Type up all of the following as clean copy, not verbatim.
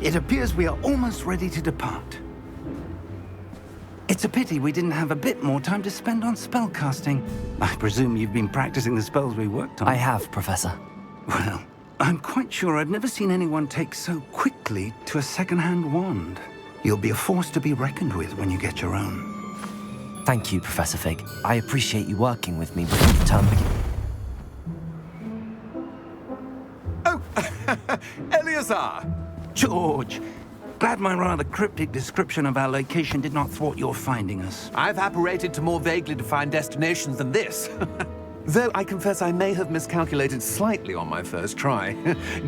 It appears we are almost ready to depart. It's a pity we didn't have a bit more time to spend on spellcasting. I presume you've been practicing the spells we worked on. I have, Professor. Well, I'm quite sure I've never seen anyone take so quickly to a second-hand wand. You'll be a force to be reckoned with when you get your own. Thank you, Professor Fig. I appreciate you working with me before the term begins. Oh, Eleazar! George! Glad my rather cryptic description of our location did not thwart your finding us. I've apparated to more vaguely defined destinations than this. Though I confess I may have miscalculated slightly on my first try.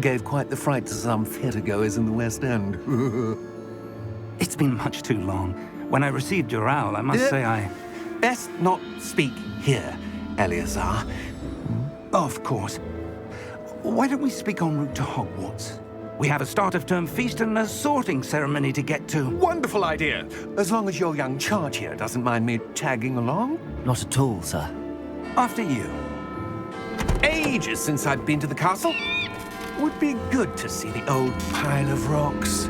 Gave quite the fright to some theatergoers in the West End. It's been much too long. When I received your owl, I must say I... Best not speak here, Eleazar. Of course. Why don't we speak en route to Hogwarts? We have a start-of-term feast and a sorting ceremony to get to. Wonderful idea! As long as your young charge here doesn't mind me tagging along. Not at all, sir. After you. Ages since I've been to the castle. Would be good to see the old pile of rocks.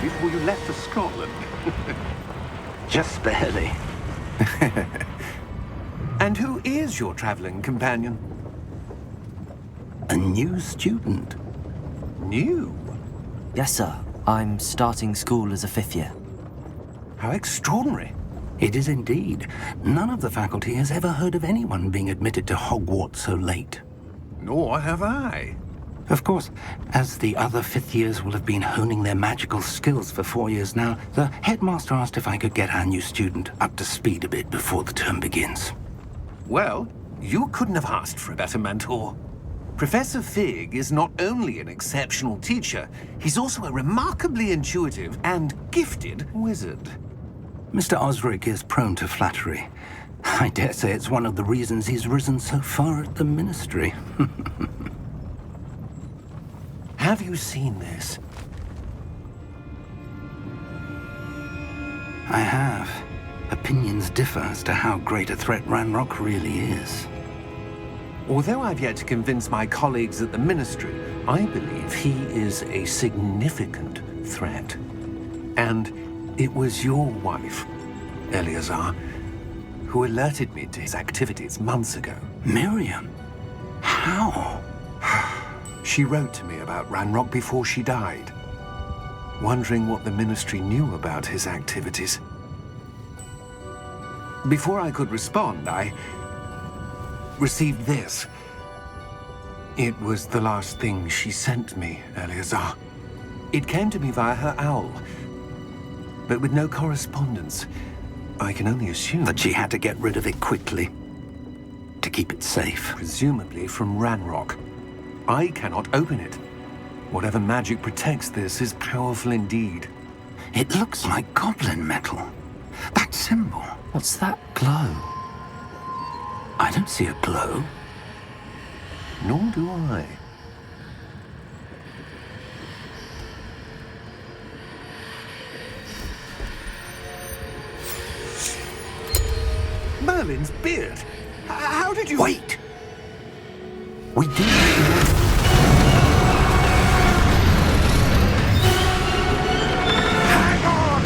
Before you left for Scotland. Just barely. And who is your traveling companion? A new student. New? Yes, sir. I'm starting school as a 5th year. How extraordinary. It is indeed. None of the faculty has ever heard of anyone being admitted to Hogwarts so late. Nor have I. Of course, as the other 5th years will have been honing their magical skills for 4 years now, the headmaster asked if I could get our new student up to speed a bit before the term begins. Well, you couldn't have asked for a better mentor. Professor Fig is not only an exceptional teacher, he's also a remarkably intuitive and gifted wizard. Mr. Osric is prone to flattery. I dare say it's one of the reasons he's risen so far at the Ministry. Have you seen this? I have. Opinions differ as to how great a threat Ranrock really is. Although I've yet to convince my colleagues at the Ministry, I believe he is a significant threat. And it was your wife, Eleazar, who alerted me to his activities months ago. Miriam? How? She wrote to me about Ranrock before she died, wondering what the Ministry knew about his activities. Before I could respond, I received this. It was the last thing she sent me, Eleazar. It came to me via her owl, but with no correspondence. I can only assume That she had to get rid of it quickly, to keep it safe. presumably from Ranrock. I cannot open it. Whatever magic protects this is powerful indeed. It looks like goblin metal. That symbol. What's that glow? I don't see a glow. Nor do I. Merlin's beard. How did you... Wait! We do. Hang on!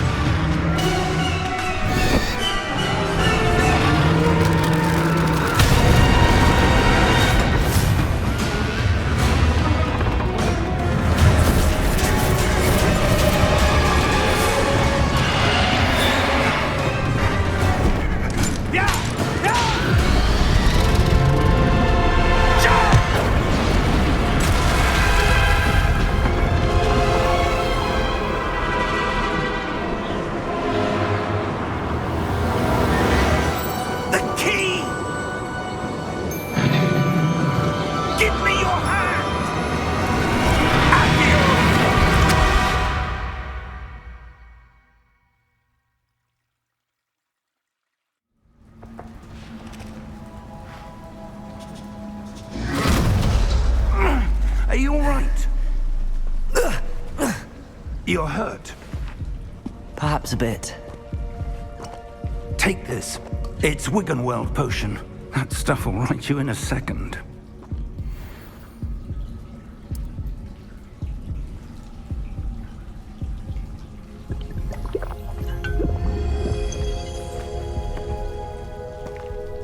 You're hurt. Perhaps a bit. Take this. It's Wiggenweld potion. That stuff will right you in a second.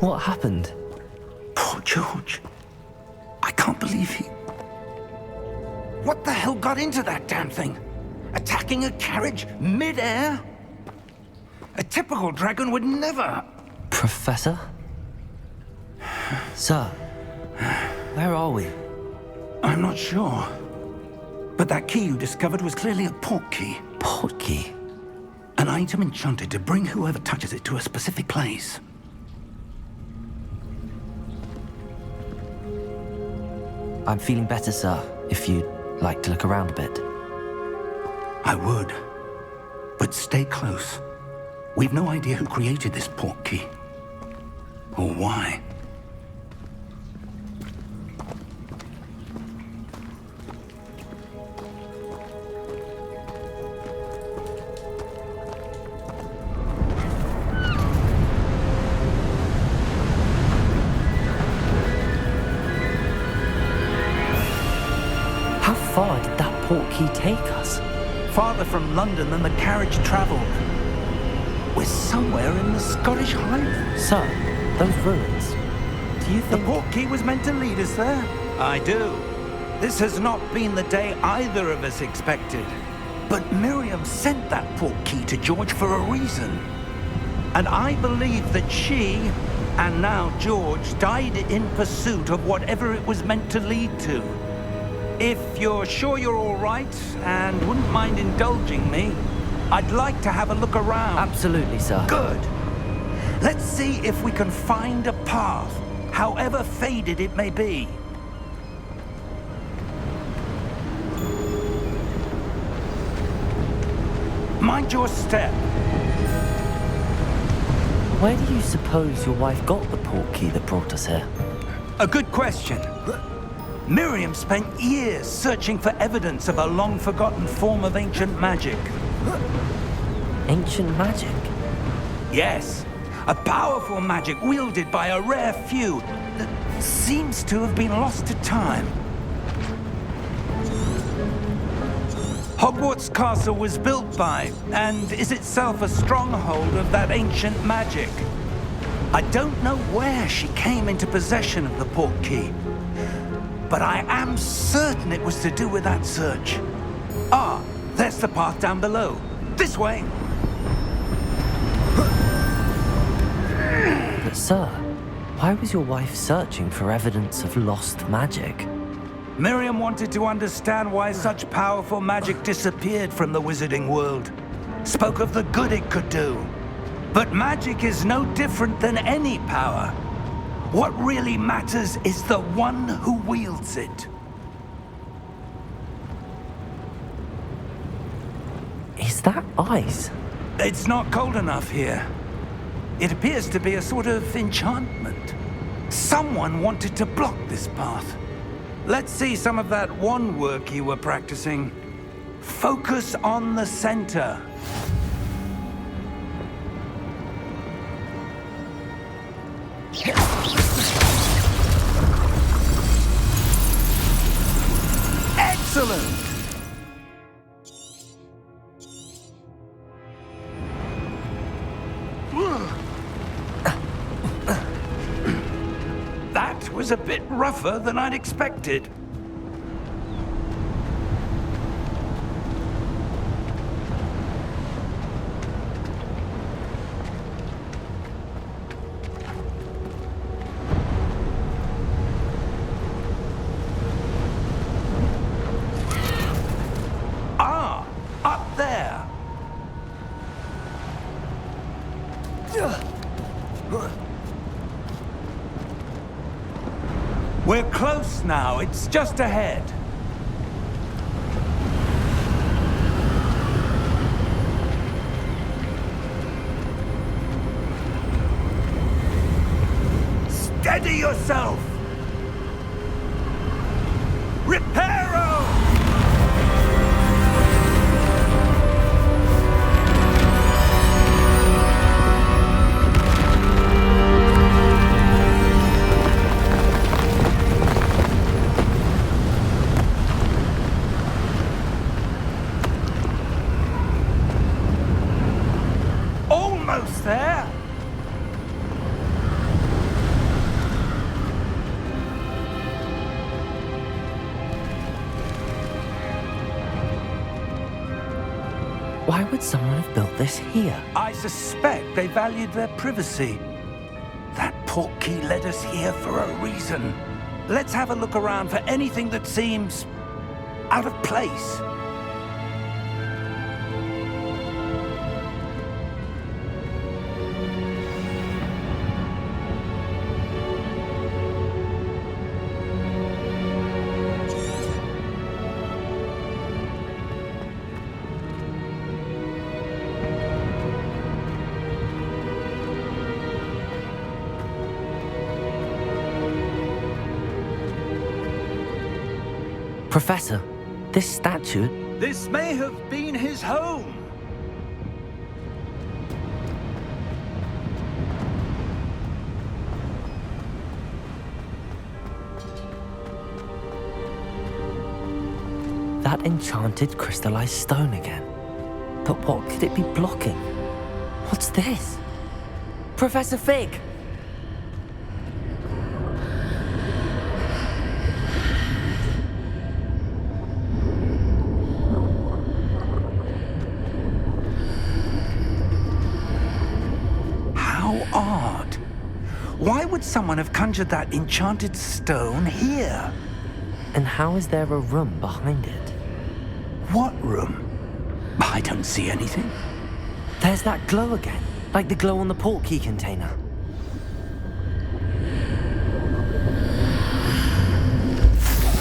What happened? Poor George. I can't believe he... What the hell got into that damn thing? Attacking a carriage mid-air? A typical dragon would never... Professor? Sir, where are we? I'm not sure. But that key you discovered was clearly a port key. Port key? An item enchanted to bring whoever touches it to a specific place. I'm feeling better, sir, if you'd like to look around a bit. I would. But stay close. We've no idea who created this port key. Or why. How far did that port key take us? Farther from London than the carriage traveled. We're somewhere in the Scottish Highlands. Sir, those ruins. Do you The think... port key was meant to lead us there? I do. This has not been the day either of us expected. But Miriam sent that port key to George for a reason. And I believe that she, and now George, died in pursuit of whatever it was meant to lead to. If you're sure you're all right and wouldn't mind indulging me, I'd like to have a look around. Absolutely, sir. Good. Let's see if we can find a path, however faded it may be. Mind your step. Where do you suppose your wife got the port key that brought us here? A good question. Miriam spent years searching for evidence of a long-forgotten form of ancient magic. Ancient magic? Yes, a powerful magic wielded by a rare few that seems to have been lost to time. Hogwarts Castle was built by, and is itself a stronghold of that ancient magic. I don't know where she came into possession of the port key, but I am certain it was to do with that search. Ah, there's the path down below. This way. But sir, why was your wife searching for evidence of lost magic? Miriam wanted to understand why such powerful magic disappeared from the wizarding world. Spoke of the good it could do. But magic is no different than any power. What really matters is the one who wields it. Is that ice? It's not cold enough here. It appears to be a sort of enchantment. Someone wanted to block this path. Let's see some of that wand work you were practicing. Focus on the center. Excellent! That was a bit rougher than I'd expected. Ah, up there. We're close now. It's just ahead. Steady yourself! Reparo! Why would someone have built this here? I suspect they valued their privacy. That portkey led us here for a reason. Let's have a look around for anything that seems out of place. Professor, this statue... This may have been his home. That enchanted crystallized stone again. But what could it be blocking? What's this? Professor Fig! Odd. Why would someone have conjured that enchanted stone here? And how is there a room behind it? What room? I don't see anything. There's that glow again, like the glow on the portkey container.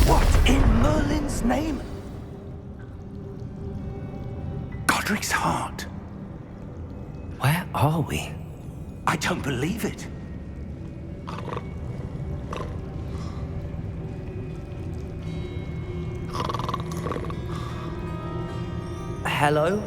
What in Merlin's name? Godric's heart. Where are we? I don't believe it. Hello?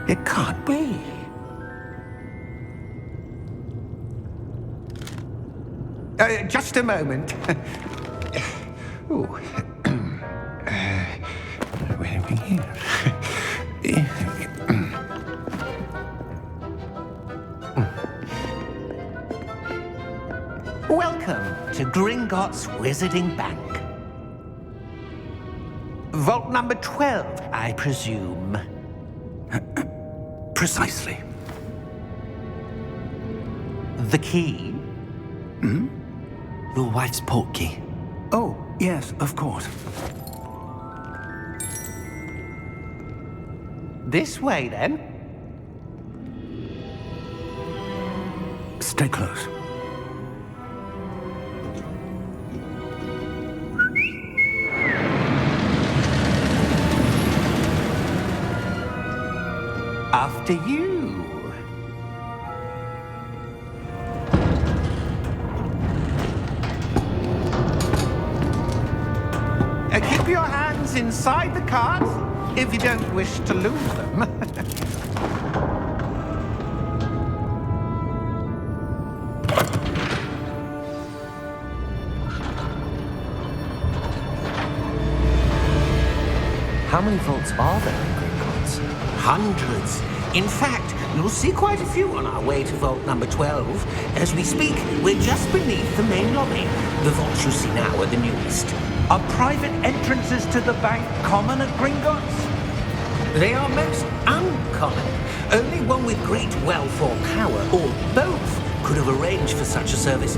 It can't be. Just a moment. Oh. Where are we here? Welcome to Gringotts Wizarding Bank. Vault number 12, I presume. Precisely. The key? Your wife's portkey. Oh, yes, of course. This way, then. Stay close. After you. Keep your hands inside the cart if you don't wish to lose them. How many vaults are there in Gringotts? Hundreds. In fact, you'll see quite a few on our way to vault number 12. As we speak, we're just beneath the main lobby. The vaults you see now are the newest. Are private entrances to the bank common at Gringotts? They are most uncommon. Only one with great wealth or power, or both, could have arranged for such a service.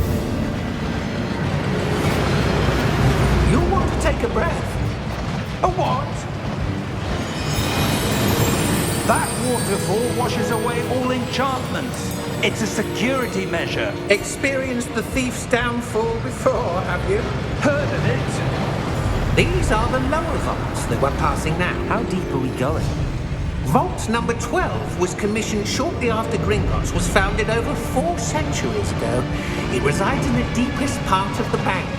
You'll want to take a breath. A what? That waterfall washes away all enchantments. It's a security measure. Experienced the thief's downfall before, have you? Heard of it? These are the lower vaults that we're passing now. How deep are we going? Vault number 12 was commissioned shortly after Gringotts was founded over 4 centuries ago. It resides in the deepest part of the bank.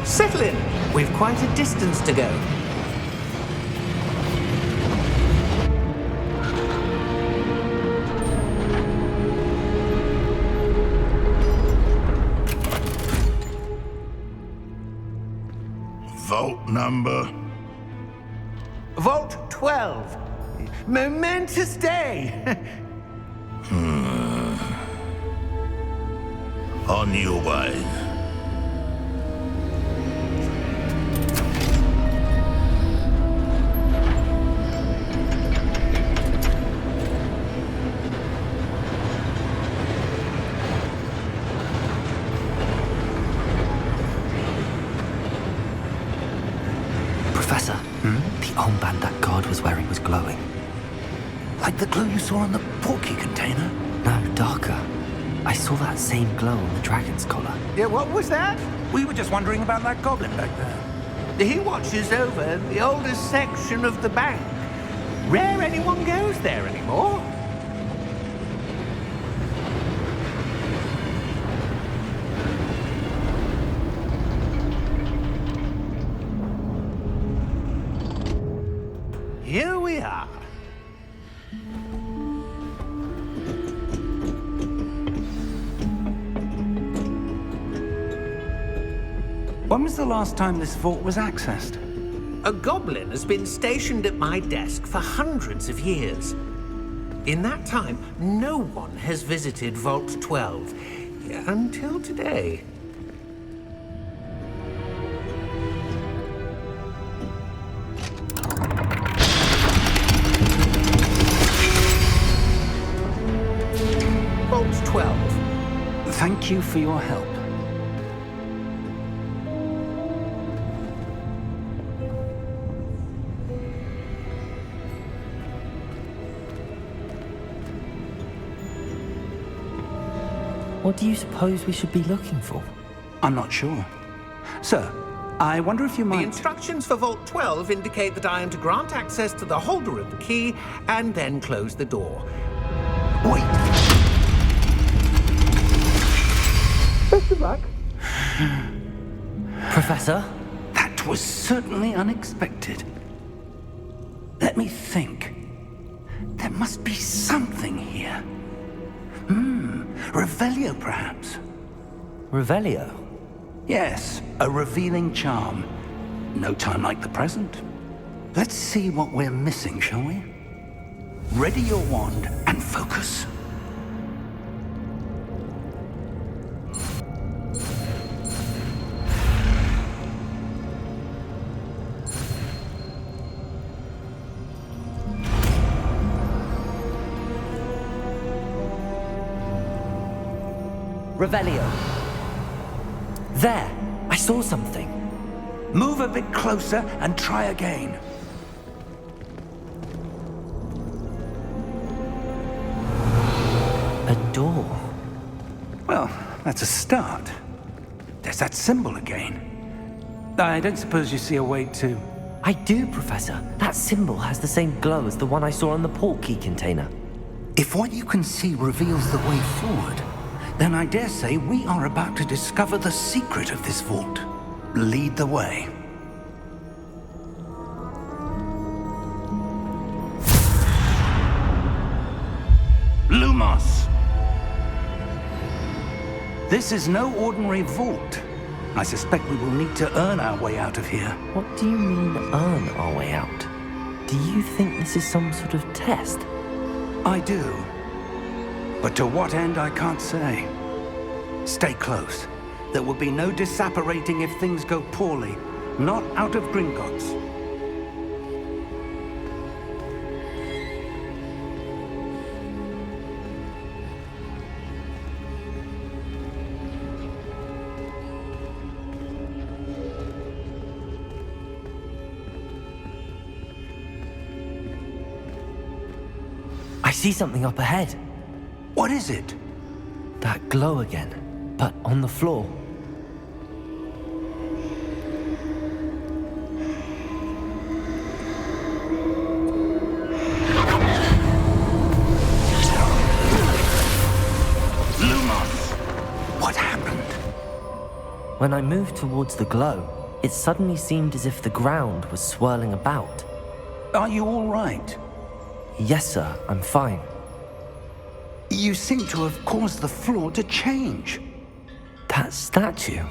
Settle in. We've quite a distance to go. Vault number? Vault 12. Momentous day. On your way. Professor, the armband that guard was wearing was glowing. Like the glow you saw on the porky container? No, darker. I saw that same glow on the dragon's collar. Yeah, what was that? We were just wondering about that goblin back there. He watches over the oldest section of the bank. Rare anyone goes there anymore. Here we are. When was the last time this vault was accessed? A goblin has been stationed at my desk for hundreds of years. In that time, no one has visited Vault 12 until today. Vault 12. Thank you for your help. What do you suppose we should be looking for? I'm not sure. Sir, I wonder if you The might... instructions for Vault 12 indicate that I am to grant access to the holder of the key and then close the door. Wait! Best of luck. Professor? That was certainly unexpected. Let me think. There must be something here. Revelio, perhaps? Revelio? Yes, a revealing charm. No time like the present. Let's see what we're missing, shall we? Ready your wand and focus. Revelio. There! I saw something. Move a bit closer and try again. A door. Well, that's a start. There's that symbol again. I don't suppose you see a way to... I do, Professor. That symbol has the same glow as the one I saw on the port key container. If what you can see reveals the way forward, then I dare say we are about to discover the secret of this vault. Lead the way. Lumos! This is no ordinary vault. I suspect we will need to earn our way out of here. What do you mean, earn our way out? Do you think this is some sort of test? I do. But to what end, I can't say. Stay close. There will be no disapparating if things go poorly. Not out of Gringotts. I see something up ahead. What is it? That glow again, but on the floor. Lumos! What happened? When I moved towards the glow, it suddenly seemed as if the ground was swirling about. Are you all right? Yes, sir, I'm fine. You seem to have caused the floor to change. That statue?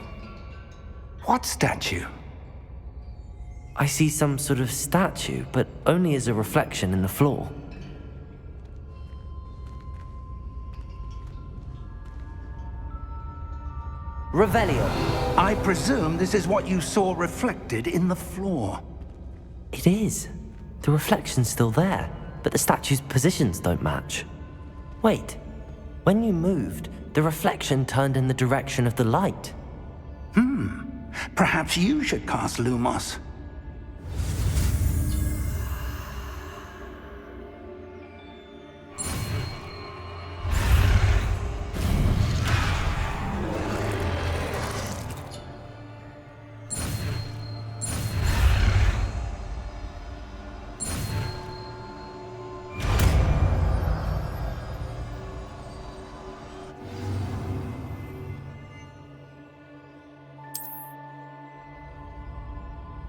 What statue? I see some sort of statue, but only as a reflection in the floor. Revelio. I presume this is what you saw reflected in the floor. It is. The reflection's still there, but the statue's positions don't match. Wait, when you moved, the reflection turned in the direction of the light. Perhaps you should cast Lumos.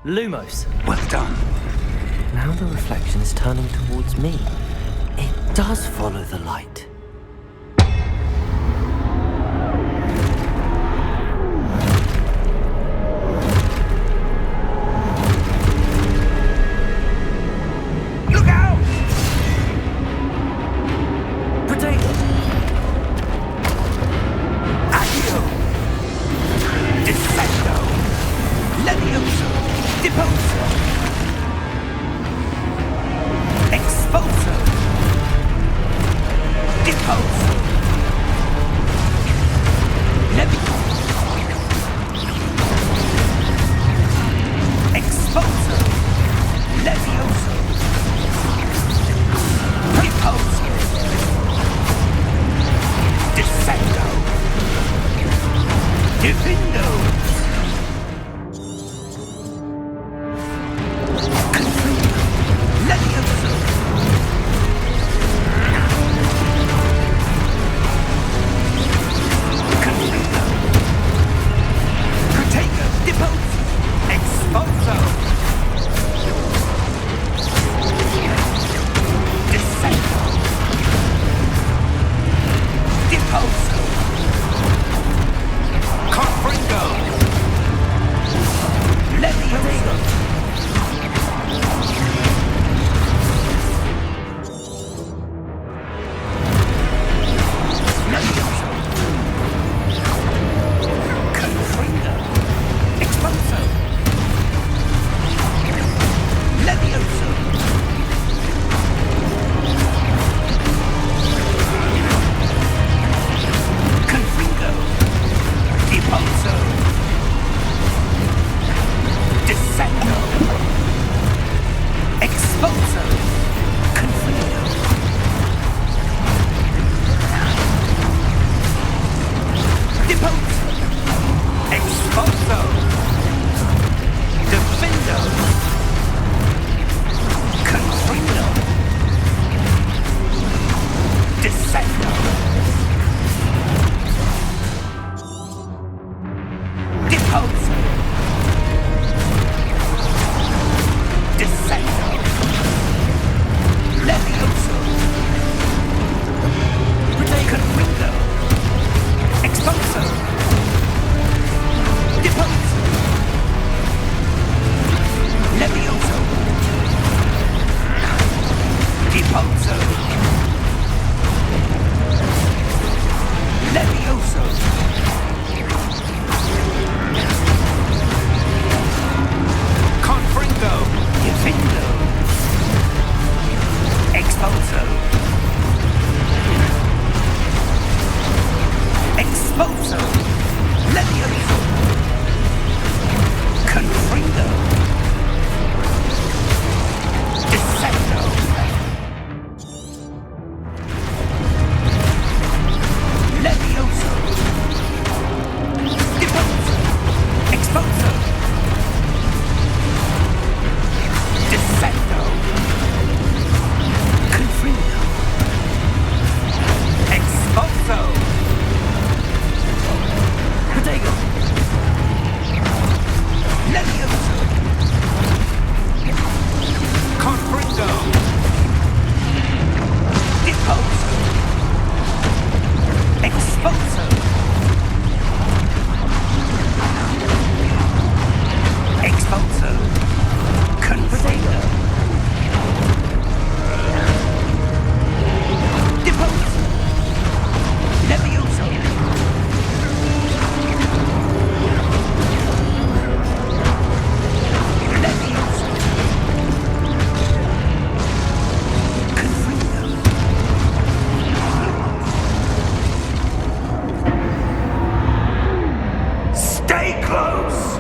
Lumos. Well done. Now the reflection is turning towards me. It does follow the light. Look out! Potato! Accio! Descendo! Levioso! Deposo! Expulso! Deposo! Levioso! Expulso! Levioso! Deposo! Descendo! Divindo! Expulso! Stay close!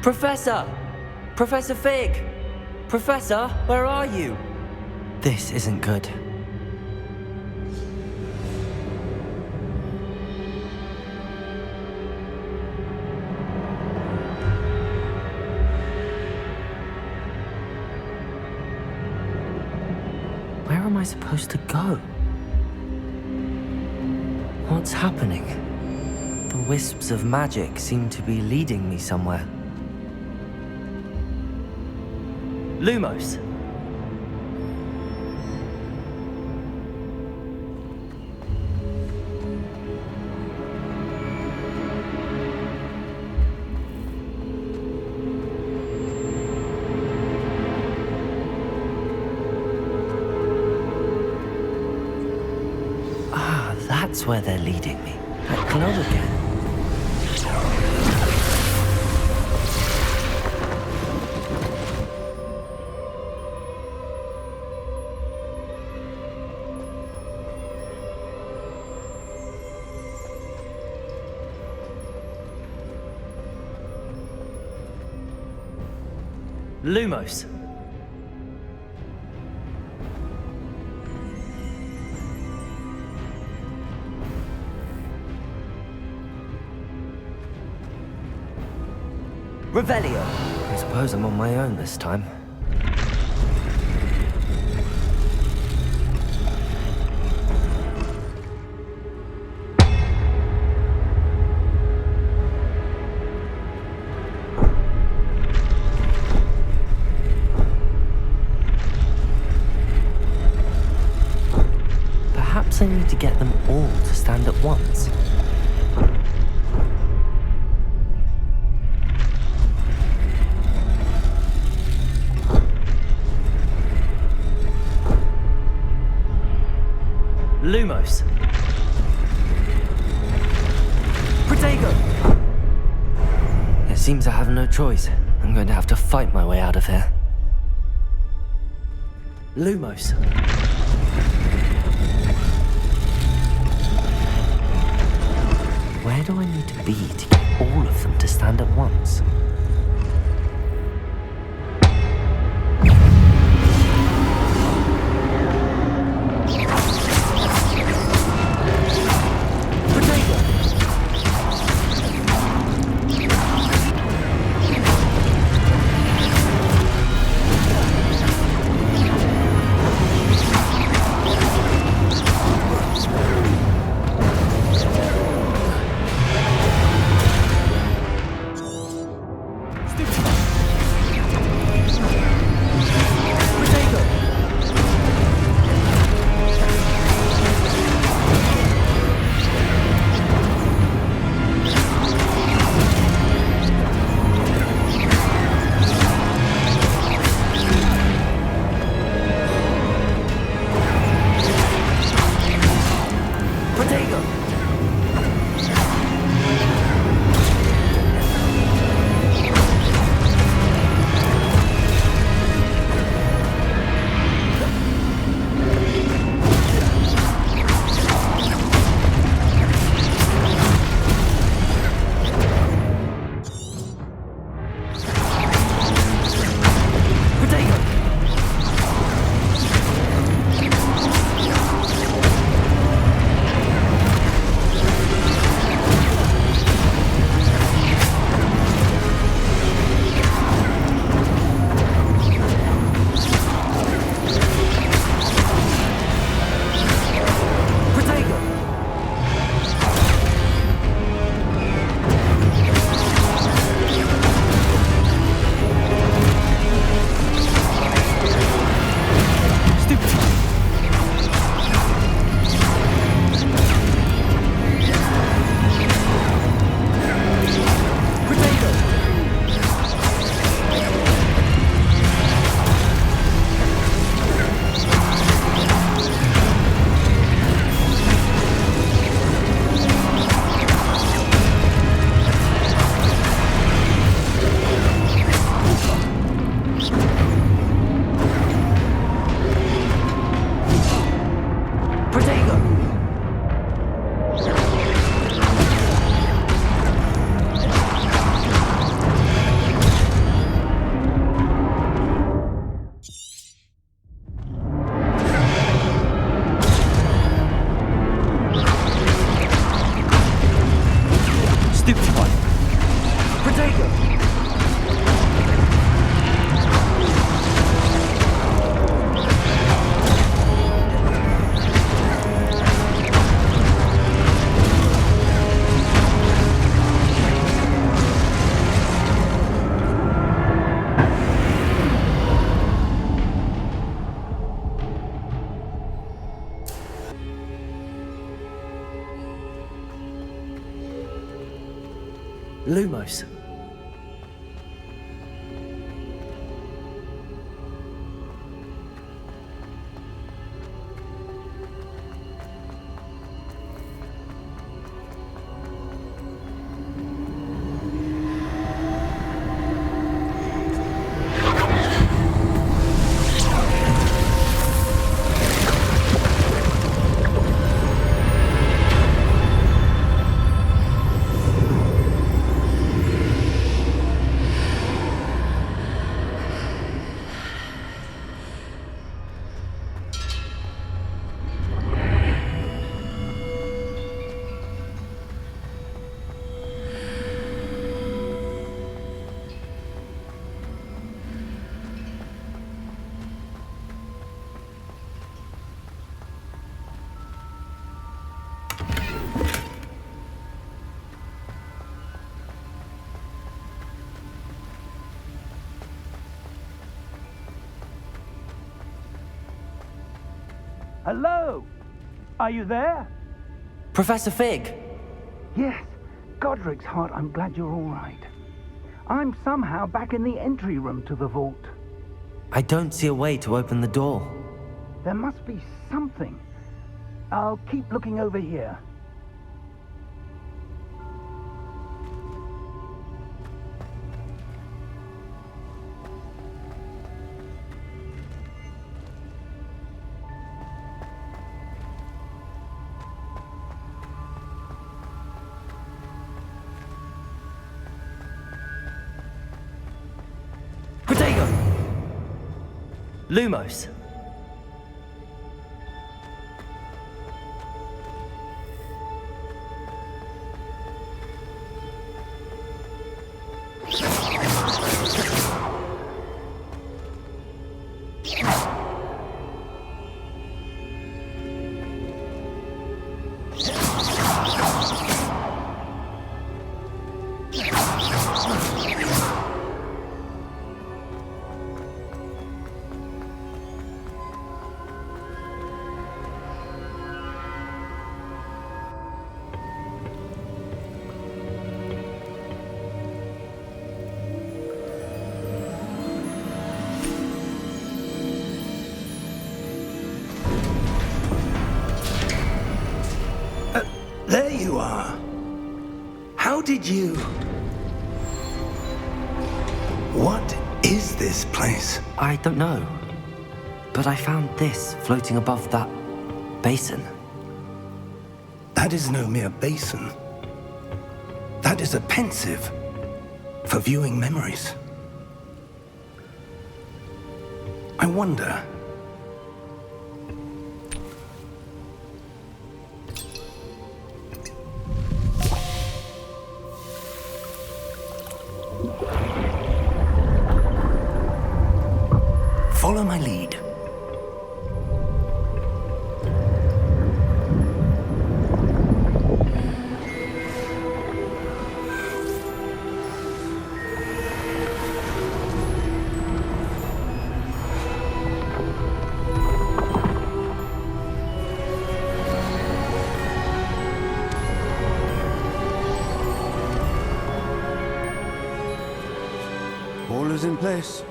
Professor! Professor Fig! Professor, where are you? This isn't good. Where am I supposed to go? What's happening? The wisps of magic seem to be leading me somewhere. Lumos! Ah, that's where they're leading me. That glow again. Lumos. Revelio. I suppose I'm on my own this time. Perhaps I need to get them all to stand at once. Lumos. Protego! It seems I have no choice. I'm going to have to fight my way out of here. Lumos. Where do I need to be to get all of them to stand at once? Lumos. Hello? Are you there? Professor Fig! Yes. Godric's heart, I'm glad you're all right. I'm somehow back in the entry room to the vault. I don't see a way to open the door. There must be something. I'll keep looking over here. Protego! Lumos. There you are. How did you... What is this place? I don't know. But I found this floating above that basin. That is no mere basin. That is a pensive for viewing memories. I wonder... Follow my lead. All is in place.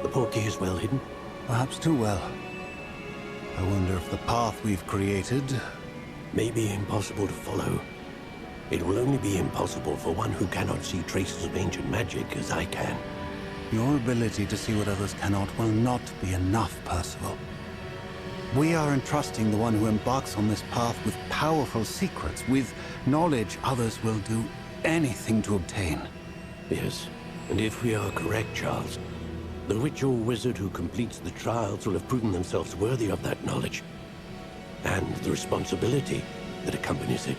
The portkey is well hidden. Perhaps too well. I wonder if the path we've created... May be impossible to follow. It will only be impossible for one who cannot see traces of ancient magic as I can. Your ability to see what others cannot will not be enough, Percival. We are entrusting the one who embarks on this path with powerful secrets, with knowledge others will do anything to obtain. Yes, and if we are correct, Charles, the witch or wizard who completes the trials will have proven themselves worthy of that knowledge, and the responsibility that accompanies it.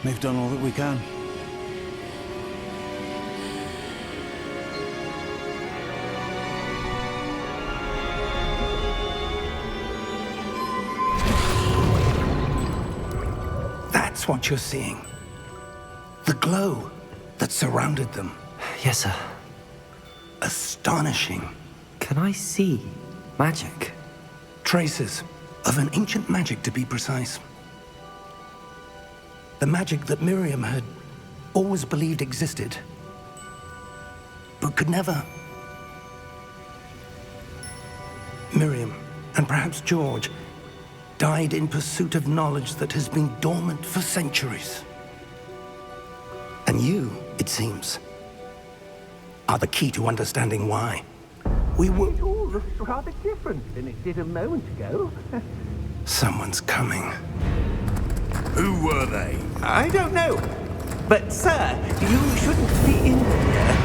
We've done all that we can. That's what you're seeing. The glow that surrounded them. Yes, sir. Astonishing. Can I see magic? Traces of an ancient magic, to be precise. The magic that Miriam had always believed existed, but could never. Miriam, and perhaps George, died in pursuit of knowledge that has been dormant for centuries. And you, it seems, are the key to understanding why. We were... It all looks rather different than it did a moment ago. Someone's coming. Who were they? I don't know. But, sir, you shouldn't be in here.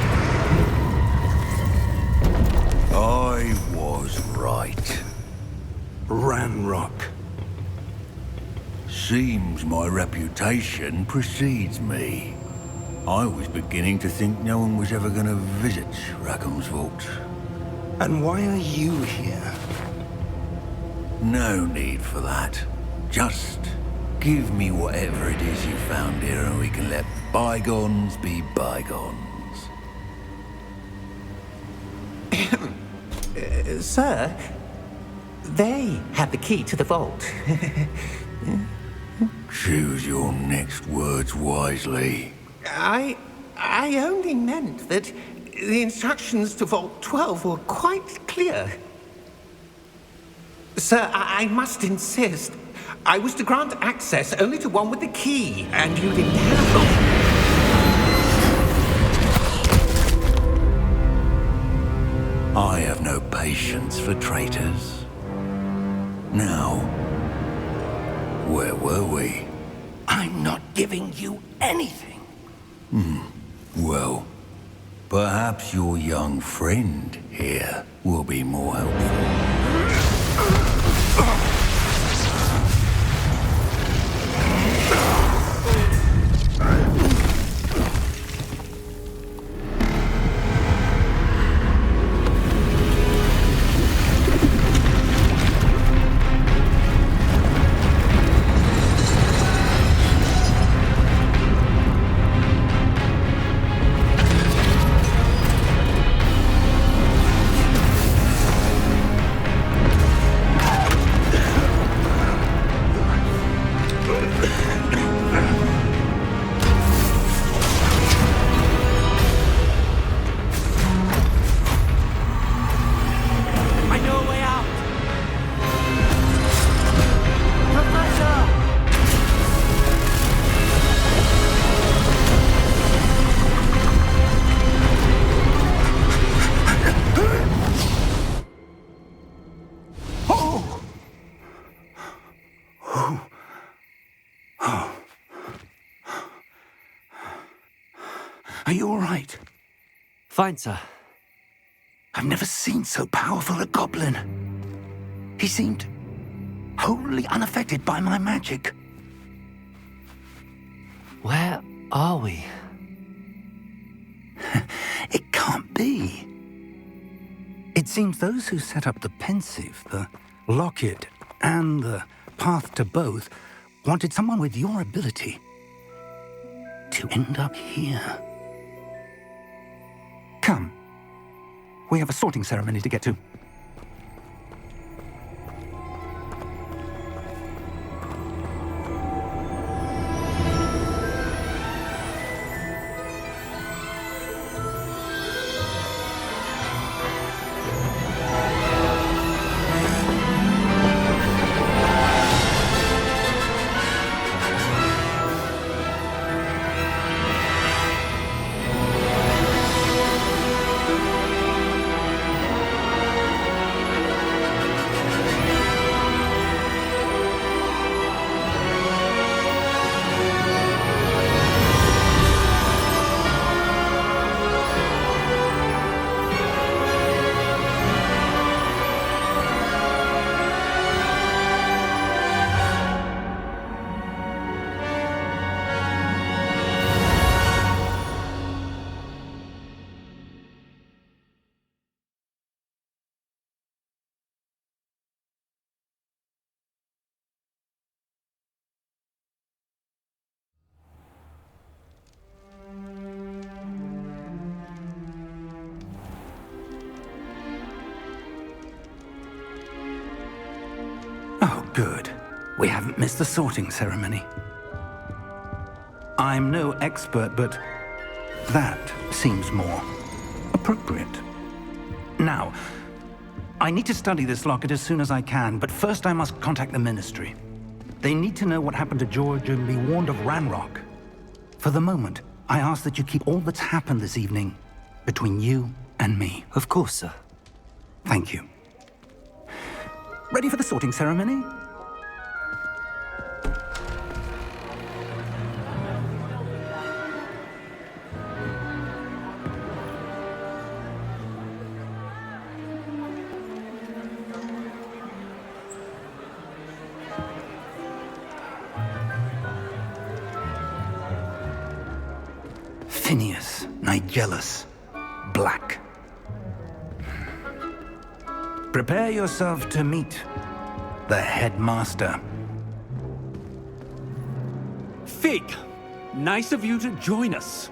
I was right. Ranrock. Seems my reputation precedes me. I was beginning to think no one was ever going to visit Rackham's vault. And why are you here? No need for that. Just give me whatever it is you found here and we can let bygones be bygones. Sir, they had the key to the vault. Choose your next words wisely. I only meant that the instructions to Vault 12 were quite clear. Sir, I must insist. I was to grant access only to one with the key, and you didn't have them. I have no patience for traitors. Now, where were we? I'm not giving you anything. Well, perhaps your young friend here will be more helpful. Are you all right? Fine, sir. I've never seen so powerful a goblin. He seemed wholly unaffected by my magic. Where are we? It can't be. It seems those who set up the pensive, the locket, and the path to both wanted someone with your ability to end up here. Come. We have a sorting ceremony to get to. Oh, good. We haven't missed the sorting ceremony. I'm no expert, but that seems more appropriate. Now, I need to study this locket as soon as I can, but first I must contact the Ministry. They need to know what happened to George and be warned of Ranrock. For the moment, I ask that you keep all that's happened this evening between you and me. Of course, sir. Thank you. Ready for the sorting ceremony? Phineas, Nigellus, Black. Prepare yourself to meet the headmaster. Fig, nice of you to join us.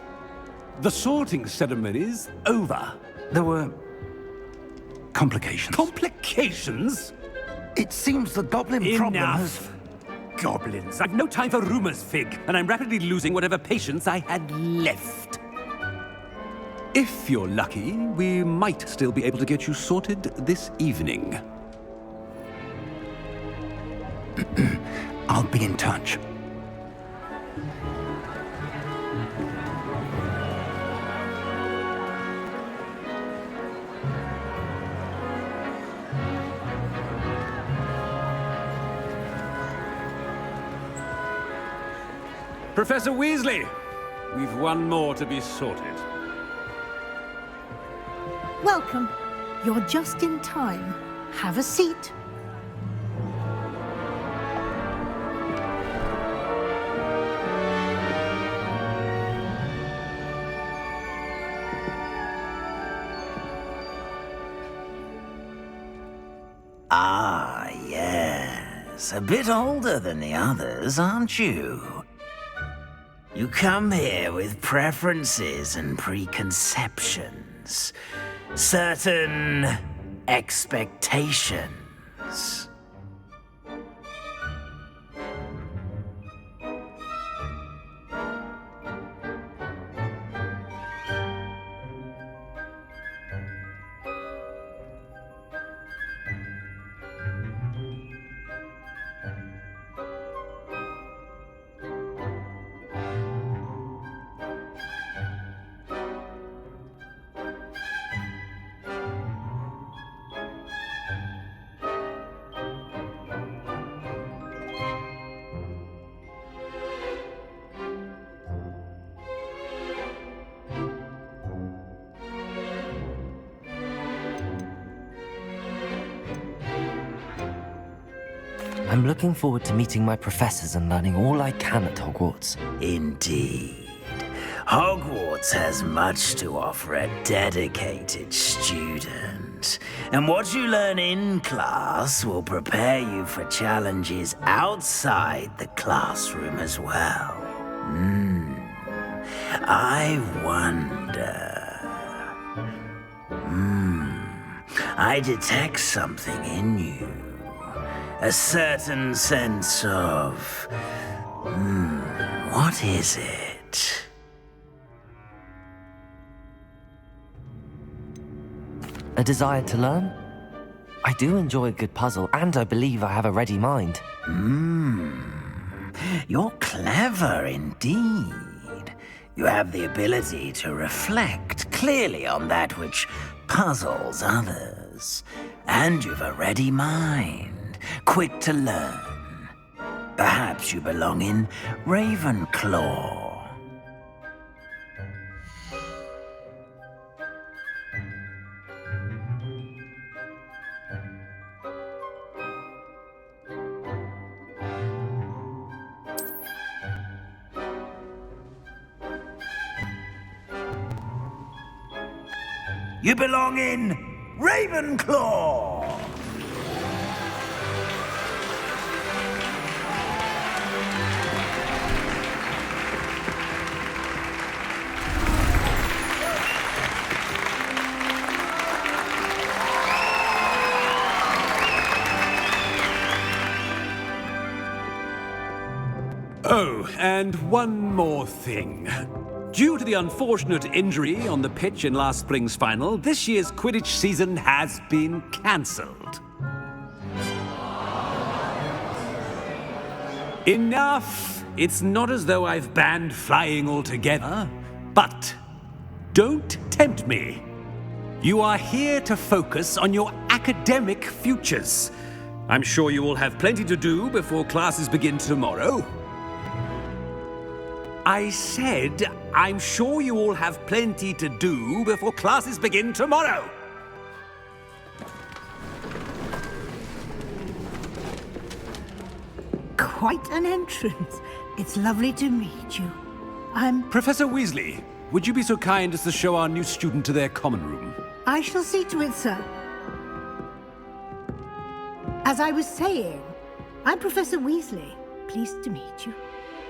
The sorting ceremony's over. There were complications. Complications? It seems the goblin problem has... Enough. Goblins. I've no time for rumors, Fig, and I'm rapidly losing whatever patience I had left. If you're lucky, we might still be able to get you sorted this evening. I'll be in touch. Professor Weasley, we've one more to be sorted. Welcome. You're just in time. Have a seat. Ah, yes. A bit older than the others, aren't you? You come here with preferences and preconceptions. Certain expectations. I'm looking forward to meeting my professors and learning all I can at Hogwarts. Indeed. Hogwarts has much to offer a dedicated student. And what you learn in class will prepare you for challenges outside the classroom as well. I wonder... I detect something in you. A certain sense of... what is it? A desire to learn? I do enjoy a good puzzle, and I believe I have a ready mind. You're clever indeed. You have the ability to reflect clearly on that which puzzles others. And you've a ready mind. Quick to learn. Perhaps you belong in Ravenclaw. You belong in Ravenclaw! Oh, and one more thing. Due to the unfortunate injury on the pitch in last spring's final, this year's Quidditch season has been cancelled. Enough! It's not as though I've banned flying altogether, but don't tempt me. You are here to focus on your academic futures. I'm sure you will have plenty to do before classes begin tomorrow. I said, I'm sure you all have plenty to do before classes begin tomorrow. Quite an entrance. It's lovely to meet you. Professor Weasley, would you be so kind as to show our new student to their common room? I shall see to it, sir. As I was saying, I'm Professor Weasley. Pleased to meet you.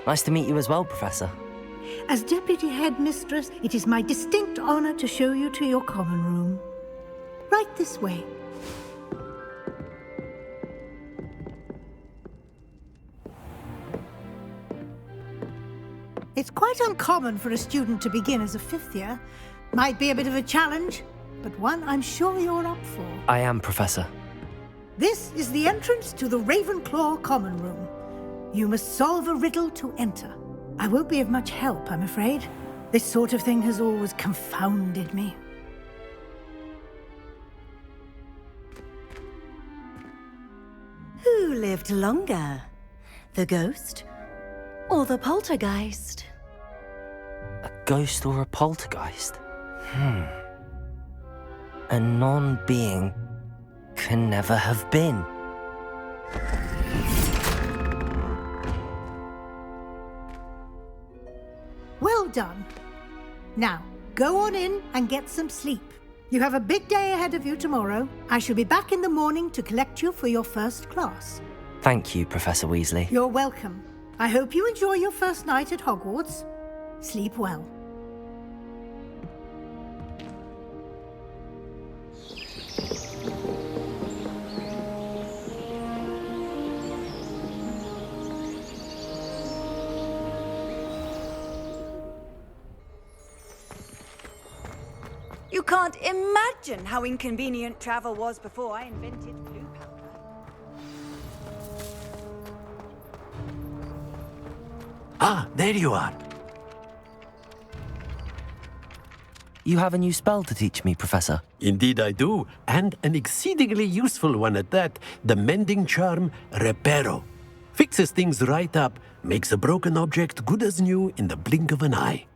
Nice to meet you as well, Professor. As Deputy Headmistress, it is my distinct honor to show you to your common room. Right this way. It's quite uncommon for a student to begin as a fifth year. Might be a bit of a challenge, but one I'm sure you're up for. I am, Professor. This is the entrance to the Ravenclaw common room. You must solve a riddle to enter. I won't be of much help, I'm afraid. This sort of thing has always confounded me. Who lived longer? The ghost or the poltergeist? A ghost or a poltergeist? A non-being can never have been. Well done. Now, go on in and get some sleep. You have a big day ahead of you tomorrow. I shall be back in the morning to collect you for your first class. Thank you, Professor Weasley. You're welcome. I hope you enjoy your first night at Hogwarts. Sleep well. You can't imagine how inconvenient travel was before I invented blue powder. Ah, there you are. You have a new spell to teach me, Professor. Indeed I do, and an exceedingly useful one at that. The mending charm, Reparo. Fixes things right up, makes a broken object good as new in the blink of an eye.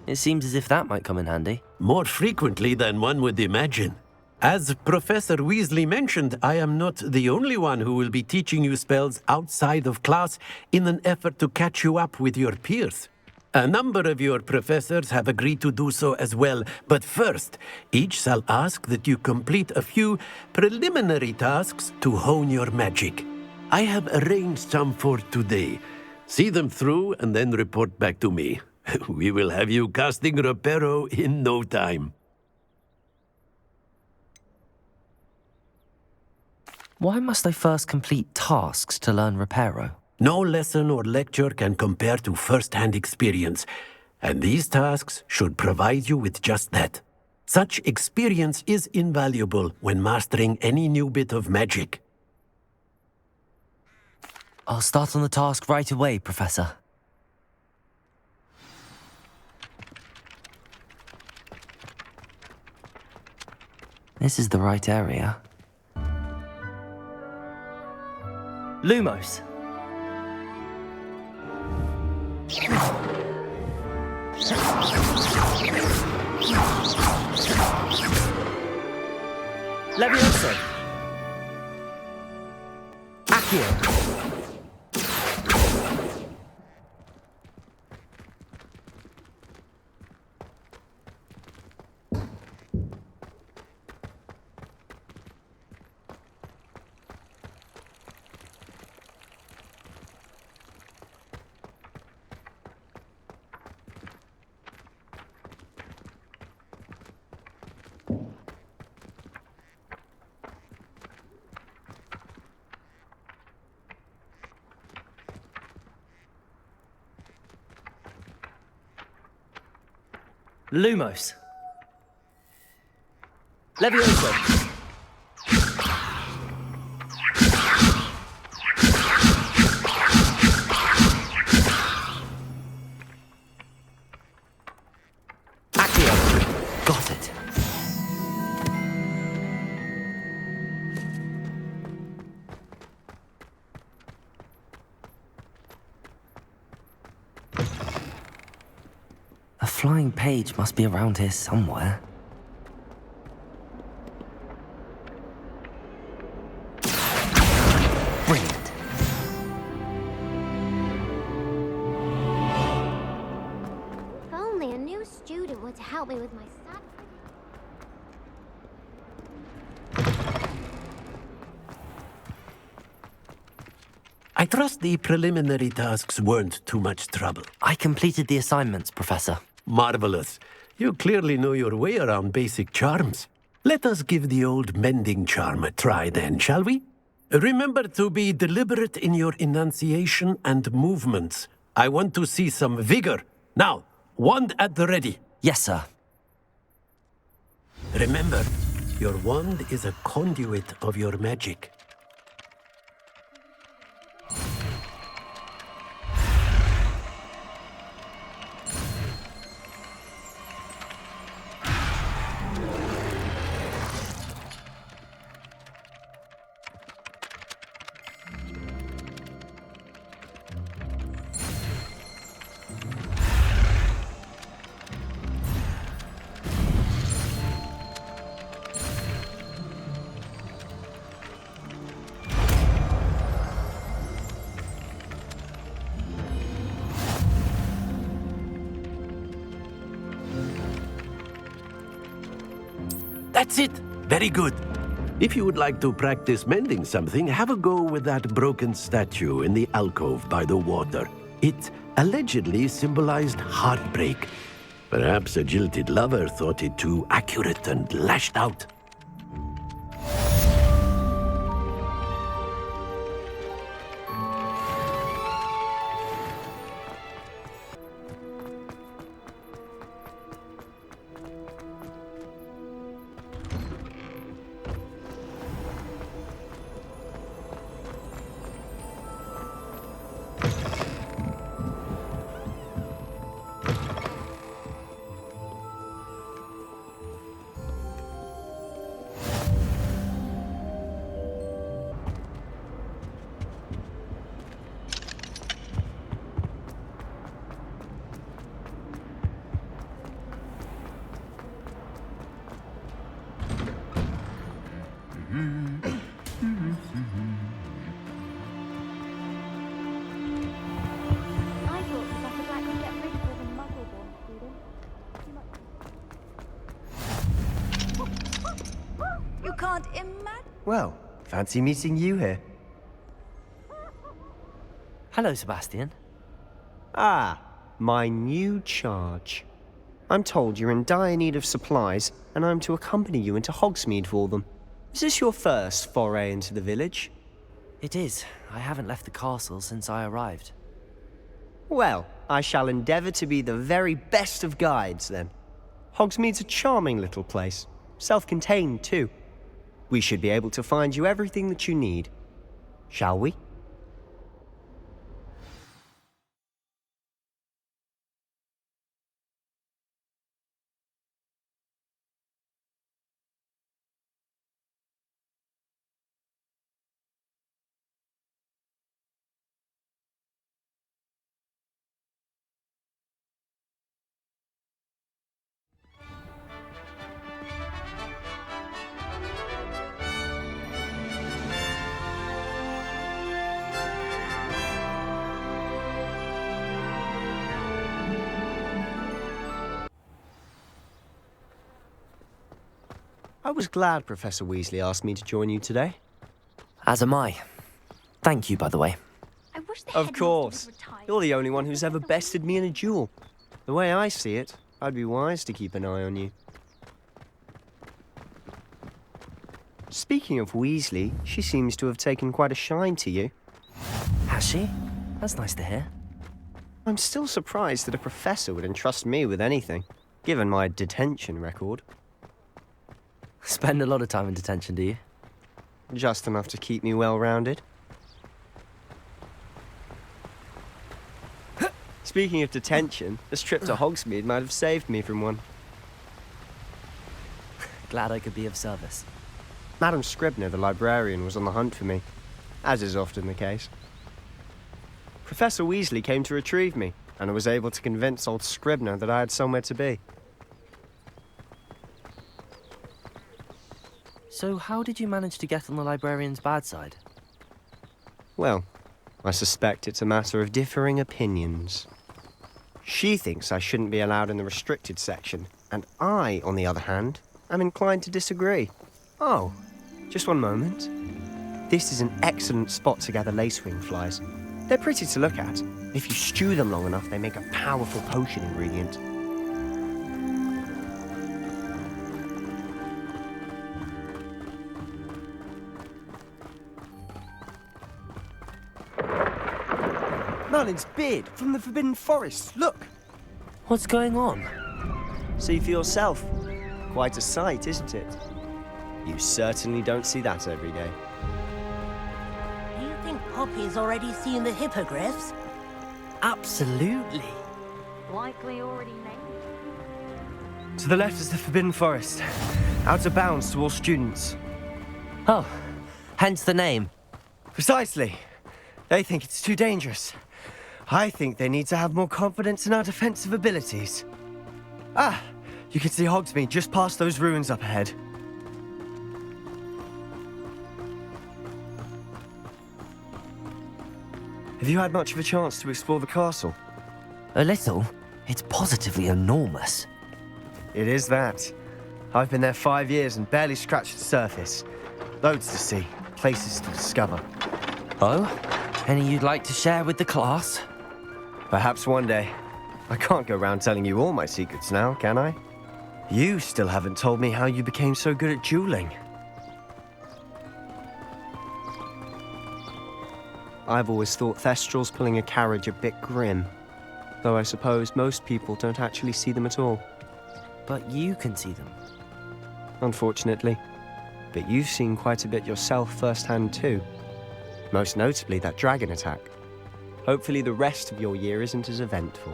It seems as if that might come in handy. More frequently than one would imagine. As Professor Weasley mentioned, I am not the only one who will be teaching you spells outside of class in an effort to catch you up with your peers. A number of your professors have agreed to do so as well, but first, each shall ask that you complete a few preliminary tasks to hone your magic. I have arranged some for today. See them through and then report back to me. We will have you casting Reparo in no time. Why must I first complete tasks to learn Reparo? No lesson or lecture can compare to first-hand experience, and these tasks should provide you with just that. Such experience is invaluable when mastering any new bit of magic. I'll start on the task right away, Professor. This is the right area. Lumos. Levioso. Accio. Lumos. Levioso. Accio. Got it. A flying page must be around here somewhere. Brilliant. If only a new student were to help me with my sad. I trust the preliminary tasks weren't too much trouble. I completed the assignments, Professor. Marvelous. You clearly know your way around basic charms. Let us give the old mending charm a try then, shall we? Remember to be deliberate in your enunciation and movements. I want to see some vigor. Now, wand at the ready. Yes, sir. Remember, your wand is a conduit of your magic. That's it! Very good. If you would like to practice mending something, have a go with that broken statue in the alcove by the water. It allegedly symbolized heartbreak. Perhaps a jilted lover thought it too accurate and lashed out. Well, fancy meeting you here. Hello, Sebastian. Ah, my new charge. I'm told you're in dire need of supplies, and I'm to accompany you into Hogsmeade for them. Is this your first foray into the village? It is. I haven't left the castle since I arrived. Well, I shall endeavour to be the very best of guides, then. Hogsmeade's a charming little place. Self-contained, too. We should be able to find you everything that you need. Shall we? I was glad Professor Weasley asked me to join you today. As am I. Thank you, by the way. I wish the Of headmaster course. was retired. You're the only one who's ever bested me in a duel. The way I see it, I'd be wise to keep an eye on you. Speaking of Weasley, she seems to have taken quite a shine to you. Has she? That's nice to hear. I'm still surprised that a professor would entrust me with anything. given my detention record. Spend a lot of time in detention, do you? Just enough to keep me well-rounded. Speaking of detention, this trip to Hogsmeade might have saved me from one. Glad I could be of service. Madam Scribner, the librarian, was on the hunt for me, as is often the case. Professor Weasley came to retrieve me, and I was able to convince old Scribner that I had somewhere to be. So how did you manage to get on the librarian's bad side? Well, I suspect it's a matter of differing opinions. She thinks I shouldn't be allowed in the restricted section, and I, on the other hand, am inclined to disagree. Oh, just one moment. This is an excellent spot to gather lacewing flies. They're pretty to look at. If you stew them long enough, they make a powerful potion ingredient. Merlin's beard from the Forbidden Forest. Look! What's going on? See for yourself. Quite a sight, isn't it? You certainly don't see that every day. Do you think Poppy's already seen the hippogriffs? Absolutely. Likely already named. To the left is the Forbidden Forest. Out of bounds to all students. Oh, hence the name. Precisely. They think it's too dangerous. I think they need to have more confidence in our defensive abilities. Ah, you can see Hogsmeade just past those ruins up ahead. Have you had much of a chance to explore the castle? A little. It's positively enormous. It is that. I've been there 5 years and barely scratched the surface. Loads to see, places to discover. Oh? Any you'd like to share with the class? Perhaps one day. I can't go around telling you all my secrets now, can I? You still haven't told me how you became so good at dueling. I've always thought Thestrals pulling a carriage a bit grim. Though I suppose most people don't actually see them at all. But you can see them. Unfortunately. But you've seen quite a bit yourself firsthand too. Most notably that dragon attack. Hopefully the rest of your year isn't as eventful.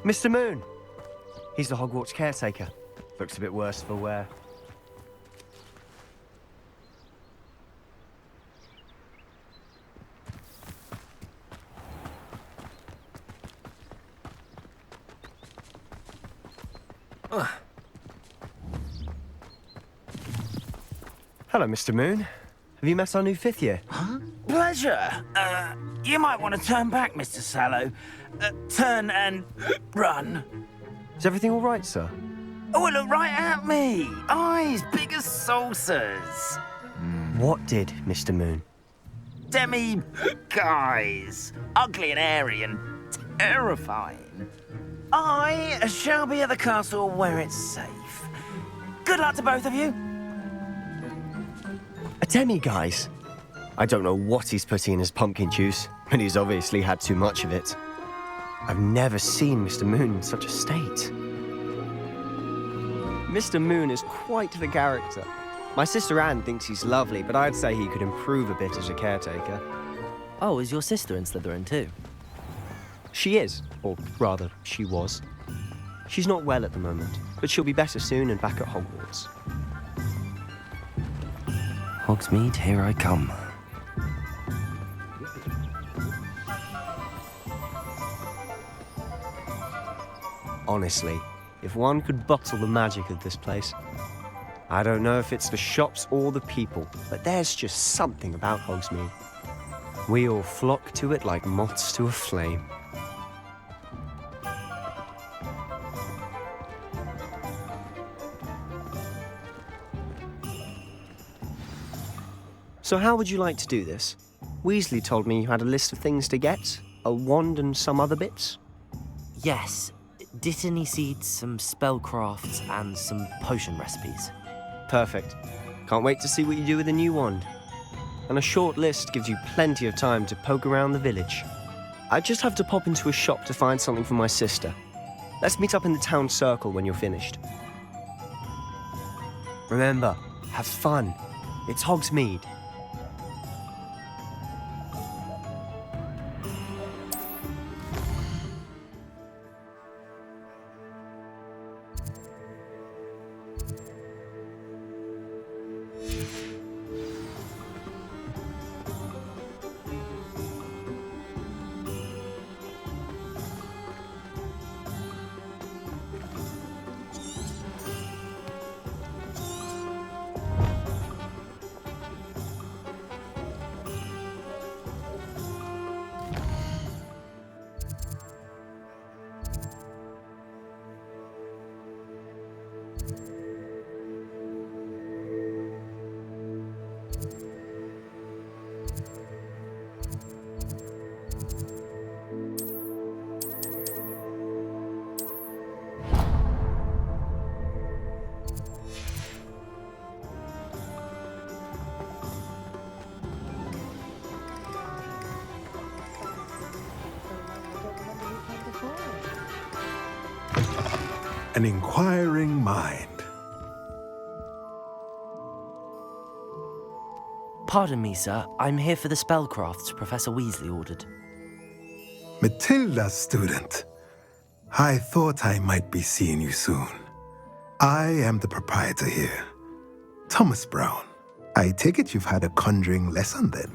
Mr. Moon! He's the Hogwarts caretaker. Looks a bit worse for wear. Hello, Mr. Moon. Have you met our new 5th year? Huh? Pleasure. You might want to turn back, Mr. Sallow. Turn and run. Is everything all right, sir? Oh, look right at me. Eyes big as saucers. What did, Mr. Moon? Guys. Ugly and airy and terrifying. I shall be at the castle where it's safe. Good luck to both of you. A demi-guise? I don't know what he's putting in his pumpkin juice, but he's obviously had too much of it. I've never seen Mr. Moon in such a state. Mr. Moon is quite the character. My sister Anne thinks he's lovely, but I'd say he could improve a bit as a caretaker. Oh, is your sister in Slytherin too? She is, or rather, she was. She's not well at the moment, but she'll be better soon and back at Hogwarts. Hogsmeade, here I come. Honestly, if one could bottle the magic of this place. I don't know if it's the shops or the people, but there's just something about Hogsmeade. We all flock to it like moths to a flame. So how would you like to do this? Weasley told me you had a list of things to get, a wand and some other bits. Yes, Dittany seeds, some spellcrafts, and some potion recipes. Perfect. Can't wait to see what you do with the new wand. And a short list gives you plenty of time to poke around the village. I just have to pop into a shop to find something for my sister. Let's meet up in the town circle when you're finished. Remember, have fun. It's Hogsmeade. An inquiring mind. Pardon me, sir. I'm here for the spellcrafts Professor Weasley ordered. Matilda, student. I thought I might be seeing you soon. I am the proprietor here, Thomas Brown. I take it you've had a conjuring lesson then?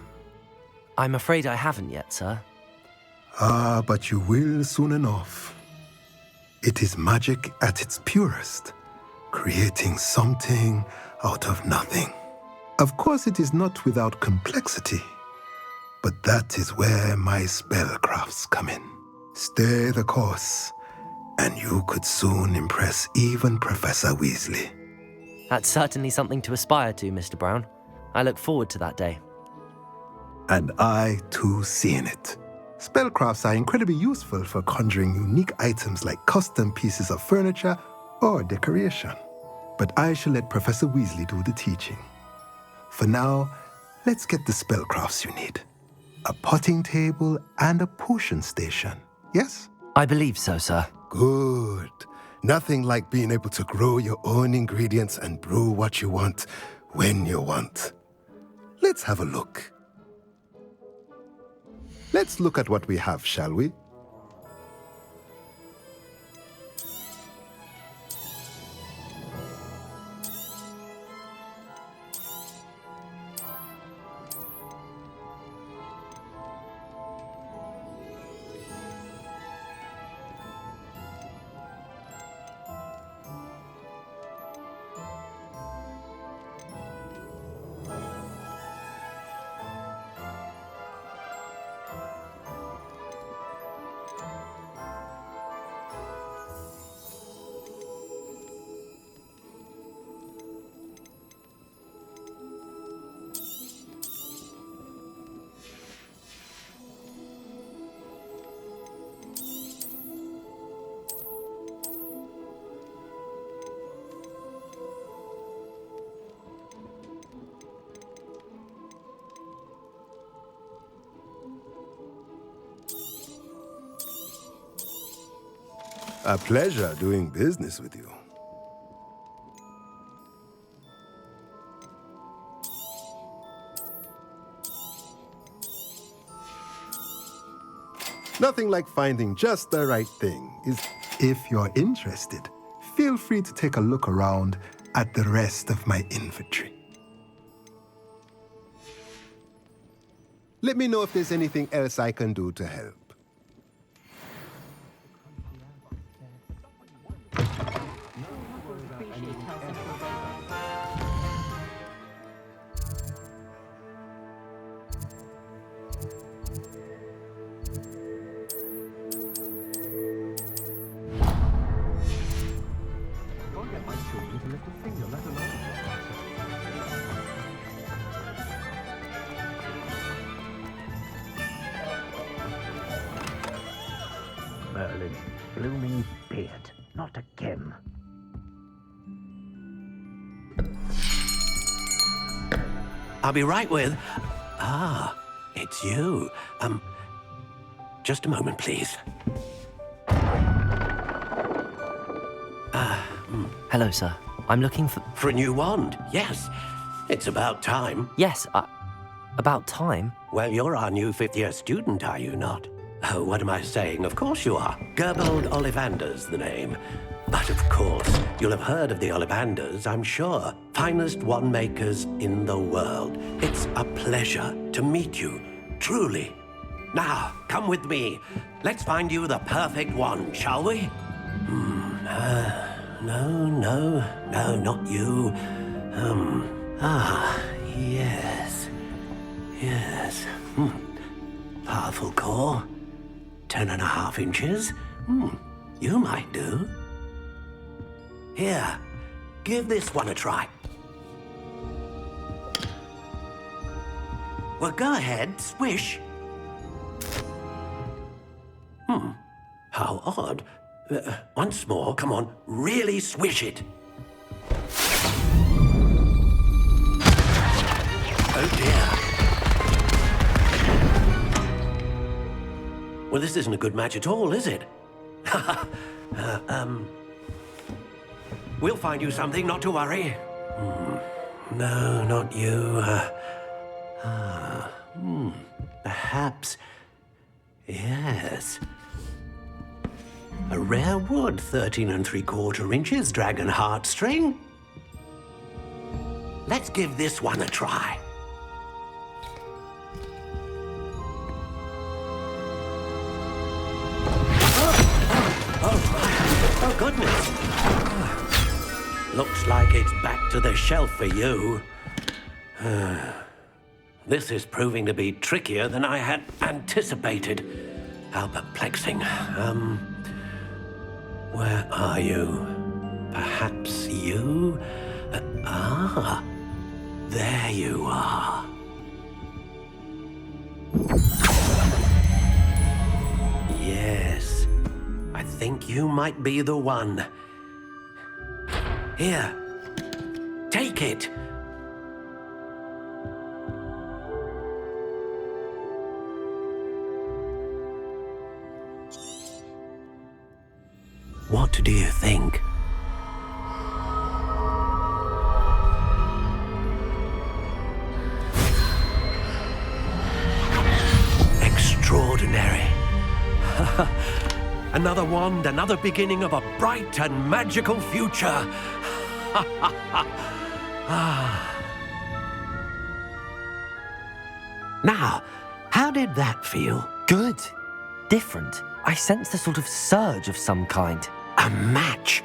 I'm afraid I haven't yet, sir. Ah, but you will soon enough. It is magic at its purest, creating something out of nothing. Of course, it is not without complexity, but that is where my spellcrafts come in. Stay the course, and you could soon impress even Professor Weasley. That's certainly something to aspire to, Mr. Brown. I look forward to that day. And I, too, seeing it. Spellcrafts are incredibly useful for conjuring unique items like custom pieces of furniture or decoration. But I shall let Professor Weasley do the teaching. For now, let's get the spellcrafts you need. A potting table and a potion station, yes? I believe so, sir. Good. Nothing like being able to grow your own ingredients and brew what you want when you want. Let's have a look. Let's look at what we have, shall we? A pleasure doing business with you. Nothing like finding just the right thing is. If you're interested, feel free to take a look around at the rest of my inventory. Let me know if there's anything else I can do to help. Merlin's blooming beard. Not again. I'll be right with... Ah, it's you. Just a moment, please. Hello, sir. I'm looking for... For a new wand, yes. It's about time. Yes, about time? Well, you're our new fifth-year student, are you not? Oh, what am I saying? Of course you are. Gerbold Ollivander's the name. But of course, you'll have heard of the Ollivanders, I'm sure. Finest wand makers in the world. It's a pleasure to meet you, truly. Now, come with me. Let's find you the perfect wand, shall we? No, not you. Yes. Powerful core. 10.5 inches. You might do. Here, give this one a try. Well, go ahead, swish. How odd. Once more, come on, really swish it. Oh dear. Well, this isn't a good match at all, is it? We'll find you something, not to worry. No, not you. Perhaps... Yes. A rare wood, 13 3/4 inches, dragon heartstring. Let's give this one a try. Oh, goodness. Looks like it's back to the shelf for you. This is proving to be trickier than I had anticipated. How perplexing. Where are you? Perhaps you? There you are. Yes, I think you might be the one. Here, take it. What do you think? Extraordinary. Another wand, another beginning of a bright and magical future. Now, how did that feel? Good. Different. I sensed a sort of surge of some kind. A match.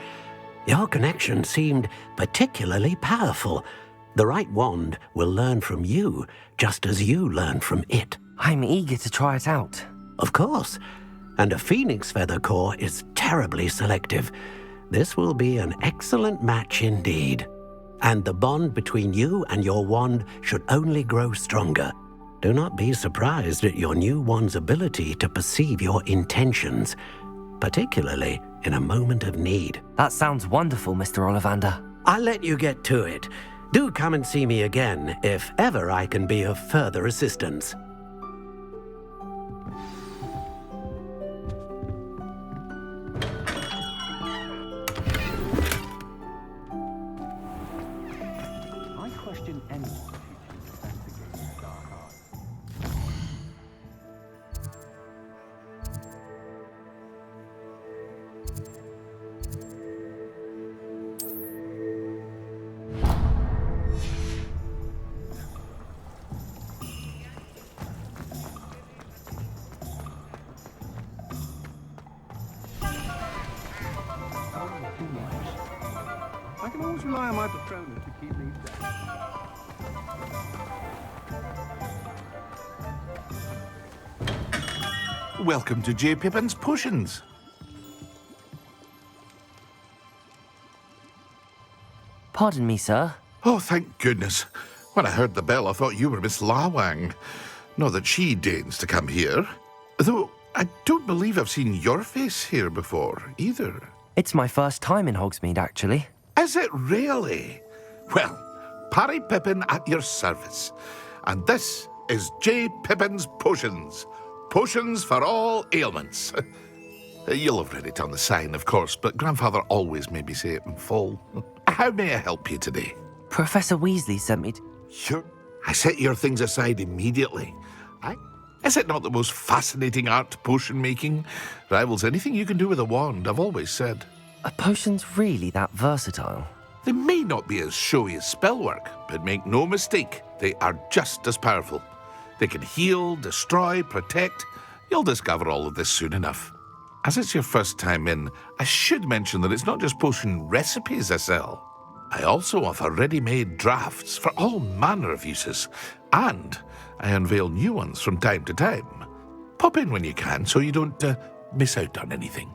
Your connection seemed particularly powerful. The right wand will learn from you, just as you learn from it. I'm eager to try it out. Of course. And a phoenix feather core is terribly selective. This will be an excellent match indeed. And the bond between you and your wand should only grow stronger. Do not be surprised at your new wand's ability to perceive your intentions, particularly in a moment of need. That sounds wonderful, Mr. Ollivander. I'll let you get to it. Do come and see me again if ever I can be of further assistance. I question anyone who chooses to investigate the dark arts. I can always rely on my patronus to keep me safe. Welcome to J. Pippin's Potions. Pardon me, sir. Oh, thank goodness. When I heard the bell, I thought you were Miss Lawang. Not that she deigns to come here. Though I don't believe I've seen your face here before, either. It's my first time in Hogsmeade, actually. Is it really? Well, Parry Pippin at your service. And this is J. Pippin's Potions. Potions for all ailments. You'll have read it on the sign, of course, but Grandfather always made me say it in full. How may I help you today? Professor Weasley sent me Sure. I set your things aside immediately. Is it not the most fascinating art, potion making? Rivals anything you can do with a wand, I've always said. Are potions really that versatile? They may not be as showy as spellwork, but make no mistake, they are just as powerful. They can heal, destroy, protect. You'll discover all of this soon enough. As it's your first time in, I should mention that it's not just potion recipes I sell. I also offer ready-made drafts for all manner of uses, and I unveil new ones from time to time. Pop in when you can so you don't miss out on anything.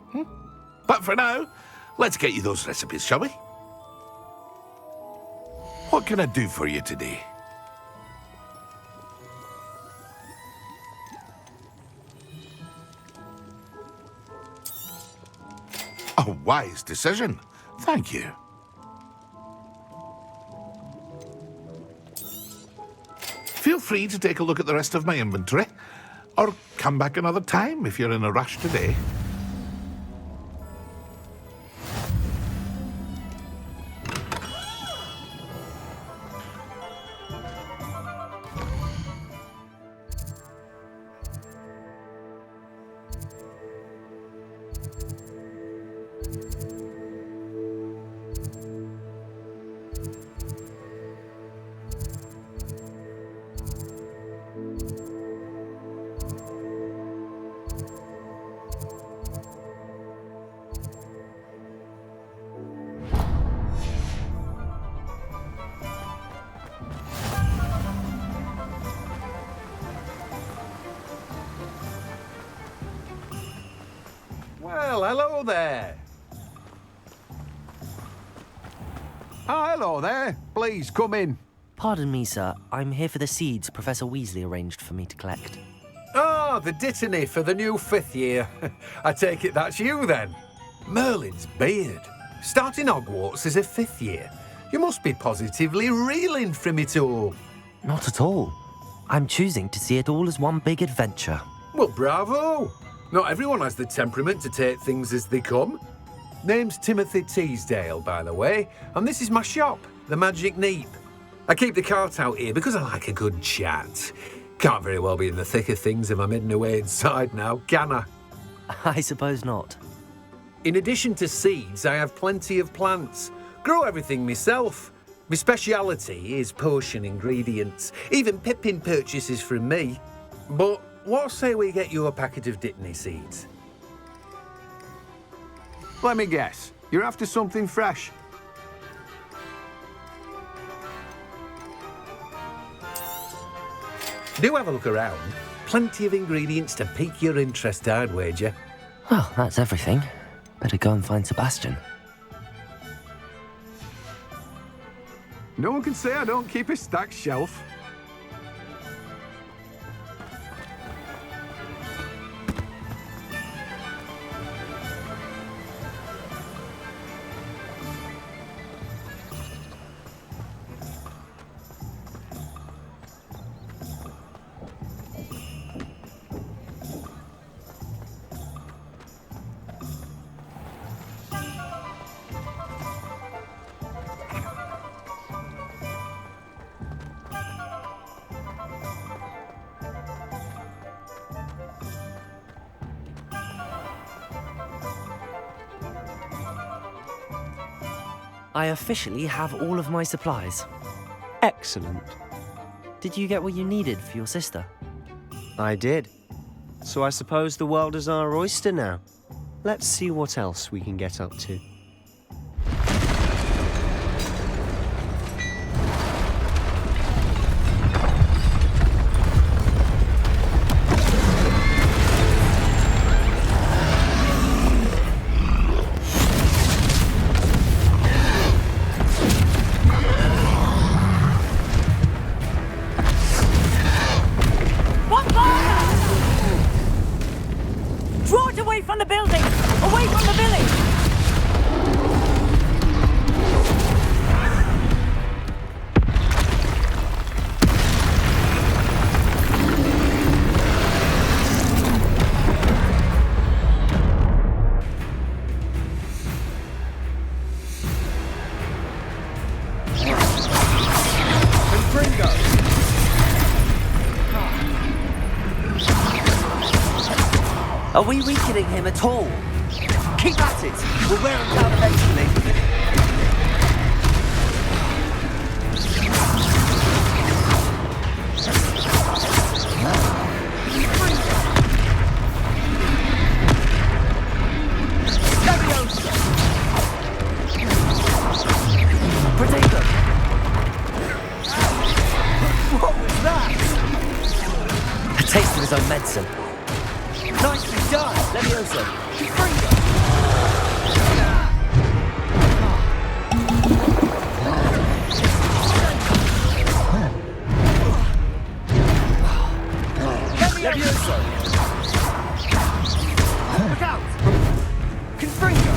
But for now, let's get you those recipes, shall we? What can I do for you today? A wise decision. Thank you. Feel free to take a look at the rest of my inventory, or come back another time if you're in a rush today. Well, hello there. Hello there. Please, come in. Pardon me, sir. I'm here for the seeds Professor Weasley arranged for me to collect. Oh, the dittany for the new 5th year. I take it that's you, then. Merlin's beard. Starting Hogwarts as a 5th year. You must be positively reeling from it all. Not at all. I'm choosing to see it all as one big adventure. Well, bravo. Not everyone has the temperament to take things as they come. Name's Timothy Teasdale, by the way, and this is my shop, the Magic Neep. I keep the cart out here because I like a good chat. Can't very well be in the thick of things if I'm hidden away inside now, can I? I suppose not. In addition to seeds, I have plenty of plants. Grow everything myself. My speciality is potion ingredients. Even Pippin purchases from me. But what say we get you a packet of Dittany seeds? Let me guess. You're after something fresh. Do have a look around. Plenty of ingredients to pique your interest, I'd wager. Well, that's everything. Better go and find Sebastian. No one can say I don't keep a stacked shelf. I officially have all of my supplies. Excellent. Did you get what you needed for your sister? I did. So I suppose the world is our oyster now. Let's see what else we can get up to. Draw it away from the building! Away from the village! Are we weakening him at all? Keep at it! We'll wear him down eventually. Potato! What was that? A taste of his own medicine. Nicely done, Levioso. Levioso. Look out! Confringo.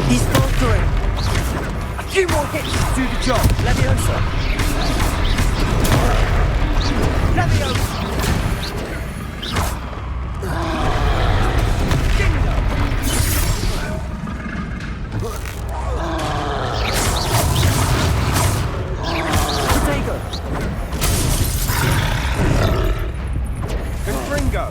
He's faltering. A few more hits to do the job. Leviosa. Leviosa. Protego. Confringo.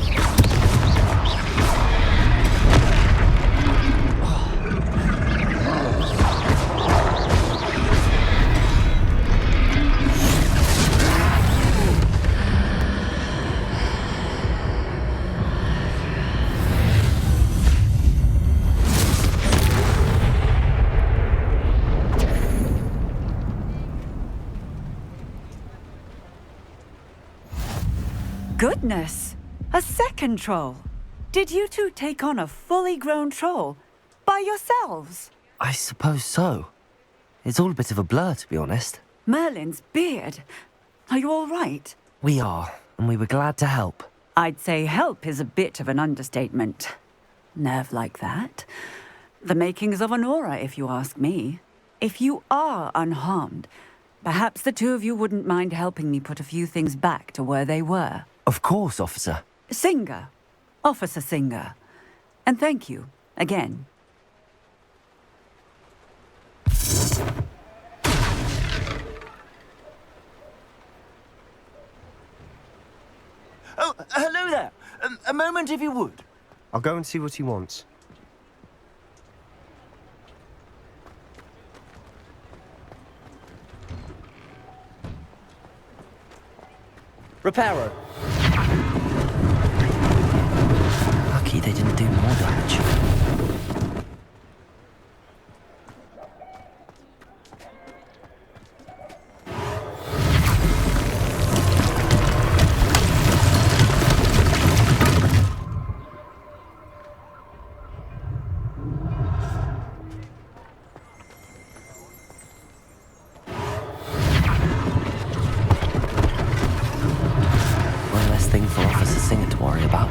Goodness! A second troll! Did you two take on a fully grown troll by yourselves? I suppose so. It's all a bit of a blur, to be honest. Merlin's beard. Are you all right? We are, and we were glad to help. I'd say help is a bit of an understatement. Nerve like that. The makings of an aura, if you ask me. If you are unharmed, perhaps the two of you wouldn't mind helping me put a few things back to where they were. Of course, officer. Singer. Officer Singer. And thank you, again. Oh, hello there. A moment, if you would. I'll go and see what he wants. Reparo. Lucky they didn't do more damage. Thing for Officer Singer to worry about.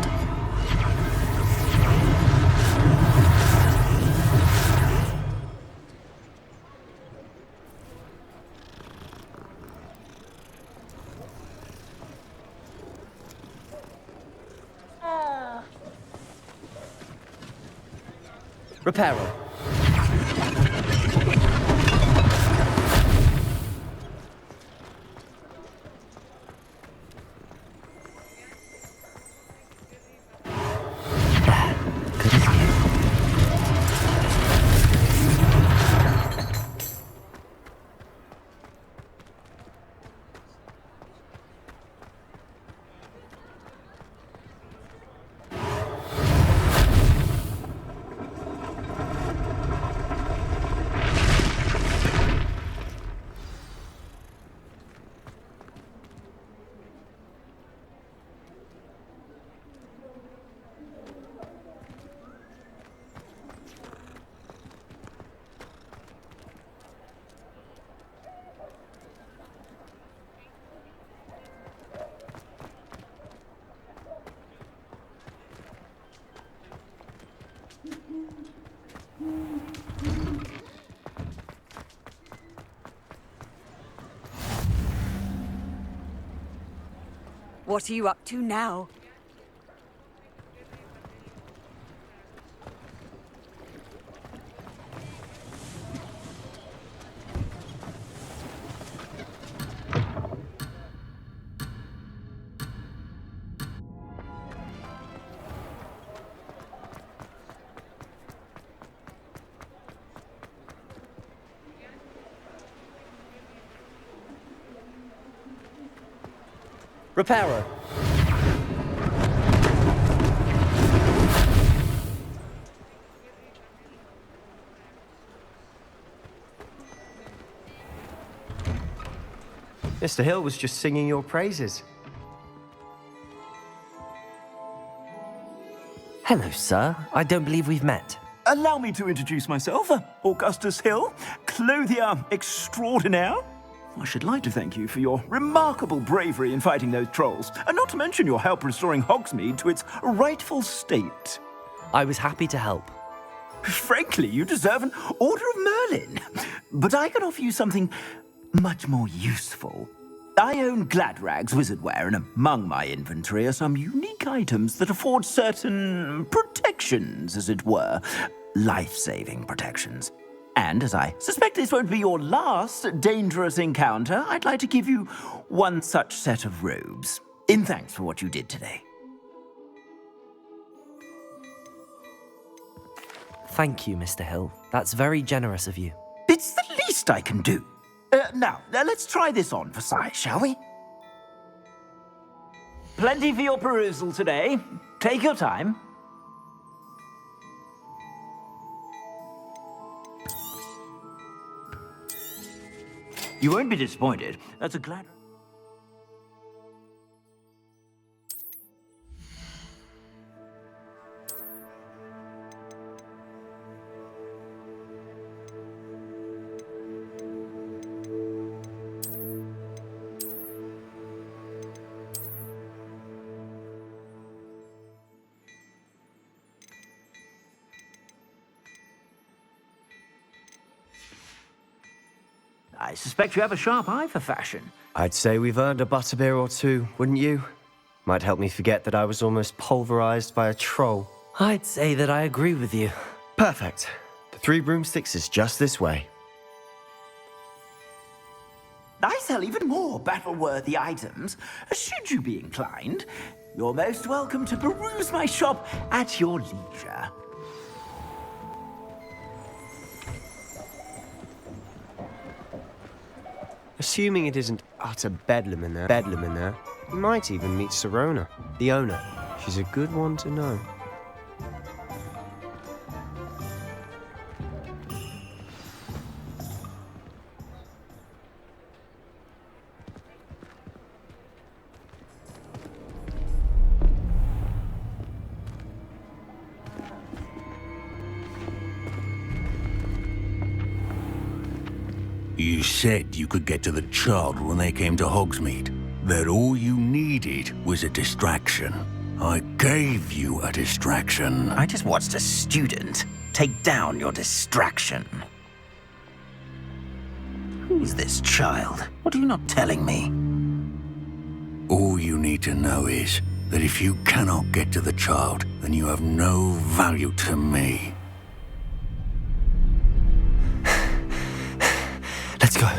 Reparo. What are you up to now? Repairer. Mr. Hill was just singing your praises. Hello, sir. I don't believe we've met. Allow me to introduce myself, Augustus Hill, clothier extraordinaire. I should like to thank you for your remarkable bravery in fighting those trolls, and not to mention your help restoring Hogsmeade to its rightful state. I was happy to help. Frankly, you deserve an Order of Merlin. But I can offer you something much more useful. I own Gladrag's wizardware, and among my inventory are some unique items that afford certain protections, as it were. Life-saving protections. And as I suspect this won't be your last dangerous encounter, I'd like to give you one such set of robes, in thanks for what you did today. Thank you, Mr. Hill. That's very generous of you. It's the least I can do. Now, let's try this on for size, shall we? Plenty for your perusal today. Take your time. You won't be disappointed. That's a glad... I suspect you have a sharp eye for fashion. I'd say we've earned a butterbeer or two, wouldn't you? Might help me forget that I was almost pulverized by a troll. I'd say that I agree with you. Perfect. The 3 broomsticks is just this way. I sell even more battle-worthy items. Should you be inclined, you're most welcome to peruse my shop at your leisure. Assuming it isn't utter bedlam in there, you might even meet Sirona, the owner. She's a good one to know. You said you could get to the child when they came to Hogsmeade. That all you needed was a distraction. I gave you a distraction. I just watched a student take down your distraction. Who's this child? What are you not telling me? All you need to know is that if you cannot get to the child, then you have no value to me. Let's go.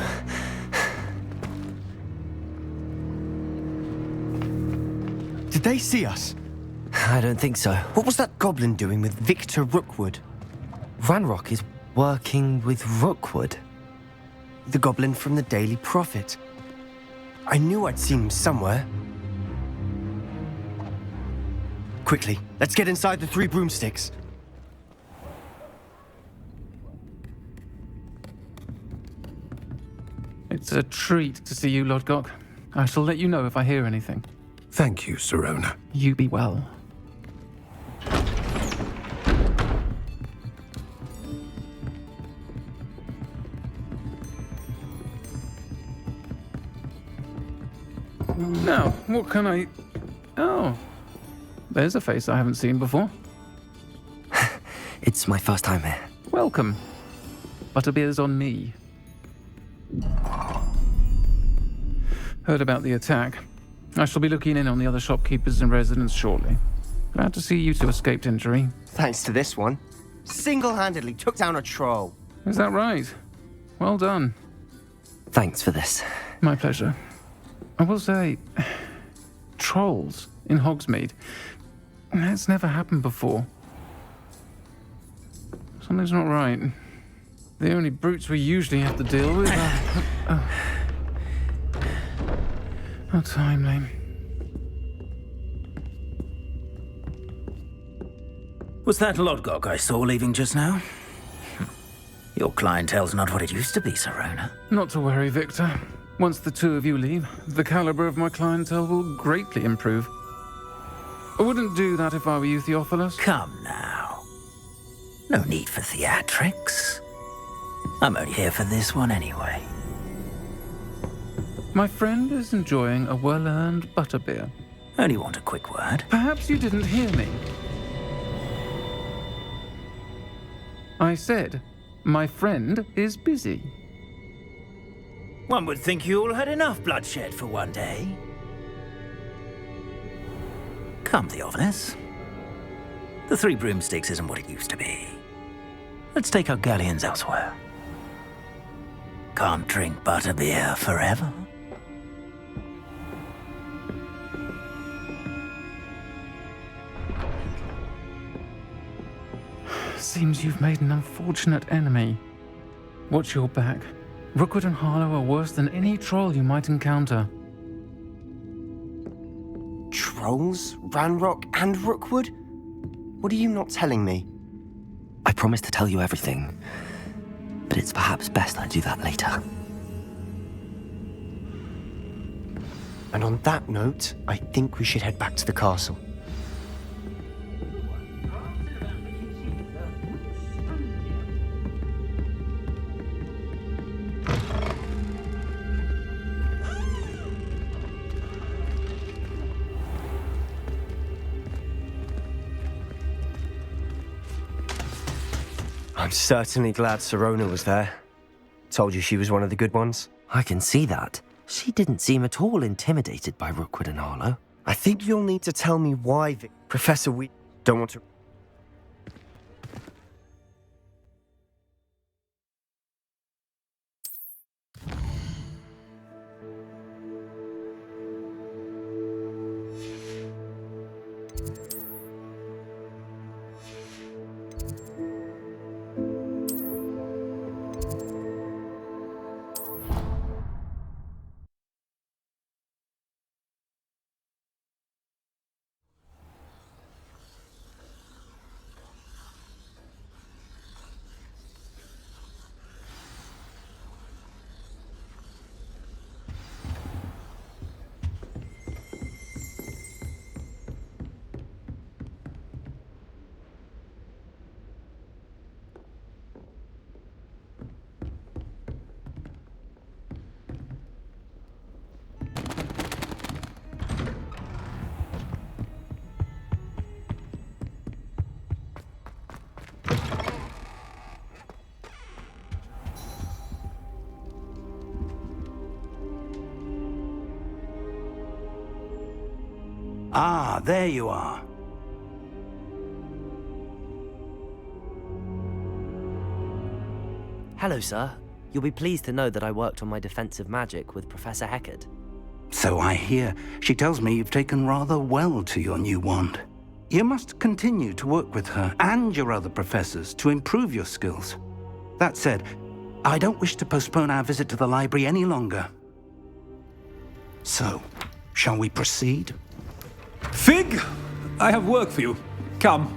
Did they see us? I don't think so. What was that goblin doing with Victor Rookwood? Ranrock is working with Rookwood. The goblin from the Daily Prophet. I knew I'd seen him somewhere. Quickly, let's get inside the 3 broomsticks. It's a treat to see you, Lodgok. I shall let you know if I hear anything. Thank you, Sirona. You be well. Now, what can I... Oh, there's a face I haven't seen before. It's my first time here. Welcome. Butterbeer's on me. Heard about the attack. I shall be looking in on the other shopkeepers and residents shortly. Glad to see you two escaped injury. Thanks to this one. Single-handedly took down a troll. Is that right? Well done. Thanks for this. My pleasure. I will say, trolls in Hogsmeade. That's never happened before. Something's not right. The only brutes we usually have to deal with are... How timely. Was that Lodgok I saw leaving just now? Your clientele's not what it used to be, Serona. Not to worry, Victor. Once the two of you leave, the caliber of my clientele will greatly improve. I wouldn't do that if I were you, Theophilus. Come now. No need for theatrics. I'm only here for this one anyway. My friend is enjoying a well-earned butterbeer. Only want a quick word. Perhaps you didn't hear me. I said, my friend is busy. One would think you all had enough bloodshed for one day. Come, Theophilus. The Three Broomsticks isn't what it used to be. Let's take our galleons elsewhere. Can't drink butterbeer forever. Seems you've made an unfortunate enemy. Watch your back. Rookwood and Harlow are worse than any troll you might encounter. Trolls? Ranrock and Rookwood? What are you not telling me? I promised to tell you everything, but it's perhaps best I do that later. And on that note, I think we should head back to the castle. I'm certainly glad Serona was there. Told you she was one of the good ones. I can see that. She didn't seem at all intimidated by Rookwood and Harlow. I think you'll need to tell me why, Professor We don't want to... Ah, there you are. Hello, sir. You'll be pleased to know that I worked on my defensive magic with Professor Heckard. So I hear. She tells me you've taken rather well to your new wand. You must continue to work with her and your other professors to improve your skills. That said, I don't wish to postpone our visit to the library any longer. So, shall we proceed? Fig! I have work for you. Come.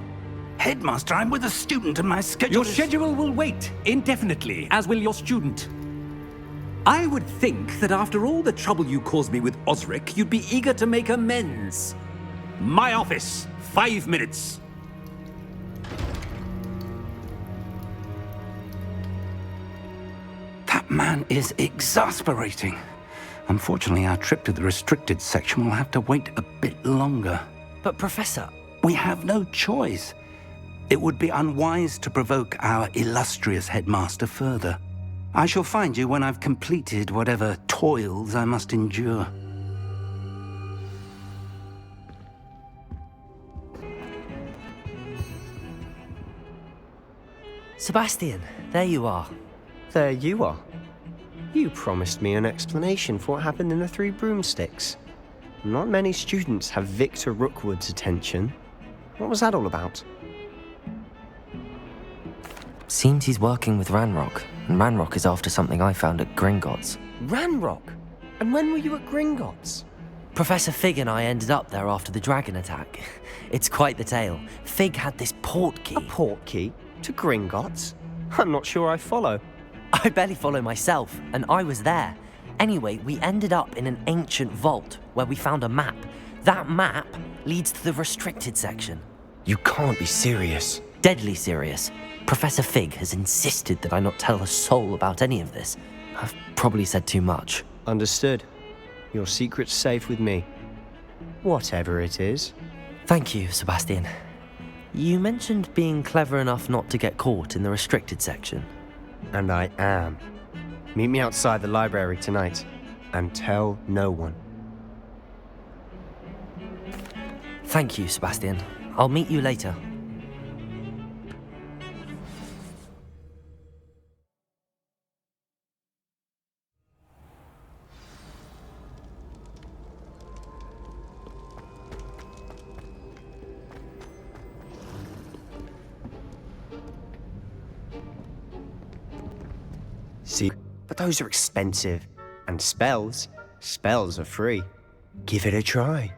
Headmaster, I'm with a student and my schedule Your schedule will wait indefinitely, as will your student. I would think that after all the trouble you caused me with Osric, you'd be eager to make amends. My office, 5 minutes. That man is exasperating. Unfortunately, our trip to the restricted section will have to wait a bit longer. But Professor... We have no choice. It would be unwise to provoke our illustrious headmaster further. I shall find you when I've completed whatever toils I must endure. Sebastian, there you are. There you are. You promised me an explanation for what happened in the Three Broomsticks. Not many students have Victor Rookwood's attention. What was that all about? Seems he's working with Ranrock, and Ranrock is after something I found at Gringotts. Ranrock? And when were you at Gringotts? Professor Fig and I ended up there after the dragon attack. It's quite the tale. Fig had this port key. A port key? To Gringotts? I'm not sure I follow. I barely follow myself, and I was there. Anyway, we ended up in an ancient vault where we found a map. That map leads to the restricted section. You can't be serious. Deadly serious. Professor Fig has insisted that I not tell a soul about any of this. I've probably said too much. Understood. Your secret's safe with me. Whatever it is. Thank you, Sebastian. You mentioned being clever enough not to get caught in the restricted section. And I am. Meet me outside the library tonight, and tell no one. Thank you, Sebastian. I'll meet you later. See, but those are expensive. And spells are free. Give it a try.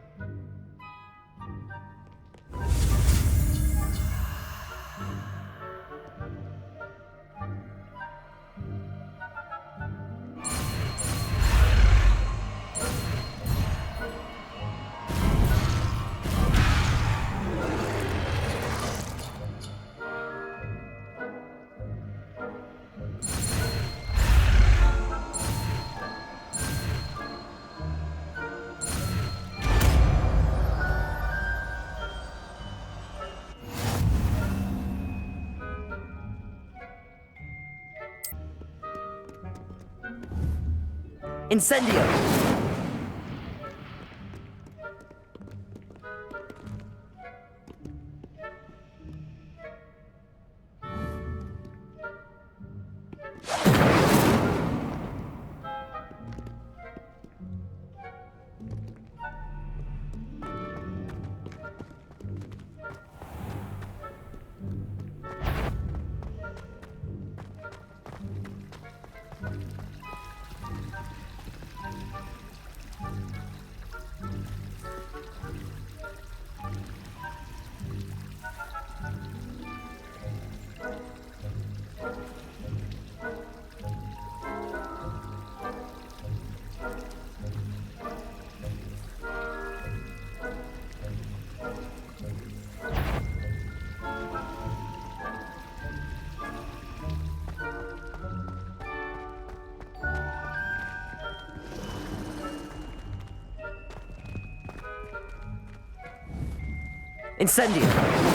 Incendio! Incendio!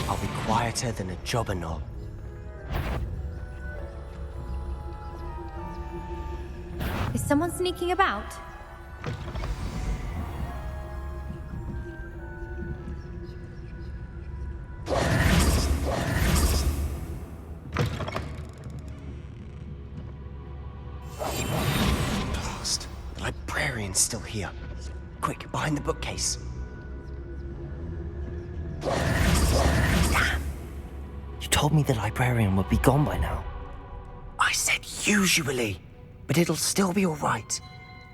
I'll be quieter than a jobberknoll. Is someone sneaking about? Someone's still here. Quick, behind the bookcase. Damn. You told me the librarian would be gone by now. I said usually, but it'll still be all right.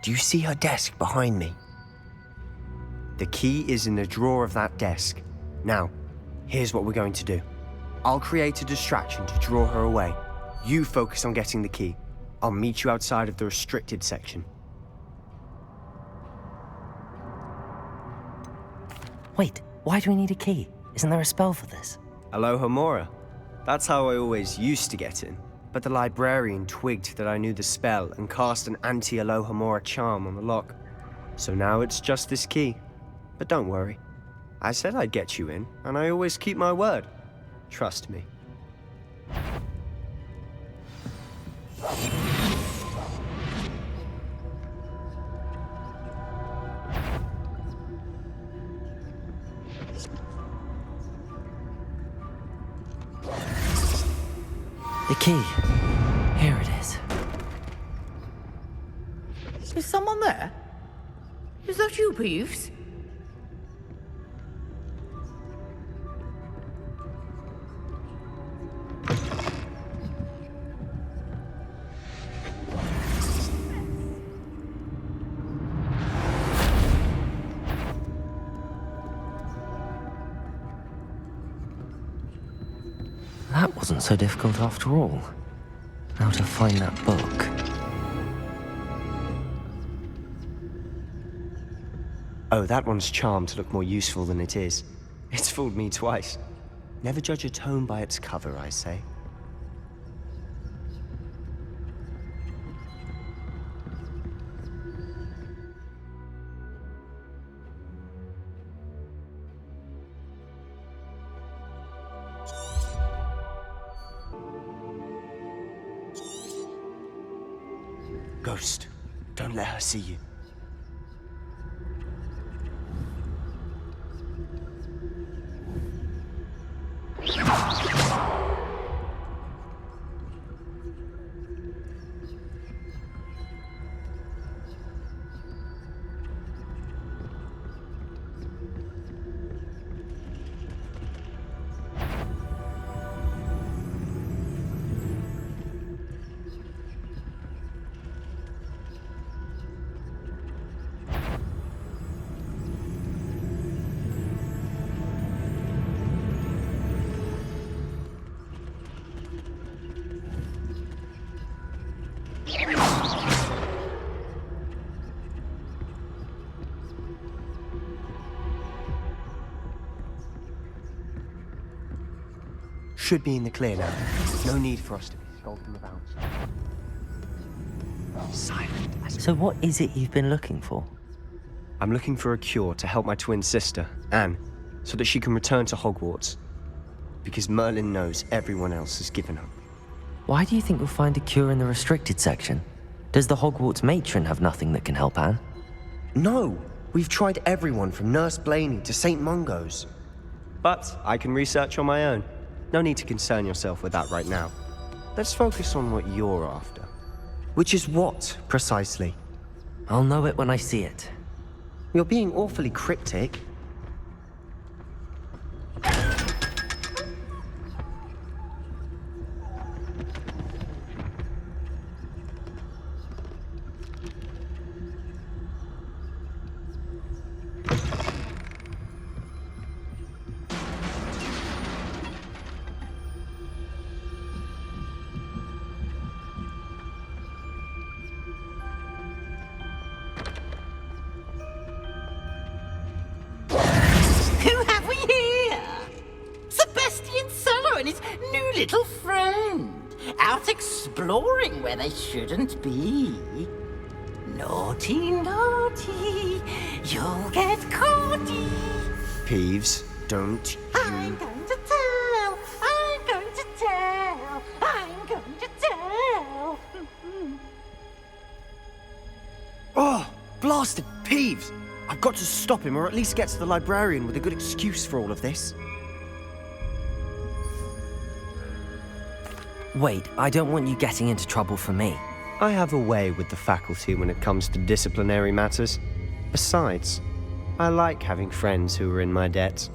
Do you see her desk behind me? The key is in the drawer of that desk. Now, here's what we're going to do. I'll create a distraction to draw her away. You focus on getting the key. I'll meet you outside of the restricted section. Wait, why do we need a key? Isn't there a spell for this? Alohomora. That's how I always used to get in. But the librarian twigged that I knew the spell and cast an anti-Alohomora charm on the lock. So now it's just this key. But don't worry. I said I'd get you in, and I always keep my word. Trust me. The key. Here it is. Is someone there? Is that you, Peeves? That wasn't so difficult after all. Now to find that book. Oh, that one's charmed to look more useful than it is. It's fooled me twice. Never judge a tome by its cover, I say. Ghost, don't let her see you. Should be in the clear now. No need for us to be skulking about. Silent. So what is it you've been looking for? I'm looking for a cure to help my twin sister, Anne, so that she can return to Hogwarts. Because Merlin knows everyone else has given up. Why do you think you'll find a cure in the restricted section? Does the Hogwarts matron have nothing that can help Anne? No! We've tried everyone from Nurse Blaney to St. Mungo's. But I can research on my own. No need to concern yourself with that right now. Let's focus on what you're after. Which is what, precisely? I'll know it when I see it. You're being awfully cryptic. Little friend, out exploring where they shouldn't be. Naughty, naughty, you'll get caughty. Peeves, don't you... I'm going to tell, I'm going to tell, I'm going to tell. Oh, blasted Peeves! I've got to stop him, or at least get to the librarian with a good excuse for all of this. Wait, I don't want you getting into trouble for me. I have a way with the faculty when it comes to disciplinary matters. Besides, I like having friends who are in my debt.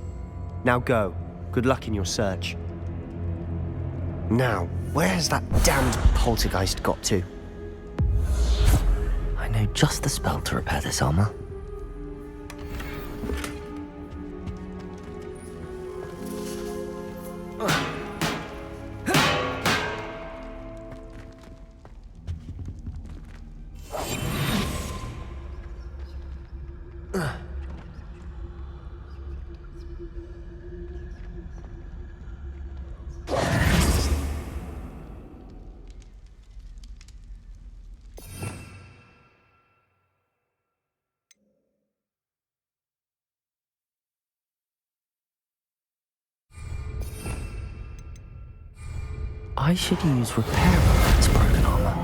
Now go. Good luck in your search. Now, where's that damned poltergeist got to? I know just the spell to repair this armor. I should use repair on this broken armor.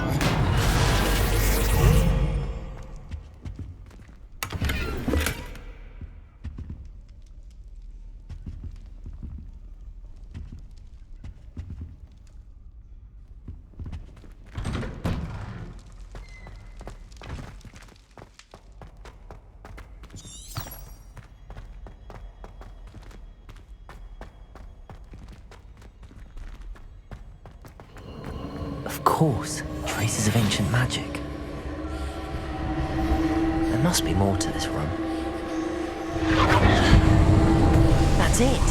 Of course, traces of ancient magic. There must be more to this room. That's it!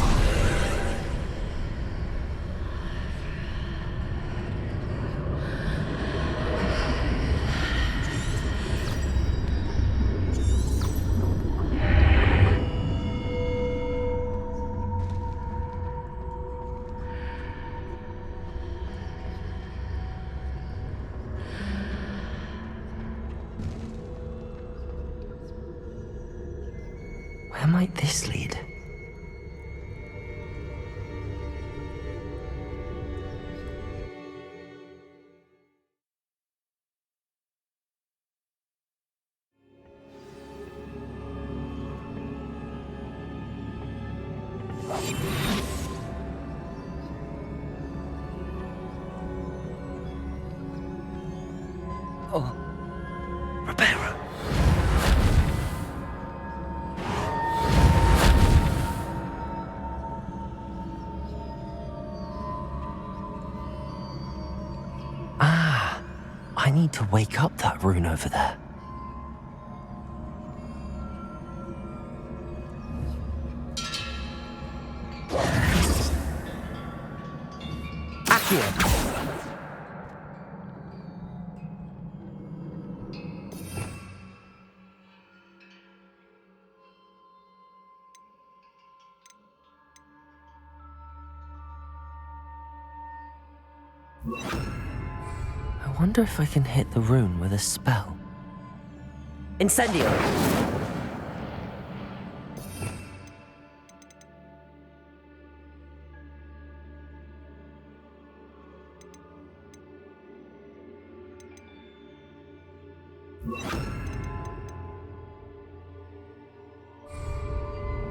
Where might this lead? Oh, Reparo. I need to wake up that rune over there. Accio! I wonder if I can hit the rune with a spell. Incendio!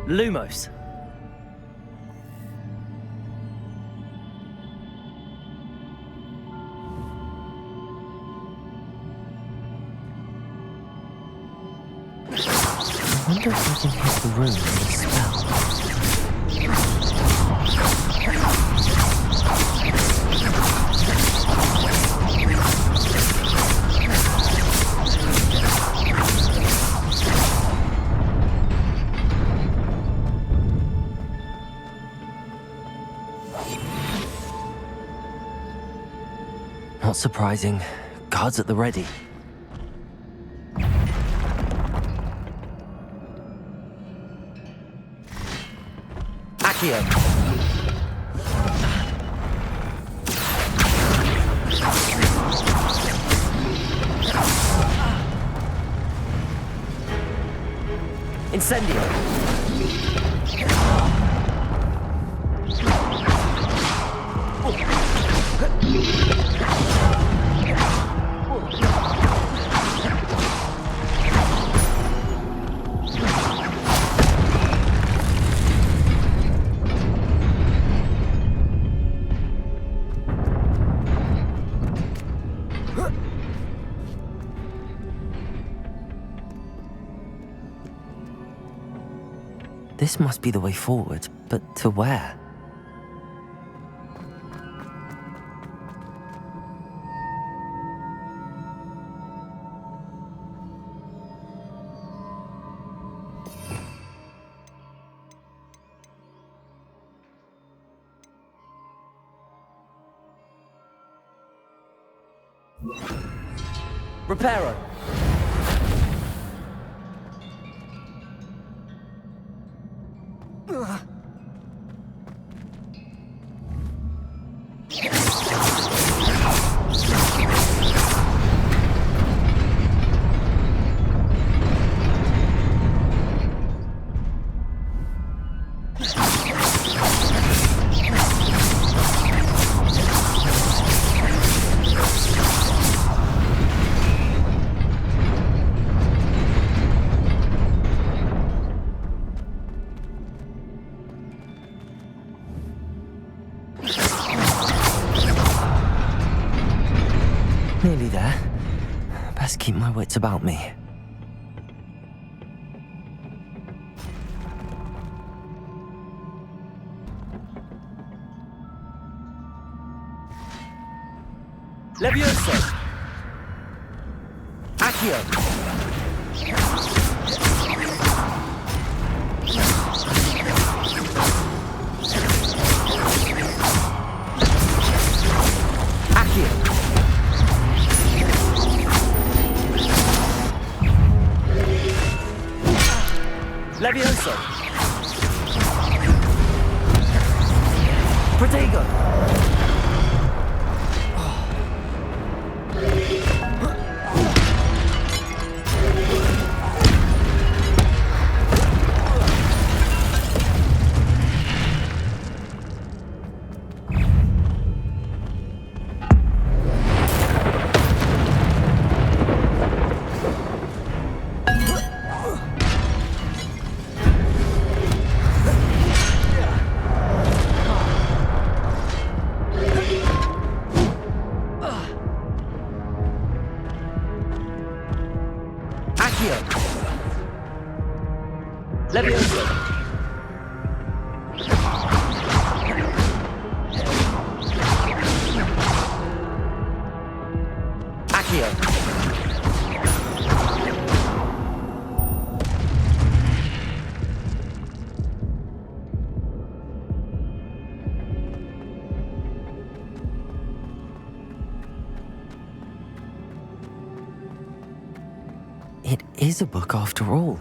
Lumos. I wonder if I can hit the room with a spell. Not surprising. Guards at the ready. Accio. Incendio. This must be the way forward, but to where? Reparo. Nearly there. Best keep my wits about me. Levioso. Accio. Levioso. Protego. Levioso. Accio. It is a book after all.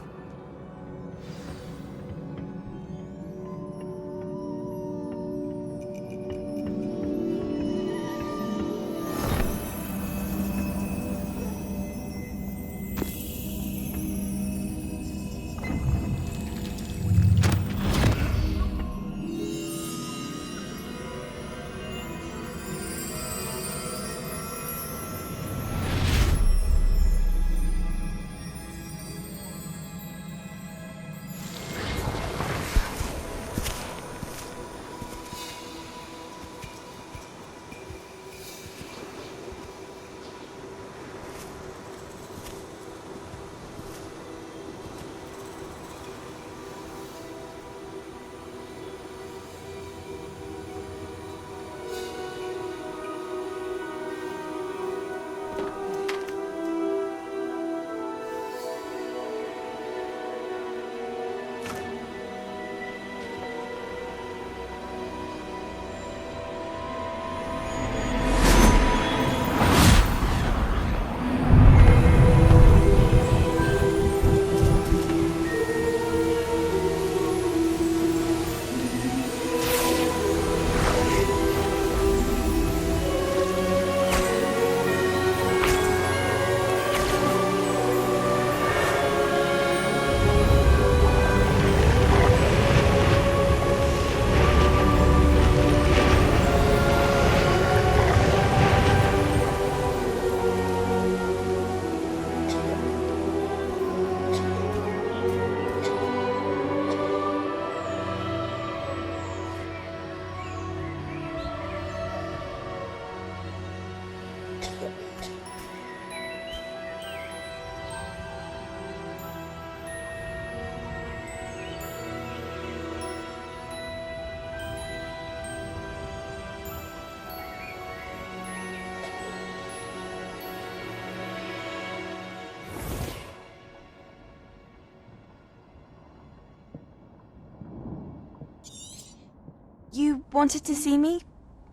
wanted to see me?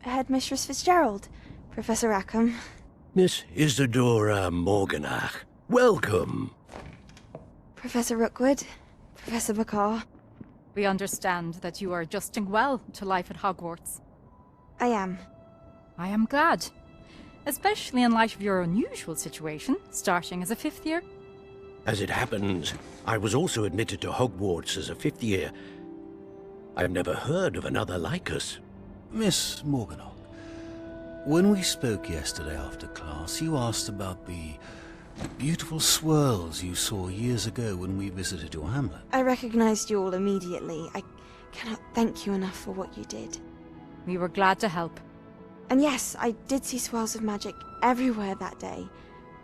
Headmistress Fitzgerald, Professor Rackham. Miss Isadora Morganach, welcome. Professor Rookwood, Professor Bakar. We understand that you are adjusting well to life at Hogwarts. I am. I am glad. Especially in light of your unusual situation, starting as a 5th year. As it happens, I was also admitted to Hogwarts as a 5th year. I've never heard of another like us. Miss Morganach, when we spoke yesterday after class, you asked about the beautiful swirls you saw years ago when we visited your hamlet. I recognized you all immediately. I cannot thank you enough for what you did. We were glad to help. And yes, I did see swirls of magic everywhere that day.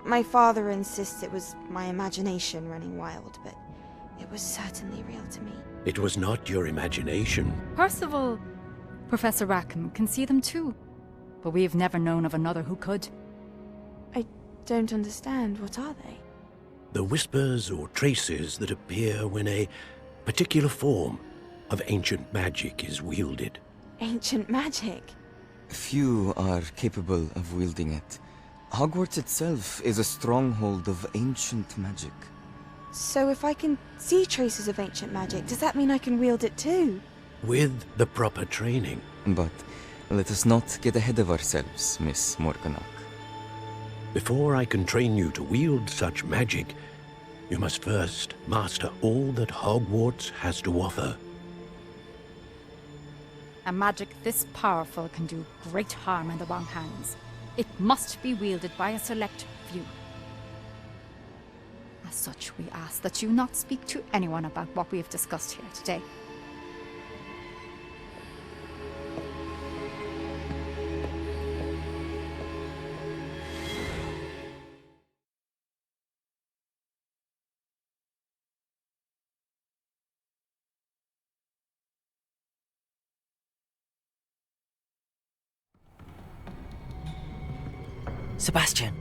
My father insists it was my imagination running wild, but it was certainly real to me. It was not your imagination. Percival, Professor Rackham can see them too. But we have never known of another who could. I don't understand. What are they? The whispers or traces that appear when a particular form of ancient magic is wielded. Ancient magic? Few are capable of wielding it. Hogwarts itself is a stronghold of ancient magic. So if I can see traces of ancient magic, does that mean I can wield it too? With the proper training. But let us not get ahead of ourselves, Miss Morganach. Before I can train you to wield such magic, you must first master all that Hogwarts has to offer. A magic this powerful can do great harm in the wrong hands. It must be wielded by a select few. As such, we ask that you not speak to anyone about what we have discussed here today. Sebastian.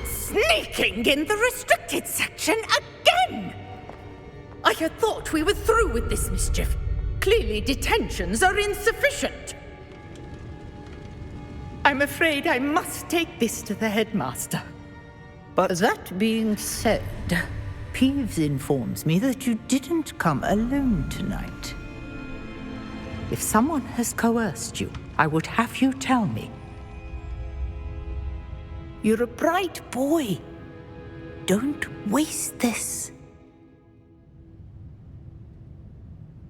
Sneaking in the restricted section again! I had thought we were through with this mischief. Clearly detentions are insufficient. I'm afraid I must take this to the headmaster. But that being said, Peeves informs me that you didn't come alone tonight. If someone has coerced you, I would have you tell me. You're a bright boy. Don't waste this.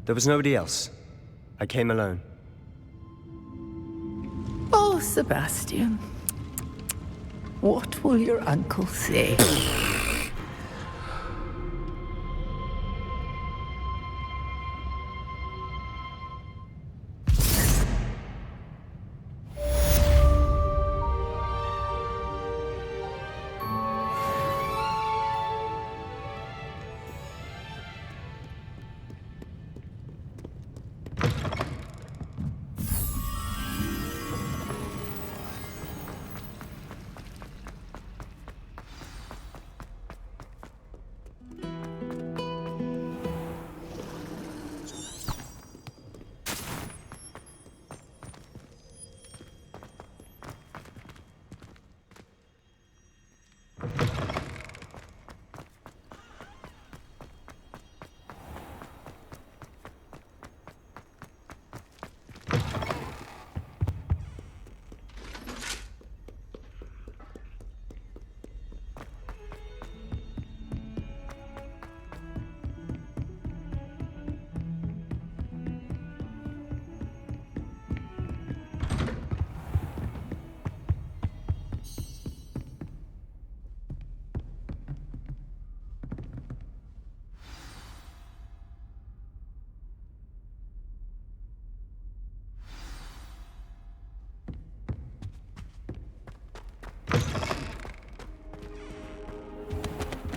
There was nobody else. I came alone. Oh, Sebastian. What will your uncle say?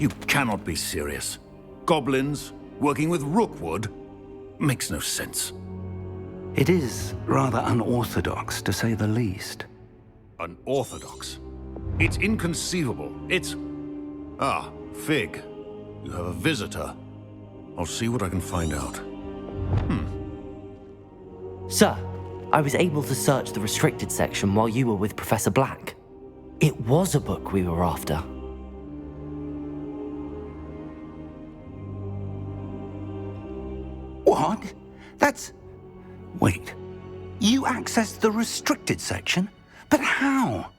You cannot be serious. Goblins working with Rookwood makes no sense. It is rather unorthodox, to say the least. Unorthodox? It's inconceivable. It's... Ah, Fig. You have a visitor. I'll see what I can find out. Sir, I was able to search the restricted section while you were with Professor Black. It was a book we were after. What? That's... Wait. You accessed the restricted section? But how?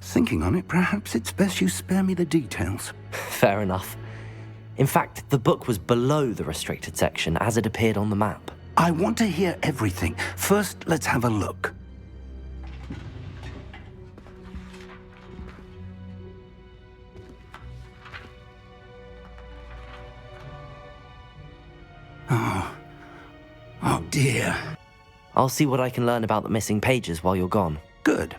Thinking on it, perhaps it's best you spare me the details. Fair enough. In fact, the book was below the restricted section as it appeared on the map. I want to hear everything. First, let's have a look. Oh dear. I'll see what I can learn about the missing pages while you're gone. Good.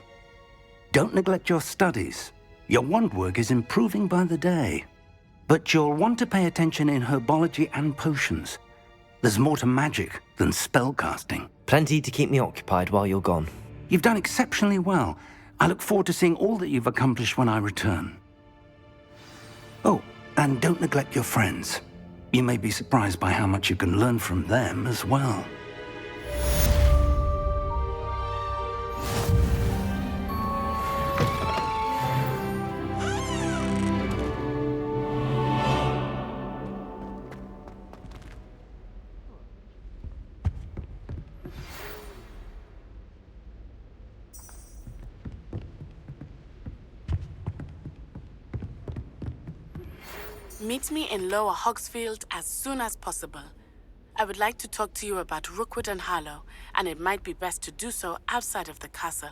Don't neglect your studies. Your wand work is improving by the day. But you'll want to pay attention in herbology and potions. There's more to magic than spellcasting. Plenty to keep me occupied while you're gone. You've done exceptionally well. I look forward to seeing all that you've accomplished when I return. Oh, and don't neglect your friends. You may be surprised by how much you can learn from them as well. Meet me in Lower Hogsfield as soon as possible. I would like to talk to you about Rookwood and Harlow, and it might be best to do so outside of the castle.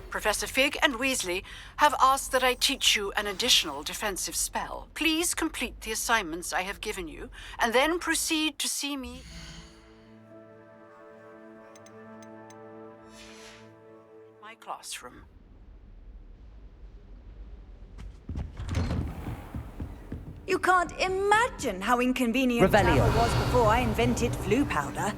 Professor Fig and Weasley have asked that I teach you an additional defensive spell. Please complete the assignments I have given you, and then proceed to see me. My classroom. You can't imagine how inconvenient Revelio. travel was before I invented flu powder.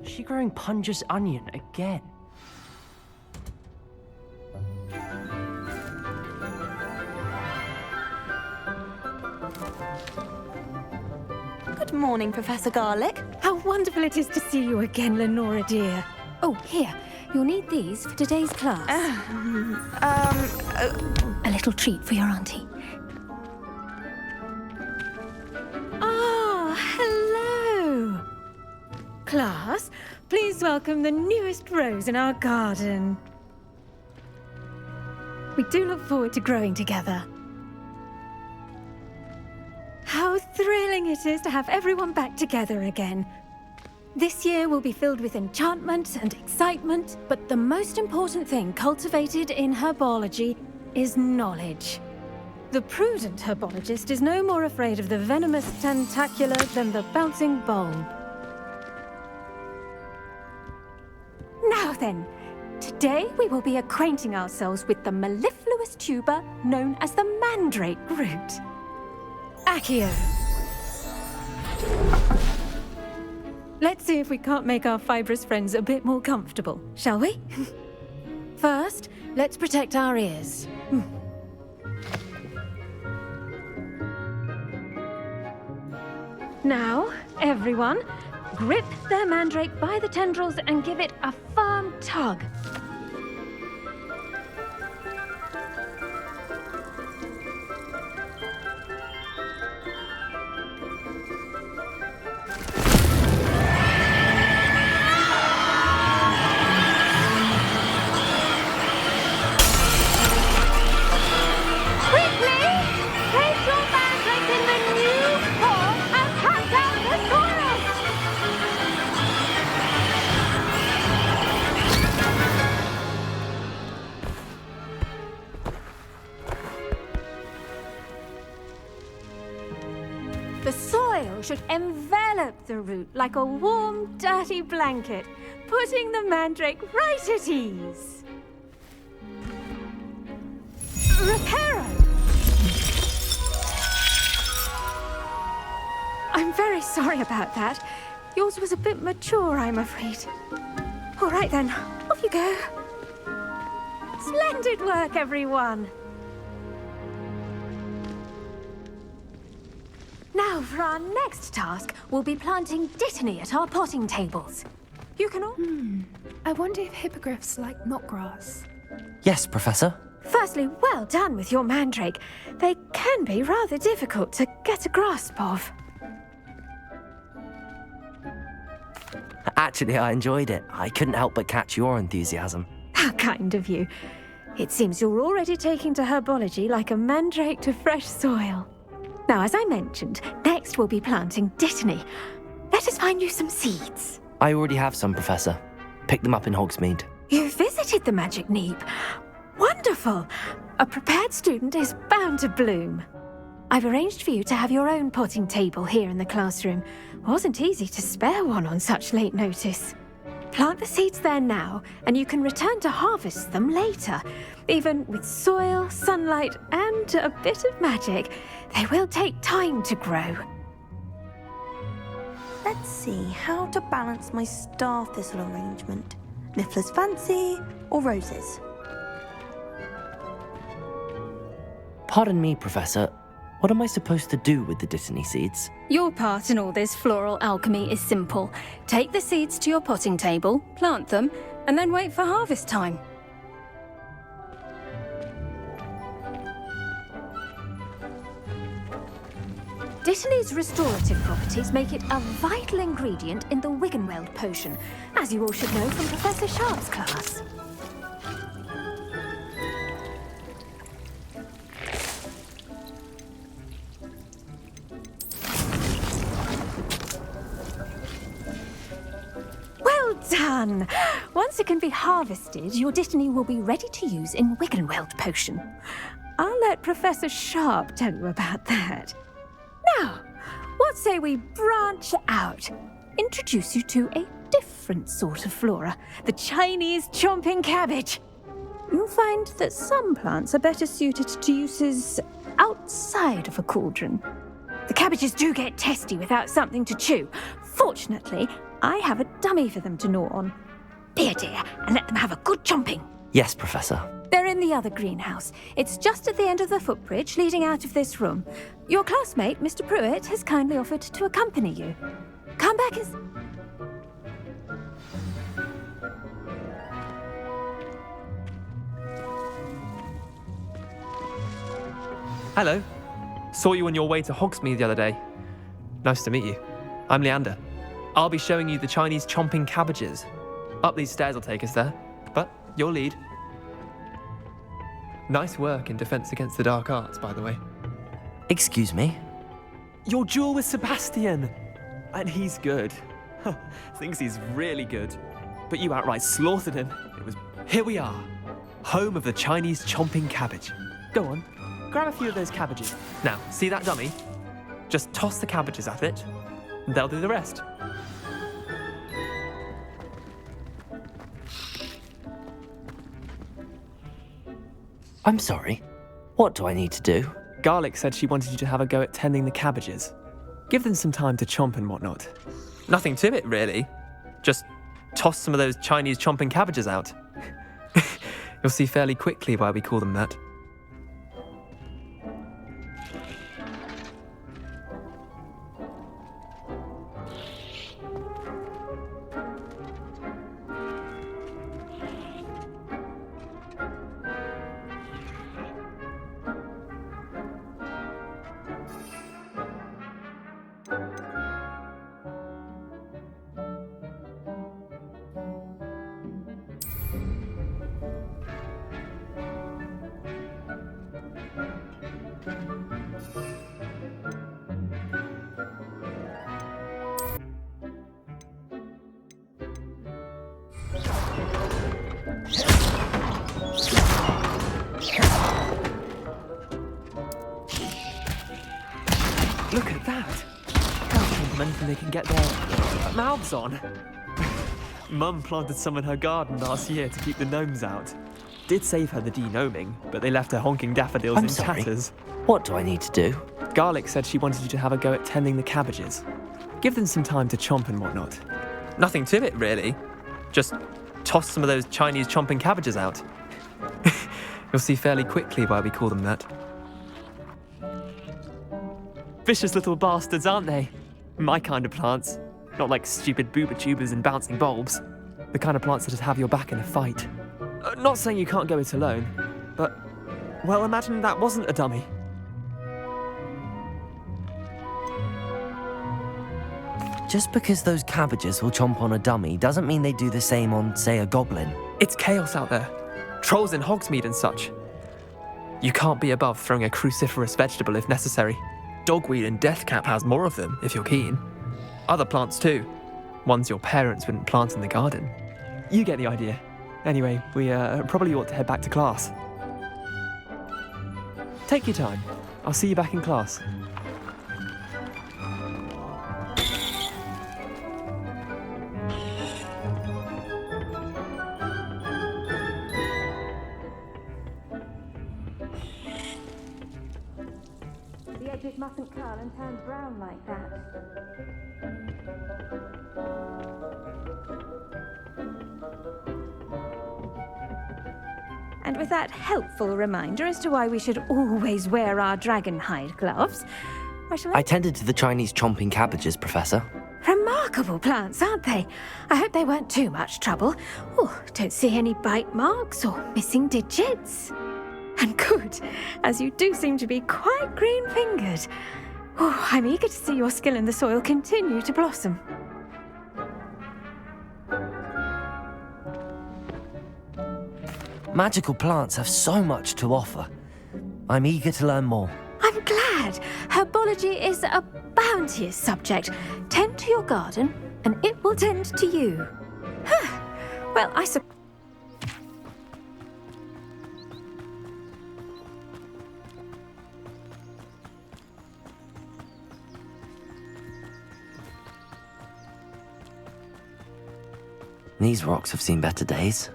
Is she growing Punja's onion again? Good morning, Professor Garlick. How wonderful it is to see you again, Lenora dear. Oh, here. You'll need these for today's class. A little treat for your auntie. Ah, hello. Class, please welcome the newest rose in our garden. We do look forward to growing together. How thrilling it is to have everyone back together again. This year will be filled with enchantment and excitement, but the most important thing cultivated in herbology is knowledge. The prudent herbologist is no more afraid of the venomous tentacular than the bouncing bulb. Now then, today we will be acquainting ourselves with the mellifluous tuber known as the mandrake root. Accio. Let's see if we can't make our fibrous friends a bit more comfortable, shall we? First, let's protect our ears. Now, everyone, grip their mandrake by the tendrils and give it a firm tug. The soil should envelop the root like a warm, dirty blanket, putting the mandrake right at ease. Reparo! I'm very sorry about that. Yours was a bit mature, I'm afraid. All right then, off you go. Splendid work, everyone! Now, for our next task, we'll be planting dittany at our potting tables. You can all... I wonder if hippogriffs like knot grass. Yes, Professor. Firstly, well done with your mandrake. They can be rather difficult to get a grasp of. Actually, I enjoyed it. I couldn't help but catch your enthusiasm. How kind of you. It seems you're already taking to herbology like a mandrake to fresh soil. Now, as I mentioned, next we'll be planting dittany. Let us find you some seeds. I already have some, Professor. Picked them up in Hogsmeade. You visited the Magic Neep. Wonderful! A prepared student is bound to bloom. I've arranged for you to have your own potting table here in the classroom. Wasn't easy to spare one on such late notice. Plant the seeds there now, and you can return to harvest them later. Even with soil, sunlight, and a bit of magic, they will take time to grow. Let's see how to balance my star thistle arrangement. Niffler's fancy or roses? Pardon me, Professor. What am I supposed to do with the dittany seeds? Your part in all this floral alchemy is simple. Take the seeds to your potting table, plant them, and then wait for harvest time. Dittany's restorative properties make it a vital ingredient in the Wiggenweld potion, as you all should know from Professor Sharp's class. Well done! Once it can be harvested, your dittany will be ready to use in Wiggenweld potion. I'll let Professor Sharp tell you about that. Now, what say we branch out? Introduce you to a different sort of flora, the Chinese chomping cabbage. You'll find that some plants are better suited to uses outside of a cauldron. The cabbages do get testy without something to chew. Fortunately, I have a dummy for them to gnaw on. Be a dear and let them have a good chomping. Yes, Professor. They're in the other greenhouse. It's just at the end of the footbridge leading out of this room. Your classmate, Mr. Pruitt, has kindly offered to accompany you. Come back as... Hello. Saw you on your way to Hogsmeade the other day. Nice to meet you. I'm Leander. I'll be showing you the Chinese chomping cabbages. Up these stairs will take us there, but your lead. Nice work in Defense Against the Dark Arts, by the way. Excuse me? Your duel with Sebastian! And he's good. Thinks he's really good. But you outright slaughtered him. Here we are, home of the Chinese chomping cabbage. Go on, grab a few of those cabbages. Now, see that dummy? Just toss the cabbages at it, and they'll do the rest. I'm sorry. What do I need to do? Garlic said she wanted you to have a go at tending the cabbages. Give them some time to chomp and whatnot. Nothing to it, really. Just toss some of those Chinese chomping cabbages out. You'll see fairly quickly why we call them that. Look at that! Can't chomp them anything they can get their mouths on. Mum planted some in her garden last year to keep the gnomes out. Did save her the de-gnoming, but they left her honking daffodils in tatters. What do I need to do? Garlic said she wanted you to have a go at tending the cabbages. Give them some time to chomp and whatnot. Nothing to it, really. Just toss some of those Chinese chomping cabbages out. You'll see fairly quickly why we call them that. Vicious little bastards, aren't they? My kind of plants. Not like stupid booba tubers and bouncing bulbs. The kind of plants that'd have your back in a fight. Not saying you can't go it alone, but, well, imagine that wasn't a dummy. Just because those cabbages will chomp on a dummy doesn't mean they do the same on, say, a goblin. It's chaos out there. Trolls in Hogsmeade and such. You can't be above throwing a cruciferous vegetable if necessary. Dogweed and deathcap has more of them, if you're keen. Other plants too. Ones your parents wouldn't plant in the garden. You get the idea. Anyway, we probably ought to head back to class. Take your time. I'll see you back in class. The edges mustn't curl and turn brown like that. And with that helpful reminder as to why we should always wear our dragon hide gloves, I tended to the Chinese chomping cabbages, Professor. Remarkable plants, aren't they? I hope they weren't too much trouble. Oh, don't see any bite marks or missing digits. And good, as you do seem to be quite green-fingered. Oh, I'm eager to see your skill in the soil continue to blossom. Magical plants have so much to offer. I'm eager to learn more. I'm glad. Herbology is a bounteous subject. Tend to your garden, and it will tend to you. Well, I suppose... These rocks have seen better days.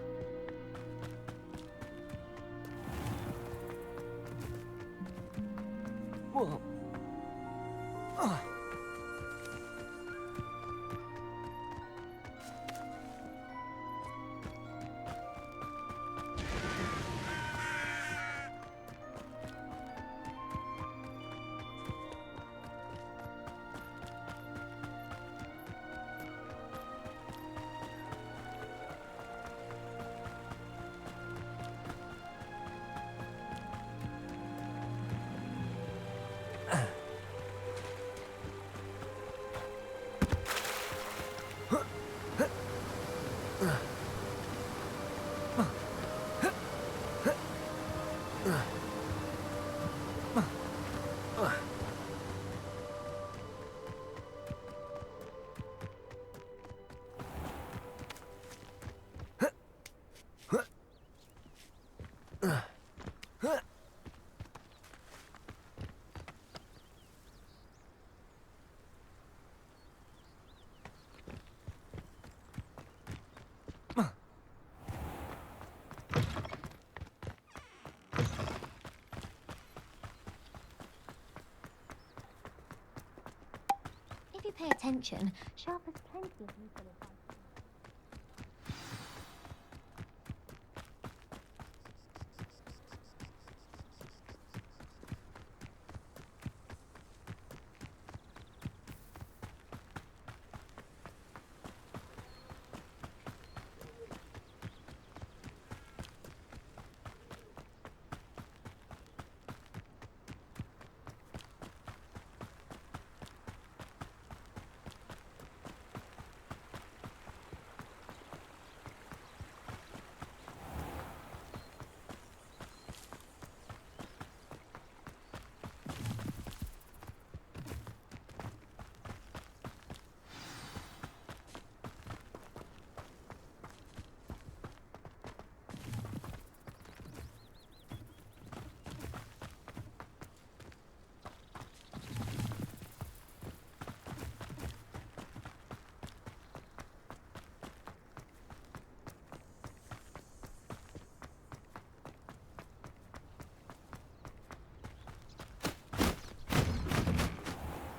pay attention, Sharp has plenty of useful advice.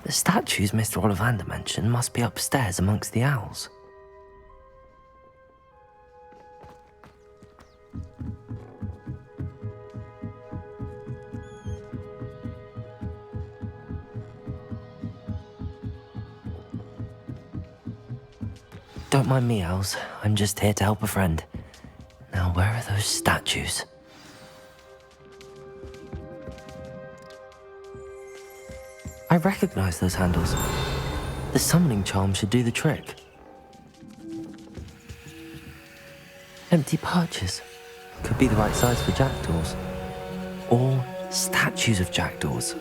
The statues Mr. Ollivander mentioned must be upstairs amongst the owls. Don't mind me, owls. I'm just here to help a friend. Now, where are those statues? I recognize those handles. The summoning charm should do the trick. Empty perches. Could be the right size for jackdaws. Or statues of jackdaws.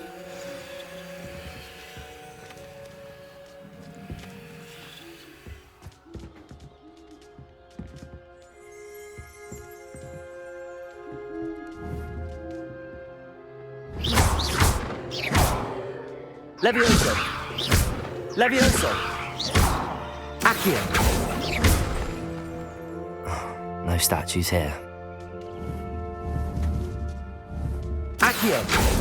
Levioso! Levioso! Accio! No statues here. Accio!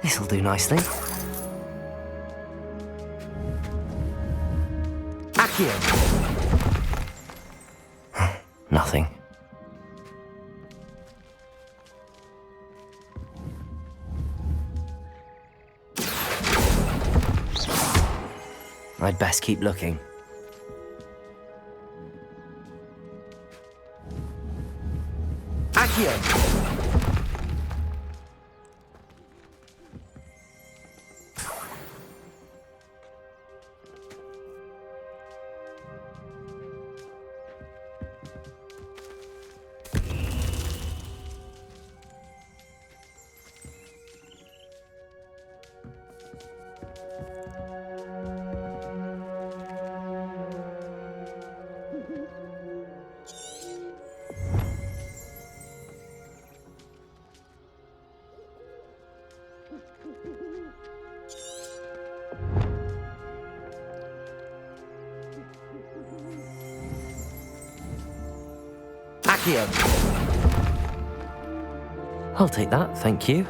This'll do nicely. Accio! Nothing. I'd best keep looking. Accio! Accio! I'll take that, thank you.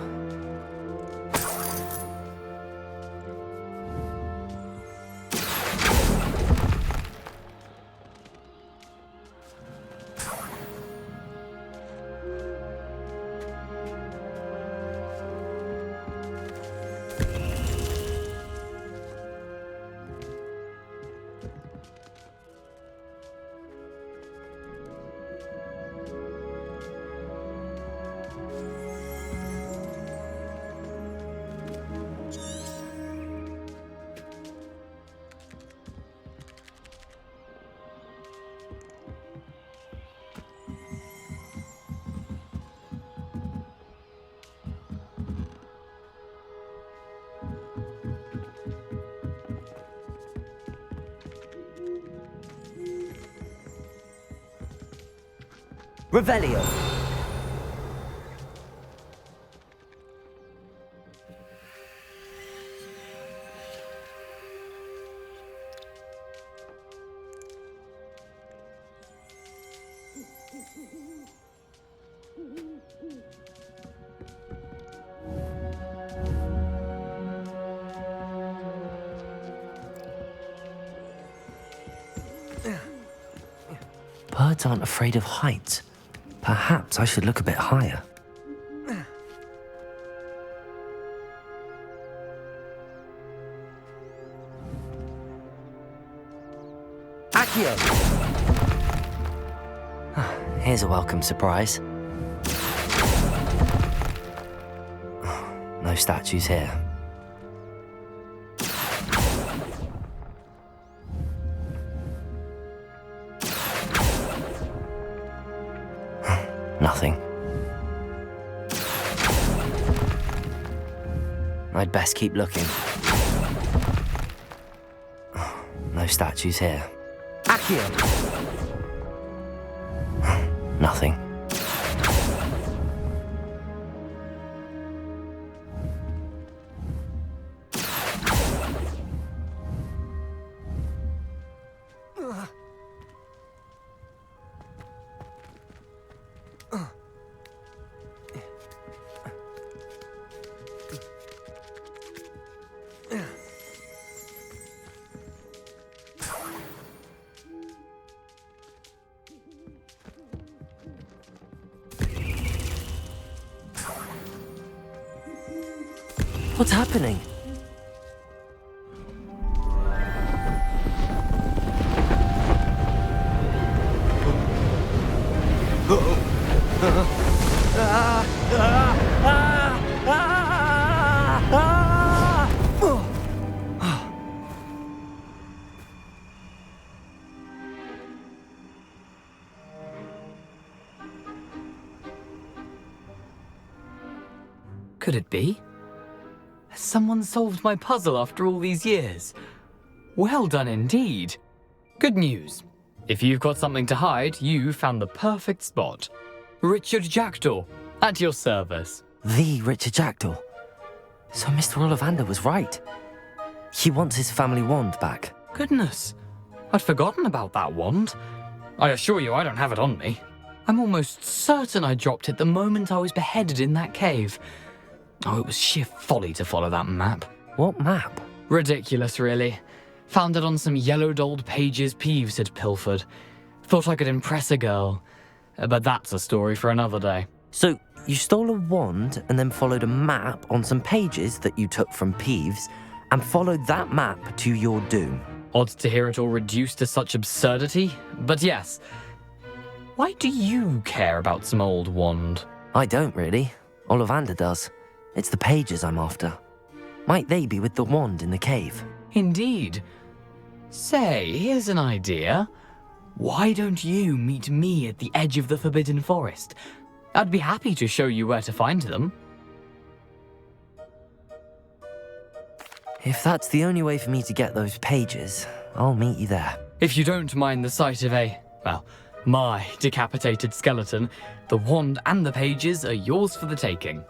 Revelio! birds aren't afraid of heights. Perhaps I should look a bit higher. Accio! Here's a welcome surprise. No statues here. Nothing. I'd best keep looking. No statues here. Accio! Nothing. What's happening? Could it be? Has someone solved my puzzle after all these years? Well done indeed. Good news. If you've got something to hide, you found the perfect spot. Richard Jackdaw, at your service. The Richard Jackdaw. So Mr. Ollivander was right. He wants his family wand back. Goodness, I'd forgotten about that wand. I assure you I don't have it on me. I'm almost certain I dropped it the moment I was beheaded in that cave. Oh, it was sheer folly to follow that map. What map? Ridiculous, really. Found it on some yellowed old pages Peeves had pilfered. Thought I could impress a girl. But that's a story for another day. So, you stole a wand and then followed a map on some pages that you took from Peeves and followed that map to your doom. Odd to hear it all reduced to such absurdity, but yes. Why do you care about some old wand? I don't really. Ollivander does. It's the pages I'm after. Might they be with the wand in the cave? Indeed. Say, here's an idea. Why don't you meet me at the edge of the Forbidden Forest? I'd be happy to show you where to find them. If that's the only way for me to get those pages, I'll meet you there. If you don't mind the sight of my decapitated skeleton, the wand and the pages are yours for the taking.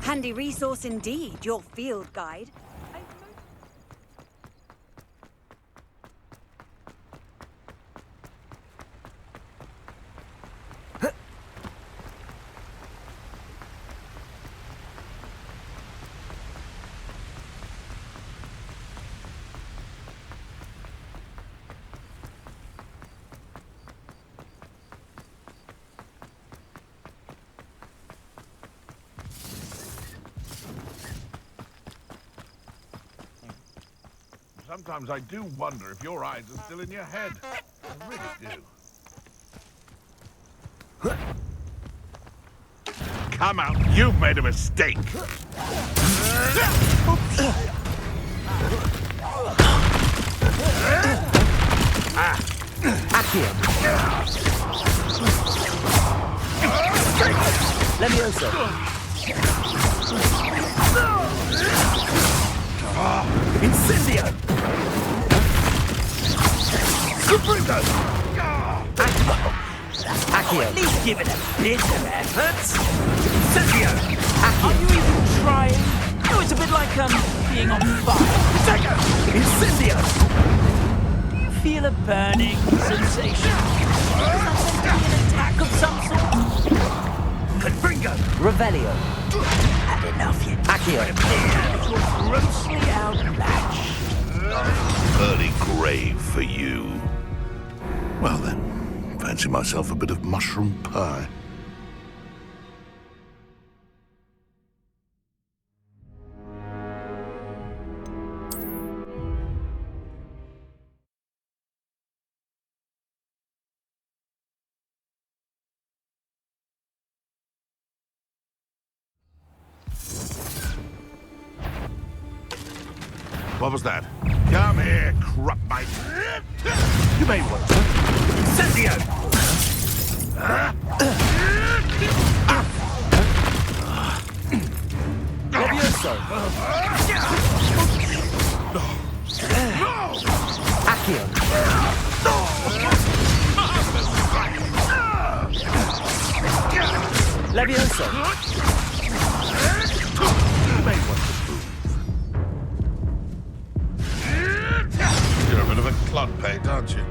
Handy resource indeed, your field guide. Sometimes I do wonder if your eyes are still in your head. I really do. Come out, you've made a mistake. Accio. Levioso. Incendio. Supringo. Accio. At least give it a bit of effort. Incendio. Accio. Are you even trying? Oh, it's a bit like being on fire. Incendio. Feel a burning sensation. Is that meant to be an attack of some sort? Confringo! Revelio. Had enough yet. Accio. You're grossly outmatched. Early grave for you. Well then, fancy myself a bit of mushroom pie. What was that? Come here, crupmate. You may want to. Incendio! Levioso. Accio. Levioso. You may want to move. You're a bit of a clodpate, aren't you?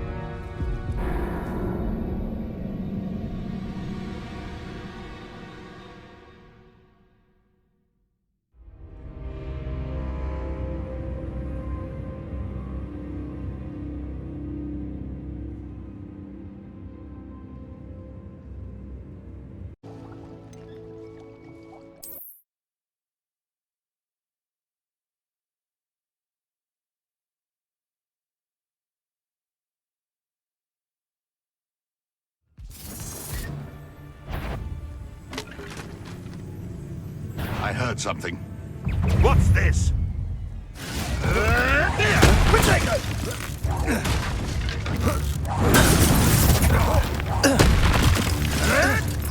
I heard something. What's this?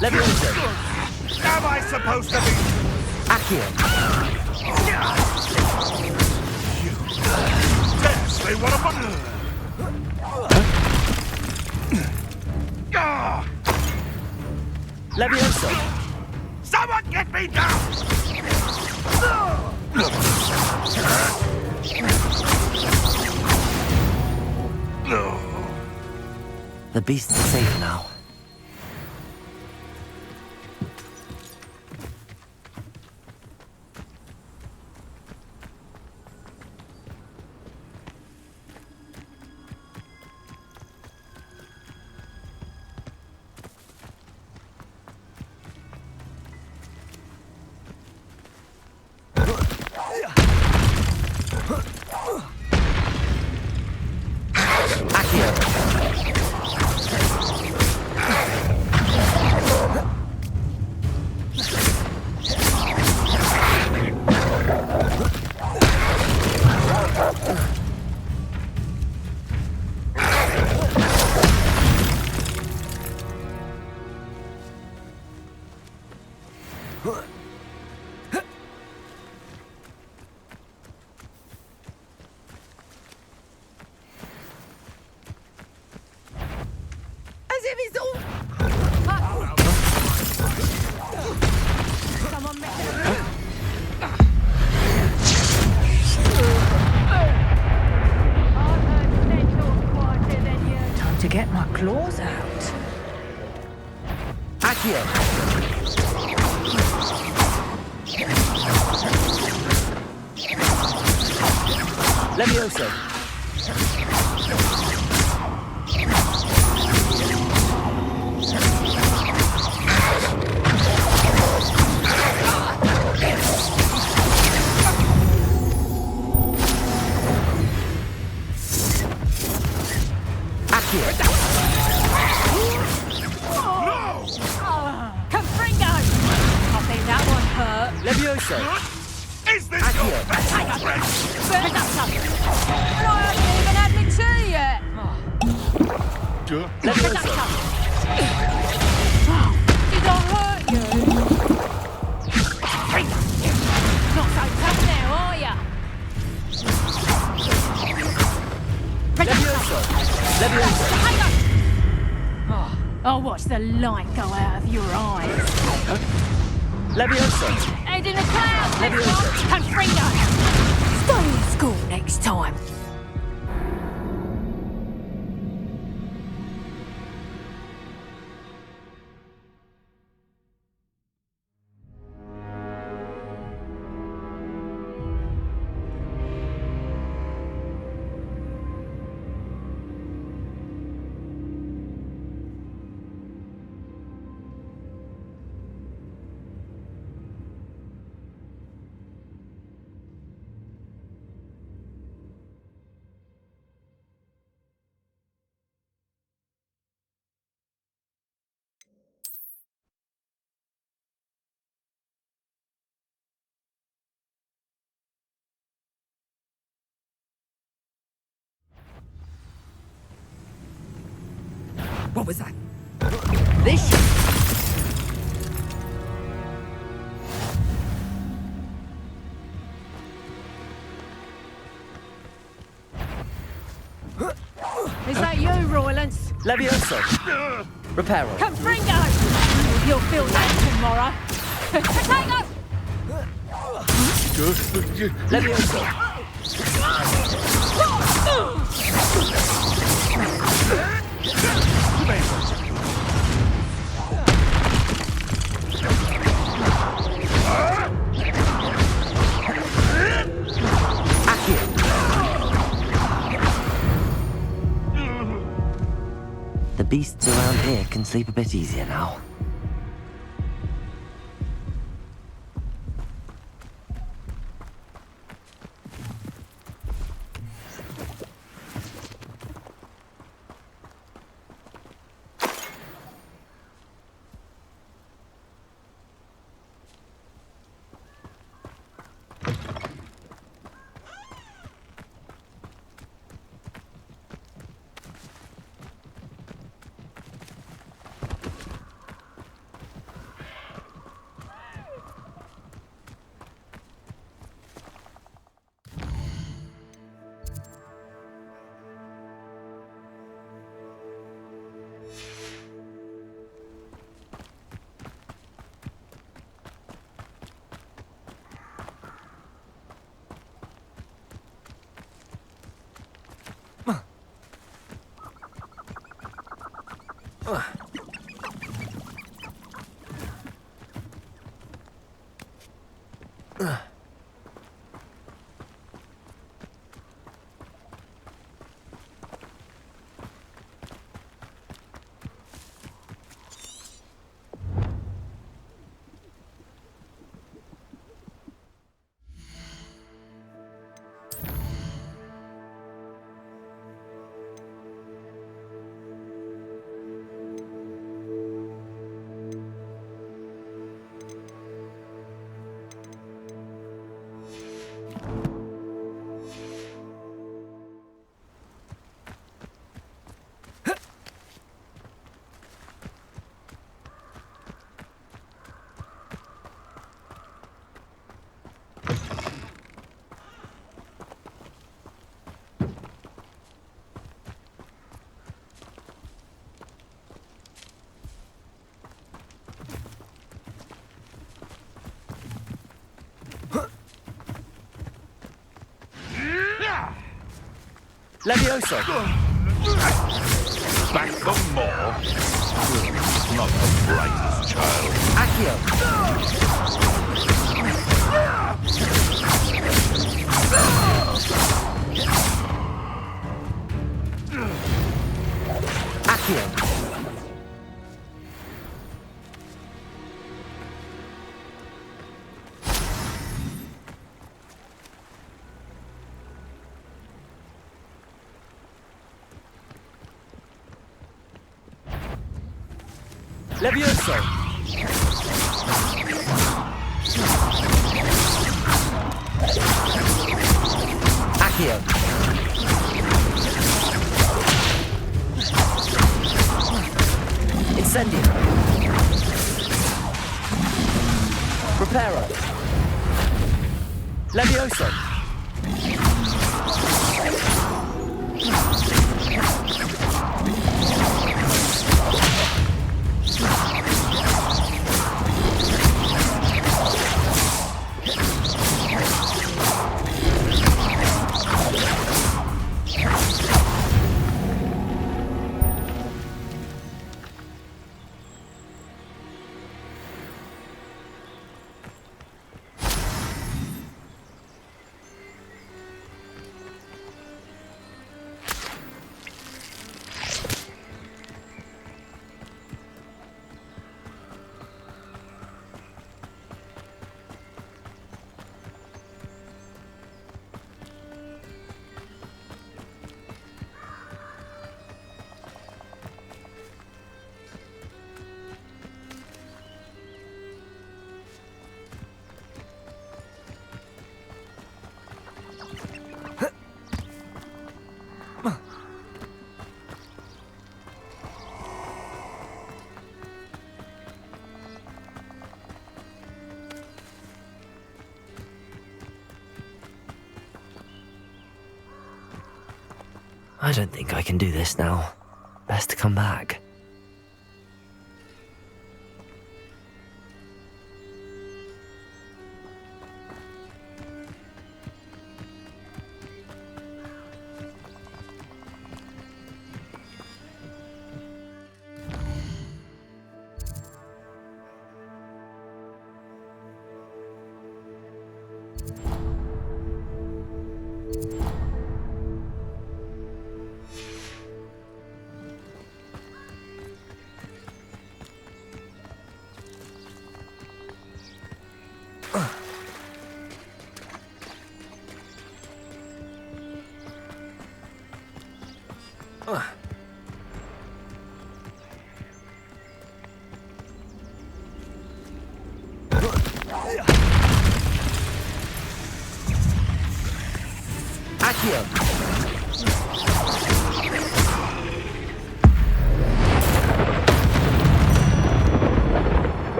Levioso. Am I supposed to be? Accio. You dare say what about? Levioso. Someone get me down! The beast is safe now. As if it's all... Someone Time to get my claws out. Accio! Levioso! Confringo! I think that one hurt. Levioso! Is this your best friend? Burn that stuff! And I haven't even had my tea yet! Levioso! Did I hurt you? Not so tough now, are ya? Levioso! Levioso! I'll watch the light go out of your eyes. Levioso! Head in the clouds, Levioso! Confringo! Stay in school next time. What was that? This should... Is that you, Roylance? Levioso! Reparo! Confringo! You'll feel that tomorrow. Potato! Levioso! The beasts around here can sleep a bit easier now. Levioso! Back the more. Not the brightest child. Accio! Accio! Levioso! Accio! Incendio! Reparo! Levioso! I don't think I can do this now. Best to come back.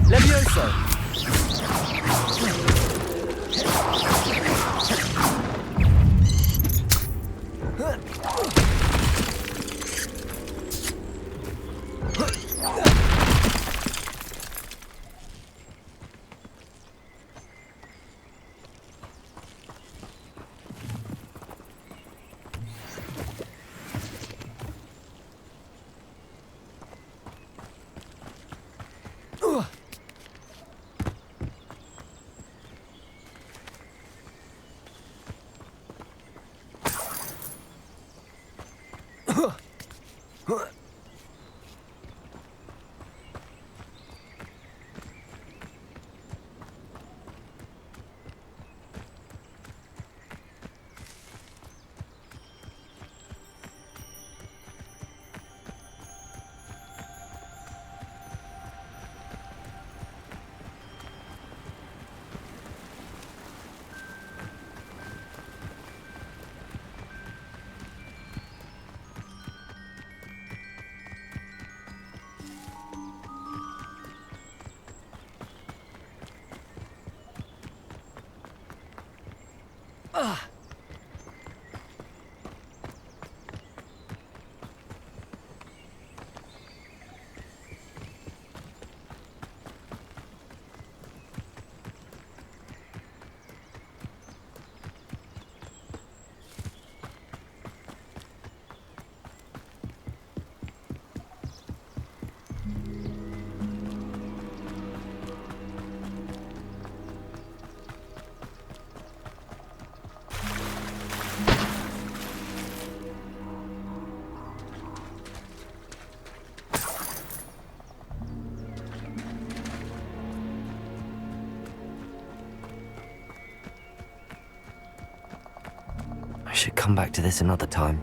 Levioso! I should come back to this another time.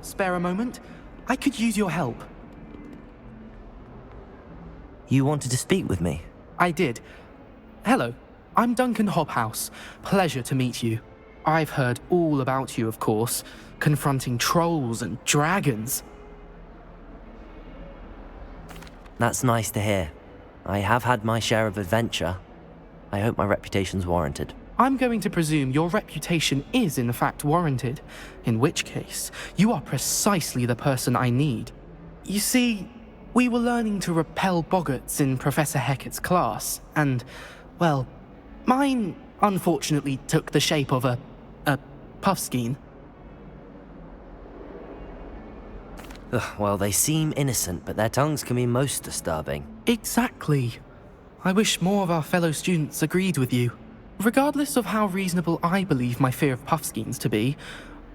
Spare a moment? I could use your help. You wanted to speak with me? I did. Hello, I'm Duncan Hobhouse. Pleasure to meet you. I've heard all about you, of course, confronting trolls and dragons. That's nice to hear. I have had my share of adventure. I hope my reputation's warranted. I'm going to presume your reputation is in fact warranted, in which case, you are precisely the person I need. You see, we were learning to repel boggarts in Professor Hecat's class, and, well, mine unfortunately took the shape of a puffskein. Well, they seem innocent, but their tongues can be most disturbing. Exactly. I wish more of our fellow students agreed with you. Regardless of how reasonable I believe my fear of puffskeins to be,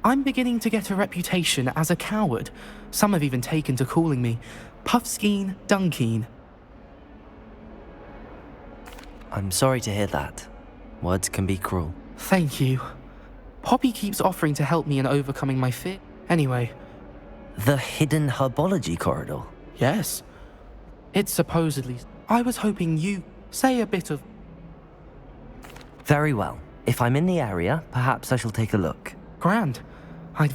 I'm beginning to get a reputation as a coward. Some have even taken to calling me Puffskeen Dunkeen. I'm sorry to hear that. Words can be cruel. Thank you. Poppy keeps offering to help me in overcoming my fear. Anyway. The hidden herbology corridor? Yes. It's supposedly... I was hoping you say a bit of... Very well. If I'm in the area, perhaps I shall take a look. Grand. I'd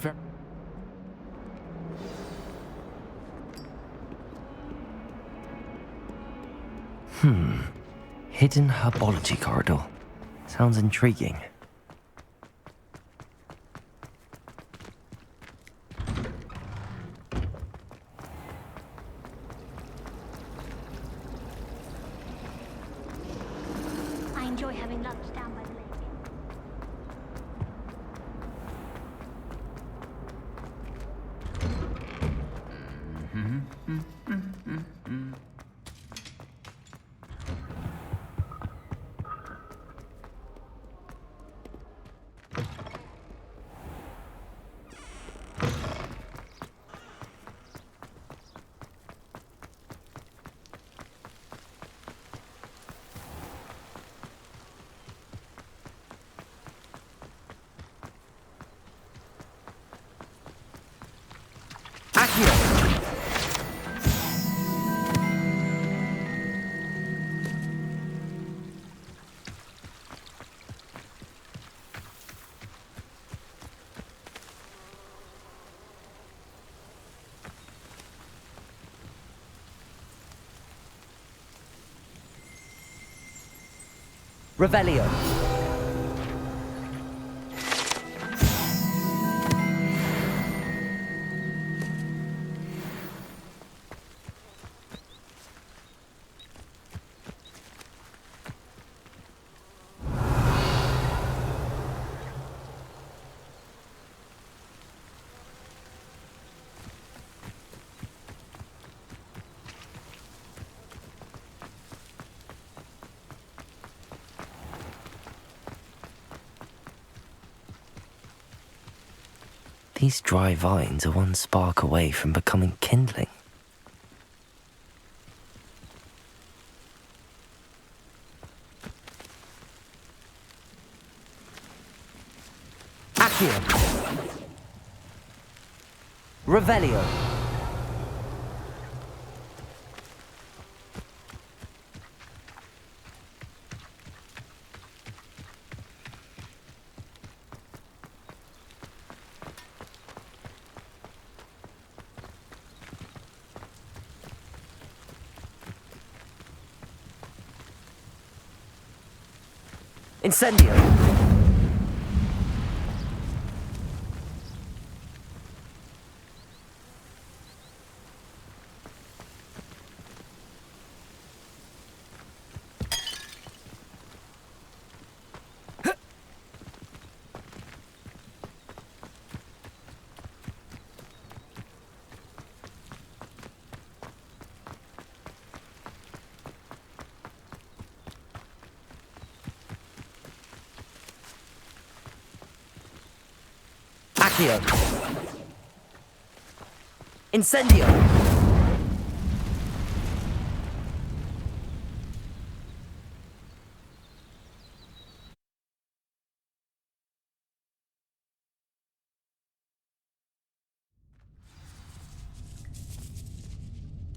Hidden herbology corridor. Sounds intriguing. I enjoy having lunch down by the lake. Revelio. These dry vines are one spark away from becoming kindling. Accio. Revelio. Incendio. Accio. Incendio.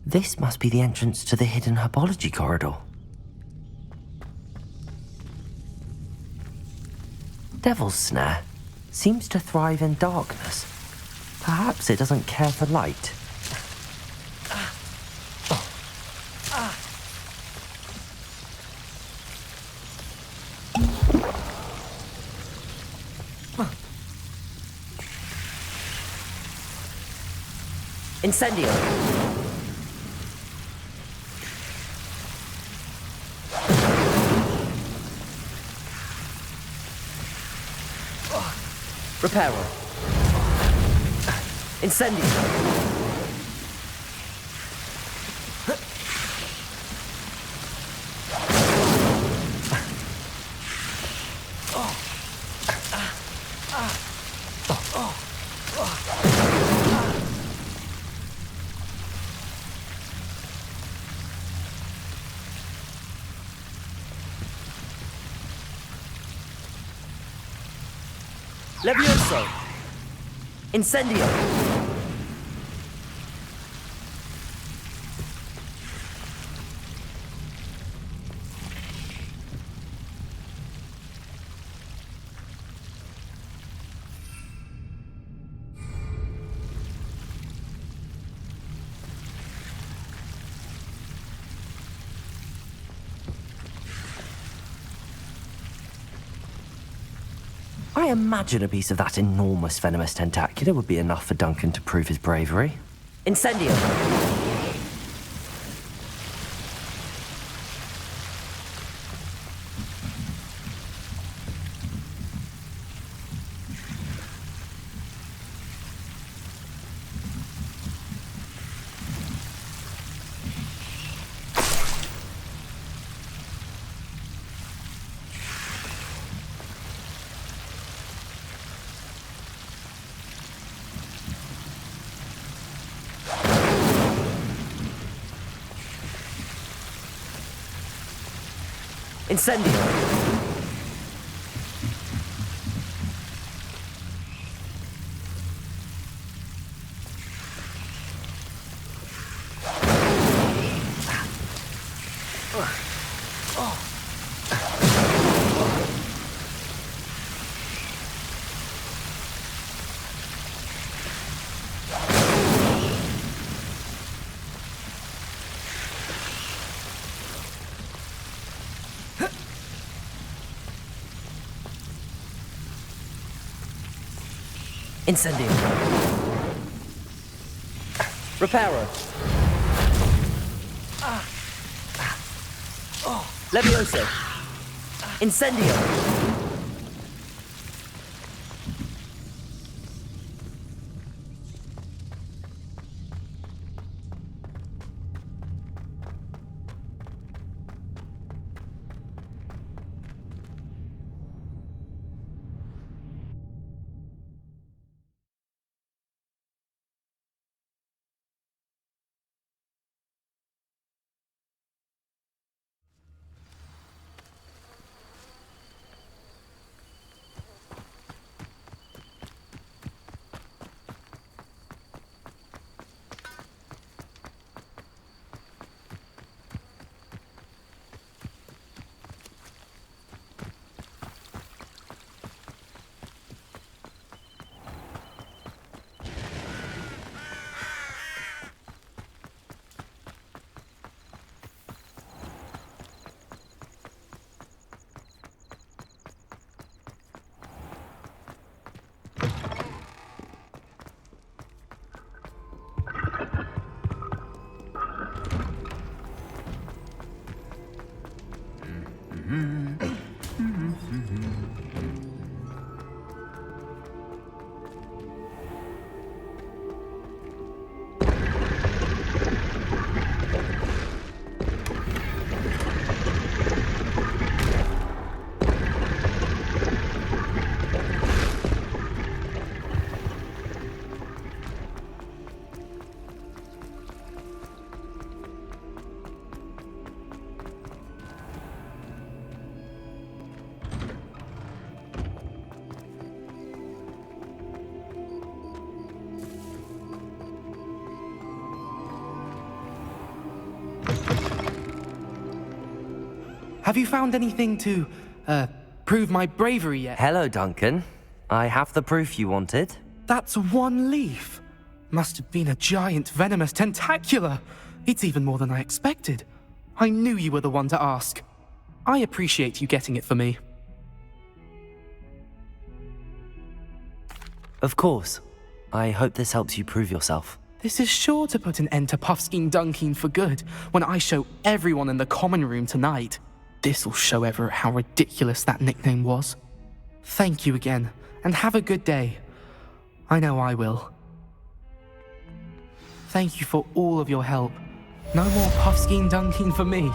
This must be the entrance to the hidden herbology corridor. Devil's Snare seems to thrive in darkness. Perhaps it doesn't care for light. Incendio. Reparo. Incendio. Levioso. Incendio. I imagine a piece of that enormous venomous tentacula would be enough for Duncan to prove his bravery. Incendio. Incendio. Incendio. Reparo. Levioso. Incendio. Have you found anything to, prove my bravery yet? Hello, Duncan. I have the proof you wanted. That's one leaf. Must have been a giant venomous tentacula. It's even more than I expected. I knew you were the one to ask. I appreciate you getting it for me. Of course. I hope this helps you prove yourself. This is sure to put an end to Puffskein Dunkeen for good when I show everyone in the common room tonight. This'll show Everett how ridiculous that nickname was. Thank you again, and have a good day. I know I will. Thank you for all of your help. No more Puffskein Dunkeen for me.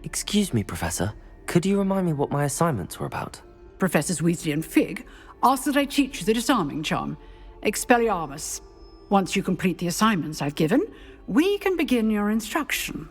Excuse me, Professor. Could you remind me what my assignments were about? Professors Weasley and Fig ask that I teach you the disarming charm, Expelliarmus. Once you complete the assignments I've given, we can begin your instruction.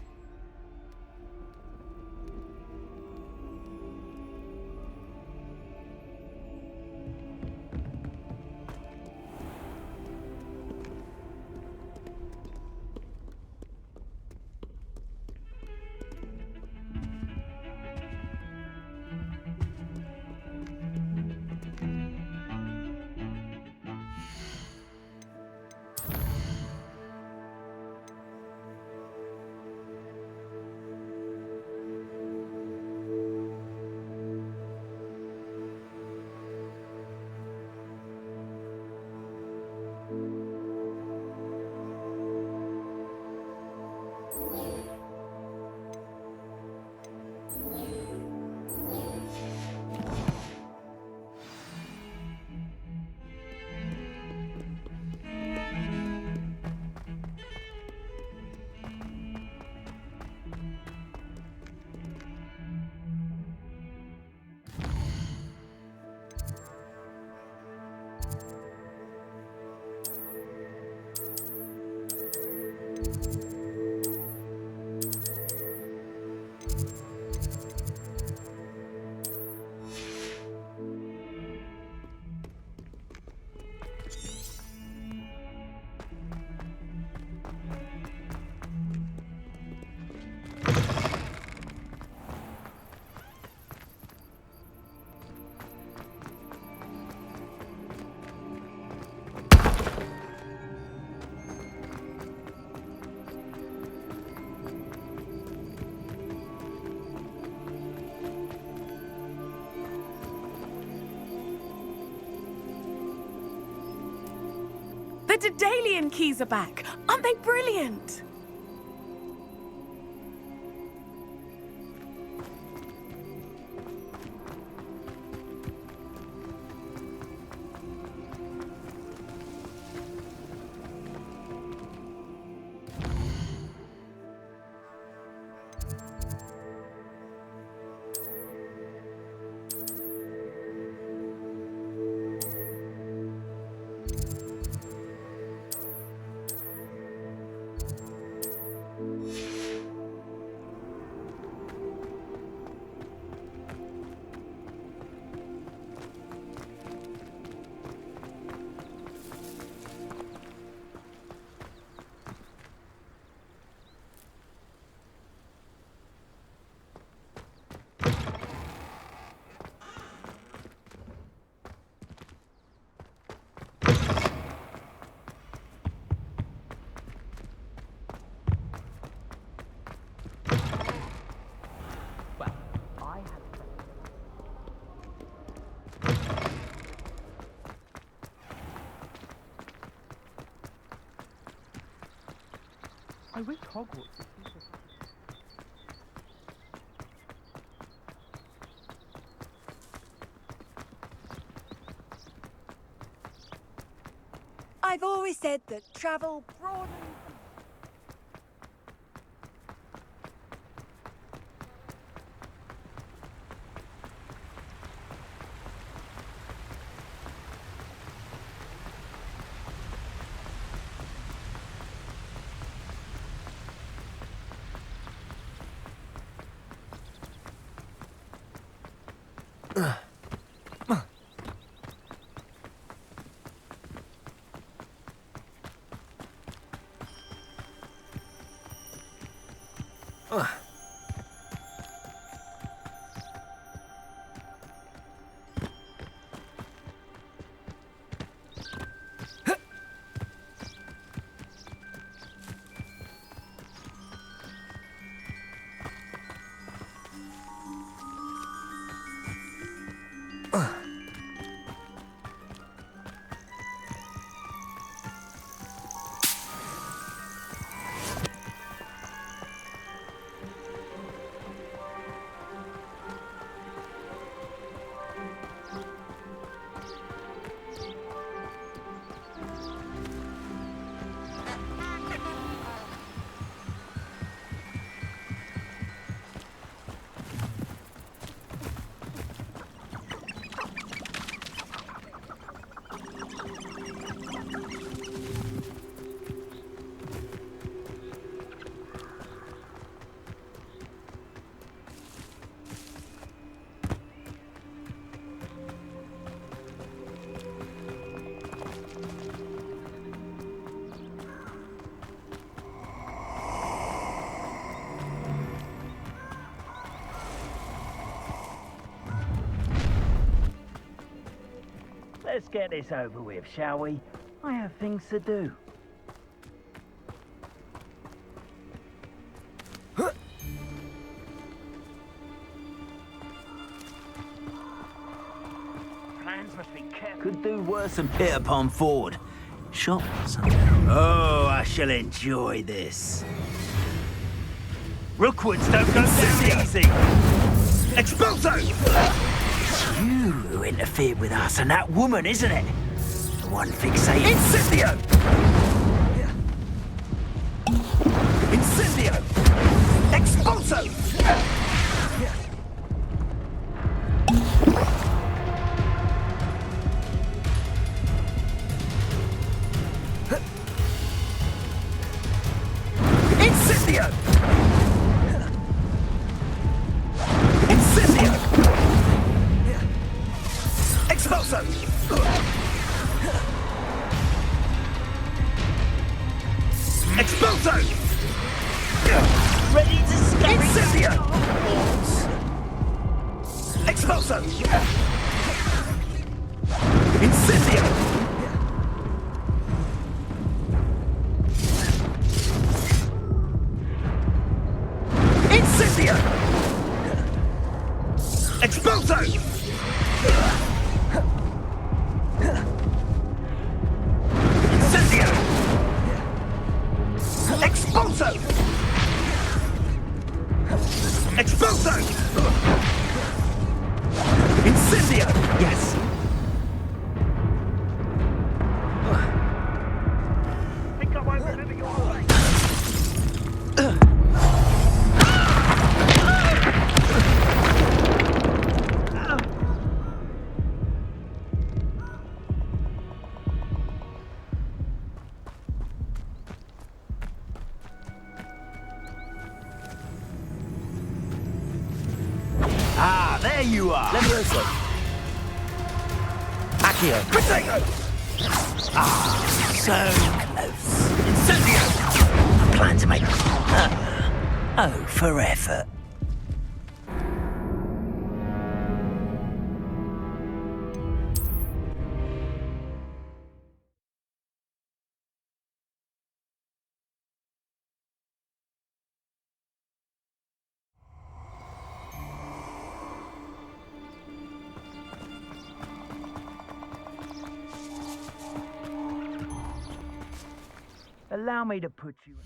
The Daedalian keys are back. Aren't they brilliant? I wish Hogwarts. I've always said that travel broadens. Let's get this over with, shall we? I have things to do. Plans must be kept. Could do worse than Peter Pan Ford. Shot something. Oh, I shall enjoy this. Rookwoods don't go down easy. Expulso! You who interfered with us and that woman, isn't it? The one fixated. Incendio! Incendio! Expulso! Incendio! Incendio! Expulso! Expulso! Ready to scare Incendio! Expulso! Incendio! Incendio! Expulso! Incendio! you are! Levioso. Accio. Protego! Ah, so close. Incendio! I plan to make... for effort. Allow me to put you in.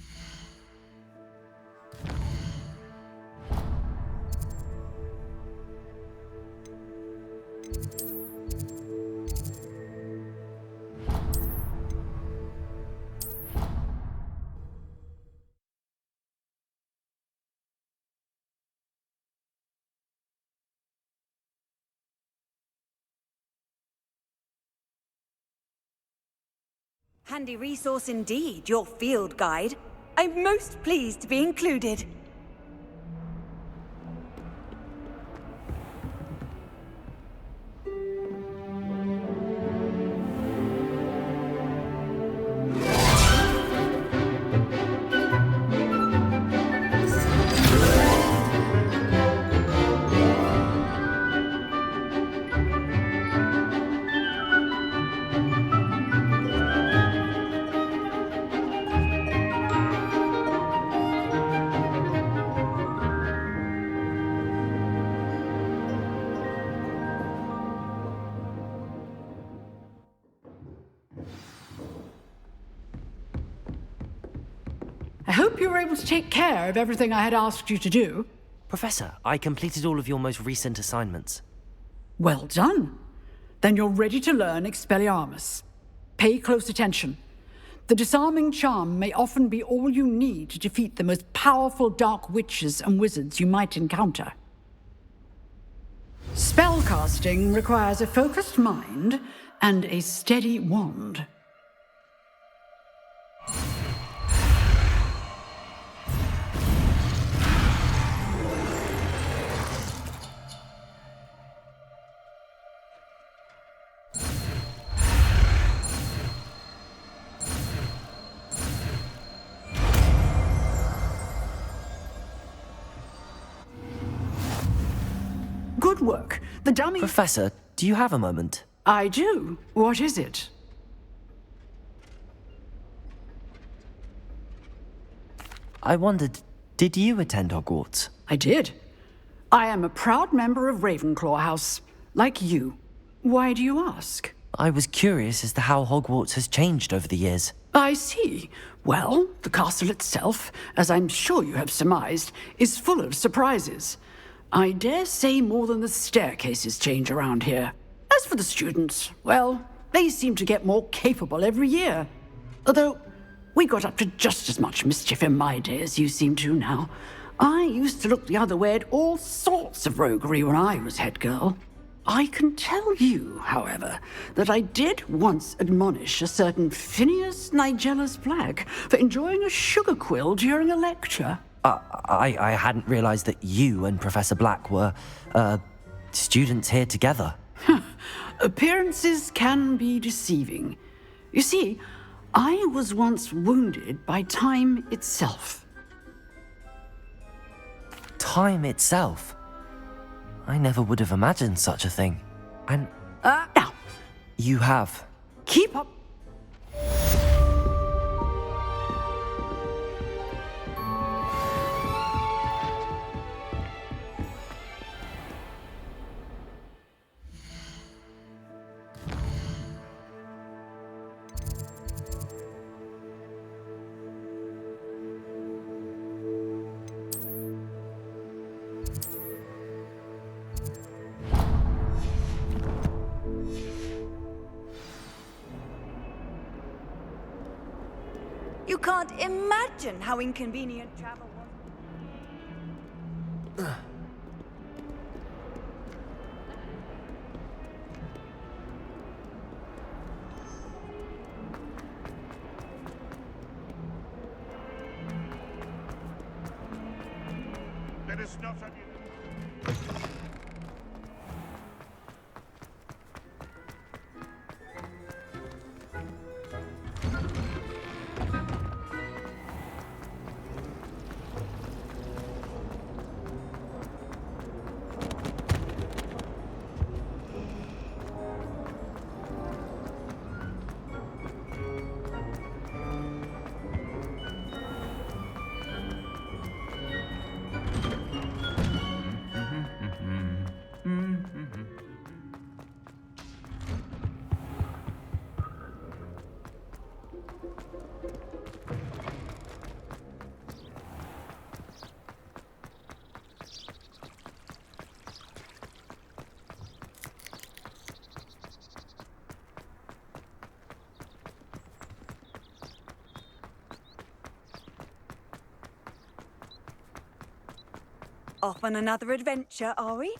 Handy resource indeed, your field guide. I'm most pleased to be included. I hope you were able to take care of everything I had asked you to do. Professor, I completed all of your most recent assignments. Well done. Then you're ready to learn Expelliarmus. Pay close attention. The disarming charm may often be all you need to defeat the most powerful dark witches and wizards you might encounter. Spellcasting requires a focused mind and a steady wand. Good work. The dummy... Professor, do you have a moment? I do. What is it? I wondered, did you attend Hogwarts? I did. I am a proud member of Ravenclaw House, like you. Why do you ask? I was curious as to how Hogwarts has changed over the years. I see. Well, the castle itself, as I'm sure you have surmised, is full of surprises. I dare say more than the staircases change around here. As for the students, well, they seem to get more capable every year. Although, we got up to just as much mischief in my day as you seem to now. I used to look the other way at all sorts of roguery when I was head girl. I can tell you, however, that I did once admonish a certain Phineas Nigellus Black for enjoying a sugar quill during a lecture. I hadn't realized that you and Professor Black were, students here together. Appearances can be deceiving. You see, I was once wounded by time itself. Time itself? I never would have imagined such a thing. And... now. You have. Keep up. You can't imagine how inconvenient travel was. Let us not Off on another adventure, are we?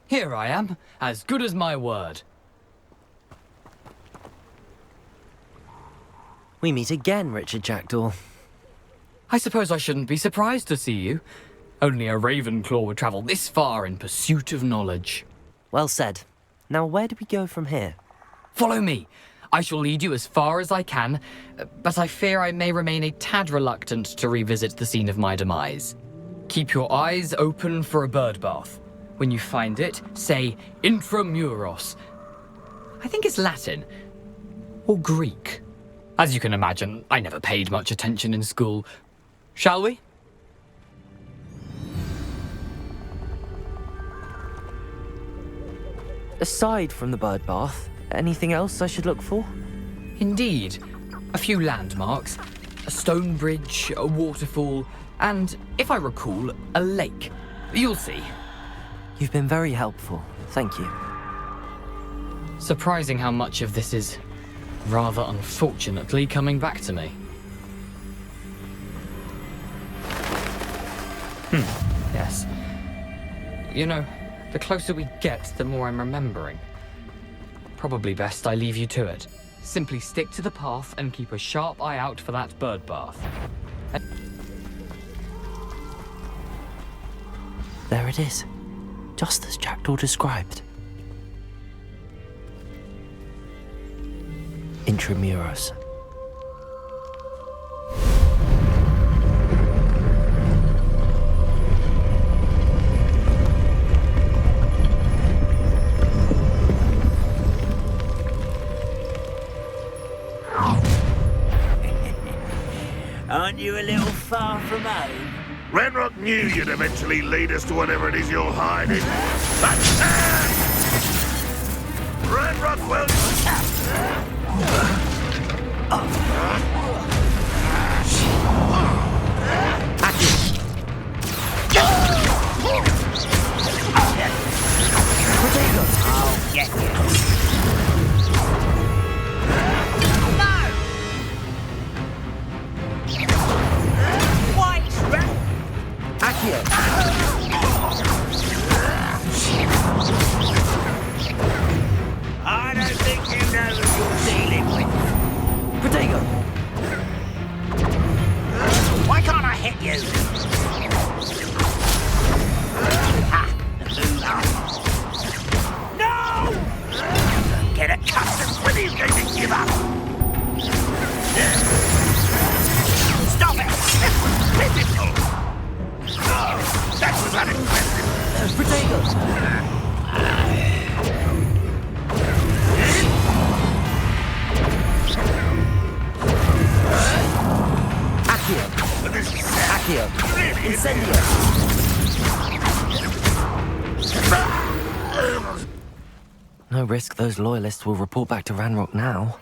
Here I am, as good as my word. We meet again, Richard Jackdaw. I suppose I shouldn't be surprised to see you. Only a Ravenclaw would travel this far in pursuit of knowledge. Well said. Now where do we go from here? Follow me. I shall lead you as far as I can, but I fear I may remain a tad reluctant to revisit the scene of my demise. Keep your eyes open for a bird bath. When you find it, say intramuros. I think it's Latin. Or Greek. As you can imagine, I never paid much attention in school. Shall we? Aside from the bird bath, anything else I should look for? Indeed. A few landmarks. A stone bridge, a waterfall, and, if I recall, a lake. You'll see. You've been very helpful. Thank you. Surprising how much of this is, rather unfortunately, coming back to me. Yes. You know, the closer we get, the more I'm remembering. Probably best I leave you to it. Simply stick to the path and keep a sharp eye out for that bird bath. There it is. Just as Jackdaw described. Intramuros. Aren't you a little far from home? Renrock knew you'd eventually lead us to whatever it is you're hiding. But Renrock will... I'll get you. I don't think you know who you're dealing with. Protego! Why can't I hit you? Ha! No! Don't get accustomed when he's going to give up. Stop it! This was pitiful! Oh, that was unimpressive. Protego! Accio! Incendio! No risk those loyalists will report back to Ranrock now.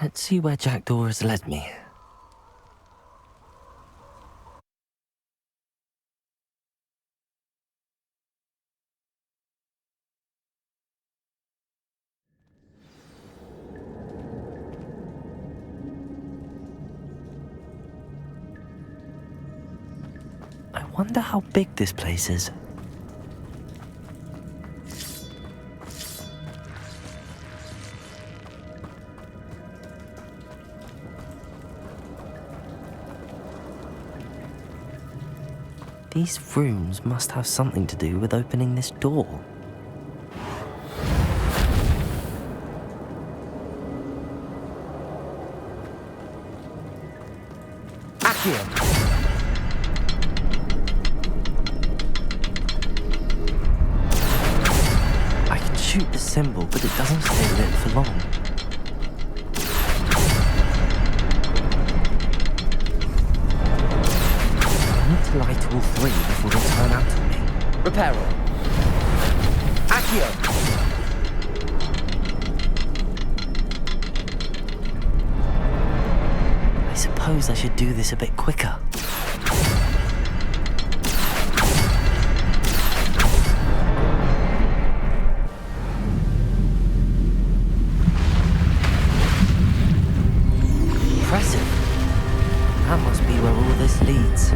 Let's see where Jackdaw has led me. I wonder how big this place is. These rooms must have something to do with opening this door. Accio! I can shoot the symbol, but it doesn't stay lit for long. To light all three before they turn out on me. Reparo. Accio! I suppose I should do this a bit quicker. Impressive. That must be where all this leads.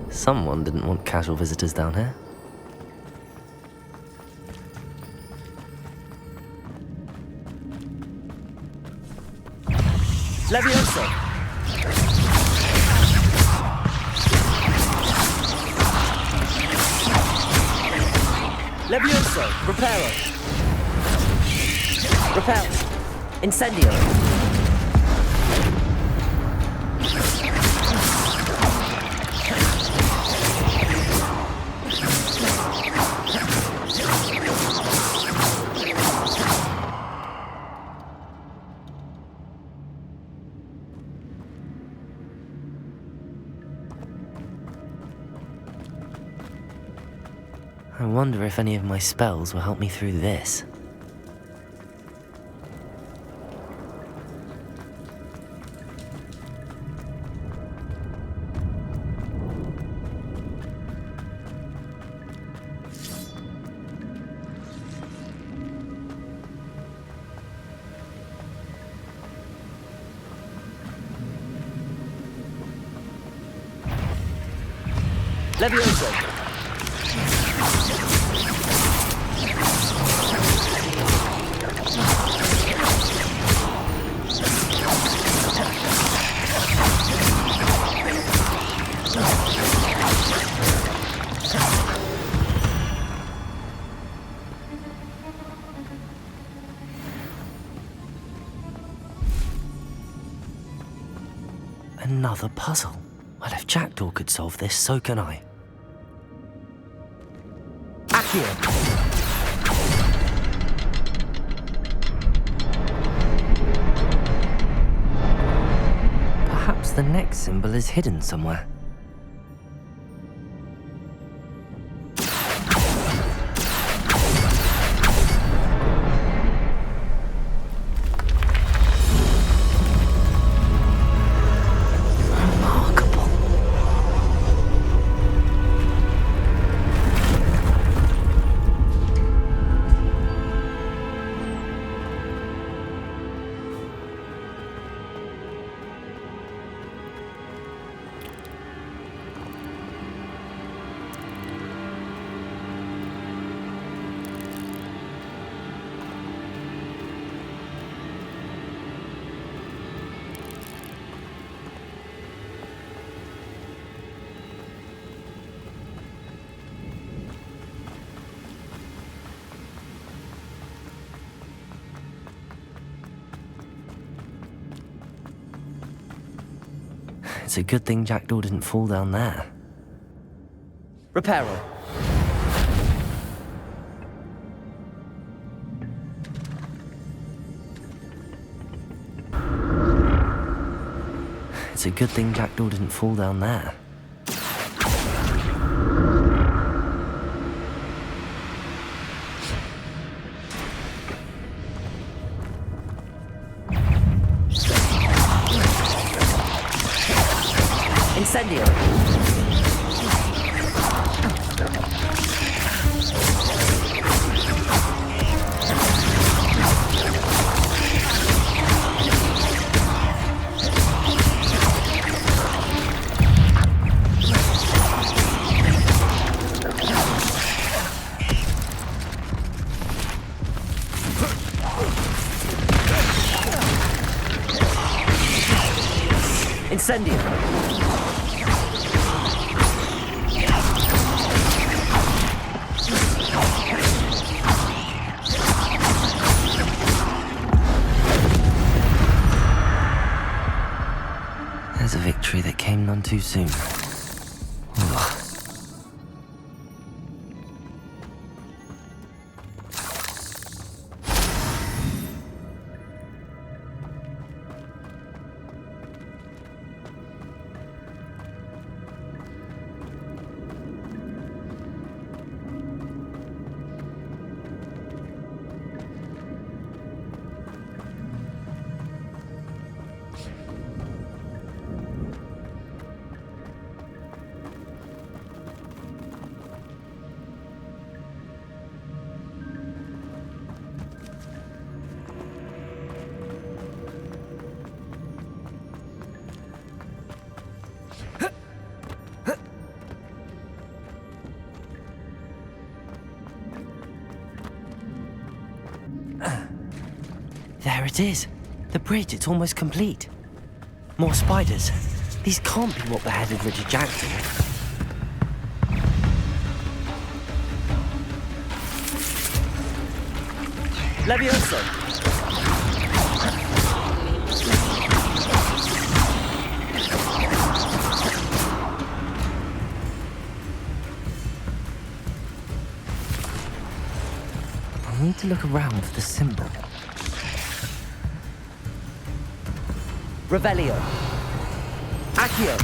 Someone didn't want casual visitors down here. Levioso! Levioso! Reparo! Repel! Incendio! I wonder if any of my spells will help me through this. Levioso! Another puzzle. Well, if Jackdaw could solve this, so can I. Accio! Perhaps the next symbol is hidden somewhere. It's a good thing Jackdaw didn't fall down there. Reparo. It's a good thing Jackdaw didn't fall down there. Incendio! Incendio! There's a victory that came none too soon. Ugh. There it is. The bridge, it's almost complete. More spiders. These can't be what beheaded Richard Jackdaw. Levioso! I need to look around for the symbol. Revelio. Accio.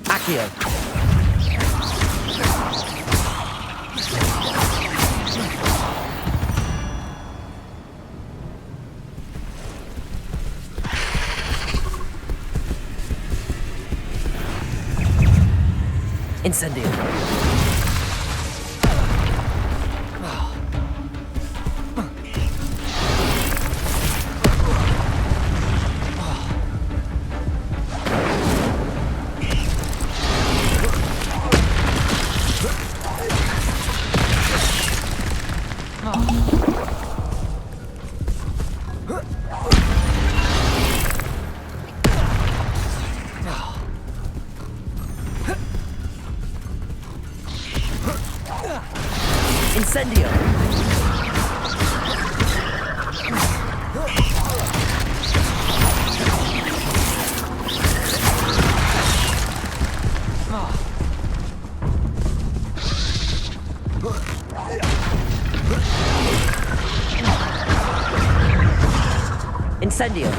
Accio. Incendio. Incendio! Incendio!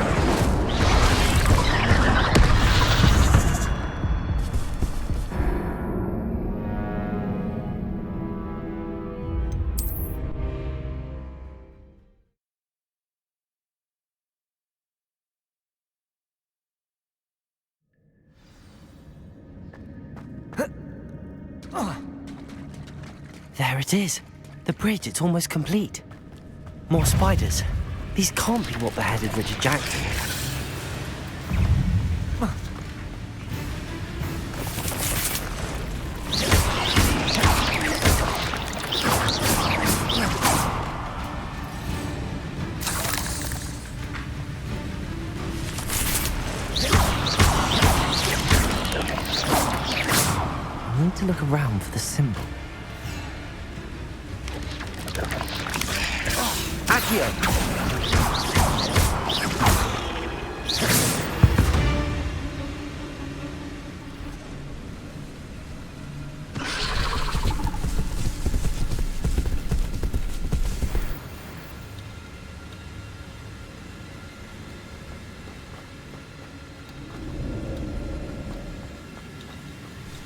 There it is. The bridge, it's almost complete. More spiders. These can't be what beheaded Richard Jackdaw. I need to look around for the symbol. Accio!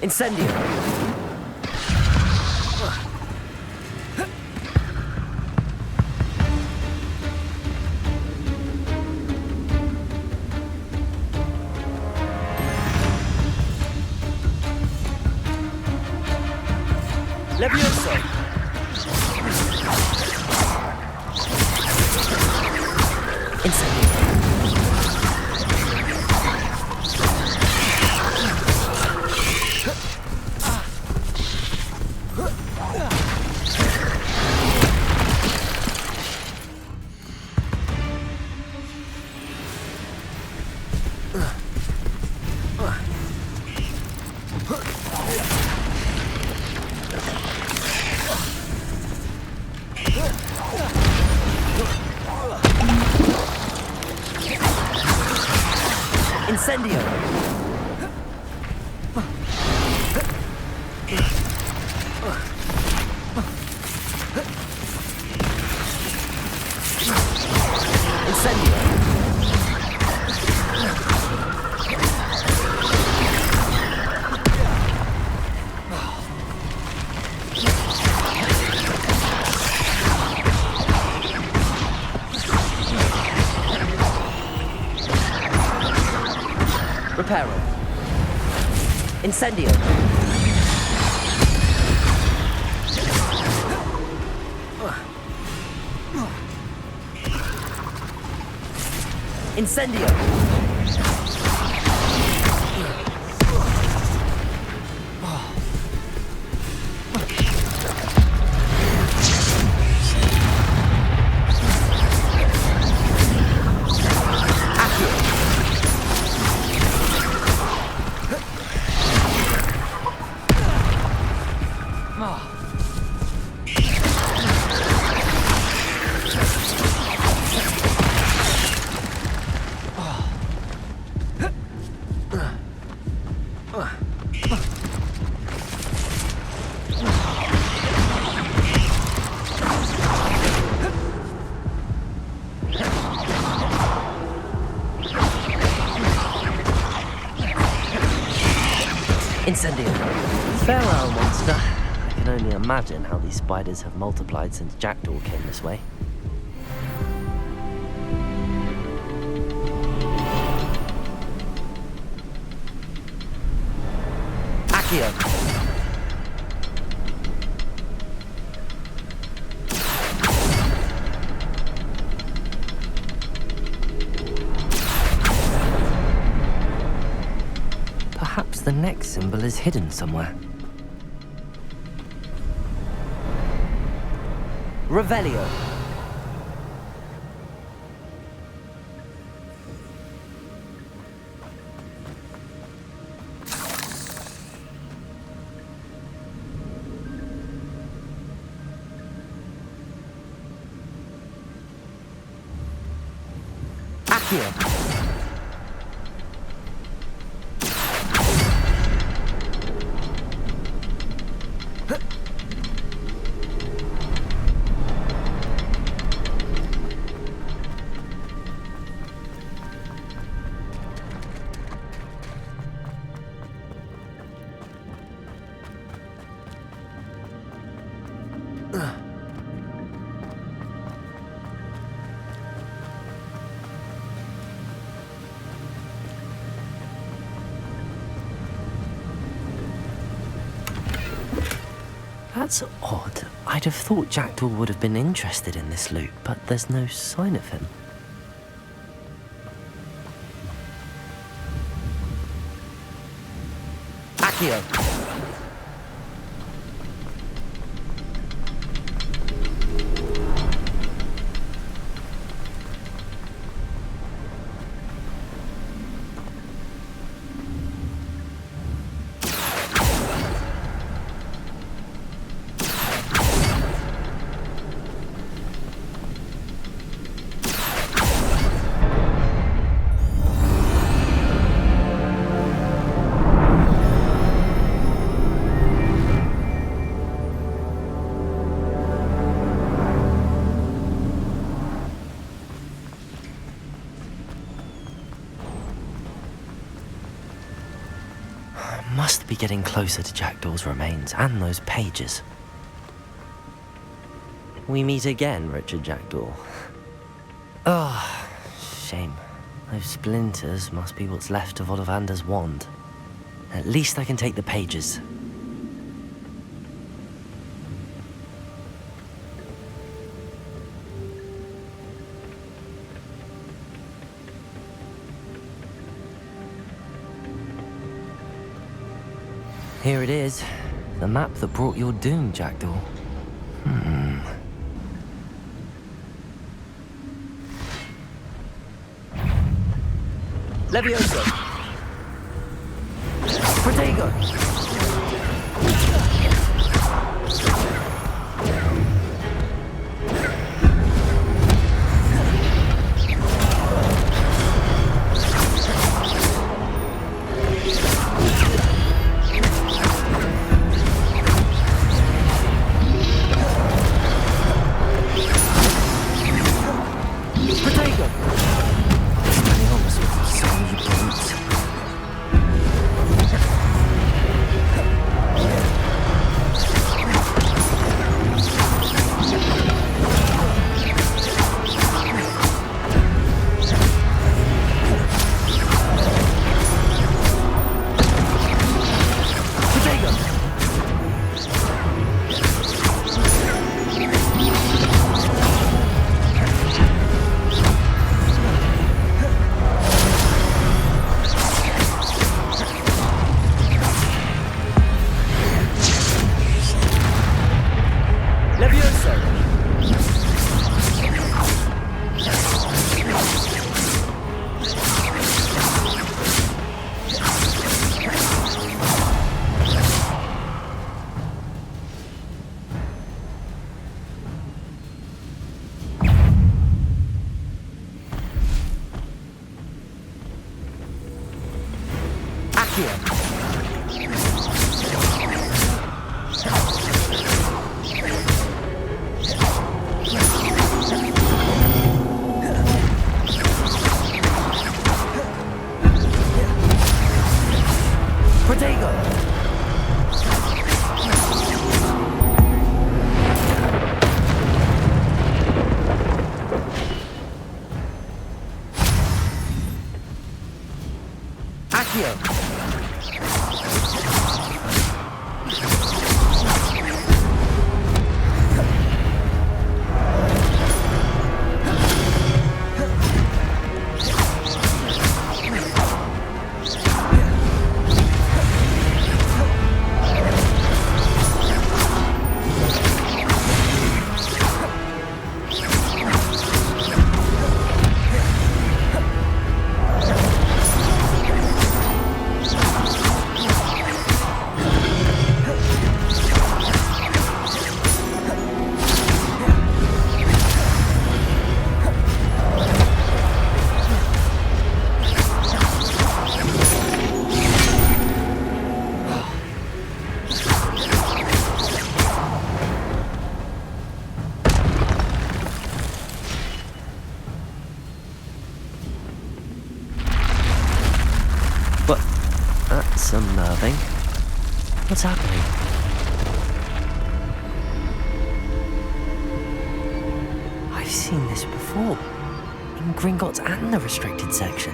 Incendio! Levioso! Incendio! Incendio! Incendio! Reparo. Incendio. Incendio. Incendio. Farewell, monster. I can only imagine how these spiders have multiplied since Jackdaw came this way. Accio. Perhaps the next symbol is hidden somewhere. Revelio. Accio. That's odd. I'd have thought Jackdaw would have been interested in this loot, but there's no sign of him. Accio! getting closer to Jackdaw's remains and those pages. We meet again, Richard Jackdaw. Ah, shame. Those splinters must be what's left of Ollivander's wand. At least I can take the pages. Here it is. The map that brought your doom, Jackdaw. Levioso! Protego! Unnerving. What's happening? I've seen this before. In Gringotts and the restricted section.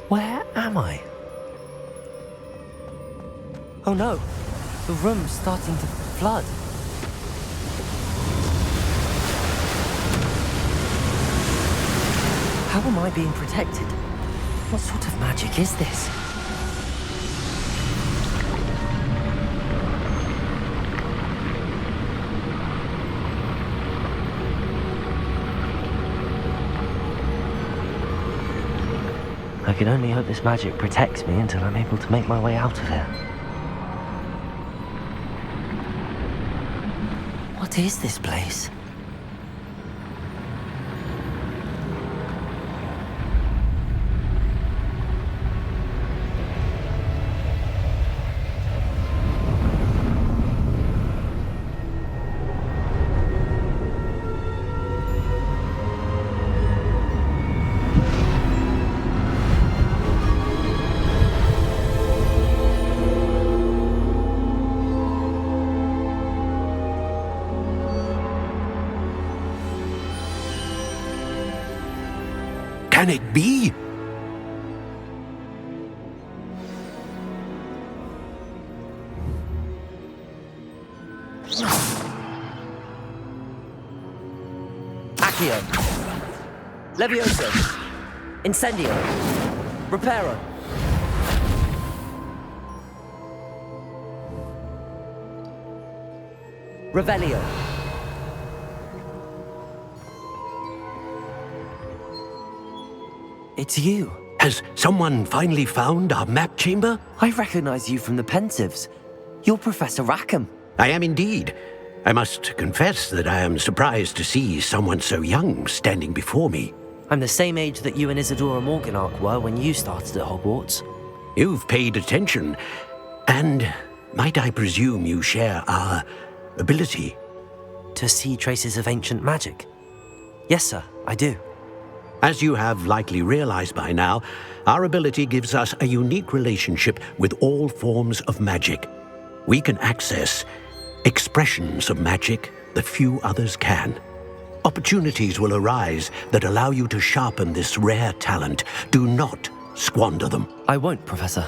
Where am I? Oh no, the room's starting to flood. How am I being protected? What sort of magic is this? I can only hope this magic protects me until I'm able to make my way out of here. What is this place? Can it be? Accio. Levioso. Incendio. Reparo. Revelio. It's you. Has someone finally found our map chamber? I recognize you from the Pensives. You're Professor Rackham. I am indeed. I must confess that I am surprised to see someone so young standing before me. I'm the same age that you and Isadora Morganach were when you started at Hogwarts. You've paid attention, and might I presume you share our ability? To see traces of ancient magic? Yes, sir, I do. As you have likely realized by now, our ability gives us a unique relationship with all forms of magic. We can access expressions of magic that few others can. Opportunities will arise that allow you to sharpen this rare talent. Do not squander them. I won't, Professor.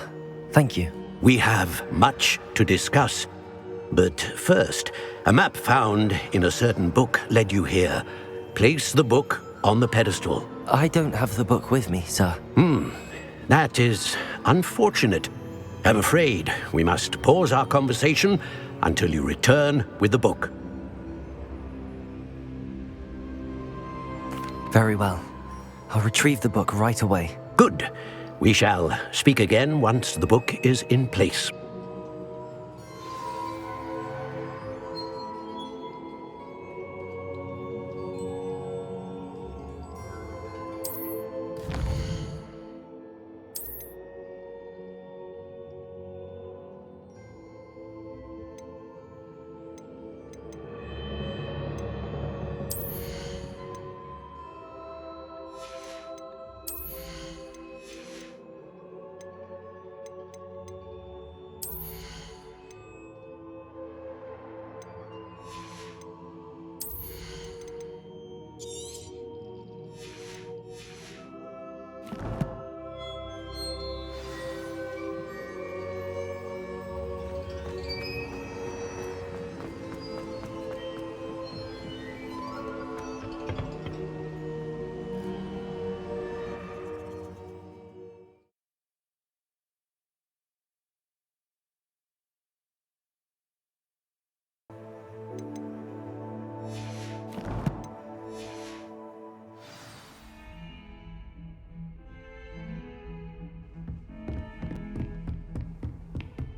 Thank you. We have much to discuss. But first, a map found in a certain book led you here. Place the book on the pedestal. I don't have the book with me, sir. That is unfortunate. I'm afraid we must pause our conversation until you return with the book. Very well. I'll retrieve the book right away. Good. We shall speak again once the book is in place.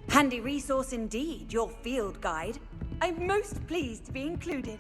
Handy resource indeed, your field guide. I'm most pleased to be included.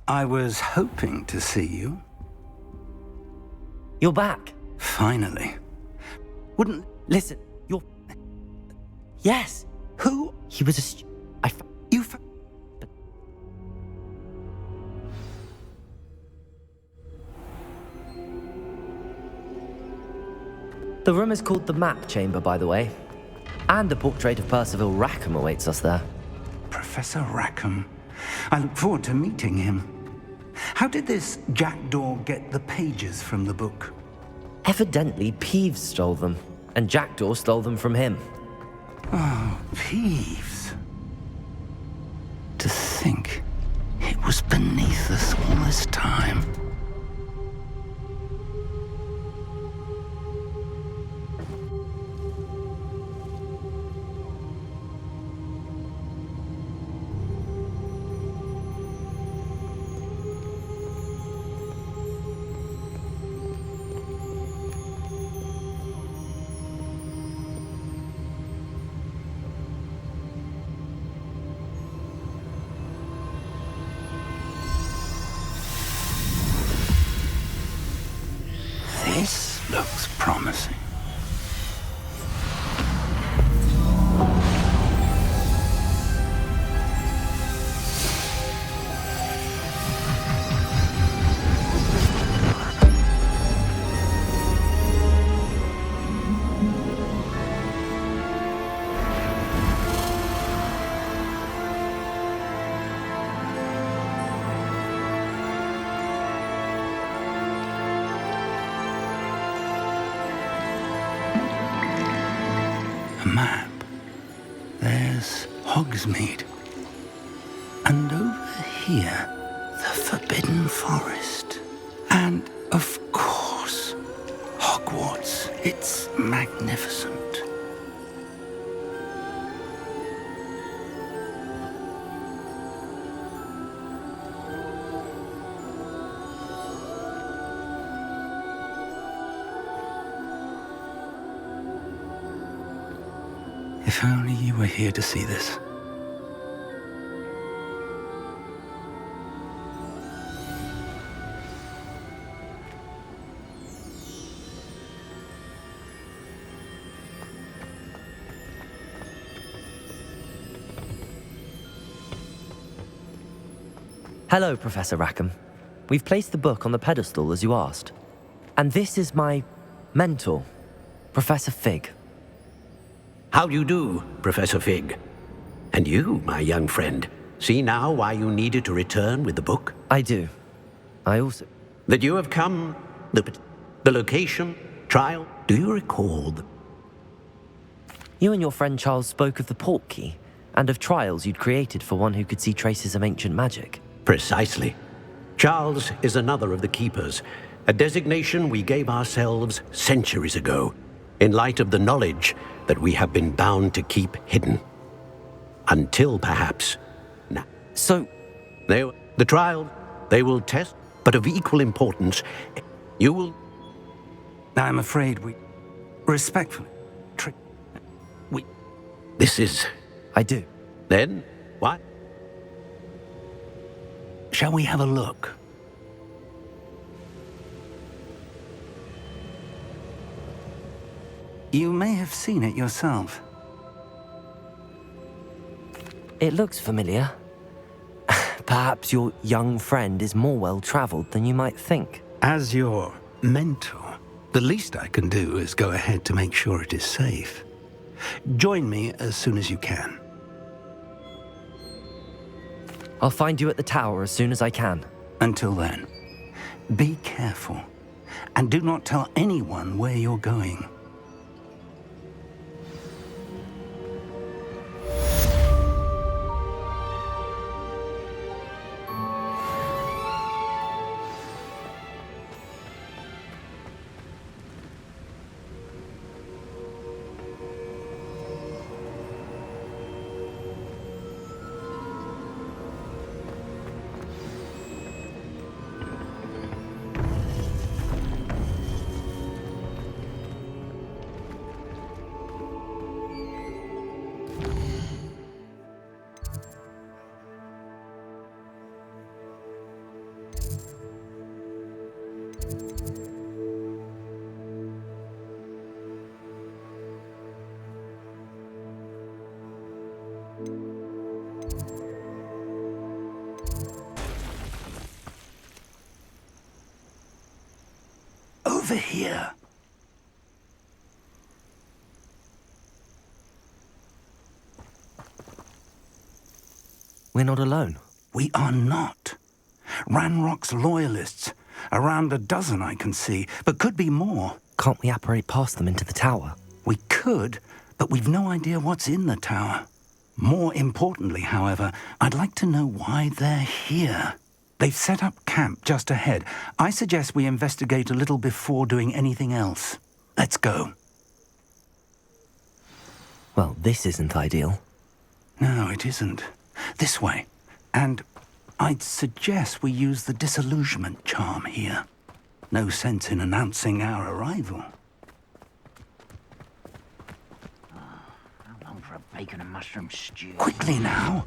I was hoping to see you. You're back. Finally. Wouldn't... Listen, you're... Yes. Who? He was a... But... The room is called the Map Chamber, by the way. And a portrait of Percival Rackham awaits us there. Professor Rackham. I look forward to meeting him. How did this jackdaw get the pages from the book? Evidently, Peeves stole them, and Jackdaw stole them from him. Oh, Peeves. To think it was beneath us all this time. This looks promising. A map. There's Hogsmeade. And over here, the Forbidden Forest. And, of course, Hogwarts. It's magnificent. If only you were here to see this. Hello, Professor Rackham. We've placed the book on the pedestal as you asked. And this is my mentor, Professor Fig. How do you do, Professor Fig? And you, my young friend, see now why you needed to return with the book? I do. I also... That you have come, the location, trial, do you recall? You and your friend Charles spoke of the portkey, and of trials you'd created for one who could see traces of ancient magic. Precisely. Charles is another of the keepers, a designation we gave ourselves centuries ago, in light of the knowledge that we have been bound to keep hidden. Until perhaps now. So... The trial, they will test, but of equal importance, you will... I'm afraid we... Respectfully... This is... I do. Then, what? Shall we have a look? You may have seen it yourself. It looks familiar. Perhaps your young friend is more well-traveled than you might think. As your mentor, the least I can do is go ahead to make sure it is safe. Join me as soon as you can. I'll find you at the tower as soon as I can. Until then, be careful, and do not tell anyone where you're going. Over here. We're not alone. We are not. Ranrock's loyalists. Around a dozen I can see, but could be more. Can't we apparate past them into the tower? We could, but we've no idea what's in the tower. More importantly, however, I'd like to know why they're here. They've set up camp just ahead. I suggest we investigate a little before doing anything else. Let's go. Well, this isn't ideal. No, it isn't. This way. And I'd suggest we use the disillusionment charm here. No sense in announcing our arrival. How long for a bacon and mushroom stew? Quickly now.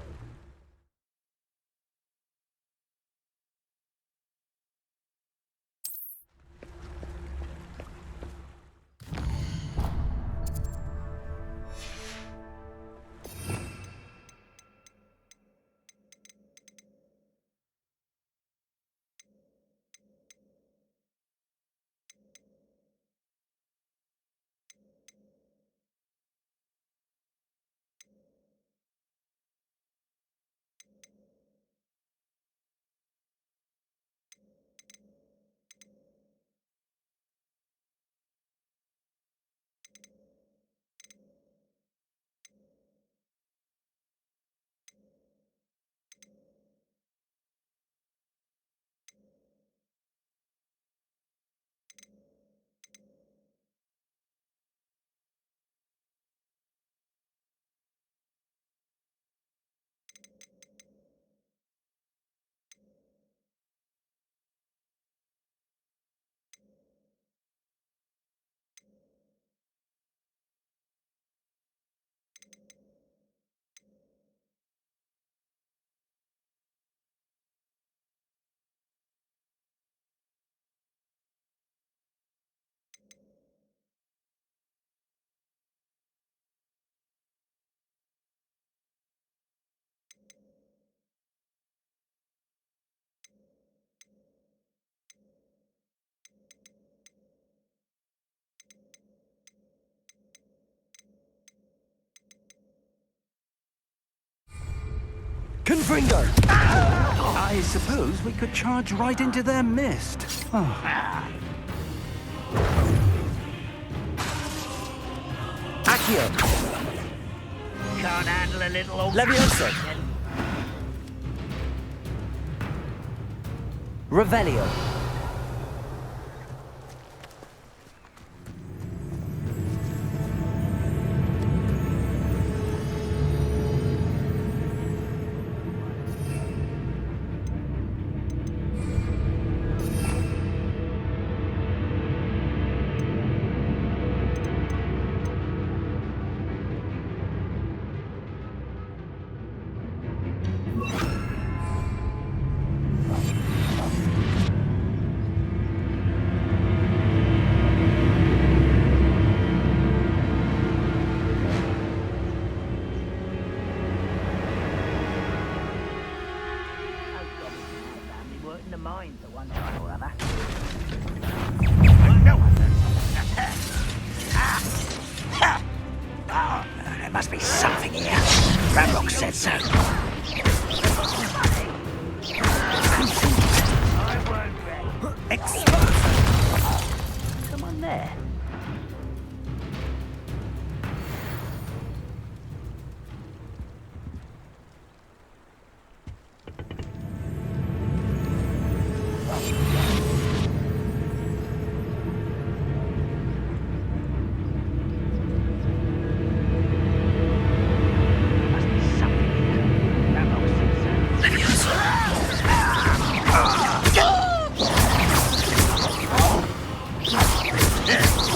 Confringo! I suppose we could charge right into their mist. Oh. Accio! Can't handle a little old... Leviosa! Revelio! in the mines at one time or other. There must be something here. Ramrock said so. Explosive! Someone there. Yeah.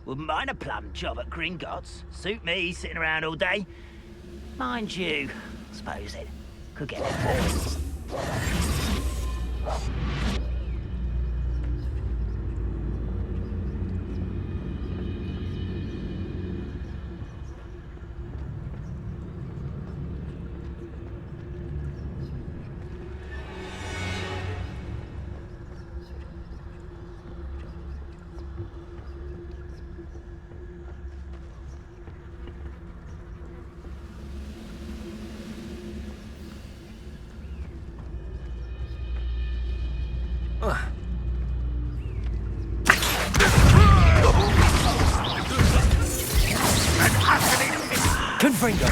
Wouldn't mind a plum job at Gringotts. Suit me, sitting around all day. Mind you, I suppose it could get a bit boring. Confringo!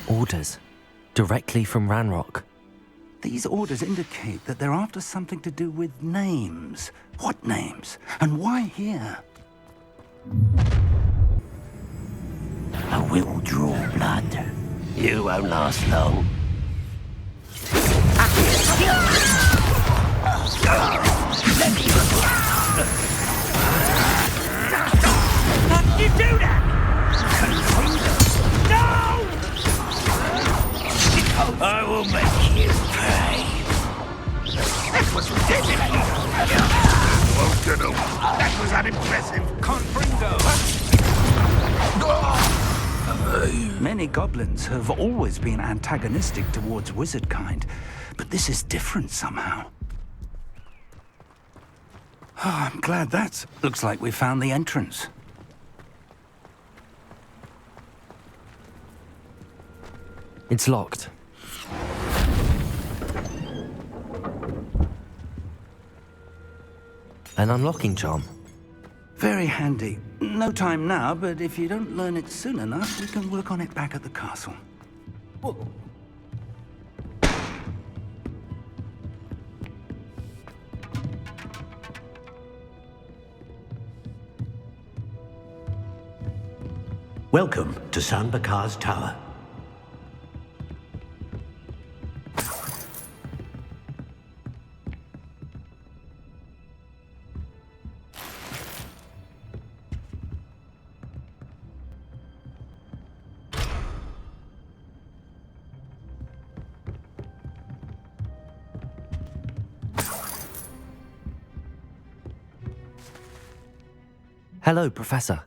Orders. Directly from Ranrock. These orders indicate that they're after something to do with names. What names? And why here? I will draw blood. You won't last long. How did you do that? I will make you pay. That was ridiculous. That was unimpressive. Many goblins have always been antagonistic towards wizard kind, but this is different somehow. Oh, I'm glad that's... Looks like we found the entrance. It's locked. An unlocking charm. Very handy. No time now, but if you don't learn it soon enough, we can work on it back at the castle. Welcome to San Bakar's Tower. Hello, Professor.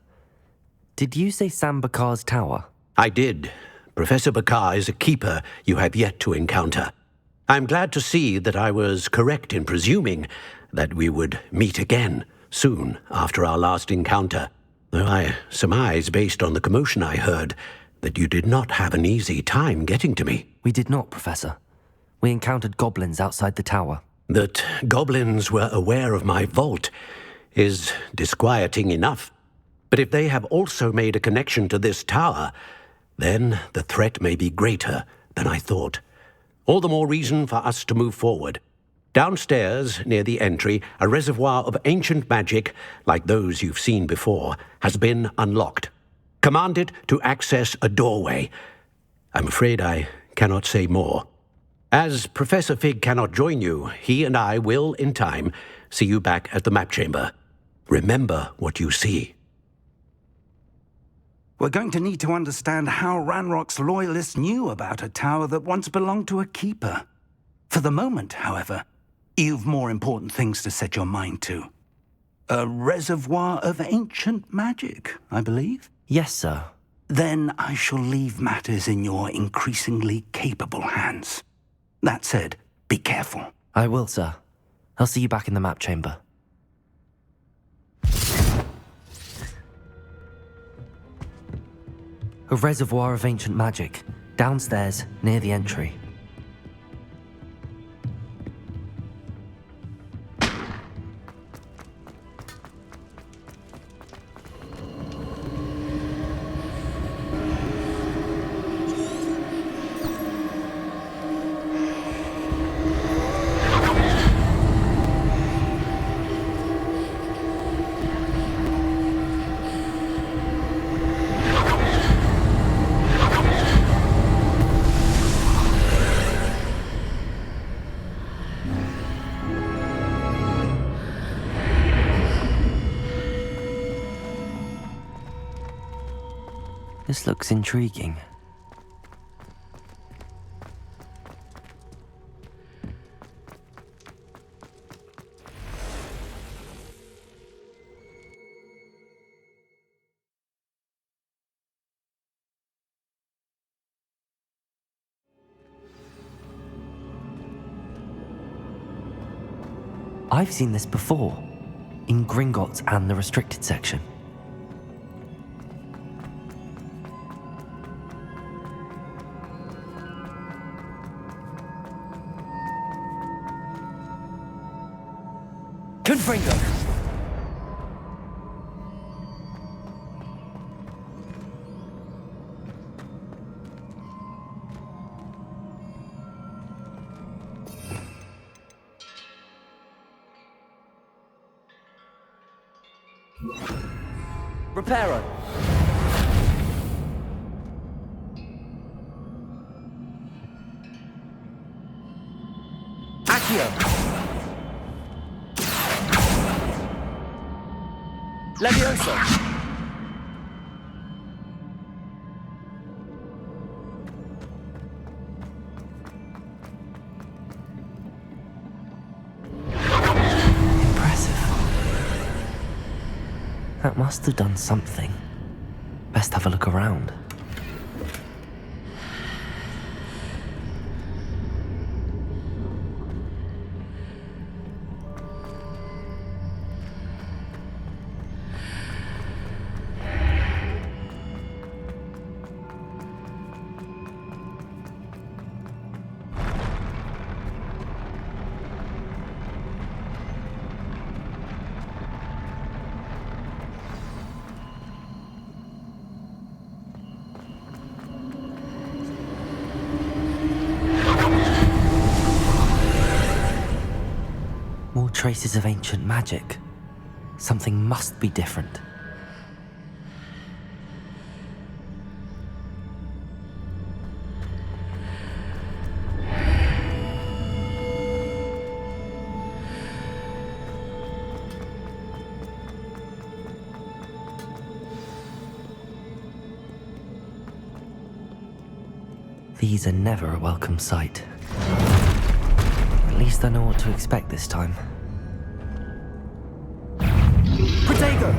Did you say San Bakar's Tower? I did. Professor Bakar is a keeper you have yet to encounter. I'm glad to see that I was correct in presuming that we would meet again soon after our last encounter, though I surmise, based on the commotion I heard, that you did not have an easy time getting to me. We did not, Professor. We encountered goblins outside the tower. That goblins were aware of my vault is disquieting enough. But if they have also made a connection to this tower, then the threat may be greater than I thought. All the more reason for us to move forward. Downstairs, near the entry, a reservoir of ancient magic, like those you've seen before, has been unlocked. Command it to access a doorway. I'm afraid I cannot say more. As Professor Fig cannot join you, he and I will, in time, see you back at the map chamber. Remember what you see. We're going to need to understand how Ranrock's loyalists knew about a tower that once belonged to a keeper. For the moment, however, you've more important things to set your mind to. A reservoir of ancient magic, I believe? Yes, sir. Then I shall leave matters in your increasingly capable hands. That said, be careful. I will, sir. I'll see you back in the map chamber. A reservoir of ancient magic, downstairs, near the entry. This looks intriguing. I've seen this before, in Gringotts and the restricted section. Confringo! Reparo! Accio! Levioso! That must have done something. Best have a look around. More traces of ancient magic. Something must be different. These are never a welcome sight. At least I know what to expect this time. Protego!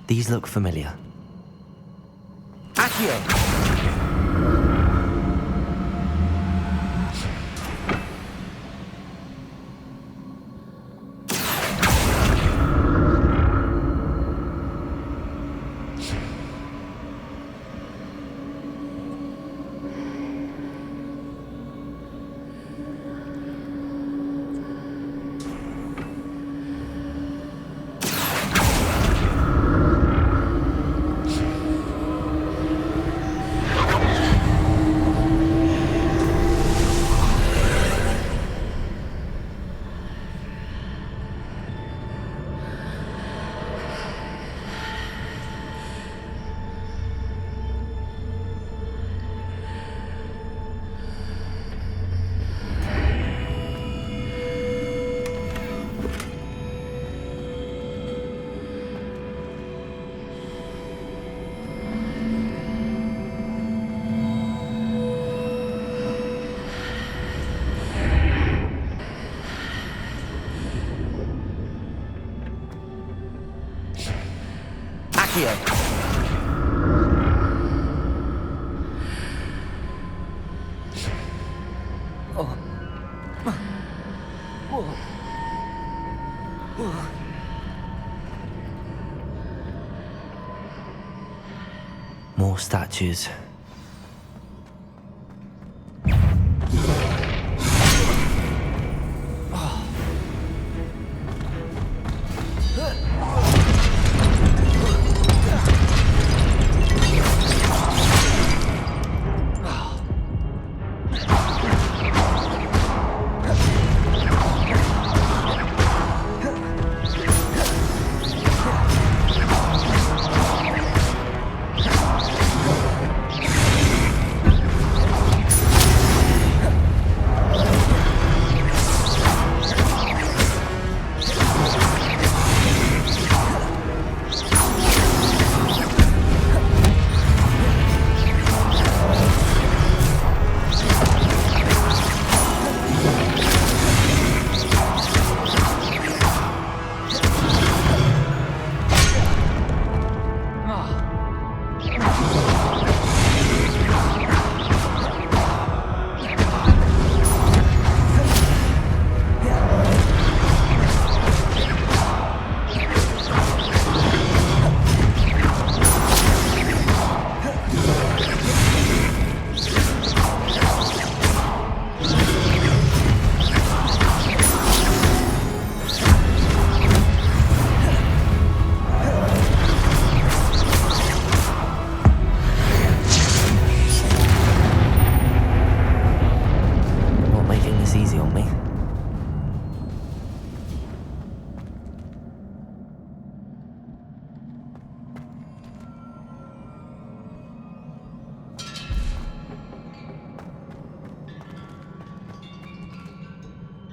These look familiar. Accio! Accio. More statues.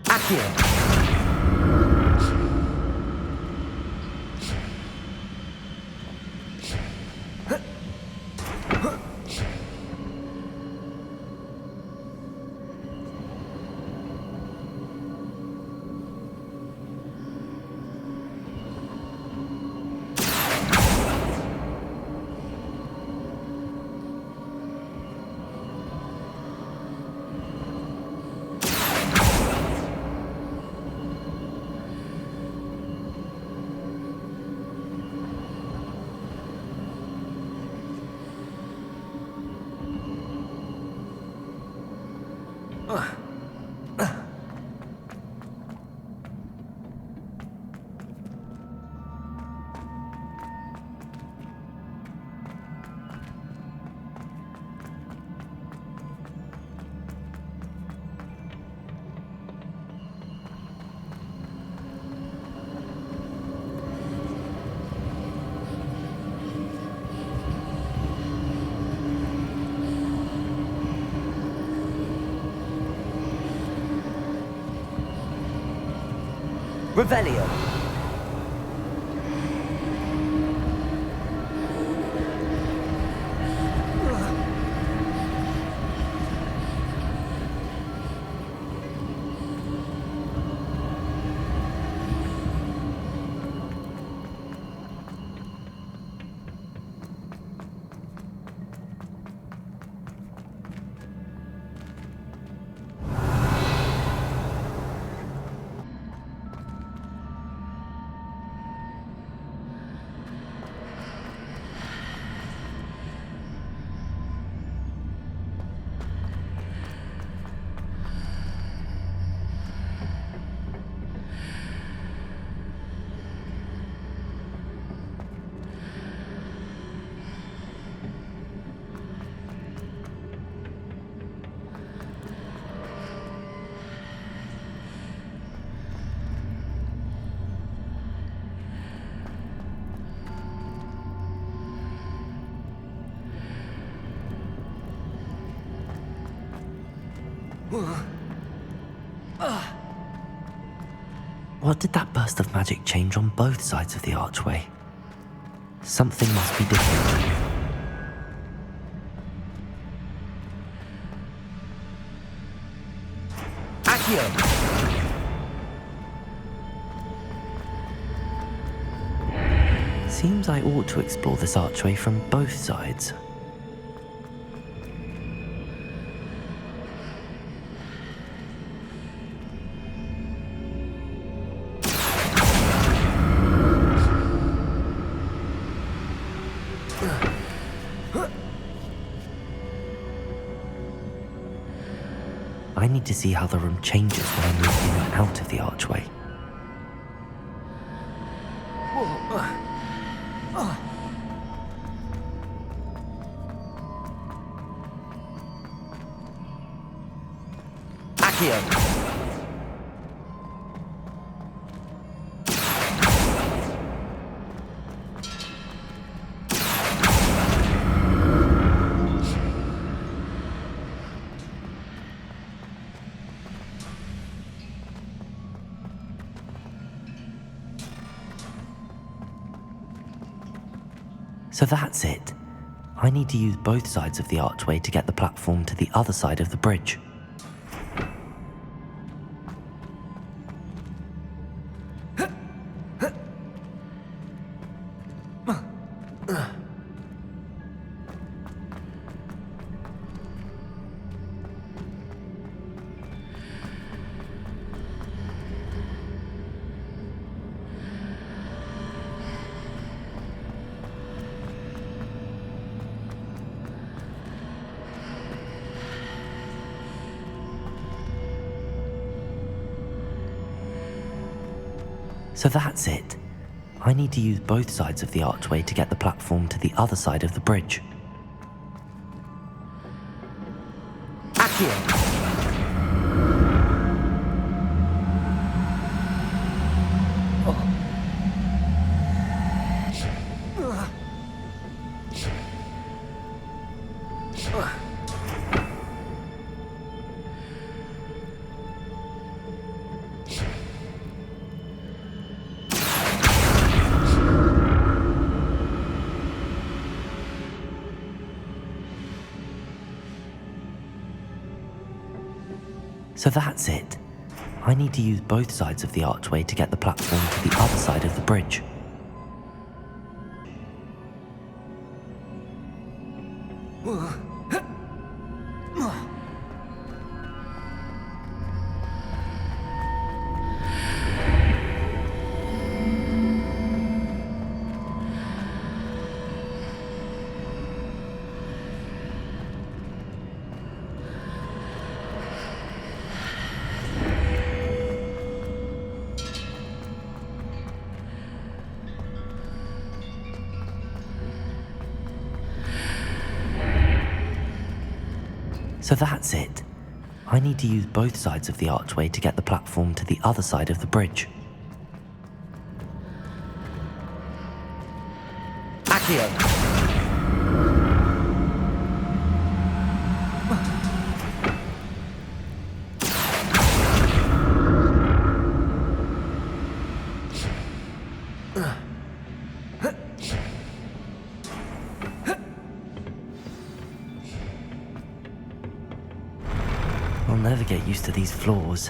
Accio. Revelio. What did that burst of magic change on both sides of the archway? Something must be different. Accio! Seems I ought to explore this archway from both sides. I need to see how the room changes when I move in and out of the archway. Accio! So that's it. I need to use both sides of the archway to get the platform to the other side of the bridge. So that's it. I need to use both sides of the archway to get the platform to the other side of the bridge. Accio! So that's it. I need to use both sides of the archway to get the platform to the other side of the bridge. So that's it. I need to use both sides of the archway to get the platform to the other side of the bridge. Accio! I'll never get used to these floors.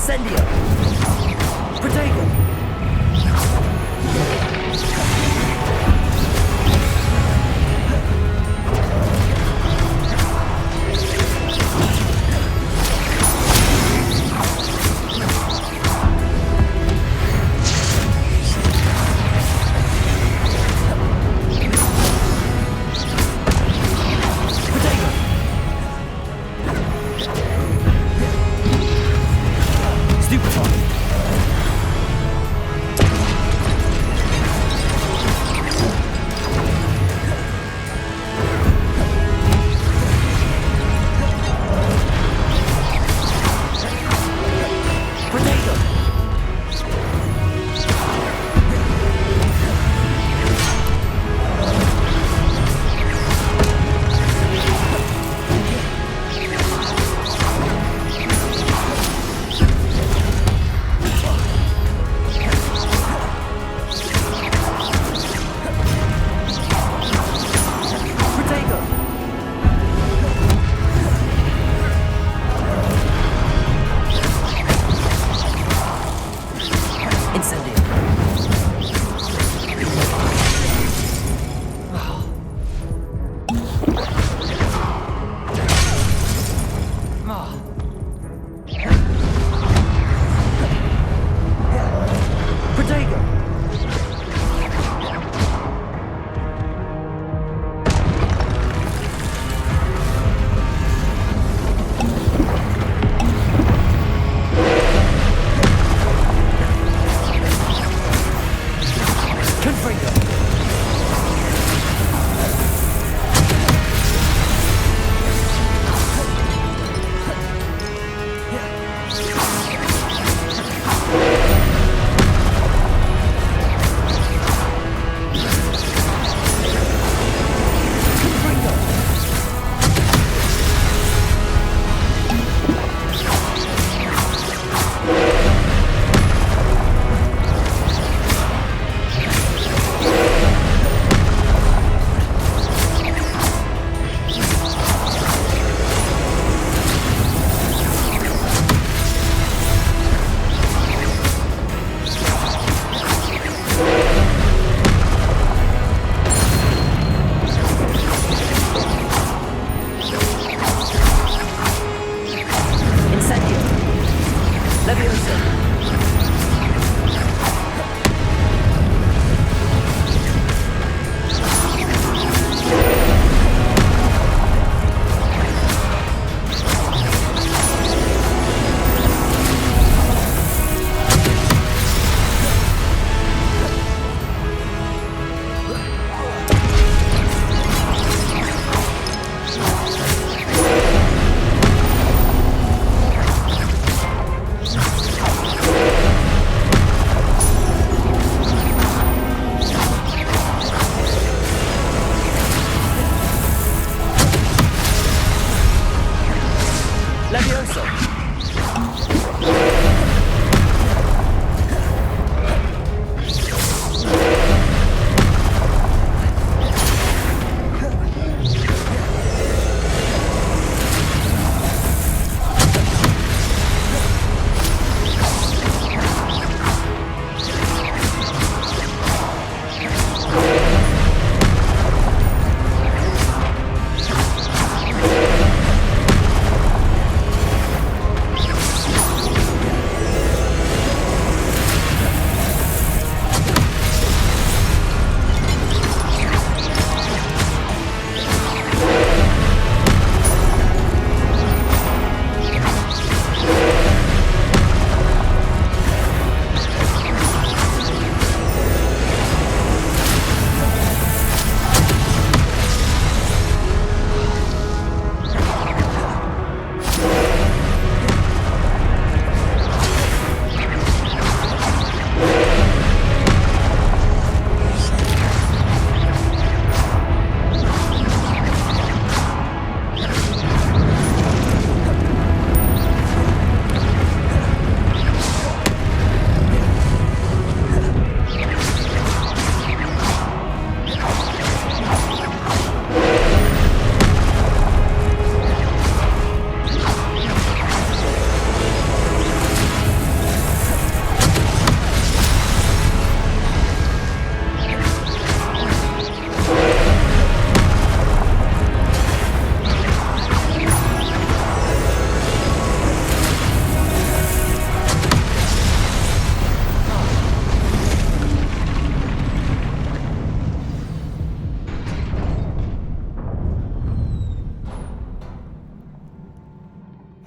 Incendio! Protego!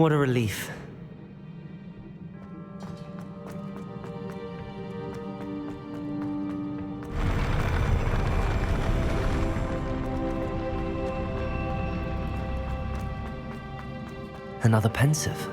What a relief. Another pensive.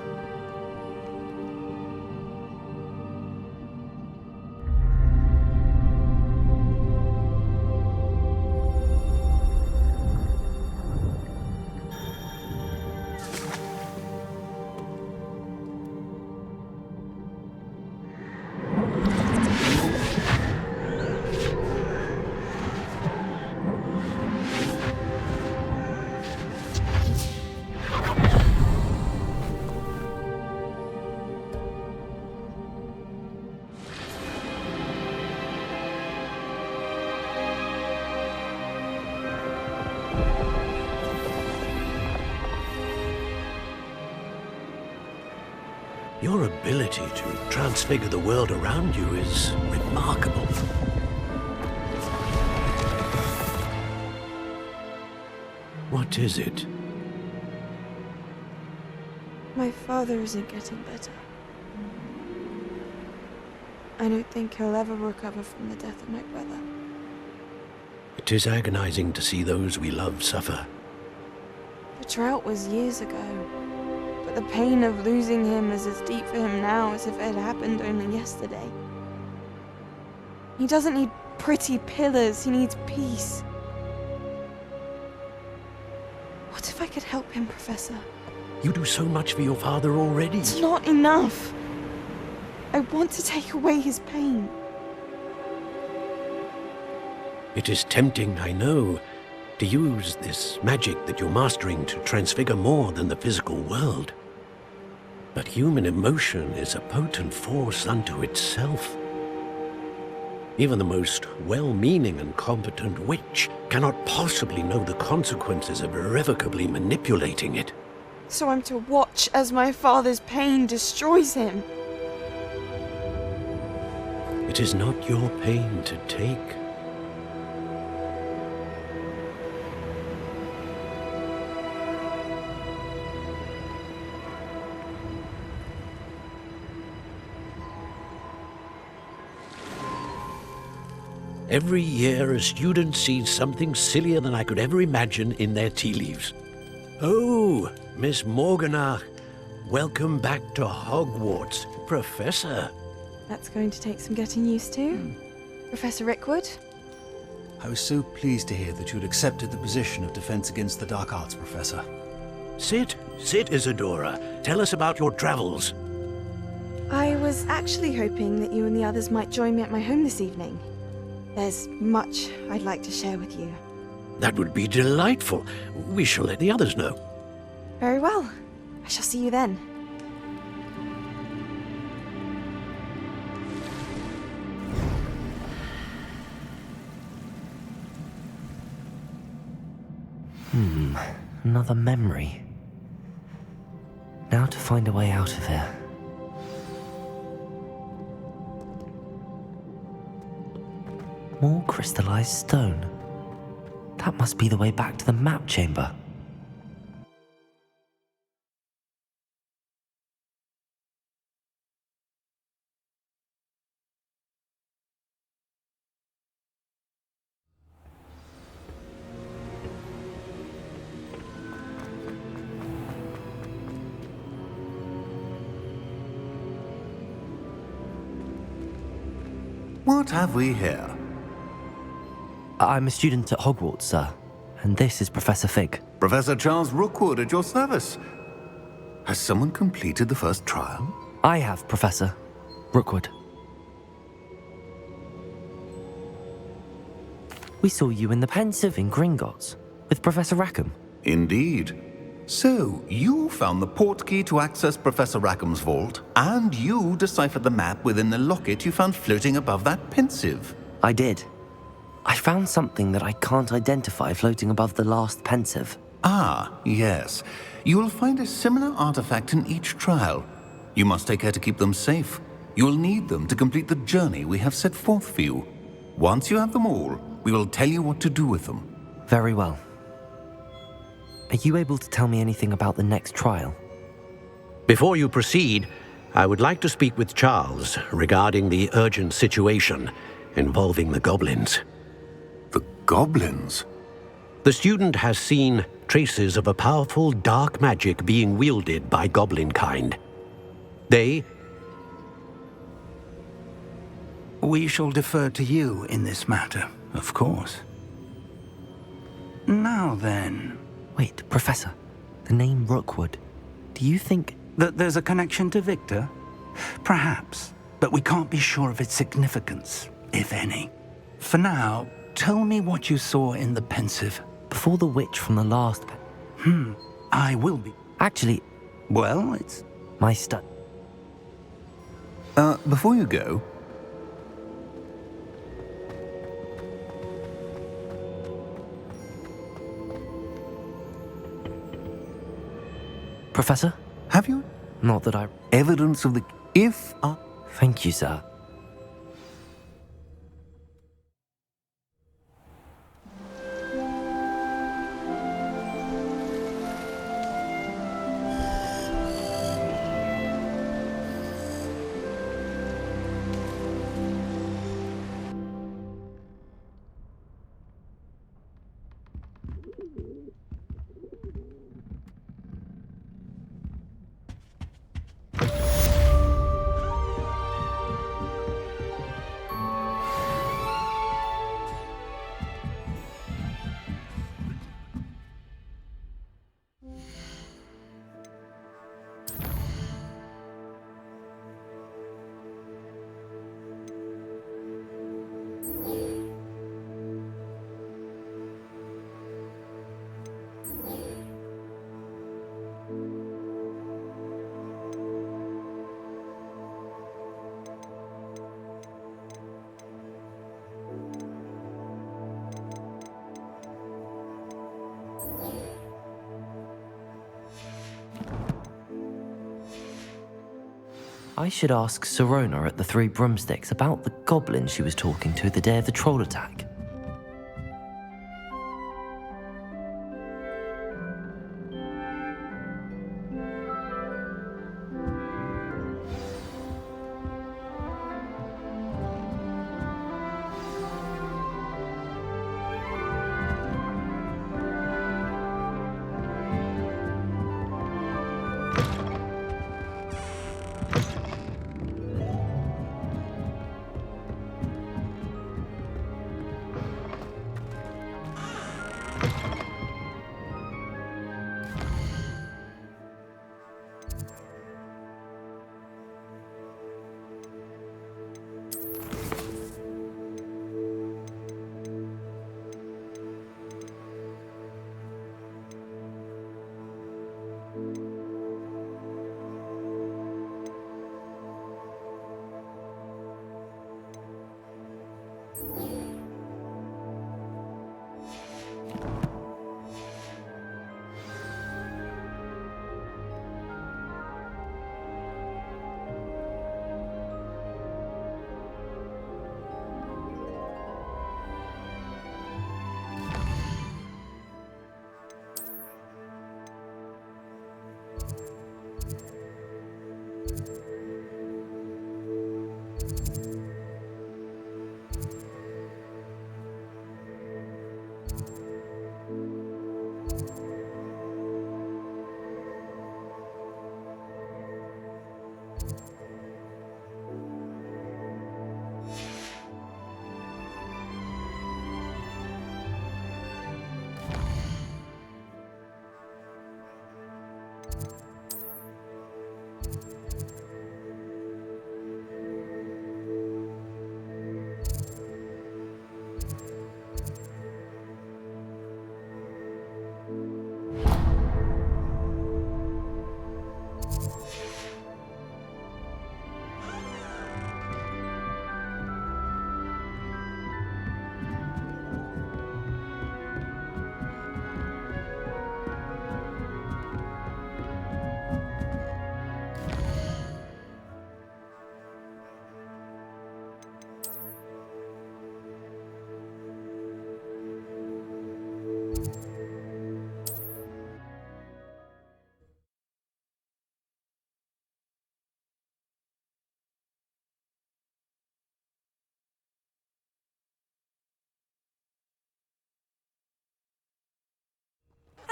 Your ability to transfigure the world around you is remarkable. What is it? My father isn't getting better. I don't think he'll ever recover from the death of my brother. It is agonizing to see those we love suffer. The drought was years ago, but the pain of losing him is as deep for him now as if it had happened only yesterday. He doesn't need pretty pillars, he needs peace. What if I could help him, Professor? You do so much for your father already. It's not enough. I want to take away his pain. It is tempting, I know, to use this magic that you're mastering to transfigure more than the physical world. But human emotion is a potent force unto itself. Even the most well-meaning and competent witch cannot possibly know the consequences of irrevocably manipulating it. So I'm to watch as my father's pain destroys him. It is not your pain to take. Every year, a student sees something sillier than I could ever imagine in their tea leaves. Oh, Miss Morganach, welcome back to Hogwarts, Professor. That's going to take some getting used to. Professor Rickwood? I was so pleased to hear that you'd accepted the position of Defense Against the Dark Arts, Professor. Sit, Isadora. Tell us about your travels. I was actually hoping that you and the others might join me at my home this evening. There's much I'd like to share with you. That would be delightful. We shall let the others know. Very well. I shall see you then. Another memory. Now to find a way out of here. More crystallized stone. That must be the way back to the map chamber. What have we here? I'm a student at Hogwarts, sir. And this is Professor Fig. Professor Charles Rookwood at your service. Has someone completed the first trial? I have, Professor Rookwood. We saw you in the Pensive in Gringotts with Professor Rackham. Indeed. So, you found the portkey to access Professor Rackham's vault, and you deciphered the map within the locket you found floating above that Pensive. I did. I found something that I can't identify floating above the last Pensive. Ah, yes. You will find a similar artifact in each trial. You must take care to keep them safe. You will need them to complete the journey we have set forth for you. Once you have them all, we will tell you what to do with them. Very well. Are you able to tell me anything about the next trial? Before you proceed, I would like to speak with Charles regarding the urgent situation involving the goblins. The goblins? The student has seen traces of a powerful dark magic being wielded by goblin kind. We shall defer to you in this matter, of course. Now then... Wait, Professor. The name Rookwood. Do you think... that there's a connection to Victor? Perhaps, but we can't be sure of its significance, if any. For now, tell me what you saw in the pensive. Before the witch from the last... I will be... Actually... Well, it's... my study. Before you go... Professor? Have you? Not that I... Evidence of the... If... Thank you, sir. I should ask Sirona at the Three Broomsticks about the goblin she was talking to the day of the troll attack.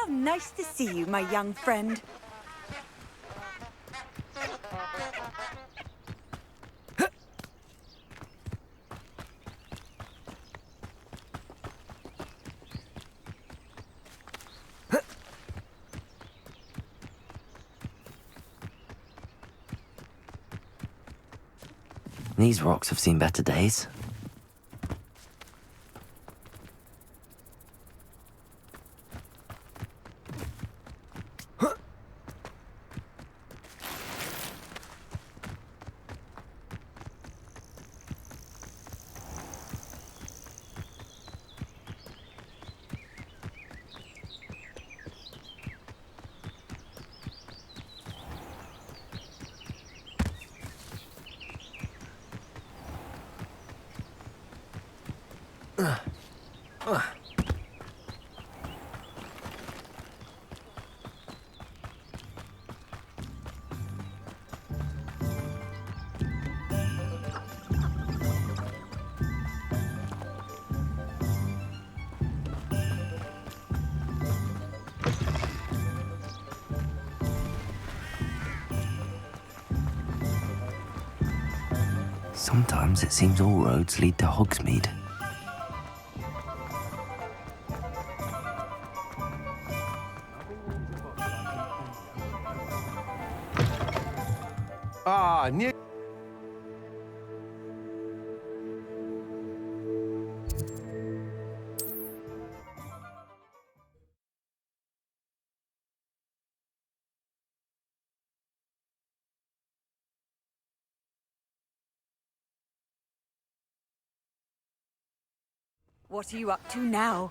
How nice to see you, my young friend. These rocks have seen better days. Sometimes it seems all roads lead to Hogsmeade. Ah, near. What are you up to now?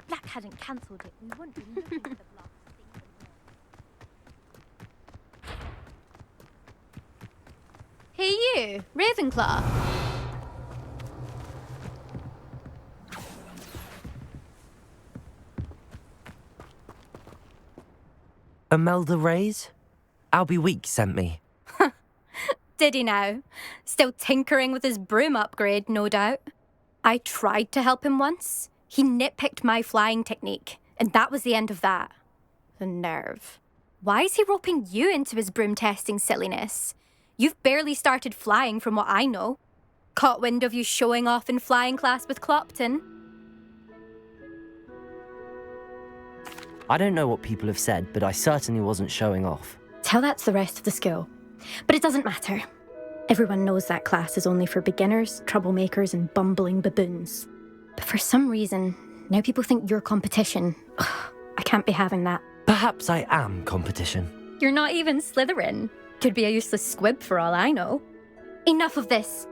Black hadn't cancelled it, we wouldn't be looking for the block. Hey you, Ravenclaw. Imelda Reyes? Albie Week sent me. Did he now? Still tinkering with his broom upgrade, no doubt. I tried to help him once. He nitpicked my flying technique, and that was the end of that. The nerve. Why is he roping you into his broom testing silliness? You've barely started flying from what I know. Caught wind of you showing off in flying class with Clopton. I don't know what people have said, but I certainly wasn't showing off. Tell that to the rest of the school. But it doesn't matter. Everyone knows that class is only for beginners, troublemakers, and bumbling baboons. But for some reason, now people think you're competition. Ugh, I can't be having that. Perhaps I am competition. You're not even Slytherin. Could be a useless squib for all I know. Enough of this.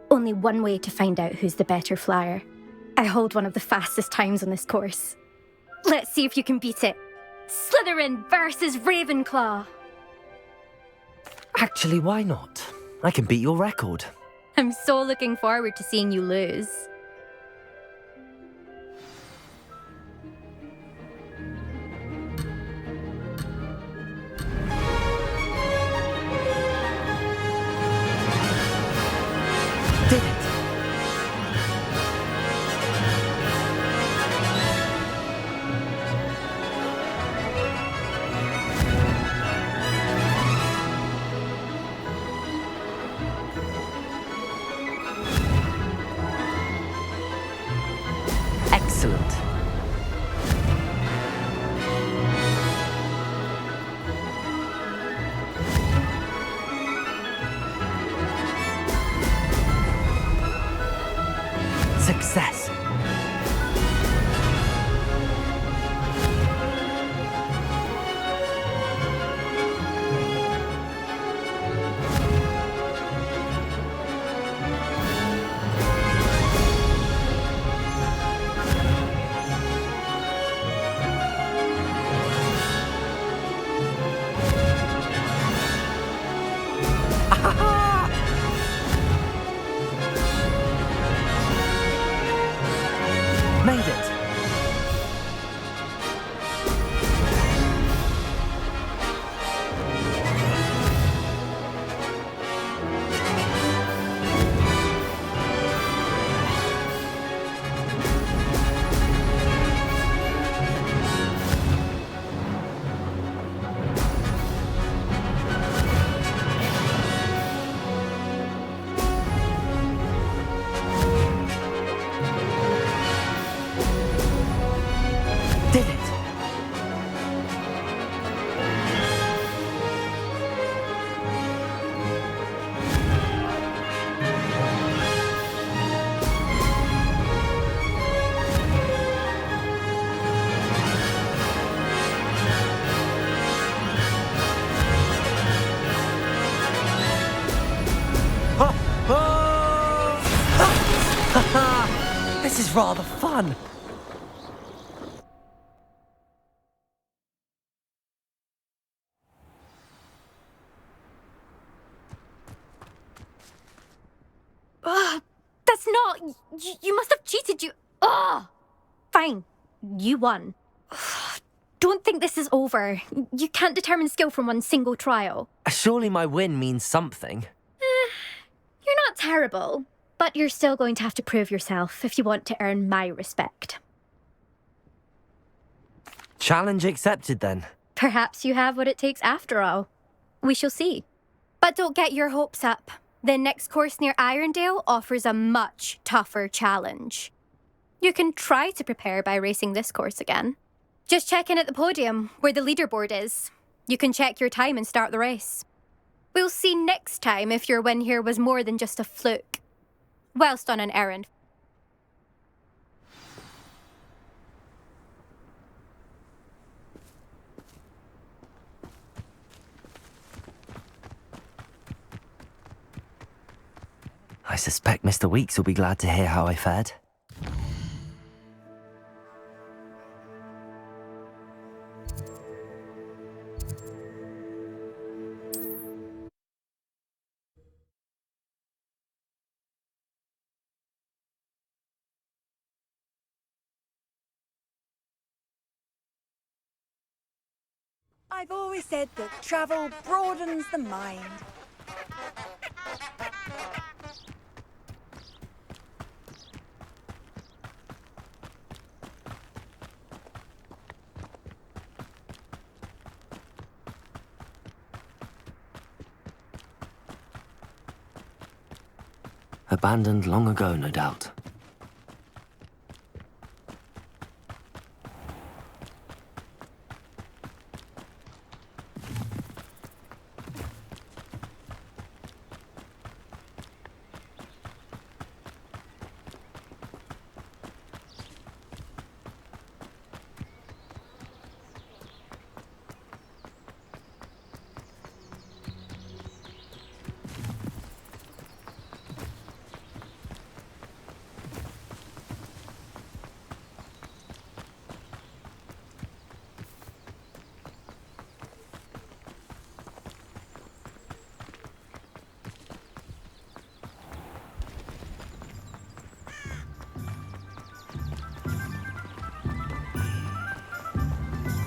Only one way to find out who's the better flyer. I hold one of the fastest times on this course. Let's see if you can beat it. Slytherin versus Ravenclaw. Actually, why not? I can beat your record. I'm so looking forward to seeing you lose. Did it? Made it! Did it! This is rather fun. Ugh, that's not... You must have cheated, you... Ugh! Fine. You won. Ugh, don't think this is over. You can't determine skill from one single trial. Surely my win means something. You're not terrible, but you're still going to have to prove yourself if you want to earn my respect. Challenge accepted then. Perhaps you have what it takes after all. We shall see. But don't get your hopes up. The next course near Irondale offers a much tougher challenge. You can try to prepare by racing this course again. Just check in at the podium, where the leaderboard is. You can check your time and start the race. We'll see next time if your win here was more than just a fluke. Whilst on an errand. I suspect Mr. Weeks will be glad to hear how I fared. I've always said that travel broadens the mind. Abandoned long ago, no doubt.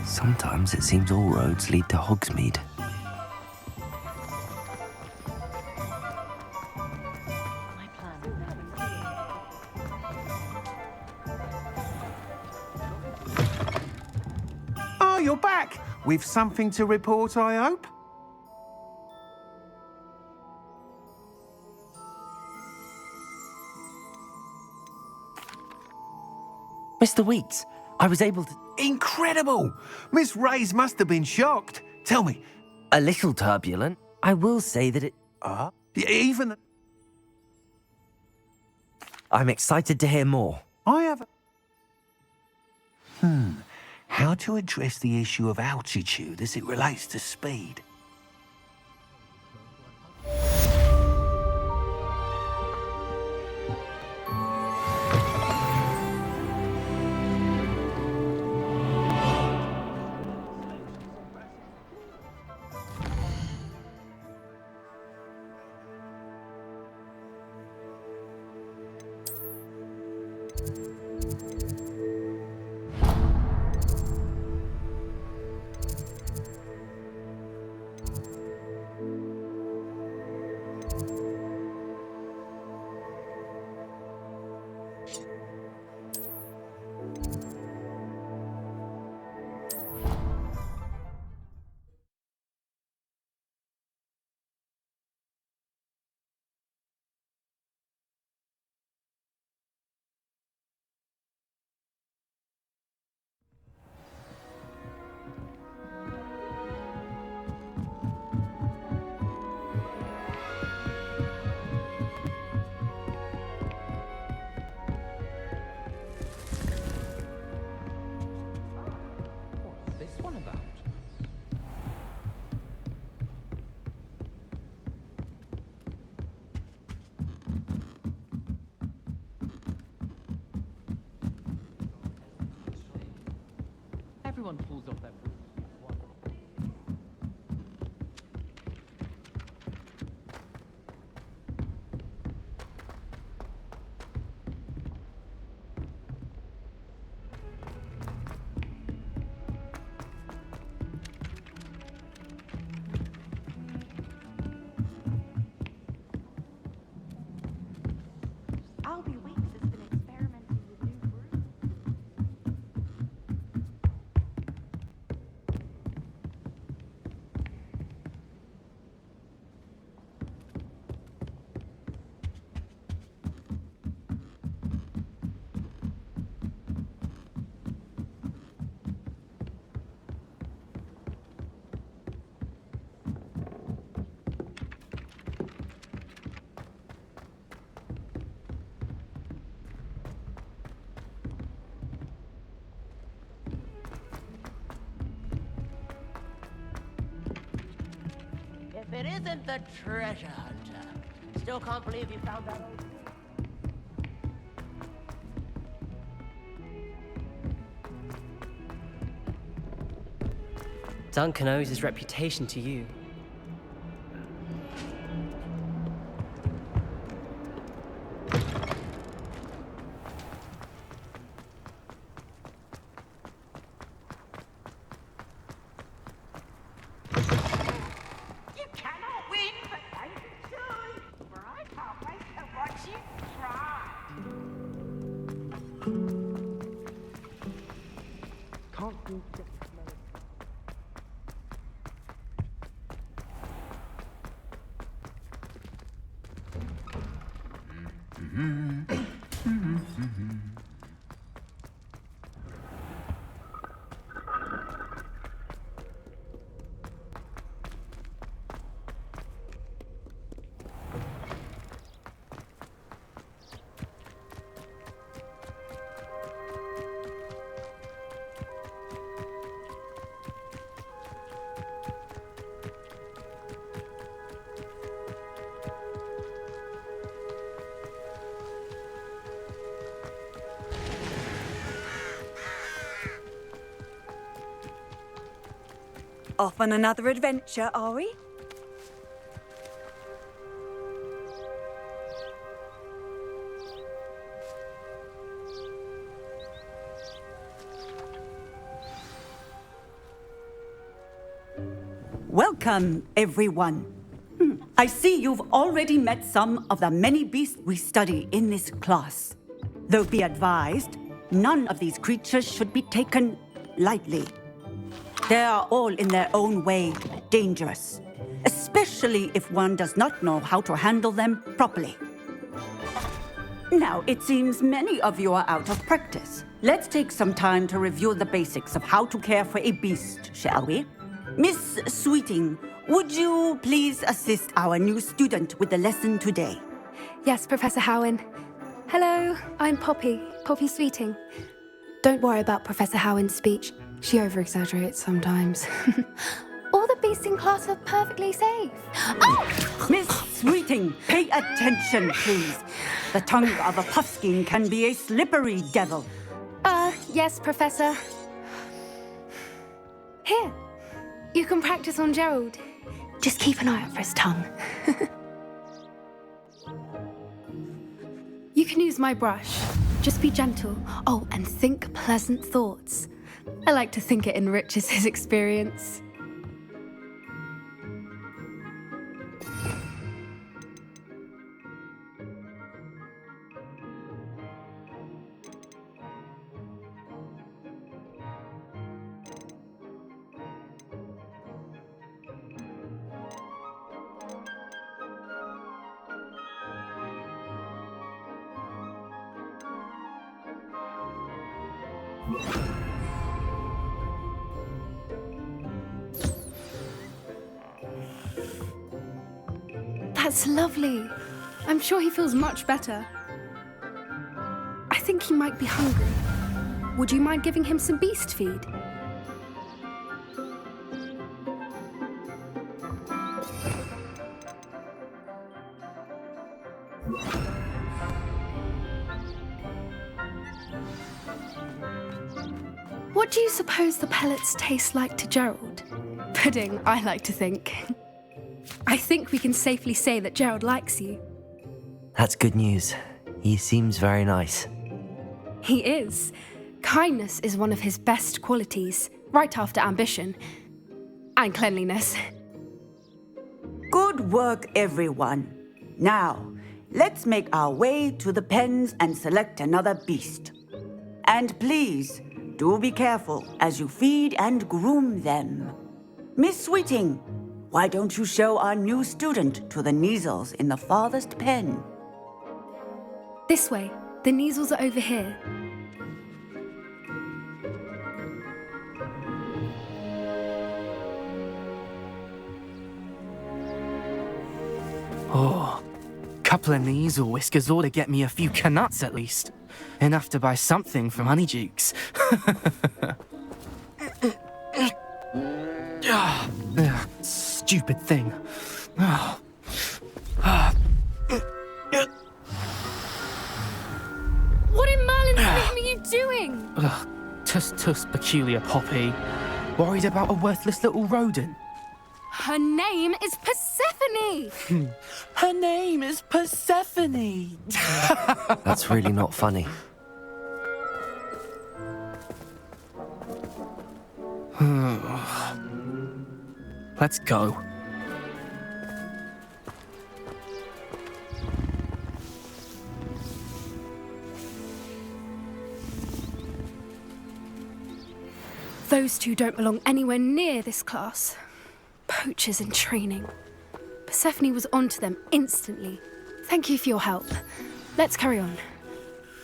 Sometimes it seems all roads lead to Hogsmeade. Oh, you're back! With something to report, I hope? Mr. Weeks, I was able to... Incredible! Miss Reyes must have been shocked. Tell me. A little turbulent. I will say that it... Even... I'm excited to hear more. I have... How to address the issue of altitude as it relates to speed? about? Everyone pulls off their boots. I'll be weeks has been experimenting with new brews. If it isn't the treasure hunter. Still can't believe you found that old... Duncan owes his reputation to you. You cannot win, but thank you should. For I can't wait to watch you try. Can't do this. Off on another adventure, are we? Welcome, everyone. I see you've already met some of the many beasts we study in this class. Though be advised, none of these creatures should be taken lightly. They are all in their own way dangerous, especially if one does not know how to handle them properly. Now, it seems many of you are out of practice. Let's take some time to review the basics of how to care for a beast, shall we? Miss Sweeting, would you please assist our new student with the lesson today? Yes, Professor Howen. Hello, I'm Poppy Sweeting. Don't worry about Professor Howen's speech. She over-exaggerates sometimes. All the beasts in class are perfectly safe. Oh! Miss Sweeting, pay attention, please. The tongue of a puffskein can be a slippery devil. Yes, Professor. Here, you can practice on Gerald. Just keep an eye out for his tongue. You can use my brush. Just be gentle. Oh, and think pleasant thoughts. I like to think it enriches his experience. That's lovely. I'm sure he feels much better. I think he might be hungry. Would you mind giving him some beast feed? What do you suppose the pellets taste like to Gerald? Pudding, I like to think. I think we can safely say that Gerald likes you. That's good news. He seems very nice. He is. Kindness is one of his best qualities, right after ambition. And cleanliness. Good work, everyone. Now, let's make our way to the pens and select another beast. And please, do be careful as you feed and groom them. Miss Sweeting, why don't you show our new student to the Kneazles in the farthest pen? This way. The Kneazles are over here. Oh, couple of Kneazle whiskers ought to get me a few canuts at least. Enough to buy something from Honeydukes. Stupid thing. What in Merlin's name are you doing? Tuss, peculiar Poppy. Worried about a worthless little rodent. Her name is Persephone! Her name is Persephone! That's really not funny. Let's go. Those two don't belong anywhere near this class. Poachers in training. Persephone was onto them instantly. Thank you for your help. Let's carry on.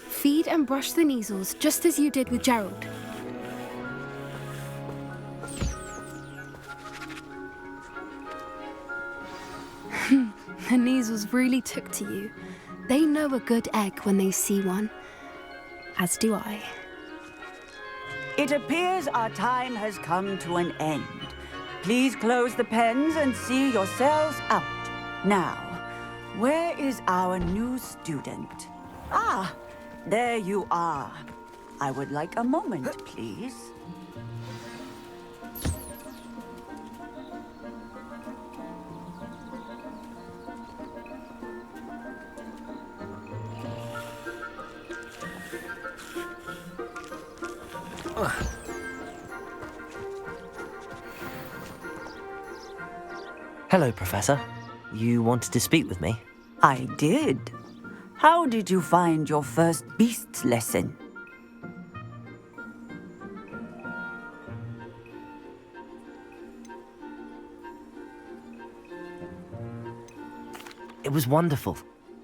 Feed and brush the Kneazles just as you did with Gerald. The Kneazles really took to you. They know a good egg when they see one. As do I. It appears our time has come to an end. Please close the pens and see yourselves out. Now, where is our new student? Ah, there you are. I would like a moment, please. Hello, Professor. You wanted to speak with me? I did. How did you find your first beasts lesson? It was wonderful.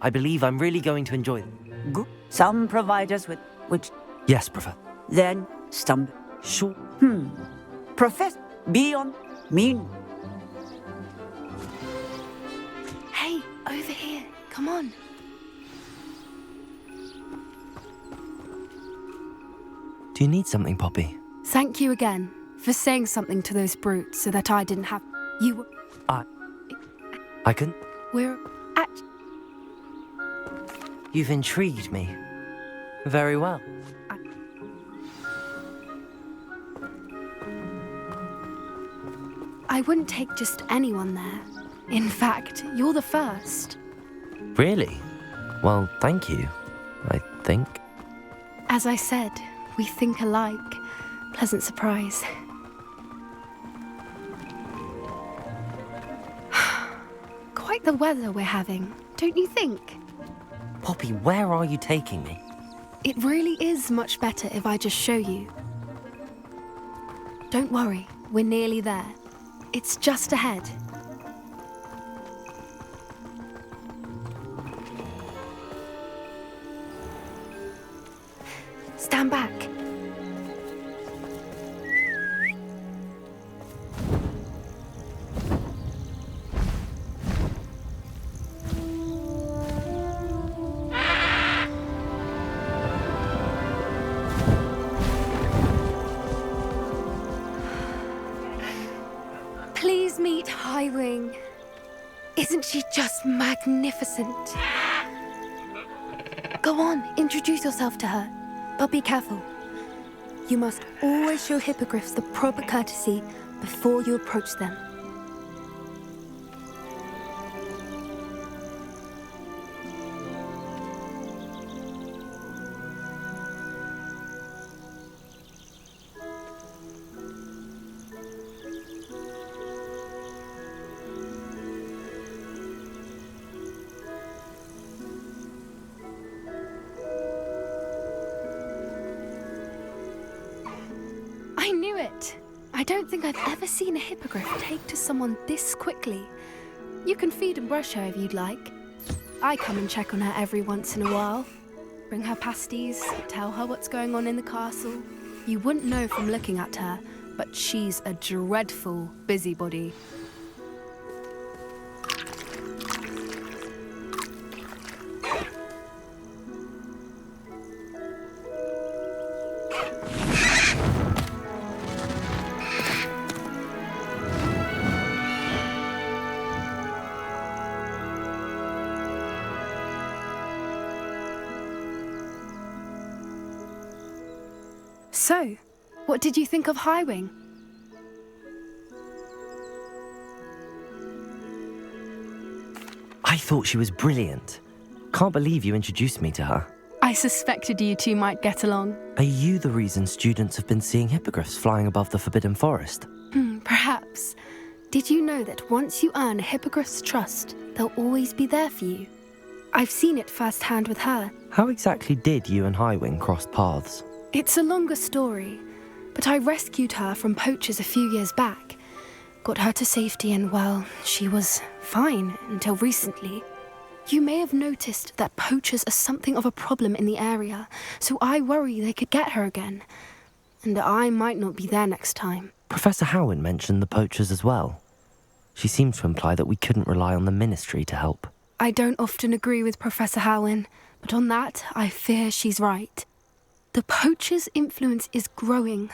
I believe I'm really going to enjoy them. Good. Some provide us with which... Yes, Professor. Then, stumble. Sure. Professor, be on mean. Hey, over here. Come on. Do you need something, Poppy? Thank you again for saying something to those brutes so that I didn't have... You... I can... We're at... You've intrigued me. Very well. I wouldn't take just anyone there. In fact, you're the first. Really? Well, thank you, I think. As I said, we think alike. Pleasant surprise. Quite the weather we're having, don't you think? Poppy, where are you taking me? It really is much better if I just show you. Don't worry, we're nearly there. It's just ahead. Stand back. Please meet Highwing. Isn't she just magnificent? Go on, introduce yourself to her. But be careful. You must always show hippogriffs the proper courtesy before you approach them. I knew it. I don't think I've ever seen a hippogriff take to someone this quickly. You can feed and brush her if you'd like. I come and check on her every once in a while. Bring her pasties, tell her what's going on in the castle. You wouldn't know from looking at her, but she's a dreadful busybody. So, what did you think of Highwing? I thought she was brilliant. Can't believe you introduced me to her. I suspected you two might get along. Are you the reason students have been seeing hippogriffs flying above the Forbidden Forest? Perhaps. Did you know that once you earn a hippogriff's trust, they'll always be there for you? I've seen it firsthand with her. How exactly did you and Highwing cross paths? It's a longer story, but I rescued her from poachers a few years back. Got her to safety and, well, she was fine until recently. You may have noticed that poachers are something of a problem in the area, so I worry they could get her again. And I might not be there next time. Professor Howin mentioned the poachers as well. She seemed to imply that we couldn't rely on the Ministry to help. I don't often agree with Professor Howin, but on that, I fear she's right. The poachers' influence is growing.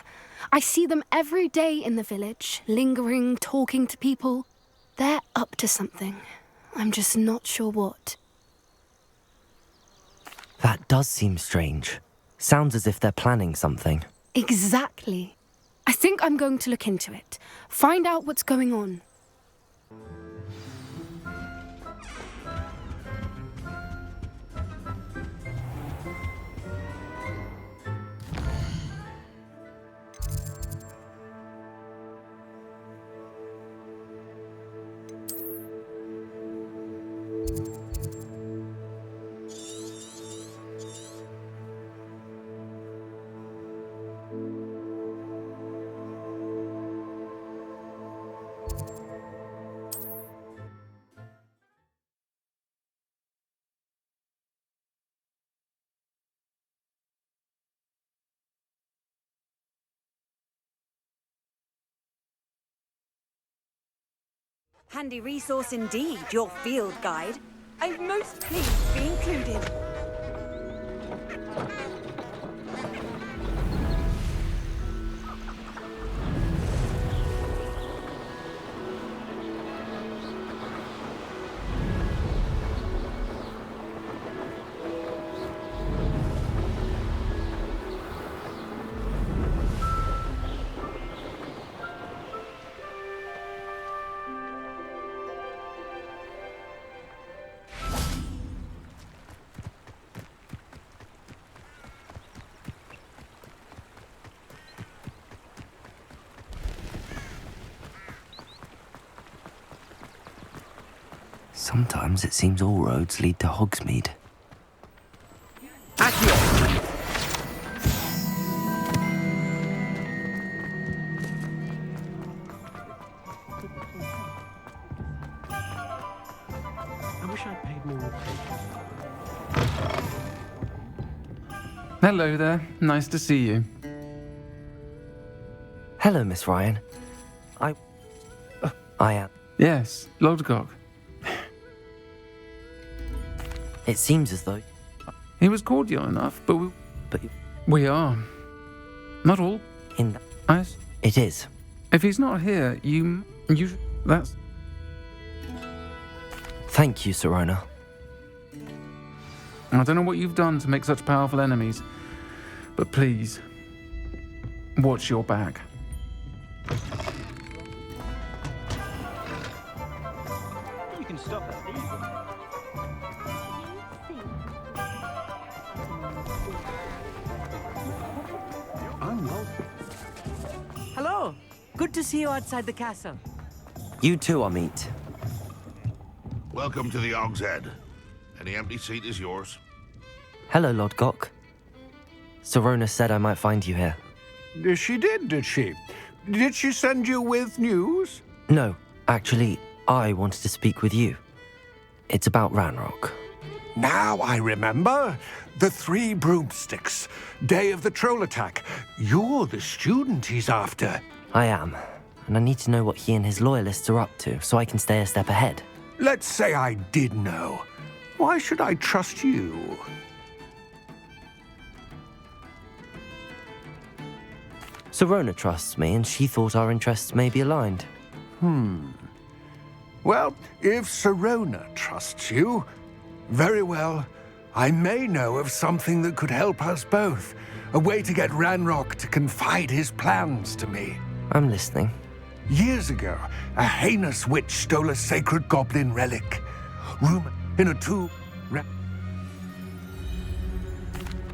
I see them every day in the village, lingering, talking to people. They're up to something. I'm just not sure what. That does seem strange. Sounds as if they're planning something. Exactly. I think I'm going to look into it. Find out what's going on. Handy resource indeed, your field guide. I'm most pleased to be included. Sometimes it seems all roads lead to Hogsmeade. I wish I'd paid more attention. Hello there. Nice to see you. Hello, Miss Ryan. I am. Yes, Lodgok. It seems as though... He was cordial enough, but we are. Not all. It is. If he's not here, you... That's... Thank you, Sirona. I don't know what you've done to make such powerful enemies, but please, watch your back. You can stop at these. Hello. Good to see you outside the castle. You too, Amit. Welcome to the Og's Head. Any empty seat is yours. Hello, Lord Gok. Sirona said I might find you here. She did she? Did she send you with news? No, actually, I wanted to speak with you. It's about Ranrock. Now I remember. The 3 broomsticks. Day of the troll attack. You're the student he's after. I am, and I need to know what he and his loyalists are up to so I can stay a step ahead. Let's say I did know. Why should I trust you? Sirona trusts me, and she thought our interests may be aligned. Well, if Sirona trusts you, very well. I may know of something that could help us both. A way to get Ranrock to confide his plans to me. I'm listening. Years ago, a heinous witch stole a sacred goblin relic. Room in a tomb.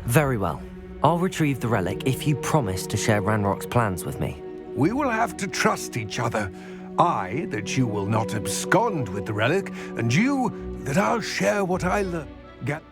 Very well. I'll retrieve the relic if you promise to share Ranrock's plans with me. We will have to trust each other. I, that you will not abscond with the relic, and you, that I'll share what I learn. Get.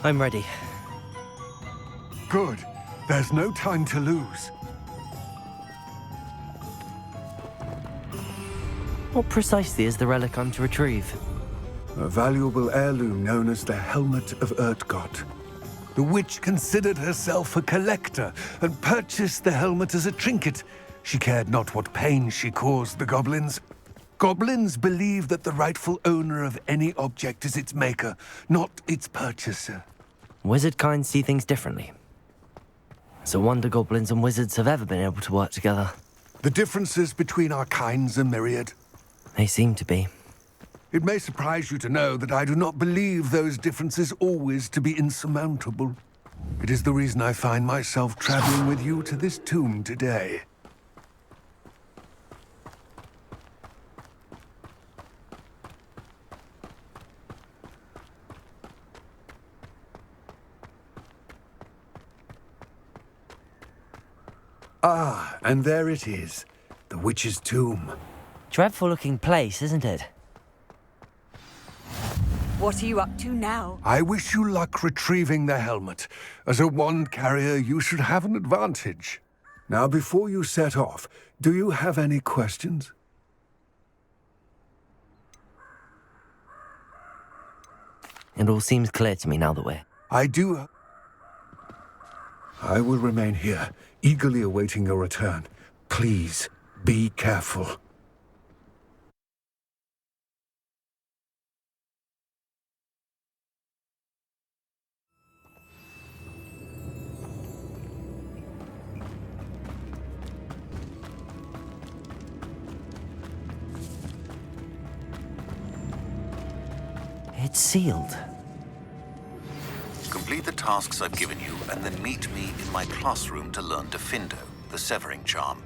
I'm ready. Good. There's no time to lose. What precisely is the relic I'm to retrieve? A valuable heirloom known as the Helmet of Urtgott. The witch considered herself a collector and purchased the helmet as a trinket. She cared not what pain she caused the goblins. Goblins believe that the rightful owner of any object is its maker, not its purchaser. Wizard kind see things differently. It's a wonder goblins and wizards have ever been able to work together. The differences between our kinds are myriad. They seem to be. It may surprise you to know that I do not believe those differences always to be insurmountable. It is the reason I find myself traveling with you to this tomb today. Ah, and there it is. The witch's tomb. Dreadful looking place, isn't it? What are you up to now? I wish you luck retrieving the helmet. As a wand carrier, you should have an advantage. Now, before you set off, do you have any questions? It all seems clear to me now that we're... I do. I will remain here, eagerly awaiting your return. Please, be careful. It's sealed. Complete the tasks I've given you, and then meet me in my classroom to learn Defindo, the severing charm.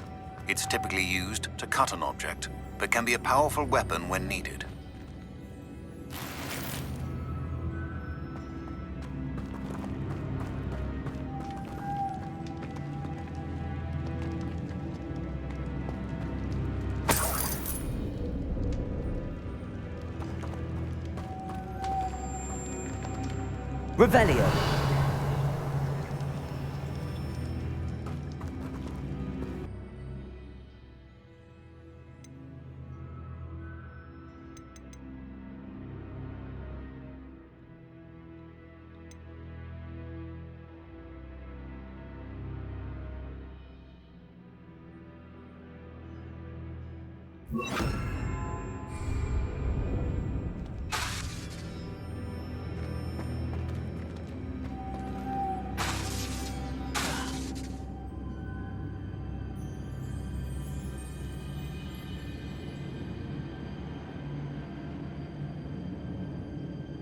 It's typically used to cut an object, but can be a powerful weapon when needed. Revelio.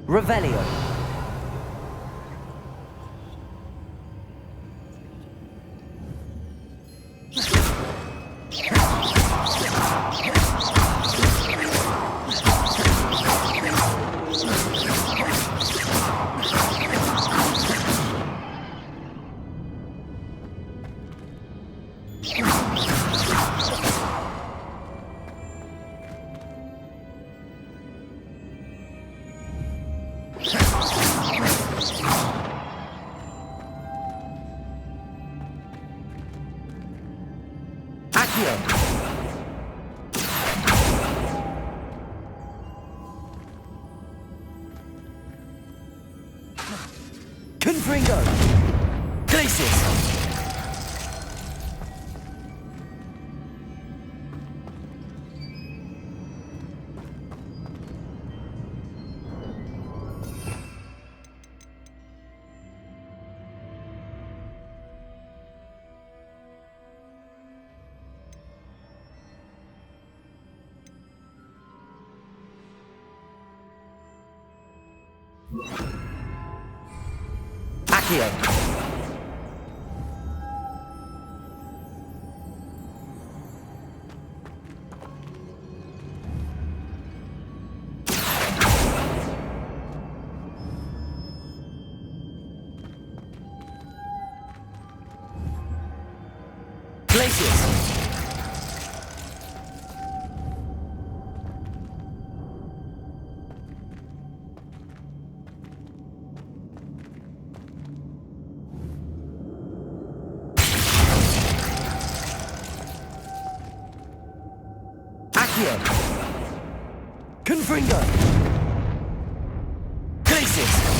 Revelio. Confringo! Glacius! Accio. Glacius! Accio! Confringo! Glacius!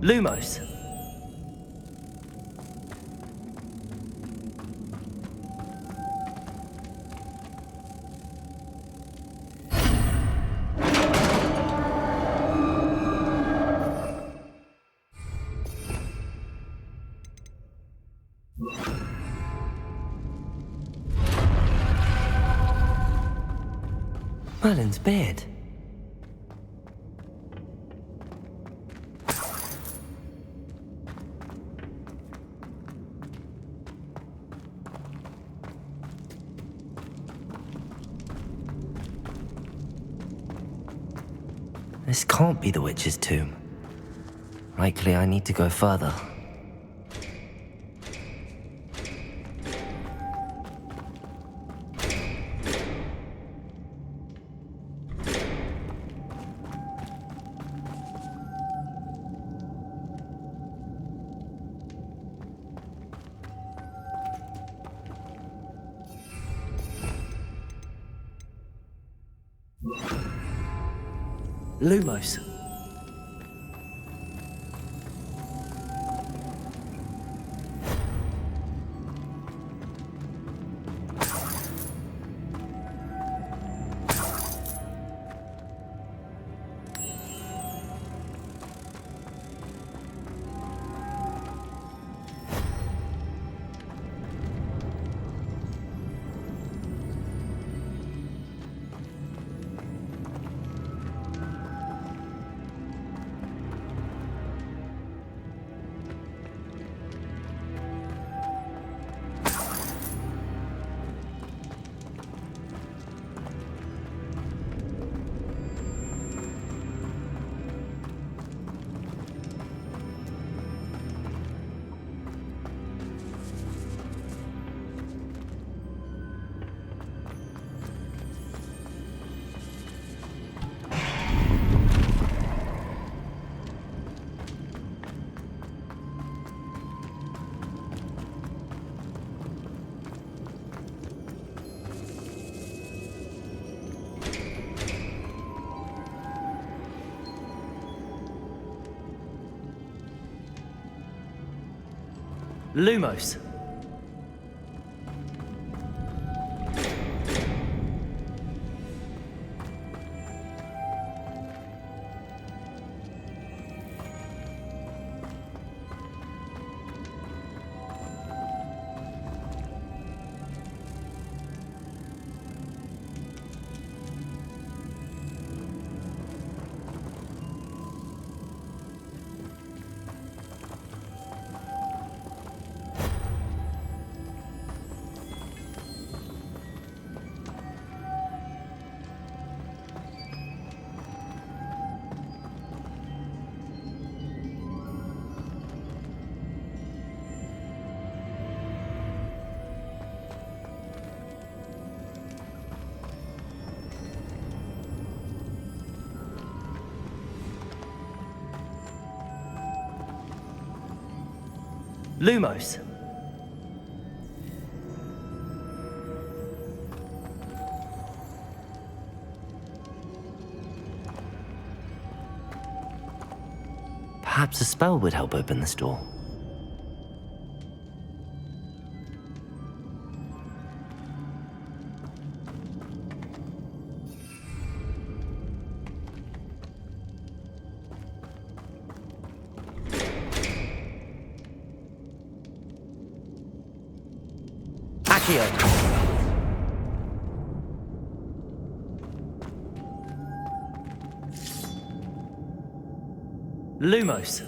Lumos. Merlin's beard. This can't be the witch's tomb. Likely I need to go further. Lumos. Lumos. Lumos. Perhaps a spell would help open this door. Lumos.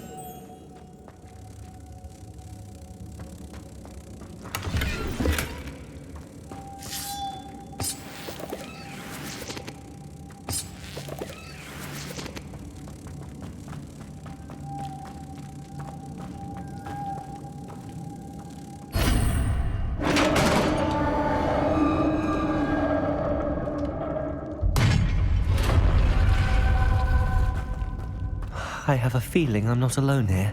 I have a feeling I'm not alone here.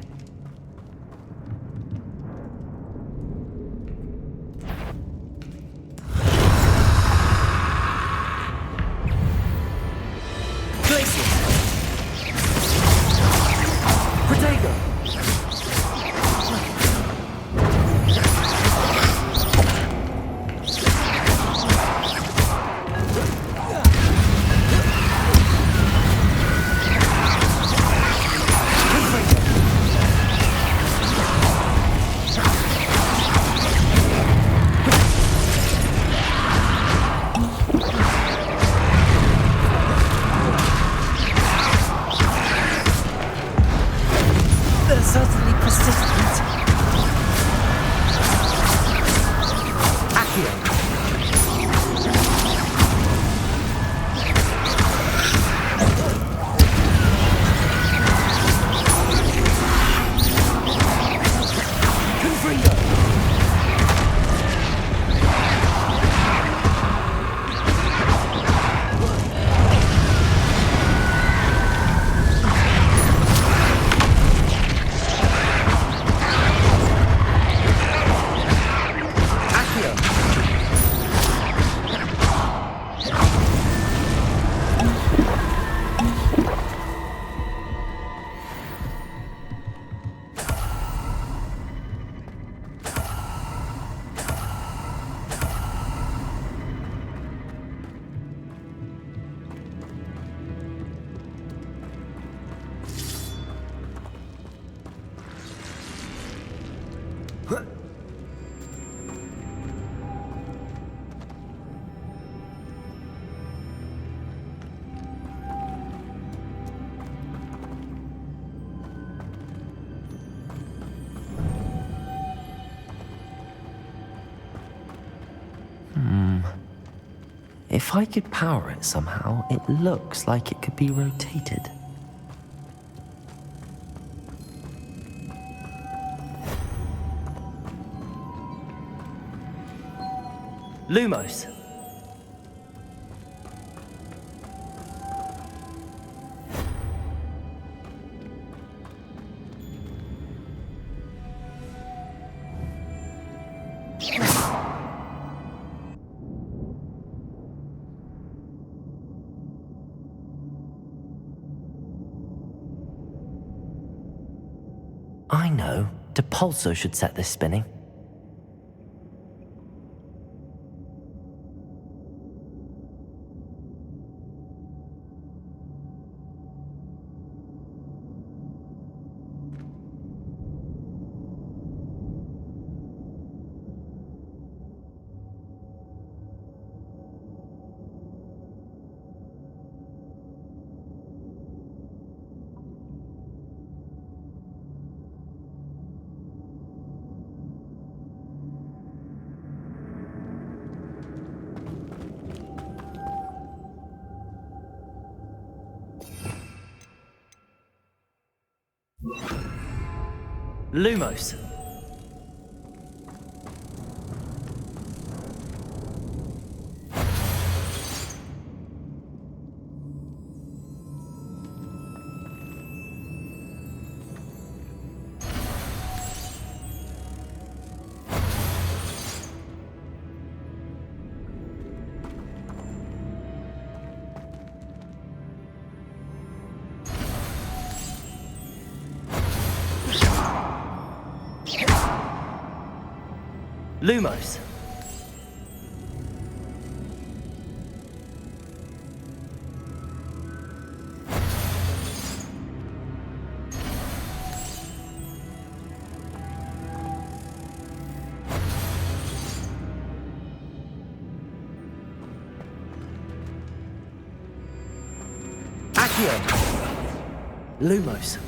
If I could power it somehow, it looks like it could be rotated. Lumos. I know. Depulso should set this spinning. Lumos. Lumos. Accio. Lumos.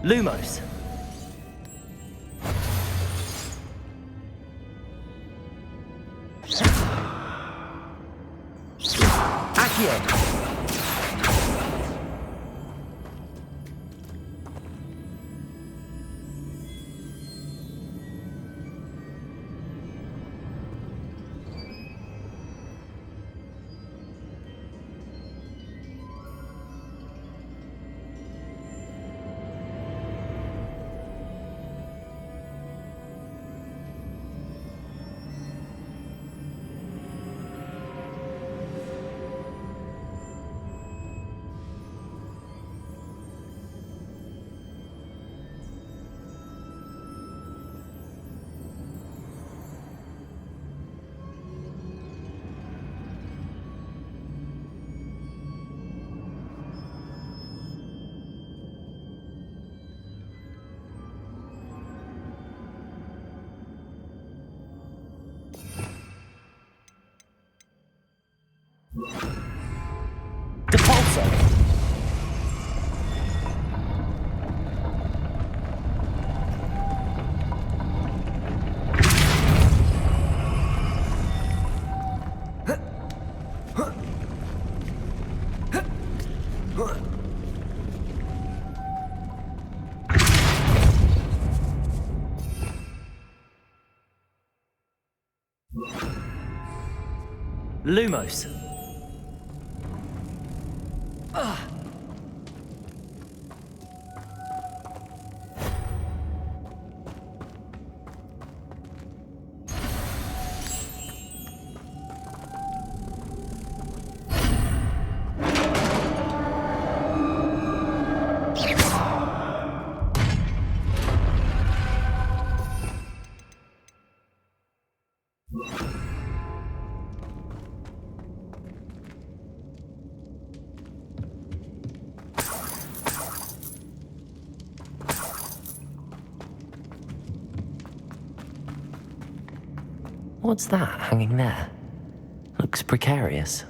Lumos. Accio. Depulso. Lumos. What's that hanging there? Looks precarious.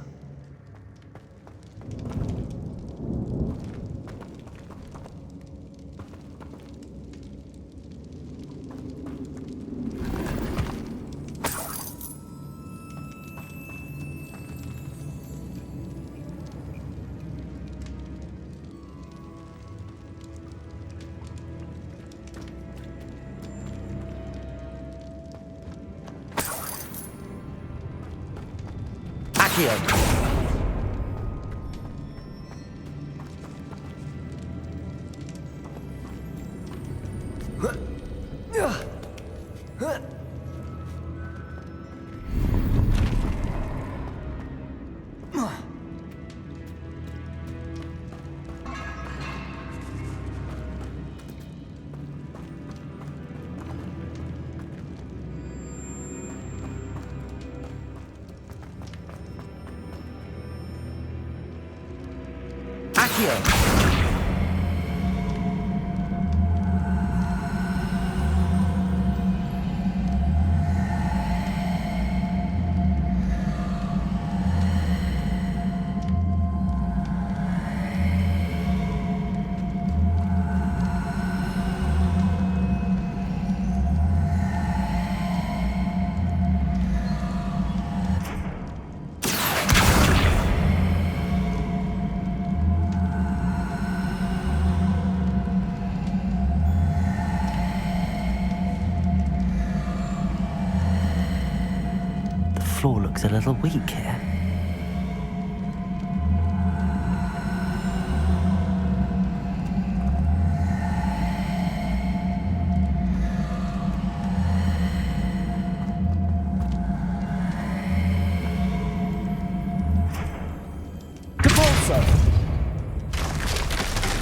The floor looks a little weak here.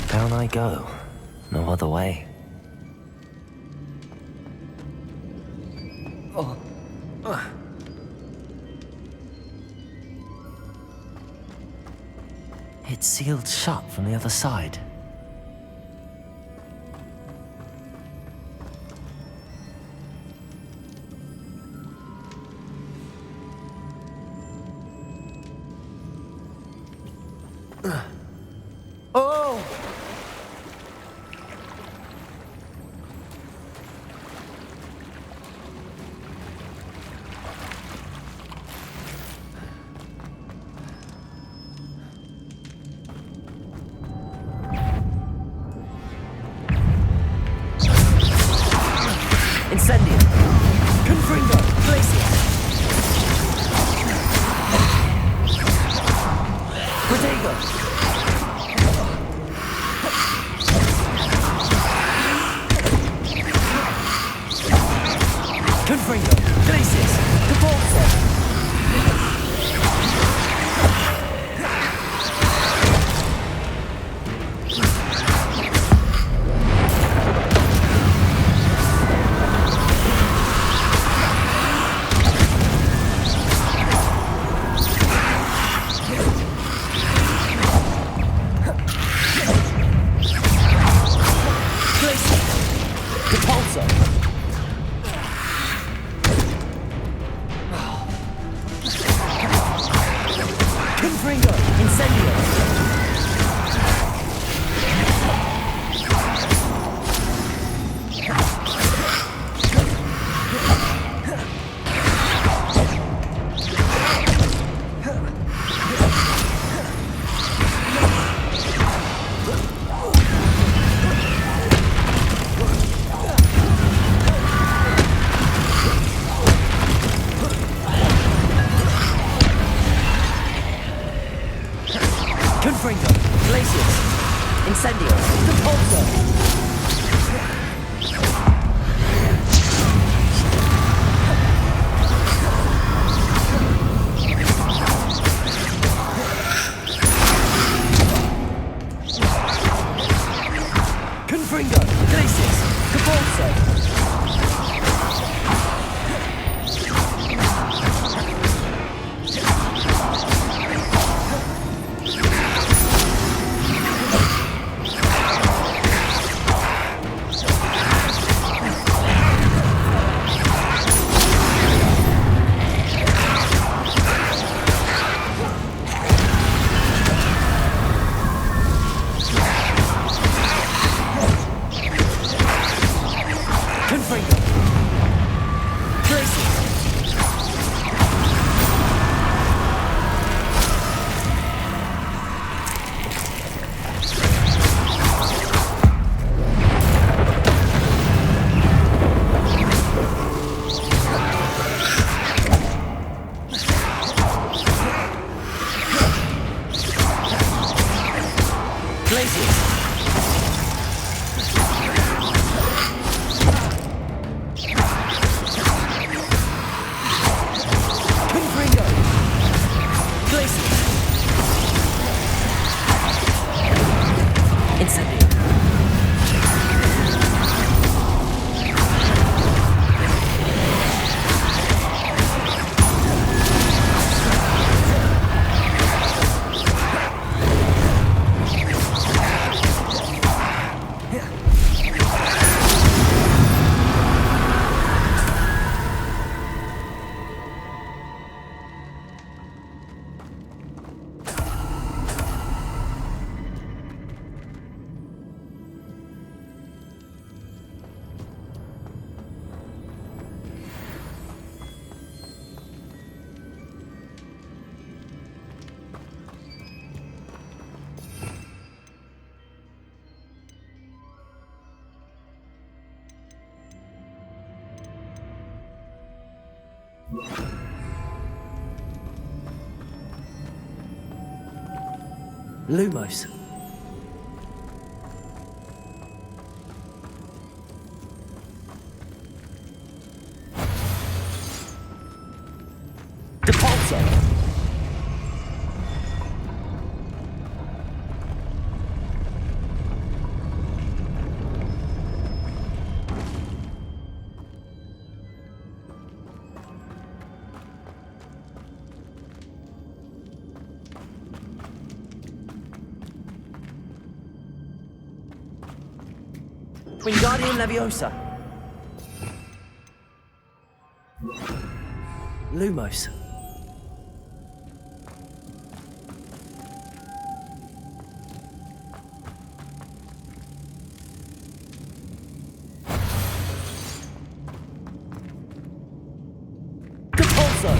Down I go. No other way. It's sealed shut from the other side. Incendio! Confringo! Glacier! Protego! Confringo! Glacius! Capolso! Glaciers! Confringo! Glaciers! Incendio! Lumos. Depulso. Wingardium Leviosa. Lumos. Depulso.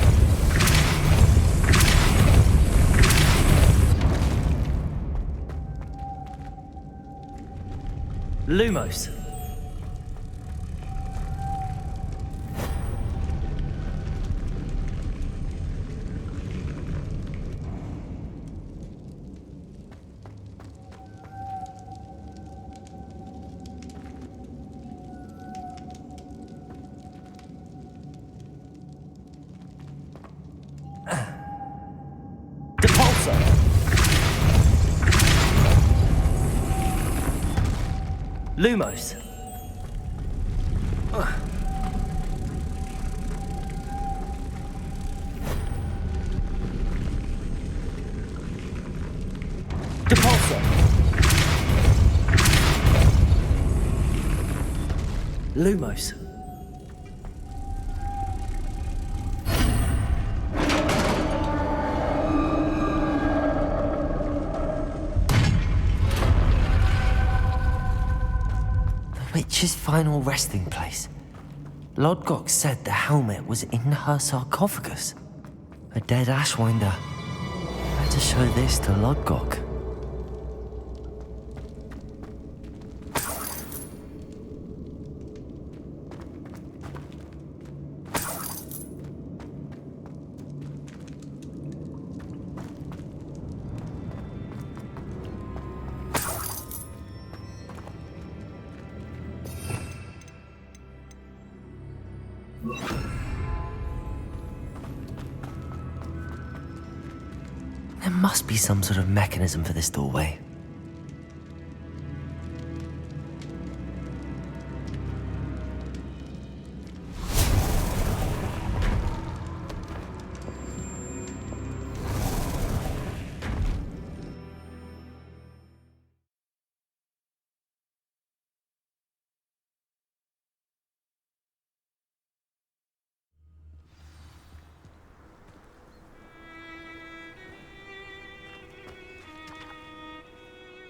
Lumos. Depulso. Lumos. Depulso. Lumos. The witch's final resting place. Lodgok said the helmet was in her sarcophagus. A dead Ashwinder. Better show this to Lodgok. There must be some sort of mechanism for this doorway.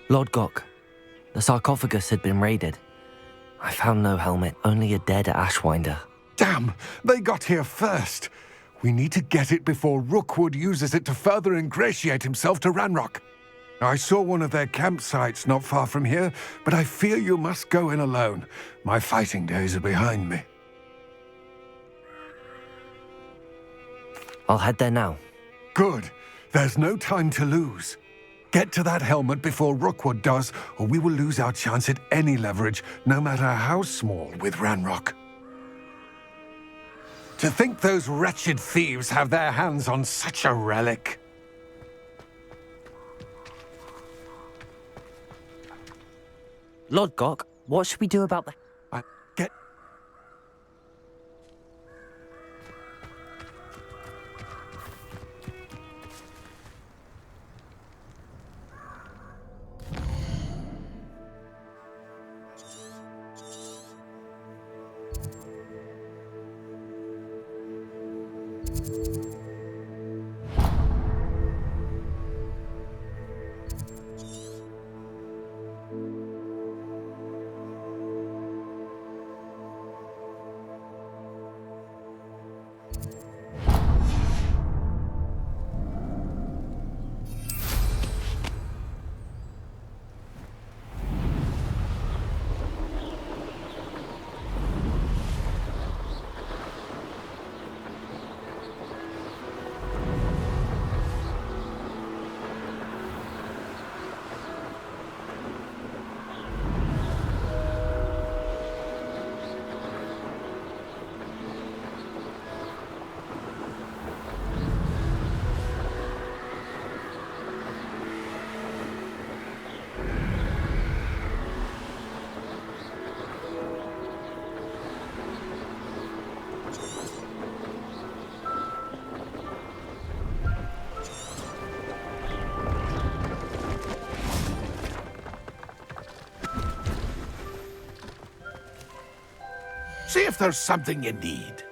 Lodgok, the sarcophagus had been raided. I found no helmet, only a dead Ashwinder. Damn! They got here first. We need to get it before Rookwood uses it to further ingratiate himself to Ranrock. I saw one of their campsites not far from here, but I fear you must go in alone. My fighting days are behind me. I'll head there now. Good. There's no time to lose. Get to that helmet before Rookwood does, or we will lose our chance at any leverage, no matter how small, with Ranrock. To think those wretched thieves have their hands on such a relic. Lodgok, what should we do about the... Get... See if there's something you need.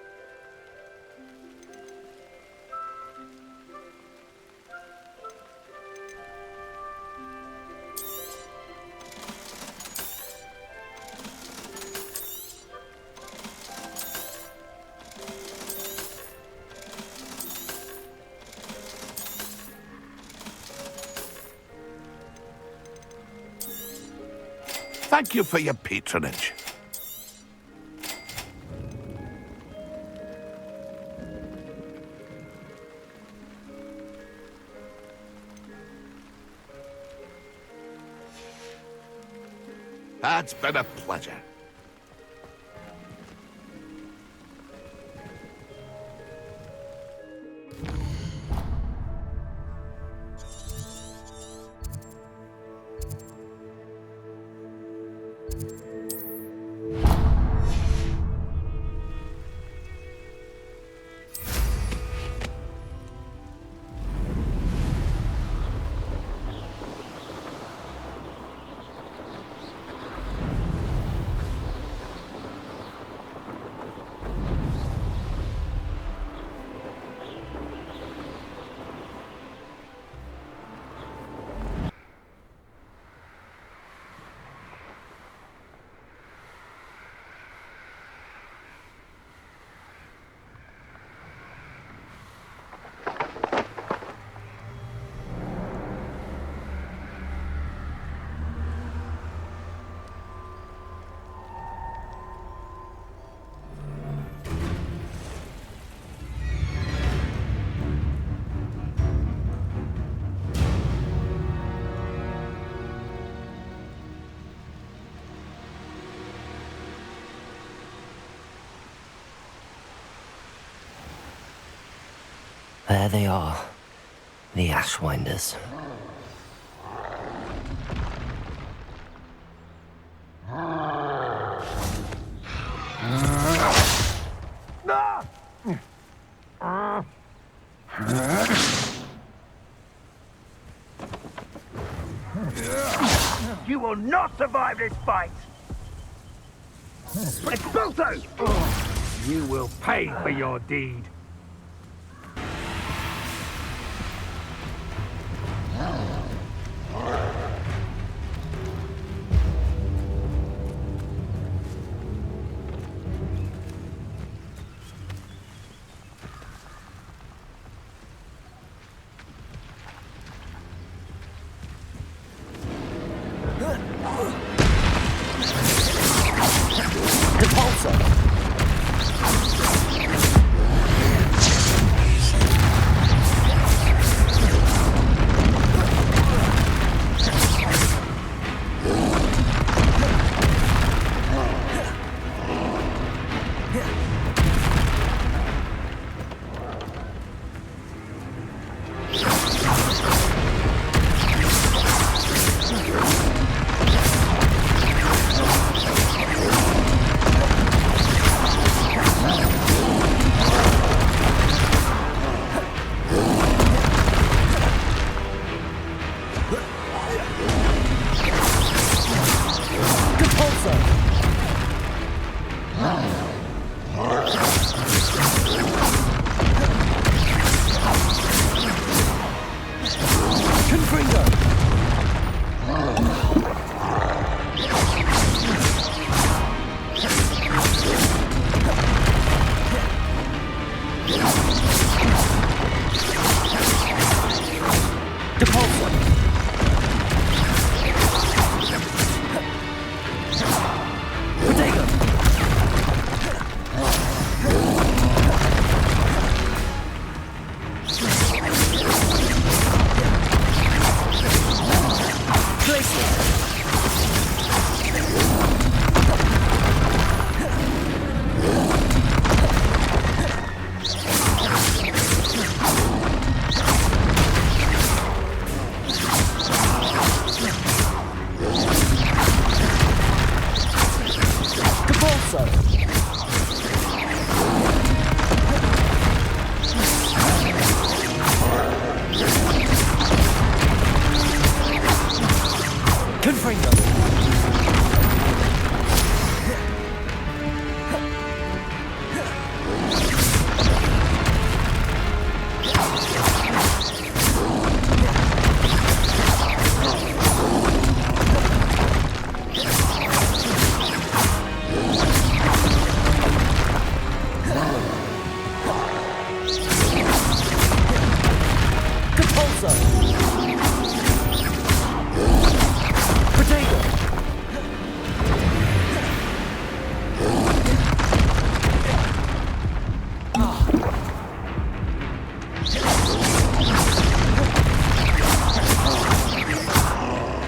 Thank you for your patronage. It's been a pleasure. There they are, the Ashwinders. You will not survive this fight! Expulso! You will pay for your deed.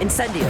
Incendio.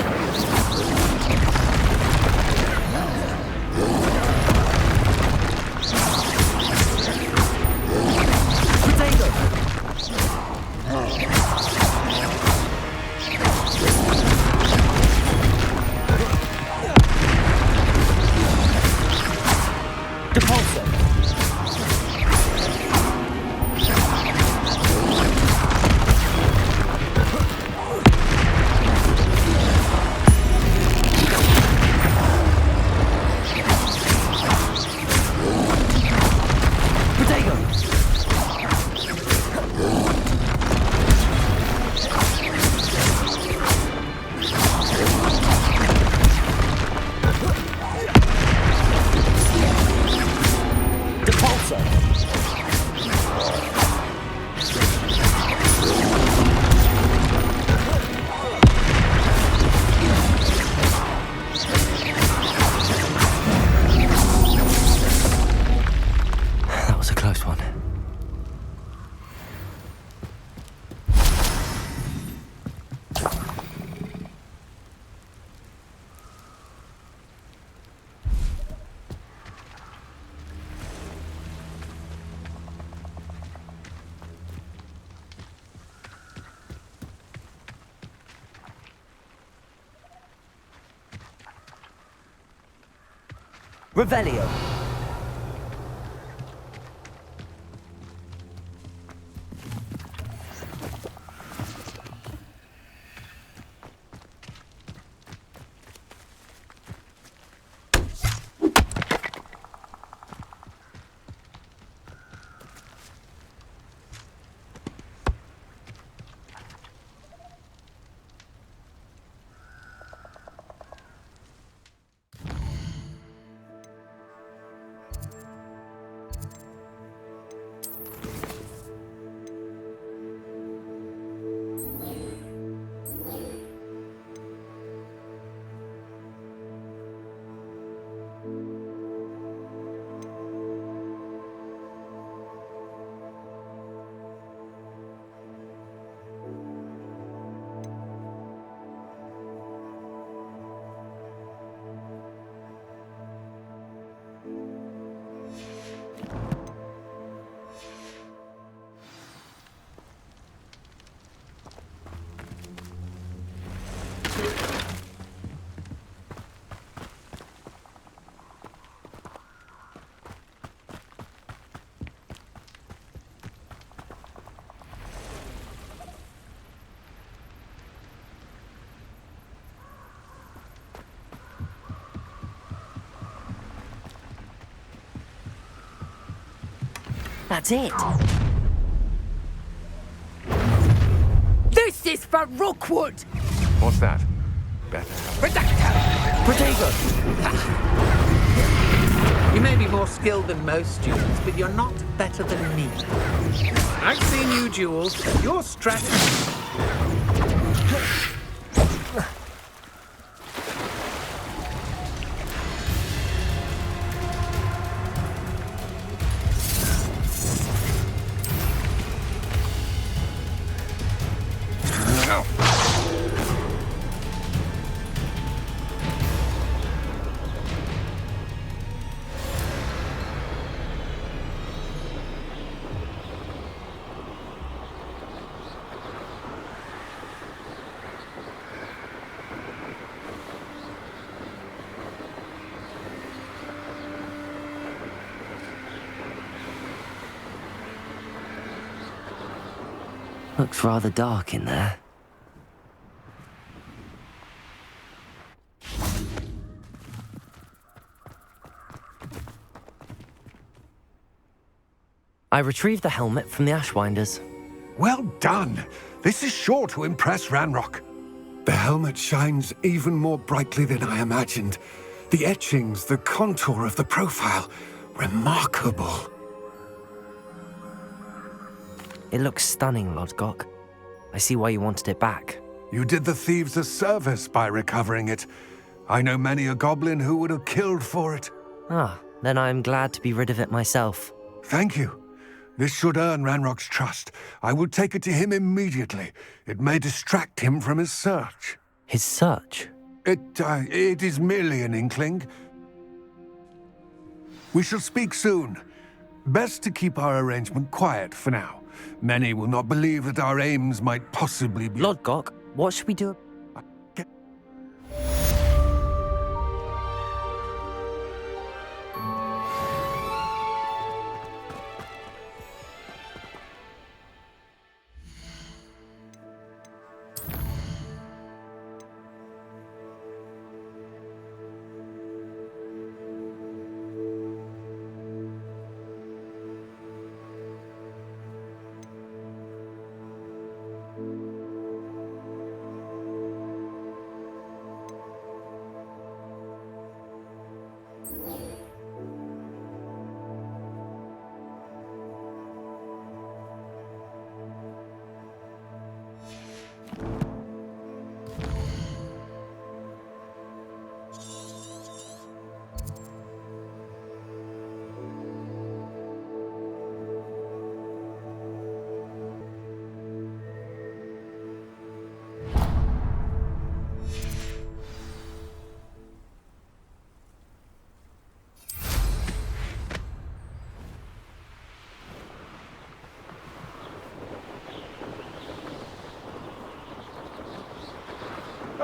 Revelio. That's it. This is for Rookwood! What's that? Better. Protego! You may be more skilled than most students, but you're not better than me. I've seen you duel. Your strategy... Looks rather dark in there. I retrieved the helmet from the Ashwinders. Well done! This is sure to impress Ranrock. The helmet shines even more brightly than I imagined. The etchings, the contour of the profile, remarkable. It looks stunning, Lodgok. I see why you wanted it back. You did the thieves a service by recovering it. I know many a goblin who would have killed for it. Ah, then I am glad to be rid of it myself. Thank you. This should earn Ranrock's trust. I will take it to him immediately. It may distract him from his search. His search? It is merely an inkling. We shall speak soon. Best to keep our arrangement quiet for now. Many will not believe that our aims might possibly be... Lodgok, what should we do?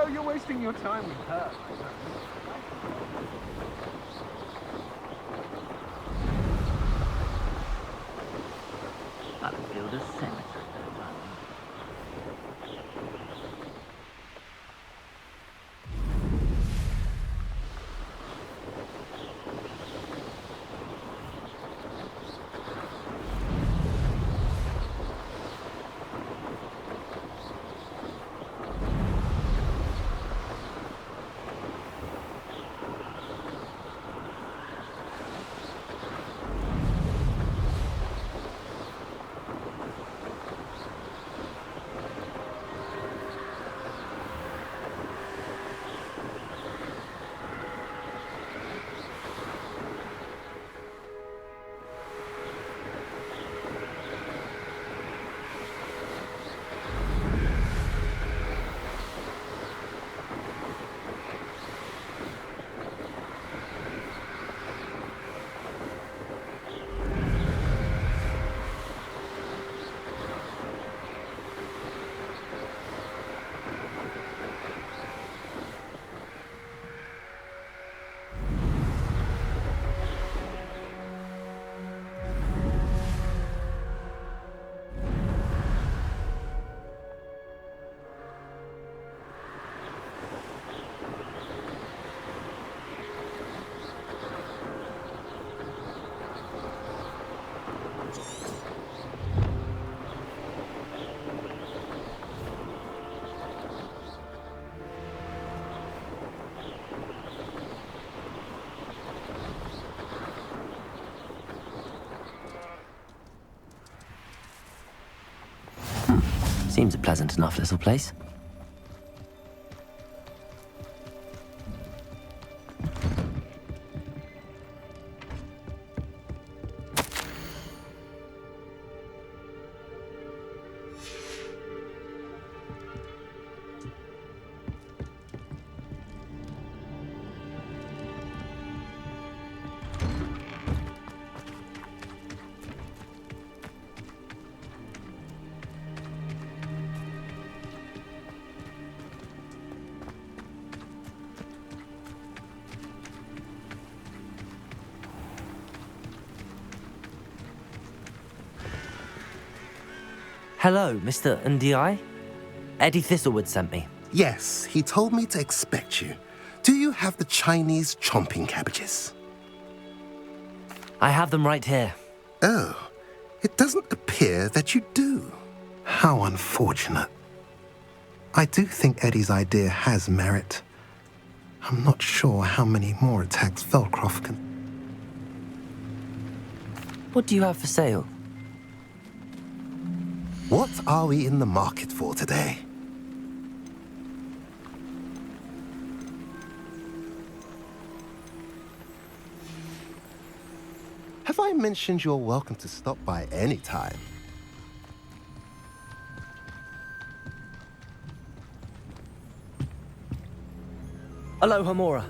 Oh, you're wasting your time with her. Battlefield Cemetery. Seems a pleasant enough little place. Hello, Mr. Ndi. Eddie Thistlewood sent me. Yes, he told me to expect you. Do you have the Chinese chomping cabbages? I have them right here. Oh, it doesn't appear that you do. How unfortunate. I do think Eddie's idea has merit. I'm not sure how many more attacks Velcroft can... What do you have for sale? What are we in the market for today? Have I mentioned you're welcome to stop by any time? Aloha Mora.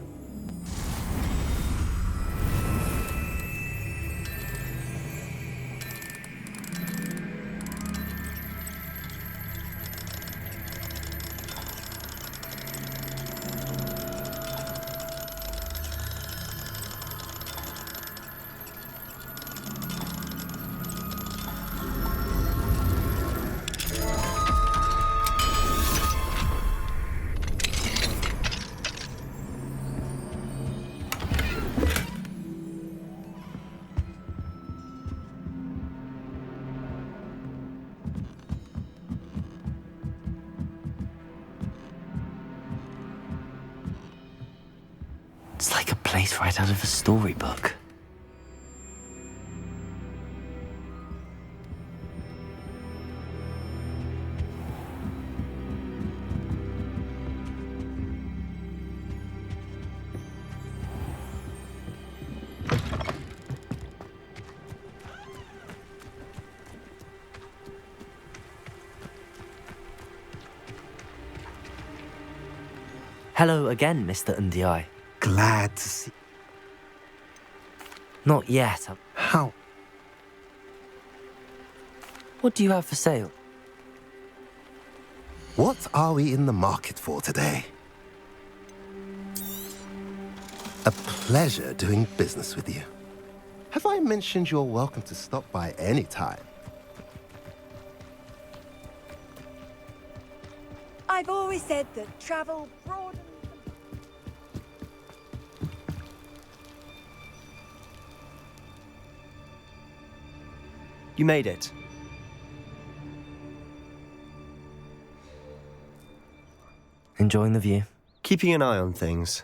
It's like a place right out of a storybook. Hello again, Mr. Ndi. Glad to see... Not yet. How? What do you have for sale? What are we in the market for today? A pleasure doing business with you. Have I mentioned you're welcome to stop by any time? I've always said that travel broadens. You made it. Enjoying the view? Keeping an eye on things.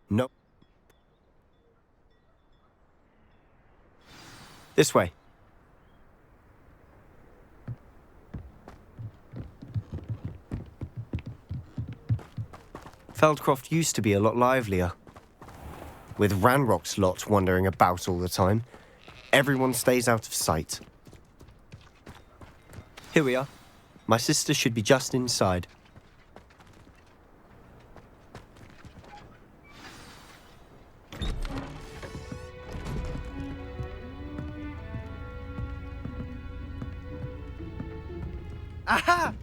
Nope. This way. Feldcroft used to be a lot livelier. With Ranrock's lot wandering about all the time, everyone stays out of sight. Here we are. My sister should be just inside. Aha!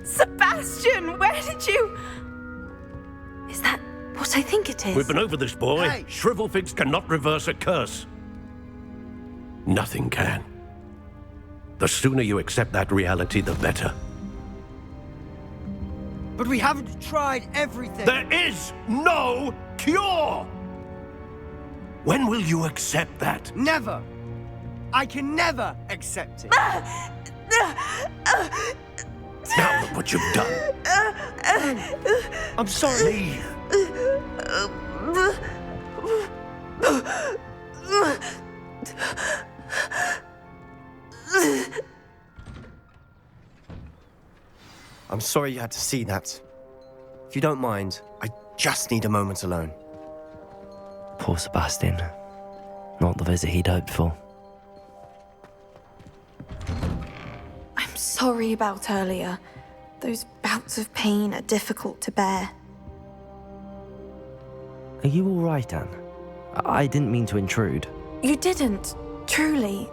Sebastian, where did you... Is that what I think it is? We've been over this, boy. Hey! Shrivelfigs cannot reverse a curse. Nothing can. The sooner you accept that reality, the better. But we haven't tried everything. There is no cure! When will you accept that? Never. I can never accept it. Now look what you've done. I'm sorry. Leave. I'm sorry you had to see that. If you don't mind, I just need a moment alone. Poor Sebastian. Not the visit he'd hoped for. I'm sorry about earlier. Those bouts of pain are difficult to bear. Are you all right, Anne? I didn't mean to intrude. You didn't, truly.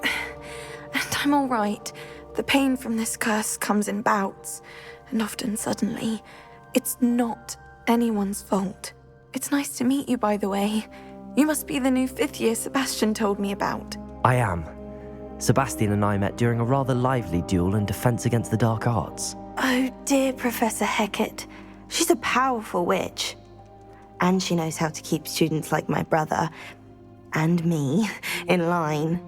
And I'm all right. The pain from this curse comes in bouts, and often suddenly. It's not anyone's fault. It's nice to meet you, by the way. You must be the new 5th year Sebastian told me about. I am. Sebastian and I met during a rather lively duel in Defense Against the Dark Arts. Oh dear, Professor Hecat. She's a powerful witch. And she knows how to keep students like my brother, and me, in line.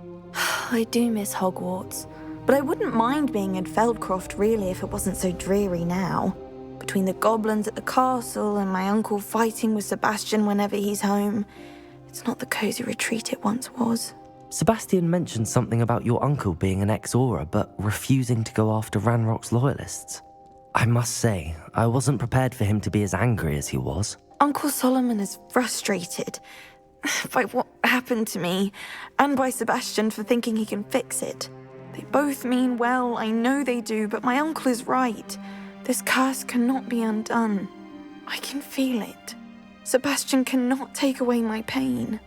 I do miss Hogwarts, but I wouldn't mind being in Feldcroft really if it wasn't so dreary now. Between the goblins at the castle and my uncle fighting with Sebastian whenever he's home, it's not the cozy retreat it once was. Sebastian mentioned something about your uncle being an ex-Aura, but refusing to go after Ranrock's loyalists. I must say, I wasn't prepared for him to be as angry as he was. Uncle Solomon is frustrated by what happened to me, and by Sebastian for thinking he can fix it. They both mean well, I know they do, but my uncle is right. This curse cannot be undone. I can feel it. Sebastian cannot take away my pain.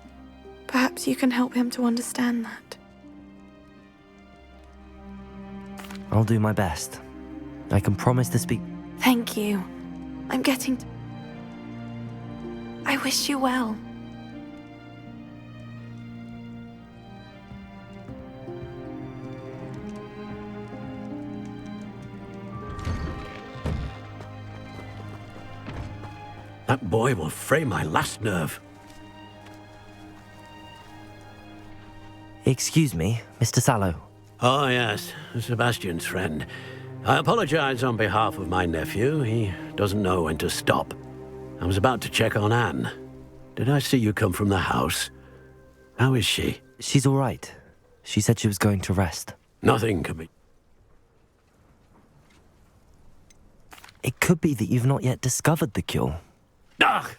Perhaps you can help him to understand that. I'll do my best. I can promise to speak. Thank you. I'm getting... I wish you well. That boy will fray my last nerve. Excuse me, Mr. Sallow. Oh, yes, Sebastian's friend. I apologize on behalf of my nephew. He doesn't know when to stop. I was about to check on Anne. Did I see you come from the house? How is she? She's all right. She said she was going to rest. Nothing can be... It could be that you've not yet discovered the cure. Ah,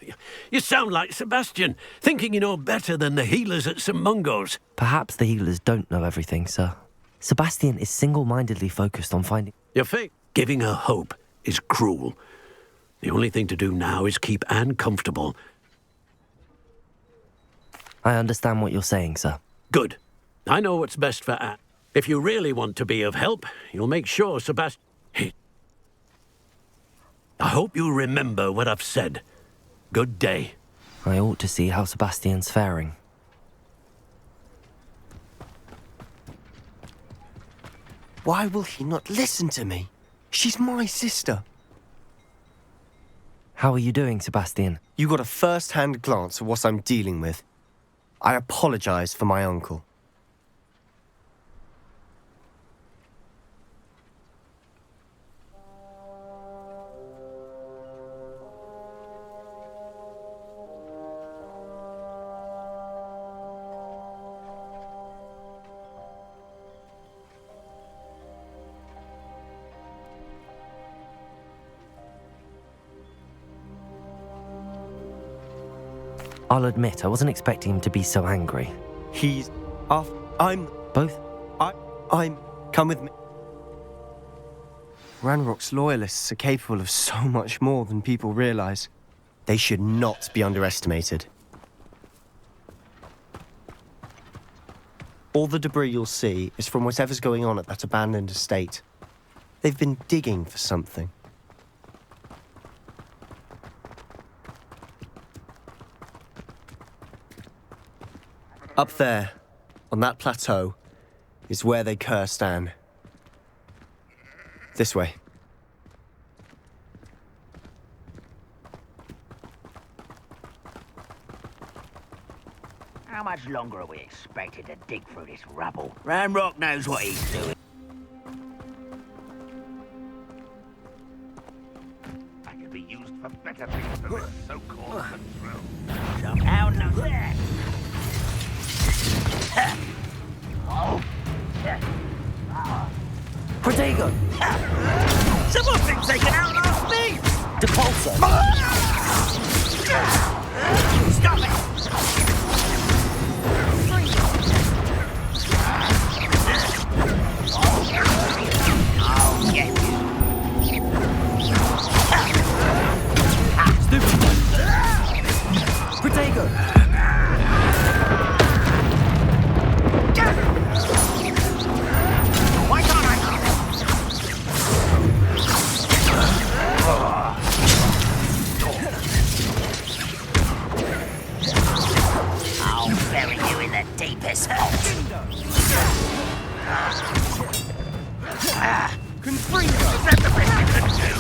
you sound like Sebastian, thinking you know better than the healers at St. Mungo's. Perhaps the healers don't know everything, sir. Sebastian is single-mindedly focused on finding... Your fate, giving her hope, is cruel. The only thing to do now is keep Anne comfortable. I understand what you're saying, sir. Good. I know what's best for Anne. If you really want to be of help, you'll make sure Sebastian... I hope you remember what I've said. Good day. I ought to see how Sebastian's faring. Why will he not listen to me? She's my sister. How are you doing, Sebastian? You got a first-hand glance at what I'm dealing with. I apologize for my uncle. I'll admit, I wasn't expecting him to be so angry. He's off. I'm... Both? I'm... Come with me. Ranrock's loyalists are capable of so much more than people realize. They should not be underestimated. All the debris you'll see is from whatever's going on at that abandoned estate. They've been digging for something. Up there, on that plateau, is where they cursed Anne. This way. How much longer are we expected to dig through this rubble? Ranrock knows what he's doing. I could be used for better things than this so-called control. Somehow not there. Protego! Someone thinks they can outlast me! Depulso! Stop it! I'll get you. Stupid! Protego! Why can't I? I'll bury you in the deepest hole. Confringo! Is that the best you can do?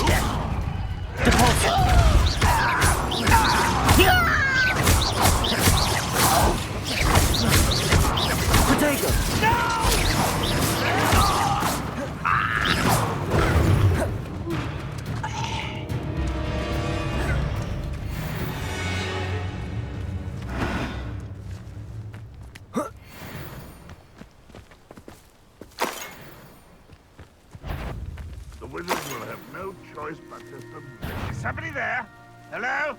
Depulso! Protego! The wizard will have no choice but to submit. Is somebody there? Hello?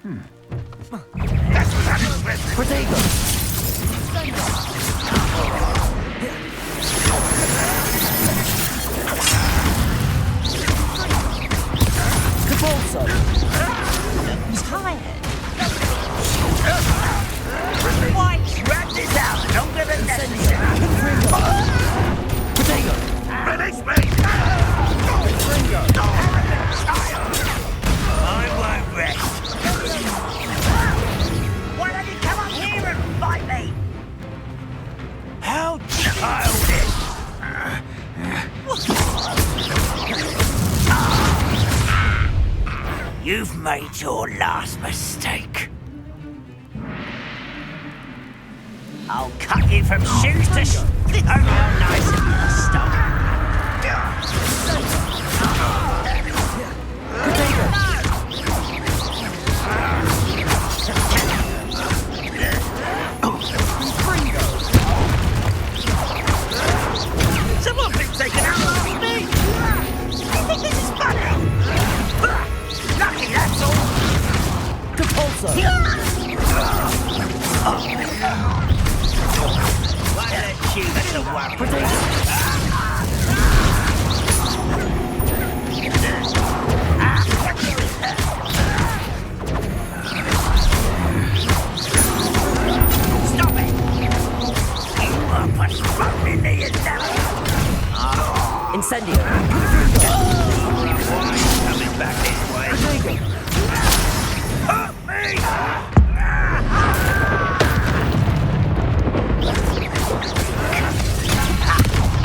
That's what happens with Protego! Depulso! Tired. Why drag this out longer than necessary? Protego! Release me! I won't rest. Why don't you come up here and fight me? How childish! You've made your last mistake. I'll cut you from shoes to Oh, how nice of you to stop. Someone thinks they can outlast me! You think this is funny? Lucky, that's all! Depulso! Why don't you let the one Stop it! You are put in me yourself! Incendio! Coming back this way! Hurt me!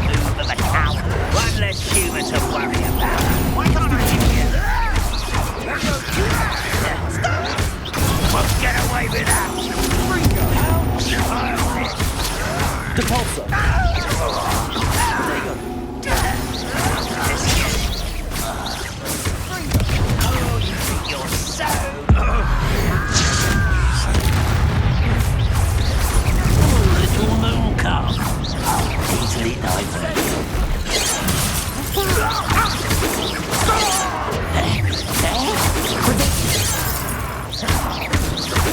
Move of a cow. One less human to worry about. Why can't I hit you? Stop! Won't get away with that! Depulso! Oh, you think you're so... Little moon calf. Easily diverted.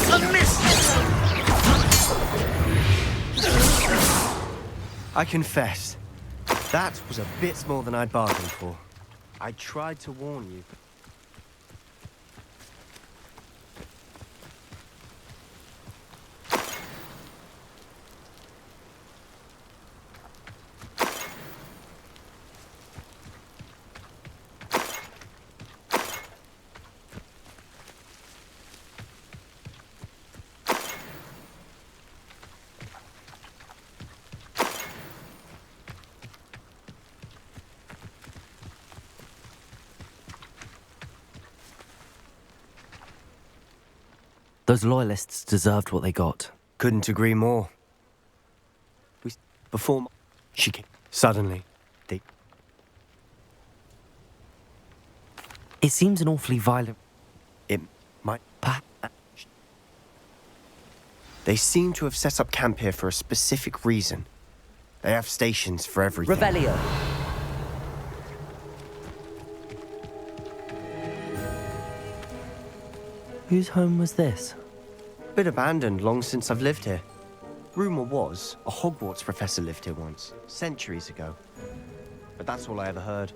A miss! I confess, that was a bit more than I'd bargained for. I tried to warn you. Those loyalists deserved what they got. Couldn't agree more. Before she came, suddenly, they... It seems an awfully violent... It might... They seem to have set up camp here for a specific reason. They have stations for everything. Revelio! Whose home was this? Been abandoned long since I've lived here. Rumour was a Hogwarts professor lived here once, centuries ago. But that's all I ever heard.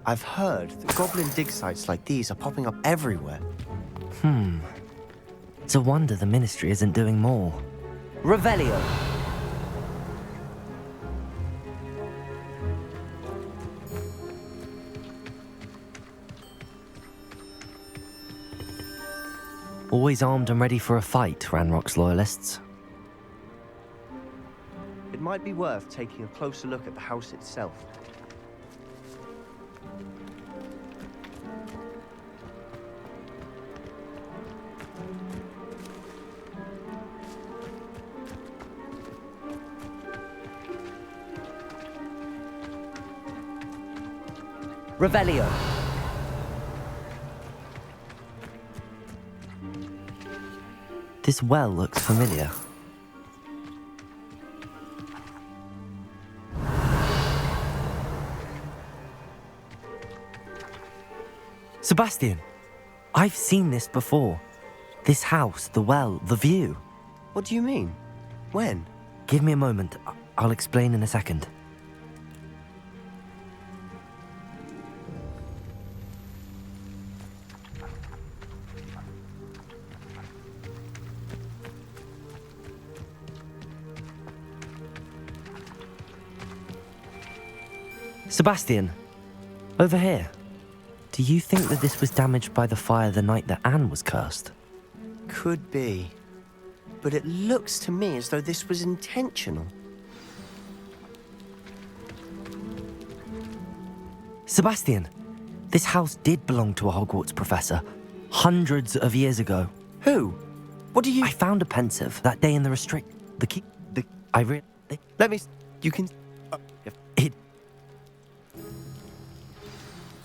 I've heard that goblin dig sites like these are popping up everywhere. It's a wonder the Ministry isn't doing more. Revelio. Always armed and ready for a fight, Ranrock's loyalists. It might be worth taking a closer look at the house itself. Revelio. This well looks familiar. Sebastian, I've seen this before. This house, the well, the view. What do you mean? When? Give me a moment. I'll explain in a second. Sebastian, over here. Do you think that this was damaged by the fire the night that Anne was cursed? Could be. But it looks to me as though this was intentional. Sebastian, this house did belong to a Hogwarts professor, hundreds of years ago. Who? What do you... I found a pensive that day in the the key... Let me... You can... It...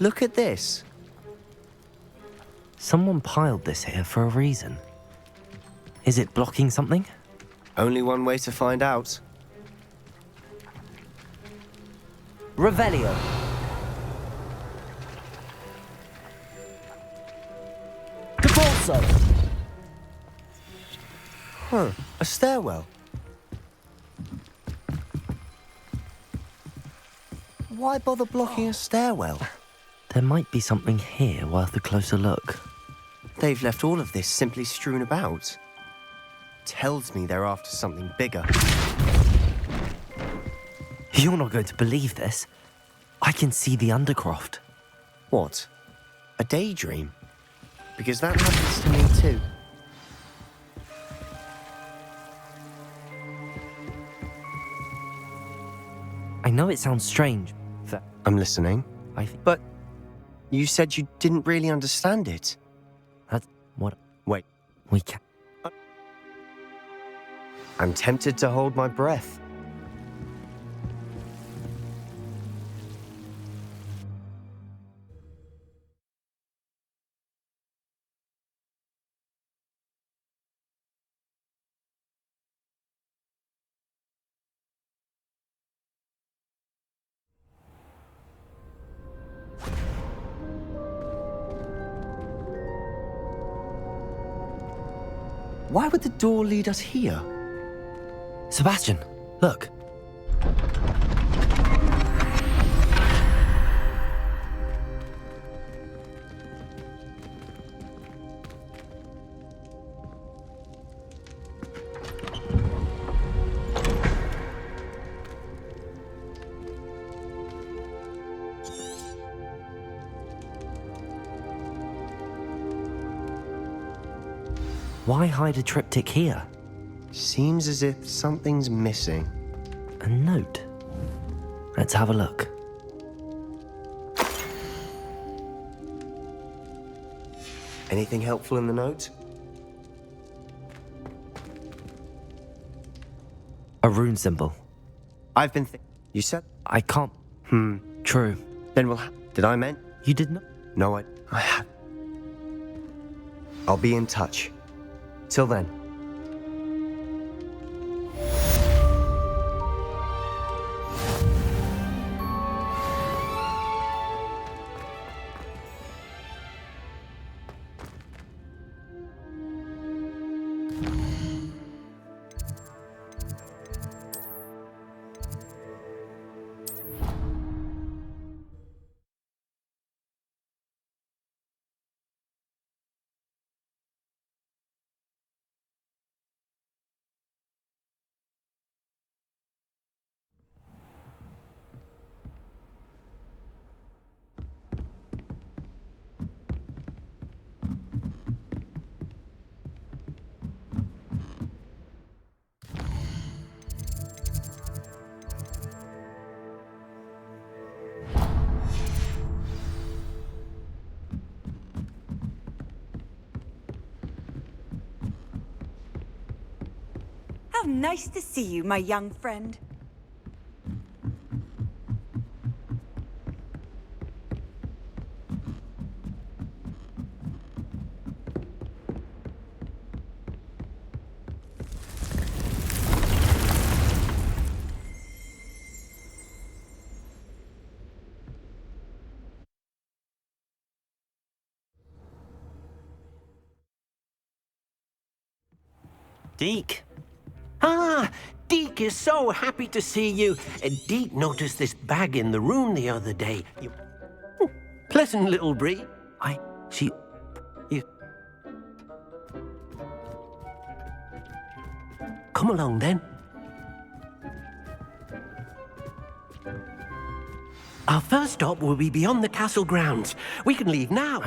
Look at this. Someone piled this here for a reason. Is it blocking something? Only one way to find out. Revelio. Capulso. Huh. A stairwell. Why bother blocking a stairwell? There might be something here worth a closer look. They've left all of this simply strewn about. Tells me they're after something bigger. You're not going to believe this. I can see the Undercroft. What? A daydream? Because that happens to me too. I know it sounds strange. I'm listening. But you said you didn't really understand it. That's what... Wait. We can... I'm tempted to hold my breath. Why would the door lead us here? Sebastian, look. Why hide a triptych here? Seems as if something's missing. A note. Let's have a look. Anything helpful in the note? A rune symbol. I've been You said... I can't... True. Then we'll... Did I meant? You did not? No, I have. I'll be in touch. Till then. How nice to see you, my young friend. Deke. Ah, Deke is so happy to see you. Deke noticed this bag in the room the other day. Pleasant little breed. You... Come along, then. Our first stop will be beyond the castle grounds. We can leave now.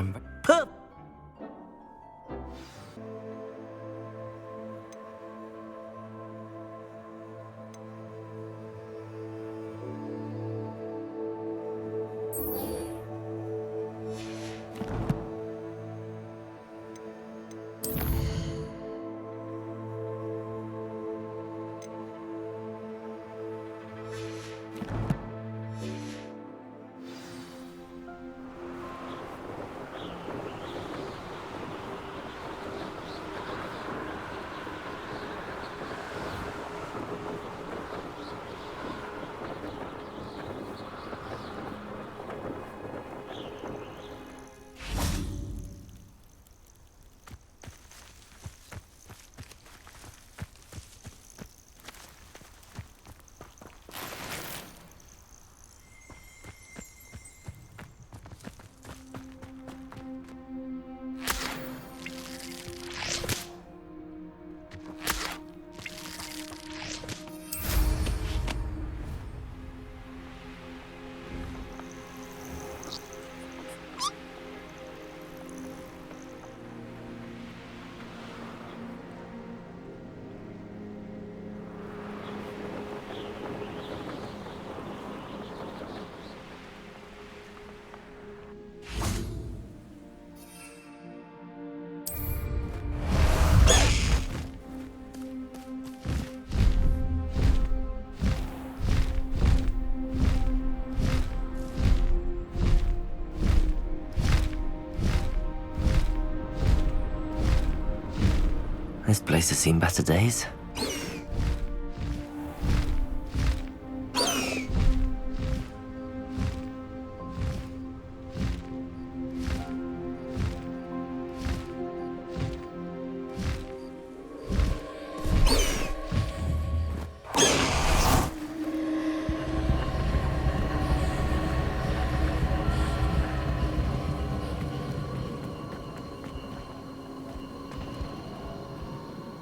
This place has seen better days.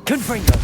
Confringo!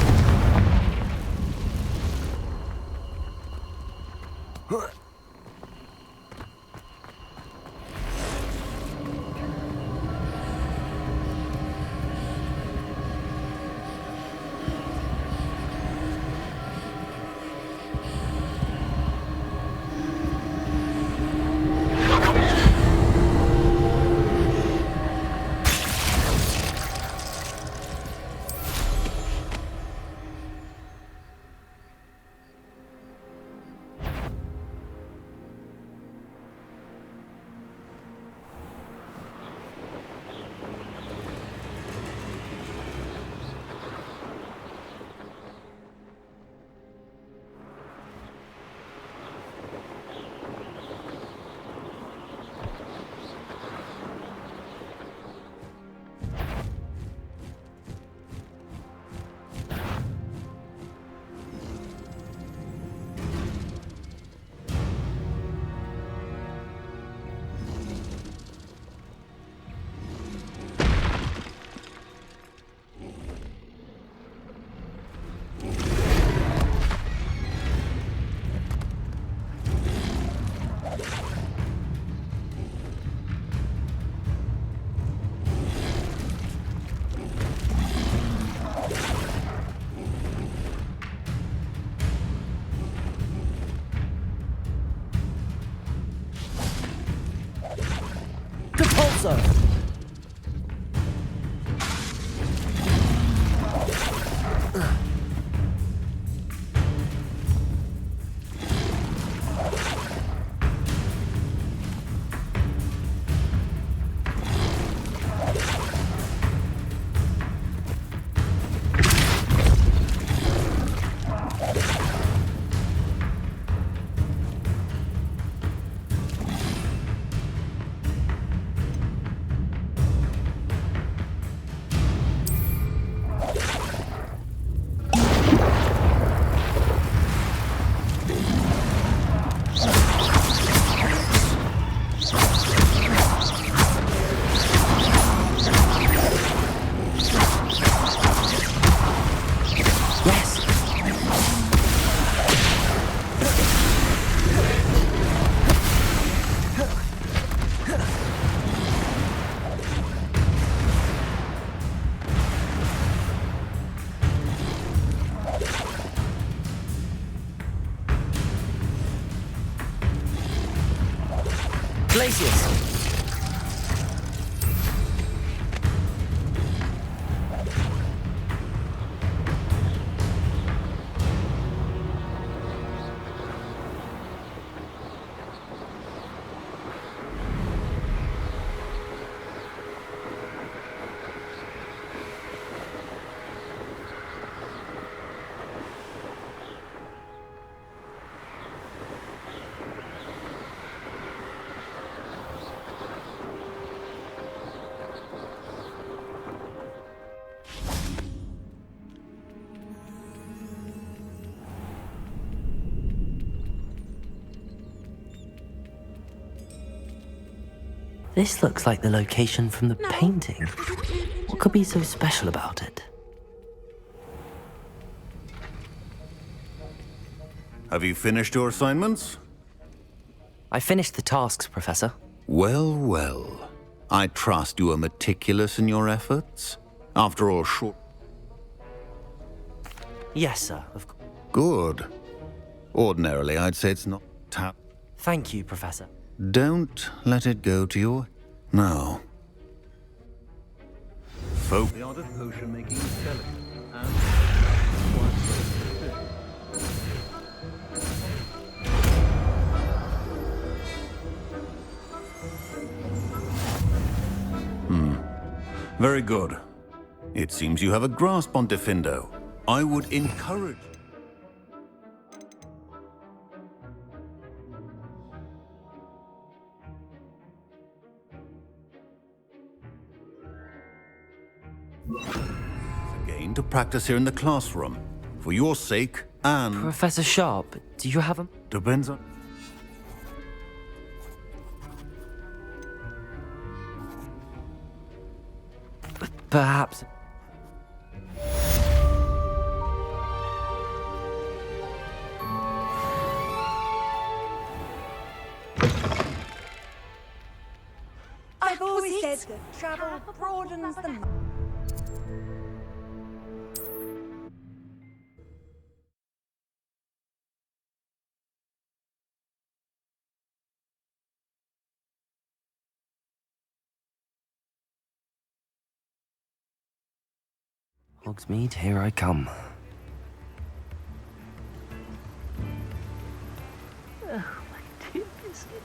Propulso! Glacius! This looks like the location from the painting. What could be so special about it? Have you finished your assignments? I finished the tasks, Professor. Well, well. I trust you are meticulous in your efforts. After all, short... Yes, sir, of course. Good. Ordinarily, I'd say it's not Thank you, Professor. Don't let it go to your... Now. Folk... The art of potion making is delicate Very good. It seems you have a grasp on Defendo. I would encourage... Again to practice here in the classroom. For your sake and... Professor Sharp, do you have a... Depends on... Perhaps... I've always said that travel broadens the mind. Hogsmeade, here I come. Oh, my dear biscuit.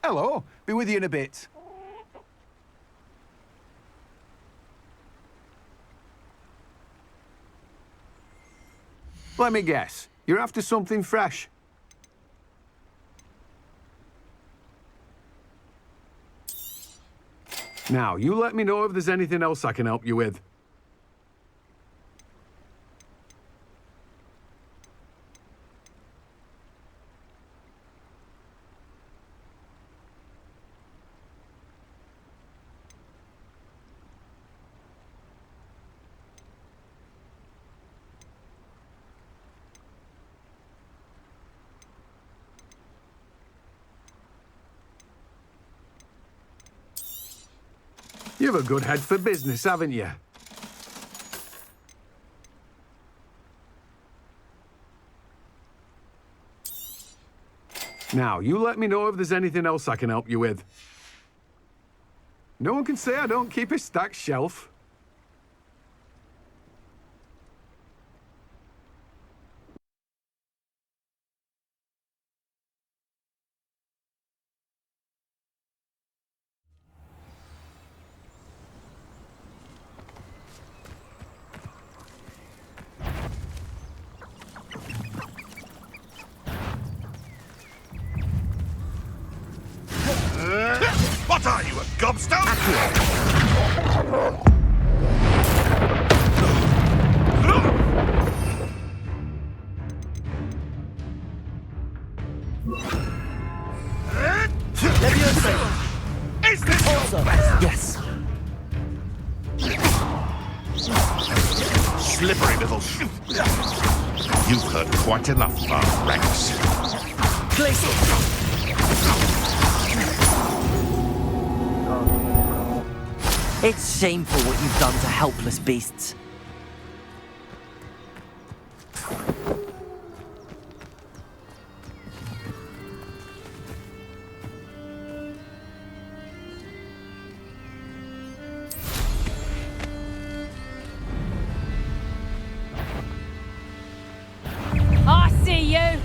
Hello, be with you in a bit. Let me guess, you're after something fresh. Now, you let me know if there's anything else I can help you with. You've a good head for business, haven't you? Now, you let me know if there's anything else I can help you with. No one can say I don't keep a stacked shelf. What are you, a gobstone? Is this your best? Yes. Slippery little You've heard quite enough, Rex. It's shameful what you've done to helpless beasts. I see you!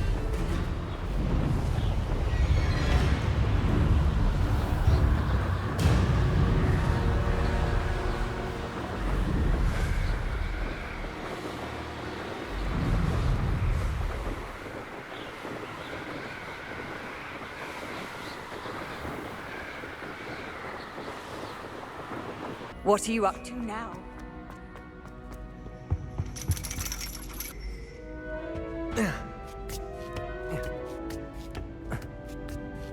What are you up to now?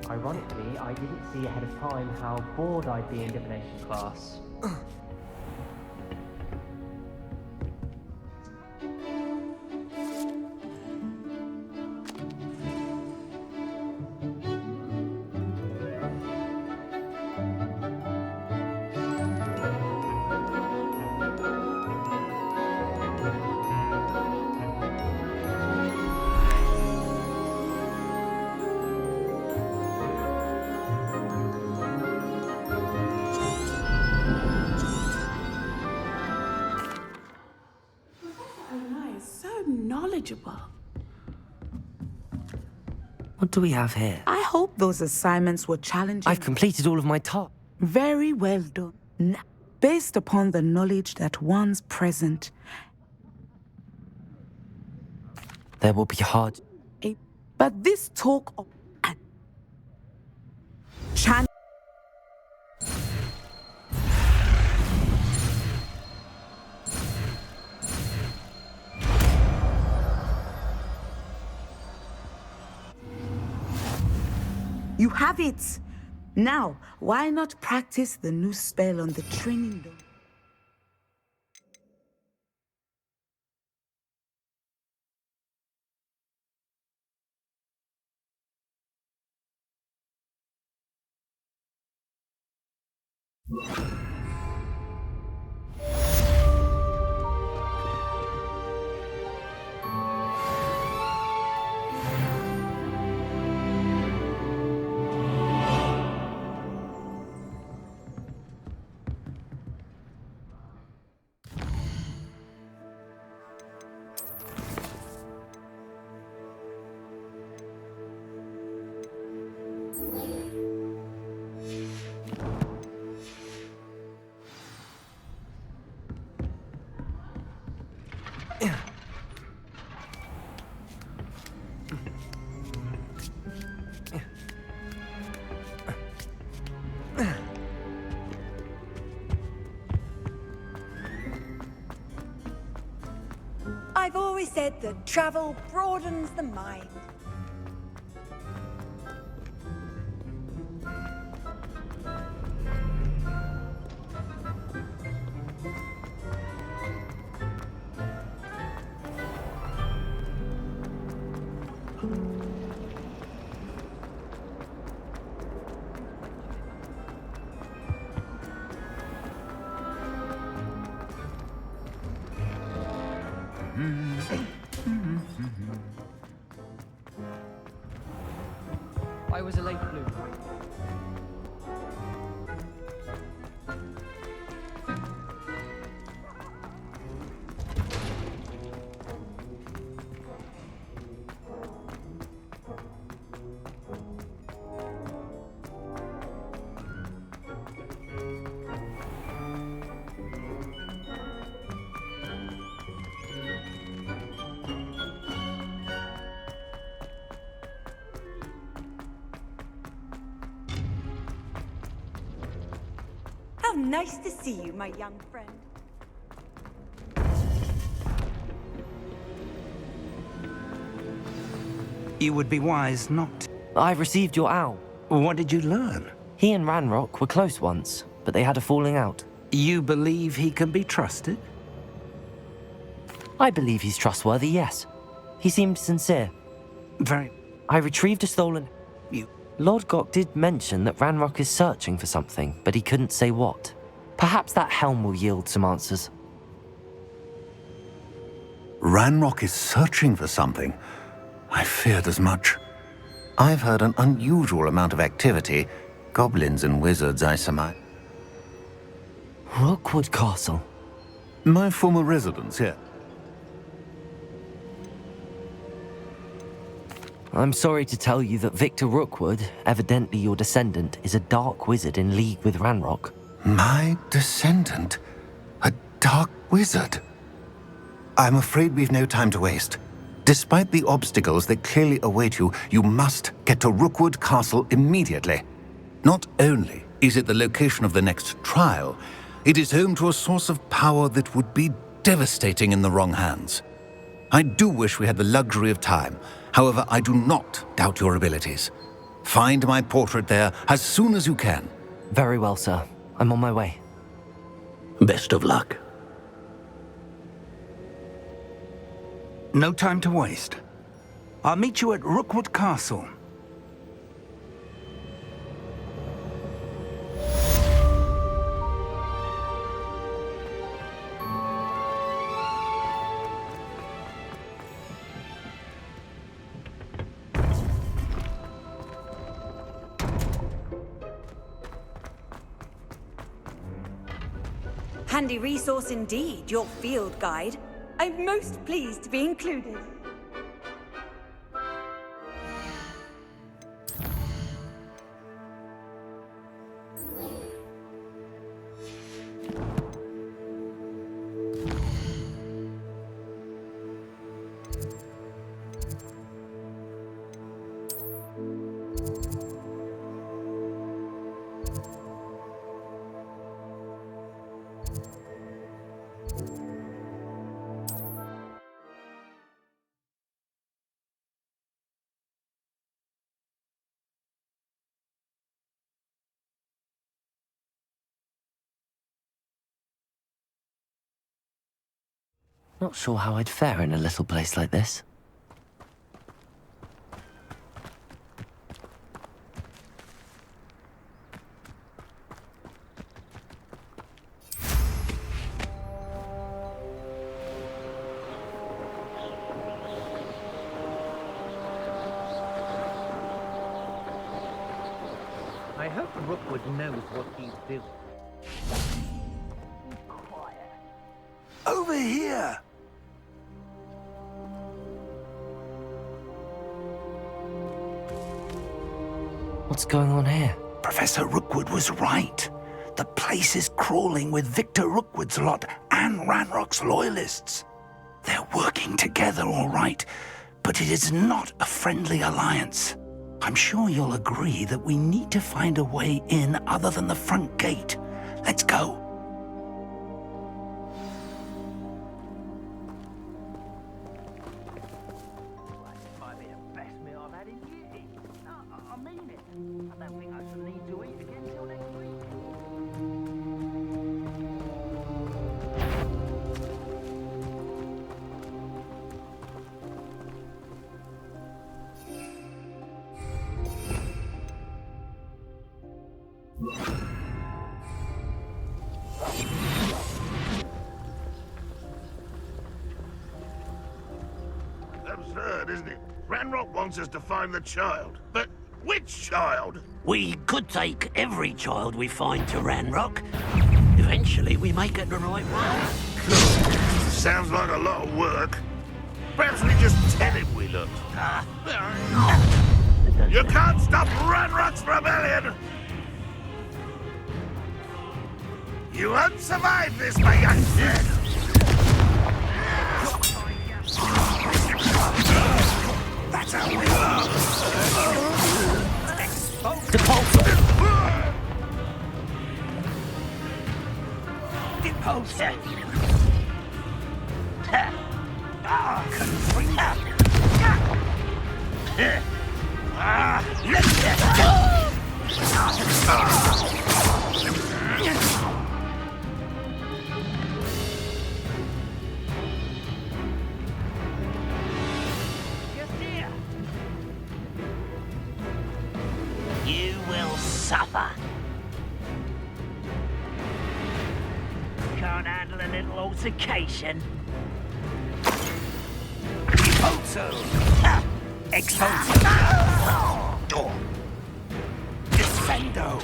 Ironically, I didn't see ahead of time how bored I'd be in divination class. Knowledgeable. What do we have here? I hope those assignments were challenging. I've completed all of my tasks. Very well done. Now, based upon the knowledge that one's present, There will be hard. but this talk of chant. You have it! Now, why not practice the new spell on the training dome? I've always said that travel broadens the mind. How nice to see you, my young friend. You would be wise not. I received your owl. What did you learn? He and Ranrock were close once, but they had a falling out. You believe he can be trusted? I believe he's trustworthy, yes. He seemed sincere. Very. I retrieved a stolen... Lord Gok did mention that Ranrock is searching for something, but he couldn't say what. Perhaps that helm will yield some answers. Ranrock is searching for something. I feared as much. I've heard an unusual amount of activity. Goblins and wizards, I surmise. Rookwood Castle? My former residence here. I'm sorry to tell you that Victor Rookwood, evidently your descendant, is a dark wizard in league with Ranrock. My descendant? A dark wizard? I'm afraid we've no time to waste. Despite the obstacles that clearly await you, you must get to Rookwood Castle immediately. Not only is it the location of the next trial, it is home to a source of power that would be devastating in the wrong hands. I do wish we had the luxury of time. However, I do not doubt your abilities. Find my portrait there as soon as you can. Very well, sir. I'm on my way. Best of luck. No time to waste. I'll meet you at Rookwood Castle. Handy resource indeed, your field guide. I'm most pleased to be included. Not sure how I'd fare in a little place like this. I hope Rookwood knows what he's doing. Over here! What's going on here? Professor Rookwood was right. The place is crawling with Victor Rookwood's lot and Ranrock's loyalists. They're working together, all right, but it is not a friendly alliance. I'm sure you'll agree that we need to find a way in other than the front gate. Let's go. Might be the best meal I've had in years. No, I mean it. I don't think I shall need to eat again till next week. Absurd, isn't it? Ranrock wants us to find the child. But which Which child? We could take every child we find to Ranrock. Eventually, we may get the right one. Sounds like a lot of work. Perhaps we just tell him we looked. You can't stop Ranrock's rebellion! You won't survive this, my young friend! That's how we are! Depulso! Depulso! You will suffer. Can't handle a little altercation. Expulso! Expulso! Descendo!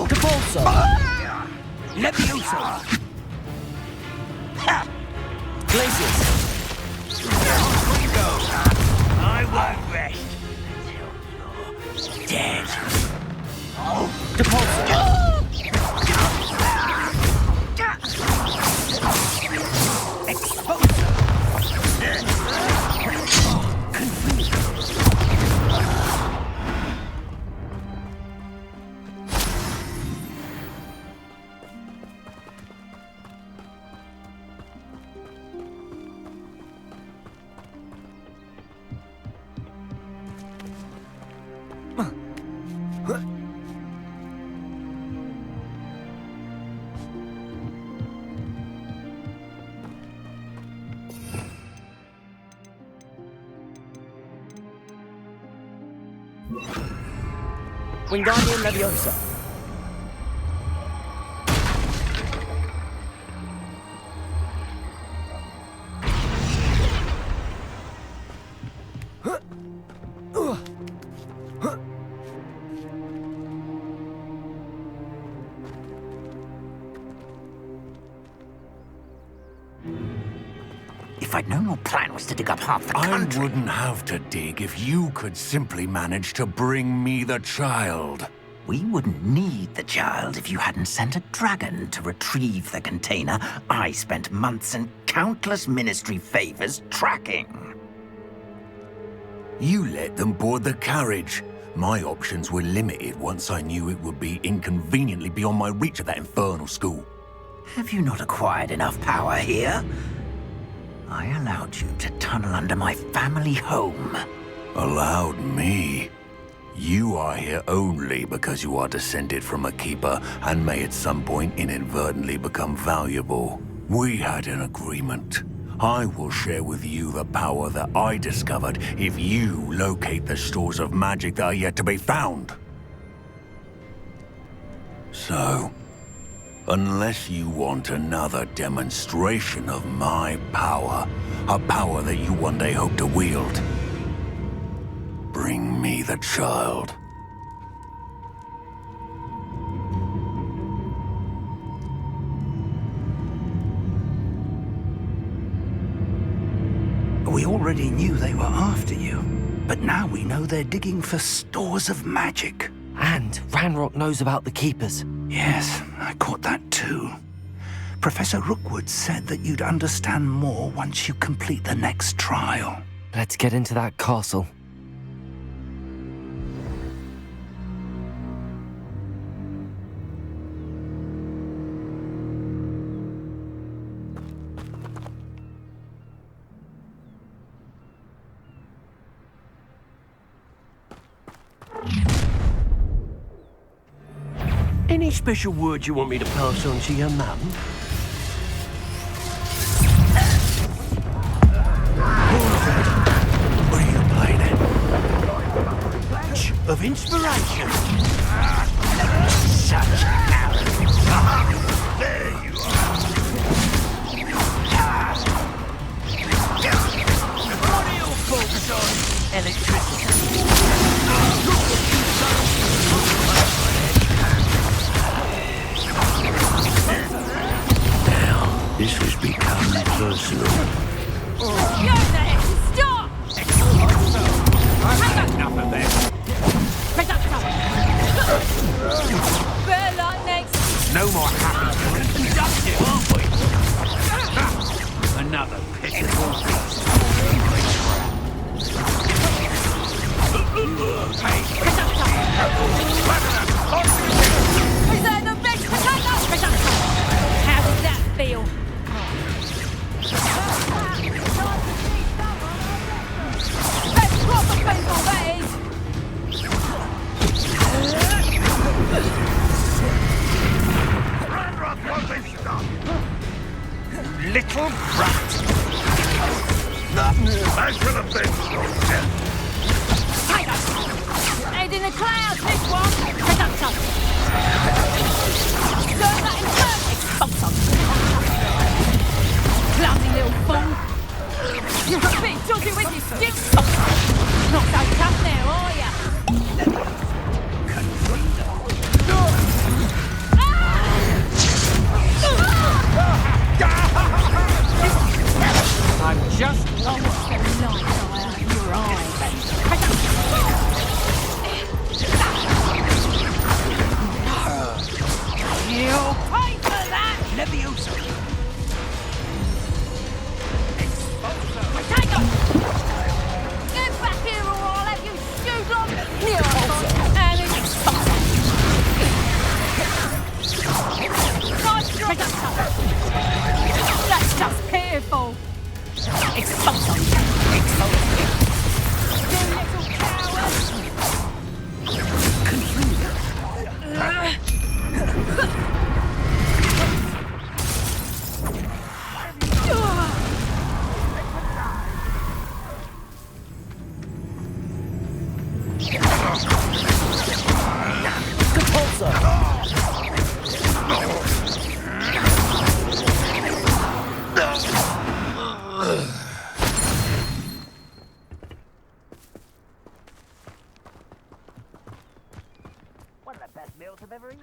Depulso! Levioso! Glacius! I won't rest until you're dead. Depulso! Wingardium Leviosa. If I'd known your plan was to dig up half the country... I wouldn't have to dig if you could simply manage to bring me the child. We wouldn't need the child if you hadn't sent a dragon to retrieve the container I spent months and countless ministry favors tracking. You let them board the carriage. My options were limited once I knew it would be inconveniently beyond my reach at that infernal school. Have you not acquired enough power here? I allowed you to tunnel under my family home. Allowed me? You are here only because you are descended from a keeper and may at some point inadvertently become valuable. We had an agreement. I will share with you the power that I discovered if you locate the stores of magic that are yet to be found. So, unless you want another demonstration of my power, a power that you one day hope to wield, bring me the child. We already knew they were after you, but now we know they're digging for stores of magic. And Ranrock knows about the Keepers. Yes, I caught that too. Professor Rookwood said that you'd understand more once you complete the next trial. Let's get into that castle. Any special word you want me to pass on to your mum? What are you playing at? Flash of inspiration. Such arrogance. There you are. What do you focus on? Electricity. This has become personal. Stop! Enough of this. Better luck next. No more happy conductive, aren't we? Another pitiful beast. Is that the best potato? How does that feel? That's proper painful, that is. Little brat. Back for the bench, soldier. Head in the clouds, this one. Production. Serve that in perfect. Clumsy little fool. You're a bit dodgy with your sticks. Not so tough now, are ya? I'm just Lost the light out of your eyes. You'll pay for that! Leviosa. Potato! Get back here or I'll have you shoot off! Here, and it's nice drop! That's just pitiful! Expulso! Expulso! You little coward! One of the best meals I've ever eaten.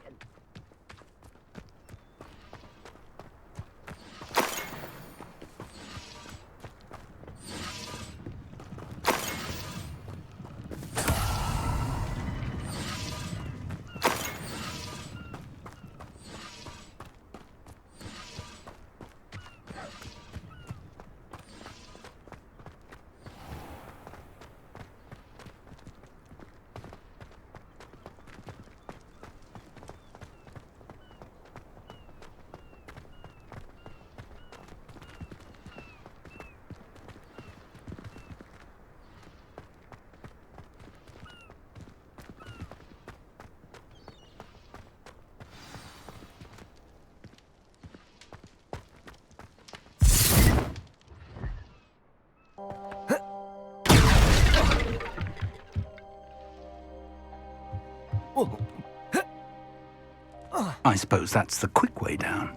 I suppose that's the quick way down.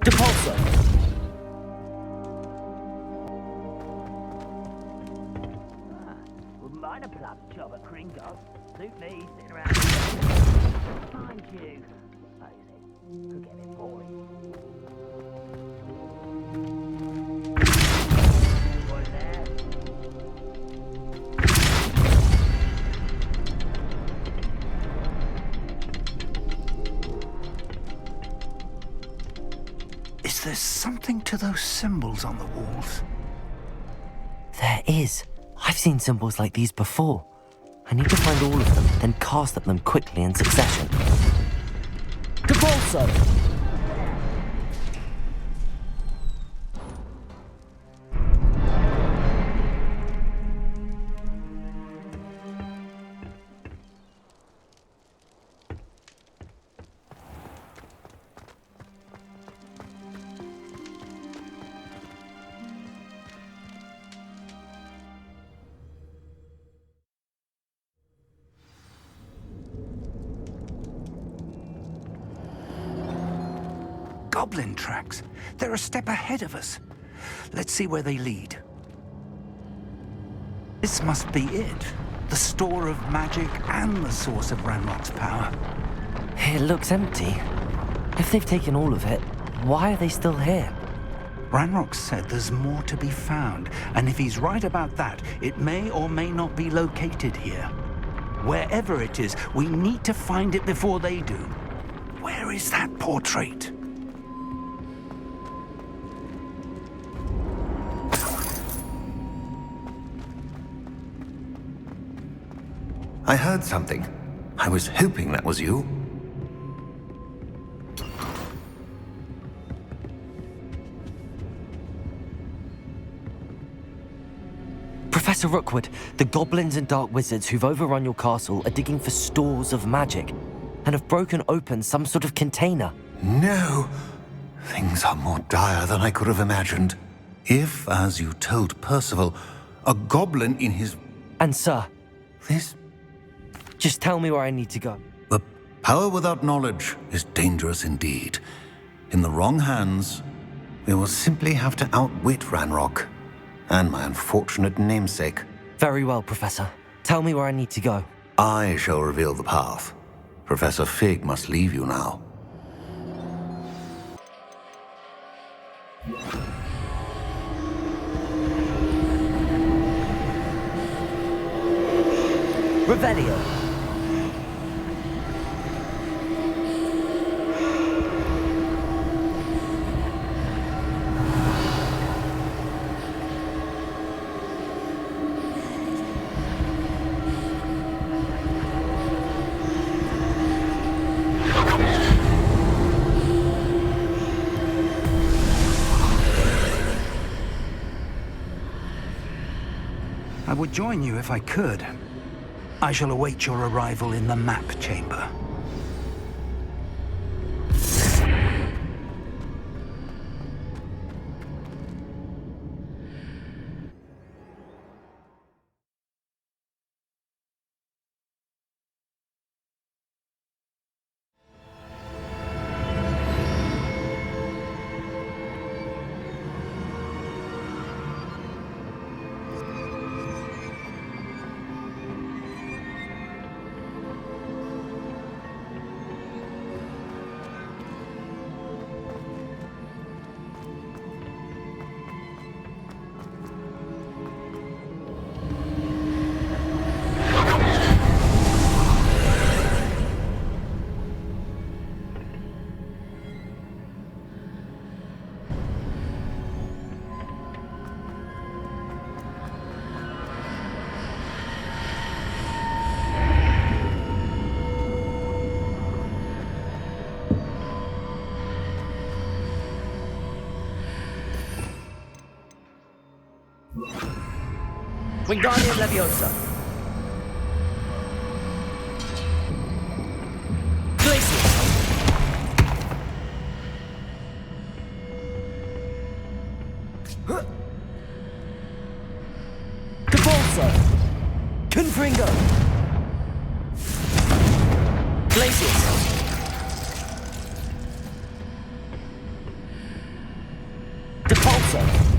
Depulso! Wouldn't mind a plum job at Kringle. Suit me, sitting around. Mind you, suppose it could get a bit boring. Boys there? Is there something to those symbols on the walls? There is. I've seen symbols like these before. I need to find all of them, then cast at them quickly in succession. Depulso! goblin tracks. They're a step ahead of us. Let's see where they lead. This must be it. The store of magic and the source of Ranrock's power. It looks empty. If they've taken all of it, why are they still here? Ranrock said there's more to be found, and if he's right about that, it may or may not be located here. Wherever it is, we need to find it before they do. Where is that portrait? I heard something. I was hoping that was you. Professor Rookwood, the goblins and dark wizards who've overrun your castle are digging for stores of magic and have broken open some sort of container. No! Things are more dire than I could have imagined. If, as you told Percival, a goblin in his... And sir... This... Just tell me where I need to go. The power without knowledge is dangerous indeed. In the wrong hands, we will simply have to outwit Ranrock and my unfortunate namesake. Very well, Professor. Tell me where I need to go. I shall reveal the path. Professor Fig must leave you now. Revelio. I would join you if I could. I shall await your arrival in the map chamber. Wingardium Leviosa. Glacius. Cabalso. Confringo. Glacius. Depulso.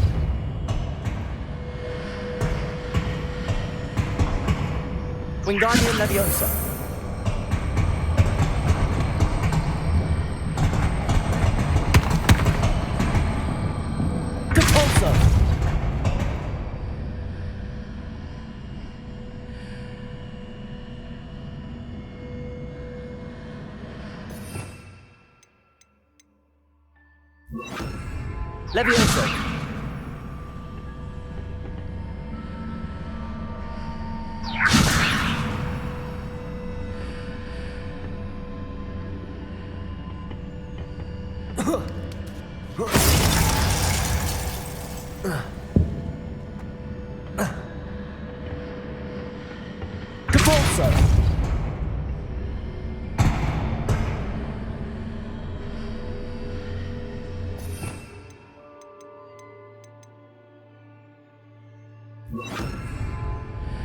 Wingardium Leviosa. Depulso. Leviosa.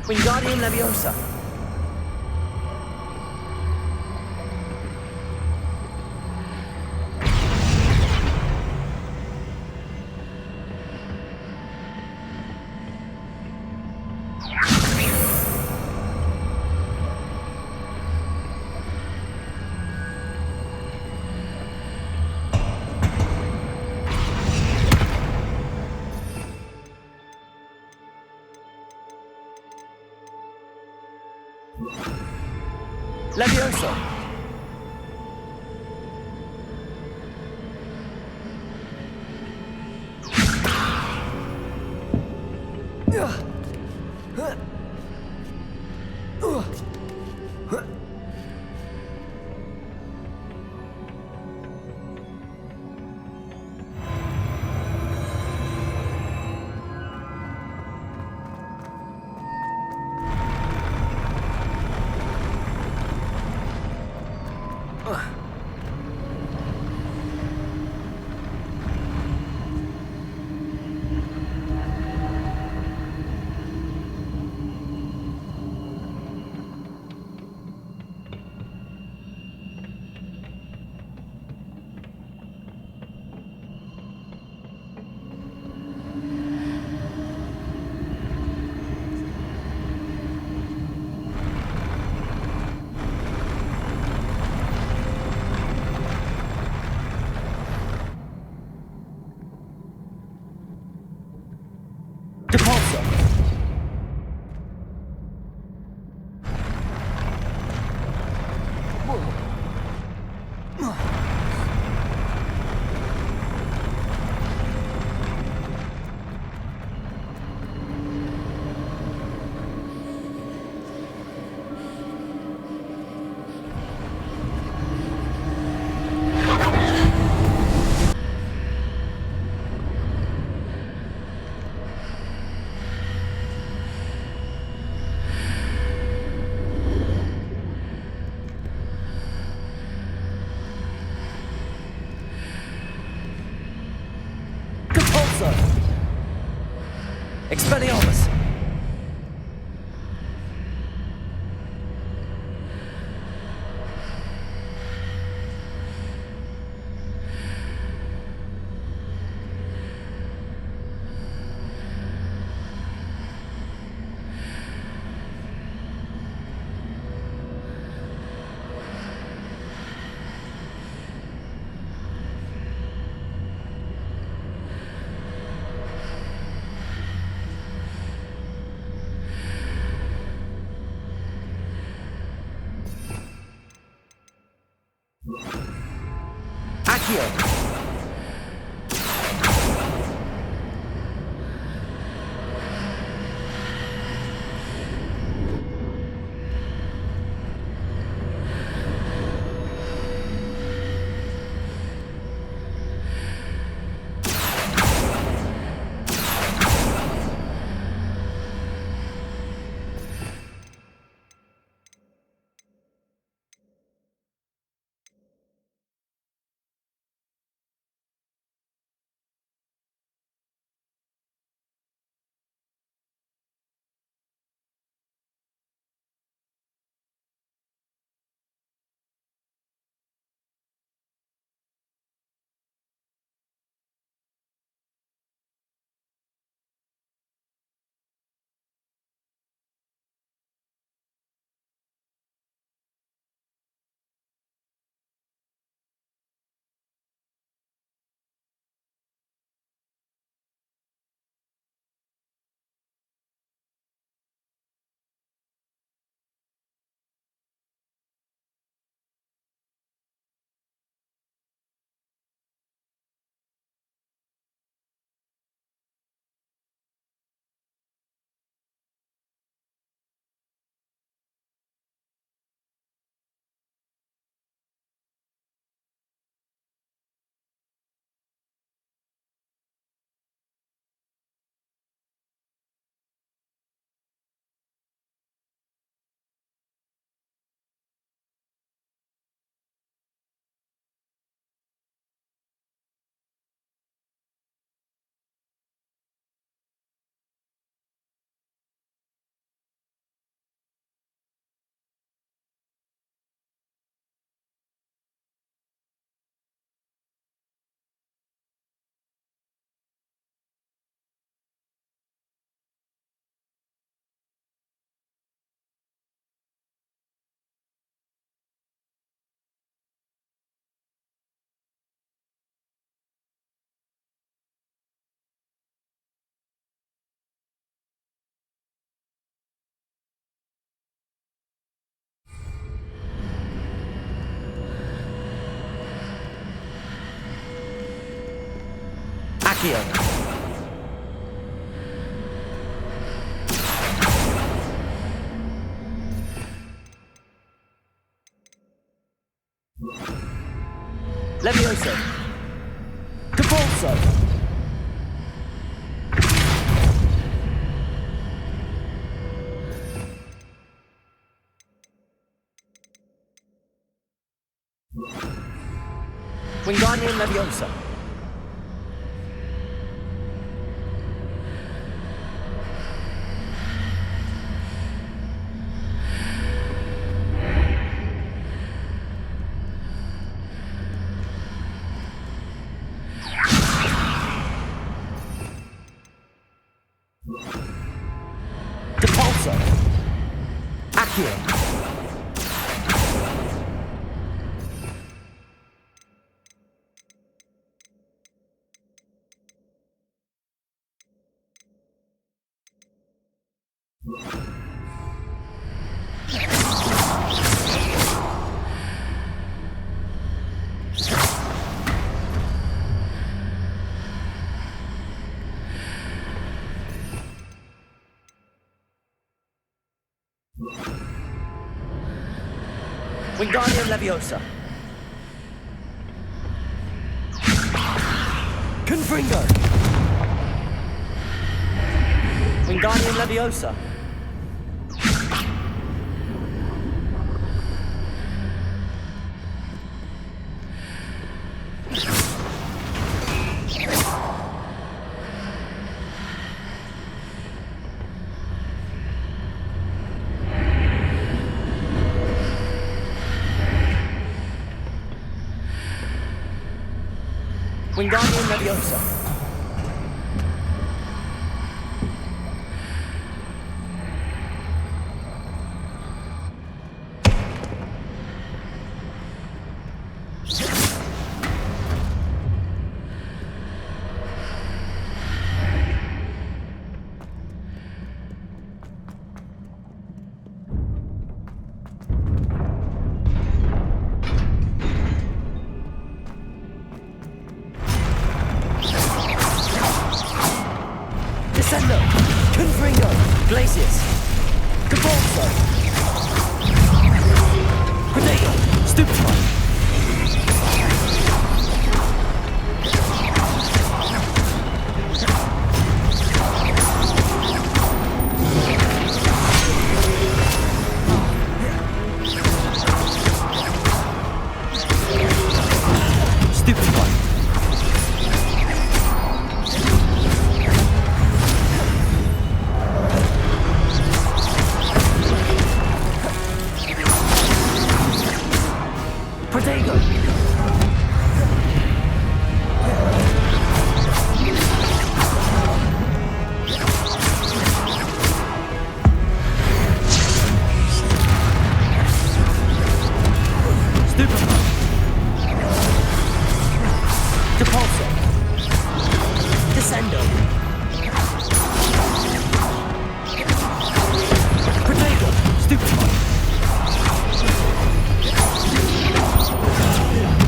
Wingardium Leviosa. Levioso! Expelliarmus! Accio! Accio. Levioso. Capolso. Wingardium Leviosa. Depulso. Accio. Wingardium Leviosa. Confringo. Wingardium Leviosa. Wingardium Leviosa. Descendo. Confringo. Glacius. Capolso. Protego. Stupefy. Protego. Stupefy. Depulso. Descendo. Protego. Stupefy.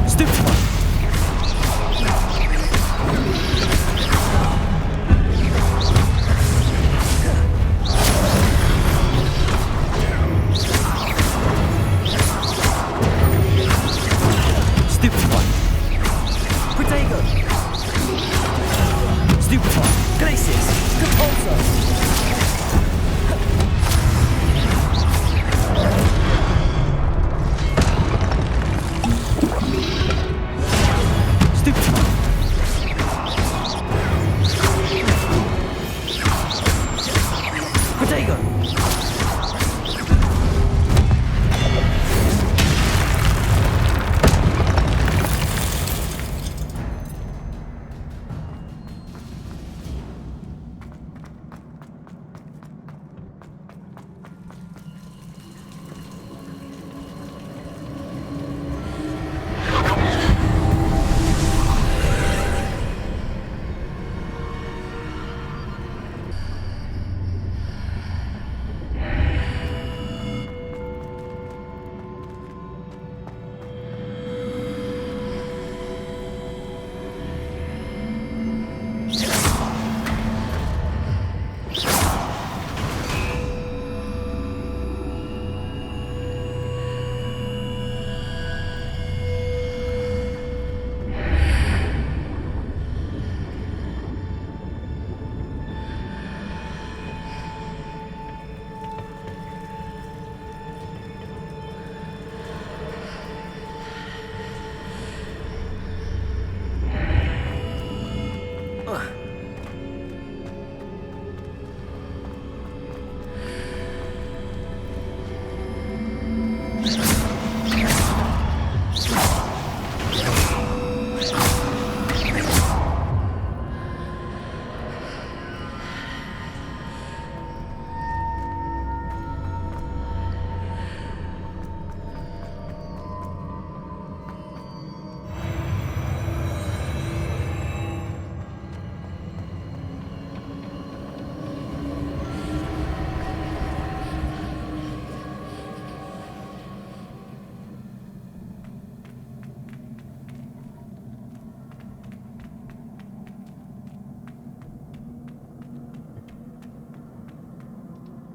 Stupefy. Stupefy. Protego. Stupefy. Glacius. Capolso. Stupefy. Protego.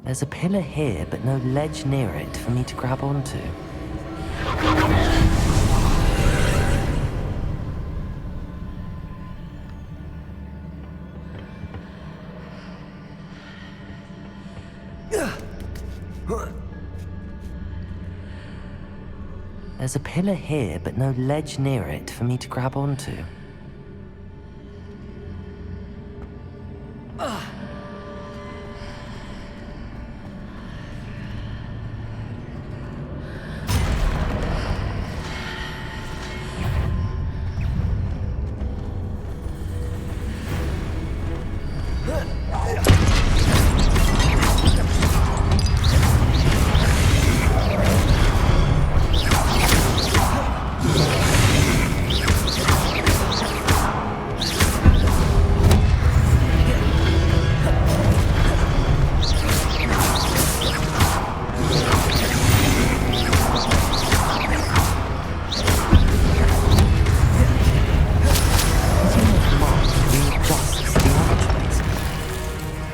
There's a pillar here, but no ledge near it for me to grab onto. There's a pillar here, but no ledge near it for me to grab onto.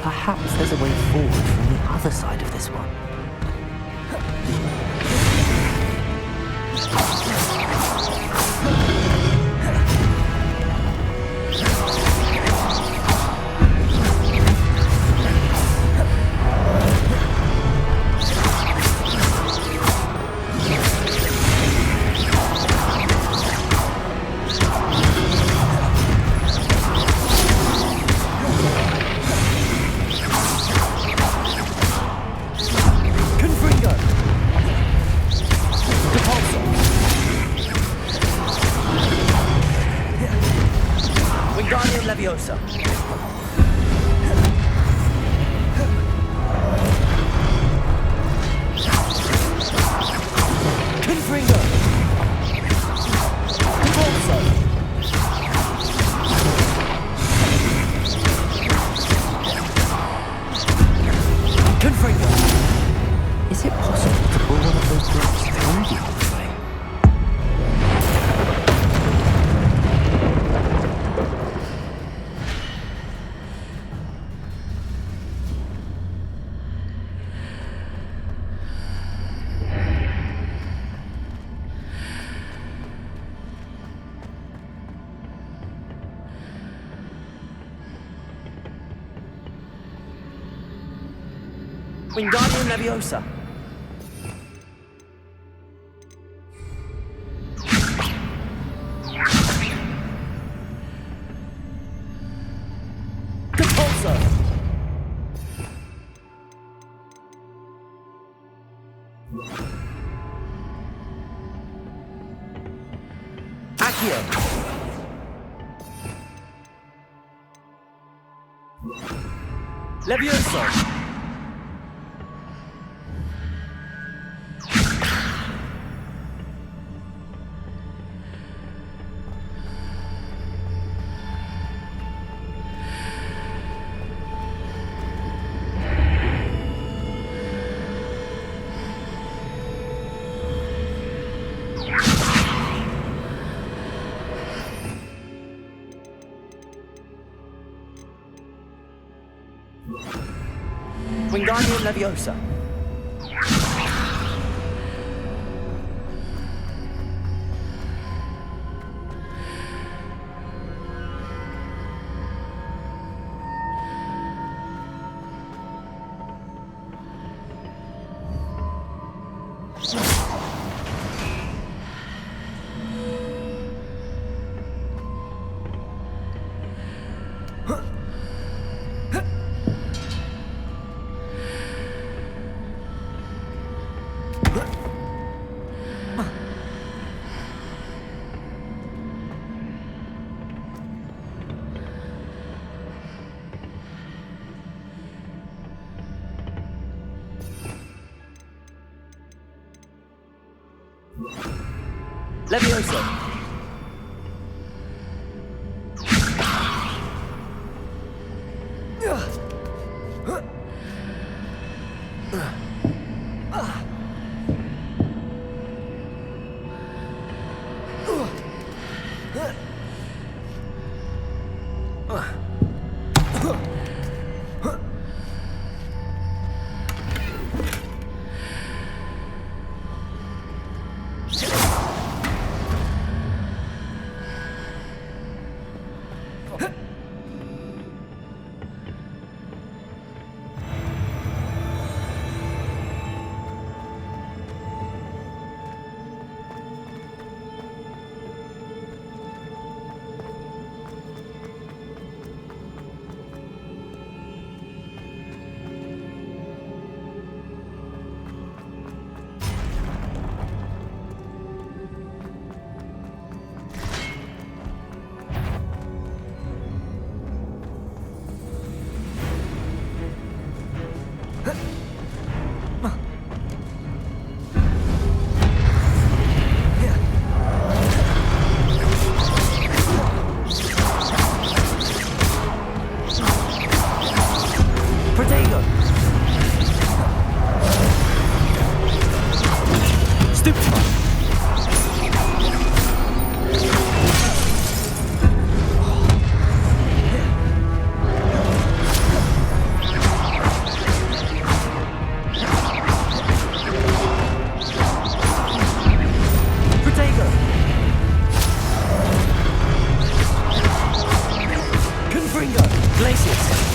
Perhaps there's a way forward from the other side of this one. Leviosa. Confringo. Convulso. Confringo. Is it possible to pull one of those blocks through the whole thing? Wingardium Leviosa. Compulso. Accio. Levioso. Wingardium Leviosa. Leviosa. Confringo! Glacius!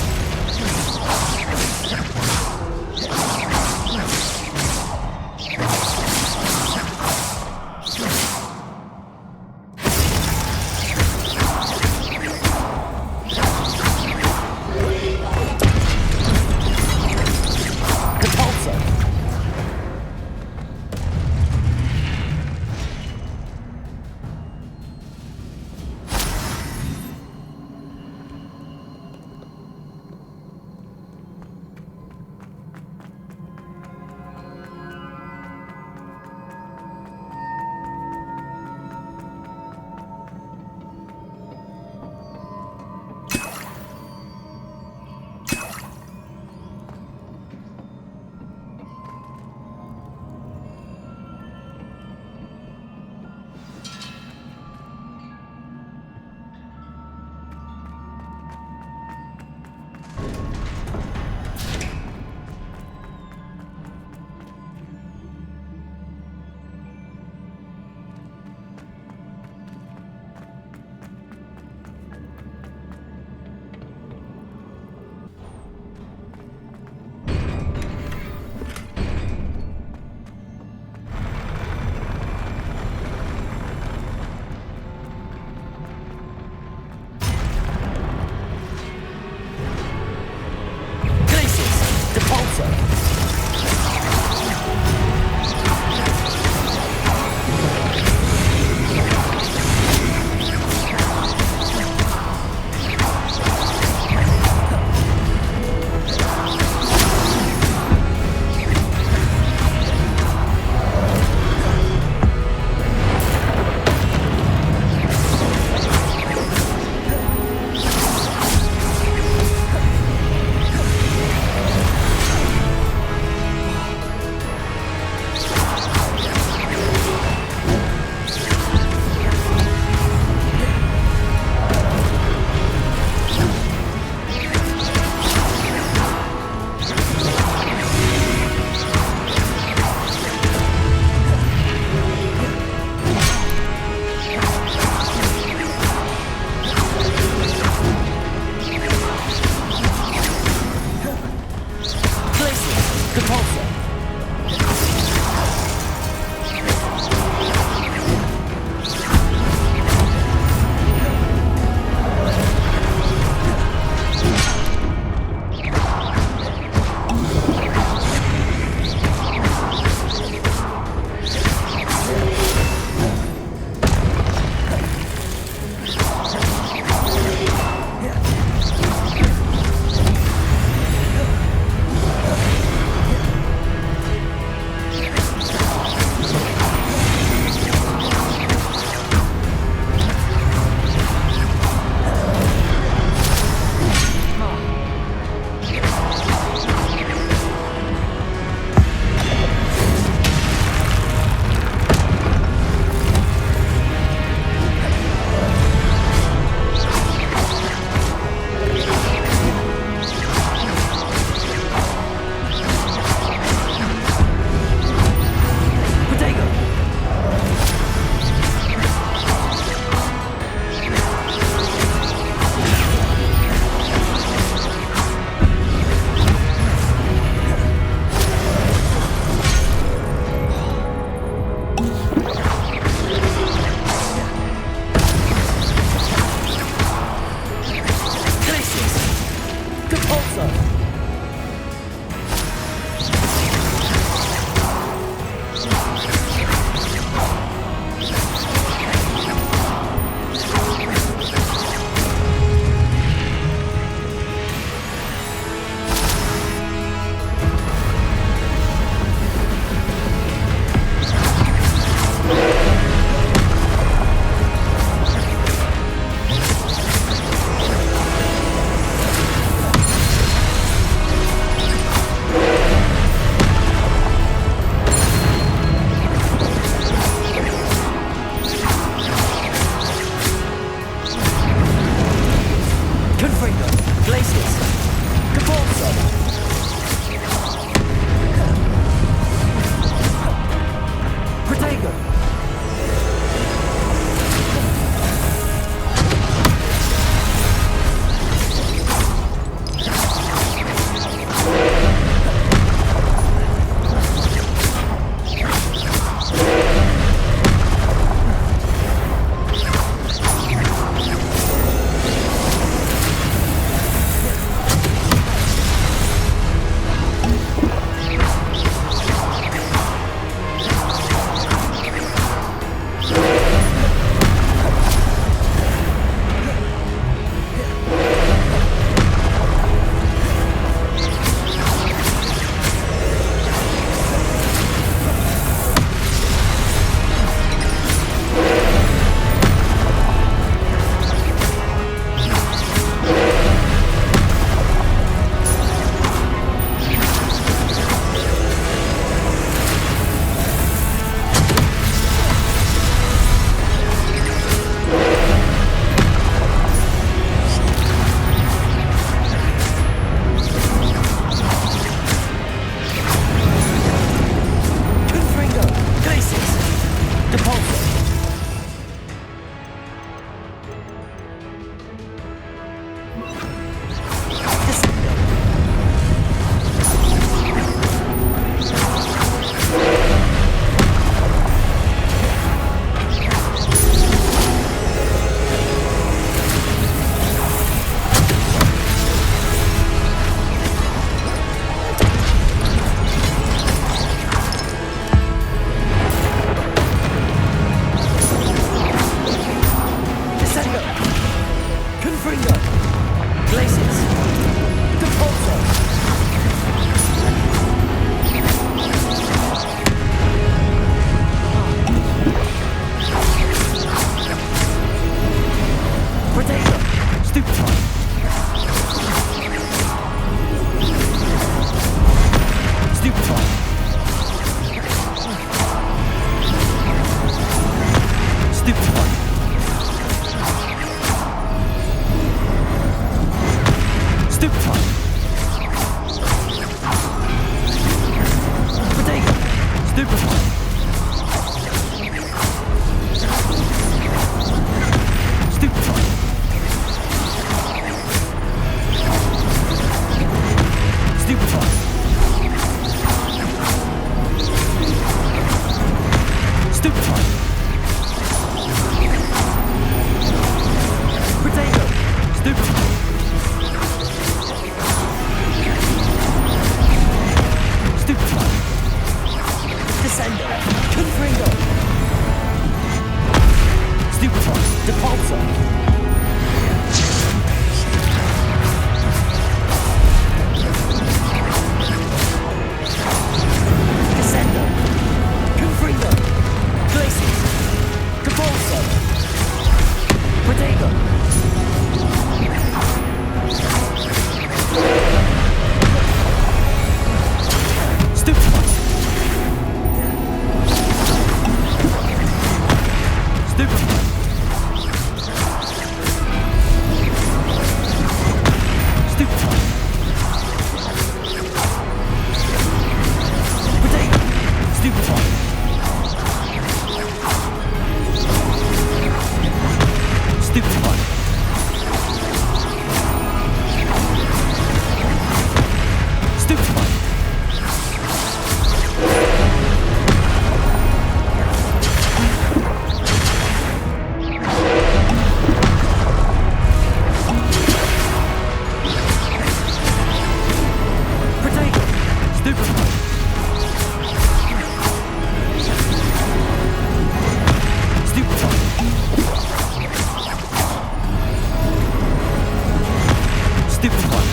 Stupid one.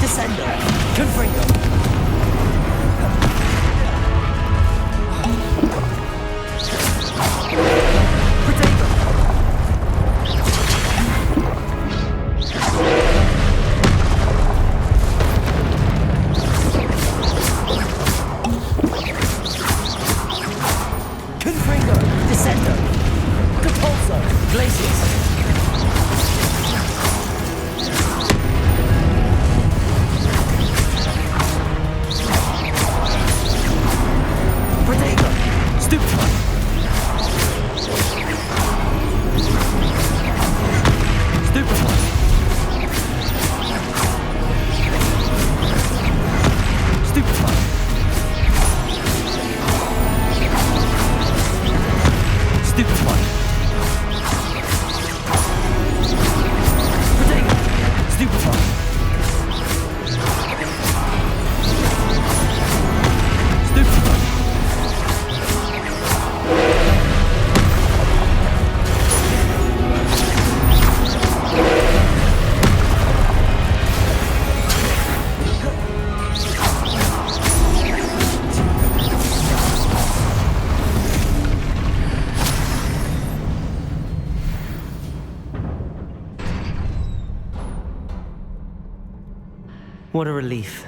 Descendo. Confringo. Protego. Confringo. Descendo. Capulso. Glacius. Protego. Stupid one. Stupid one. Stupid one. Stupid one. Protego. Stupid one. Stupid one. What a relief.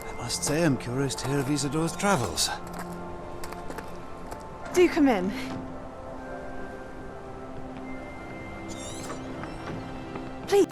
I must say I'm curious to hear of Isidore's travels. Do come in. Please.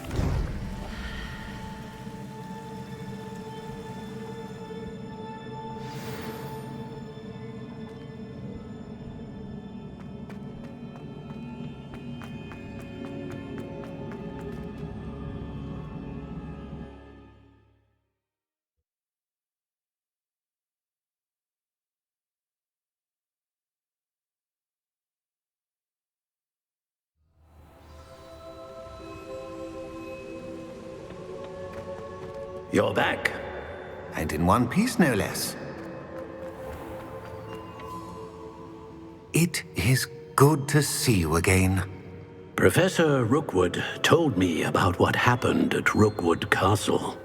You're back. And in one piece, no less. It is good to see you again. Professor Rookwood told me about what happened at Rookwood Castle.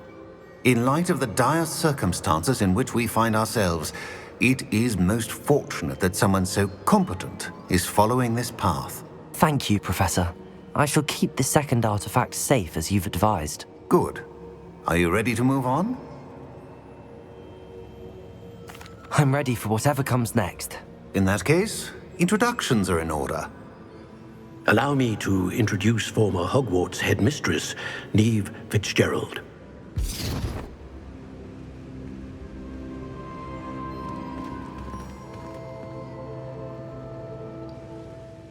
In light of the dire circumstances in which we find ourselves, it is most fortunate that someone so competent is following this path. Thank you, Professor. I shall keep the second artifact safe as you've advised. Good. Are you ready to move on? I'm ready for whatever comes next. In that case, introductions are in order. Allow me to introduce former Hogwarts headmistress, Neve Fitzgerald.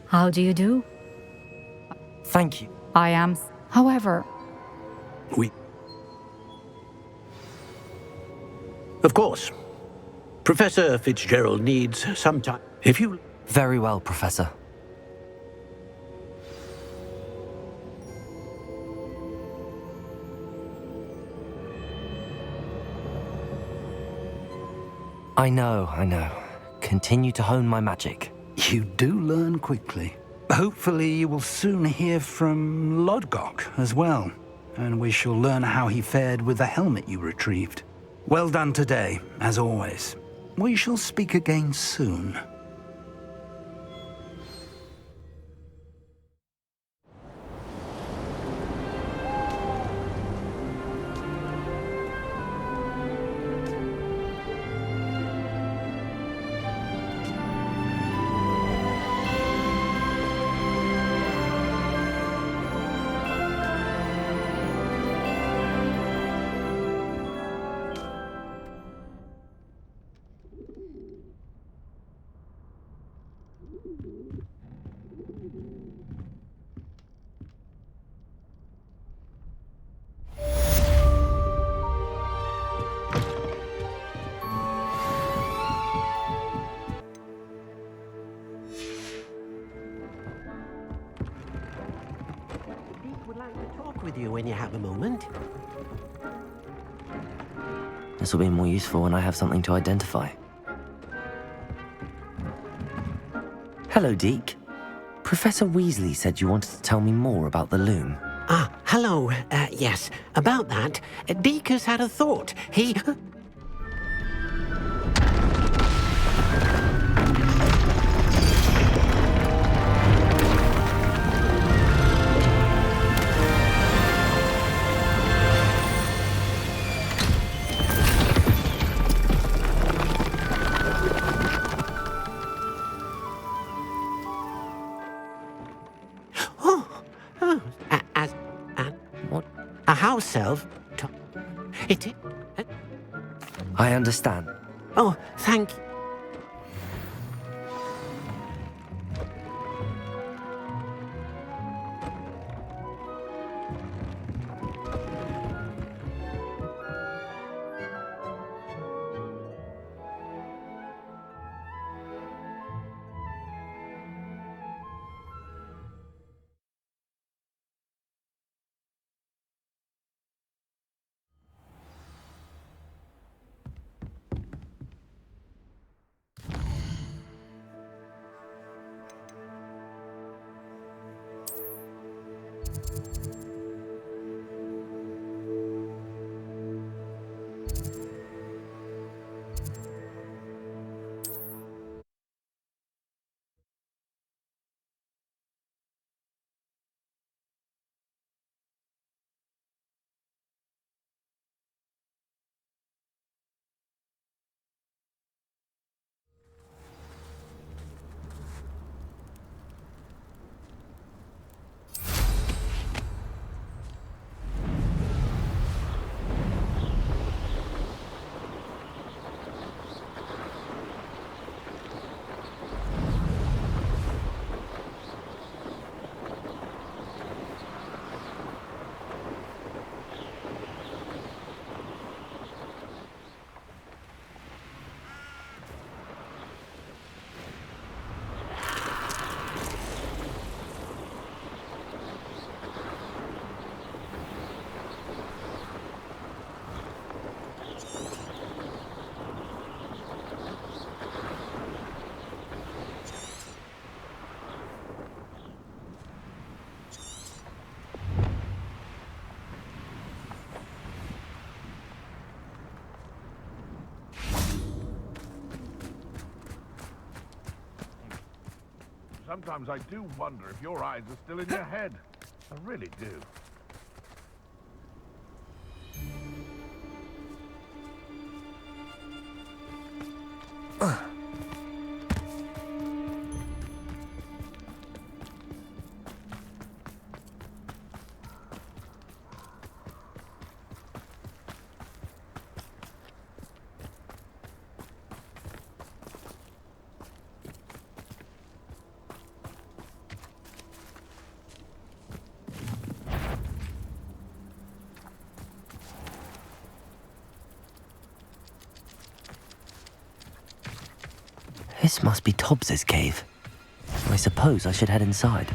How do you do? Thank you. I am. However, Of course. Professor Fitzgerald needs some time. If you... Very well, Professor. I know. Continue to hone my magic. You do learn quickly. Hopefully you will soon hear from Lodgok as well, and we shall learn how he fared with the helmet you retrieved. Well done today, as always. We shall speak again soon. Would like to talk with you when you have a moment. This will be more useful when I have something to identify. Hello, Deke. Professor Weasley said you wanted to tell me more about the loom. Ah, hello. Yes, about that. Deke has had a thought. He... What? A house elf? It... I understand. Oh, thank you. Sometimes I do wonder if your eyes are still in your head. I really do. This must be Tobbs's cave. I suppose I should head inside.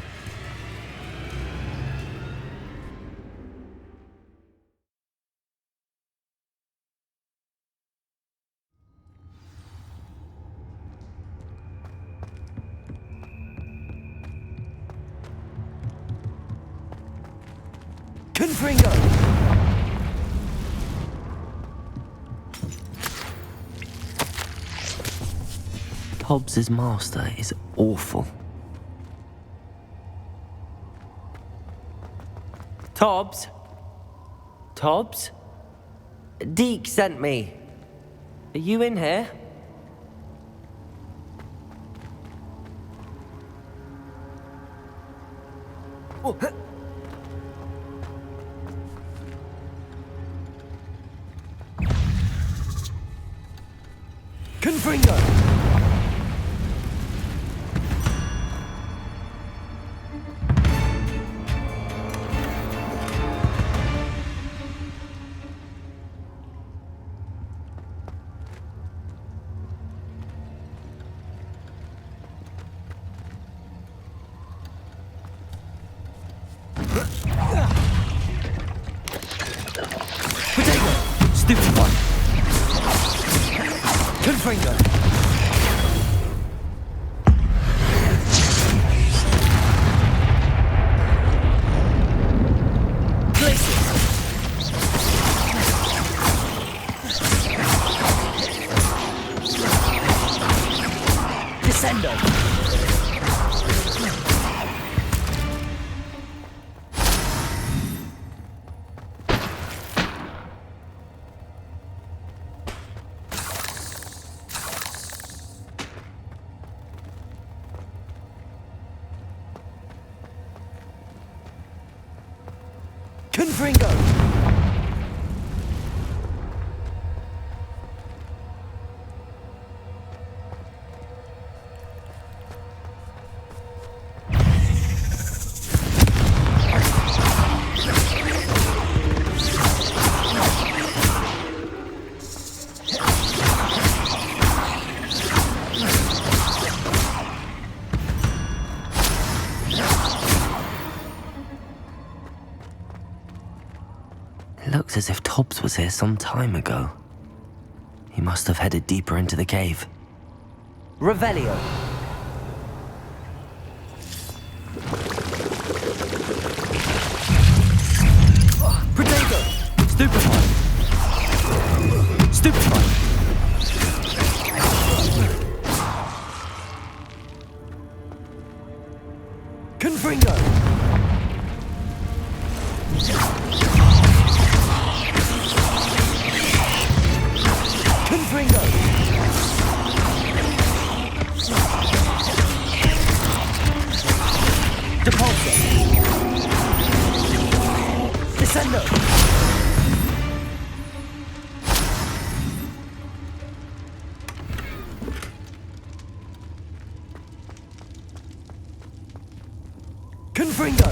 Confringo! Tobbs's master is awful. Tobbs? Tobbs? Deke sent me. Are you in here? Oh. Confringo! Confringo. Descendo. Confringo. Looks as if Tobbs was here some time ago. He must have headed deeper into the cave. Revelio. Protego. Stupefy. Stupefy. Confringo. Confringo. Depulso. Descendo. Confringo.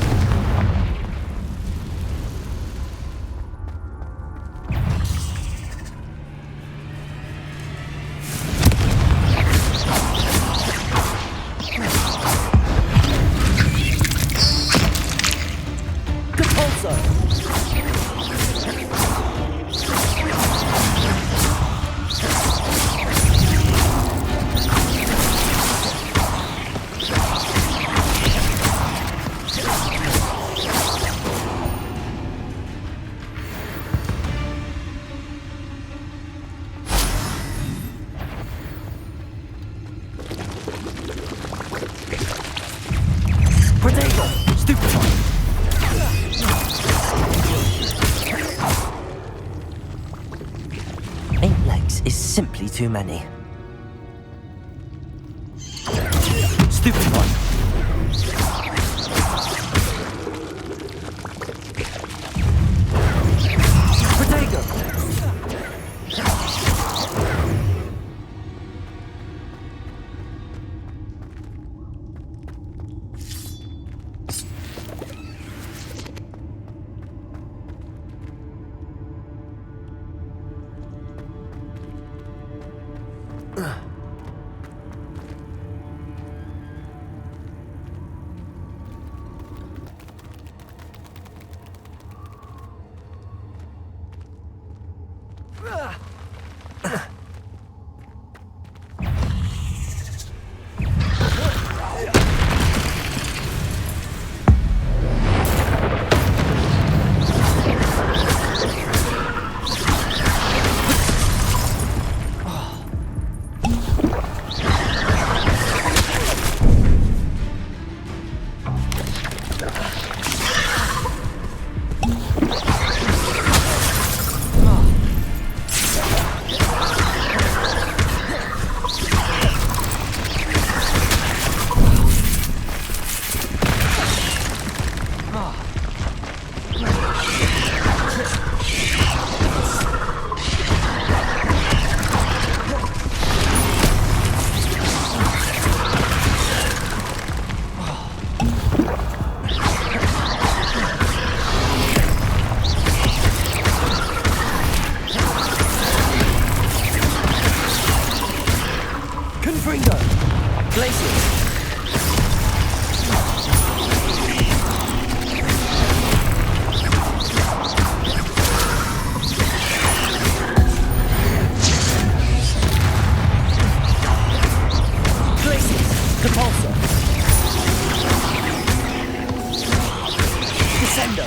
Protego. Stupefy. Eight legs is simply too many. Stupefy. Protego. Repulsor. Descendo.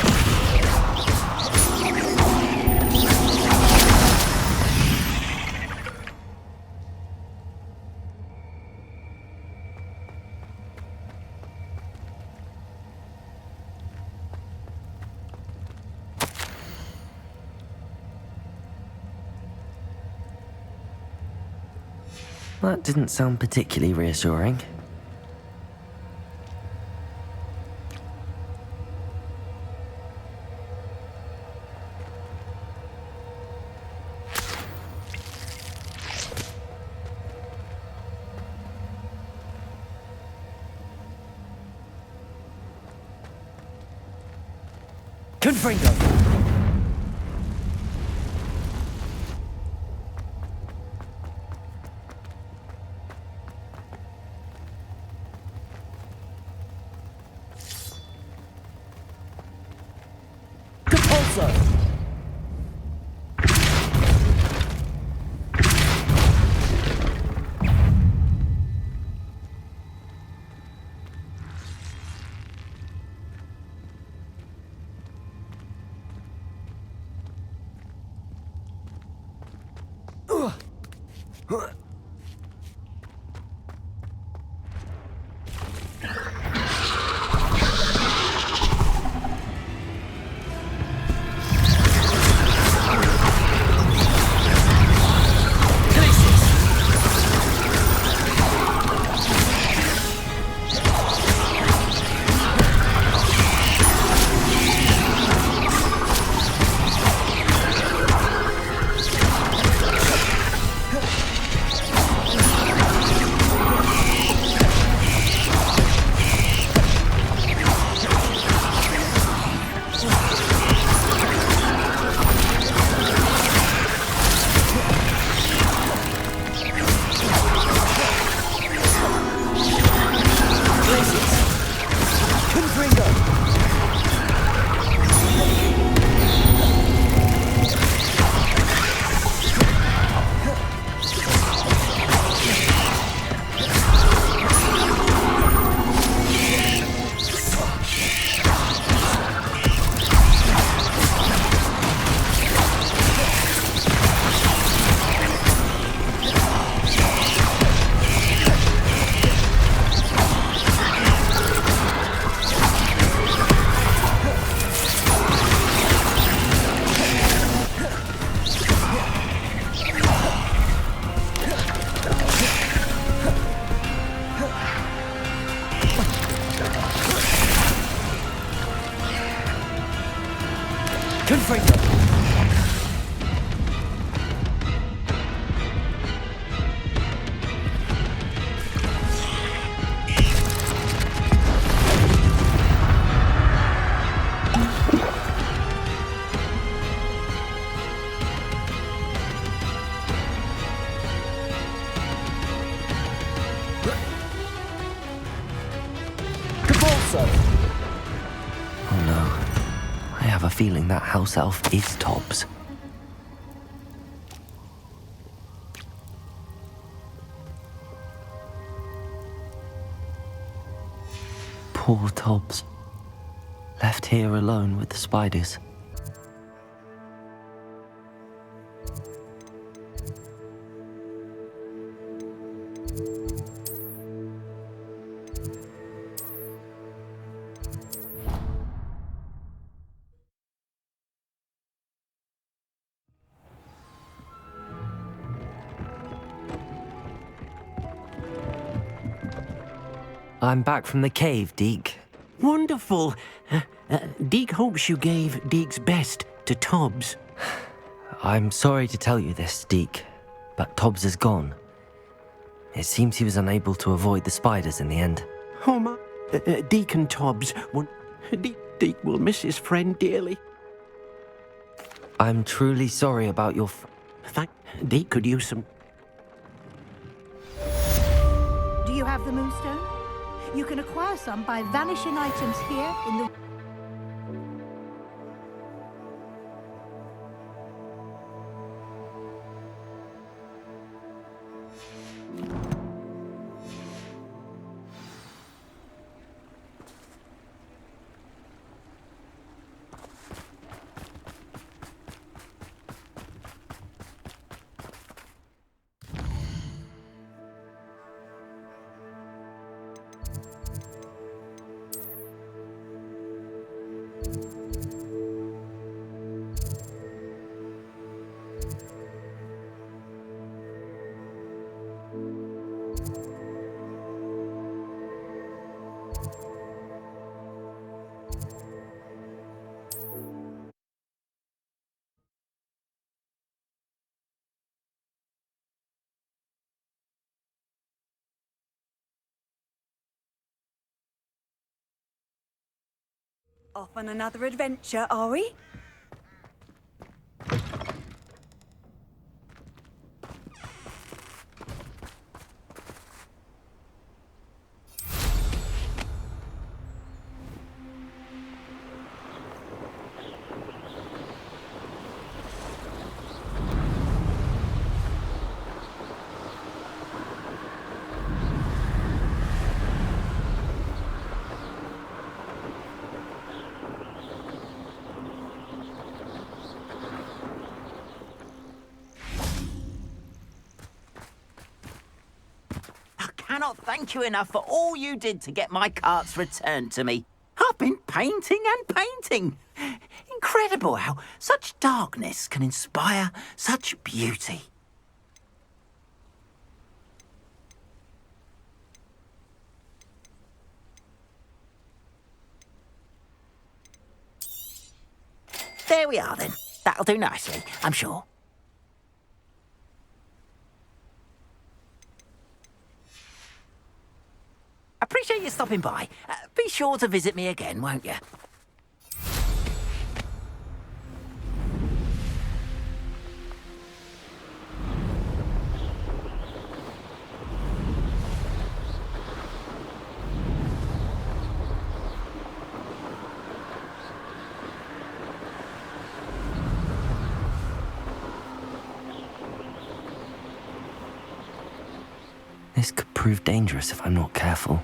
That didn't sound particularly reassuring. Confringo. Compulso. Confringo. Oh no. I have a feeling that house elf is Tobbs. Poor Tobbs. Left here alone with the spiders. I'm back from the cave, Deke. Wonderful. Deke hopes you gave Deke's best to Tobbs. I'm sorry to tell you this, Deke, but Tobbs is gone. It seems he was unable to avoid the spiders in the end. Oh my, Deke and Tobbs, Deke will miss his friend dearly. I'm truly sorry about your Deke could use some... Do you have the moonstone? You can acquire some by vanishing items here in the... Off on another adventure, are we? I cannot thank you enough for all you did to get my carts returned to me. I've been painting and painting. Incredible how such darkness can inspire such beauty. There we are then. That'll do nicely, I'm sure. Appreciate you stopping by. Be sure to visit me again, won't you? This could prove dangerous if I'm not careful.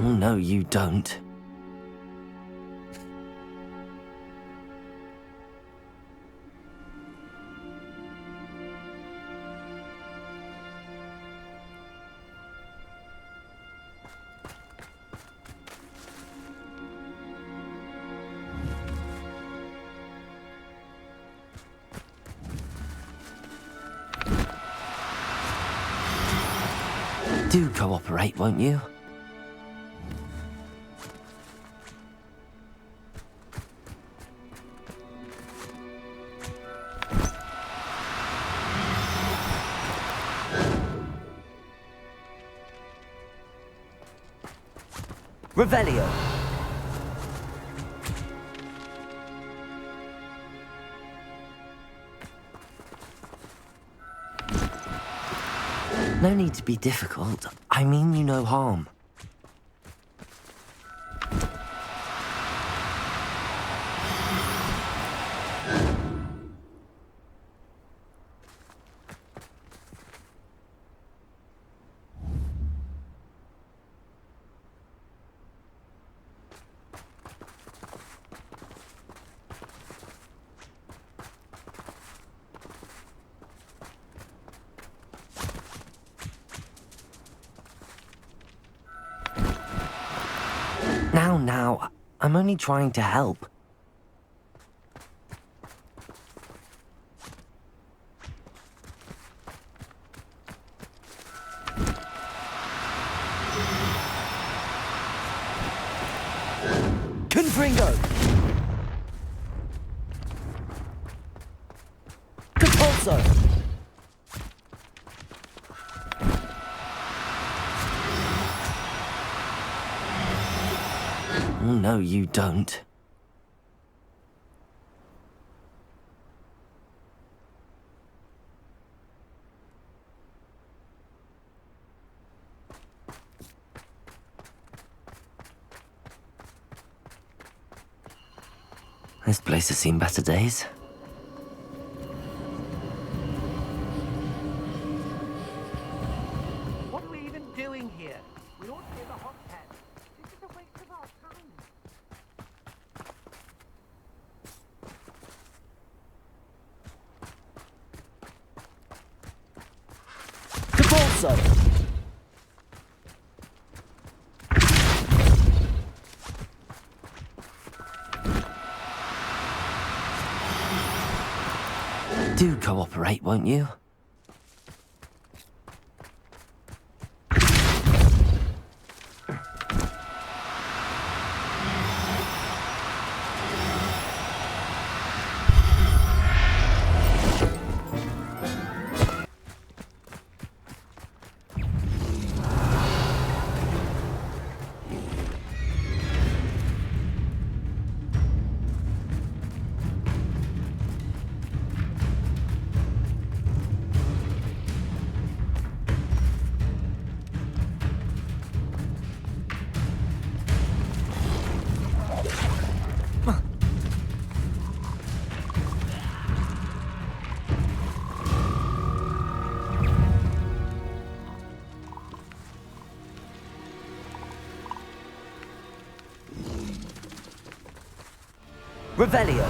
Oh, no, you don't. Do cooperate, won't you? Revelio. No need to be difficult. I mean you no harm. Now, I'm only trying to help. Oh, no, you don't. This place has seen better days. What are we even doing here? We ought to be in the hot tent. This is a waste of our time. Capolso! Do cooperate, won't you? Revelio.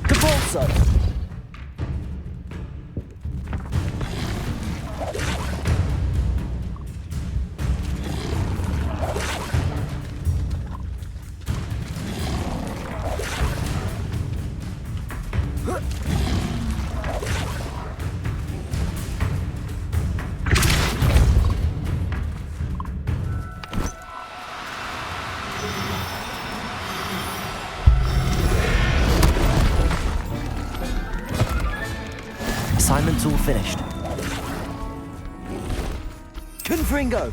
Capolso! Assignment's all finished. Confringo!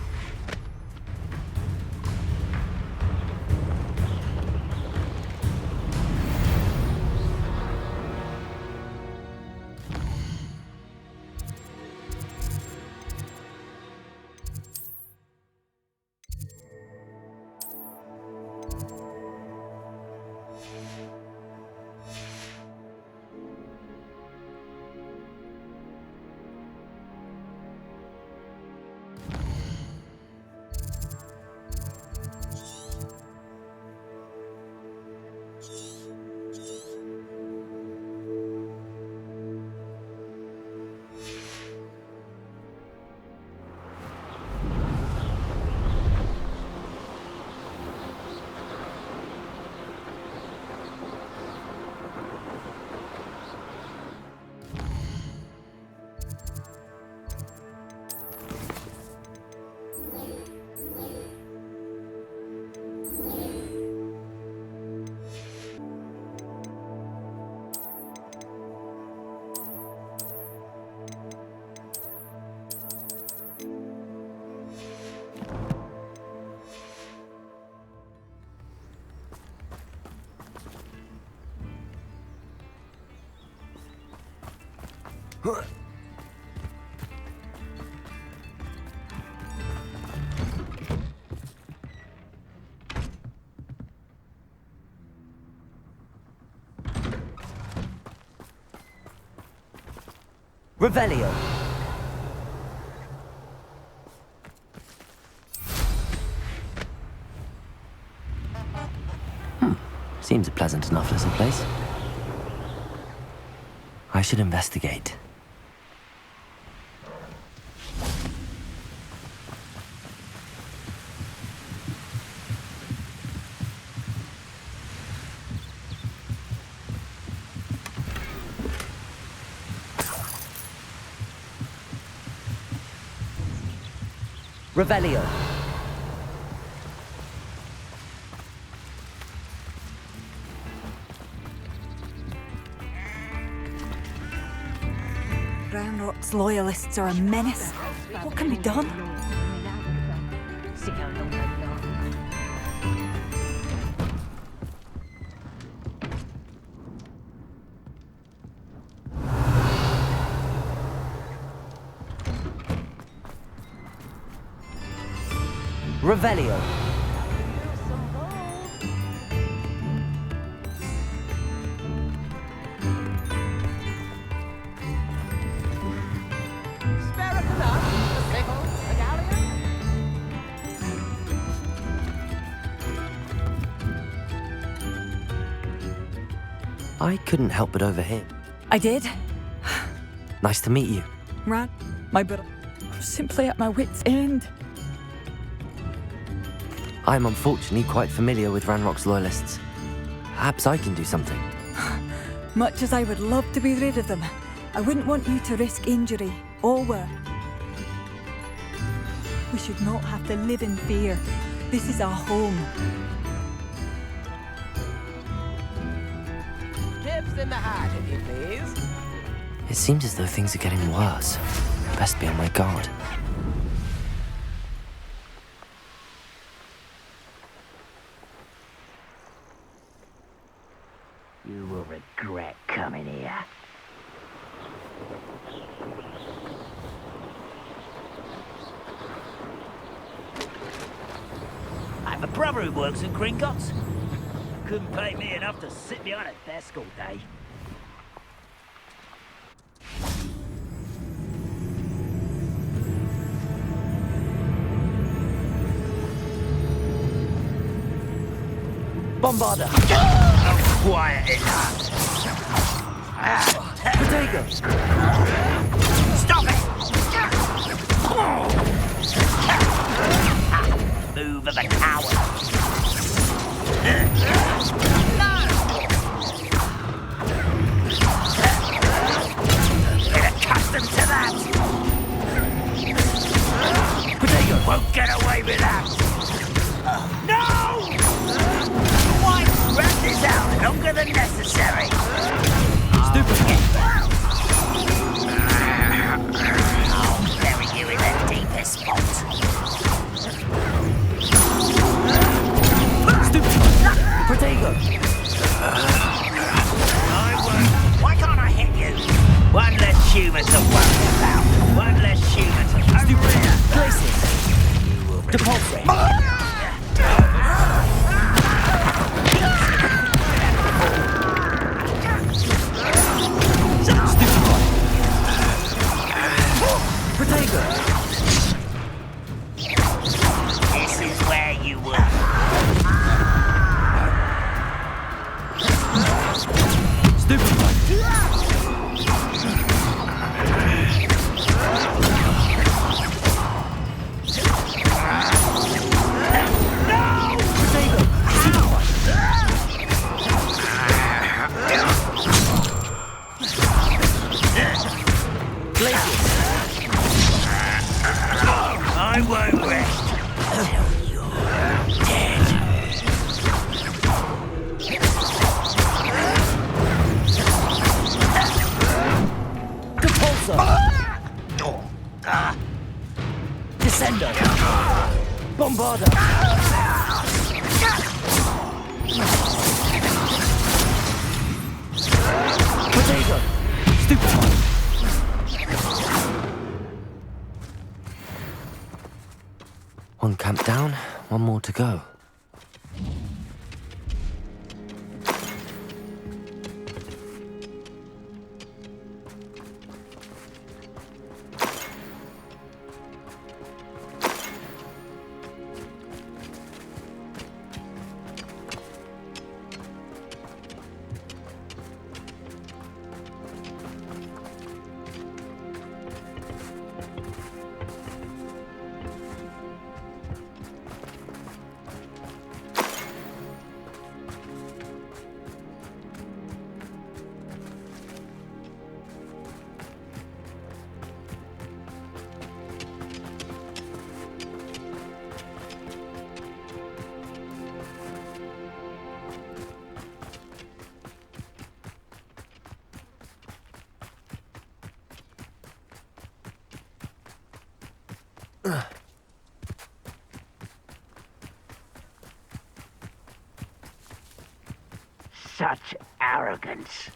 Revelio. Seems a pleasant enough little place. I should investigate. Revelio. Ranrock's loyalists are a menace. What can be done? Revelio. I couldn't help but overhear. I did. Nice to meet you. Ran, my brother. I was simply at my wit's end. I'm unfortunately quite familiar with Ranrock's loyalists. Perhaps I can do something. Much as I would love to be rid of them, I wouldn't want you to risk injury or work. We should not have to live in fear. This is our home. Tips in the hat, if you please. It seems as though things are getting worse. Best be on my guard. You will regret coming here. I have a brother who works in Gringotts. Couldn't pay me enough to sit behind a desk all day. Bombarder. Quiet enough. Protego. Stop it! Move of a coward. Get accustomed to that. Protego. Won't get away with that. No! Why drag this out longer than necessary? Stupid. I'll bury you in the deepest spot. Protego. I won't. Why can't I hit you? One less human to worry about. One less human to Stupid. Places. Depulse. Protego. This is where you were. I won't rest till you're dead. Depulso. Descendo. Bombarder. Protego. Stupefy. One camp down, one more to go. Such arrogance.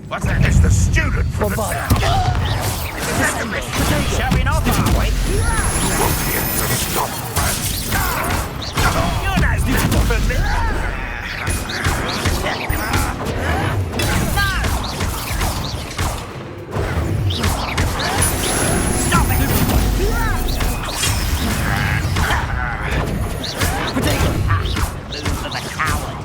What's that? It's the student from the Bombard. town. Showing off, are we? Stop, man. You're no match for me. Stop it! Potato! Move of a coward.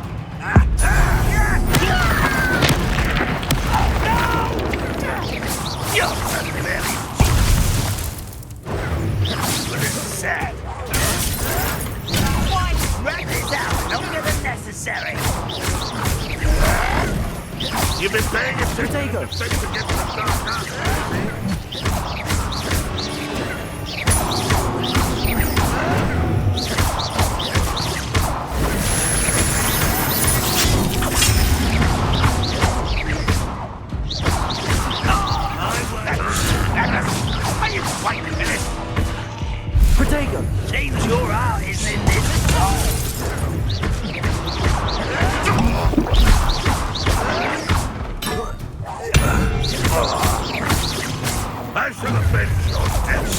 Sad. Why drag this out longer than necessary? You've been paying attention to things against the dark arts. Protego! Seems your art isn't in this at all. I shall avenge your death.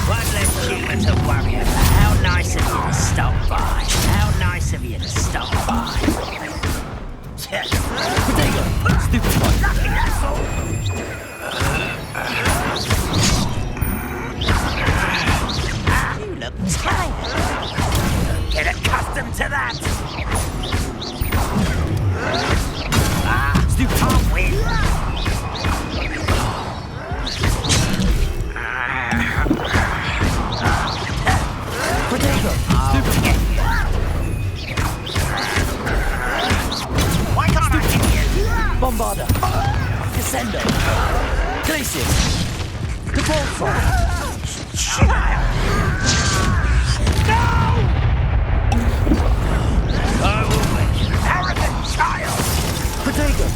One less human to worry about. How nice of you to stop by. How nice of you to stop by. Protego! Stupid one! Lucky, that's all. You look tired. Get accustomed to that. You can't win. Protego! Stupid. Get you. Why can't I hit you? Bombarda! Descendo! Glacius! The Boltron! Child! No! I will win. Arrogant child! Protego!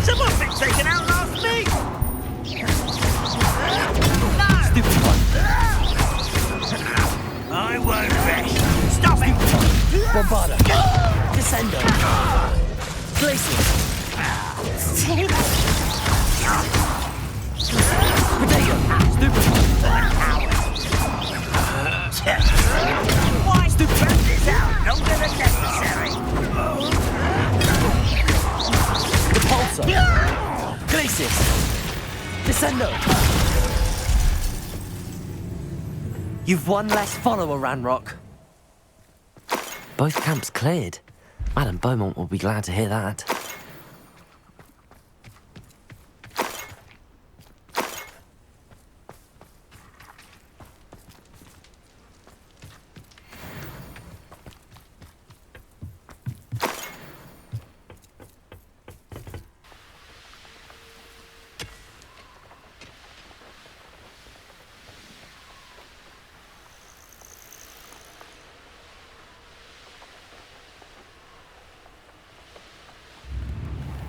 Someone thinks they can outlast me! No! Stupid one! I won't rest. Stop it! Bombarda! Descendo! Glacius! Protego! Stupid one! Why stupid? Drag this out longer than necessary. The Pulsar! Glacius! Descendo! You've one less follower, Ranrock. Both camps cleared. Madame Beaumont will be glad to hear that.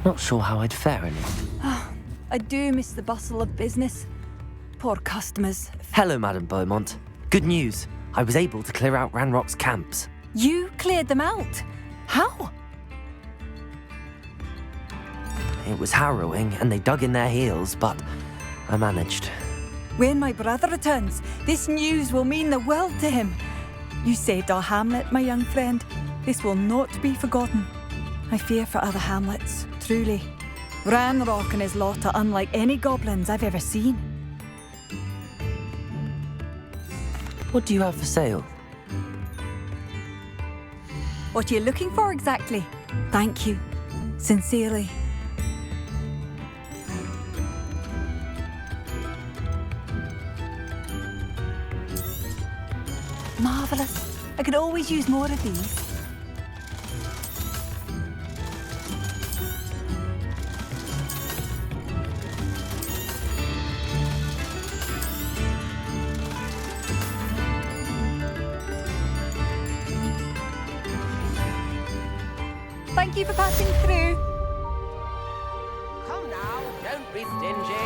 Not sure how I'd fare in it. I do miss the bustle of business. Poor customers. Hello, Madame Beaumont. Good news. I was able to clear out Ranrock's camps. You cleared them out? How? It was harrowing, and they dug in their heels, but I managed. When my brother returns, this news will mean the world to him. You saved our hamlet, my young friend. This will not be forgotten. I fear for other hamlets, truly. Ranrock and his lot are unlike any goblins I've ever seen. What do you have for sale? What are you looking for exactly? Thank you. Sincerely. Marvellous. I could always use more of these. Thank you for passing through. Come now, don't be stingy.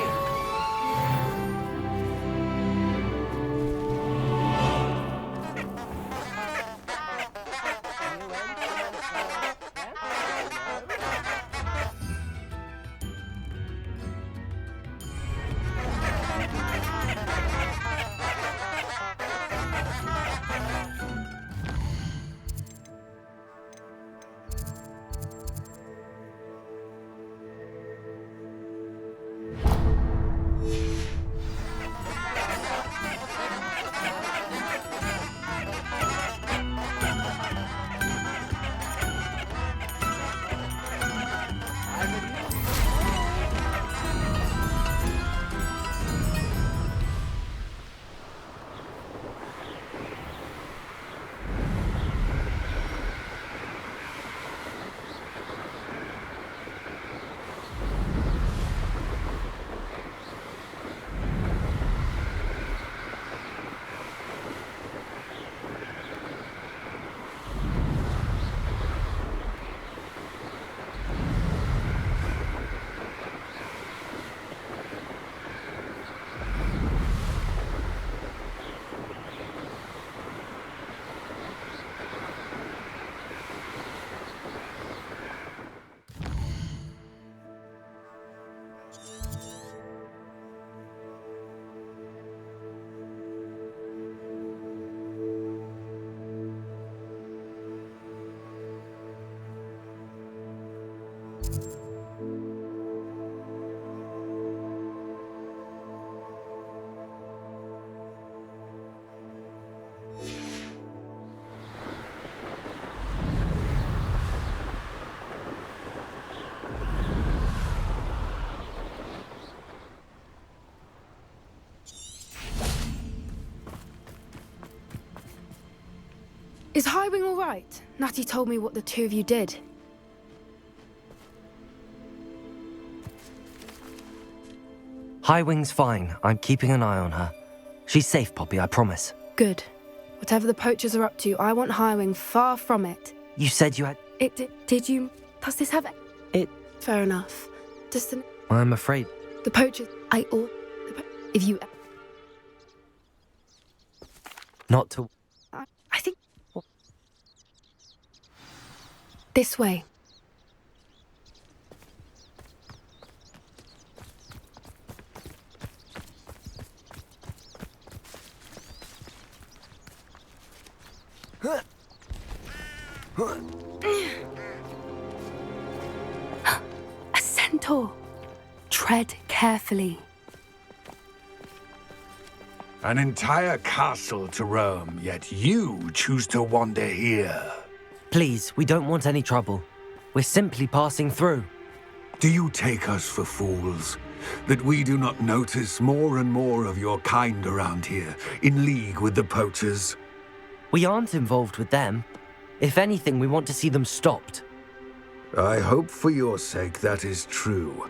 Is Highwing all right? Natty told me what the two of you did. Highwing's fine. I'm keeping an eye on her. She's safe, Poppy, I promise. Good. Whatever the poachers are up to, I want Highwing far from it. You said you had... Did you... Does this have... It... Fair enough. Does the... I'm afraid... The poachers... If you... Not to... I think... This way. A centaur. Tread carefully. An entire castle to roam, yet you choose to wander here. Please, we don't want any trouble. We're simply passing through. Do you take us for fools? That we do not notice more and more of your kind around here, in league with the poachers? We aren't involved with them. If anything, we want to see them stopped. I hope for your sake that is true.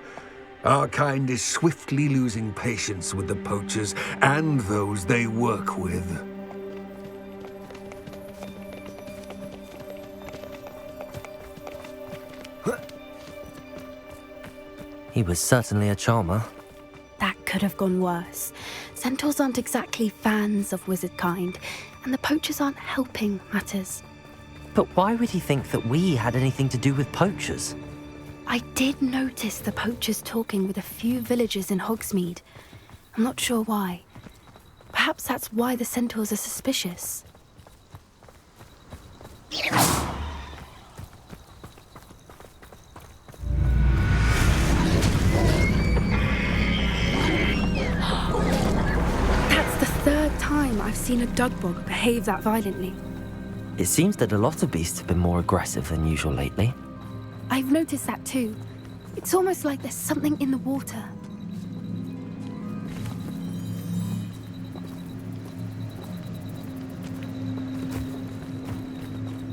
Our kind is swiftly losing patience with the poachers and those they work with. He was certainly a charmer. That could have gone worse. Centaurs aren't exactly fans of wizard kind, and the poachers aren't helping matters. But why would he think that we had anything to do with poachers? I did notice the poachers talking with a few villagers in Hogsmeade. I'm not sure why. Perhaps that's why the centaurs are suspicious. I've seen a dugbog behave that violently. It seems that a lot of beasts have been more aggressive than usual lately. I've noticed that too. It's almost like there's something in the water.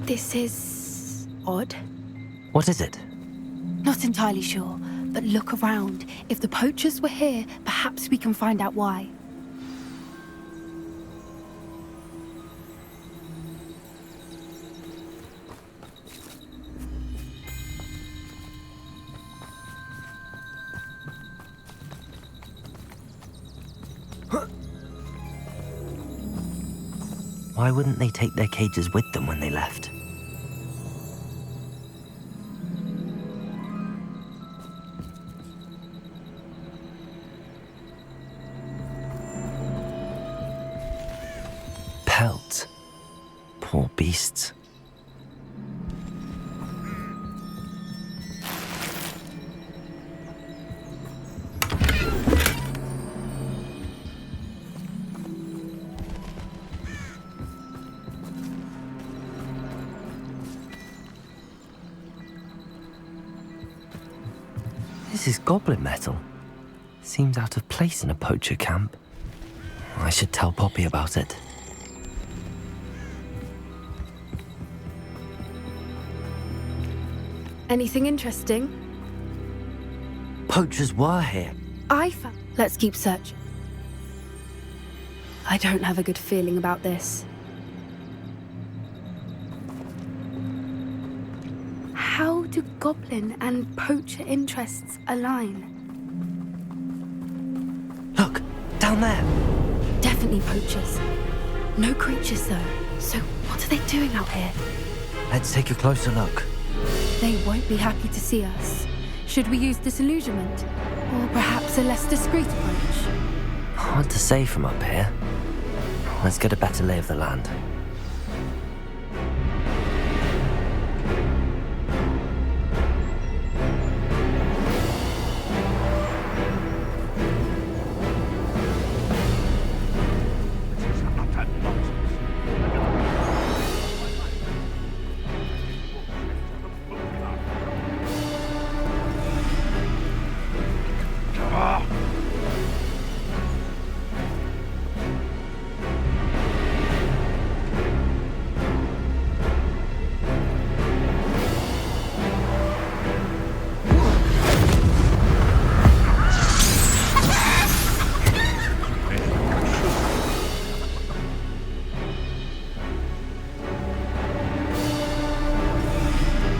This is odd. What is it? Not entirely sure, but look around. If the poachers were here, perhaps we can find out why. Why wouldn't they take their cages with them when they left? Pelts. Poor beasts. This is goblin metal. Seems out of place in a poacher camp. I should tell Poppy about it. Anything interesting? Poachers were here. Let's keep searching. I don't have a good feeling about this. How do goblin and poacher interests align? Look, down there. Definitely poachers. No creatures though. So what are they doing out here? Let's take a closer look. They won't be happy to see us. Should we use disillusionment? Or perhaps a less discreet approach? Hard to say from up here. Let's get a better lay of the land.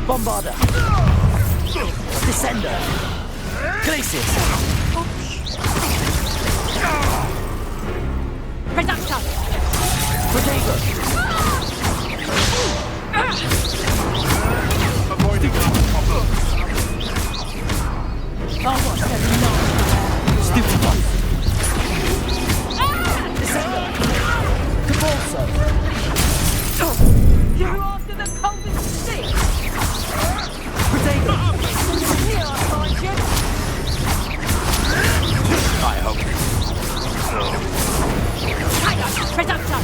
Bombarder! Descender! Glacius! Reductor! Protego! Avoiding Oh, what's going on? Stupid one! Descender! Convulso! You're after the coldest stick! Protego! Here I find you! I hope. Reductor!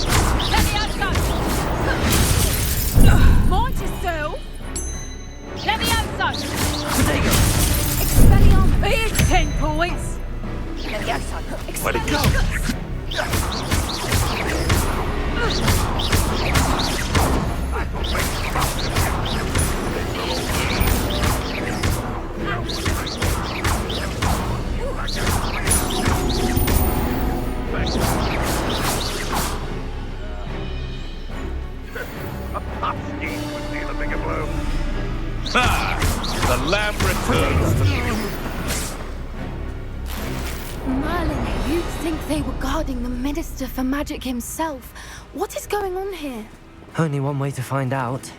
Levioso! Mind yourself! Levioso! Protego! Expelliarmus! Here's 10 points! Levioso! Let it go! A puff scheme would deal a bigger blow. Ah! The lamb returns to me. Merlin, you'd think they were guarding the Minister for Magic himself. What is going on here? Only one way to find out.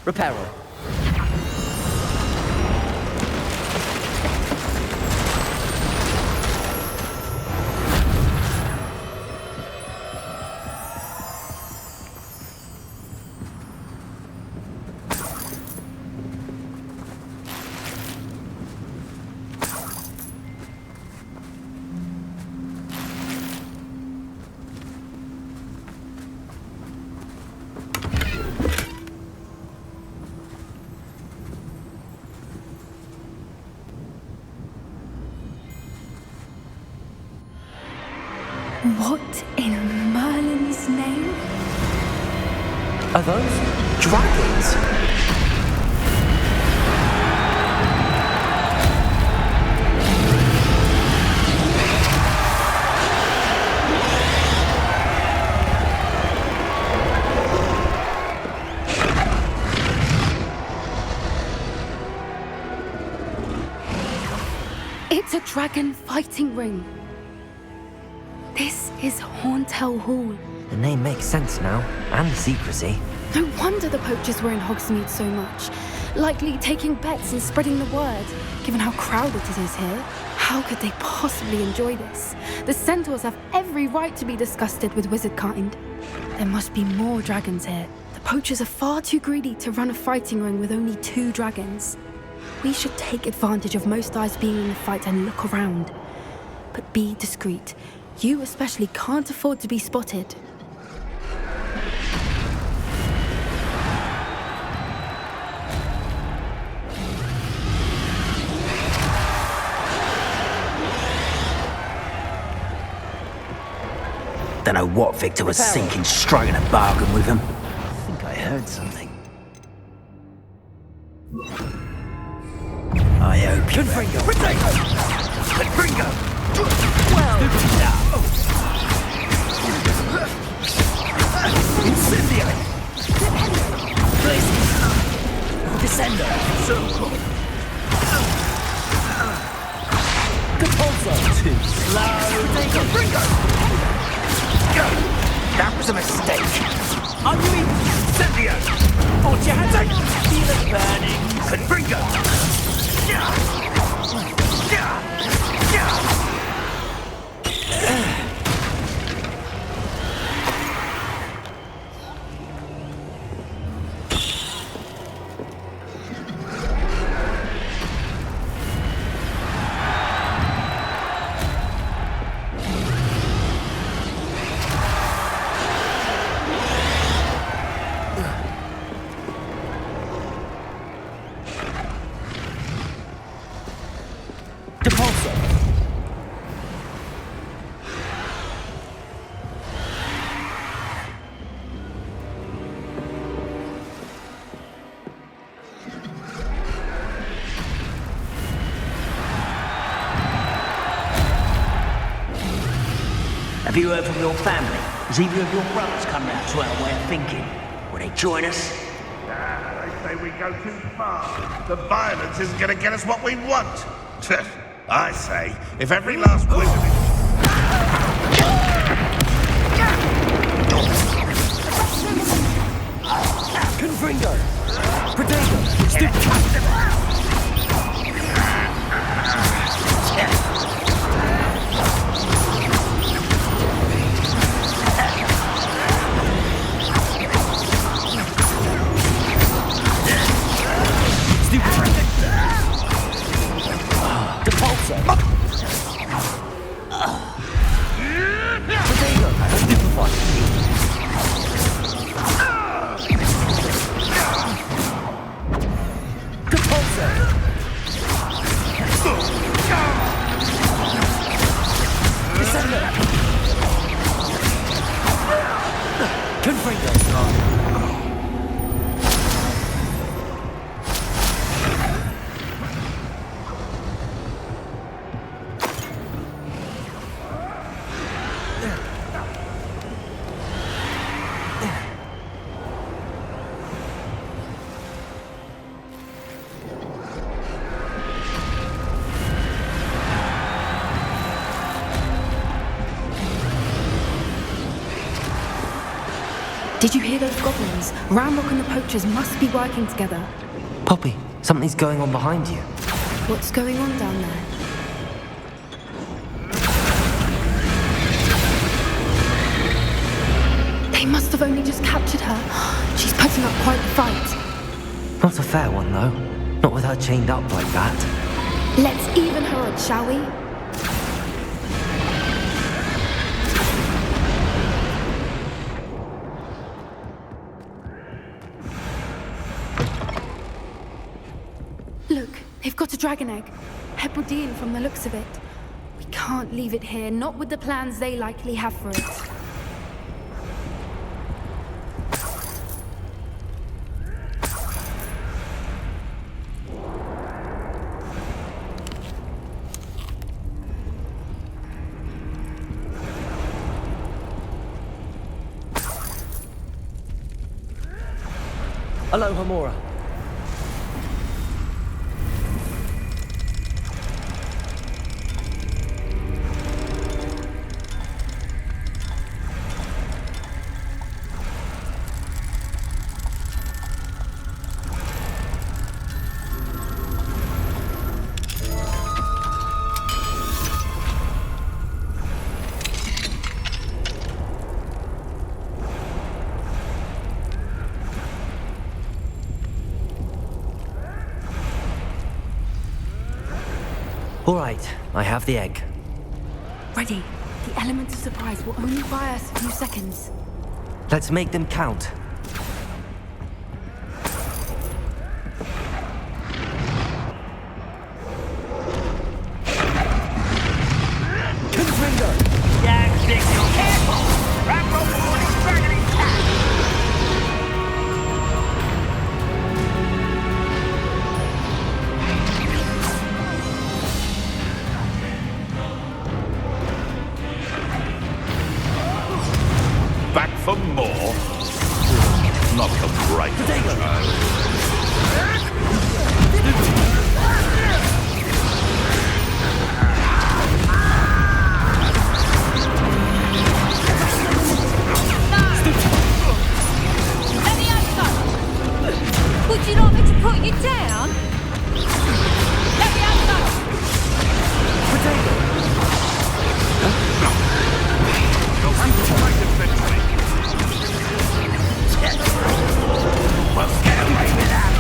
Reparo. What in Merlin's name? Are those dragons? It's a dragon fighting ring. This is Hauntel Hall. The name makes sense now, and the secrecy. No wonder the poachers were in Hogsmeade so much. Likely taking bets and spreading the word, given how crowded it is here. How could they possibly enjoy this? The centaurs have every right to be disgusted with wizard kind. There must be more dragons here. The poachers are far too greedy to run a fighting ring with only 2 dragons. We should take advantage of most eyes being in the fight and look around. But be discreet. You especially can't afford to be spotted. Don't know what Victor was thinking, striking a bargain with him. I think I heard something. I hope you... Confringo! Confringo! Well... Incendio! Please! Descendo! Circle! Capulso! Too slow! Confringo! That was a mistake. Are you in Incendio? Hold your hands out! Feel it burning! Confringo! Have you heard from your family? Has either of your brothers come round to our way of thinking? Will they join us? They say we go too far. The violence isn't going to get us what we want. I say, if every last wizard... Confringo! Protego! Stupid! Did you hear those goblins? Ramrock and the poachers must be working together. Poppy, something's going on behind you. What's going on down there? They must have only just captured her. She's putting up quite the fight. Not a fair one, though. Not with her chained up like that. Let's even her odds, shall we? Look, they've got a dragon egg. Hebridean from the looks of it. We can't can't leave it here, not with the plans they likely have for it. Aloha, Mora. All right, I have the egg. Ready. The element of surprise will only buy us a few seconds. Let's make them count. Back for more? Not the bright child. Would you like me to put you down? Let me have that! We'll get away with that.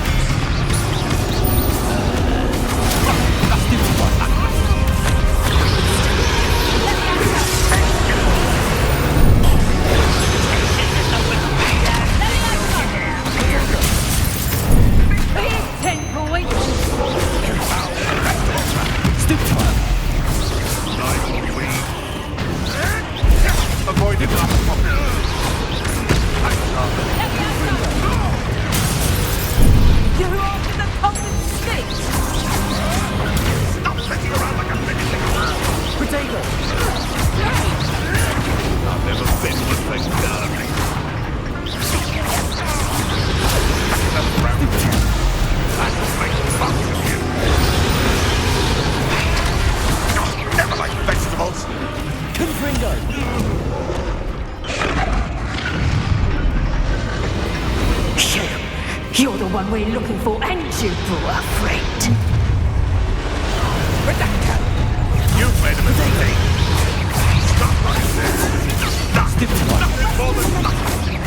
Here's 10 points! Avoid it. You're after the golden stick! Stop sitting around like a finishing man. Potato! I've never been one thing done. That's around you. That'll make fun of you. Never like vegetables. Confringo! You're the one we're looking for, and you brought a friend. You've made a mistake. Stop right there. Nothing more than nothing.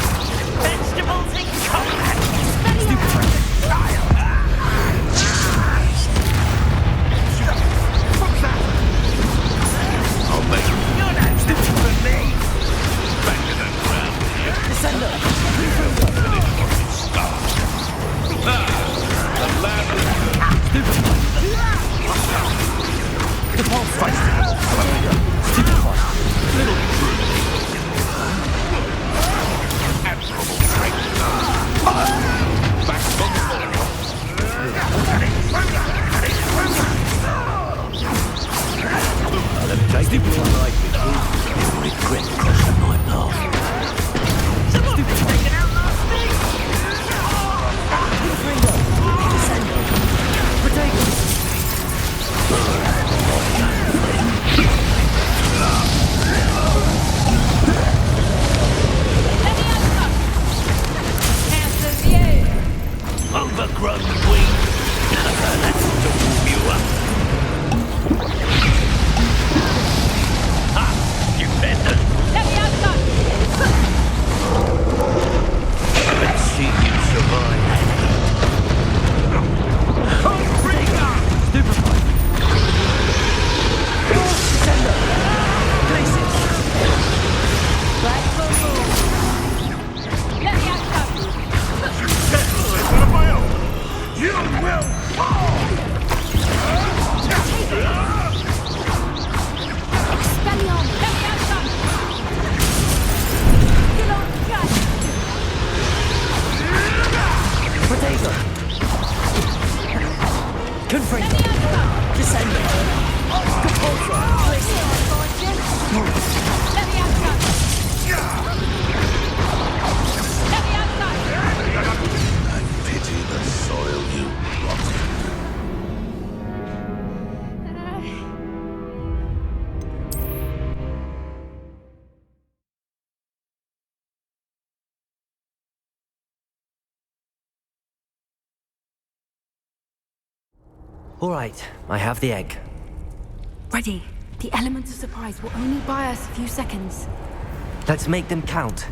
Vegetables in combat! What's that? I'll make you. You're no stupid for me! Back to the ground here. Descender! Finish what you start. The lab is little true. Admirable trait. Back from the Let me take it one like it. Regret crossing my path. Taken out last week! Overgrown weed. That's to warm you up. Ha! You bender. Let me have that! Let's see you survive. Stupefied! Descender! Places! Back for more! Let me have that! One of my own. You All right, I have the egg. Ready. The element of surprise will only buy us a few seconds. Let's make them count.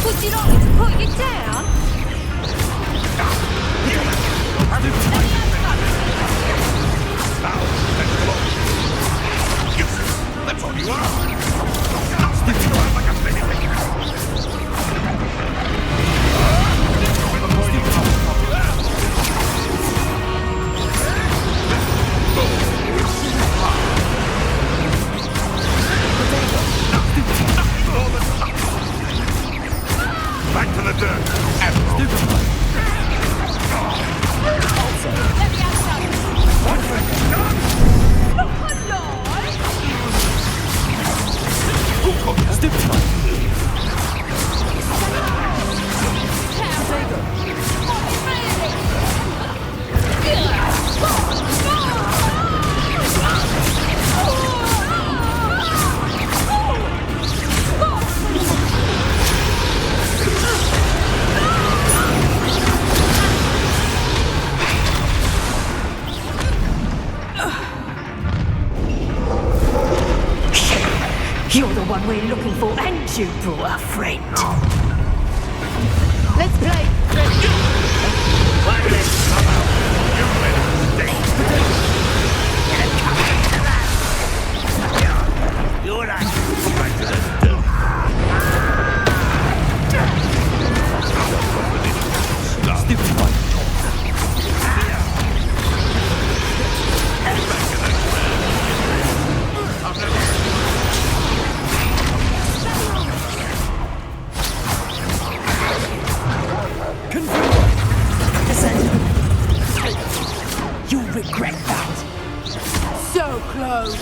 Would you like me to put you down? That's all you are! Stop sticking around like a penny picker! Back to the dirt, Admiral! You're the one we're looking for, and you brought a friend. Let's play. You're not back to the dirt. You'll regret that. So close.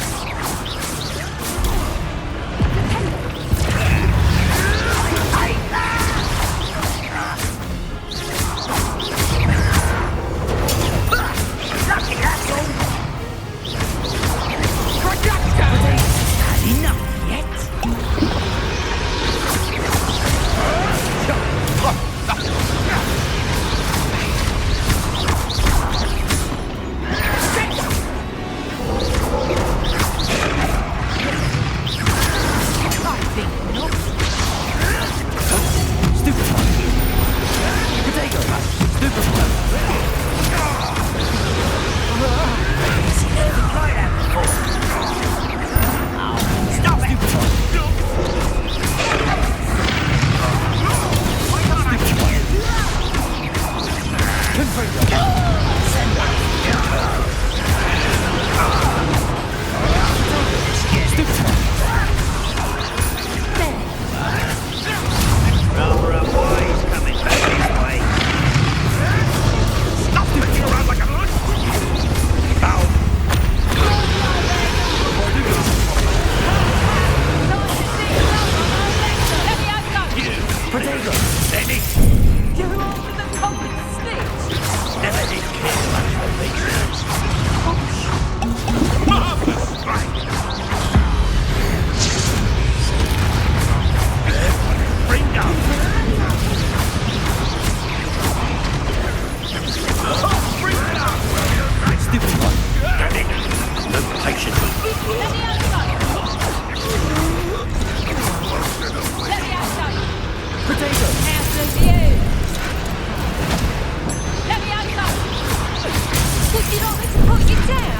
Would you like me to put you down?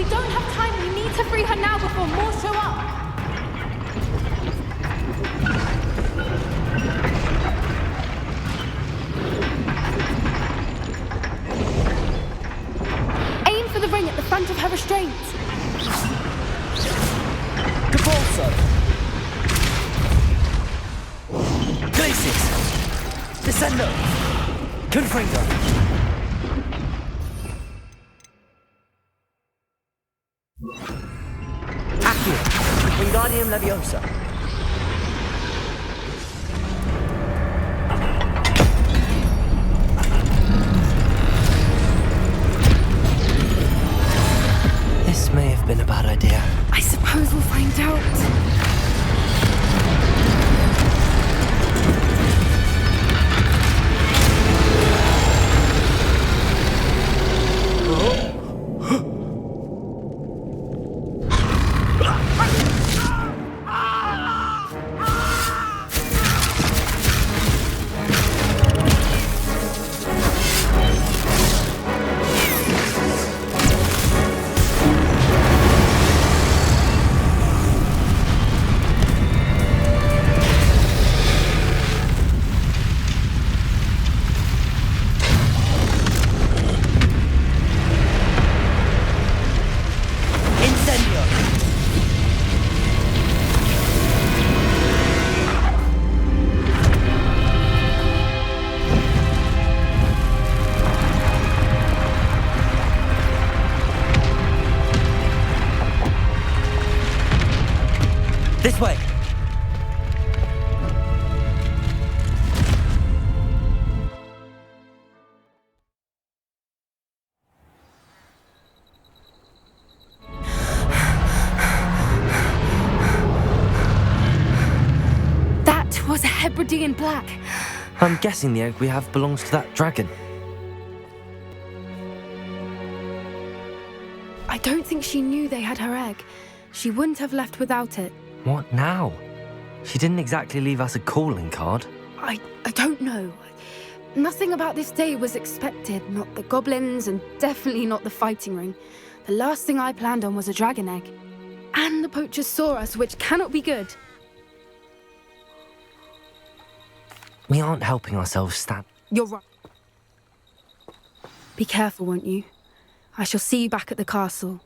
We don't have time. We need to free her now before more show up. Aim for the ring at the front of her restraints. Good ball, sir. Glacius. Descendo. Confringo. Accio. Wingardium Leviosa. This may have been a bad idea. I suppose we'll find out. This way. That was a Hebridean black. I'm guessing the egg we have belongs to that dragon. I don't think she knew they had her egg. She wouldn't have left without it. What now? She didn't exactly leave us a calling card. I don't know. Nothing about this day was expected. Not the goblins, and definitely not the fighting ring. The last thing I planned on was a dragon egg. And the poachers saw us, which cannot be good. We aren't helping ourselves, Stan. You're right. Be careful, won't you? I shall see you back at the castle.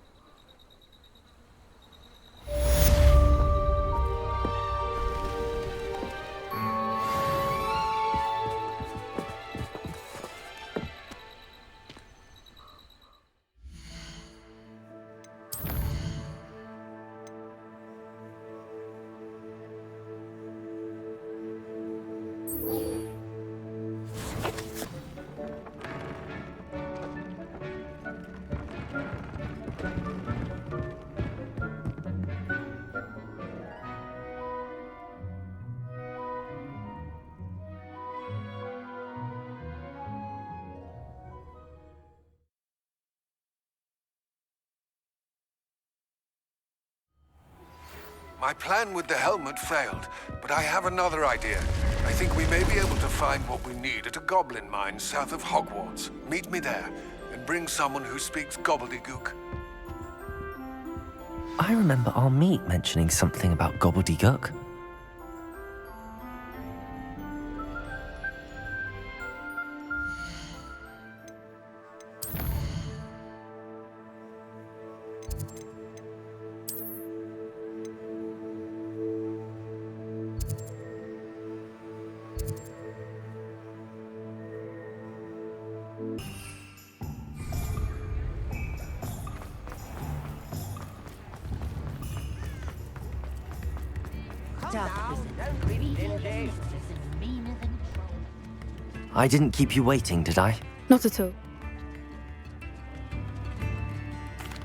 My plan with the helmet failed, but I have another idea. I think we may be able to find what we need at a goblin mine south of Hogwarts. Meet me there, and bring someone who speaks gobbledygook. I remember our meet mentioning something about gobbledygook. I didn't keep you waiting, did I? Not at all.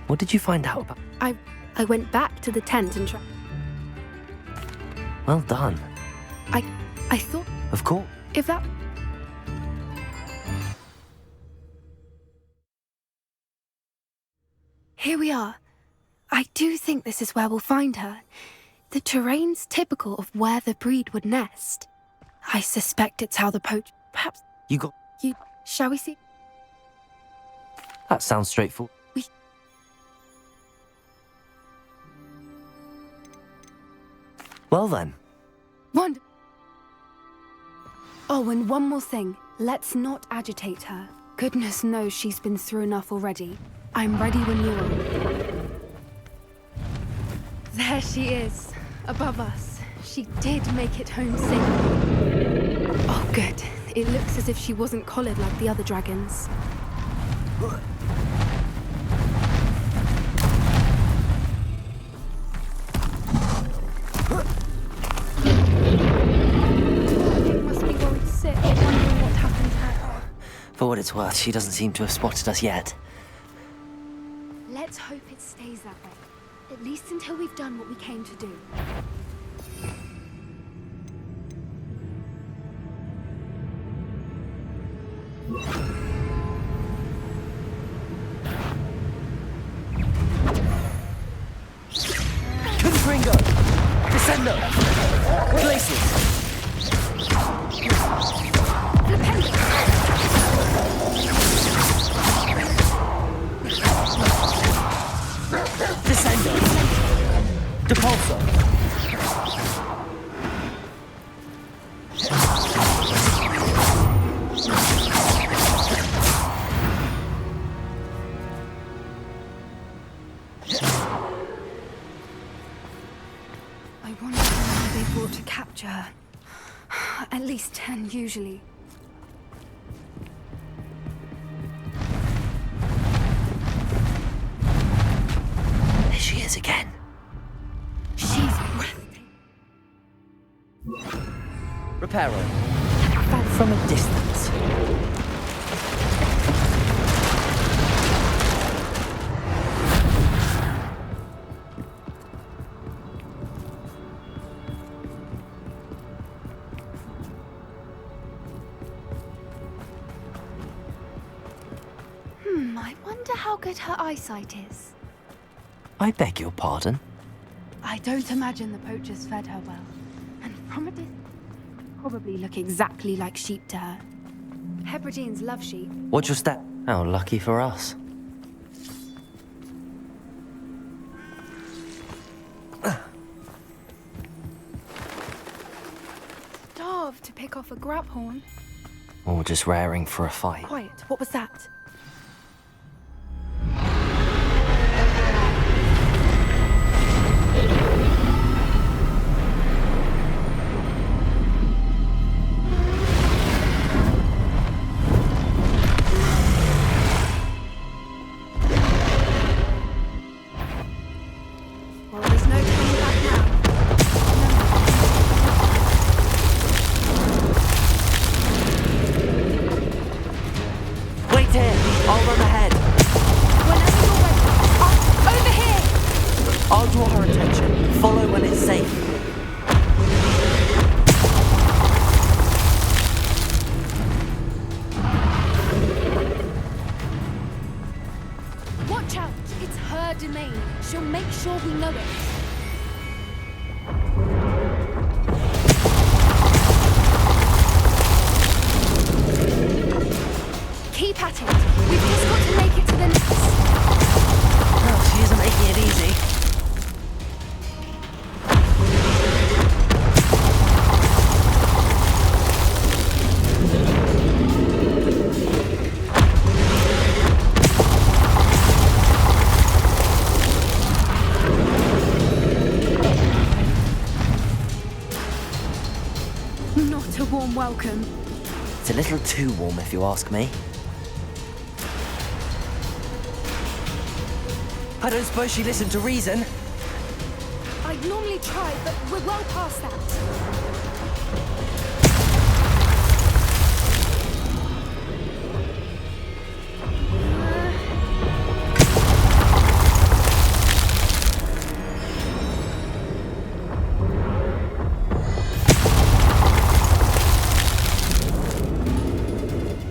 What did you find out about? I went back to the tent and tried. Well done. I thought... Of course. If that... Here we are. I do think this is where we'll find her. The terrain's typical of where the breed would nest. I suspect it's how the poach... Perhaps... You got... Shall we see? That sounds straightforward. Well then. Oh, and one more thing. Let's not agitate her. Goodness knows she's been through enough already. I'm ready when you are. There she is, above us. She did make it home safely. Oh, good. It looks as if she wasn't collared like the other dragons. Must be worried sick, wondering what happened to her. For what it's worth, she doesn't seem to have spotted us yet. Let's hope it stays that way. At least until we've done what we came to do. Confringo! Descendo! Places! Descendo! Depulso! I wonder how many they brought to capture her. At least 10, usually. There she is again. She's breathtaking. Reparo. Back from a distance. I wonder how good her eyesight is. I beg your pardon? I don't imagine the poachers fed her well. And from a distance, probably look exactly like sheep to her. Hebrideans love sheep. What's your stat? How lucky for us. Starved to pick off a grab horn. Or just raring for a fight. Quiet, what was that? Well, there's no turning back now. Wait here! I'll run ahead. Whenever you're ready. Over here! I'll draw her attention. Follow when it's safe. Watch out! It's her domain. She'll make sure we know it. Keep at it. We've just got to make it to the nest. Oh, she isn't making it easy. Not a warm welcome. It's a little too warm, if you ask me. I don't suppose she listened to reason. I'd normally try, but we're well past that.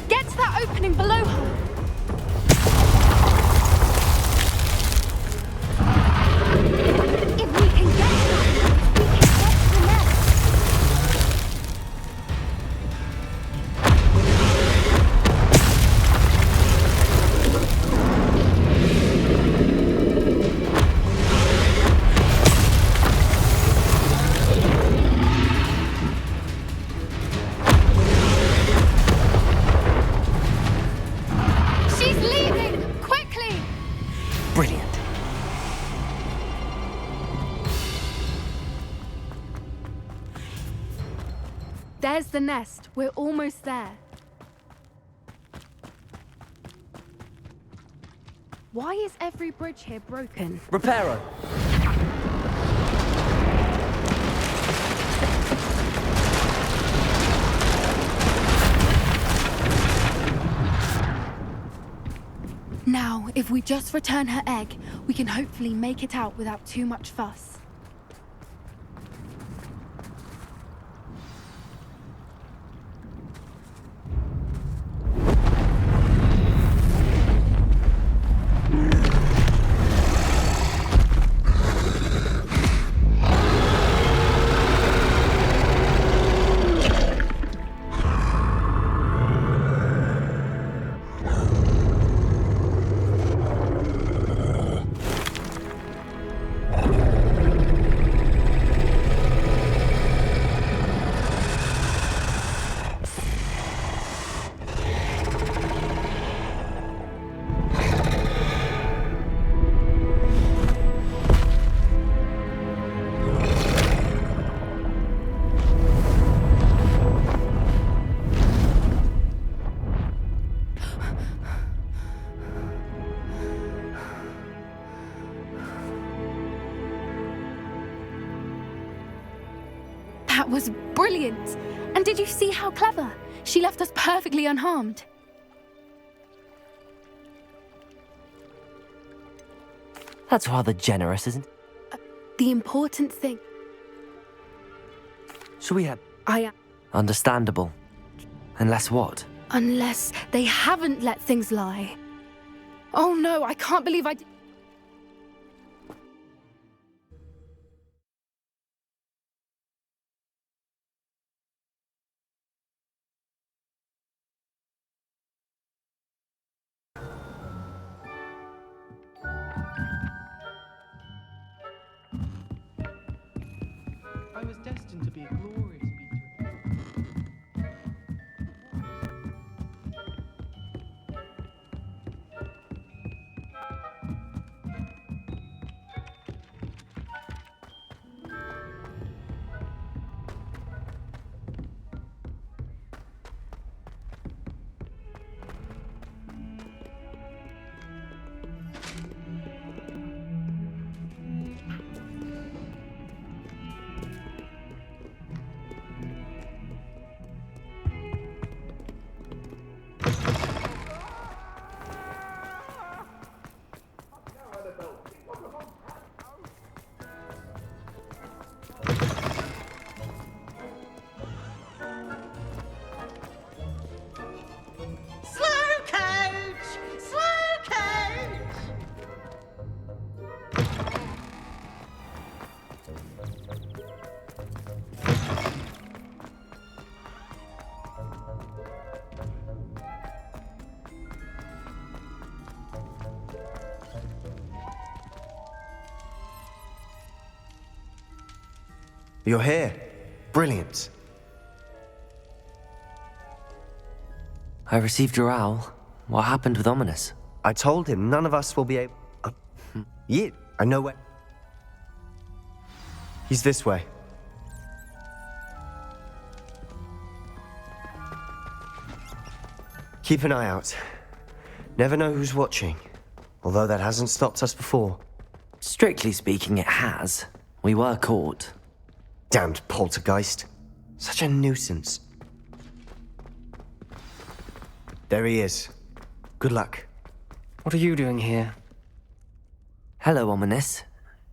Get to that opening below her. If we can get to that, we can get to the nest. Brilliant. There's the nest. We're almost there. Why is every bridge here broken? Reparo. Now, if we just return her egg, we can hopefully make it out without too much fuss. That was brilliant! And did you see how clever? She left us perfectly unharmed. That's rather generous, isn't it? The important thing... Should we have... I... Understandable. Unless what? Unless they haven't let things lie. Oh no, I can't believe I... I was destined to be a glorious beater. You're here. Brilliant. I received your owl. What happened with Ominous? I told him none of us will be able... yeah, I know where... He's this way. Keep an eye out. Never know who's watching. Although that hasn't stopped us before. Strictly speaking, it has. We were caught. Damned poltergeist. Such a nuisance. There he is. Good luck. What are you doing here? Hello, Ominous.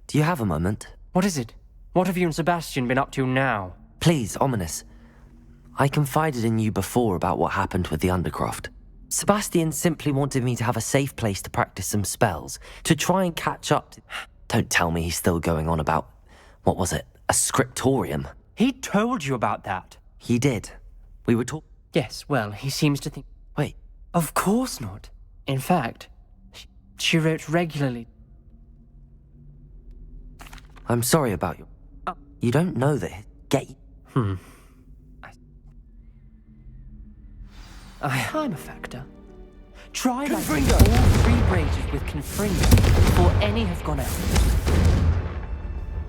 Do you have a moment? What is it? What have you and Sebastian been up to now? Please, Ominous. I confided in you before about what happened with the Undercroft. Sebastian simply wanted me to have a safe place to practice some spells, to try and catch up to... Don't tell me he's still going on about... What was it? A scriptorium? He told you about that. He did. We were talking... Yes, well, he seems to think... Wait. Of course not. In fact, she wrote regularly. I'm sorry about you. You don't know that... Get... I'm a factor. Try lighting all 3 braziers with Confringo before any have gone out.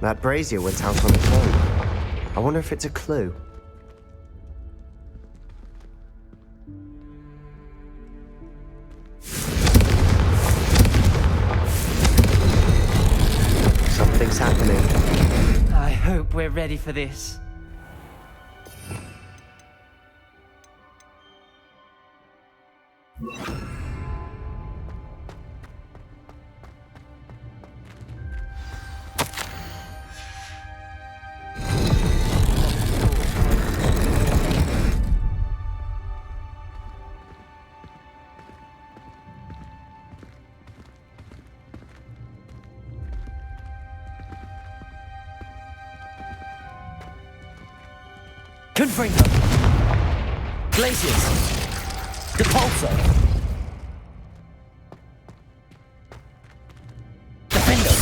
That brazier went out on its own. I wonder if it's a clue. Something's happening. I hope we're ready for this. Confringo! Glaciers! Depulso! Defendo!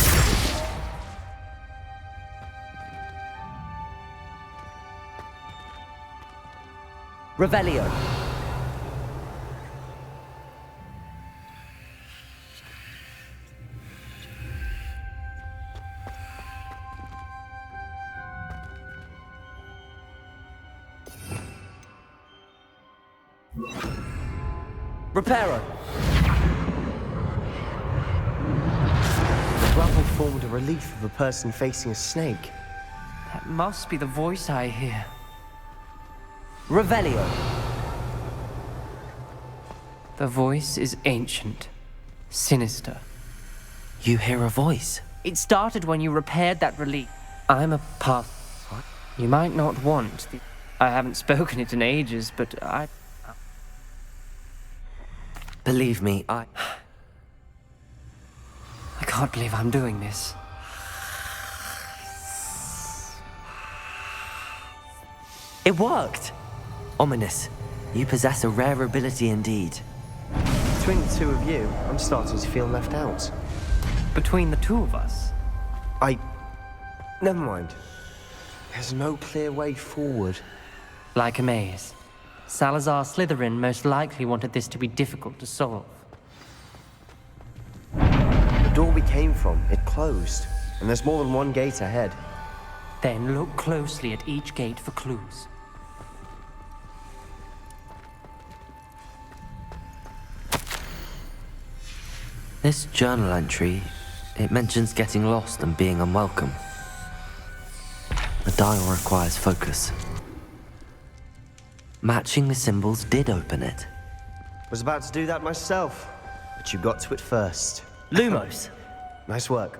Revelio! Reparo! The rubble formed a relief of a person facing a snake. That must be the voice I hear. Revelio! The voice is ancient, sinister. You hear a voice? It started when you repaired that relief. I'm a part. What? You might not want the. I haven't spoken it in ages, but I. Believe me, I can't believe I'm doing this. It worked! Ominous. You possess a rare ability indeed. Between the two of you, I'm starting to feel left out. Between the two of us? Never mind. There's no clear way forward. Like a maze. Salazar Slytherin most likely wanted this to be difficult to solve. The door we came from, it closed. And there's more than one gate ahead. Then look closely at each gate for clues. This journal entry, it mentions getting lost and being unwelcome. The dial requires focus. Matching the symbols did open it. Was about to do that myself, but you got to it first. Lumos! Nice work.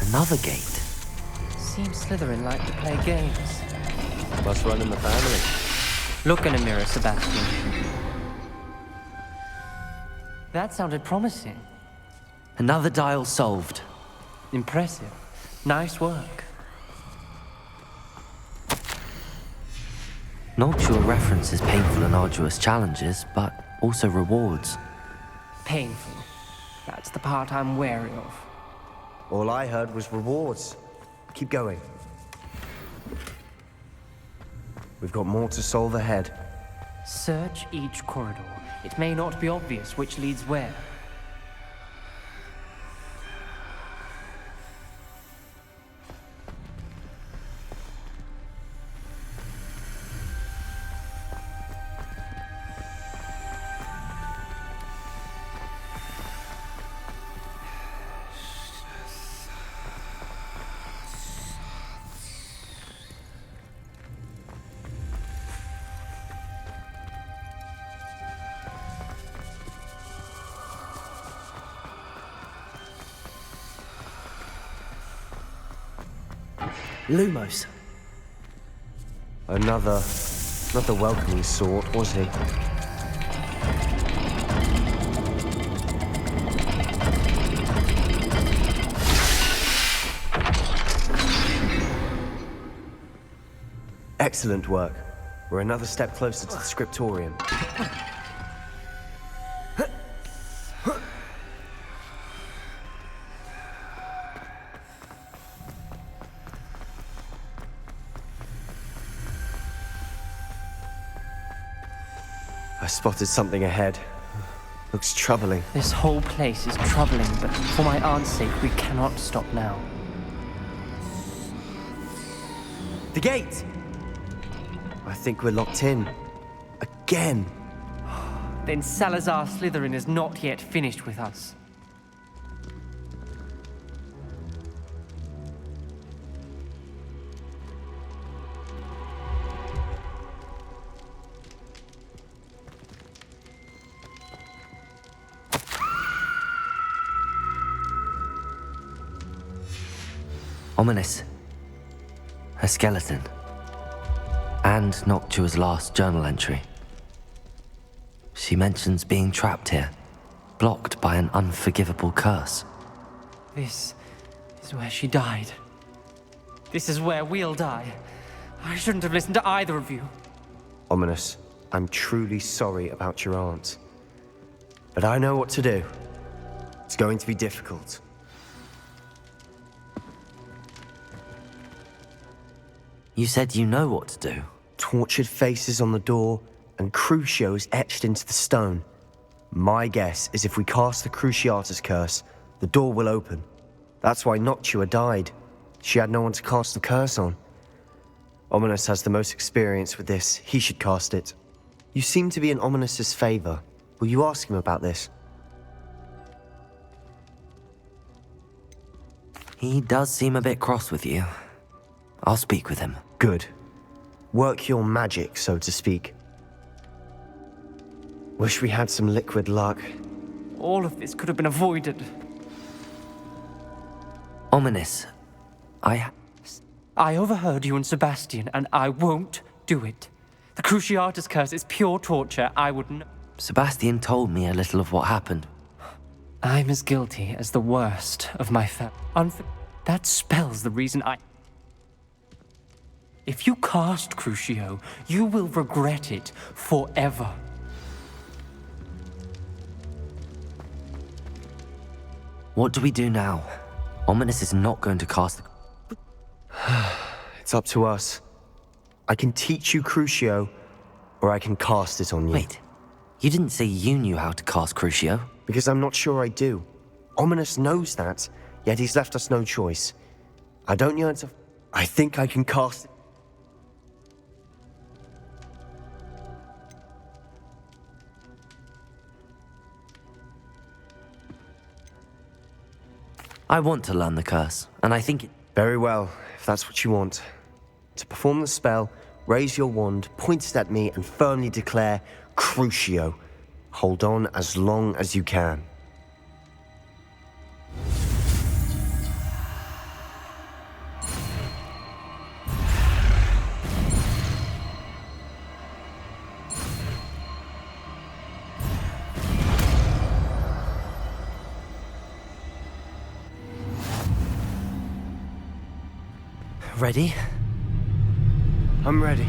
Another gate. Seems Slytherin like to play games. Must run in the family. Look in a mirror, Sebastian. That sounded promising. Another dial solved. Impressive. Nice work. Noctua references painful and arduous challenges, but also rewards. Painful. That's the part I'm wary of. All I heard was rewards. Keep going. We've got more to solve ahead. Search each corridor. It may not be obvious which leads where. Lumos. Another... not the welcoming sort, was he? Excellent work. We're another step closer to the scriptorium. I spotted something ahead. Looks troubling. This whole place is troubling, but for my aunt's sake, we cannot stop now. The gate! I think we're locked in. Again. Then Salazar Slytherin is not yet finished with us. Ominous. A skeleton. And Noctua's last journal entry. She mentions being trapped here, blocked by an unforgivable curse. This is where she died. This is where we'll die. I shouldn't have listened to either of you. Ominous, I'm truly sorry about your aunt. But I know what to do. It's going to be difficult. You said you know what to do. Tortured faces on the door, and Crucio is etched into the stone. My guess is if we cast the Cruciatus curse, the door will open. That's why Noctua died. She had no one to cast the curse on. Ominous has the most experience with this. He should cast it. You seem to be in Ominous's favor. Will you ask him about this? He does seem a bit cross with you. I'll speak with him. Good. Work your magic, so to speak. Wish we had some liquid luck. All of this could have been avoided. Ominous. I overheard you and Sebastian, and I won't do it. The Cruciatus curse is pure torture. I wouldn't. Sebastian told me a little of what happened. I'm as guilty as the worst of my That spells the reason I... If you cast Crucio, you will regret it forever. What do we do now? Ominous is not going to cast the... It's up to us. I can teach you Crucio, or I can cast it on you. Wait, you didn't say you knew how to cast Crucio? Because I'm not sure I do. Ominous knows that, yet he's left us no choice. I don't yearn to... I think I can cast it. I want to learn the curse, and I think it... Very well, if that's what you want. To perform the spell, raise your wand, point it at me, and firmly declare, Crucio. Hold on as long as you can. Ready? I'm ready.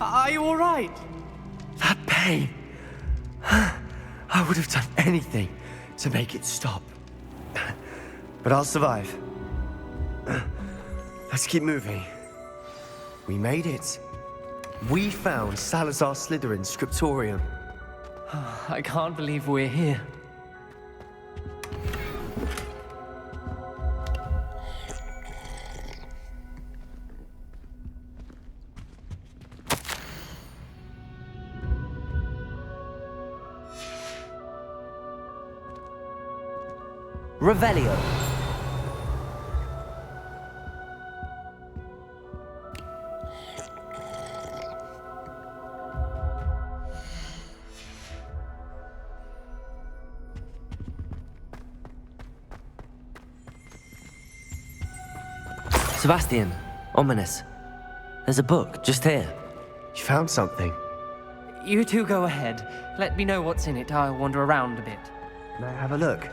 Are you all right? That pain. I would have done anything to make it stop. But I'll survive. Let's keep moving. We made it. We found Salazar Slytherin's scriptorium. I can't believe we're here. Revelio. Sebastian, ominous. There's a book just here. You found something. You two go ahead. Let me know what's in it. I'll wander around a bit. May I have a look?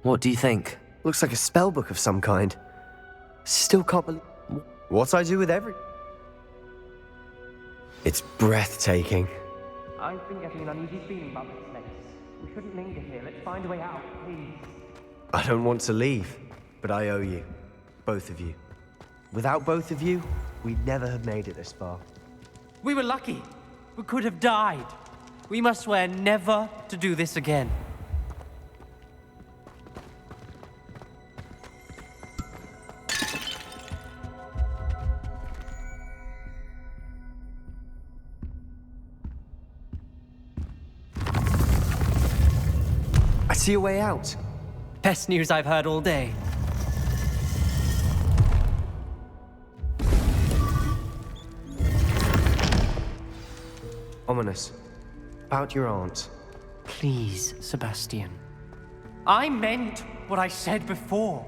What do you think? Looks like a spell book of some kind. Still can't believe what I do with every... It's breathtaking. I've been getting an uneasy feeling about this place. We shouldn't linger here. Let's find a way out, please. I don't want to leave, but I owe you. Both of you. Without both of you, we'd never have made it this far. We were lucky. We could have died. We must swear never to do this again. I see a way out. Best news I've heard all day. Ominous. About your aunt. Please, Sebastian. I meant what I said before.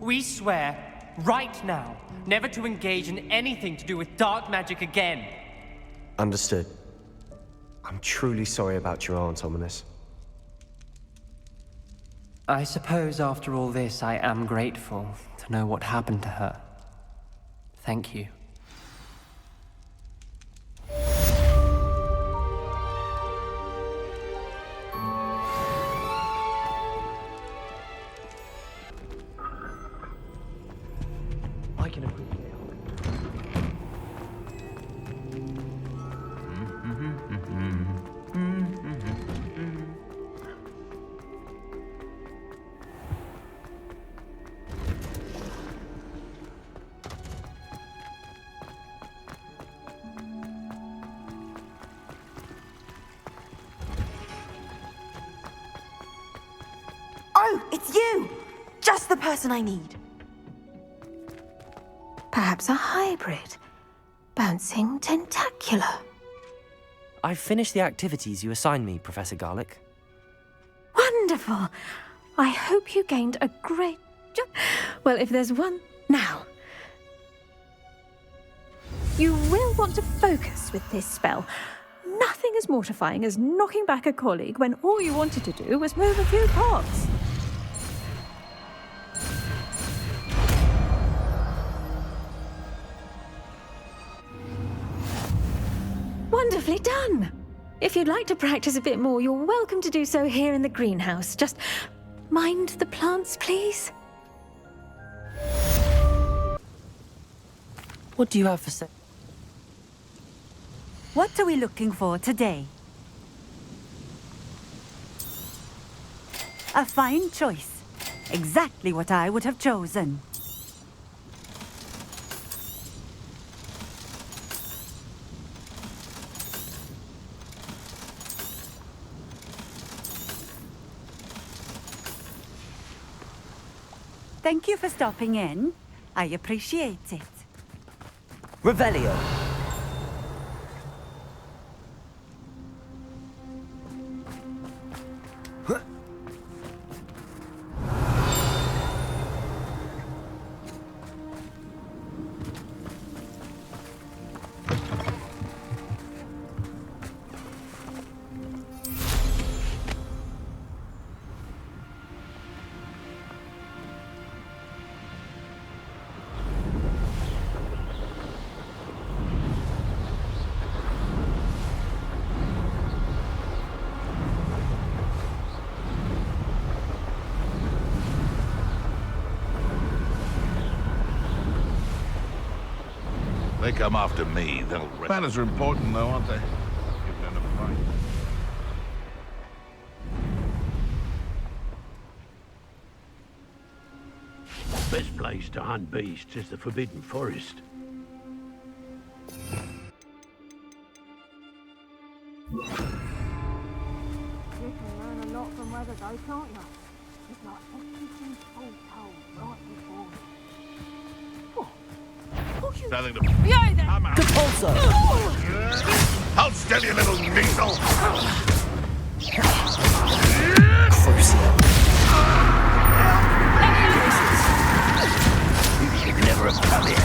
We swear, right now, never to engage in anything to do with dark magic again. Understood. I'm truly sorry about your aunt, Ominous. I suppose after all this, I am grateful to know what happened to her. Thank you. I can appreciate Oh, it's you! Just the person I need. Perhaps a hybrid. Bouncing tentacular. I've finished the activities you assigned me, Professor Garlic. Wonderful. I hope you gained a great... Well, if there's one... Now. You will want to focus with this spell. Nothing as mortifying as knocking back a colleague when all you wanted to do was move a few pots. Wonderfully done! If you'd like to practice a bit more, you're welcome to do so here in the greenhouse. Just mind the plants, please. What do you have for sale? What are we looking for today? A fine choice. Exactly what I would have chosen. Thank you for stopping in. I appreciate it. Revelio. They come after me, they'll... Manners are important, though, aren't they? Give them a fight. Best place to hunt beasts is the Forbidden Forest. Nothing to... Yay there! I'm out. Depulso! Hold still, you little weasel! Crucio. You should never have come here.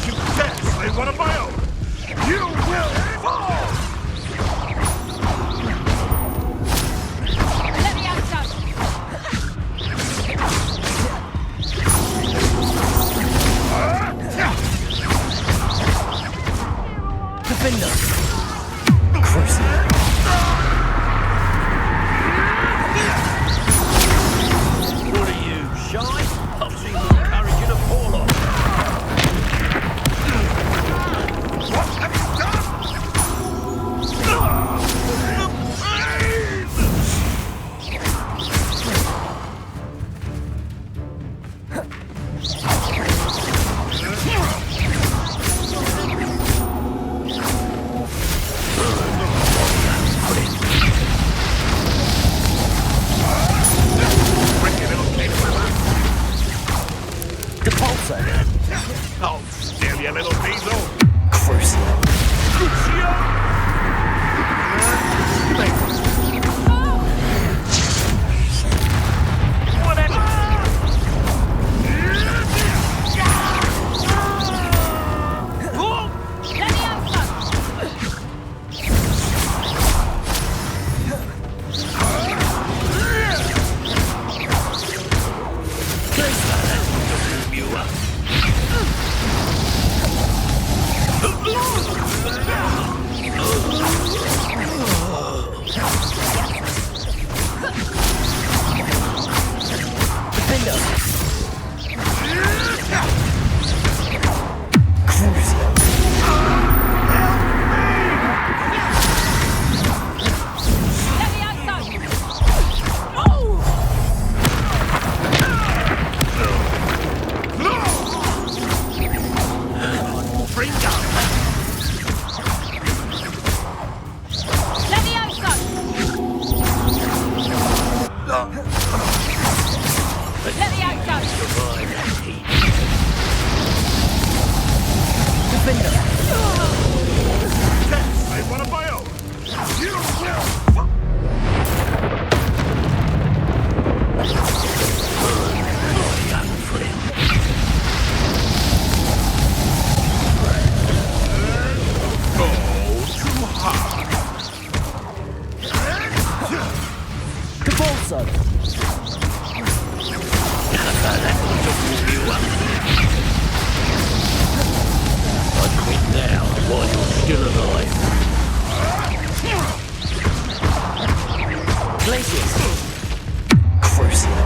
You dare slay one of my own! You will fall! Let me out, son! Defender. Crucio. What are you, shy? I've seen more courage in a fall-off. What have you done? Depulso. Hold still, you little weasel! Crucio. Let me out, son! Defender. Crucio. Let me out, son! Bring down! Let me out, son! Let me out, son! Defender. Dare slay one of my own! You will Depulso. I'd quit now while you're still alive. Glacius. Crucio.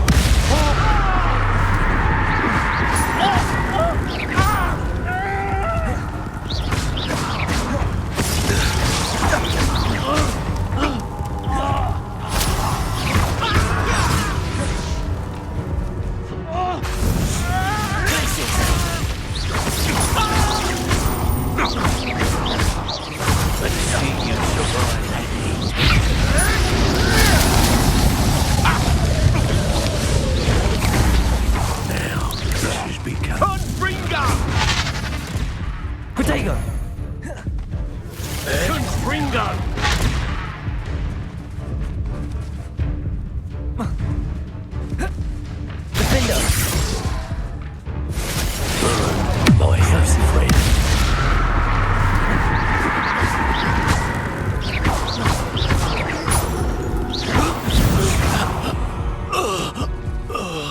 Let's see you survive that heat. Now, this has become... Confringo! Protego. Confringo! Defender. My young friend.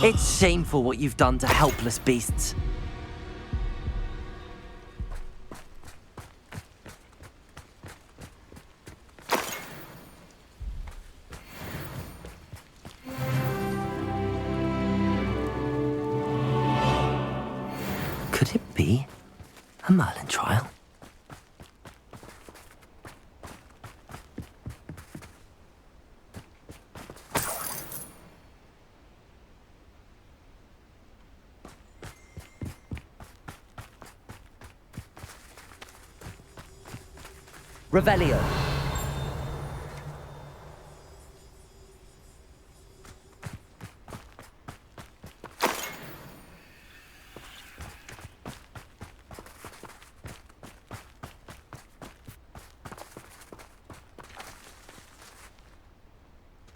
It's shameful what you've done to helpless beasts. Could it be a Merlin trial? Revelio.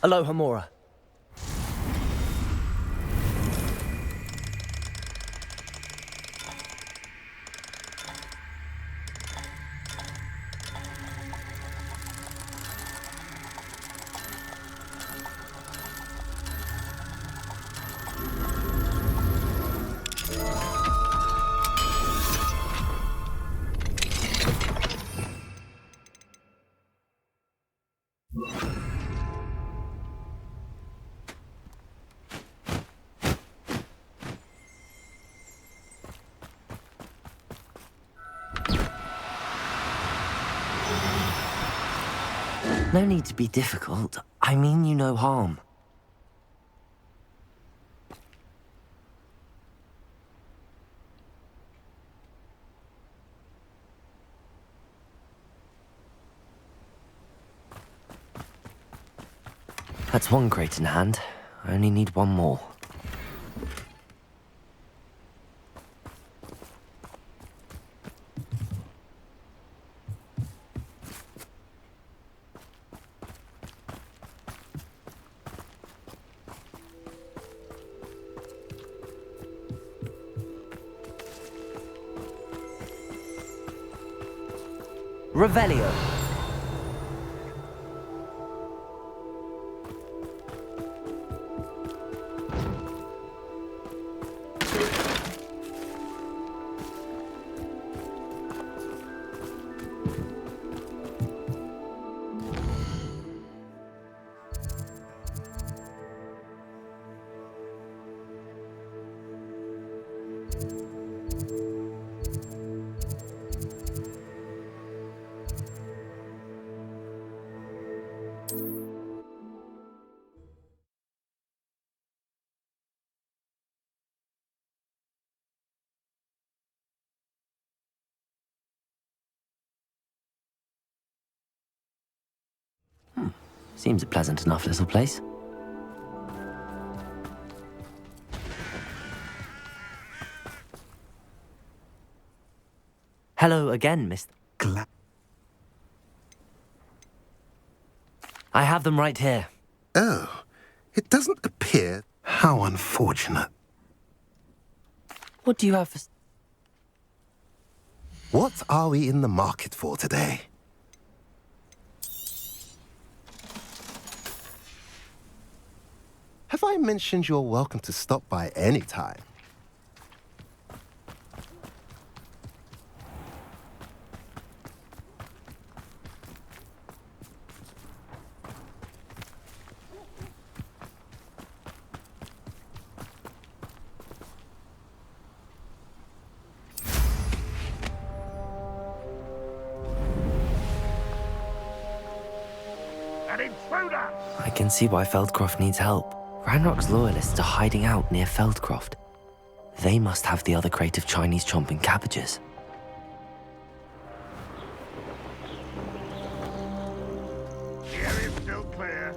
Aloha Mora. No need to be difficult. I mean you no harm. That's one crate in hand. I only need one more. Revelio. Seems a pleasant enough little place. Hello again, Mr. I have them right here. Oh, it doesn't appear. How unfortunate. What do you have for... What are we in the market for today? Have I mentioned you're welcome to stop by any time? An intruder! I can see why Feldcroft needs help. Ranrock's loyalists are hiding out near Feldcroft. They must have the other crate of Chinese chomping cabbages. The area's still clear.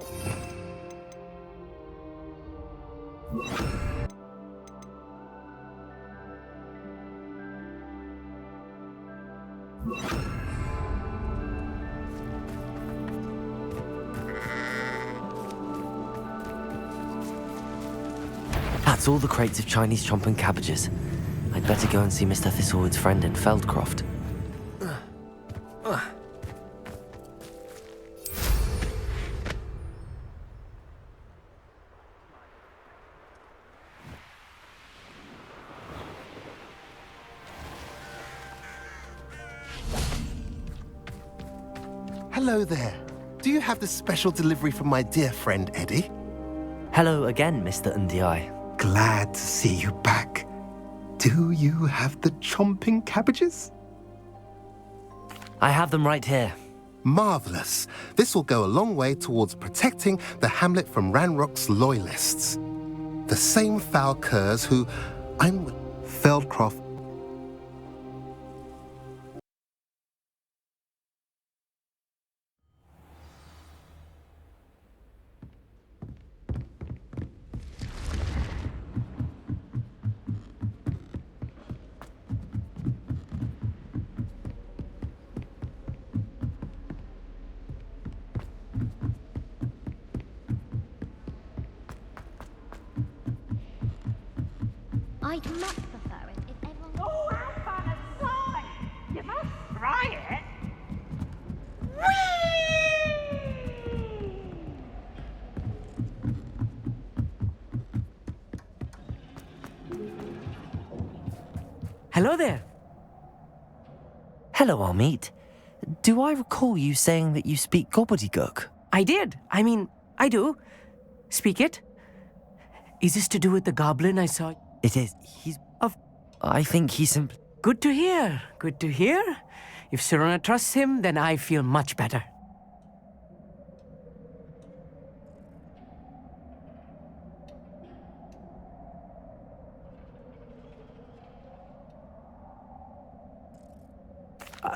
That's all the crates of Chinese chomping cabbages. I'd better go and see Mr. Thistlewood's friend in Feldcroft. Hello there. Do you have the special delivery from my dear friend Eddie? Hello again, Mr. Ndiaye. Glad to see you back. Do you have the chomping cabbages? I have them right here. Marvelous. This will go a long way towards protecting the hamlet from Ranrock's loyalists. The same foul curs who... Feldcroft I'd much prefer it if everyone... Oh, how fun and fly! You must try it. Hello there. Hello, Amit. Do I recall you saying that you speak gobbledygook? I did. I do. Speak it. Is this to do with the goblin I saw? It is. I think he's simply... Good to hear. Good to hear. If Serona trusts him, then I feel much better.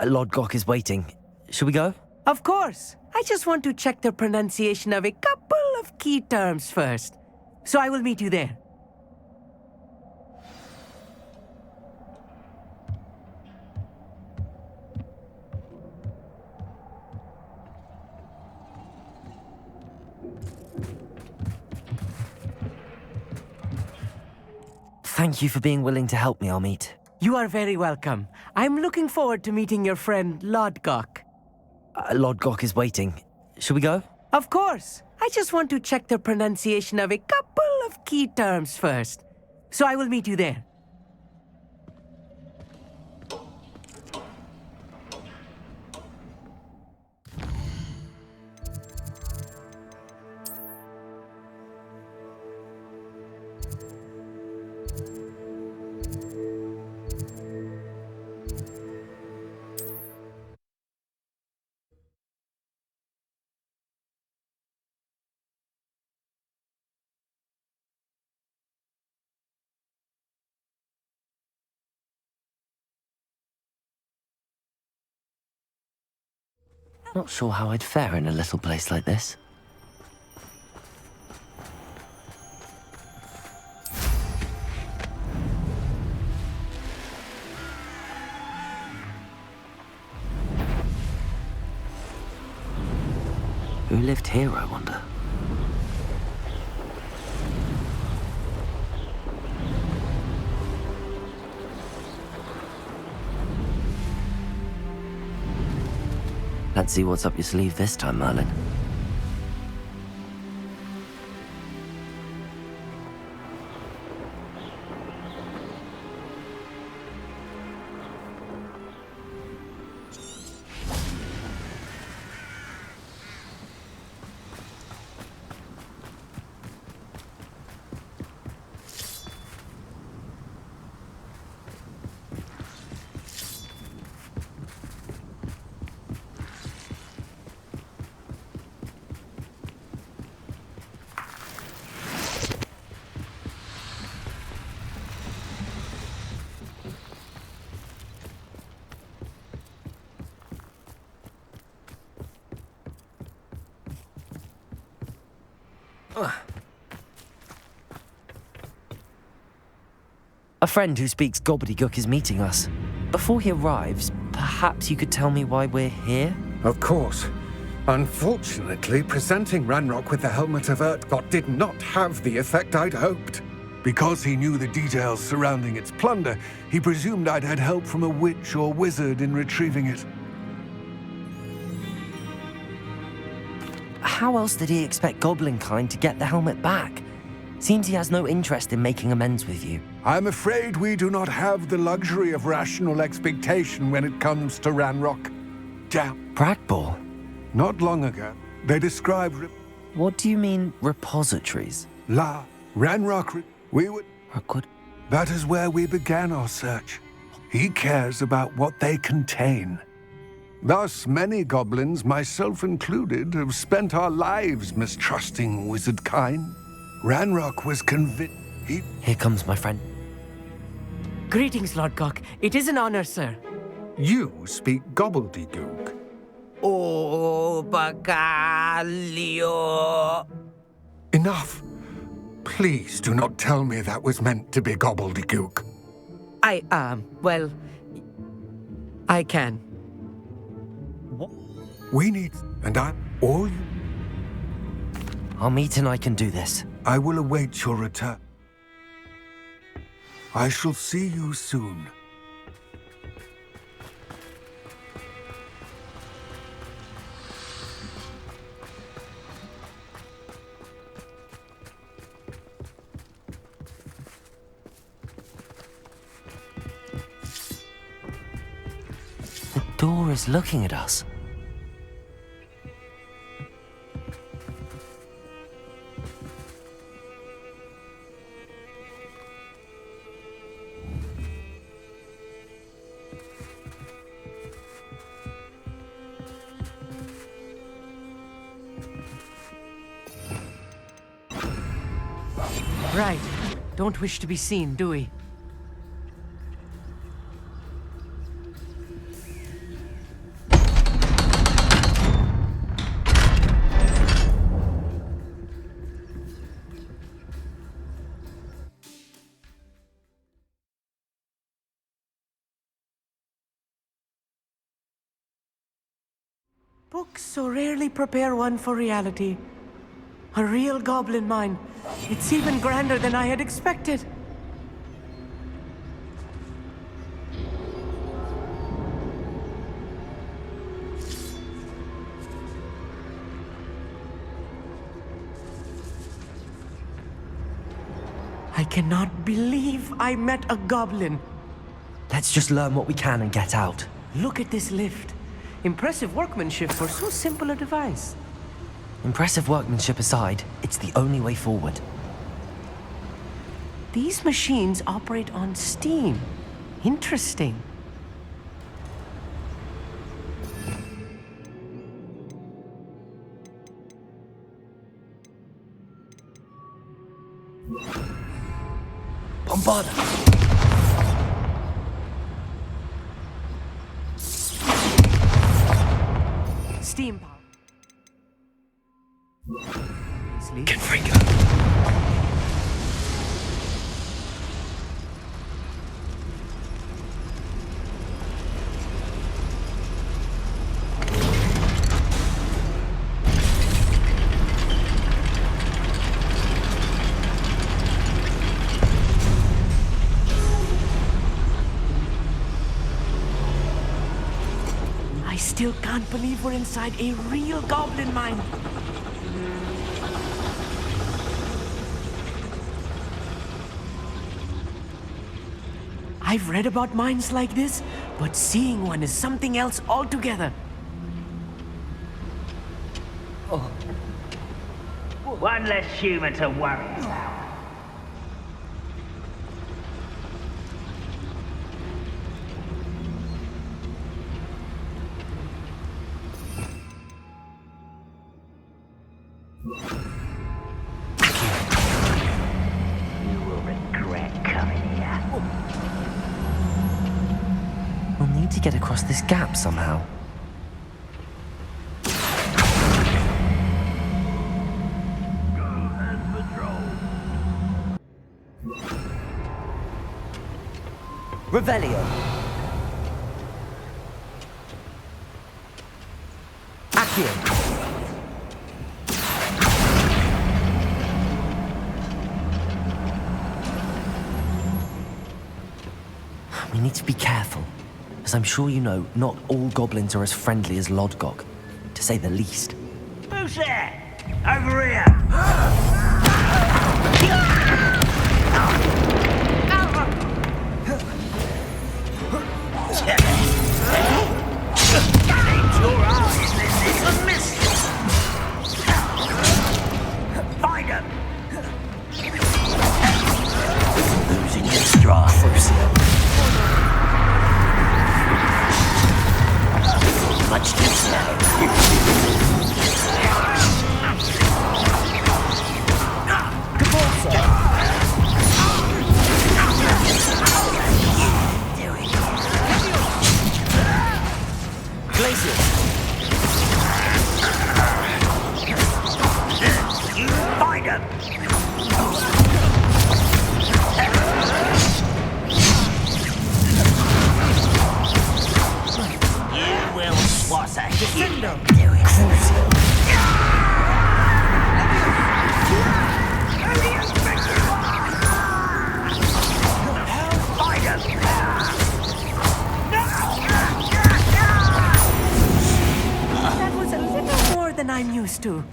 Lord Gok is waiting. Shall we go? Of course. I just want to check the pronunciation of a couple of key terms first. So I will meet you there. Thank you for being willing to help me, Amit. You are very welcome. I'm looking forward to meeting your friend, Lord Gok. Lord Gok is waiting. Shall we go? Of course. I just want to check the pronunciation of a couple of key terms first. So I will meet you there. Not sure how I'd fare in a little place like this. Who lived here, I wonder? Let's see what's up your sleeve this time, Merlin. A friend who speaks gobbledygook is meeting us. Before he arrives, perhaps you could tell me why we're here? Of course. Unfortunately, presenting Ranrock with the helmet of Urtkot did not have the effect I'd hoped. Because he knew the details surrounding its plunder, he presumed I'd had help from a witch or wizard in retrieving it. How else did he expect Goblinkind to get the helmet back? Seems he has no interest in making amends with you. I'm afraid we do not have the luxury of rational expectation when it comes to Ranrock. Damn. Bragball? Not long ago, they described... What do you mean, repositories? Ranrock... We would... Rookwood? That is where we began our search. He cares about what they contain. Thus, many goblins, myself included, have spent our lives mistrusting wizard kind. Ranrock was convinced... Here comes my friend. Greetings, Lord Gok. It is an honor, sir. You speak gobbledygook. Oh, Bagalio. Enough. Please do not tell me that was meant to be gobbledygook. Well, I can. What? We need... And all you... Amit and I can do this. I will await your return. I shall see you soon. The door is looking at us. Right. Don't wish to be seen, do we? Books so rarely prepare one for reality. A real goblin mine. It's even grander than I had expected. I cannot believe I met a goblin. Let's just learn what we can and get out. Look at this lift. Impressive workmanship for so simple a device. Impressive workmanship aside, it's the only way forward. These machines operate on steam. Interesting. Bombarda! Steam power. Configure. I still can't believe we're inside a real goblin mine. I've read about mines like this, but seeing one is something else altogether. Oh. One less human to worry about. You will regret coming here. We'll need to get across this gap somehow. Revelio. Accio. We need to be careful. As I'm sure you know, not all goblins are as friendly as Lodgok, to say the least. Who's there? Over here! Your eyes, this is a mystery! Find him! Losing your stride. Much too slow. Glacier. Find him! You will swat a human doing supposed to.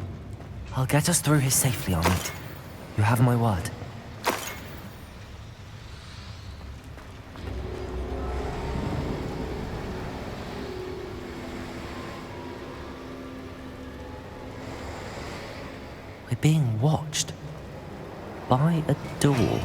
I'll get us through here safely, Amit. You have my word. We're being watched by a door.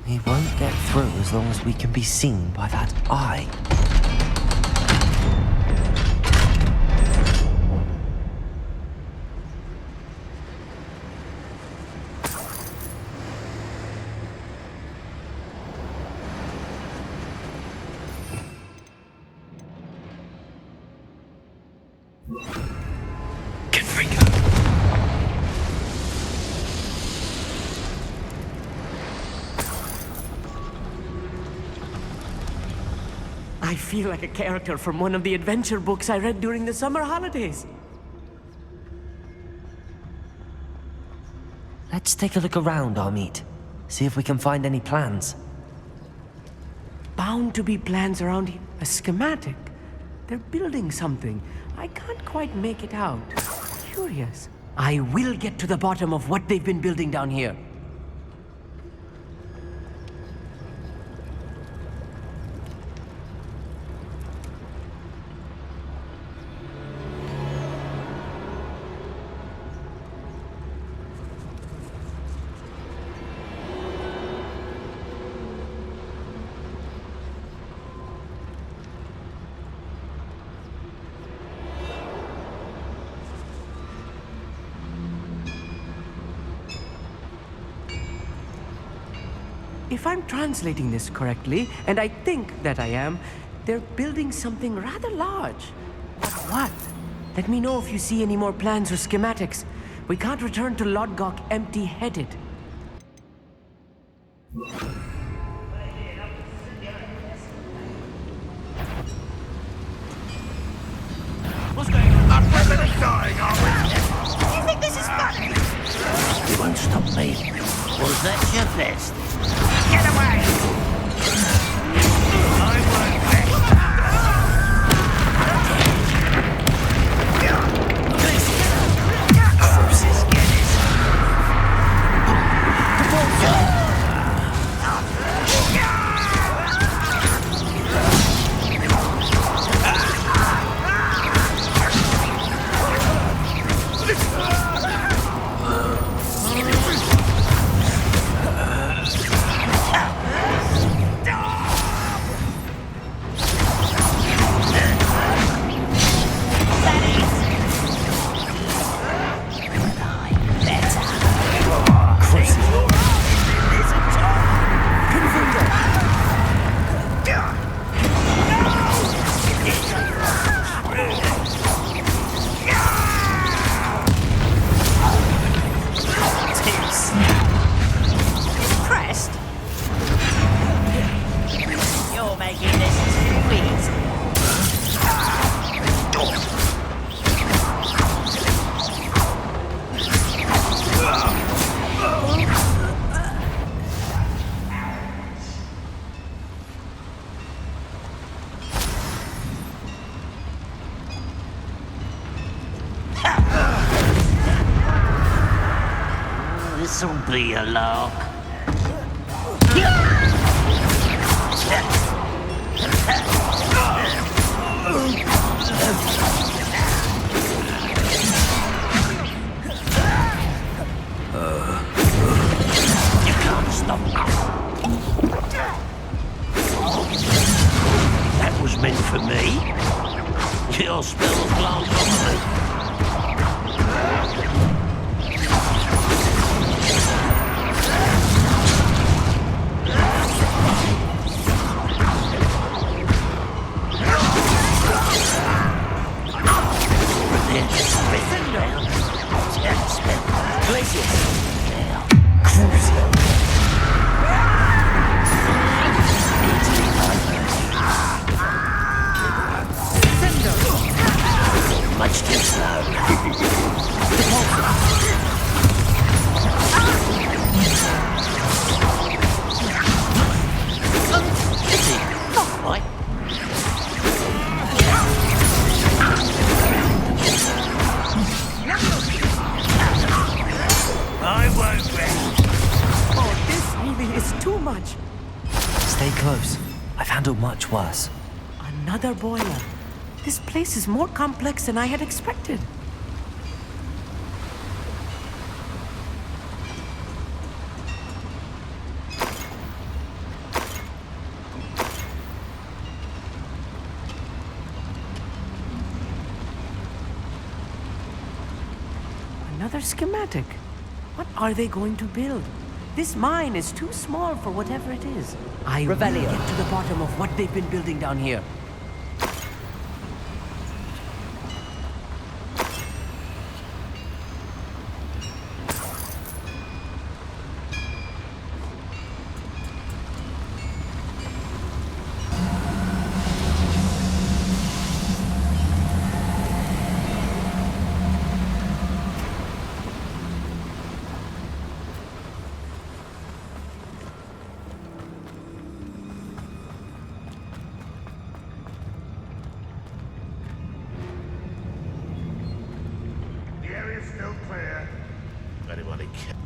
We won't get through as long as we can be seen by that eye. I feel like a character from one of the adventure books I read during the summer holidays. Let's take a look around, Amit. See if we can find any plans. Bound to be plans around here. A schematic. They're building something. I can't quite make it out. Curious. I will get to the bottom of what they've been building down here. If I'm translating this correctly, and I think that I am, they're building something rather large. But what? Let me know if you see any more plans or schematics. We can't return to Lodgok empty-headed. What's going on? We're really dying, are we? Do you think this is funny? You won't stop me. Was that your best? Get away! I won't let This'll be a lark. You can't stop us. That was meant for me. Your spells glance off me. Much too slow. Pity. Not quite. I won't rest. Oh, this really is too much. Stay close. I've handled much worse. Another boiler. This place is more complex than I had expected. Another schematic. What are they going to build? This mine is too small for whatever it is. I will get to the bottom of what they've been building down here. The area's still clear. Anybody can.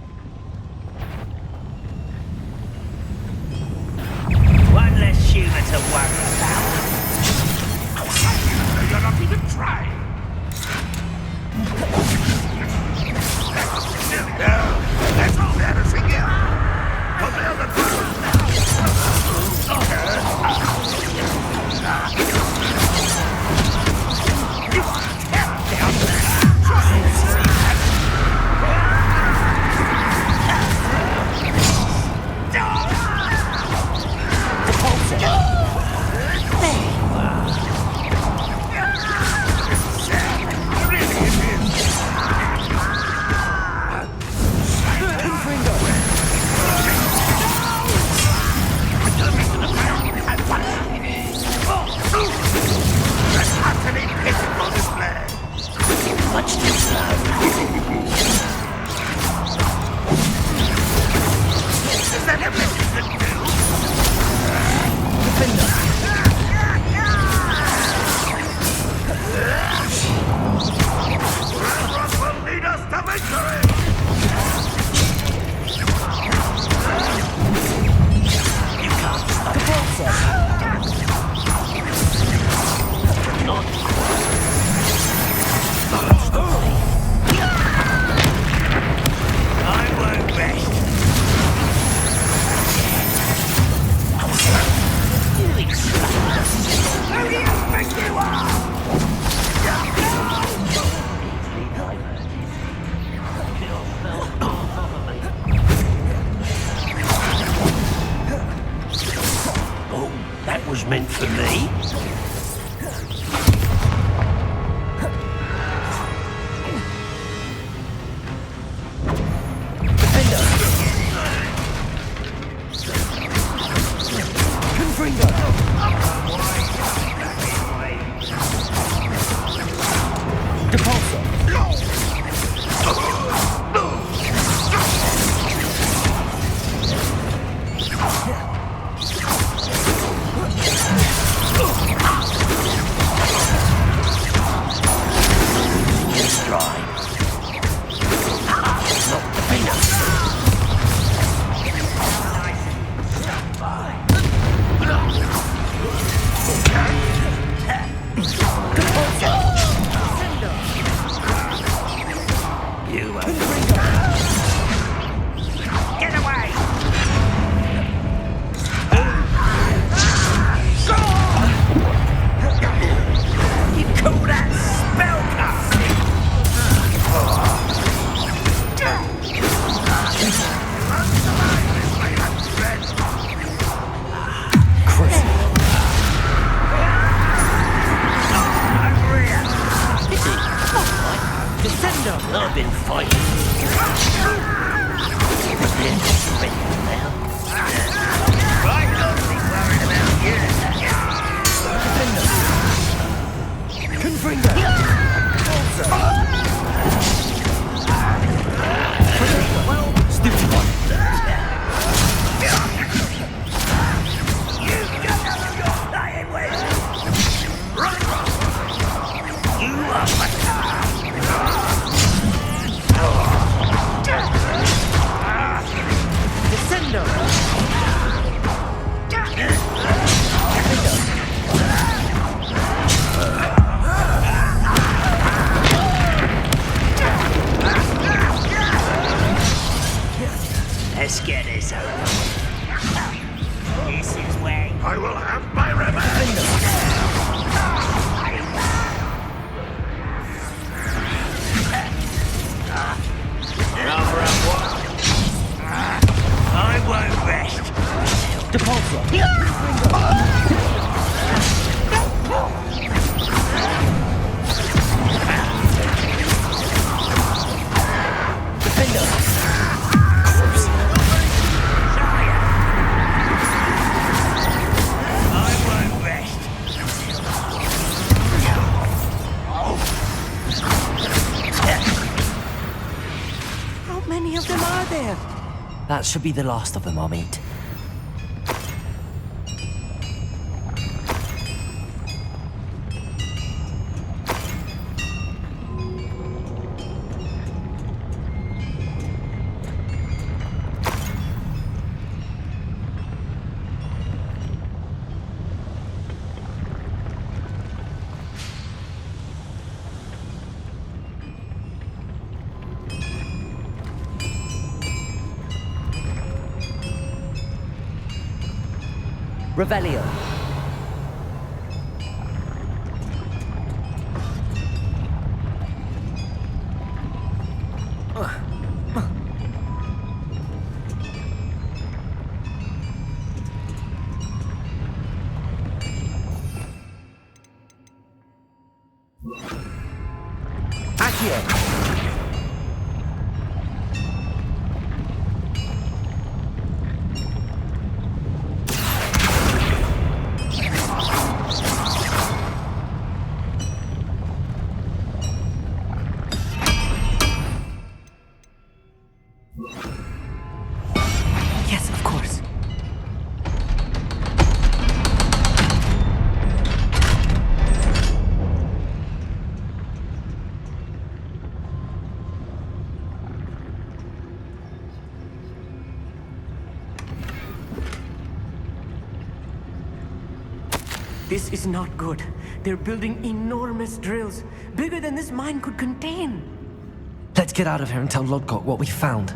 One less human to worry about. You're not even trying. No, that's all there is to get. Put me on the ground Much too slow. Is that everything you can do? Ranrock will lead us to victory! You can't stop it. Not quite. I won't rest. Who do you think you are? Oh, that was meant for me. I've been fighting. Right, don't be worried about you. Confringo. Let's get this over. This is where I will have my revenge! Rather at what? I won't rest. I won't rest. How many of them are there? That should be the last of them, I'll meet. Revelio. Accio. Yes, of course. This is not good. They're building enormous drills, bigger than this mine could contain. Let's get out of here and tell Lodgok what we found.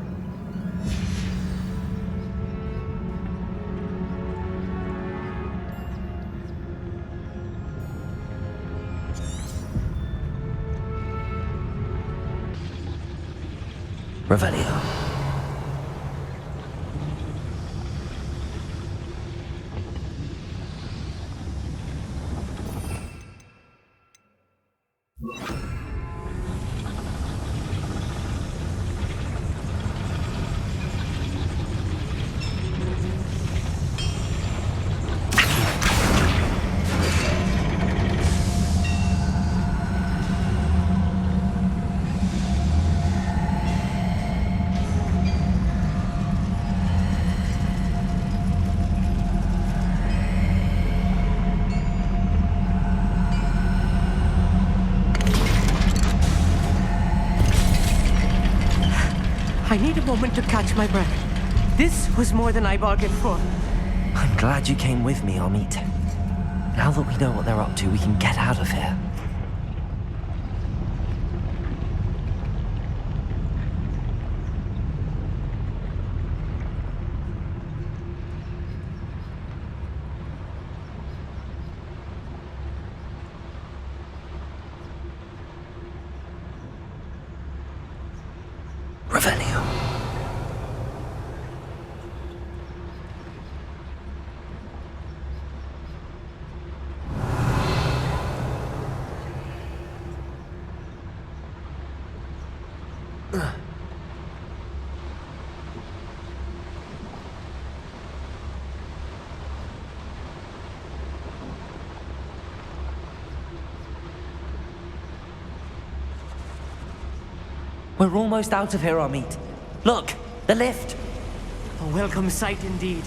Revelio. I need a moment to catch my breath. This was more than I bargained for. I'm glad you came with me, Amit. Now that we know what they're up to, we can get out of here. Revelio. We're almost out of here, Amit. Look, the lift. A welcome sight indeed.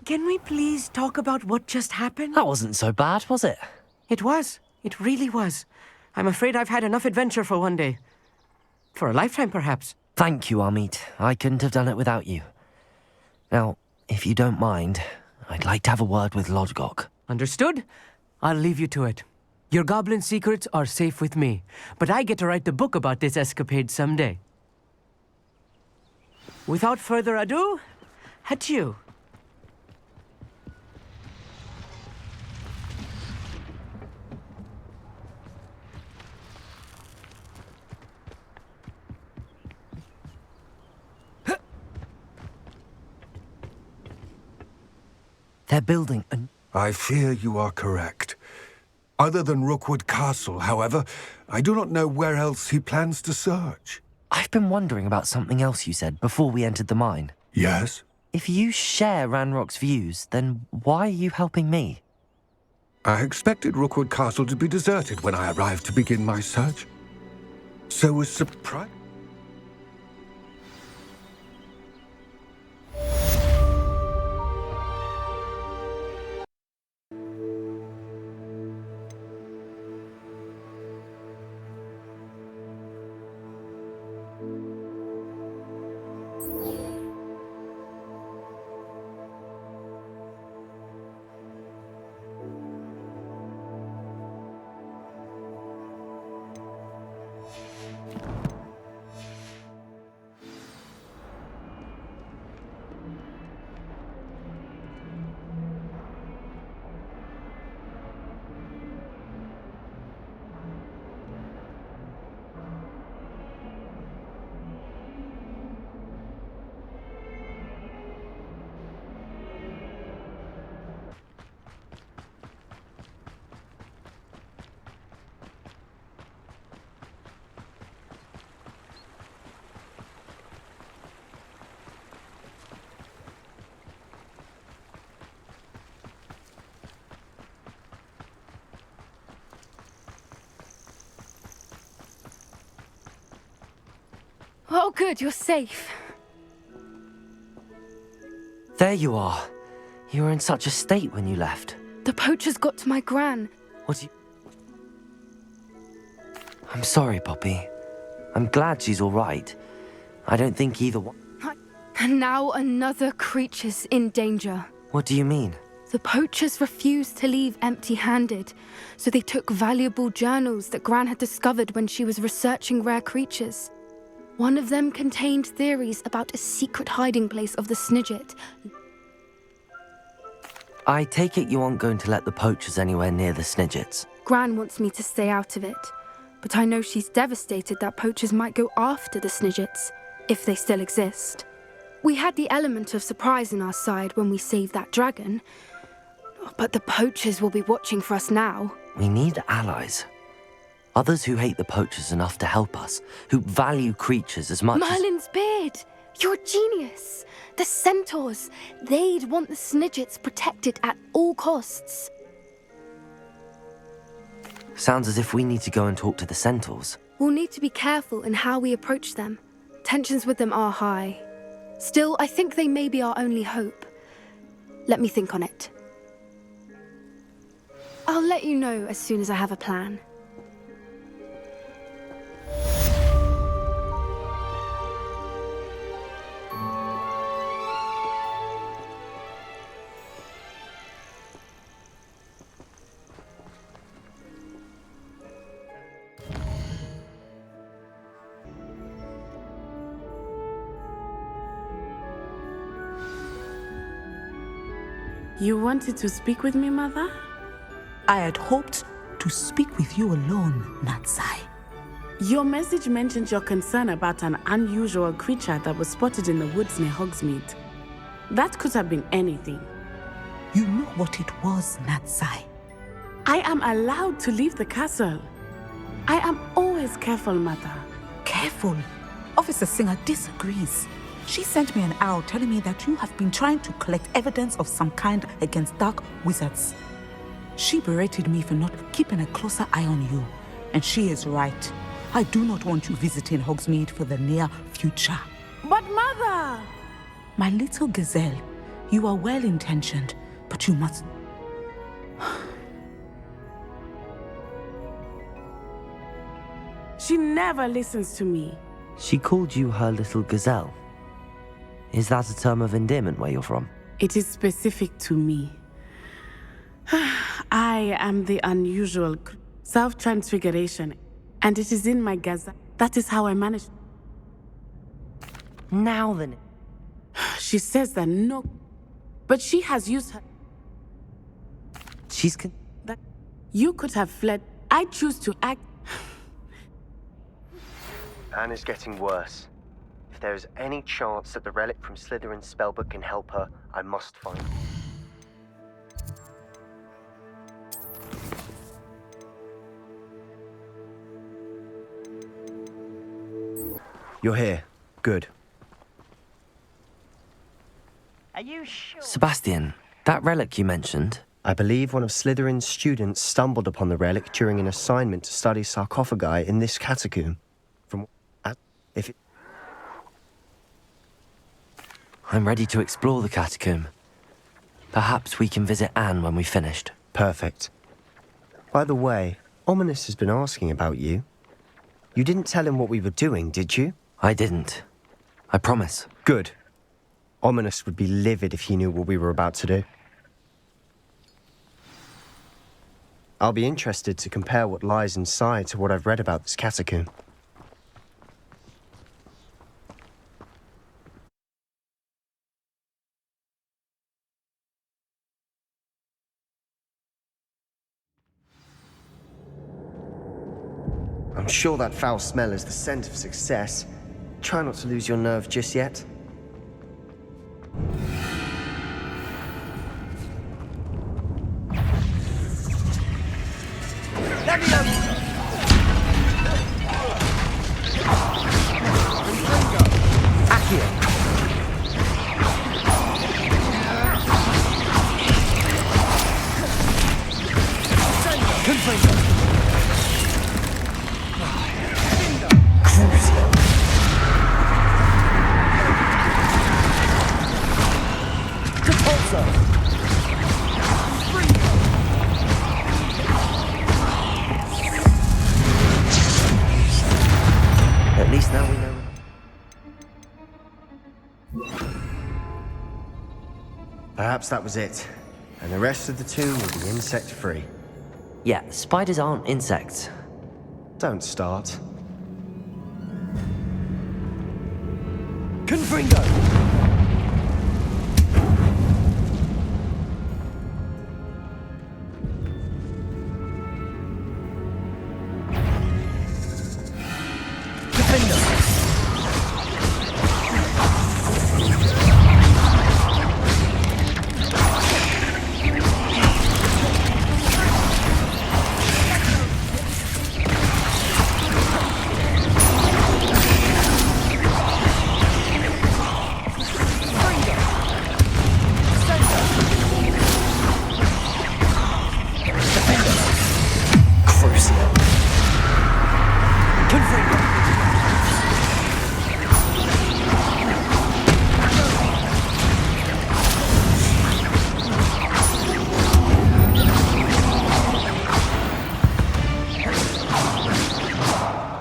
Can we please talk about what just happened? That wasn't so bad, was it? It was. It really was. I'm afraid I've had enough adventure for one day. For a lifetime, perhaps. Thank you, Amit. I couldn't have done it without you. Now, if you don't mind, I'd like to have a word with Lodgok. Understood? I'll leave you to it. Your goblin secrets are safe with me, but I get to write the book about this escapade someday. Without further ado, adieu. They're building an... I fear you are correct. Other than Rookwood Castle, however, I do not know where else he plans to search. I've been wondering about something else you said before we entered the mine. Yes? If you share Ranrock's views, then why are you helping me? I expected Rookwood Castle to be deserted when I arrived to begin my search. So was surprised. Oh, good, you're safe. There you are. You were in such a state when you left. The poachers got to my gran. What do you... I'm sorry, Poppy. I'm glad she's all right. I don't think either one... And now another creature's in danger. What do you mean? The poachers refused to leave empty-handed, so they took valuable journals that Gran had discovered when she was researching rare creatures. One of them contained theories about a secret hiding place of the Snidget. I take it you aren't going to let the poachers anywhere near the Snidgets. Gran wants me to stay out of it, but I know she's devastated that poachers might go after the Snidgets, if they still exist. We had the element of surprise on our side when we saved that dragon, but the poachers will be watching for us now. We need allies. Others who hate the poachers enough to help us, who value creatures as much Merlin's beard! You're a genius! The centaurs! They'd want the Snidgets protected at all costs. Sounds as if we need to go and talk to the centaurs. We'll need to be careful in how we approach them. Tensions with them are high. Still, I think they may be our only hope. Let me think on it. I'll let you know as soon as I have a plan. You wanted to speak with me, Mother? I had hoped to speak with you alone, Natsai. Your message mentioned your concern about an unusual creature that was spotted in the woods near Hogsmeade. That could have been anything. You know what it was, Natsai. I am allowed to leave the castle. I am always careful, Mother. Careful? Officer Singer disagrees. She sent me an owl telling me that you have been trying to collect evidence of some kind against dark wizards. She berated me for not keeping a closer eye on you, and she is right. I do not want you visiting Hogsmeade for the near future. But Mother! My little gazelle, you are well-intentioned, but you must... She never listens to me. She called you her little gazelle. Is that a term of endearment where you're from? It is specific to me. I am the unusual self-transfiguration, and it is in my gazelle. That is how I managed. Now then. She says that no, but she has used her. She's That you could have fled. I choose to act. Anne is getting worse. If there is any chance that the relic from Slytherin's spellbook can help her, I must find it. You're here. Good. Are you sure? Sebastian, that relic you mentioned. I believe one of Slytherin's students stumbled upon the relic during an assignment to study sarcophagi in this catacomb. I'm ready to explore the catacomb. Perhaps we can visit Anne when we've finished. Perfect. By the way, Ominous has been asking about you. You didn't tell him what we were doing, did you? I didn't. I promise. Good. Ominous would be livid if he knew what we were about to do. I'll be interested to compare what lies inside to what I've read about this catacomb. I'm sure that foul smell is the scent of success. Try not to lose your nerve just yet. Let me know. Accio. Confringo. At least now we know. Perhaps that was it. And the rest of the tomb will be insect-free. Yeah, spiders aren't insects. Don't start. Confringo.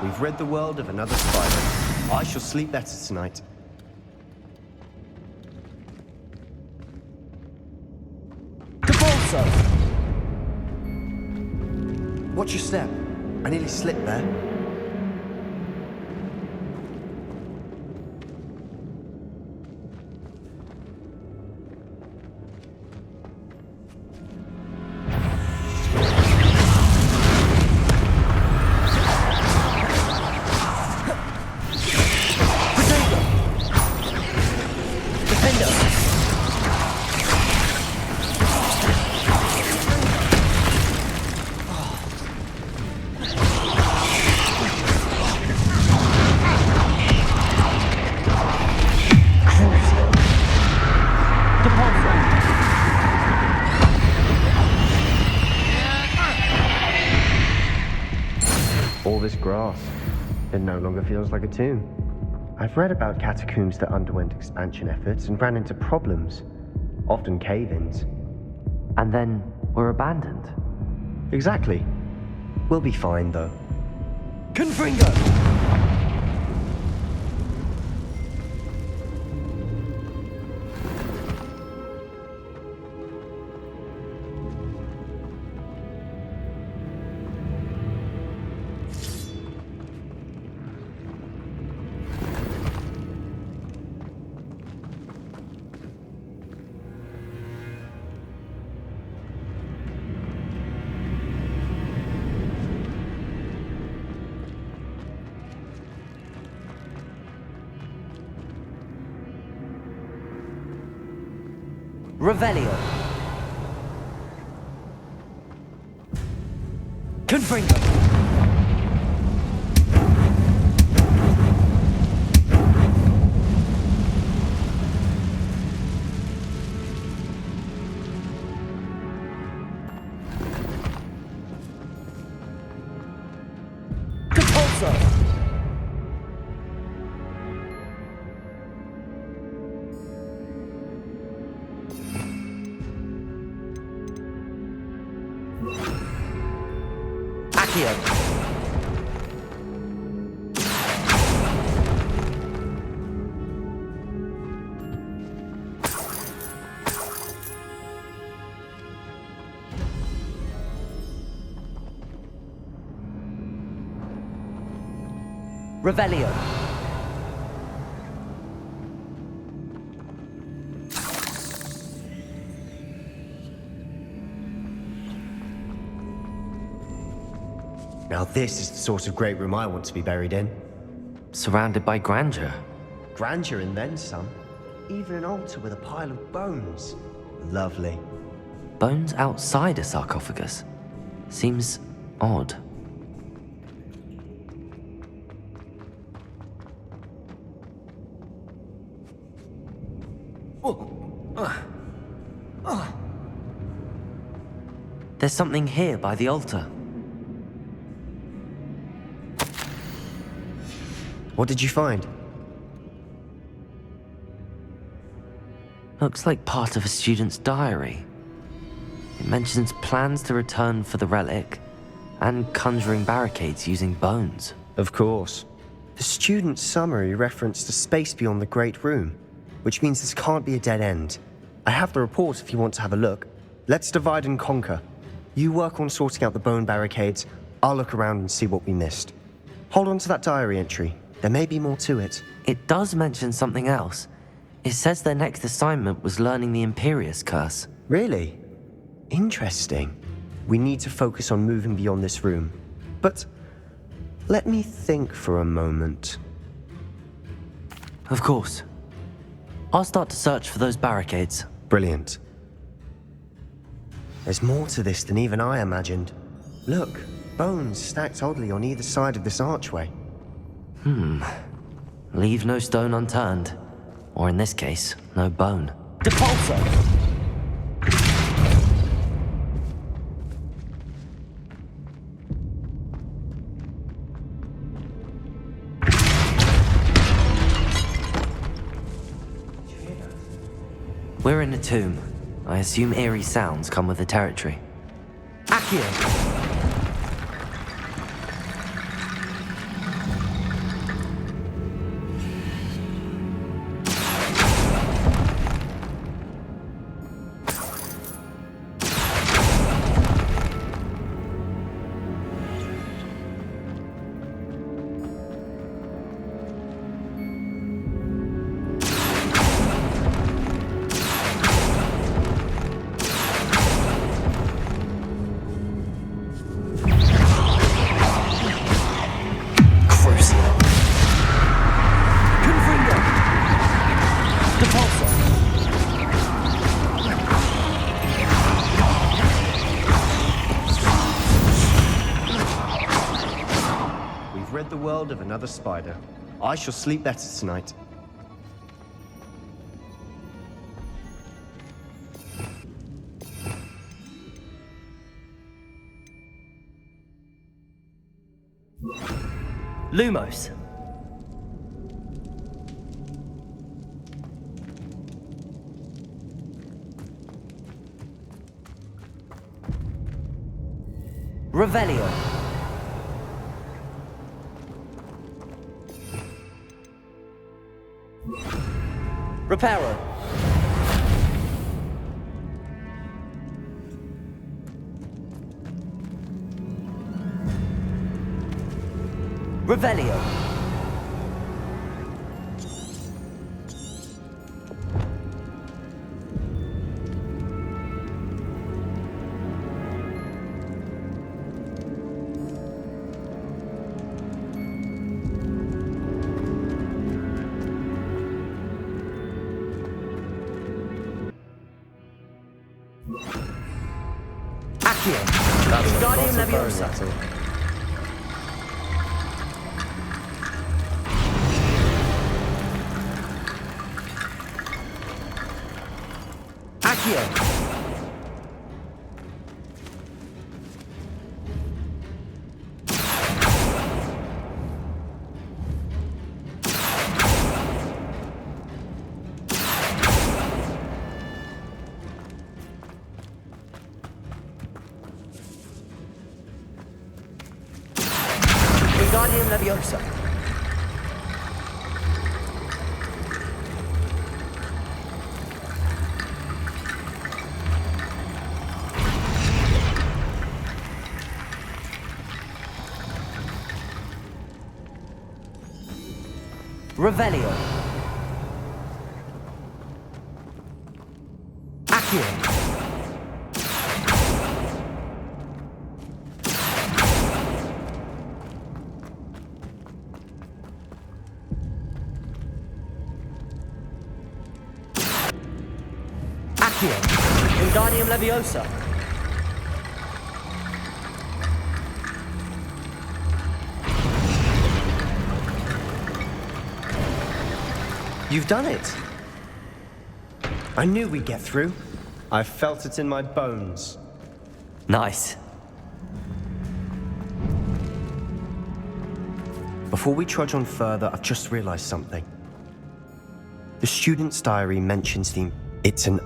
We've rid the world of another spider. I shall sleep better tonight. Capolso. Watch your step. I nearly slipped there. grass. It no longer feels like a tomb. I've read about catacombs that underwent expansion efforts and ran into problems, often cave-ins. And then were abandoned. Exactly. We'll be fine, though. Confringo! Revelio. Confringo. Revelio. Now this is the sort of great room I want to be buried in. Surrounded by grandeur. Grandeur and then some. Even an altar with a pile of bones. Lovely. Bones outside a sarcophagus. Seems odd. There's something here by the altar. What did you find? Looks like part of a student's diary. It mentions plans to return for the relic and conjuring barricades using bones. Of course. The student's summary referenced a space beyond the Great Room, which means this can't be a dead end. I have the report if you want to have a look. Let's divide and conquer. You work on sorting out the bone barricades. I'll look around and see what we missed. Hold on to that diary entry. There may be more to it. It does mention something else. It says their next assignment was learning the Imperius Curse. Really? Interesting. We need to focus on moving beyond this room. But let me think for a moment. Of course. I'll start to search for those barricades. Brilliant. There's more to this than even I imagined. Look, bones stacked oddly on either side of this archway. Leave no stone unturned. Or in this case, no bone. Depulso! We're in a tomb. I assume eerie sounds come with the territory. Accio! Rid the world of another spider. I shall sleep better tonight. Lumos. Revelio. Reparo. Revelio. Accio. Guardian Leviosa. Accio. Wingardium Leviosa. Revelio. Accio. Accio. Wingardium Leviosa. You've done it. I knew we'd get through. I felt it in my bones. Nice. Before we trudge on further, I've just realized something. The student's diary mentions it's an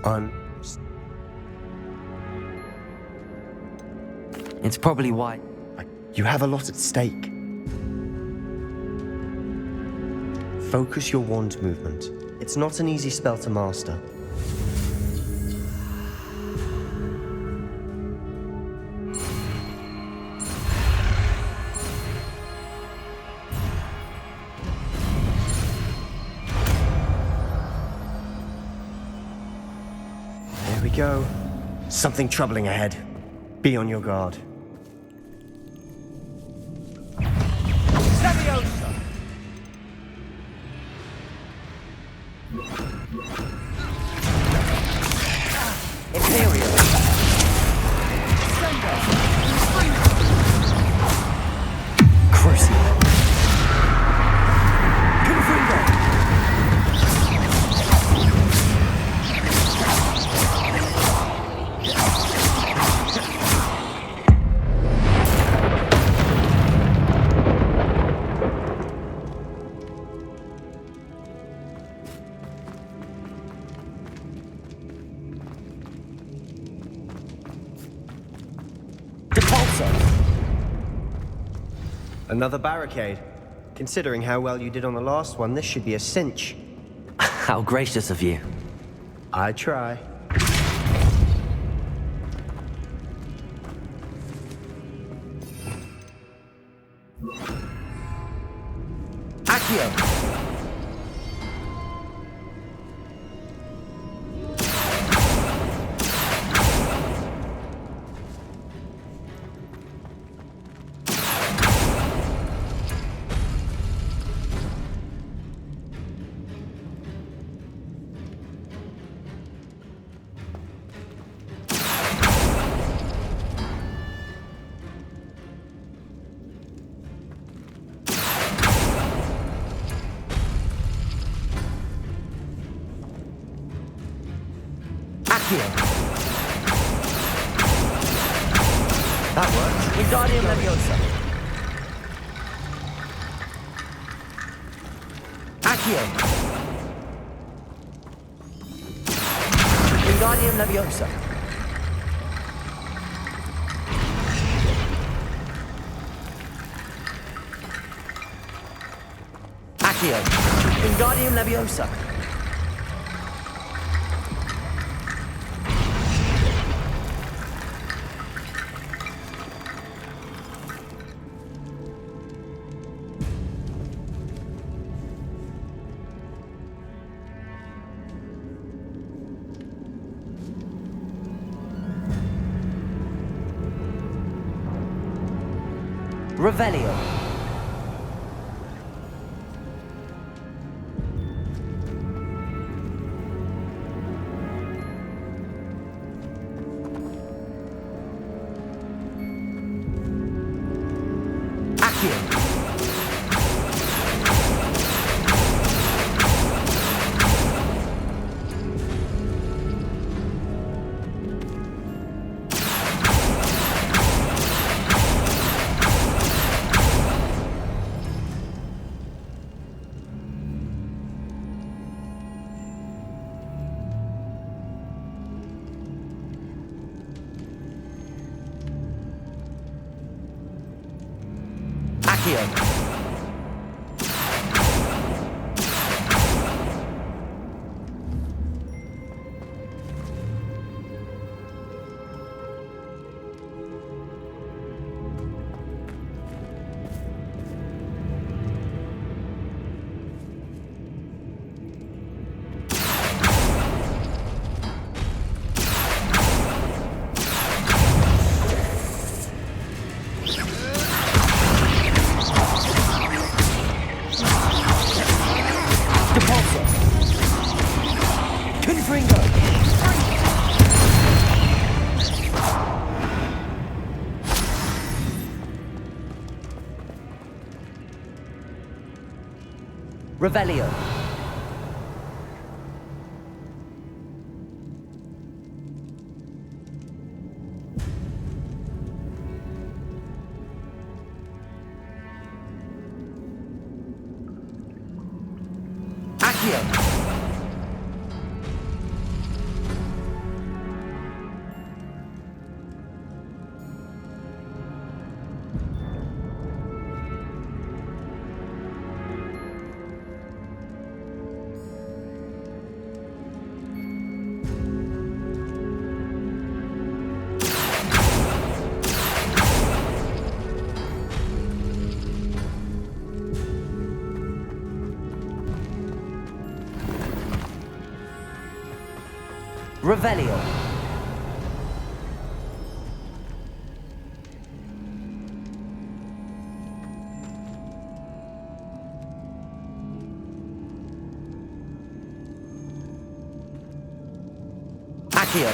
It's probably why. You have a lot at stake. Focus your wand movement. It's not an easy spell to master. There we go. Something troubling ahead. Be on your guard. Leviosa! Imperial. Crucible. Confringo. Another barricade. Considering how well you did on the last one, this should be a cinch. How gracious of you. I try. Accio. That works. Wingardium Leviosa. Accio. Wingardium Leviosa. Accio. Wingardium Leviosa. Revelio. Accio. Accio. Revelio. Accio. Revelio. Accio.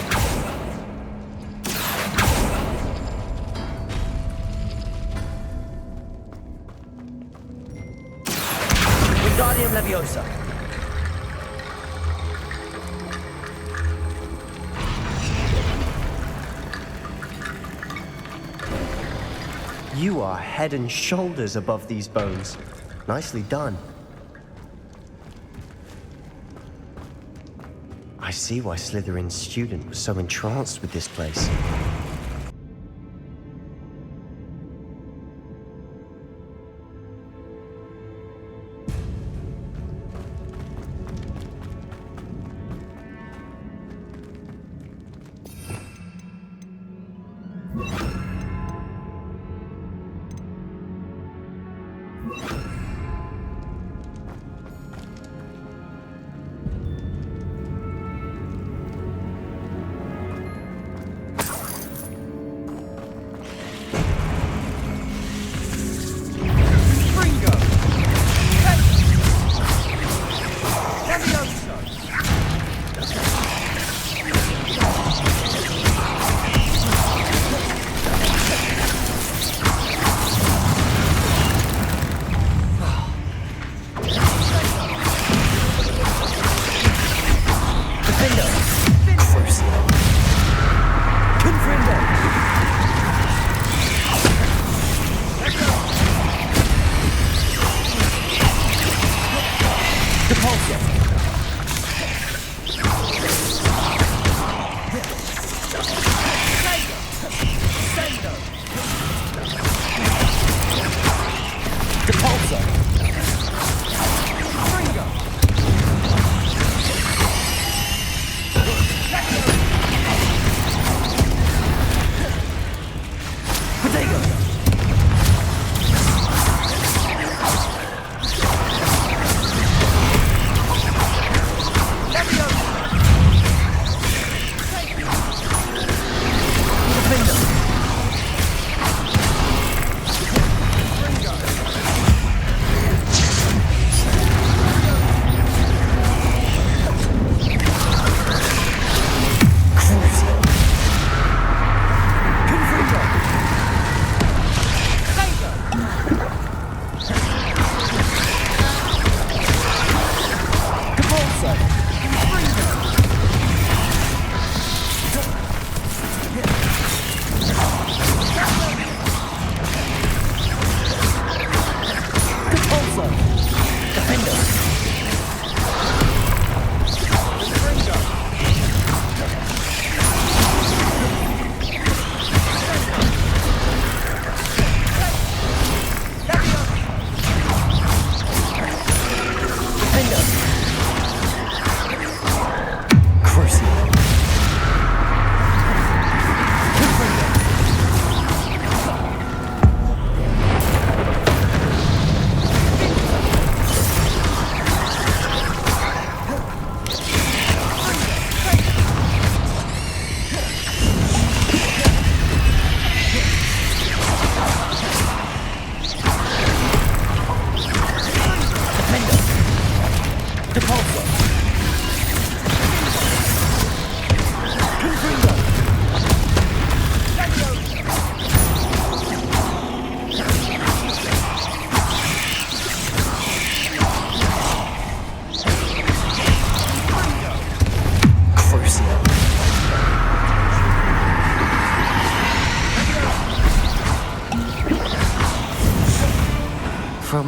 Wingardium Leviosa. You are head and shoulders above these bones. Nicely done. I see why Slytherin's student was so entranced with this place.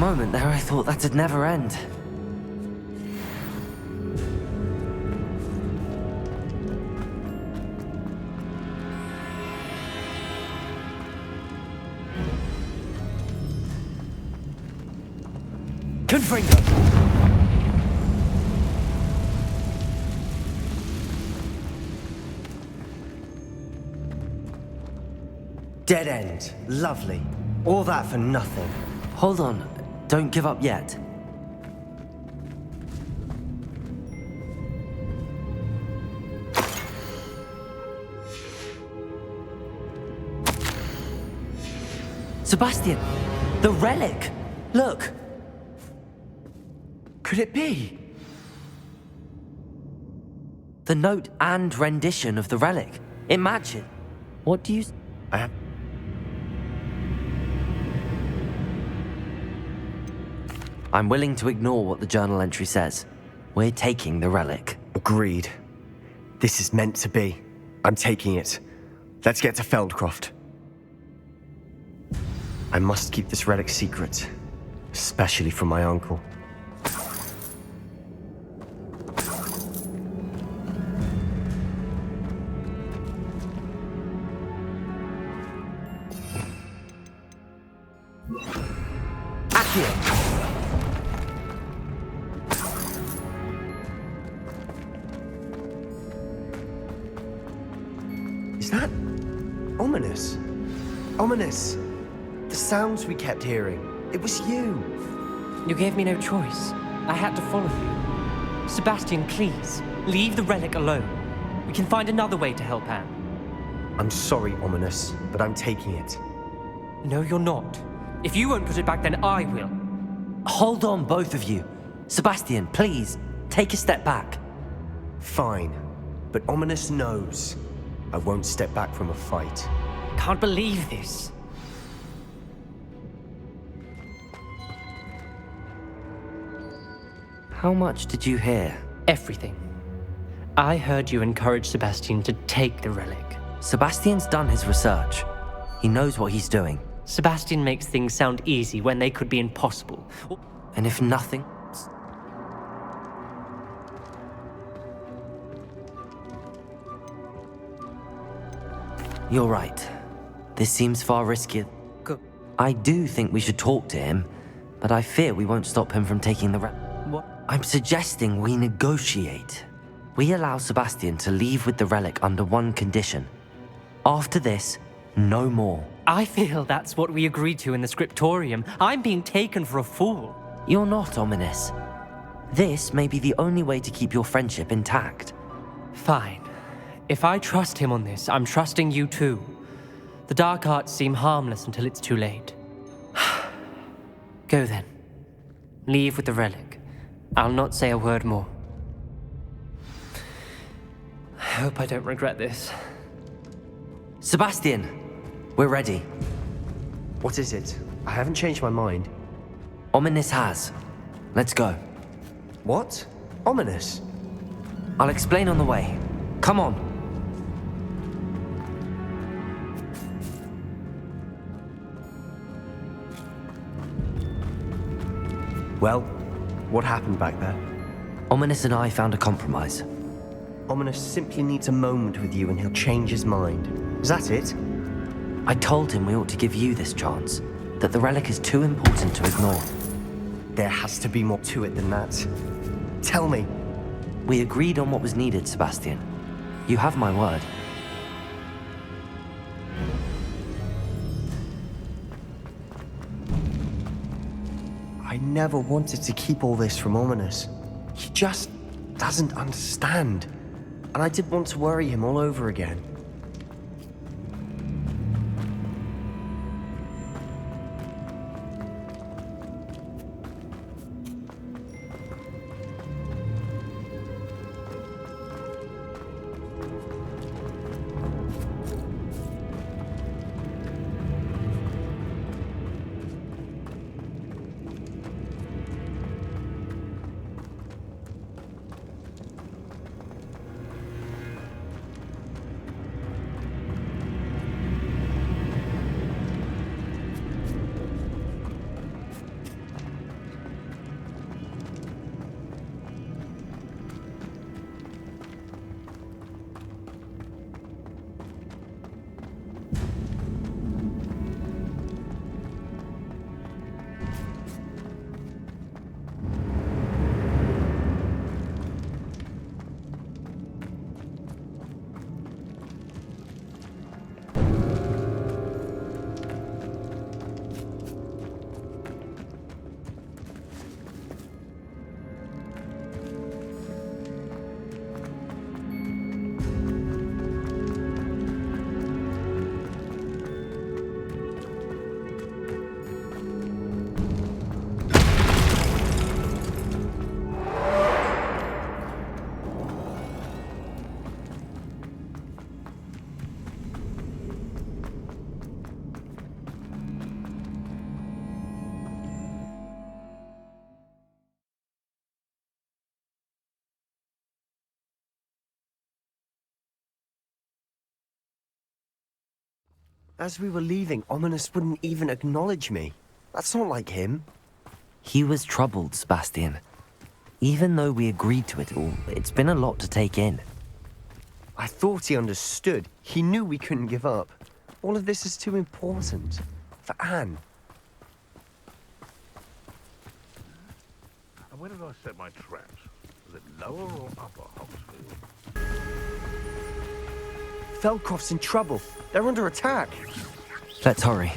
moment there, I thought that'd never end. Confringo! Dead end. Lovely. All that for nothing. Hold on. Don't give up yet. Sebastian! The relic! Look! Could it be? The note and rendition of the relic. Imagine. What do you... I'm willing to ignore what the journal entry says. We're taking the relic. Agreed. This is meant to be. I'm taking it. Let's get to Feldcroft. I must keep this relic secret, especially from my uncle. Is that ominous? Ominous! The sounds we kept hearing. It was you. You gave me no choice. I had to follow you. Sebastian, please, leave the relic alone. We can find another way to help Anne. I'm sorry, Ominous, but I'm taking it. No, you're not. If you won't put it back, then I will. Hold on, both of you. Sebastian, please, take a step back. Fine, but Ominous knows I won't step back from a fight. Can't believe this. How much did you hear? Everything. I heard you encourage Sebastian to take the relic. Sebastian's done his research. He knows what he's doing. Sebastian makes things sound easy when they could be impossible. And if nothing... You're right. This seems far riskier. I do think we should talk to him, but I fear we won't stop him from taking the What? I'm suggesting we negotiate. We allow Sebastian to leave with the relic under one condition. After this, no more. I feel that's what we agreed to in the scriptorium. I'm being taken for a fool. You're not, Ominous. This may be the only way to keep your friendship intact. Fine. If I trust him on this, I'm trusting you too. The dark arts seem harmless until it's too late. Go then. Leave with the relic. I'll not say a word more. I hope I don't regret this. Sebastian, we're ready. What is it? I haven't changed my mind. Ominous has. Let's go. What? Ominous? I'll explain on the way. Come on. Well, what happened back there? Ominous and I found a compromise. Ominous simply needs a moment with you and he'll change his mind. Is that it? I told him we ought to give you this chance, that the relic is too important to ignore. There has to be more to it than that. Tell me. We agreed on what was needed, Sebastian. You have my word. I never wanted to keep all this from Ominous. He just doesn't understand. And I didn't want to worry him all over again. As we were leaving, Ominous wouldn't even acknowledge me. That's not like him. He was troubled, Sebastian. Even though we agreed to it all, it's been a lot to take in. I thought he understood. He knew we couldn't give up. All of this is too important. For Anne. And where did I set my traps? Was it lower or upper Hogsfield? Feldcroft's in trouble. They're under attack. Let's hurry.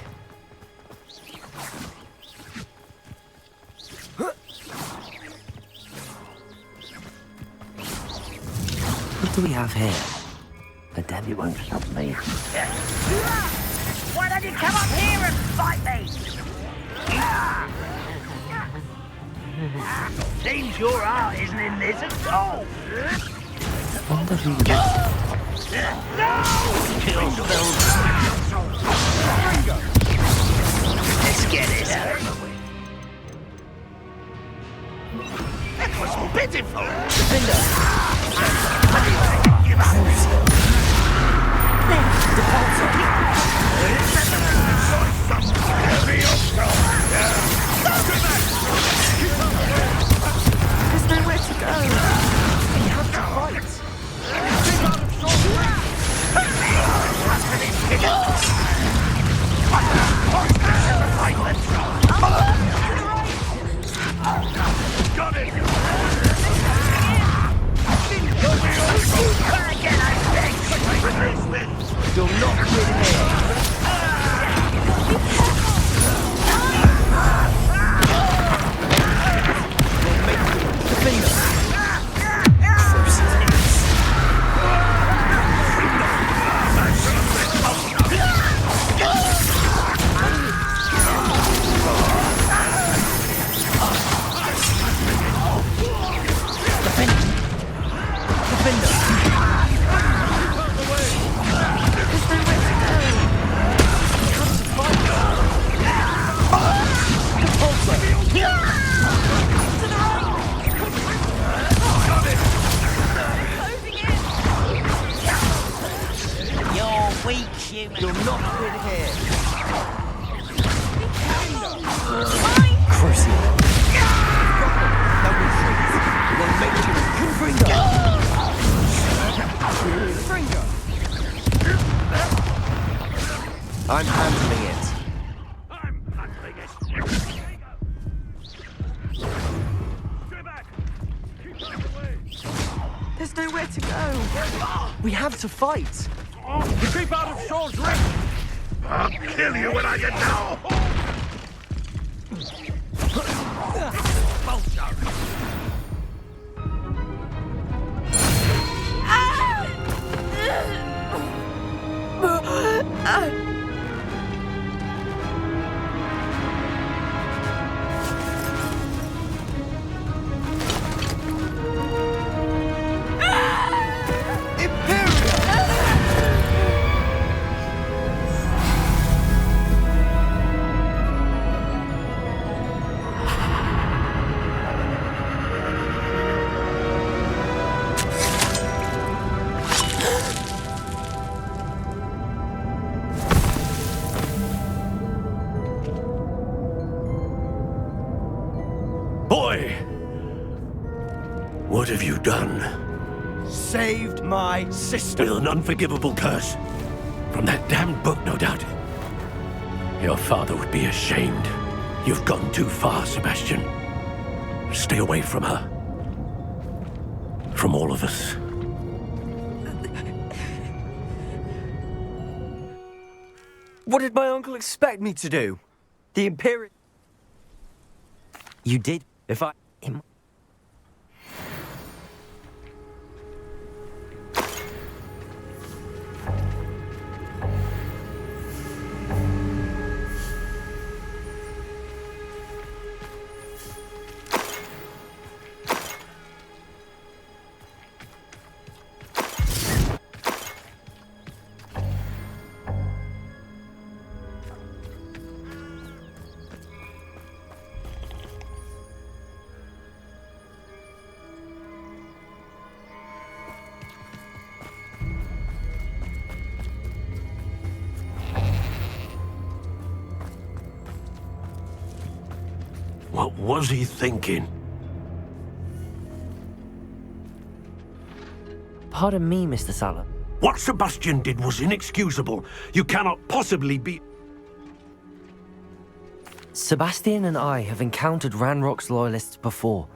What do we have here? A demi won't stop me. Why don't you come up here and fight me? Seems your heart isn't in this at all. I wonder who gets it. No! Kill spells. Let's get it. That was pitiful. Give up. There's nowhere to go. We have to fight. Got it! You'll not win here. You'll not win here. Crucial. We'll make you Confringo. I'm handling it. There's nowhere to go. We have to fight. Keep out of Sean's reach! I'll kill you when I get down! Boy! What have you done? Saved my sister. With an unforgivable curse. From that damned book, no doubt. Your father would be ashamed. You've gone too far, Sebastian. Stay away from her. From all of us. What did my uncle expect me to do? The Imperial... You did. If I... What was he thinking? Pardon me, Mr. Salah. What Sebastian did was inexcusable. You cannot possibly be... Sebastian and I have encountered Ranrock's loyalists before.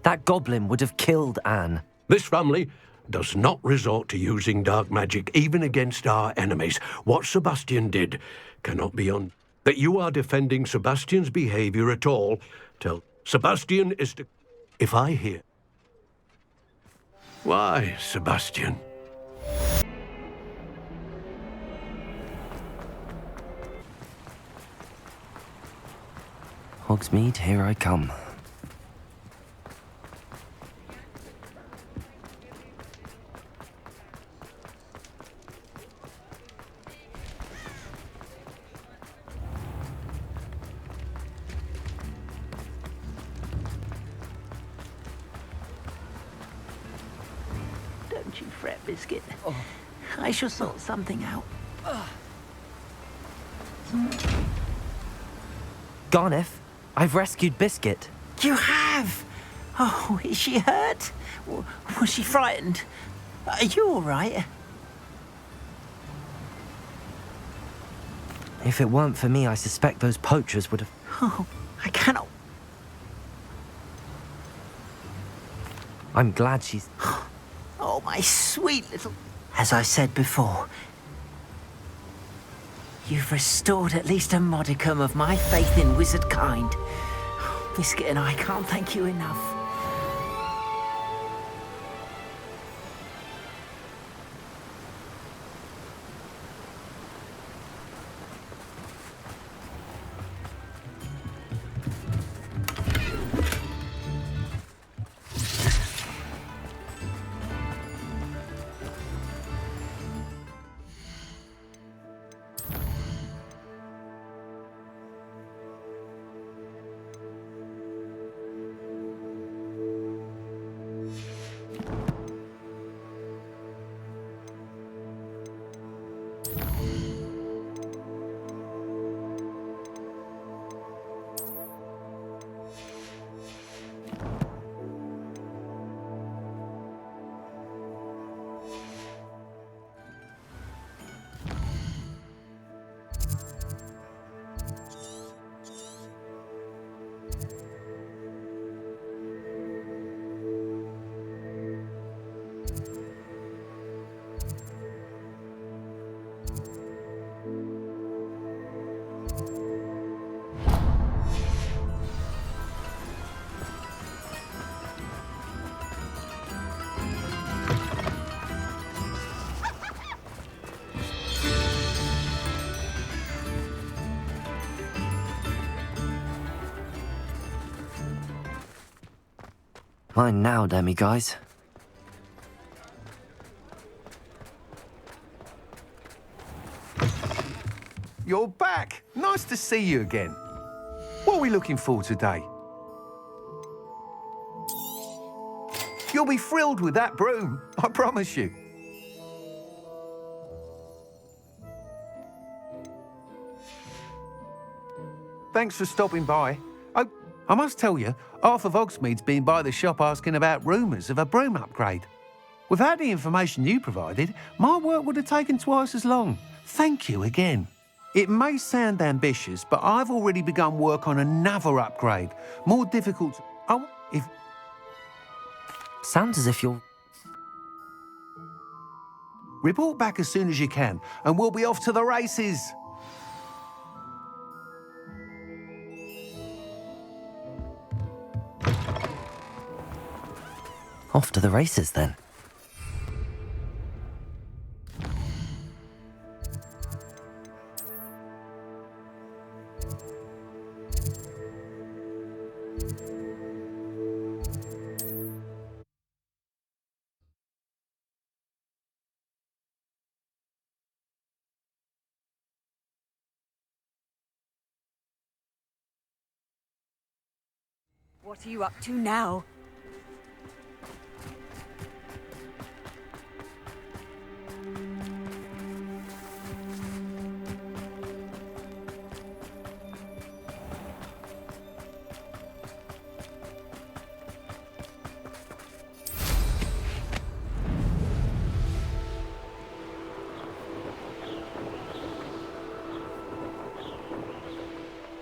That goblin would have killed Anne. This family does not resort to using dark magic, even against our enemies. What Sebastian did cannot be on... That you are defending Sebastian's behavior at all, tell Sebastian is to... If I hear... Why, Sebastian? Hogsmeade, here I come. Don't you fret, Biscuit. I shall sort something out. Garneth, I've rescued Biscuit. You have? Oh, is she hurt? Was she frightened? Are you all right? If it weren't for me, I suspect those poachers would have... Oh, I cannot... I'm glad she's... Oh, my sweet little... As I said before, you've restored at least a modicum of my faith in wizard kind. Biscuit and I can't thank you enough. Mine now, demi-guys. You're back. Nice to see you again. What are we looking for today? You'll be thrilled with that broom, I promise you. Thanks for stopping by. I must tell you, half of Hogsmeade's been by the shop asking about rumours of a broom upgrade. Without the information you provided, my work would have taken twice as long. Thank you again. It may sound ambitious, but I've already begun work on another upgrade. More difficult... Oh, if... Sounds as if you're... Report back as soon as you can, and we'll be off to the races. Off to the races, then. What are you up to now?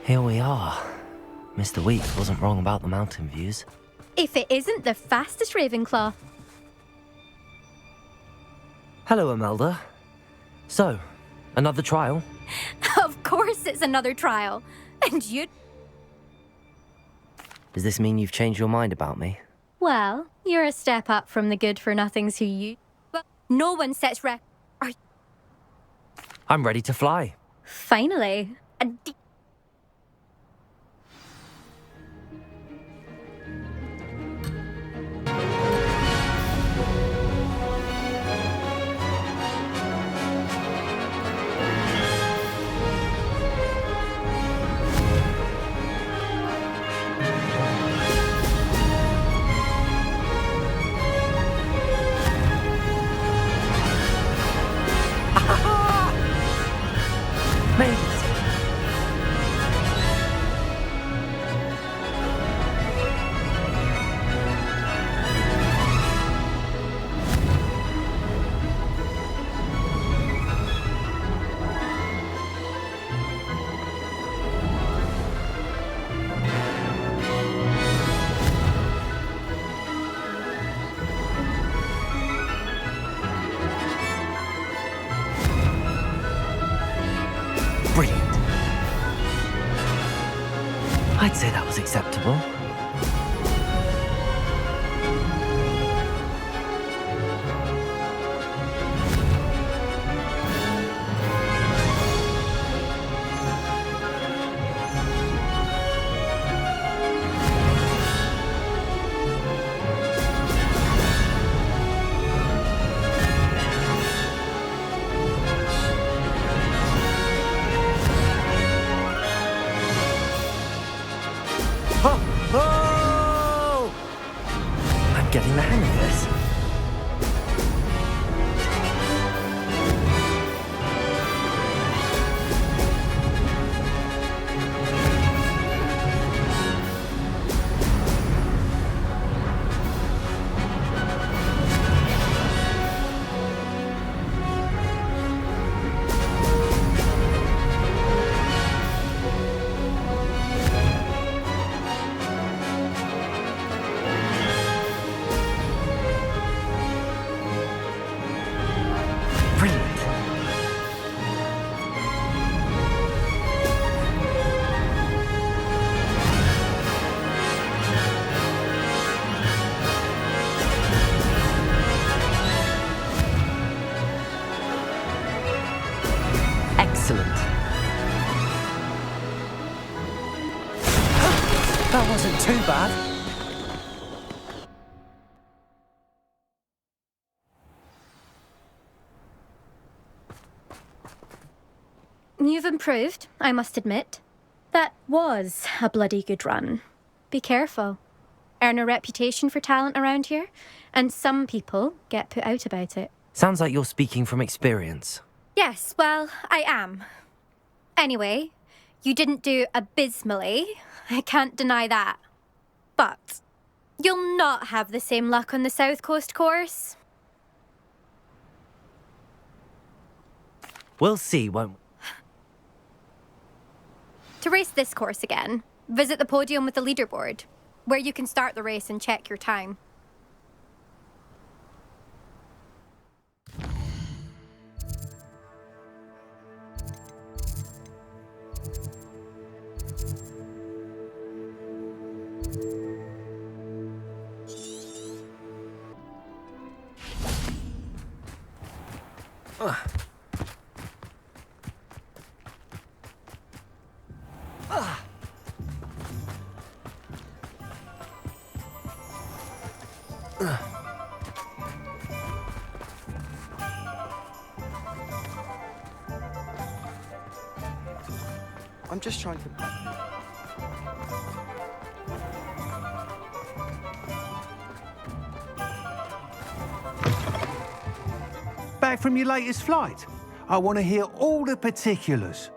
Here we are. Mr. Weeks wasn't wrong about the mountain views. If it isn't the fastest Ravenclaw. Hello, Imelda. So, another trial? Of course it's another trial. And you... Does this mean you've changed your mind about me? Well, you're a step up from the good-for-nothings who you... But no one sets I'm ready to fly. Finally. Made it. Brilliant. I'd say that was acceptable. I'm getting the hang of this. Brilliant. Excellent. That wasn't too bad. You've improved, I must admit. That was a bloody good run. Be careful. Earn a reputation for talent around here, and some people get put out about it. Sounds like you're speaking from experience. Yes, well, I am. Anyway, you didn't do abysmally. I can't deny that. But you'll not have the same luck on the South Coast course. We'll see, won't we? To race this course again, visit the podium with the leaderboard, where you can start the race and check your time. I'm just trying to... Back from your latest flight? I want to hear all the particulars.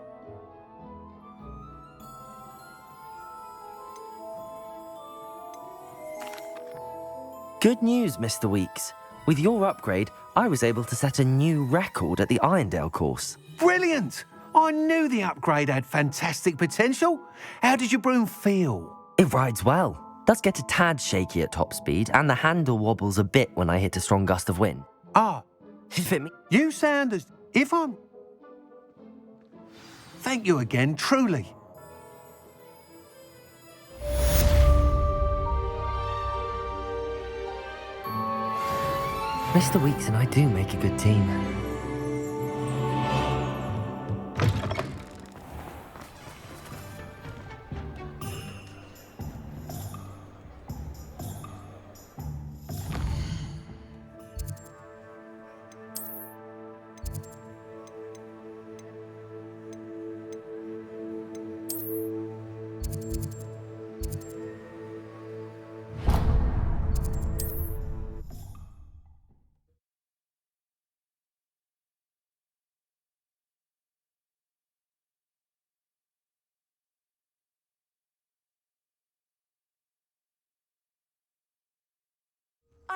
Good news, Mr. Weeks. With your upgrade, I was able to set a new record at the Irondale course. Brilliant! I knew the upgrade had fantastic potential. How did your broom feel? It rides well. Does get a tad shaky at top speed, and the handle wobbles a bit when I hit a strong gust of wind. Ah, It fit me. you sound as if I'm... Thank you again, truly. Mr. Weeks and I do make a good team.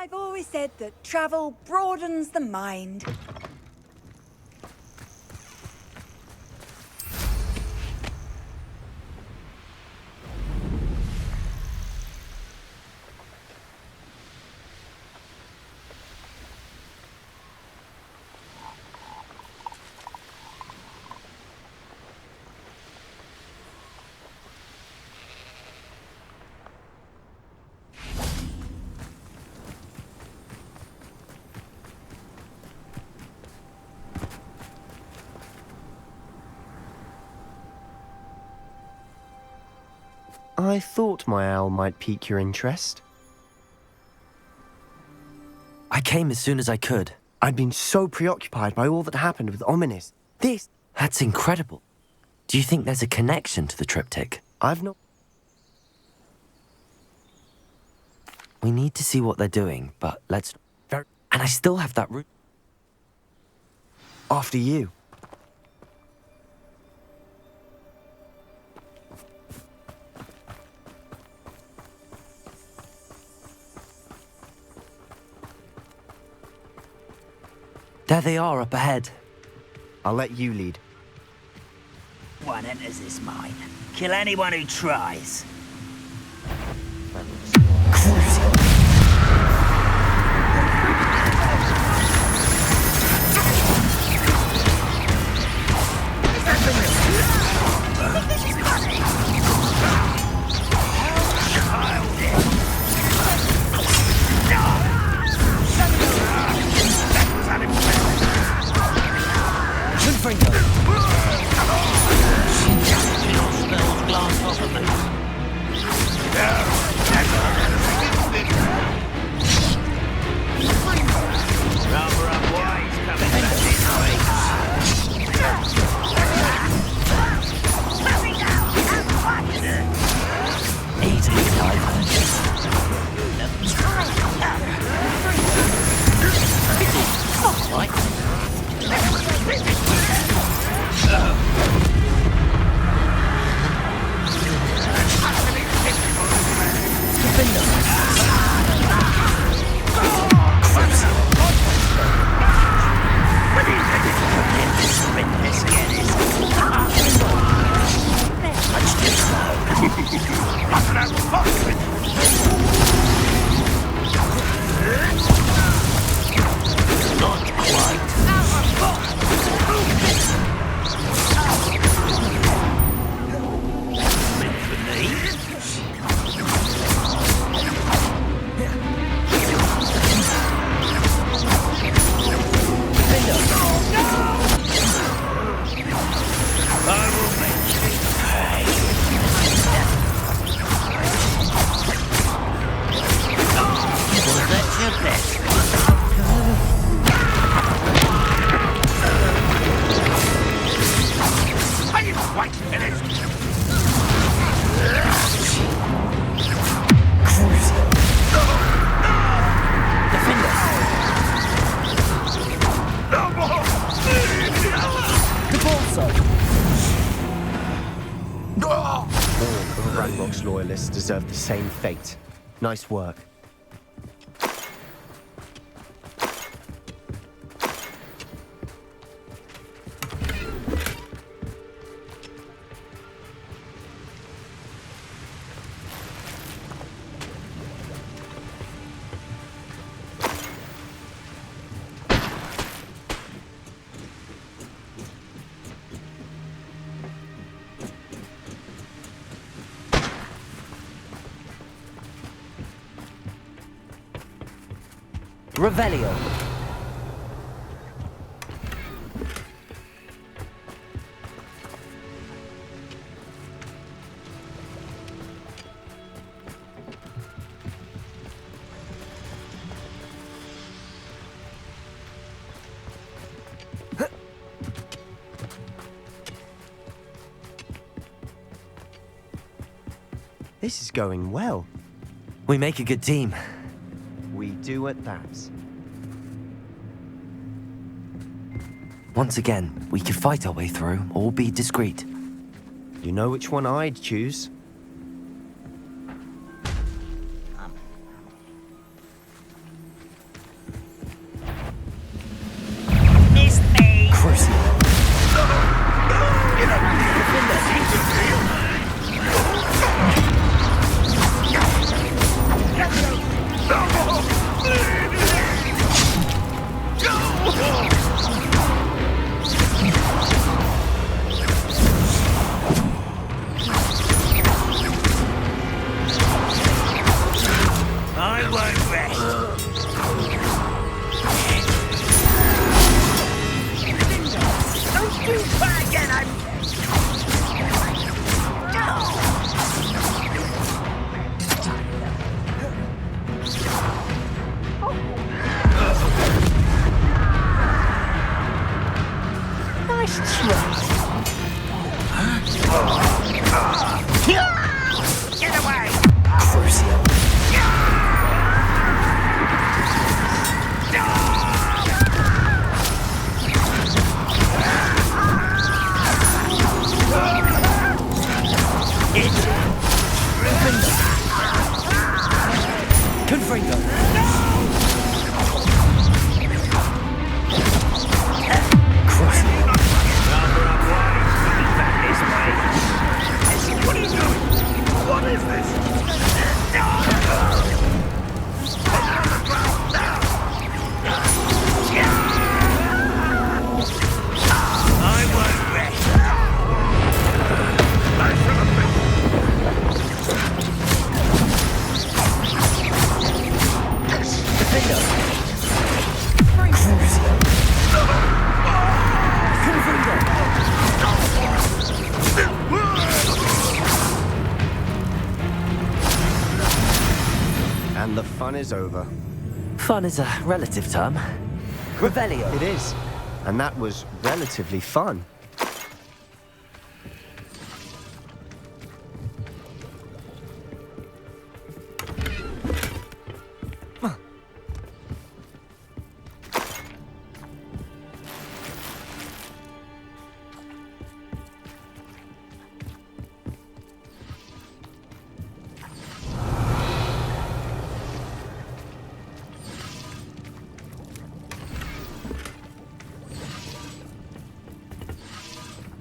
I've always said that travel broadens the mind. I thought my owl might pique your interest. I came as soon as I could. I'd been so preoccupied by all that happened with Ominis. That's incredible. Do you think there's a connection to the triptych? I've not... We need to see what they're doing, but let's... And I still have that route. After you. There they are up ahead. I'll let you lead. One enters this mine. Kill anyone who tries. Loyalists deserve the same fate. Nice work. Revelio. This is going well. We make a good team. We do at that. Once again, we could fight our way through or be discreet. You know which one I'd choose? Missed me! Crucial. I won't rest. Don't do that again, Nice try. Get away! Crucial. Confringo. What are you doing? What is this? I won't rest. And the fun is over. Fun is a relative term. Revelio. It is. And that was relatively fun.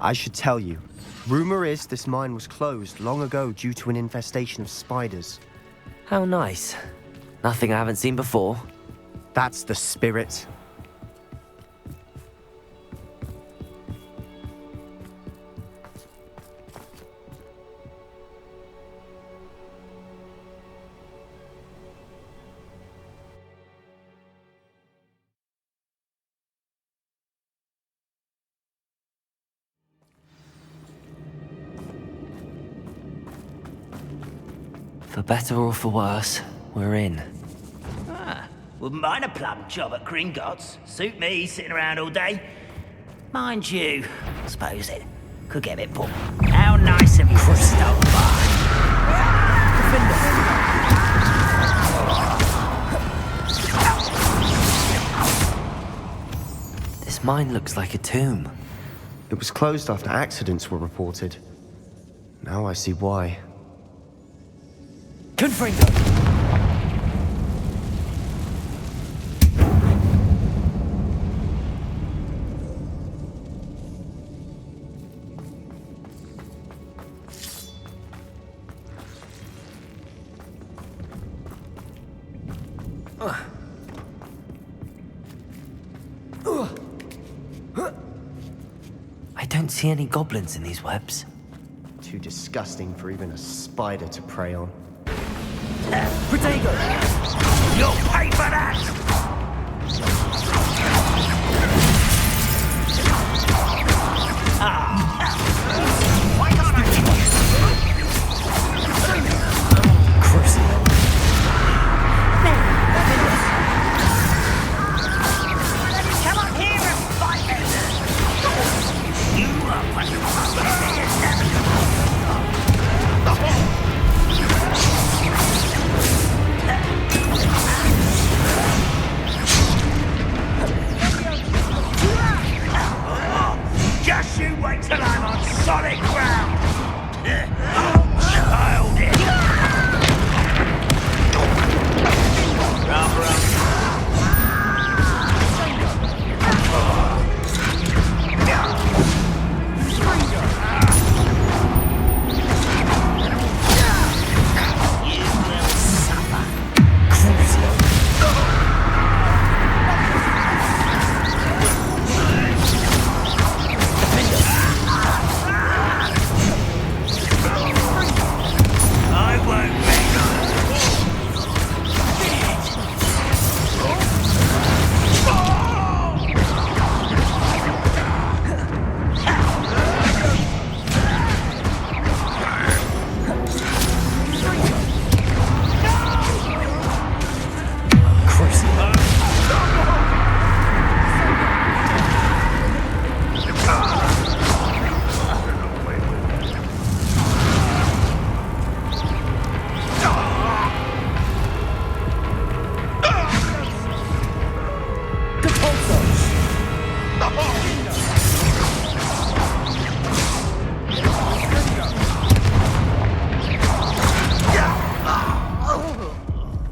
I should tell you. Rumor is this mine was closed long ago due to an infestation of spiders. How nice. Nothing I haven't seen before. That's the spirit. For better or for worse, we're in. Wouldn't mind a plum job at Gringotts. Suit me, sitting around all day. Mind you, I suppose it could get a bit bored. How nice of you to stop by. This mine looks like a tomb. It was closed after accidents were reported. Now I see why. Confringo! I don't see any goblins in these webs. Too disgusting for even a spider to prey on. Protego! You'll pay for that! Just you wait till I'm on solid ground! Child it!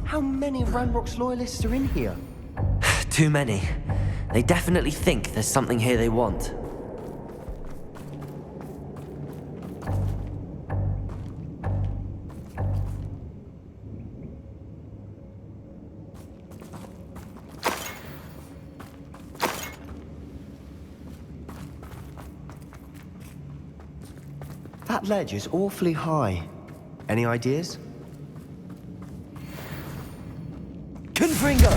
How many Ranrock's loyalists are in here? Too many. They definitely think there's something here they want. That ledge is awfully high. Any ideas? Confringo!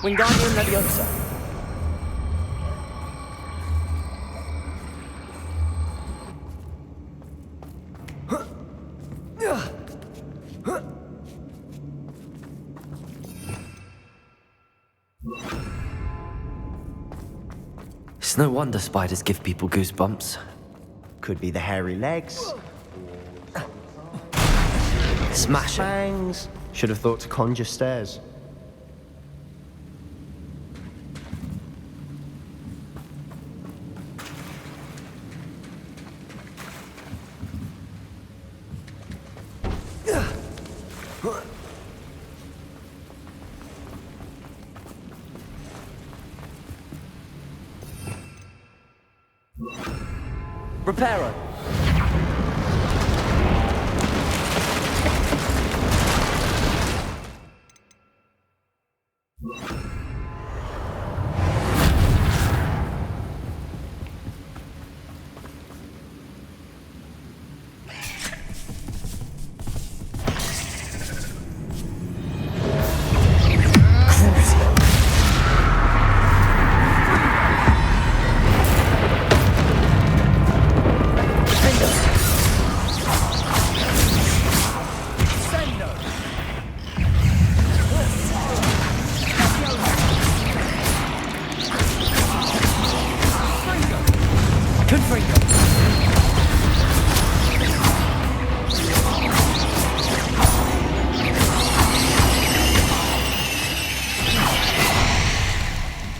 Wingardium Leviosa. It's no wonder spiders give people goosebumps. Could be the hairy legs. Smash it. Fangs. Should have thought to conjure stairs. Reparo.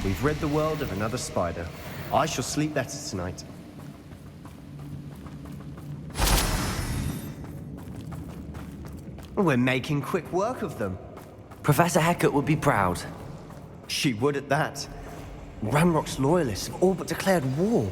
We've rid the world of another spider. I shall sleep better tonight. We're making quick work of them. Professor Hecat would be proud. She would at that. Ranrock's loyalists have all but declared war.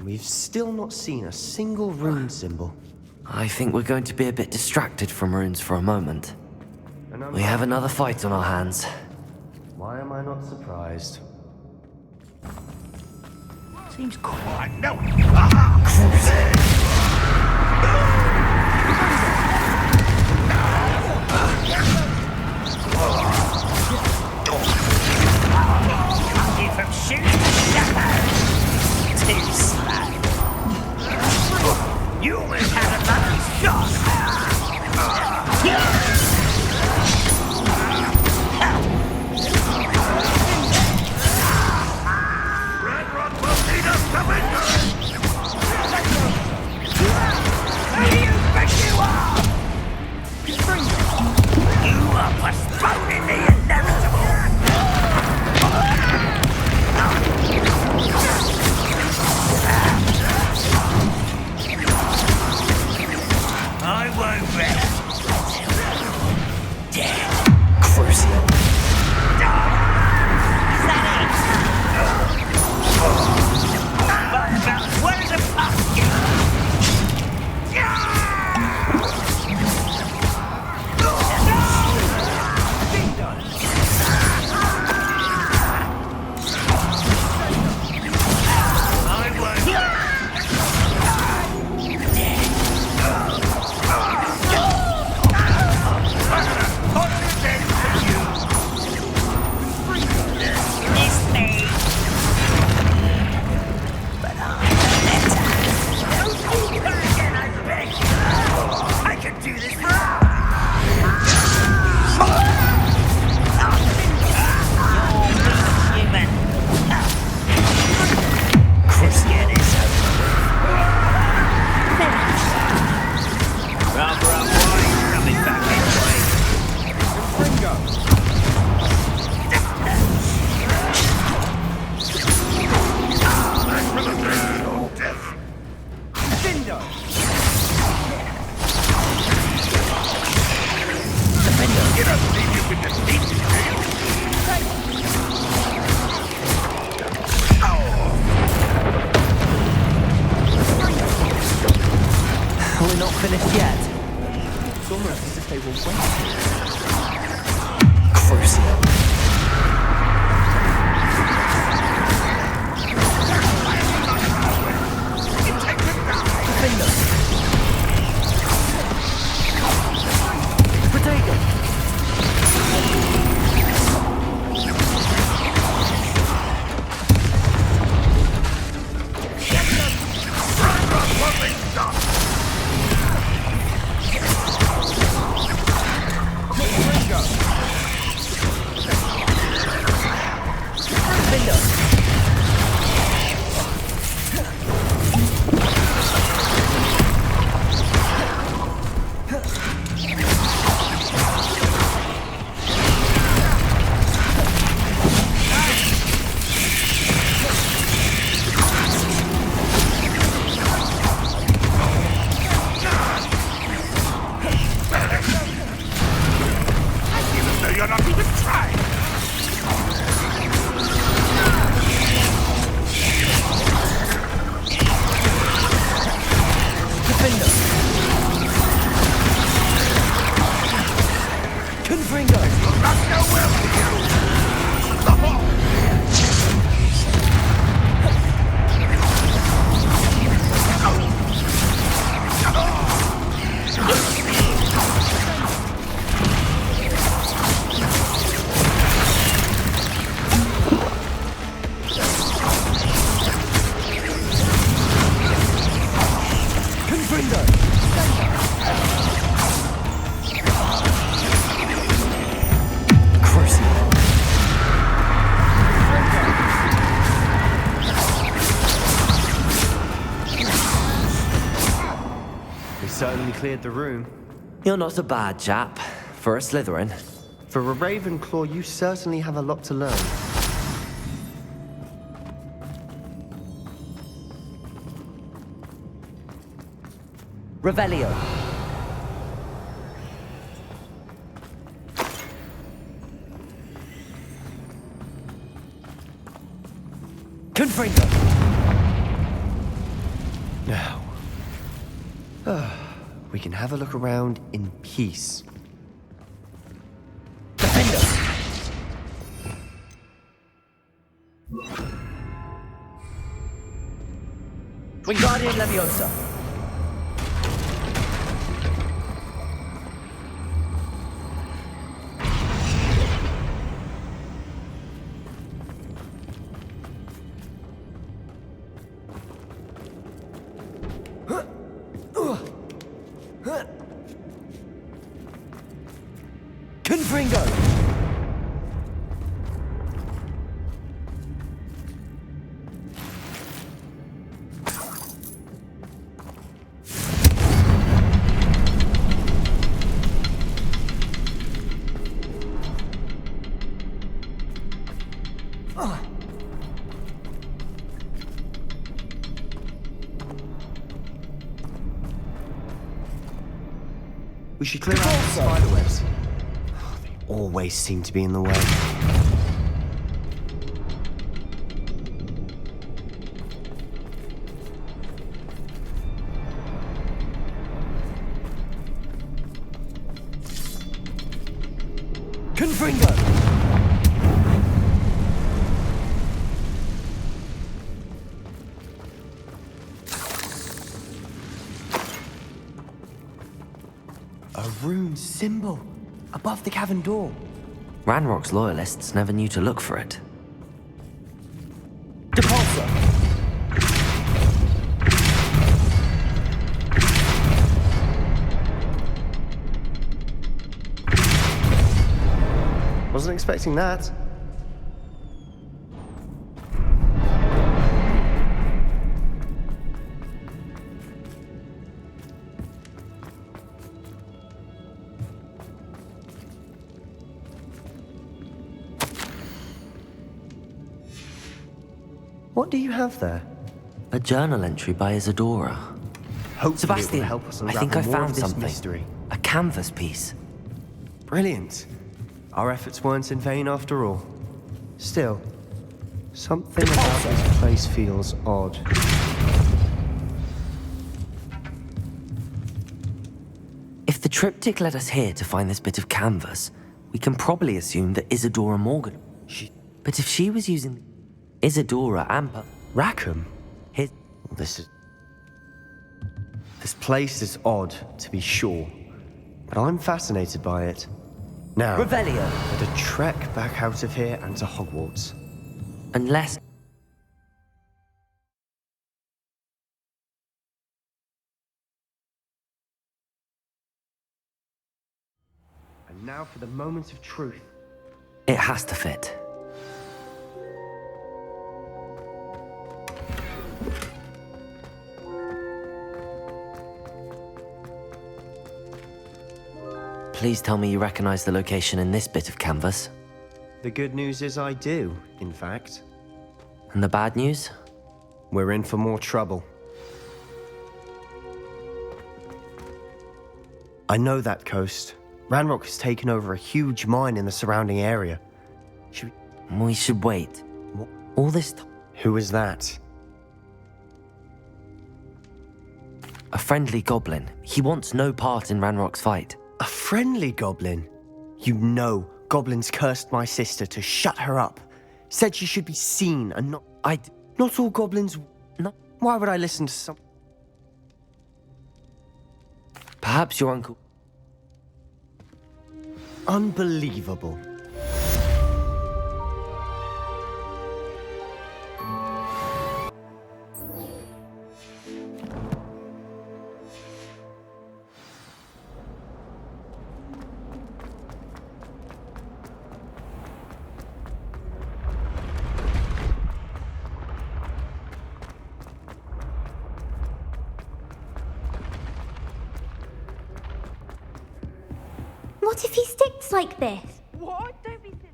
We've still not seen a single rune symbol. I think we're going to be a bit distracted from runes for a moment. We have another fight on our hands. Why am I not surprised? Seems quite. No! You from shoot to shadow. Too slow. You almost had a lucky shot. You are postponing the inevitable! I won't rest. Dead. Crucial. What is a pumpkin? We're not finished yet. It's almost as if they were waiting. Crucial. You're not even trying! Defender! Confringo! You'll not go well with you! Certainly cleared the room. You're not a bad chap for a Slytherin. For a Ravenclaw, you certainly have a lot to learn. Revelio. Confringo. We can have a look around in peace. Wingardium Leviosa. Confringo! We should clear out the spiderwebs. They always seem to be in the way. Confringo! A rune symbol above the cavern door. Ranrock's loyalists never knew to look for it. Depulsor. Wasn't expecting that. What do you have there? A journal entry by Isadora. Hopefully Sebastian, it will help us I think I unravel more found of this something. mystery. A canvas piece. Brilliant. Our efforts weren't in vain after all. Still, something about this place feels odd. If the triptych led us here to find this bit of canvas, we can probably assume that Isadora Morgan. But if she was using Isadora Amper, Rackham? his This place is odd, to be sure, but I'm fascinated by it. Now, Revelio. the trek back out of here and to Hogwarts. unless And now for the moment of truth. it has to fit. Please tell me you recognize the location in this bit of canvas. The good news is I do, in fact. And the bad news? We're in for more trouble. I know that coast. Ranrock has taken over a huge mine in the surrounding area. We should wait. All this time. Who is that? A friendly goblin. He wants no part in Ranrock's fight. A friendly goblin? You know goblins cursed my sister to shut her up. Said she should be seen and not... Not all goblins... No. Why would I listen to some... Perhaps your uncle... Unbelievable. What if he sticks like this? What? Don't be silly.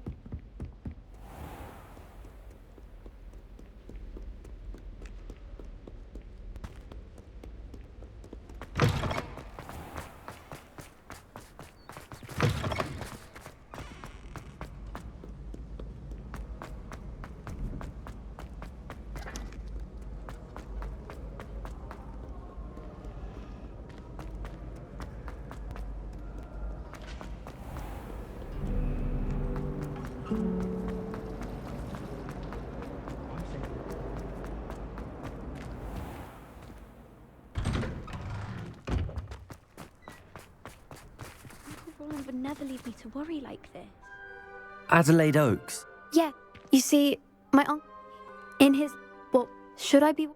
Roland would never leave me to worry like this. Adelaide Oaks. Yeah, you see, my uncle, in his, well, should I be?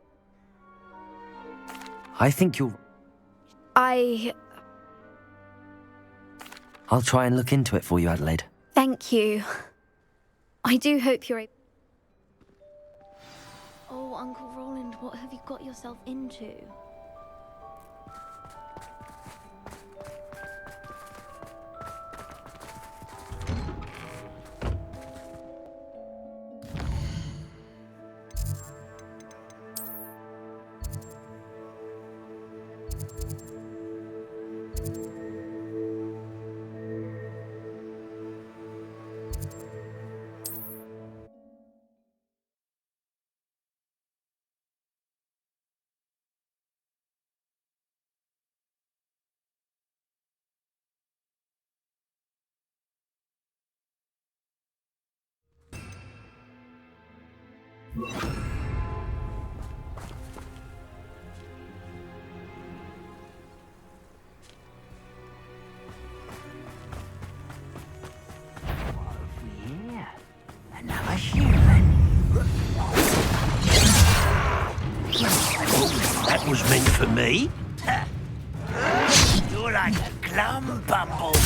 I think you're... I'll try and look into it for you, Adelaide. Thank you. I do hope you're able. Oh, Uncle Roland, what have you got yourself into? Yeah, another human. Oh, that was meant for me. You're like a glum bumblebee.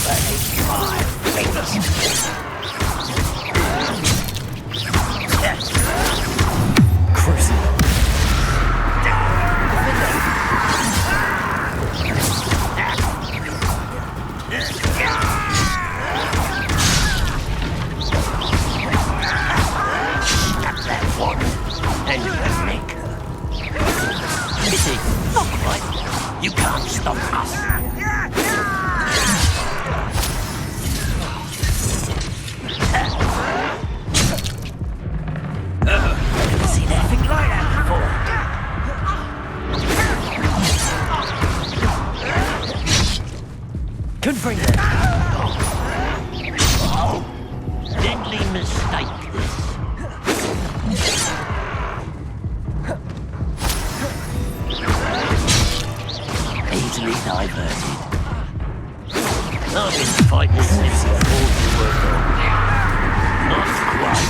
And your neck. Pity, not quite. You can't stop us. Never seen anything like that before. Couldn't bring that. Deadly mistake, this. Easily diverted. I've been fighting this since before you were gone. Not quite.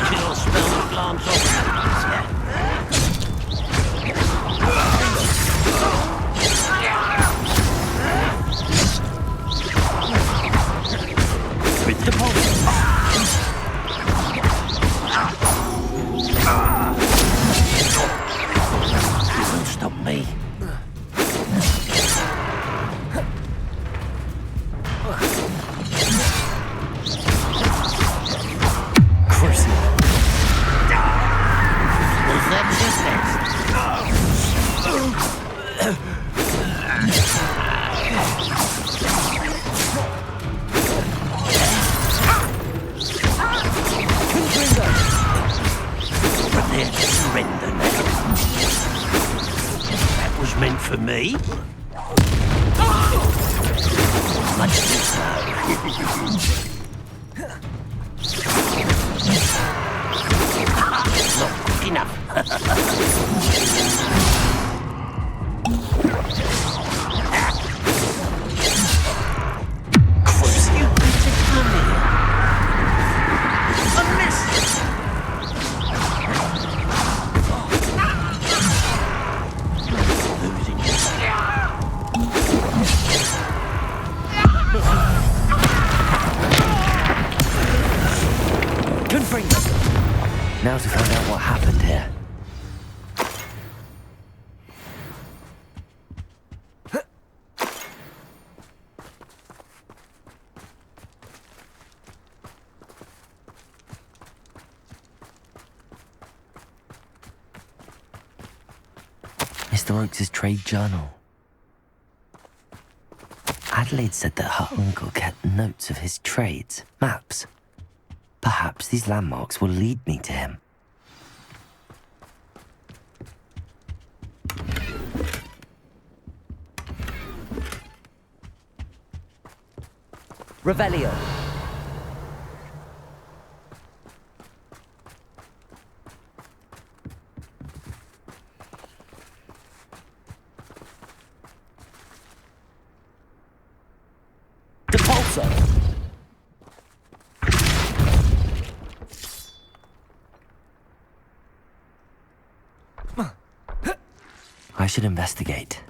Kill spell the glance off. With the ball. You won't stop me. Surrender now. That was meant for me. Much too slow. Not quick enough. You better come here. A miss. Couldn't bring it. Now to find out what happened here. Mr. Oakes' trade journal. Adelaide said that her uncle kept notes of his trades, maps. Perhaps these landmarks will lead me to him. Revelio. son. I should investigate.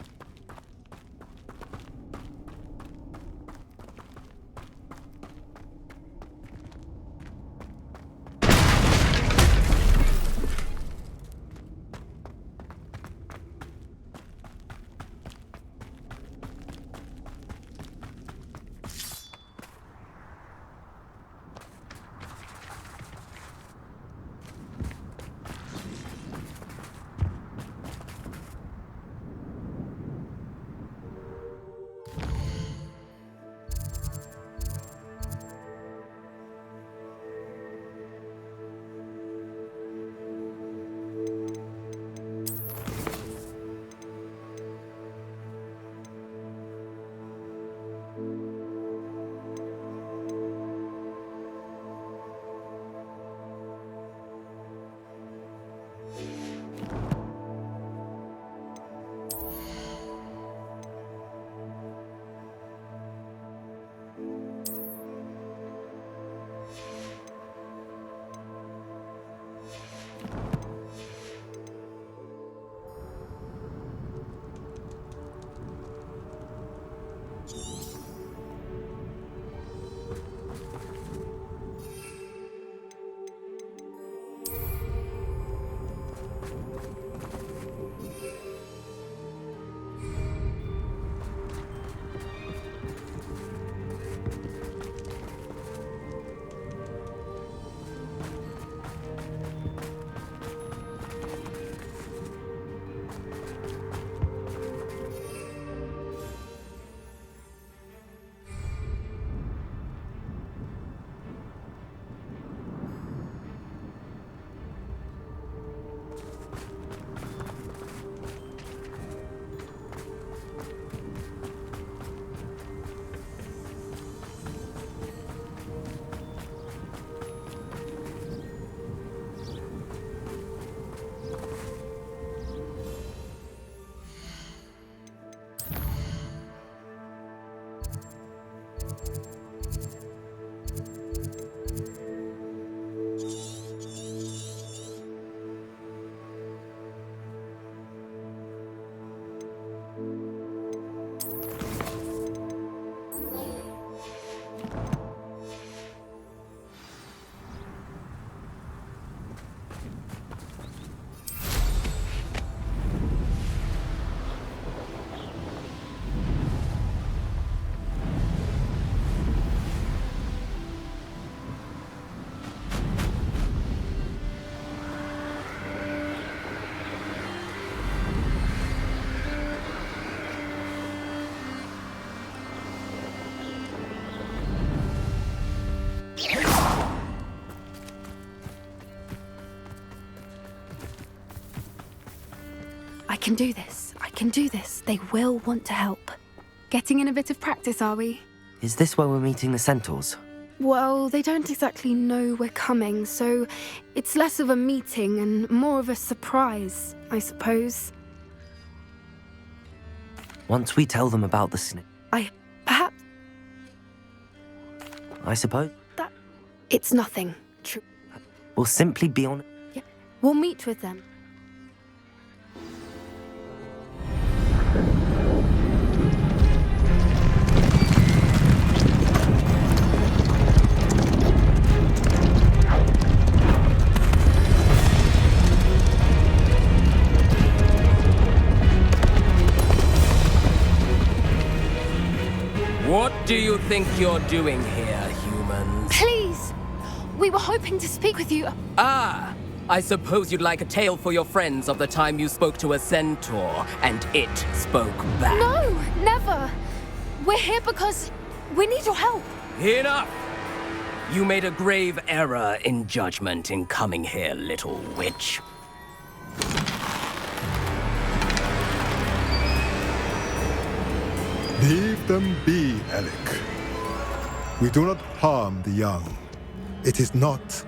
I can do this. I can do this. They will want to help. Getting in a bit of practice, are we? Is this where we're meeting the centaurs? Well, they don't exactly know we're coming, so it's less of a meeting and more of a surprise, I suppose. Once we tell them about the snake, Perhaps I suppose it's nothing. True. we'll simply be on. We'll meet with them. What do you think you're doing here, humans? Please! We were hoping to speak with you. Ah! I suppose you'd like a tale for your friends of the time you spoke to a centaur, and it spoke back. No! Never! We're here because we need your help. Enough! You made a grave error in judgment in coming here, little witch. Leave them be, Alec. We do not harm the young. It is not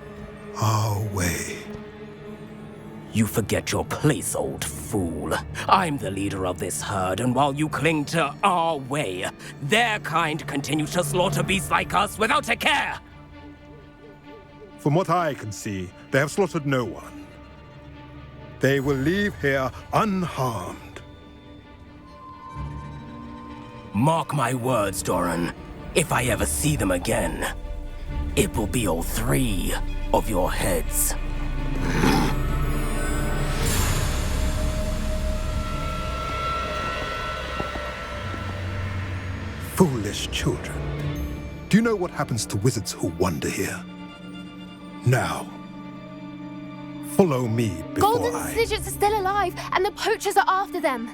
our way. You forget your place, old fool. I'm the leader of this herd, and while you cling to our way, their kind continue to slaughter beasts like us without a care! From what I can see, they have slaughtered no one. They will leave here unharmed. Mark my words, Doran. If I ever see them again, it will be all 3 of your heads. Foolish children. Do you know what happens to wizards who wander here? Now, follow me before Golden Snidgets are still alive, and the poachers are after them.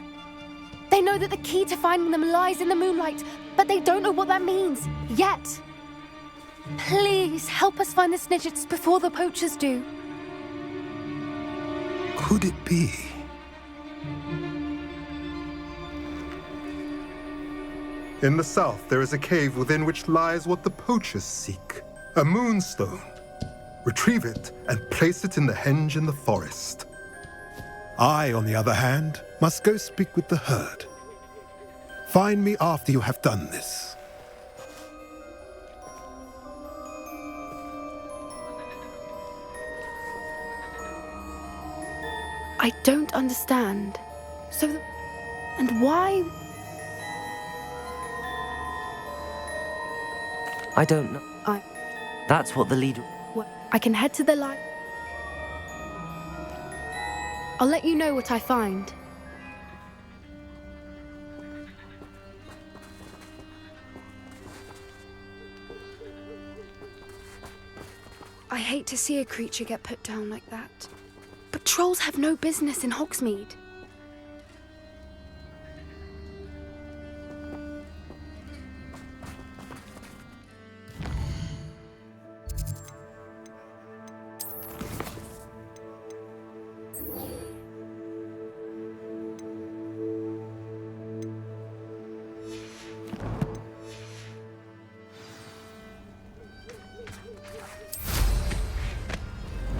They know that the key to finding them lies in the moonlight, but they don't know what that means, yet. Please, help us find the Snidgets before the poachers do. Could it be? In the south, there is a cave within which lies what the poachers seek. A moonstone. Retrieve it and place it in the henge in the forest. I, on the other hand, must go speak with the herd. Find me after you have done this. I don't understand. And why? I don't know. That's what the leader... I can head to the light. I'll let you know what I find. I hate to see a creature get put down like that. But trolls have no business in Hogsmeade.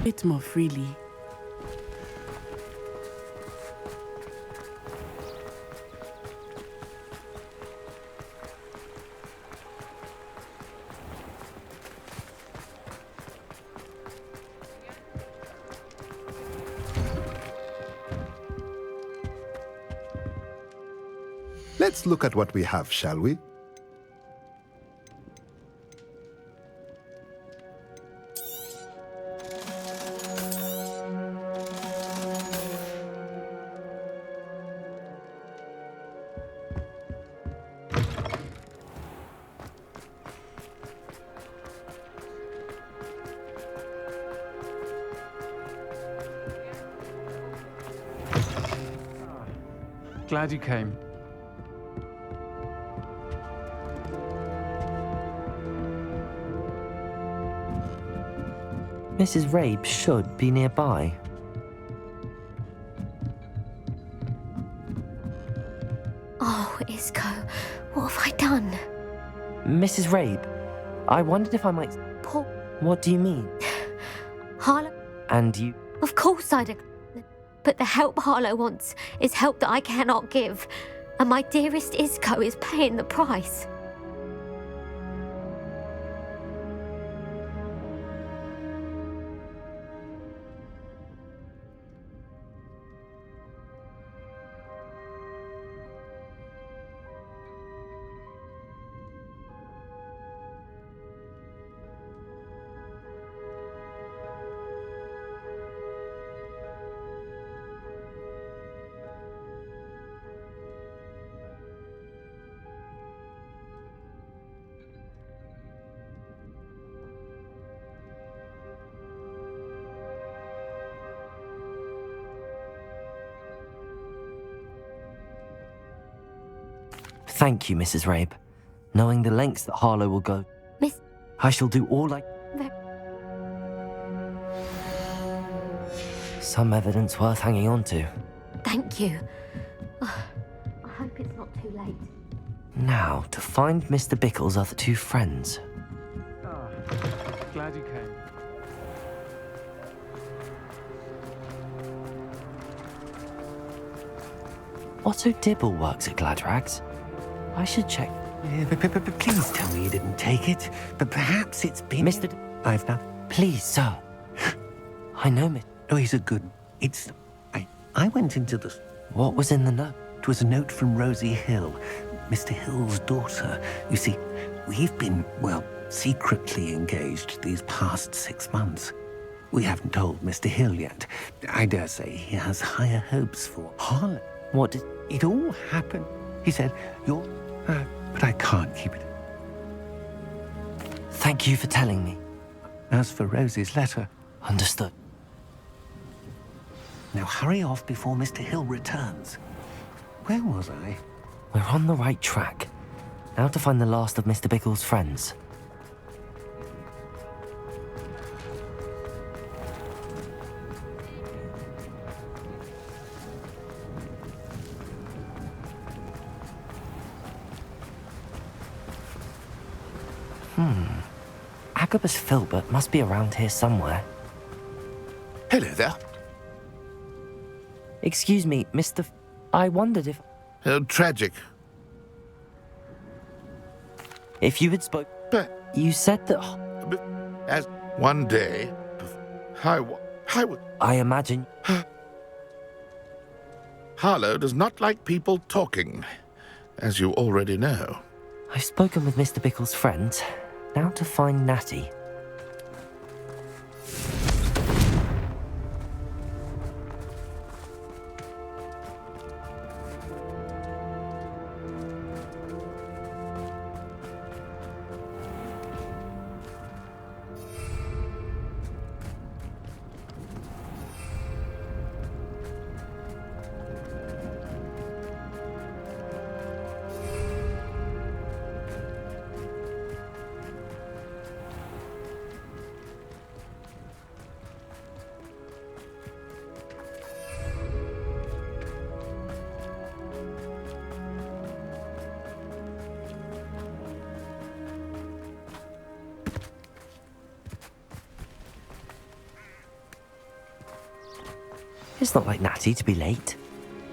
Bit more freely. Let's look at what we have, shall we? Glad you came. Mrs. Rabe should be nearby. Oh, Isco, what have I done? Mrs. Rabe, I wondered if I might... Paul. What do you mean? Harlow. And you... Of course I'd... But the help Harlow wants is help that I cannot give. And my dearest Isco is paying the price. Thank you, Mrs. Rabe. Knowing the lengths that Harlow will go, Miss... I shall do all I... Some evidence worth hanging on to. Thank you. Oh, I hope it's not too late. Now, to find Mr. Bickle's other 2 friends. Glad you came. Otto Dibble works at Gladrags. I should check. Please tell me you didn't take it. But perhaps it's been... Mr. I've not... Please, sir. I know, Miss... Oh, he's a good... It's... I went into the... What was in the note? It was a note from Rosie Hill, Mr. Hill's daughter. You see, we've been, well, secretly engaged these past 6 months. We haven't told Mr. Hill yet. I dare say he has higher hopes for Harlan. What did... It all happened. He said, you're... but I can't keep it. Thank you for telling me. As for Rosie's letter... Understood. Now hurry off before Mr. Hill returns. Where was I? We're on the right track. Now to find the last of Mr. Bickle's friends. Agabus Filbert must be around here somewhere. Hello there. Excuse me, Mr. I wondered if... Tragic. If you had you said that... As one day, I would... I imagine... Harlow does not like people talking, as you already know. I've spoken with Mr. Bickle's friends. Now to find Natty. It's not like Natty to be late.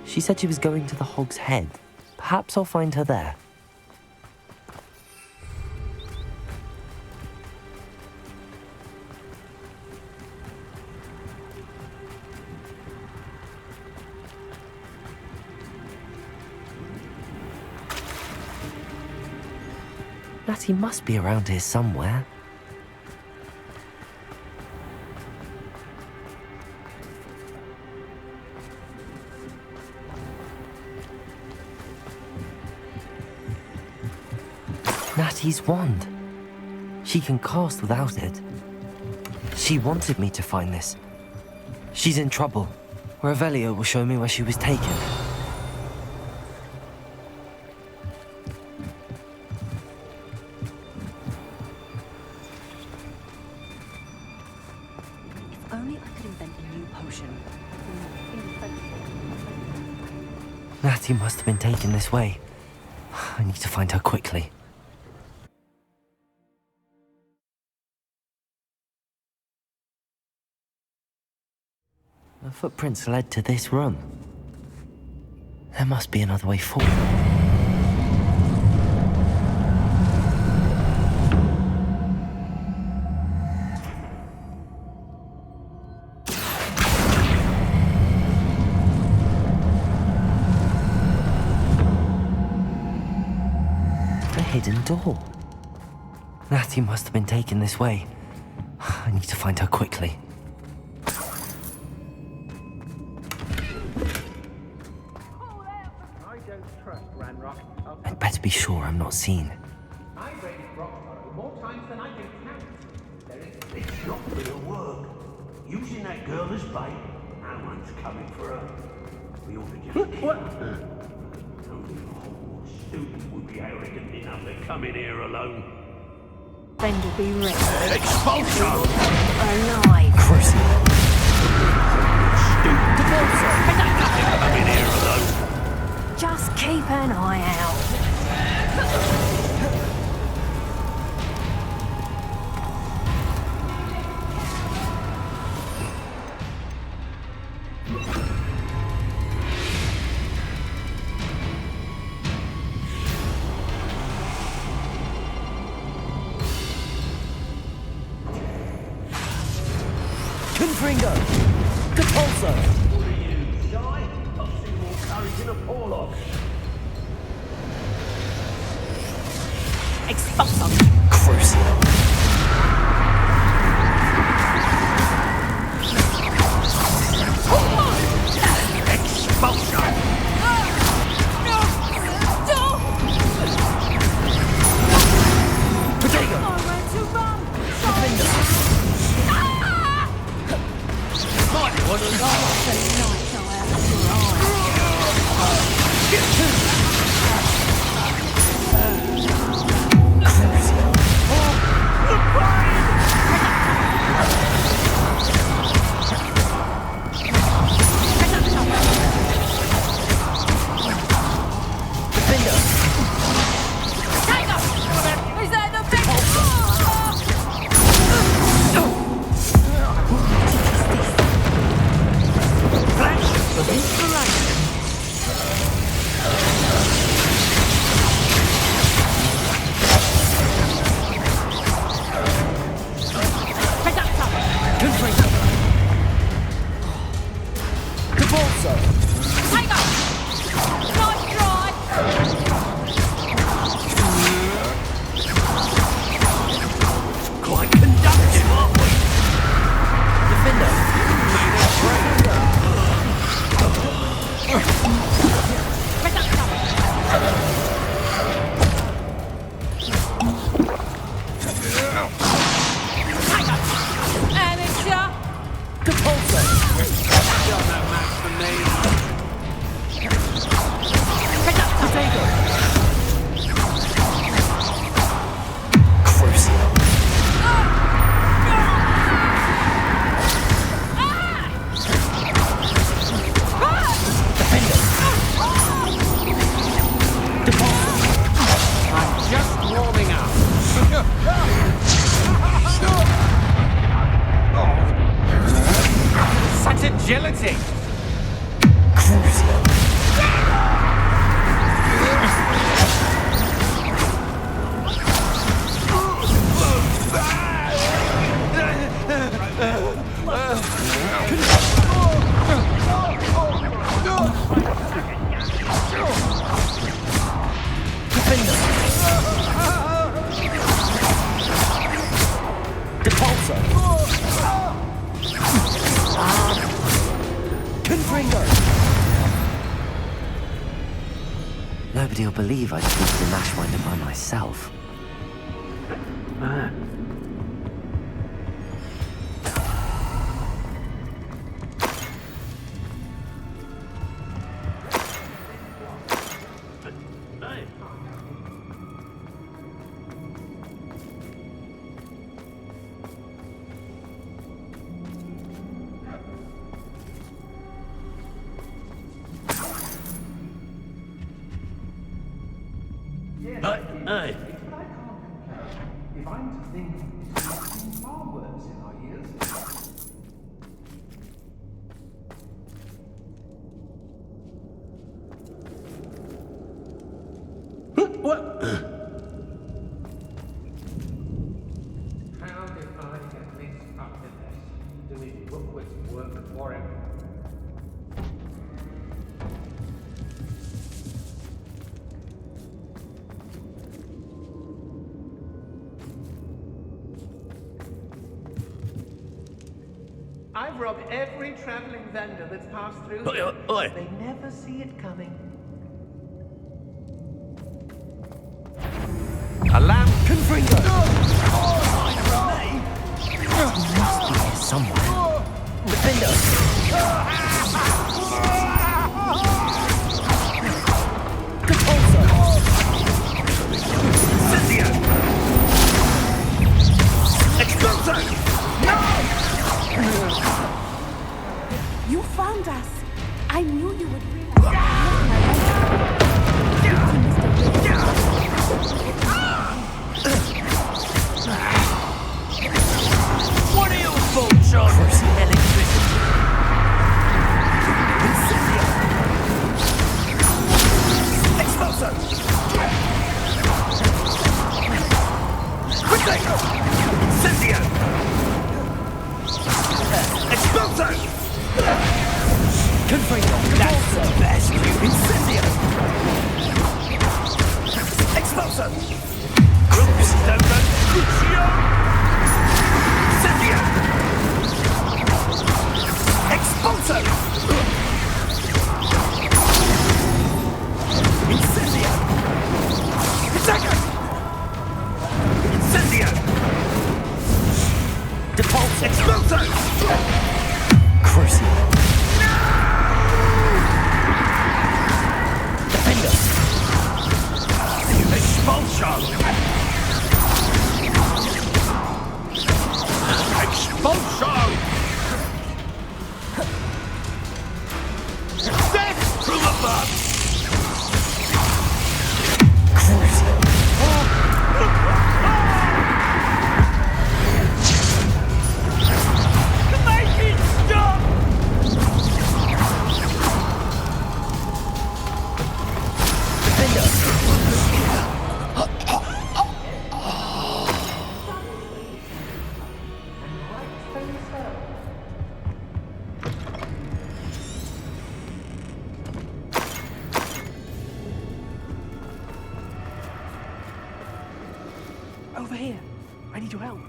She said she was going to the Hog's Head. Perhaps I'll find her there. Natty must be around here somewhere. Natty's wand. She can cast without it. She wanted me to find this. She's in trouble. Revelio will show me where she was taken. If only I could invent a new potion. Natty must have been taken this way. I need to find her quickly. The footprints led to this room. There must be another way forward. A hidden door. Natty must have been taken this way. I need to find her quickly. I'd better be sure I'm not seen. I've raided Roxborough more times than I can count. It's not real work. Using that girl as bait, no one's coming for her. We ought to just what? Only a Hogwarts student would be arrogant enough to come in here alone. Friend will be ready. Expulsion! Alive. Crucible. Come in here alone. Just keep an eye out. Confringo! Depulso! Expulsum! Crucio! Expulsum! Potato! Quite conductive, aren't we? I'm just warming up. Such agility! Nobody'll believe I defeated an Ashwinder by myself. Hey. If I'm to think of far worse in our ears. What? How did I get mixed up in this? Doing Rookwood's work for him? I've robbed every traveling vendor that's passed through here. Oi. They never see it coming. A lamp. Confringo! He must be here somewhere. Defender! You found us. I knew you would realize. What are your thoughts on electricity? Expulso! Incendio! Attacker! Incendio! Default Expulso! Crucial. Defender! Expulsion! Expulsion! Death to the bud! Make it stop! Over here. I need your help.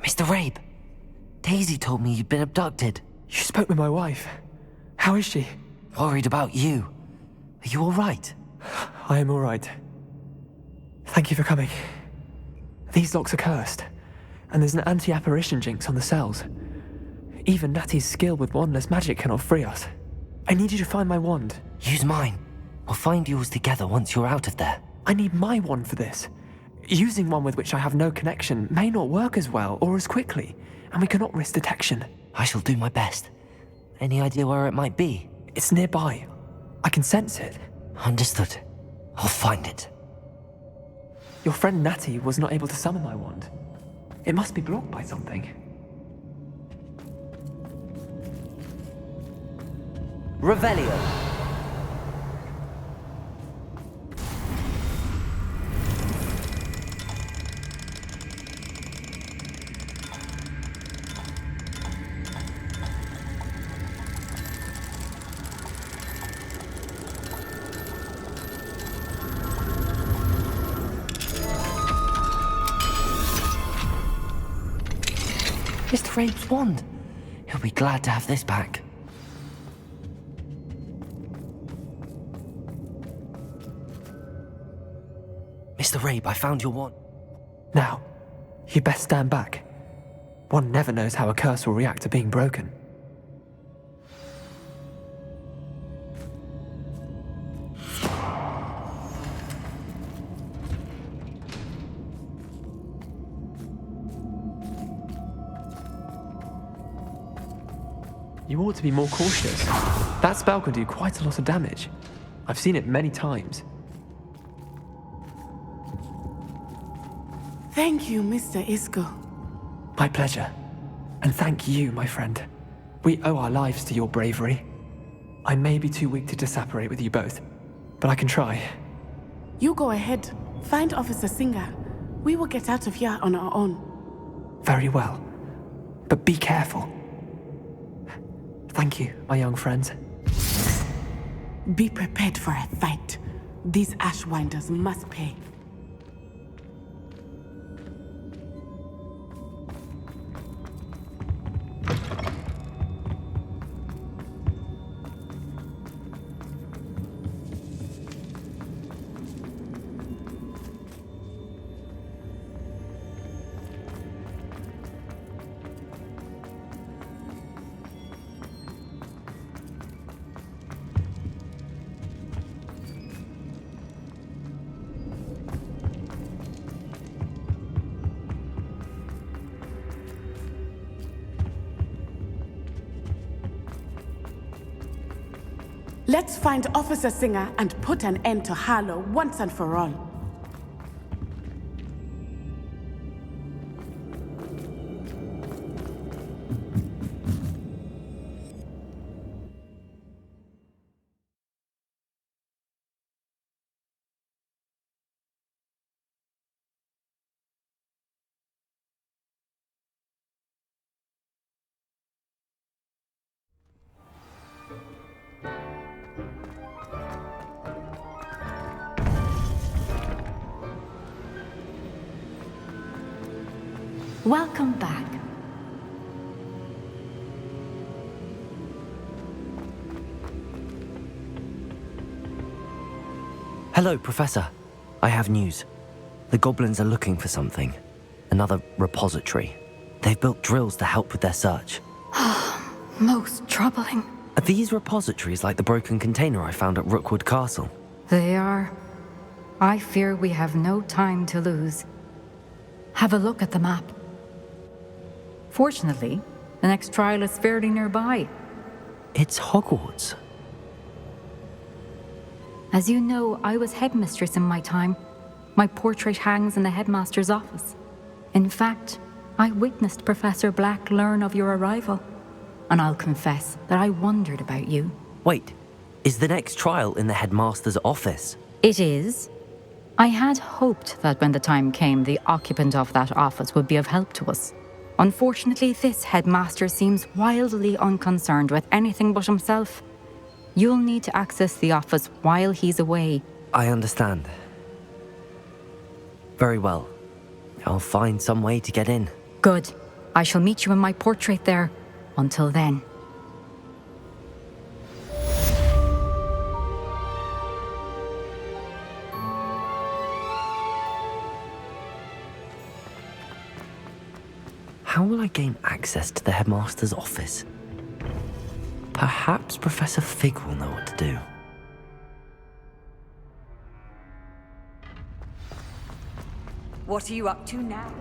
Mr. Rabe, Daisy told me you'd been abducted. You spoke with my wife. How is she? Worried about you. Are you all right? I am all right. Thank you for coming. These locks are cursed, and there's an anti-apparition jinx on the cells. Even Natty's skill with wandless magic cannot free us. I need you to find my wand. Use mine. We'll find yours together once you're out of there. I need my wand for this. Using one with which I have no connection may not work as well or as quickly, and we cannot risk detection. I shall do my best. Any idea where it might be? It's nearby. I can sense it. Understood. I'll find it. Your friend Natty was not able to summon my wand. It must be blocked by something. Revelio. Mr. Rabe's wand. He'll be glad to have this back. Mr. Rabe, I found your wand. Now, you best stand back. One never knows how a curse will react to being broken. You ought to be more cautious. That spell can do quite a lot of damage. I've seen it many times. Thank you, Mr. Isco. My pleasure. And thank you, my friend. We owe our lives to your bravery. I may be too weak to disapparate with you both, but I can try. You go ahead. Find Officer Singer. We will get out of here on our own. Very well. But be careful. Thank you, my young friends. Be prepared for a fight. These Ashwinders must pay. Let's find Officer Singer and put an end to Harlow once and for all. Welcome back. Hello, Professor. I have news. The goblins are looking for something. Another repository. They've built drills to help with their search. Most troubling. Are these repositories like the broken container I found at Rookwood Castle? They are. I fear we have no time to lose. Have a look at the map. Fortunately, the next trial is fairly nearby. It's Hogwarts. As you know, I was headmistress in my time. My portrait hangs in the headmaster's office. In fact, I witnessed Professor Black learn of your arrival. And I'll confess that I wondered about you. Wait, is the next trial in the headmaster's office? It is. I had hoped that when the time came, the occupant of that office would be of help to us. Unfortunately, this headmaster seems wildly unconcerned with anything but himself. You'll need to access the office while he's away. I understand. Very well. I'll find some way to get in. Good. I shall meet you in my portrait there. Until then. How will I gain access to the headmaster's office? Perhaps Professor Fig will know what to do. What are you up to now?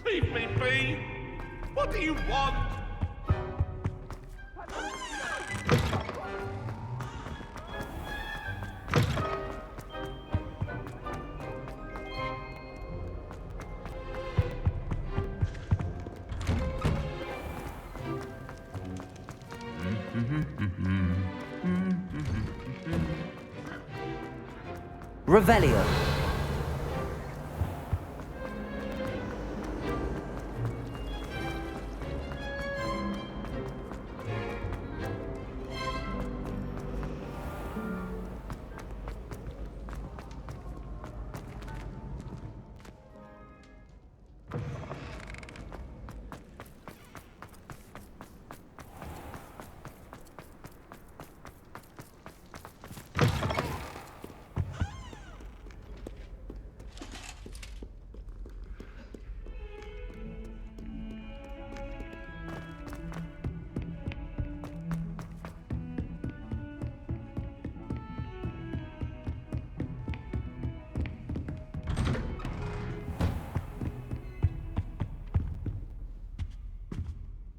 Leave me be! What do you want? Revelio.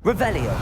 Revelio.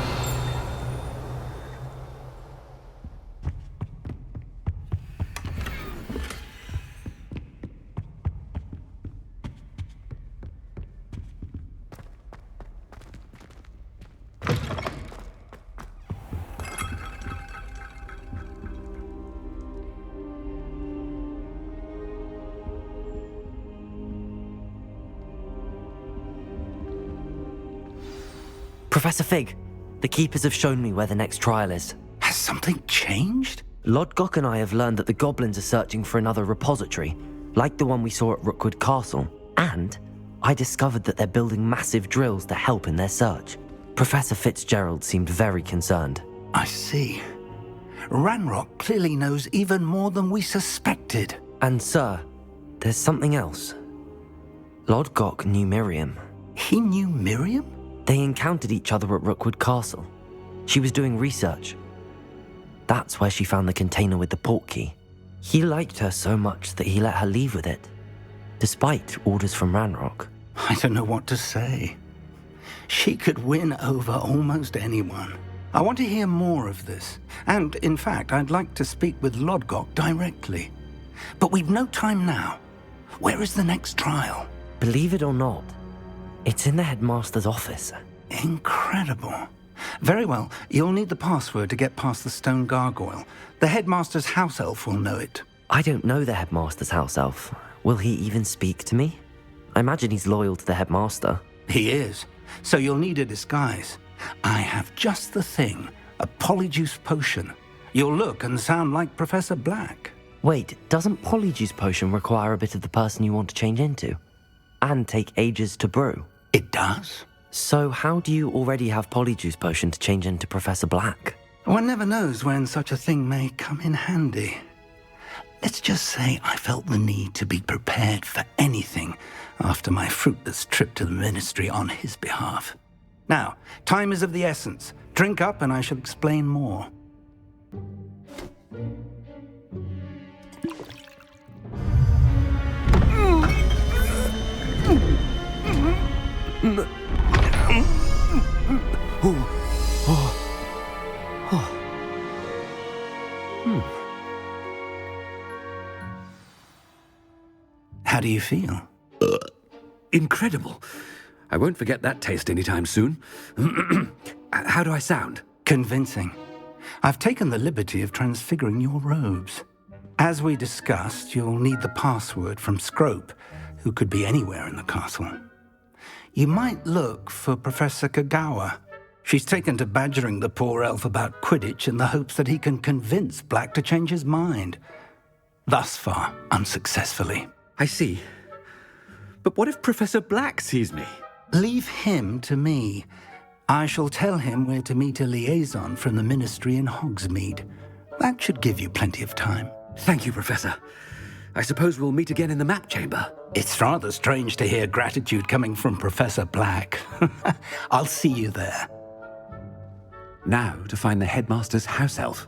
Professor Fig, the Keepers have shown me where the next trial is. Has something changed? Lodgok and I have learned that the goblins are searching for another repository, like the one we saw at Rookwood Castle. And I discovered that they're building massive drills to help in their search. Professor Fitzgerald seemed very concerned. I see. Ranrock clearly knows even more than we suspected. And sir, there's something else. Lodgok knew Miriam. He knew Miriam? They encountered each other at Rookwood Castle. She was doing research. That's where she found the container with the portkey. He liked her so much that he let her leave with it, despite orders from Ranrock. I don't know what to say. She could win over almost anyone. I want to hear more of this. And, in fact, I'd like to speak with Lodgok directly. But we've no time now. Where is the next trial? Believe it or not, it's in the headmaster's office. Incredible. Very well, you'll need the password to get past the stone gargoyle. The headmaster's house elf will know it. I don't know the headmaster's house elf. Will he even speak to me? I imagine he's loyal to the headmaster. He is. So you'll need a disguise. I have just the thing. A polyjuice potion. You'll look and sound like Professor Black. Wait, doesn't polyjuice potion require a bit of the person you want to change into? And take ages to brew? It does. So how do you already have polyjuice potion to change into Professor Black? One never knows when such a thing may come in handy. Let's just say I felt the need to be prepared for anything after my fruitless trip to the ministry on his behalf. Now, time is of the essence. Drink up and I shall explain more. How do you feel? Incredible. I won't forget that taste anytime soon. How do I sound? Convincing. I've taken the liberty of transfiguring your robes. As we discussed, you'll need the password from Scrope, who could be anywhere in the castle. You might look for Professor Kagawa. She's taken to badgering the poor elf about Quidditch in the hopes that he can convince Black to change his mind. Thus far, unsuccessfully. I see. But what if Professor Black sees me? Leave him to me. I shall tell him where to meet a liaison from the ministry in Hogsmeade. That should give you plenty of time. Thank you, Professor. I suppose we'll meet again in the map chamber. It's rather strange to hear gratitude coming from Professor Black. I'll see you there. Now to find the headmaster's house elf.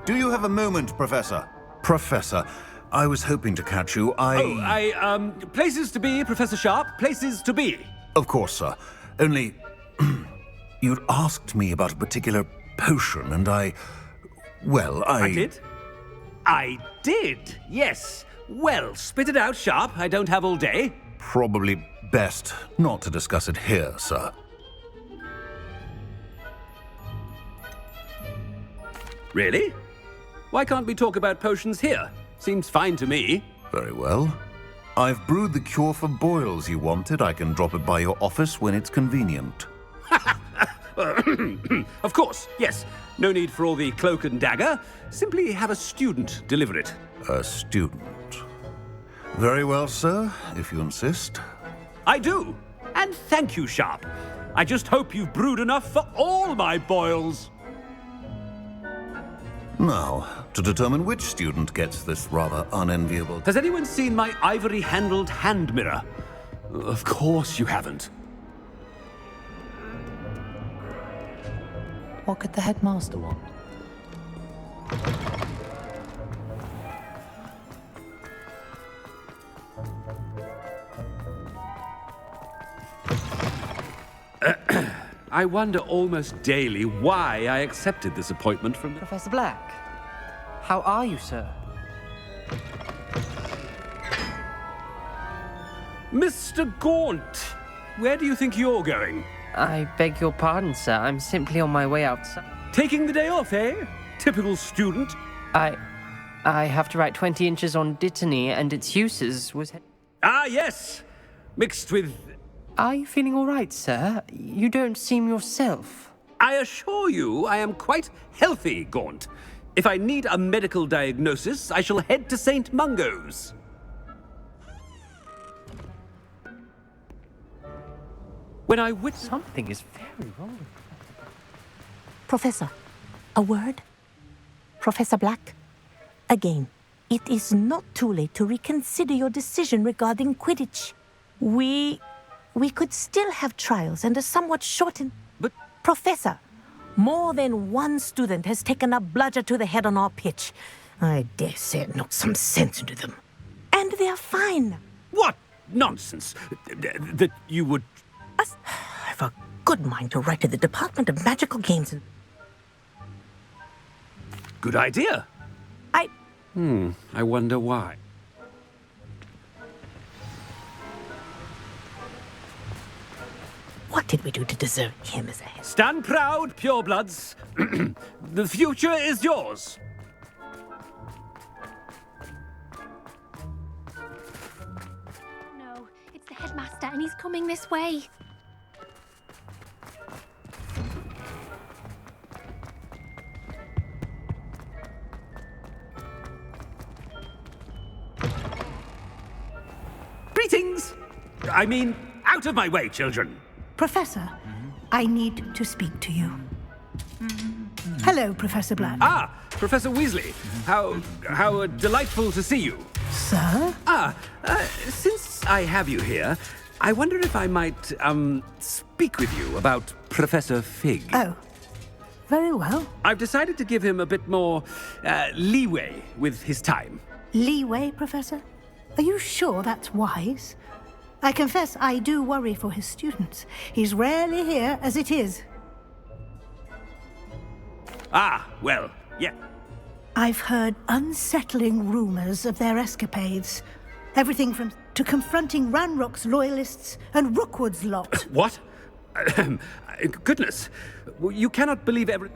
Do you have a moment, Professor? Professor, I was hoping to catch you. Places to be, Professor Sharp. Places to be. Of course, sir. Only, you'd asked me about a particular potion, and I did? I did, yes. Well, spit it out, Sharp. I don't have all day. Probably best not to discuss it here, sir. Really? Why can't we talk about potions here? Seems fine to me. Very well. I've brewed the cure for boils you wanted. I can drop it by your office when it's convenient. Of course, yes. No need for all the cloak and dagger. Simply have a student deliver it. A student. Very well, sir, if you insist. I do. And thank you, Sharp. I just hope you've brewed enough for all my boils. Now, to determine which student gets this rather unenviable... Has anyone seen my ivory-handled hand mirror? Of course you haven't. What could the headmaster want? I wonder almost daily why I accepted this appointment from... Professor Black, how are you, sir? Mr. Gaunt, where do you think you're going? I beg your pardon, sir. I'm simply on my way outside. Taking the day off, eh? Typical student. I have to write 20 inches on Dittany and its uses was... Ah, yes! Mixed with... Are you feeling all right, sir? You don't seem yourself. I assure you I am quite healthy, Gaunt. If I need a medical diagnosis, I shall head to St. Mungo's. When I witness... Something is very wrong. Professor, a word? Professor Black, again, it is not too late to reconsider your decision regarding Quidditch. We could still have trials and a somewhat shortened... But... Professor, more than one student has taken a bludger to the head on our pitch. I dare say it knocked some sense into them. And and they're fine. What nonsense! That you would... I've a good mind to write to the Department of Magical Games and... Good idea. I wonder why. What did we do to deserve him as a head? Stand proud, purebloods. The future is yours. No, it's the headmaster and he's coming this way. Greetings! I mean, out of my way, children. Professor, I need to speak to you. Hello, Professor Black. Ah, Professor Weasley. How delightful to see you. Sir? Since I have you here, I wonder if I might, speak with you about Professor Fig. Oh, very well. I've decided to give him a bit more, leeway with his time. Leeway, Professor? Are you sure that's wise? I confess I do worry for his students. He's rarely here as it is. Ah, well, yeah. I've heard unsettling rumors of their escapades. Everything from to confronting Ranrock's loyalists and Rookwood's lot. What? Goodness. You cannot believe every...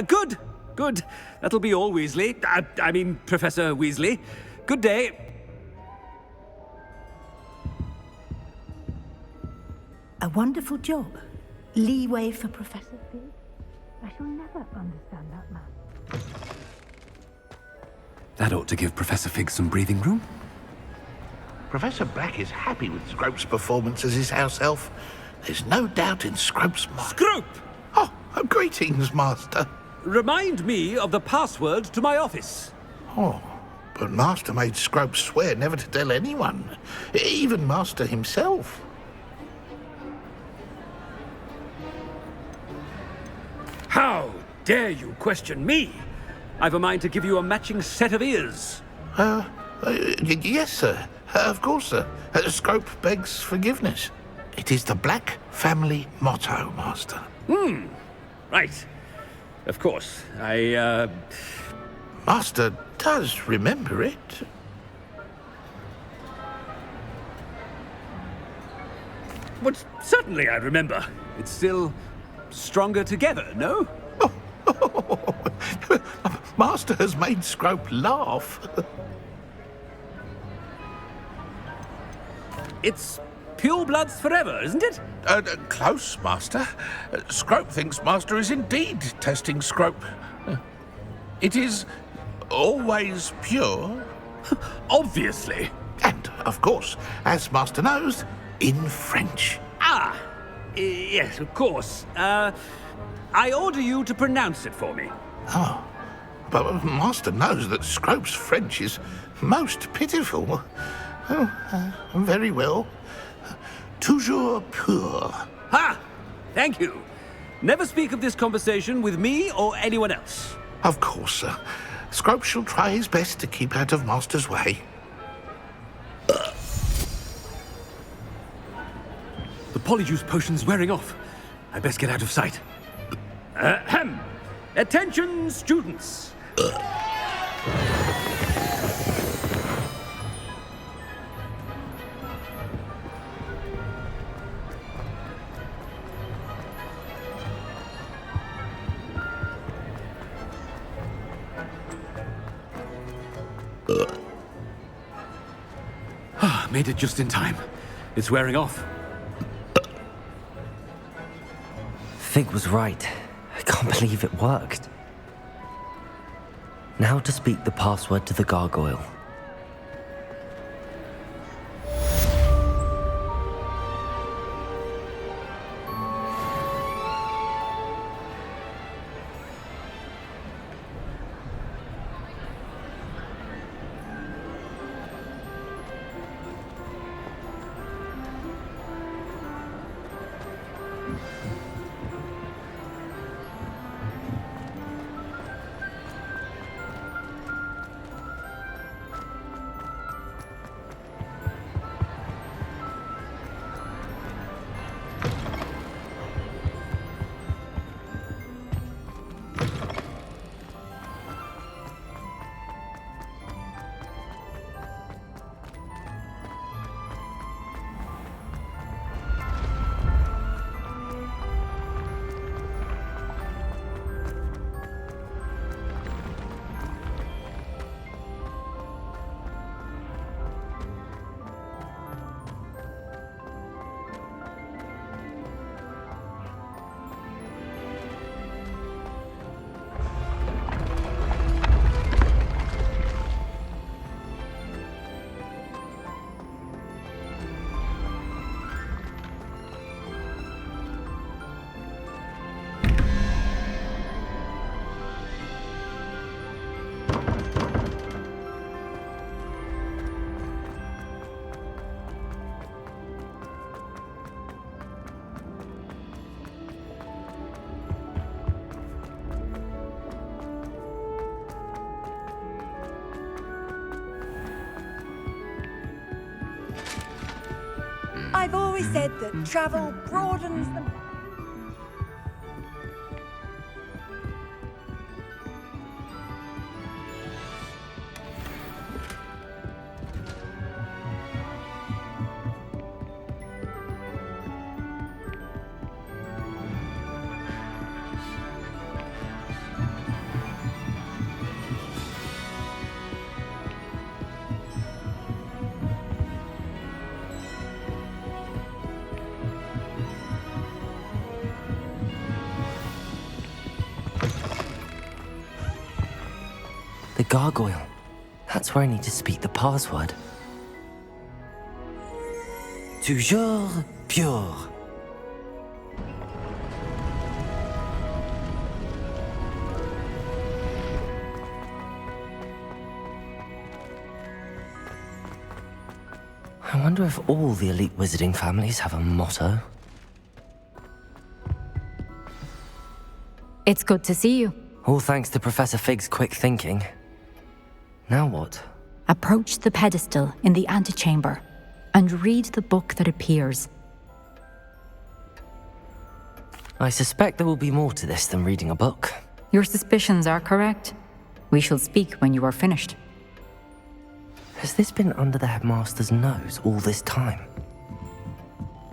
Good. Good. That'll be all, Weasley. I mean, Professor Weasley. Good day. A wonderful job. Leeway for Professor Fig. I shall never understand that man. That ought to give Professor Fig some breathing room. Professor Black is happy with Scrope's performance as his house elf. There's no doubt in Scrope's mind. Scrope! Oh, greetings, Master. Remind me of the password to my office. Oh, but Master made Scrope swear never to tell anyone, even Master himself. How dare you question me? I've a mind to give you a matching set of ears. Yes, sir. Of course, sir. Scrope begs forgiveness. It is the Black family motto, Master. Right. Of course. Master does remember it. But certainly I remember. It's still stronger together, no? Master has made Scrope laugh. It's purebloods forever, isn't it? Close, Master. Scrope thinks Master is indeed testing Scrope. It is always pure. Obviously. And, of course, as Master knows, in French. Yes, of course. I order you to pronounce it for me. Oh, but Master knows that Scrope's French is most pitiful. Very well. Toujours pur. Ha! Thank you. Never speak of this conversation with me or anyone else. Of course, sir. Scrope shall try his best to keep out of Master's way. The polyjuice potion's wearing off. I best get out of sight. Attention, students. Made it just in time. It's wearing off. Fig was right. I can't believe it worked. Now to speak the password to the gargoyle. always said that travel broadens the... The gargoyle. That's where I need to speak the password. Toujours pure. I wonder if all the elite wizarding families have a motto. It's good to see you. All thanks to Professor Fig's quick thinking. Now what? Approach the pedestal in the antechamber and read the book that appears. I suspect there will be more to this than reading a book. Your suspicions are correct. We shall speak when you are finished. Has this been under the headmaster's nose all this time?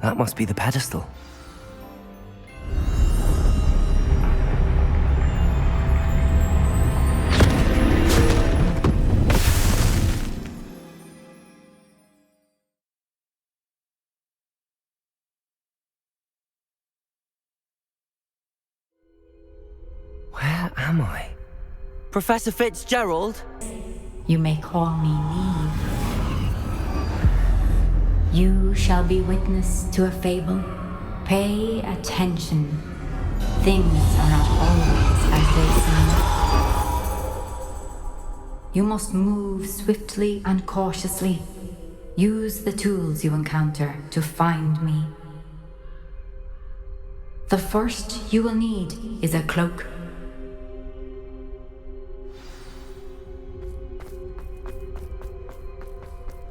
That must be the pedestal. Where am I? Professor Fitzgerald? You may call me Neve. You shall be witness to a fable. Pay attention. Things are not always as they seem. You must move swiftly and cautiously. Use the tools you encounter to find me. The first you will need is a cloak.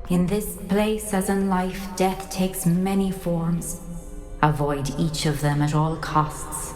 In this place, as in life, death takes many forms. Avoid each of them at all costs.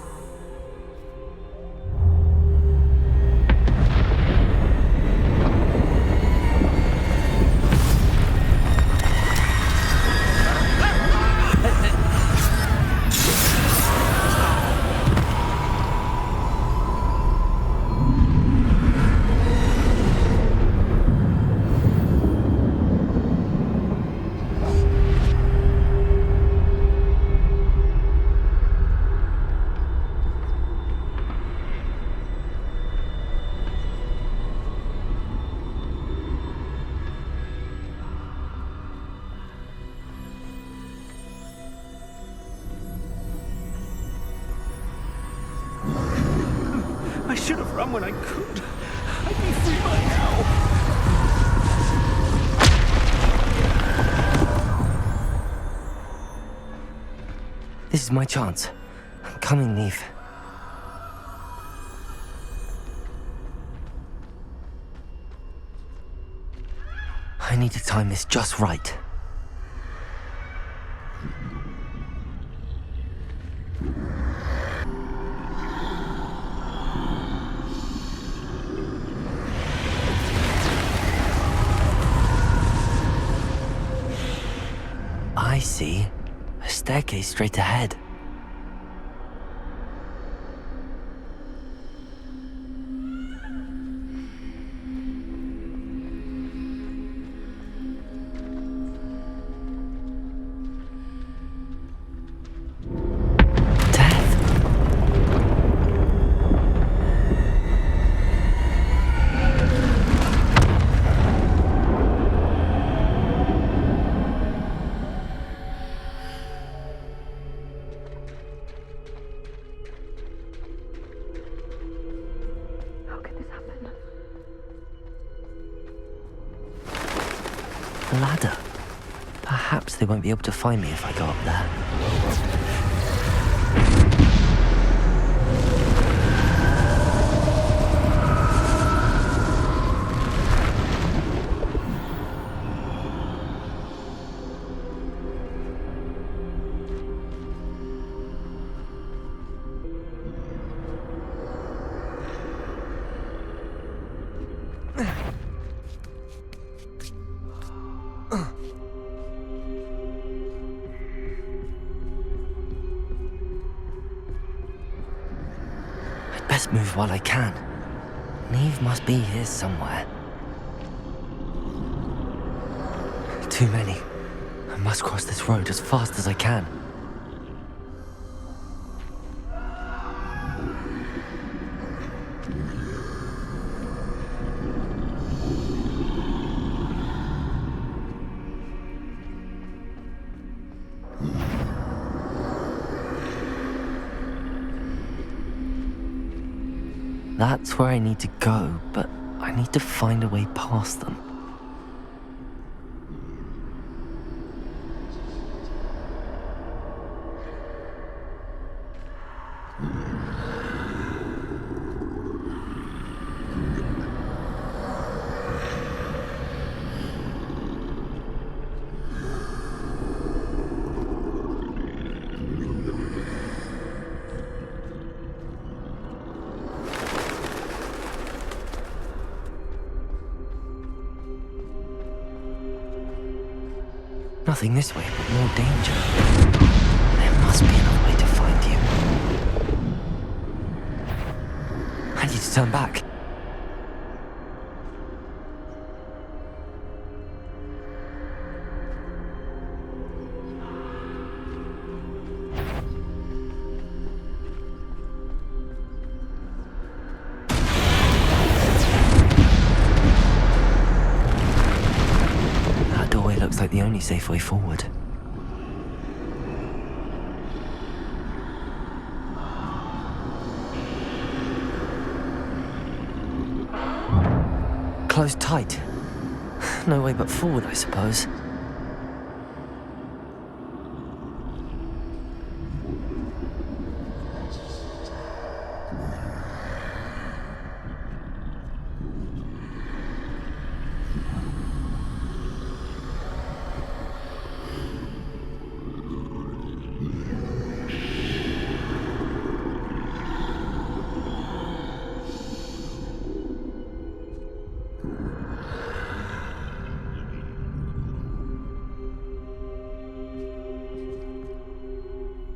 I should have run when I could. I'd be free by now. This is my chance. I'm coming, Neve. I need to time this just right. I see. A staircase straight ahead. A ladder. Perhaps they won't be able to find me if I go up there. best move while I can. Neve must be here somewhere. Too many. I must cross this road as fast as I can. That's where I need to go, but I need to find a way past them. Nothing this way, but more danger. There must be another way to find you. I need to turn back. Looks like the only safe way forward. Closed tight. No way but forward, I suppose.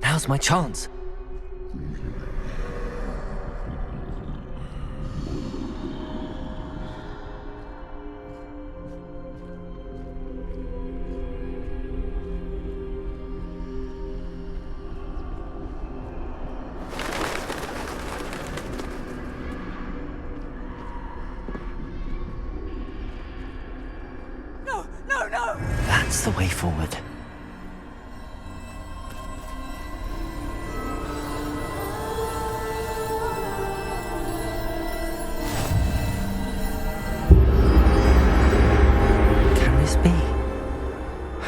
Now's my chance. No, no, no! That's the way forward.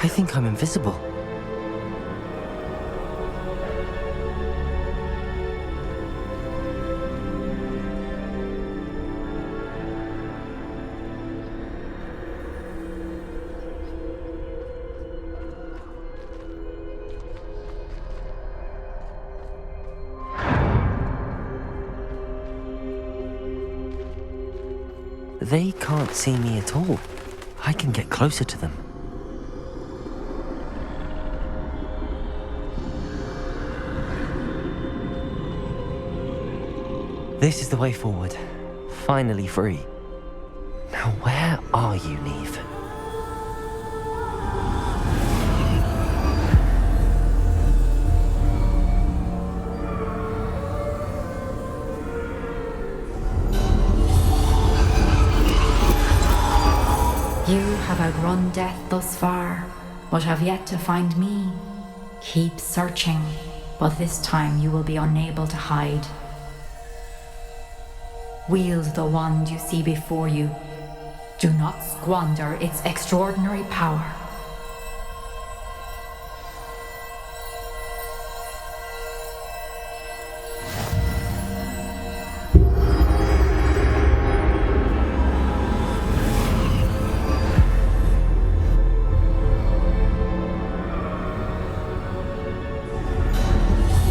I think I'm invisible. They can't see me at all. I can get closer to them. This is the way forward. Finally free. Now where are you, Neve? You have outrun death thus far, but have yet to find me. Keep searching, but this time you will be unable to hide. Wield the wand you see before you. Do not squander its extraordinary power.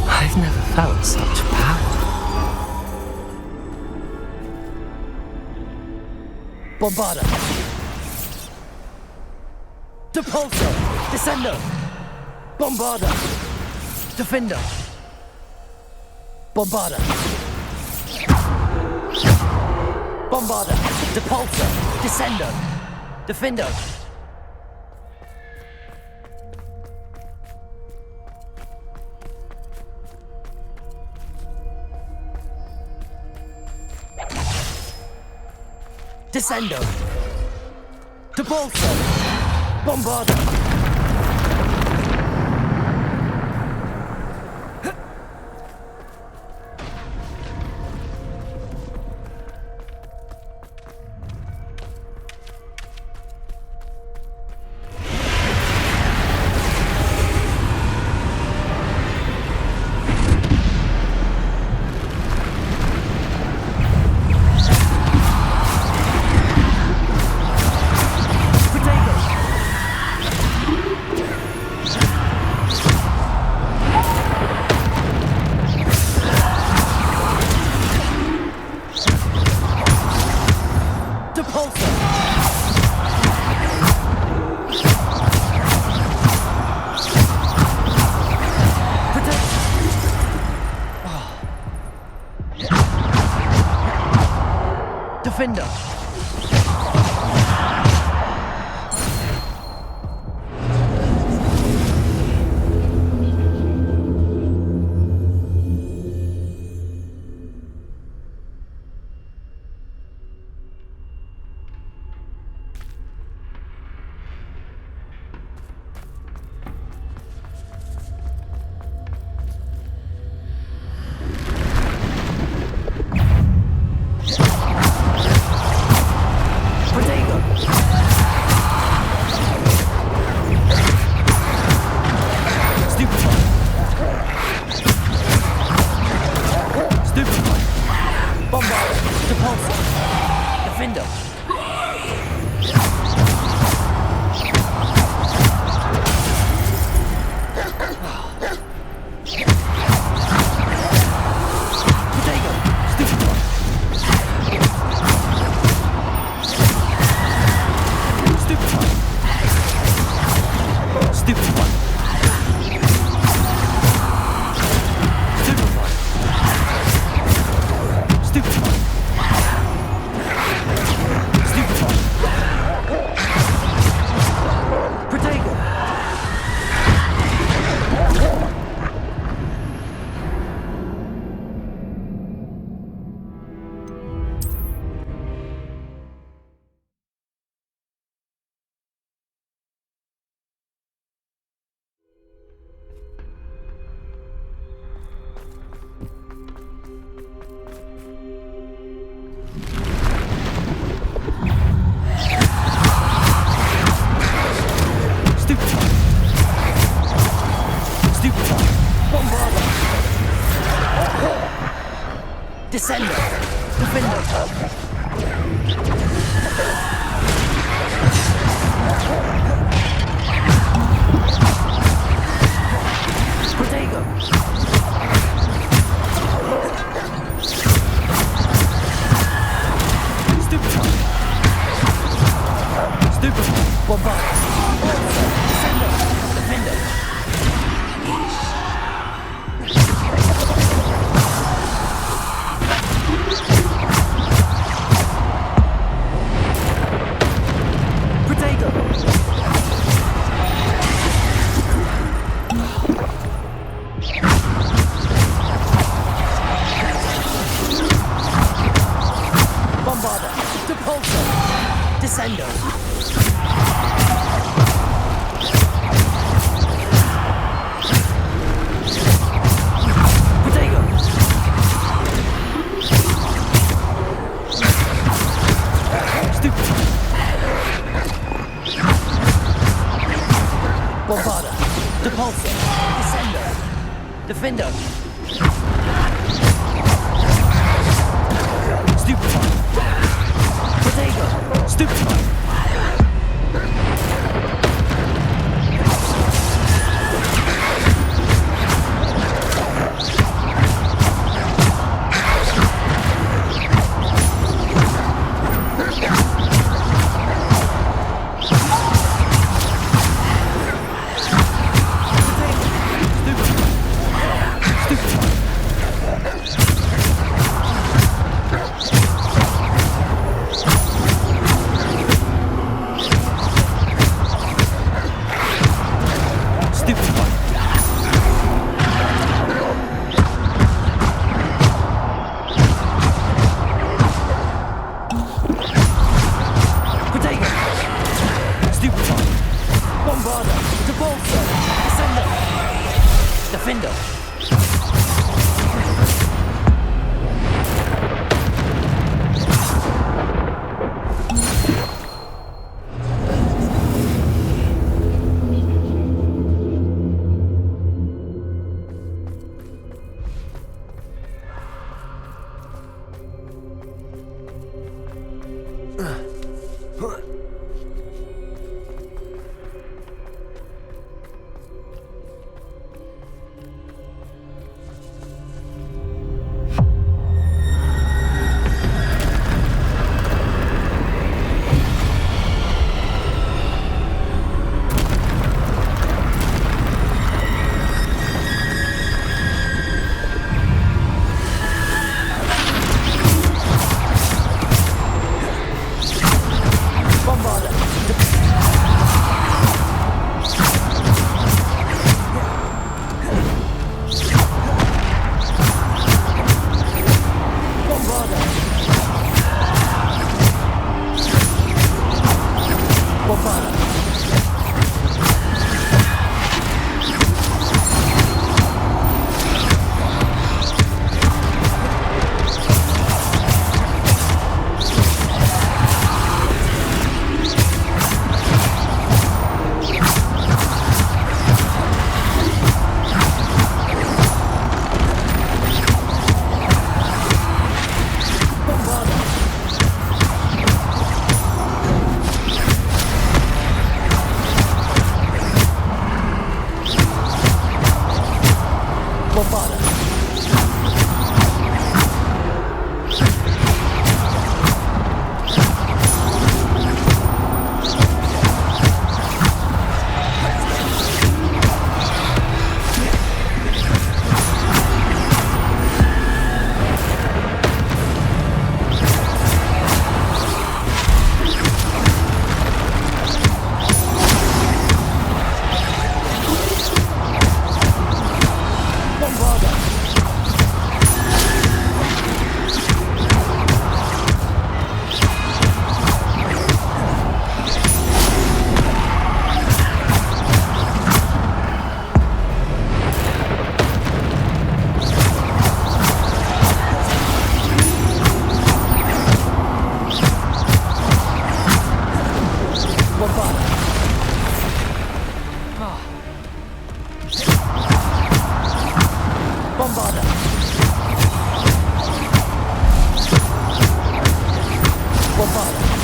I've never felt such power. Bombarda! Depulso! Descendo! Bombarda! Defender! Bombarda! Bombarder, Depulsor, Descender, Defender. Descender, Depulsor, Bombarder. Defender. Descender. Defender. Protego. Stupid. Bombard. Descender. Defender. Descender. Protego. Stupid. Bombarder. Depulsor. Descender. Defender. Stupid. Protego. Stupid. Bombarder. Bombarder.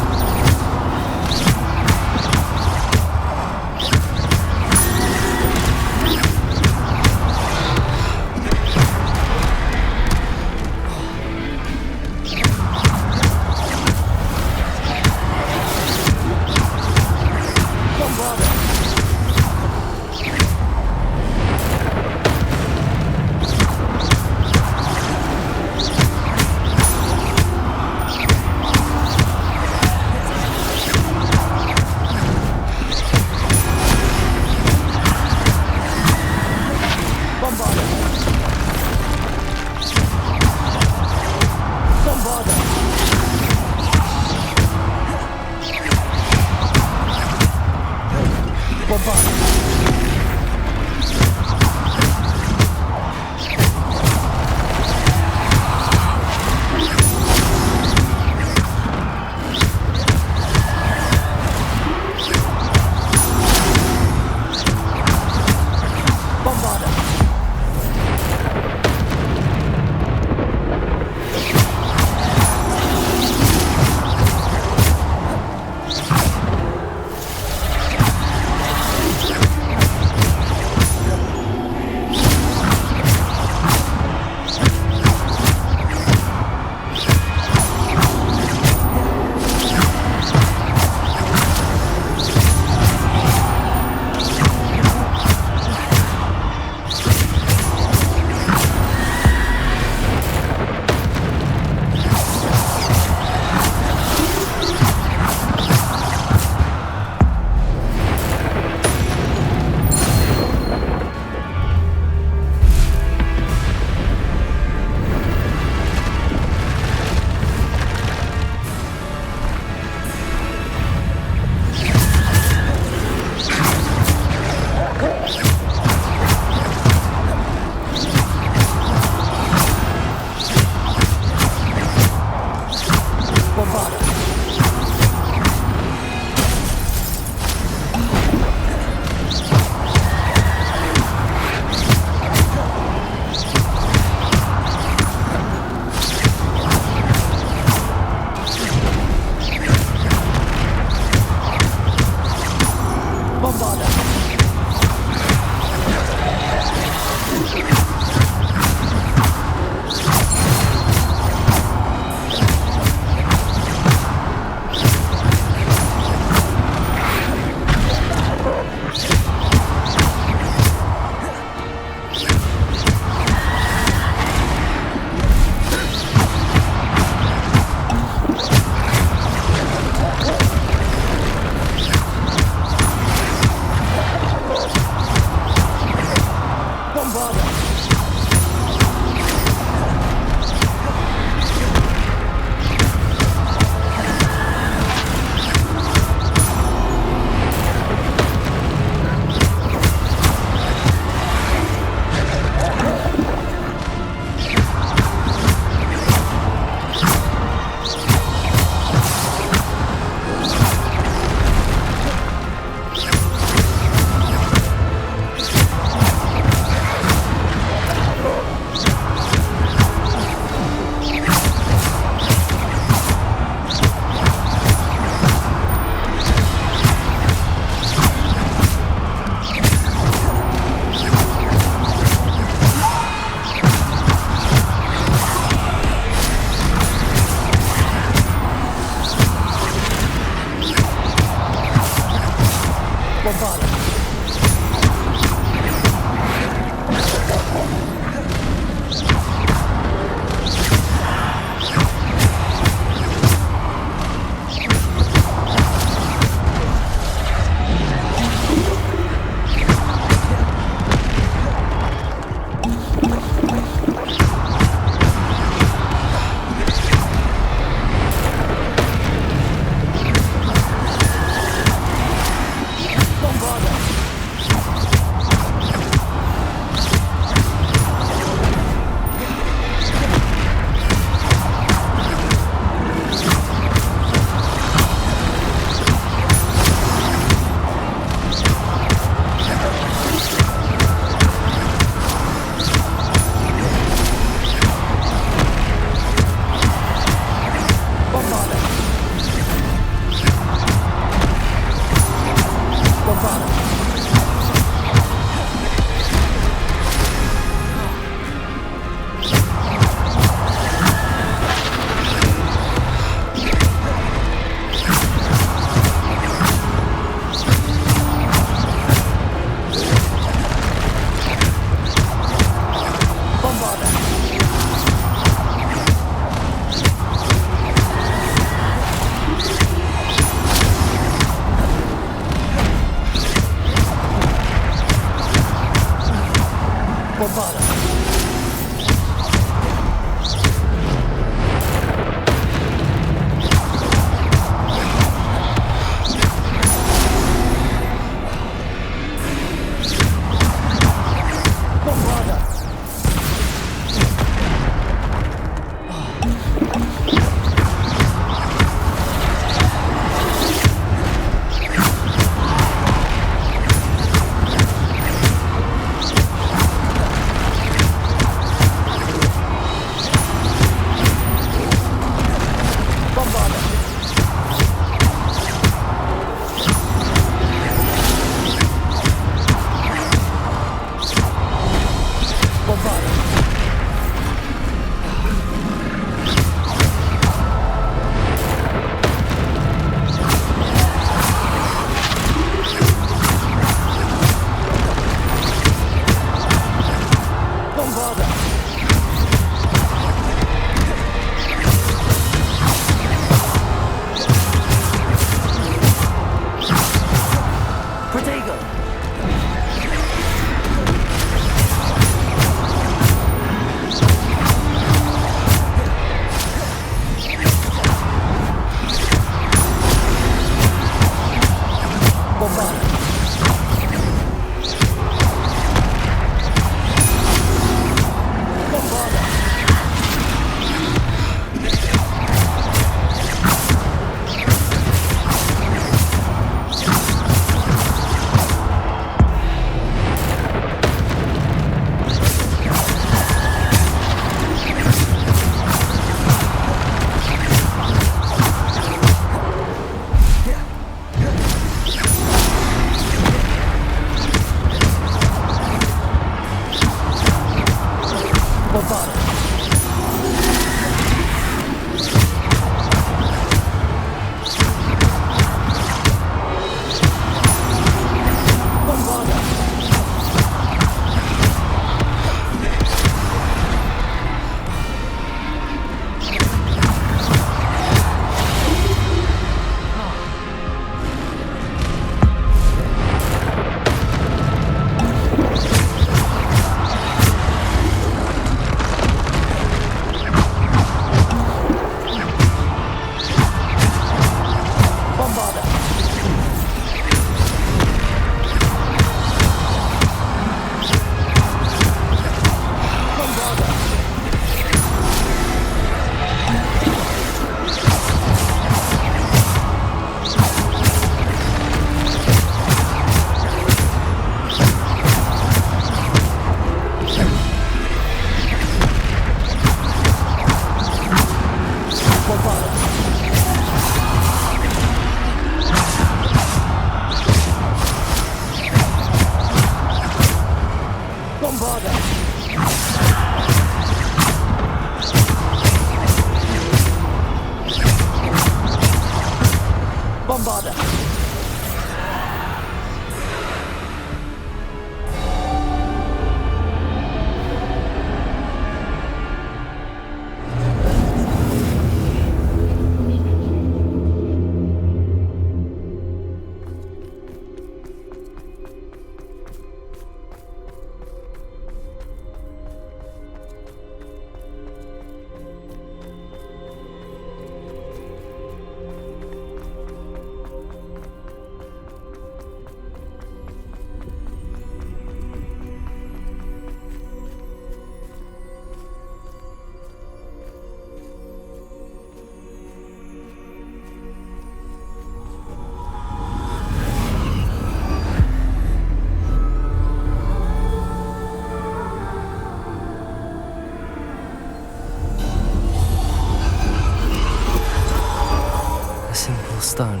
stone.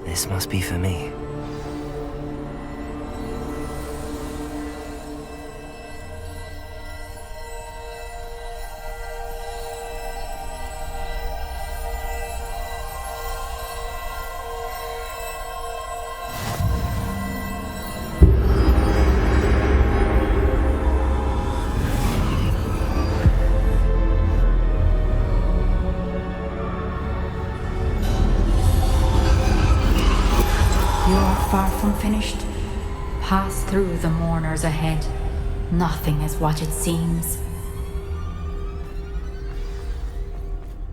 This must be for me. Far from finished. Pass through the mourners ahead. Nothing is what it seems.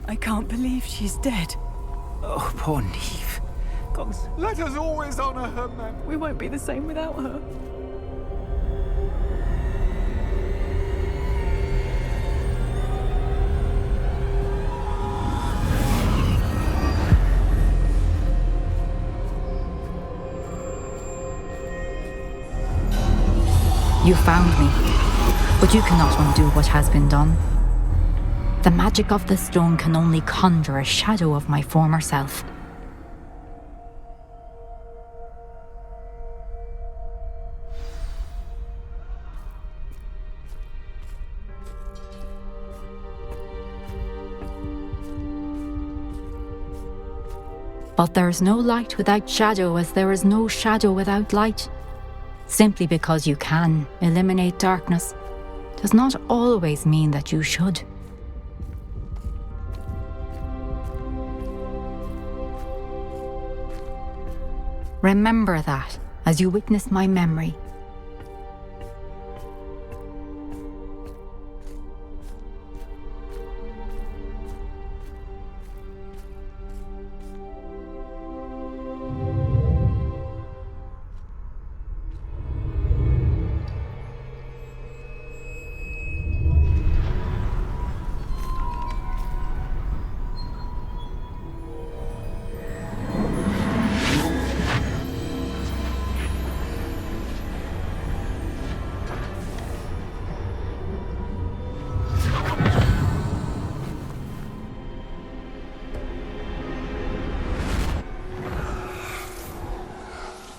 I can't believe she's dead. Oh, poor Neve. Gods, Let us always honor her memory. We won't be the same without her. You found me, but you cannot undo what has been done. The magic of the stone can only conjure a shadow of my former self. But there is no light without shadow, as there is no shadow without light. Simply because you can eliminate darkness does not always mean that you should. Remember that as you witness my memory.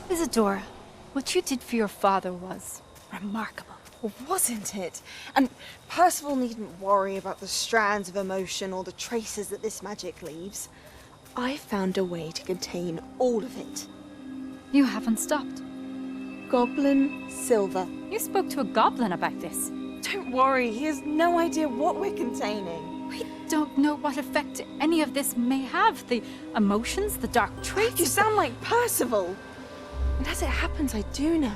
Isadora, what you did for your father was remarkable. Well, wasn't it? And Percival needn't worry about the strands of emotion or the traces that this magic leaves. I found a way to contain all of it. You haven't stopped. Goblin Silver. You spoke to a goblin about this. Don't worry, he has no idea what we're containing. We don't know what effect any of this may have. The emotions, the dark traits. You sound like Percival. And as it happens, I do know.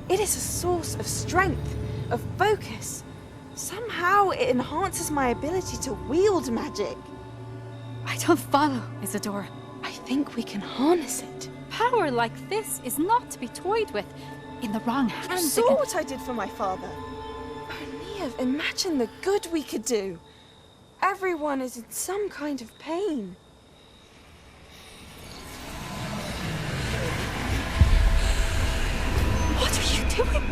It is a source of strength, of focus. Somehow it enhances my ability to wield magic. I don't follow, Isadora. I think we can harness it. Power like this is not to be toyed with. In the wrong hands. You saw what I did for my father. Oh, Neve, imagine the good we could do. Everyone is in some kind of pain. What are you doing?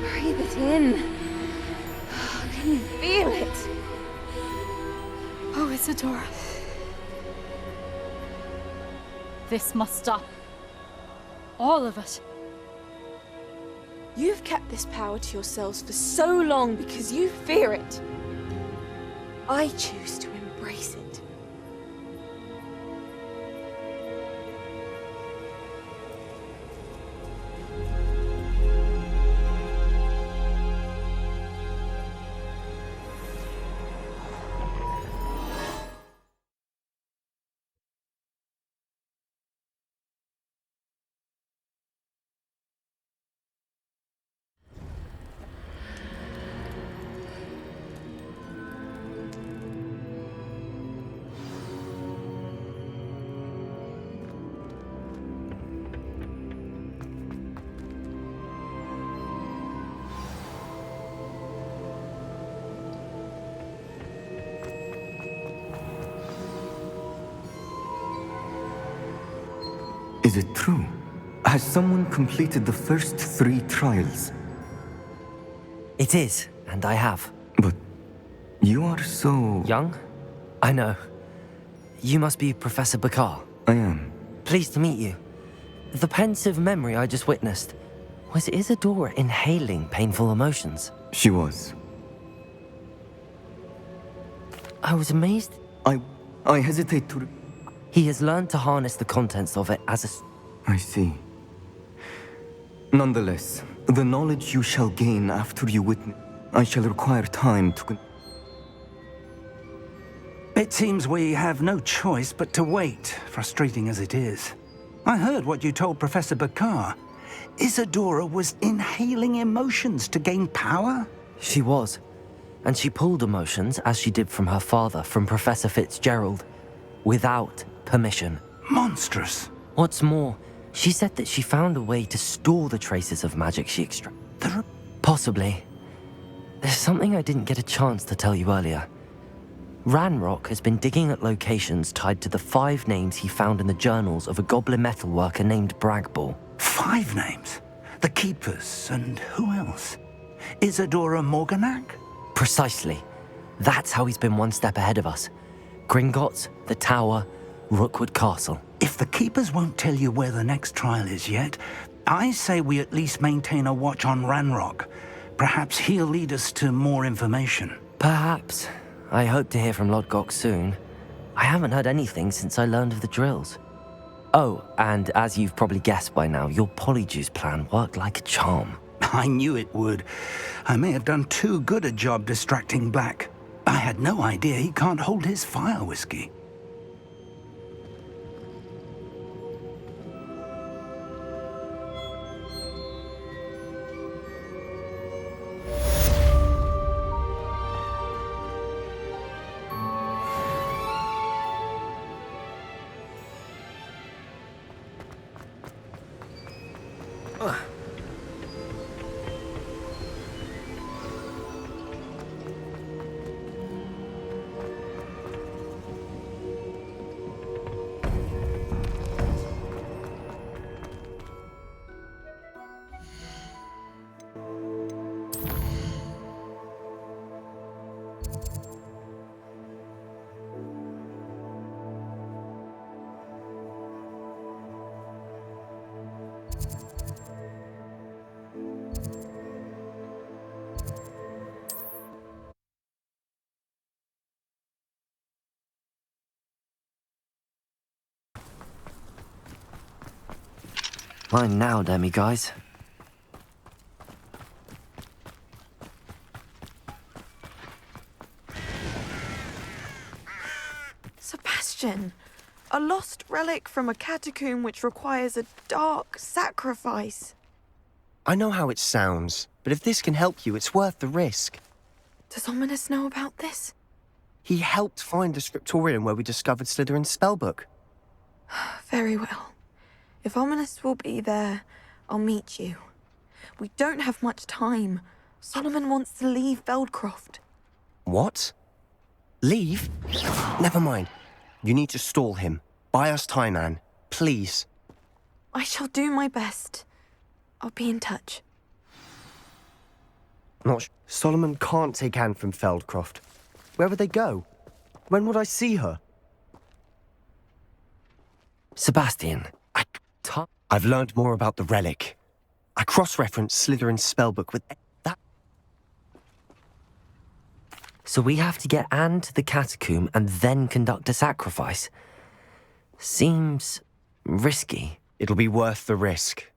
Breathe it in. Can you feel it? Oh, Isadora. This must stop. All of it. You've kept this power to yourselves for so long because you fear it. I choose to embrace it. Is it true? Has someone completed the first 3 trials? It is, and I have. But you are so... Young? I know. You must be Professor Bakar. I am. Pleased to meet you. The pensive memory I just witnessed, was Isadora inhaling painful emotions? She was. I was amazed. I hesitate to... He has learned to harness the contents of it as a... I see. Nonetheless, the knowledge you shall gain after you witness... I shall require time to... It seems we have no choice but to wait, frustrating as it is. I heard what you told Professor Bakar. Isadora was inhaling emotions to gain power? She was. And she pulled emotions, as she did from her father, from Professor Fitzgerald, without permission. Monstrous. What's more, she said that she found a way to store the traces of magic she extracted. Possibly. There's something I didn't get a chance to tell you earlier. Ranrock has been digging at locations tied to the 5 names he found in the journals of a goblin metalworker named Bragball. 5 names? The Keepers, and who else? Isadora Morganac? Precisely. That's how he's been one step ahead of us. Gringotts, the Tower, Rookwood Castle. If the Keepers won't tell you where the next trial is yet, I say we at least maintain a watch on Ranrock. Perhaps he'll lead us to more information. Perhaps. I hope to hear from Lodgok soon. I haven't heard anything since I learned of the drills. Oh, and as you've probably guessed by now, your Polyjuice plan worked like a charm. I knew it would. I may have done too good a job distracting Black. I had no idea he can't hold his fire whiskey. Mine now, demi-guys. Sebastian, a lost relic from a catacomb which requires a dark sacrifice. I know how it sounds, but if this can help you, it's worth the risk. Does Ominous know about this? He helped find the scriptorium where we discovered Slytherin's spellbook. Very well. If Ominous will be there, I'll meet you. We don't have much time. Solomon wants to leave Feldcroft. What? Leave? Never mind. You need to stall him. Buy us time, Anne. Please. I shall do my best. I'll be in touch. Solomon can't take Anne from Feldcroft. Where would they go? When would I see her? Sebastian, I've learned more about the relic. I cross-referenced Slytherin's spellbook with that. So we have to get Anne to the catacomb and then conduct a sacrifice. Seems risky. It'll be worth the risk.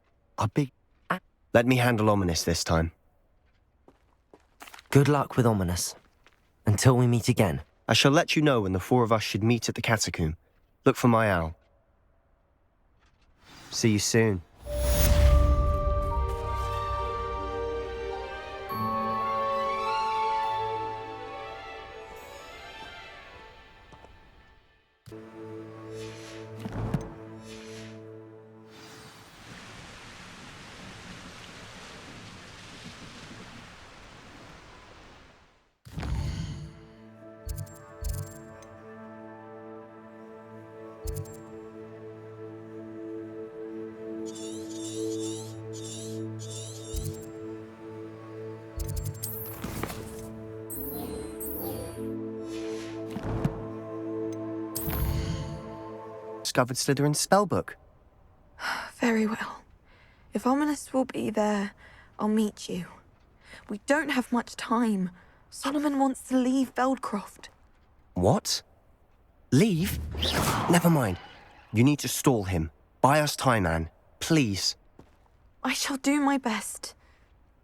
Let me handle Ominous this time. Good luck with Ominous. Until we meet again. I shall let you know when the 4 of us should meet at the catacomb. Look for my owl. See you soon. discovered Slytherin's spellbook. Very well. If Ominous will be there, I'll meet you. We don't have much time. Solomon wants to leave Feldcroft. What? Leave? Never mind. You need to stall him. Buy us time, Anne. Please. I shall do my best.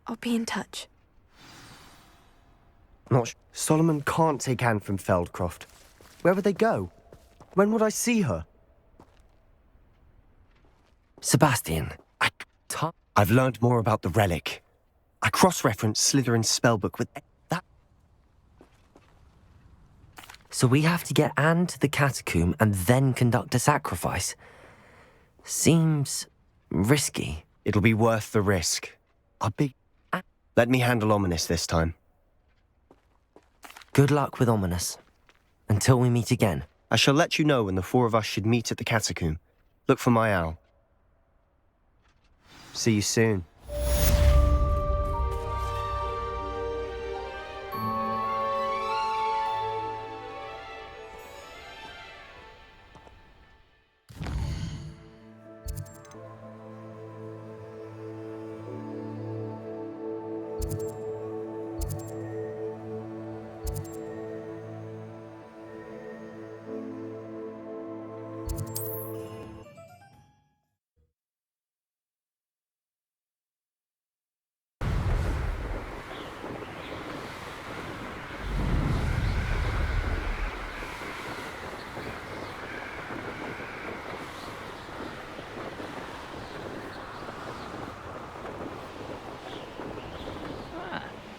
I'll be in touch. Solomon can't take Anne from Feldcroft. Where would they go? When would I see her? Sebastian, I've learned more about the relic. I cross-referenced Slytherin's spellbook with that. So we have to get Anne to the catacomb and then conduct a sacrifice. Seems risky. It'll be worth the risk. Let me handle Ominous this time. Good luck with Ominous. Until we meet again. I shall let you know when the four of us should meet at the catacomb. Look for my owl. See you soon.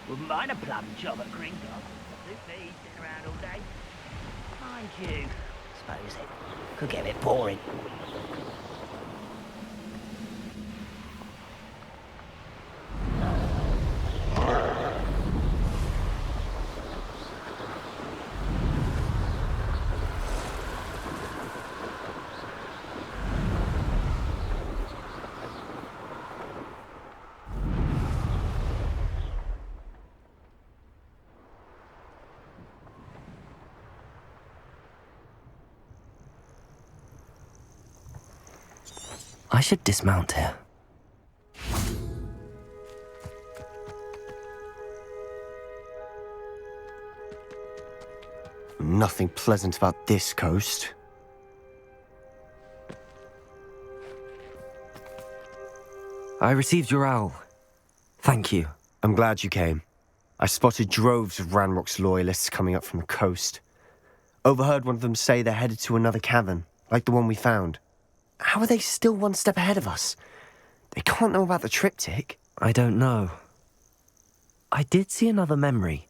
Wouldn't mind a plum job at Gringold. Suit me, sitting around all day. Mind you, suppose it could get a bit boring. I should dismount here. Nothing pleasant about this coast. I received your owl. Thank you. I'm glad you came. I spotted droves of Ranrock's loyalists coming up from the coast. Overheard one of them say they're headed to another cavern, like the one we found. How are they still one step ahead of us? They can't know about the triptych. I don't know. I did see another memory.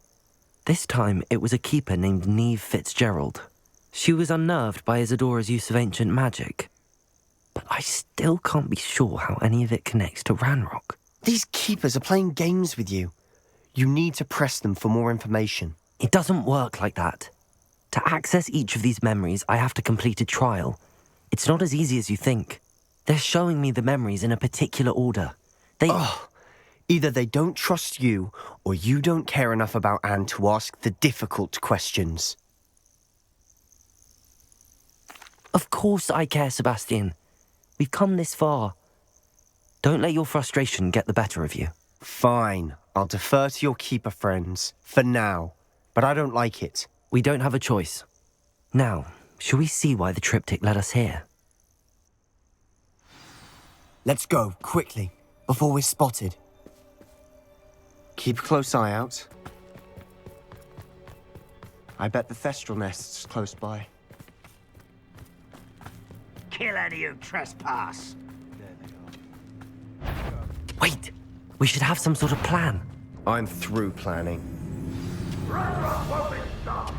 This time, it was a keeper named Neve Fitzgerald. She was unnerved by Isadora's use of ancient magic. But I still can't be sure how any of it connects to Ranrock. These keepers are playing games with you. You need to press them for more information. It doesn't work like that. To access each of these memories, I have to complete a trial. It's not as easy as you think. They're showing me the memories in a particular order. Either they don't trust you, or you don't care enough about Anne to ask the difficult questions. Of course I care, Sebastian. We've come this far. Don't let your frustration get the better of you. Fine. I'll defer to your keeper friends, for now. But I don't like it. We don't have a choice. Now, shall we see why the triptych led us here? Let's go, quickly, before we're spotted. Keep a close eye out. I bet the Thestral nest's close by. Kill any who trespass. Wait! We should have some sort of plan. I'm through planning. Ranrock won't be stopped.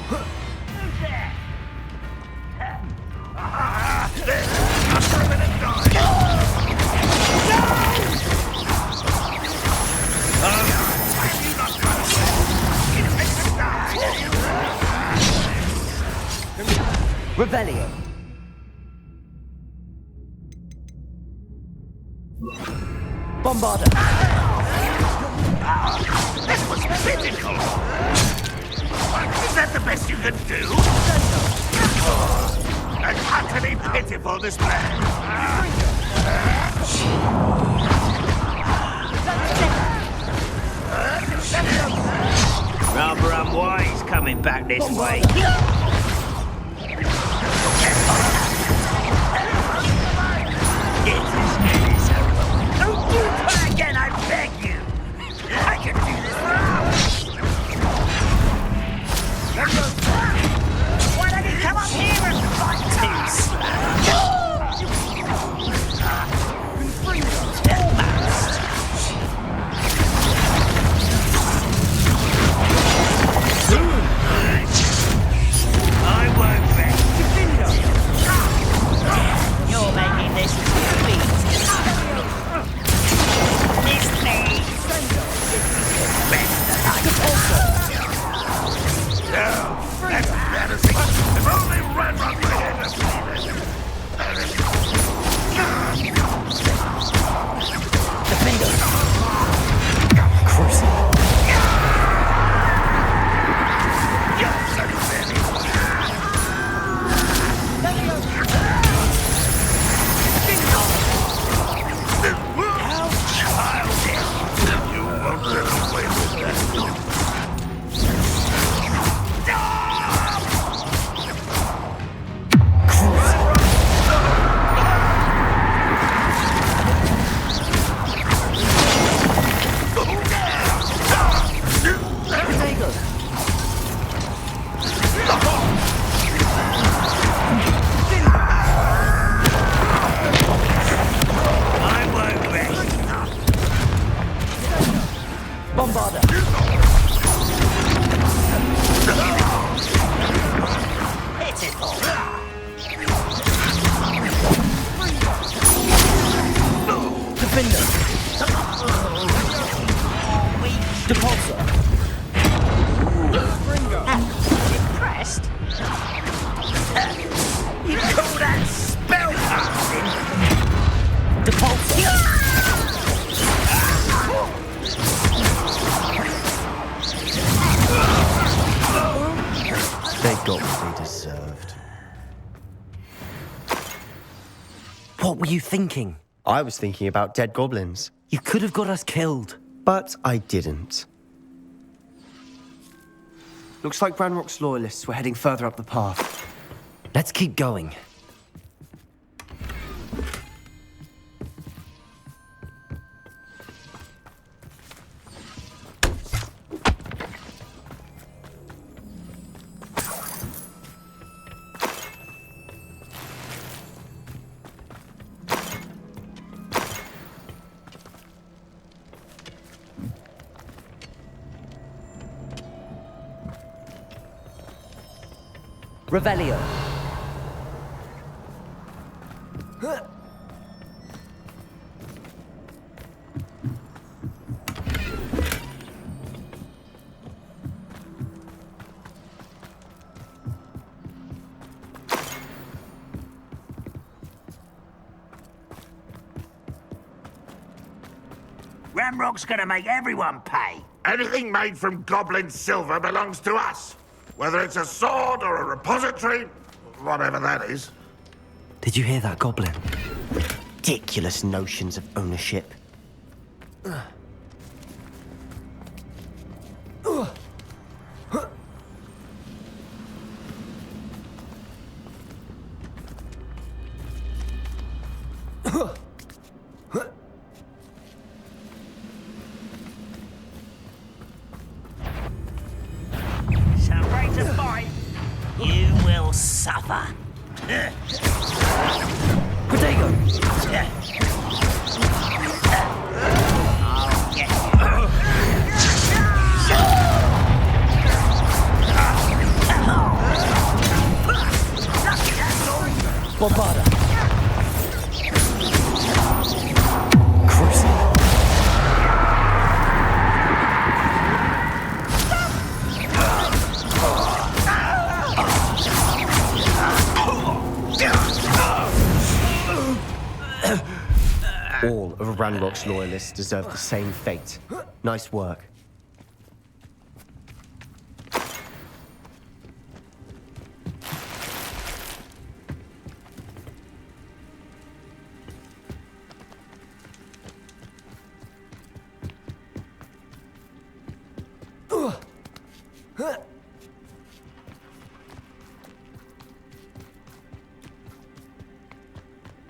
Who's there? Rebellion! Bombarder! This was pitiful! Is that the best you can do? An utterly pitiful display. Rather unwise coming back this way. Don't do that again, I beg you! I can do this for hours! Why don't you come up here and fight I won't rest. You're making this too easy. This thing. No, that's embarrassing. If only Ranrock would end up leaving. Impressed? You call that spellcasting? They got what they deserved. What were you thinking? I was thinking about dead goblins. You could have got us killed. But I didn't. Looks like Ranrock's loyalists were heading further up the path. Let's keep going. Revelio. Ranrock's gonna make everyone pay. Anything made from goblin silver belongs to us. Whether it's a sword or a repository, whatever that is. Did you hear that, Goblin? Ridiculous notions of ownership. You will suffer. Protego! I'll get you. Bombarda! All of Ranrock's loyalists deserve the same fate. Nice work.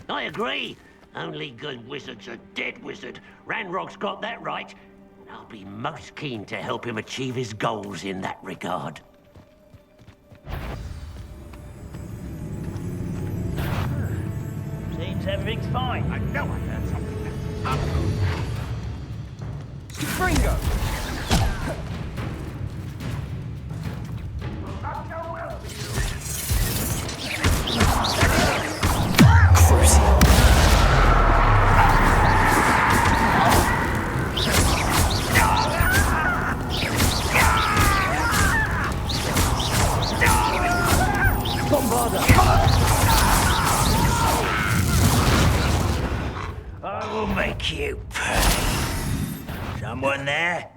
I agree. Only good wizard's a dead wizard. Ranrock's got that right. And I'll be most keen to help him achieve his goals in that regard. Seems everything's fine. I know I heard something. Gringo! I will make you pay. Someone there?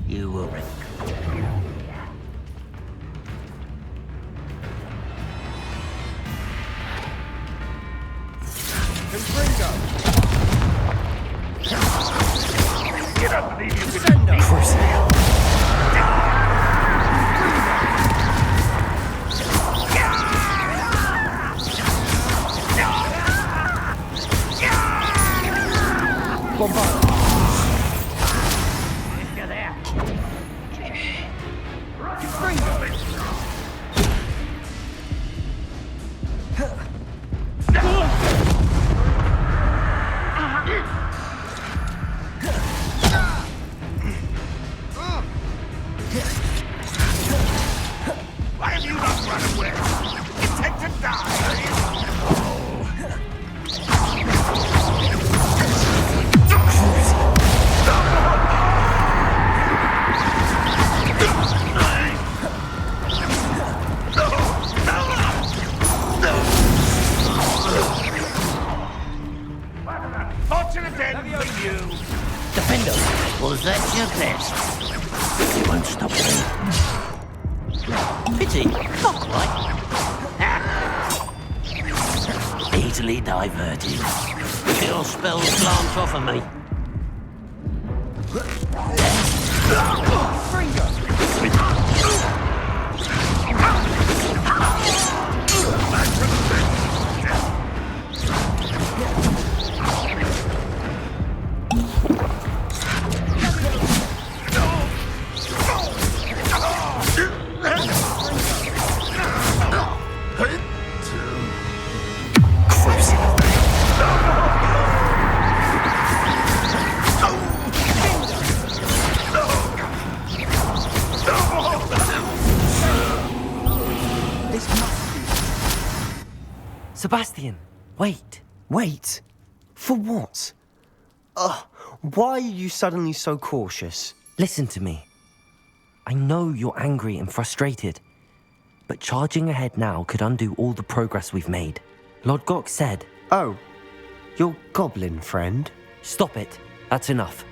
You will You don't believe you can Of course I am. You're there. Why have you not run away? Intend to die, Fortunate end for you. Defender, was that your best? You won't stop me. Pity, not quite. Easily diverted. Your spells glance off of me. Sebastian, wait. Wait. For what? Why are you suddenly so cautious? Listen to me. I know you're angry and frustrated, but charging ahead now could undo all the progress we've made. Lord Gok said... Oh, your goblin friend? Stop it. That's enough.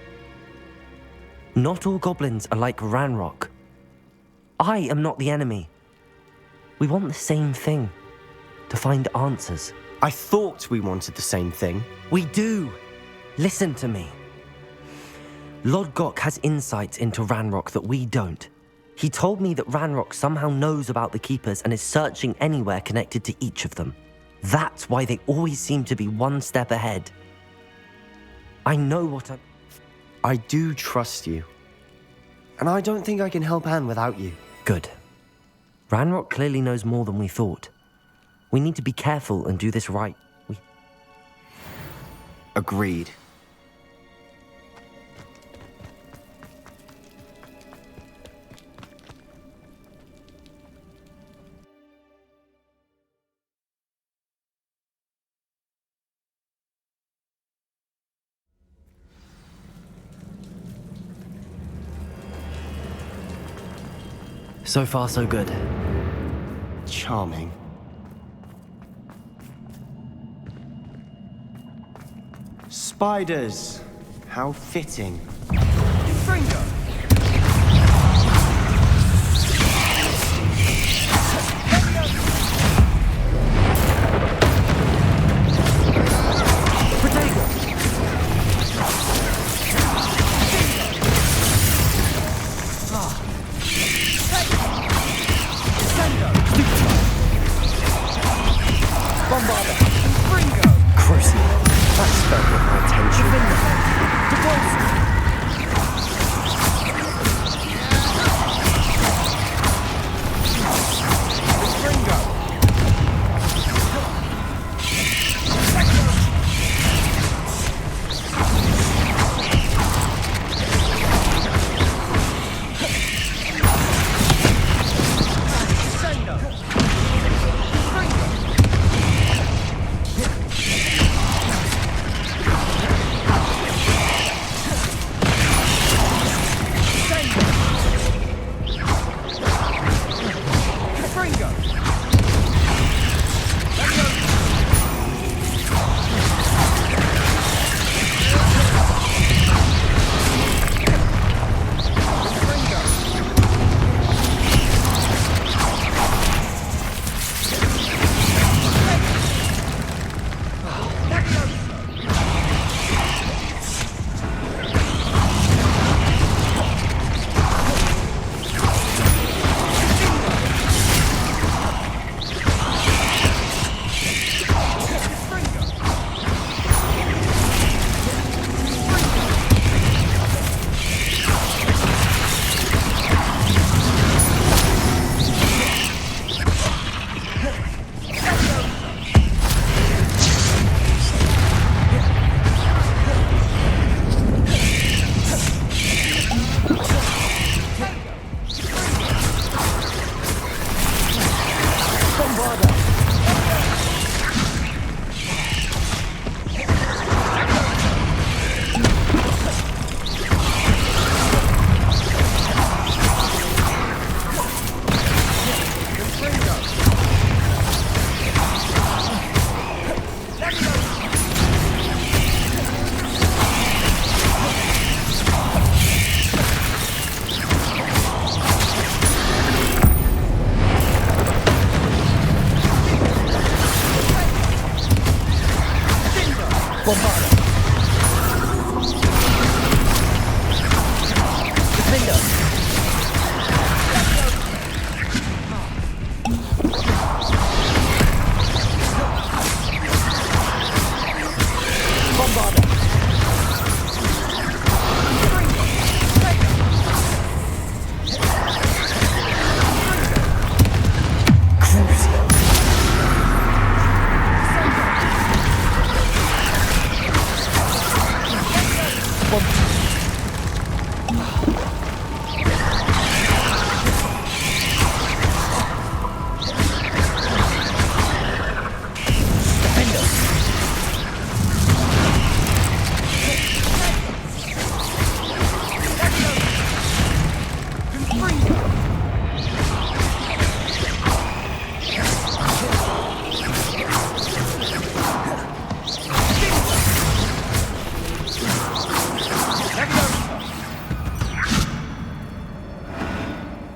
Not all goblins are like Ranrock. I am not the enemy. We want the same thing. To find answers. I thought we wanted the same thing. We do. Listen to me. Lord Gok has insights into Ranrock that we don't. He told me that Ranrock somehow knows about the Keepers and is searching anywhere connected to each of them. That's why they always seem to be one step ahead. I know what I do trust you. And I don't think I can help Anne without you. Good. Ranrock clearly knows more than we thought. We need to be careful and do this right. Agreed. So far, so good. Charming. Spiders. How fitting.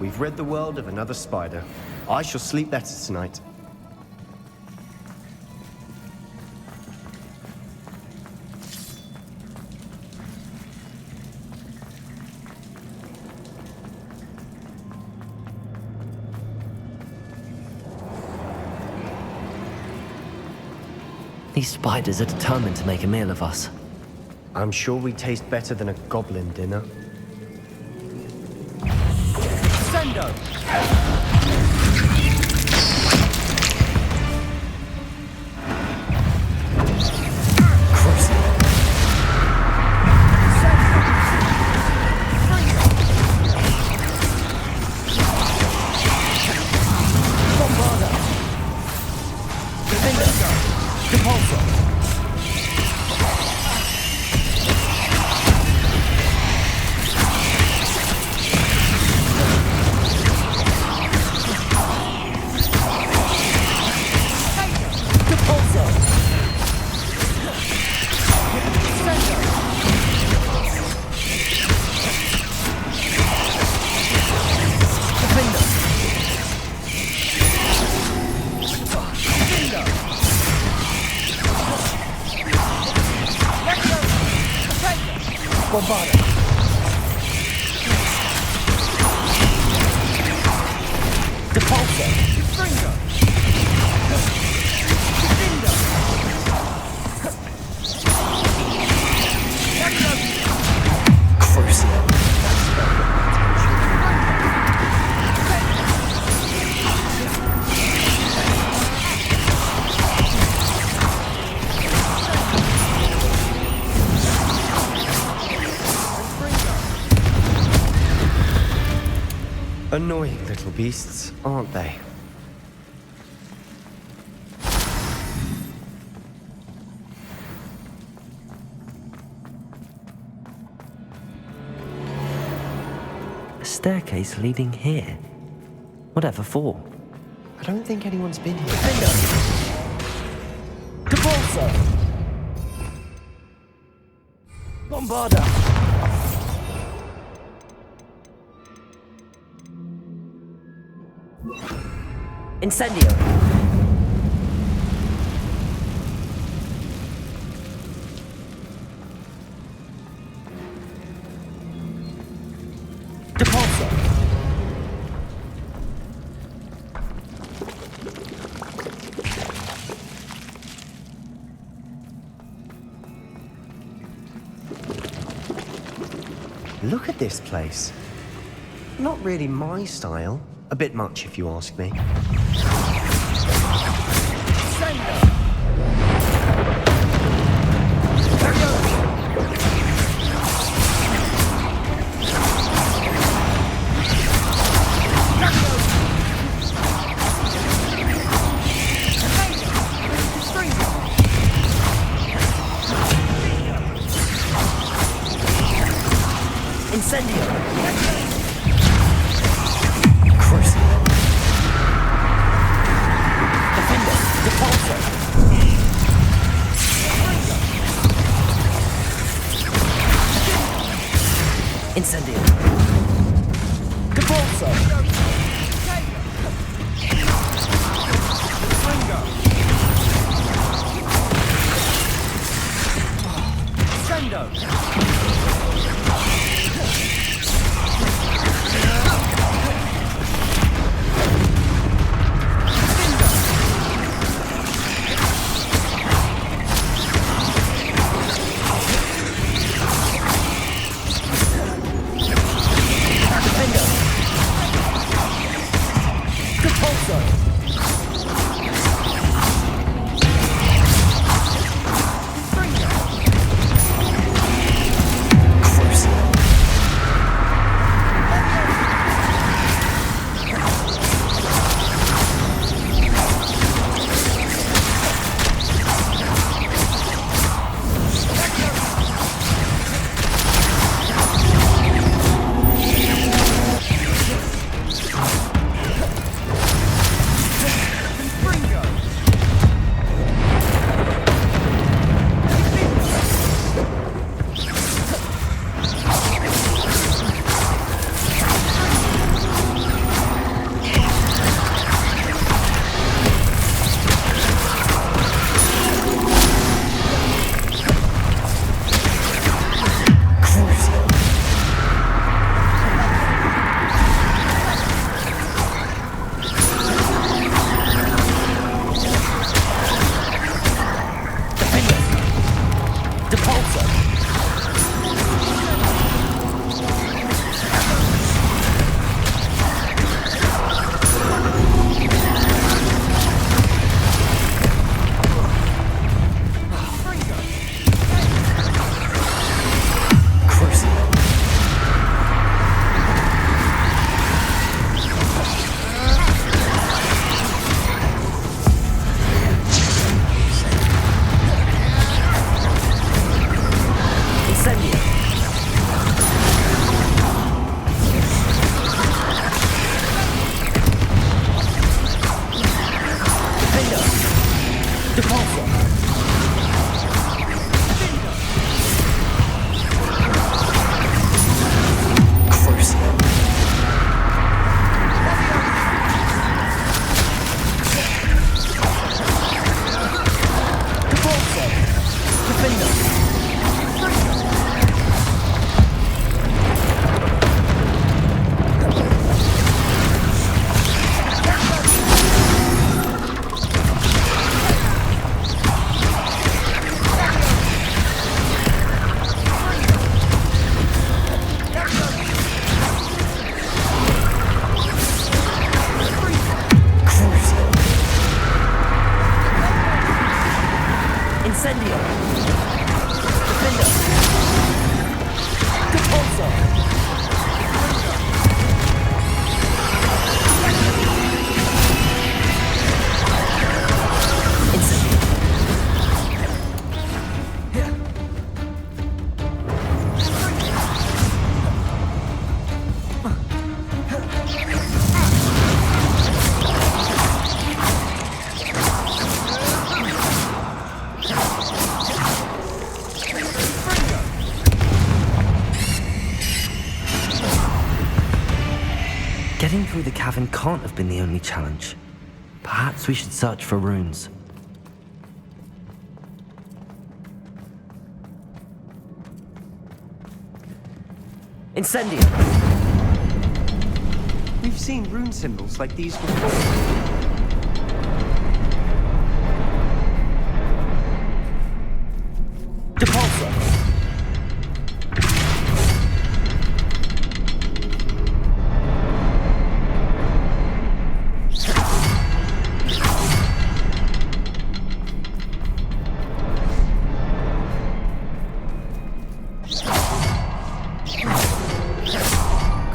we've rid the world of another spider. I shall sleep better tonight. These spiders are determined to make a meal of us. I'm sure we taste better than a goblin dinner. Sendo! Annoying little beasts, aren't they? A staircase leading here? Whatever for? I don't think anyone's been here. Capulso! Bombarda! Incendio! Depulso! Look at this place. Not really my style. A bit much, if you ask me. Getting through the cavern can't have been the only challenge. Perhaps we should search for runes. Incendio! We've seen rune symbols like these before. Depulsor.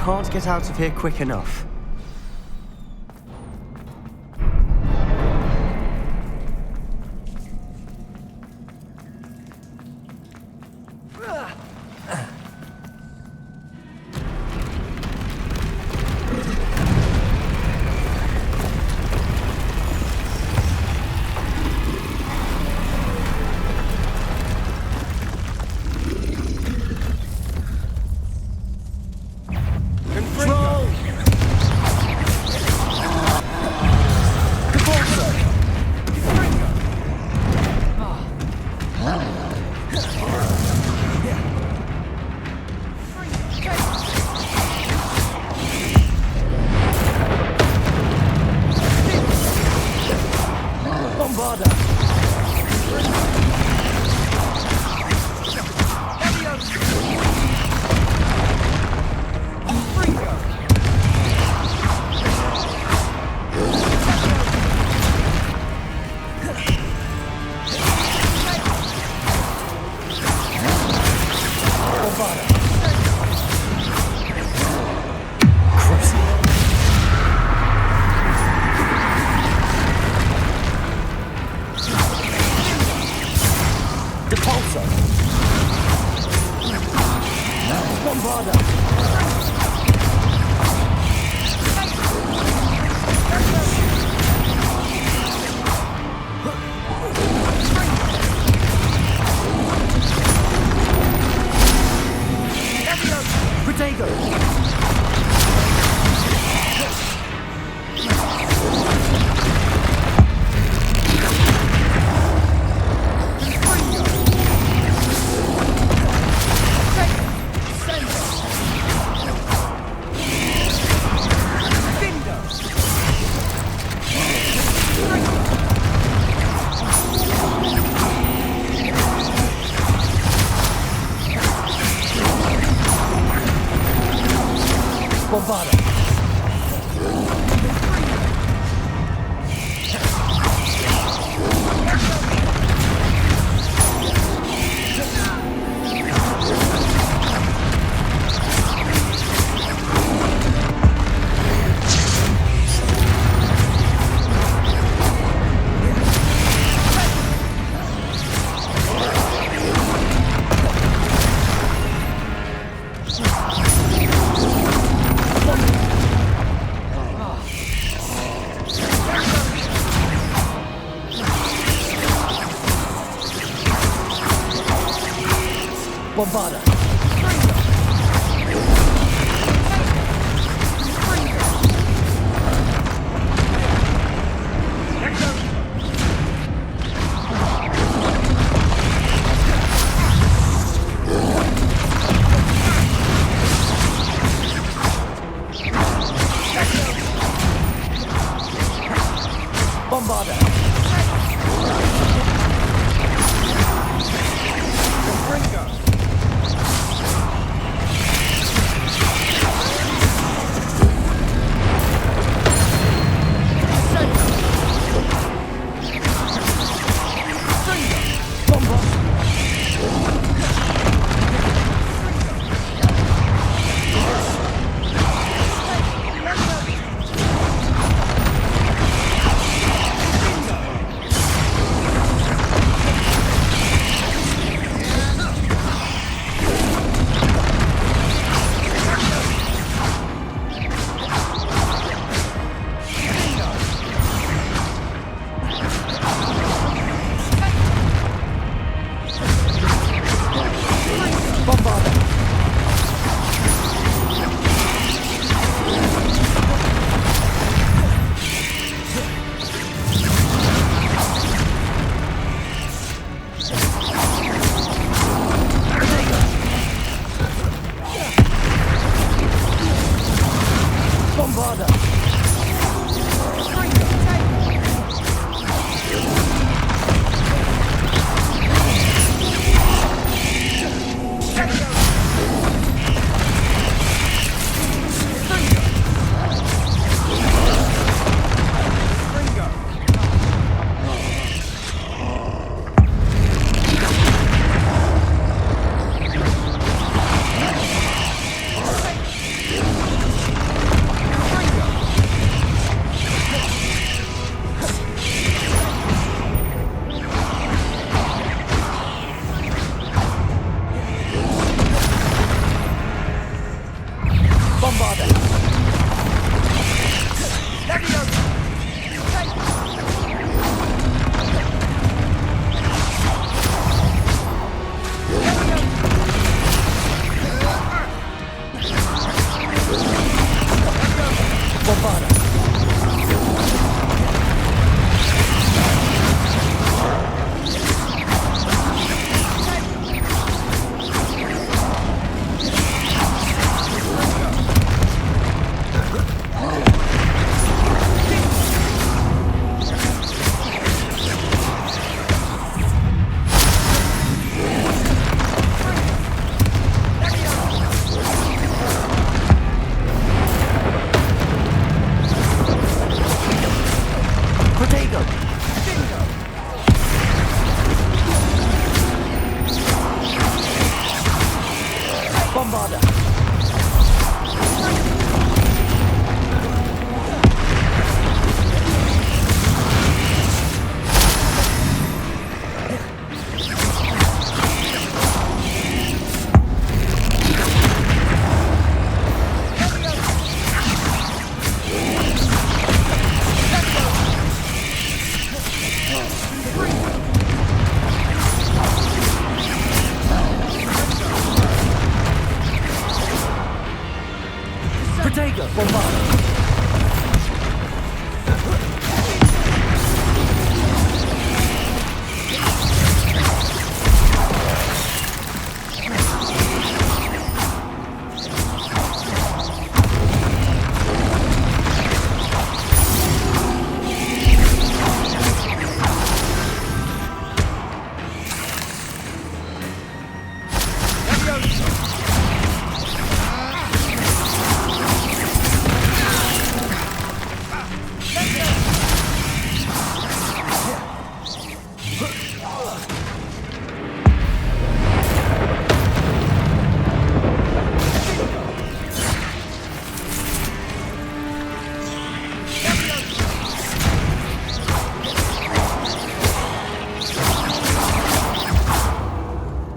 Can't get out of here quick enough.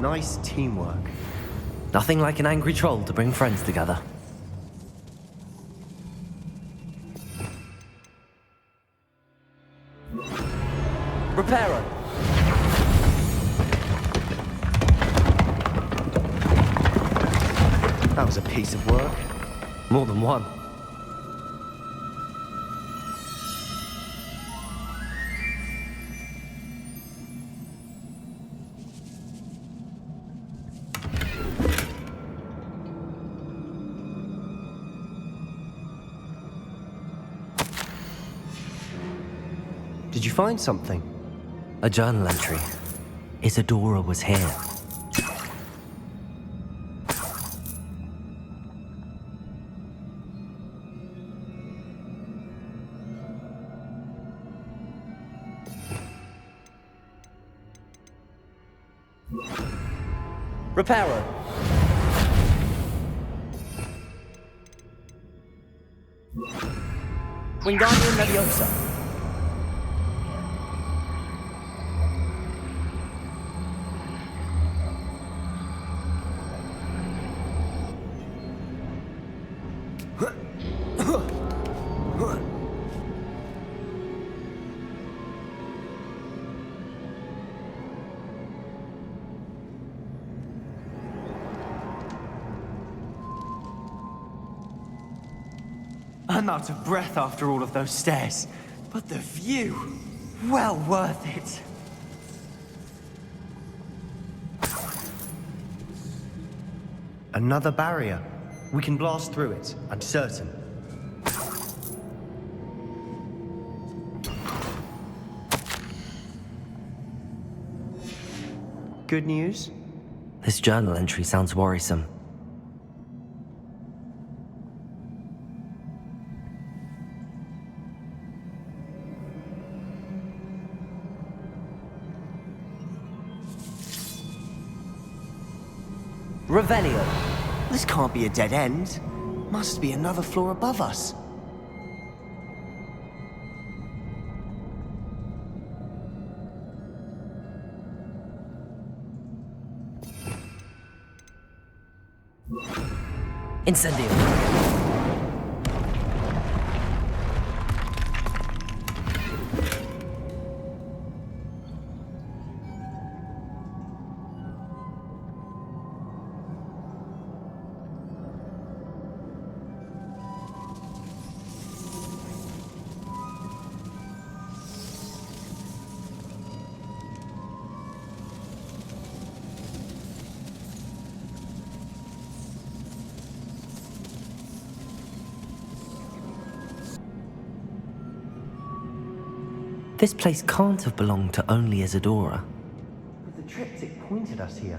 Nice teamwork. Nothing like an angry troll to bring friends together. Reparo. That was a piece of work. More than one. Did you find something? A journal entry. Isadora was here. Reparo. Wingardium Leviosa. I'm out of breath after all of those stairs. But the view, well worth it. Another barrier. We can blast through it, I'm certain. Good news? This journal entry sounds worrisome. Revelio. This can't be a dead end. Must be another floor above us. Incendio. This place can't have belonged to only Isadora. But the triptych pointed us here.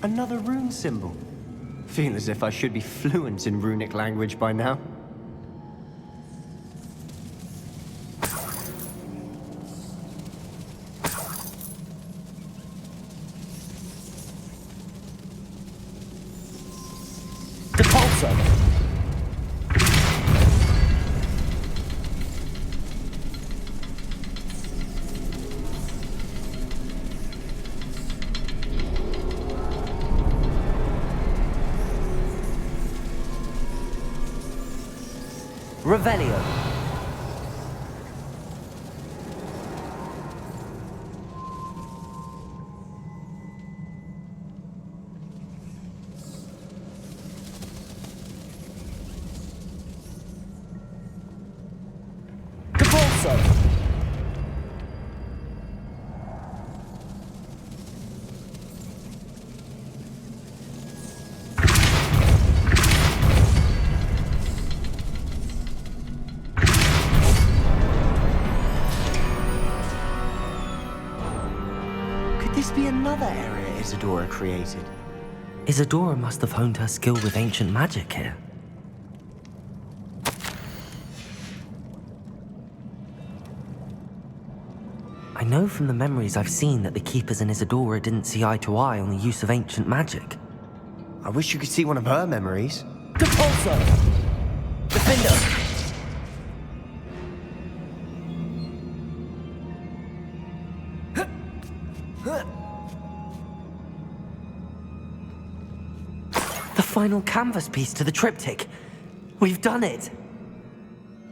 Another rune symbol. Feel as if I should be fluent in runic language by now. Revelio. Could this be another area Isadora created? Isadora must have honed her skill with ancient magic here. I know from the memories I've seen that the Keepers and Isadora didn't see eye to eye on the use of ancient magic. I wish you could see one of her memories. Depulso! Defender! The final canvas piece to the triptych. We've done it!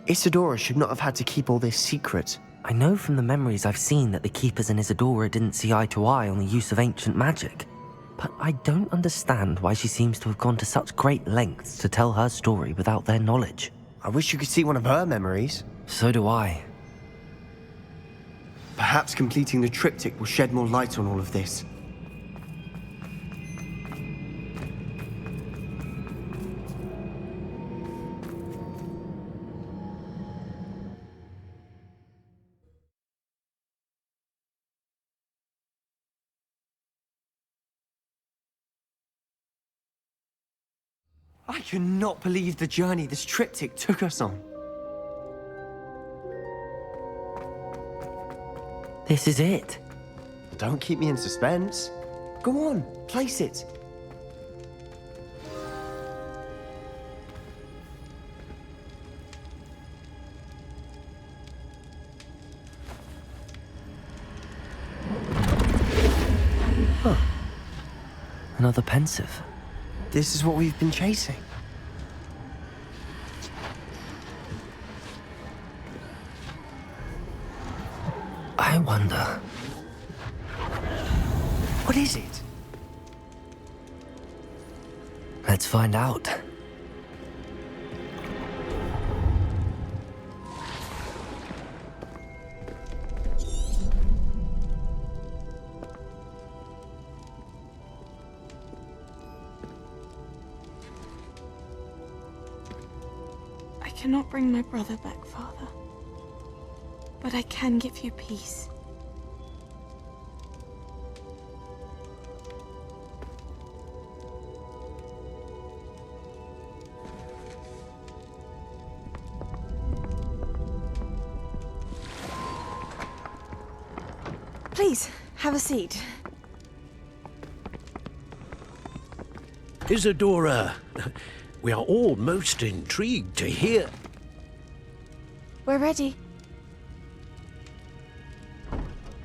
Isadora should not have had to keep all this secret. I know from the memories I've seen that the Keepers and Isadora didn't see eye to eye on the use of ancient magic. But I don't understand why she seems to have gone to such great lengths to tell her story without their knowledge. I wish you could see one of her memories. So do I. Perhaps completing the triptych will shed more light on all of this. I cannot believe the journey this triptych took us on. This is it. Don't keep me in suspense. Go on, place it. Huh. Another pensive. This is what we've been chasing. I wonder... What is it? Let's find out. I cannot bring my brother back, Father. But I can give you peace. Please, have a seat. Isadora, we are all most intrigued to hear. We're ready.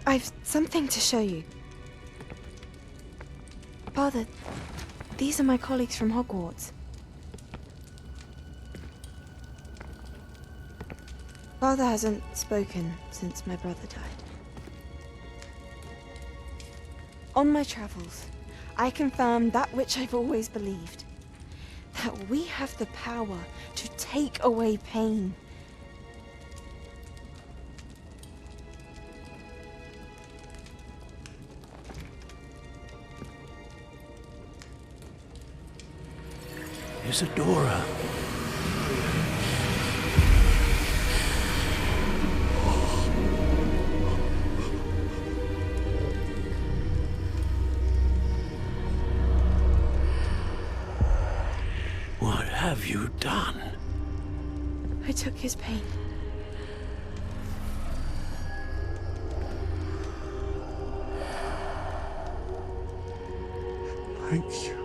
I've something to show you. Father, these are my colleagues from Hogwarts. Father hasn't spoken since my brother died. On my travels, I confirmed that which I've always believed. that we have the power to take away pain. Isadora. What have you done? I took his pain. Thank you.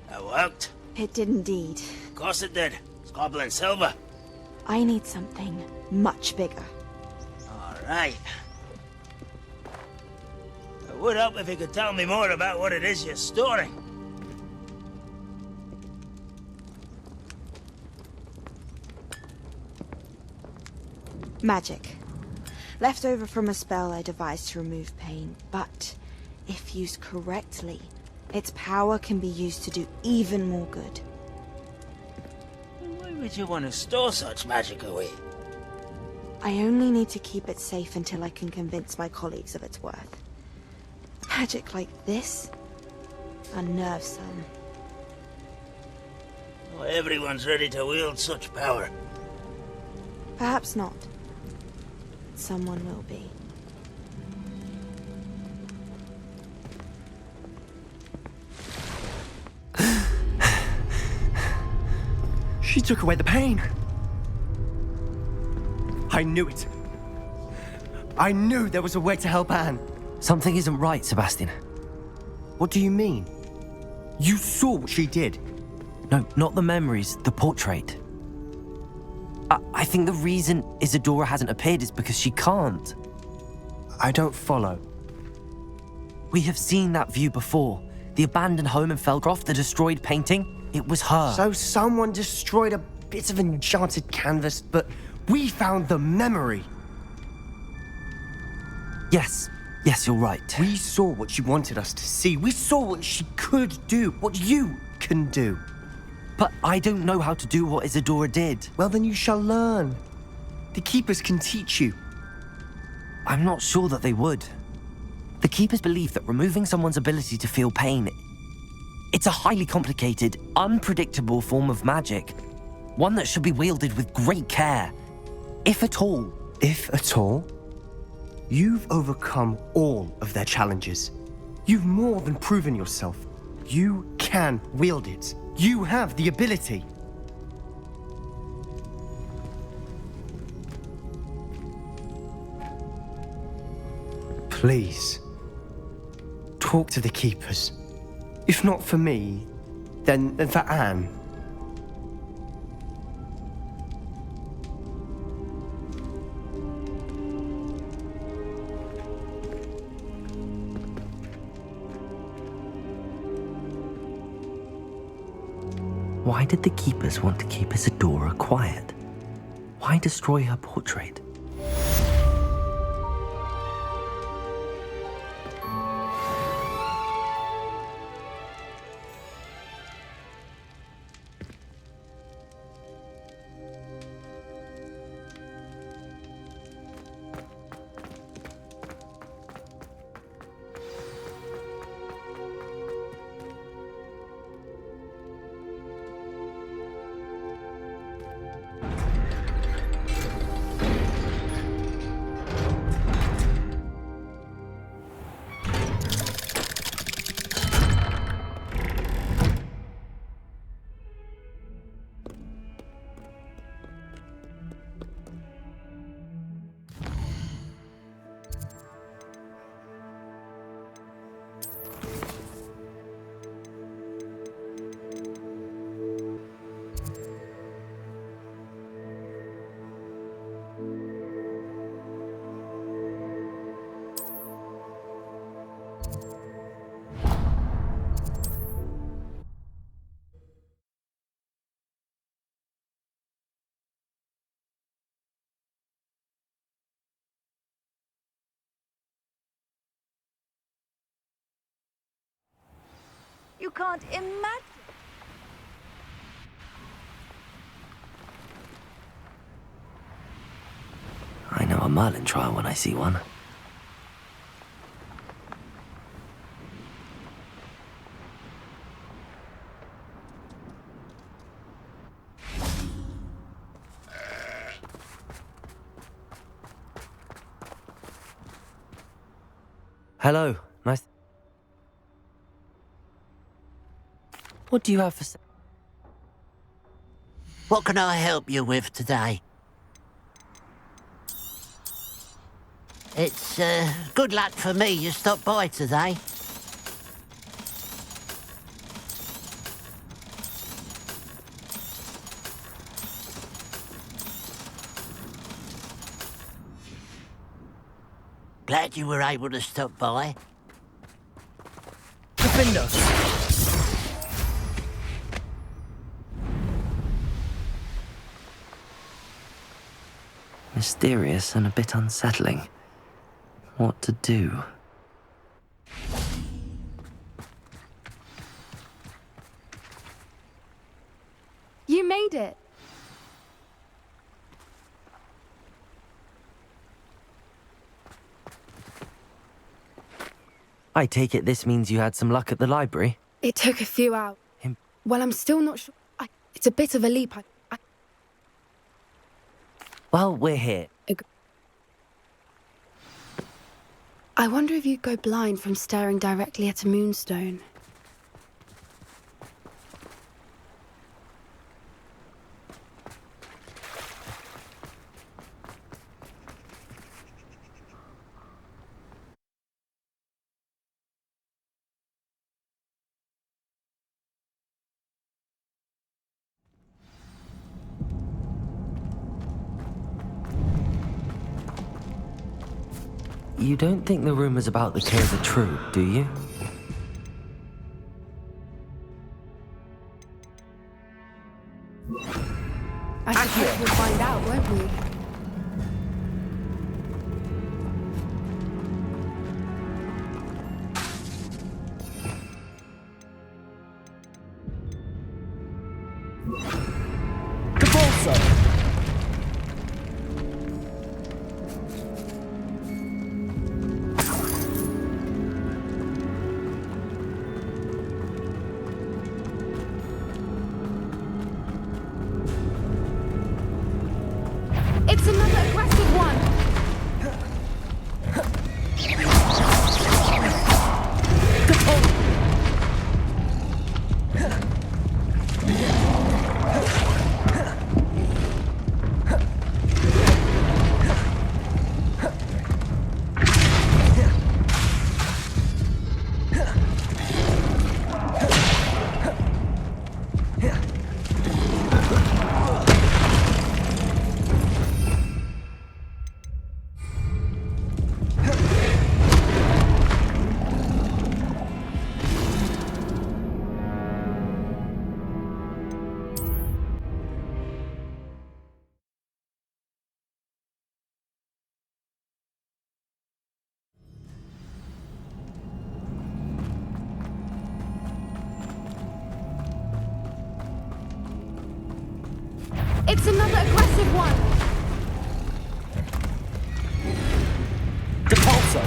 That worked. It did indeed. Of course it did. It's goblin silver. I need something much bigger. All right. It would help if you could tell me more about what it is you're storing. Magic. Left over from a spell I devised to remove pain, but if used correctly, its power can be used to do even more good. Why would you want to store such magic away? I only need to keep it safe until I can convince my colleagues of its worth. Magic like this unnerves some. Not everyone's ready to wield such power. Perhaps not. Someone will be. She took away the pain. I knew it. I knew there was a way to help Anne. Something isn't right, Sebastian. What do you mean? You saw what she did. No, not the memories, the portrait. I think the reason Isadora hasn't appeared is because she can't. I don't follow. We have seen that view before. The abandoned home in Felcroft, the destroyed painting, it was her. So someone destroyed a bit of enchanted canvas, but we found the memory. Yes, you're right. We saw what she wanted us to see. We saw what she could do, what you can do. But I don't know how to do what Isadora did. Well, then you shall learn. The Keepers can teach you. I'm not sure that they would. The Keepers believe that removing someone's ability to feel pain, it's a highly complicated, unpredictable form of magic. One that should be wielded with great care. If at all. If at all? You've overcome all of their challenges. You've more than proven yourself. You can wield it. You have the ability. Please, talk to the Keepers. If not for me, then for Anne. Why did the Keepers want to keep Isadora quiet? Why destroy her portrait? You can't imagine. I know a Merlin trial when I see one. Hello, nice. What do you have for sale? What can I help you with today? It's, good luck for me you stopped by today. Glad you were able to stop by. Defender! Mysterious and a bit unsettling. What to do? You made it. I take it this means you had some luck at the library? It took a few hours. Well, I'm still not sure. It's a bit of a leap. Well, we're here. I wonder if you'd go blind from staring directly at a moonstone. You don't think the rumors about the cave are true, do you? I suppose we'll find out, won't we? It's another aggressive one. It's another aggressive one. Depulso!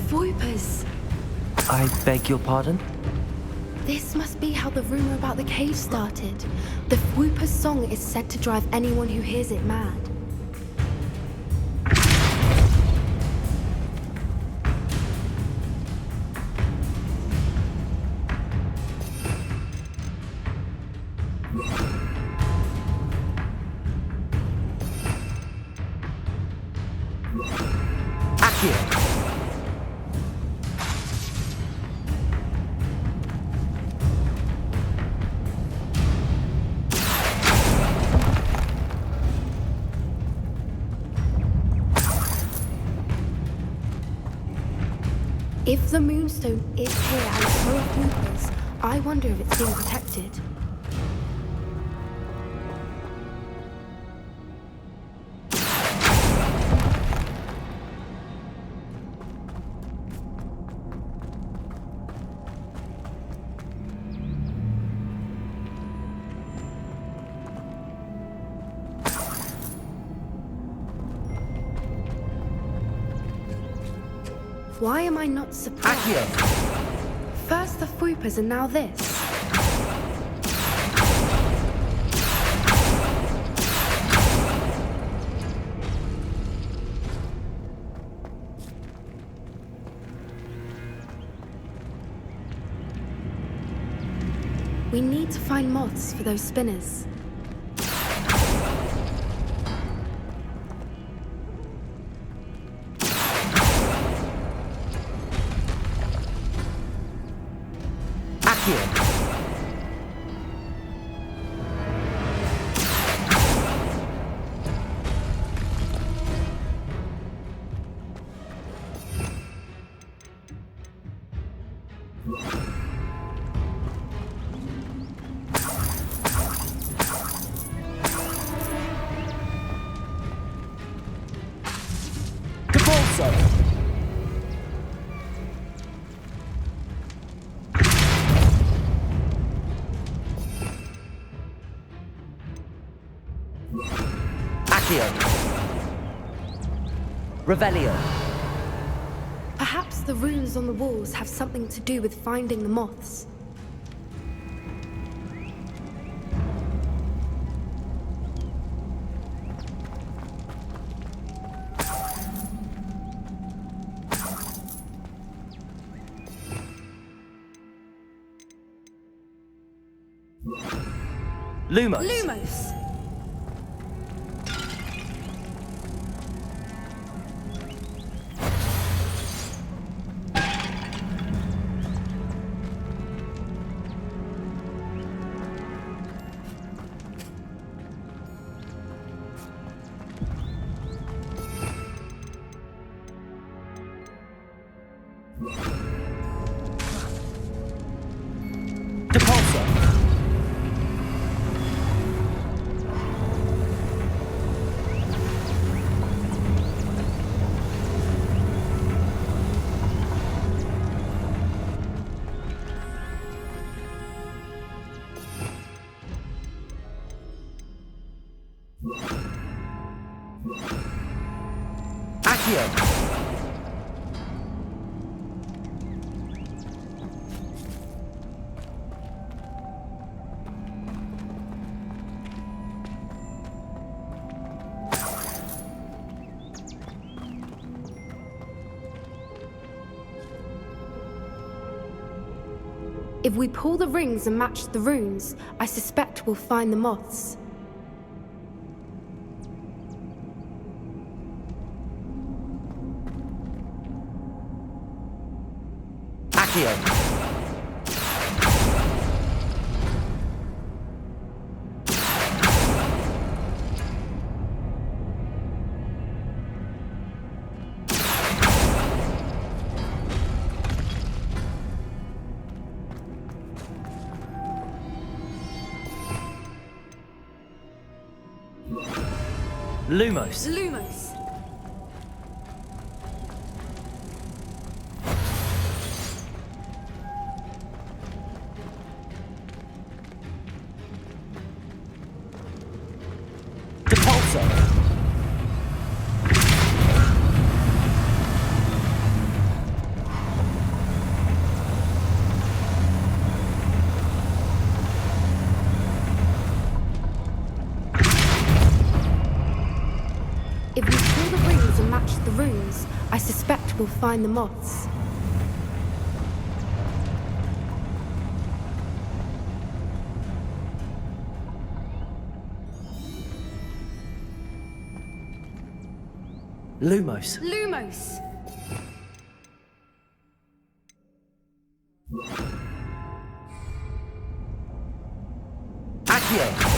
Voipers. I beg your pardon? This must be how the rumor about the cave started. The Whooper's song is said to drive anyone who hears it mad. If the Moonstone is here and so are Bloopers, I wonder if it's being protected. Why am I not surprised? Accio! First the Foopers and now this. We need to find moths for those spinners. Revelio. Perhaps the runes on the walls have something to do with finding the moths. Lumos. Lumos! If we pull the rings and match the runes, I suspect we'll find the moths. Accio. Lumos. Lumos. If we pull the rings and match the runes, I suspect we'll find the moths. Lumos. Lumos! Accio.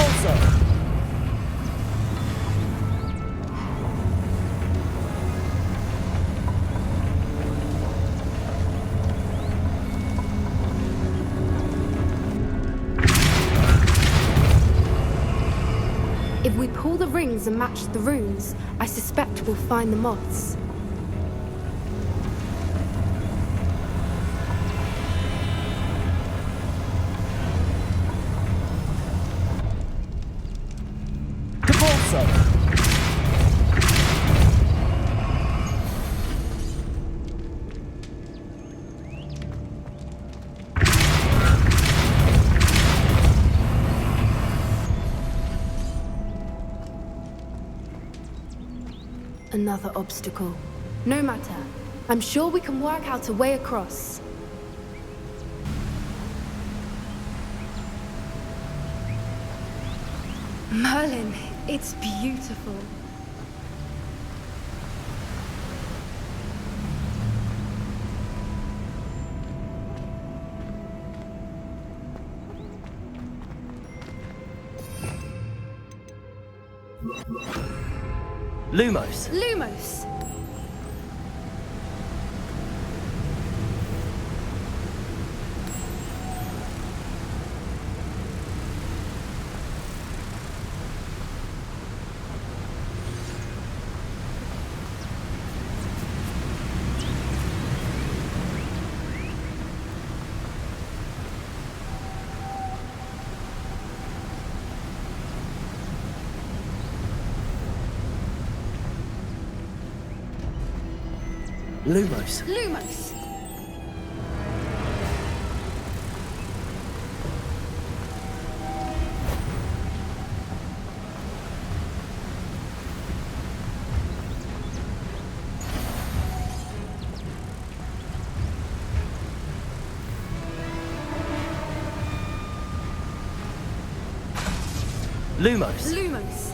Depulso! If we pull the rings and match the runes, I suspect we'll find the moths. Depulso! Another obstacle. No matter. I'm sure we can work out a way across. Merlin, it's beautiful. Lumos! Lumos! Lumos! Lumos! Lumos! Lumos!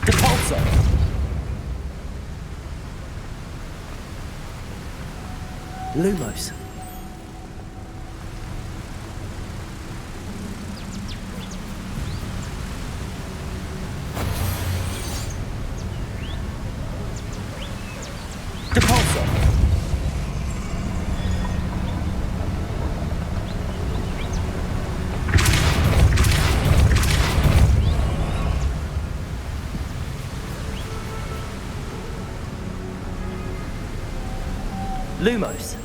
Depulso! Lumos! Depulso! Lumos!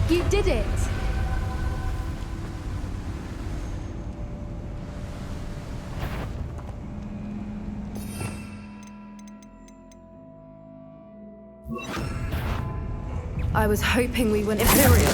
You did it! I was hoping we wouldn't. Imperial!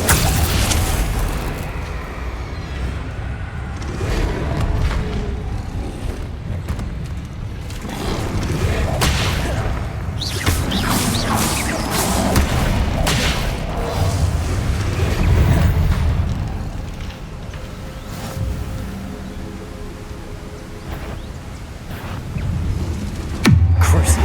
Crucible!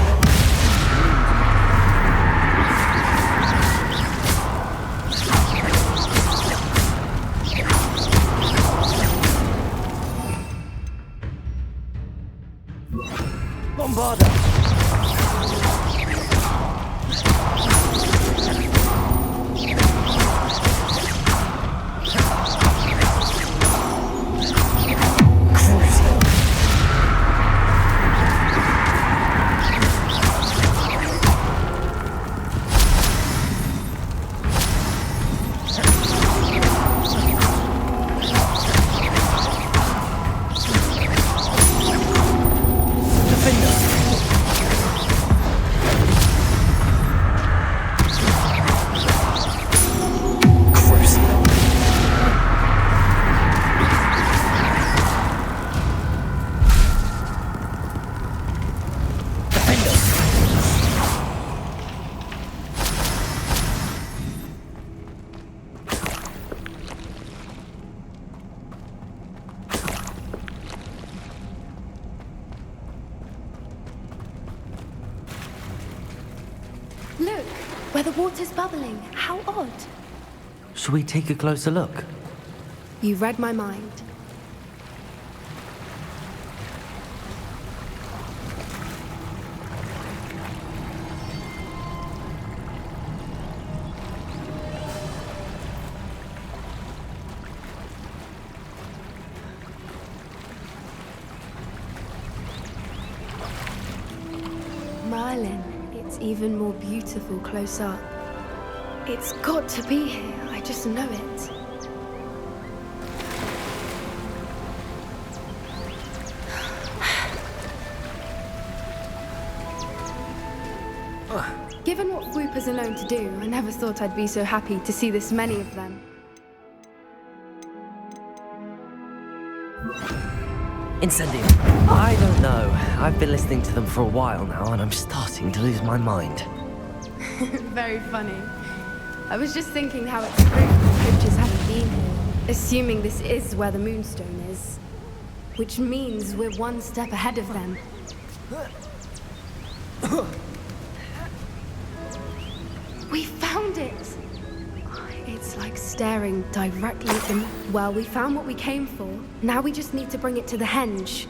where the water's bubbling. How odd. Should we take a closer look? You read my mind. Merlin, it's even more beautiful close up. It's got to be here, I just know it. Given what Whoopers are known to do, I never thought I'd be so happy to see this many of them. Incendium. I don't know. I've been listening to them for a while now, and I'm starting to lose my mind. Very funny. I was just thinking how it's proof the poachers haven't been here, assuming this is where the Moonstone is. Which means we're one step ahead of them. We found it! It's like staring directly at them. Well, we found what we came for. Now we just need to bring it to the henge.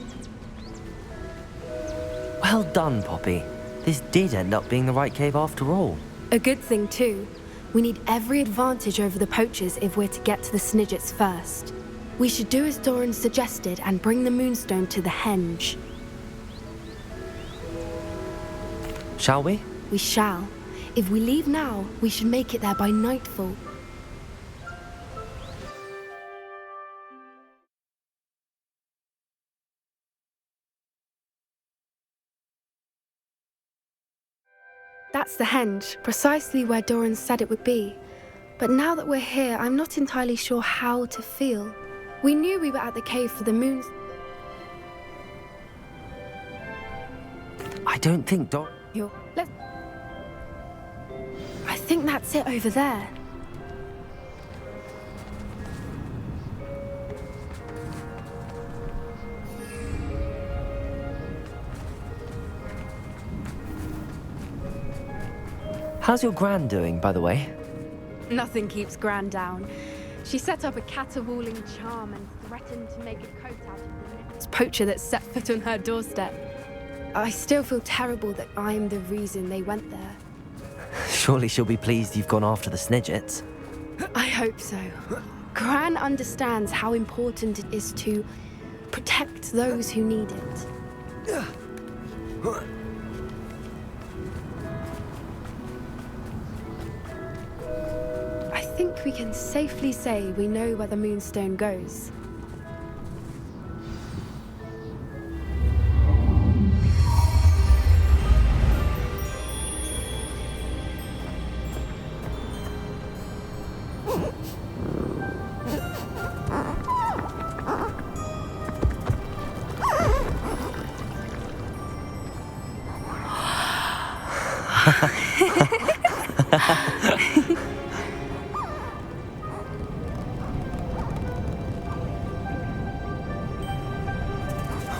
Well done, Poppy. This did end up being the right cave after all. A good thing, too. We need every advantage over the poachers if we're to get to the Snidgets first. We should do as Doran suggested and bring the Moonstone to the henge. Shall we? We shall. If we leave now, we should make it there by nightfall. That's the henge, precisely where Doran said it would be. But now that we're here, I'm not entirely sure how to feel. We knew we were at the cave for the moon. I don't think Let's... I think that's it over there. How's your Gran doing, by the way? Nothing keeps Gran down. She set up a caterwauling charm and threatened to make a coat out of the next poacher that set foot on her doorstep. I still feel terrible that I'm the reason they went there. Surely she'll be pleased you've gone after the Snidgets. I hope so. Gran understands how important it is to protect those who need it. I think we can safely say we know where the Moonstone goes.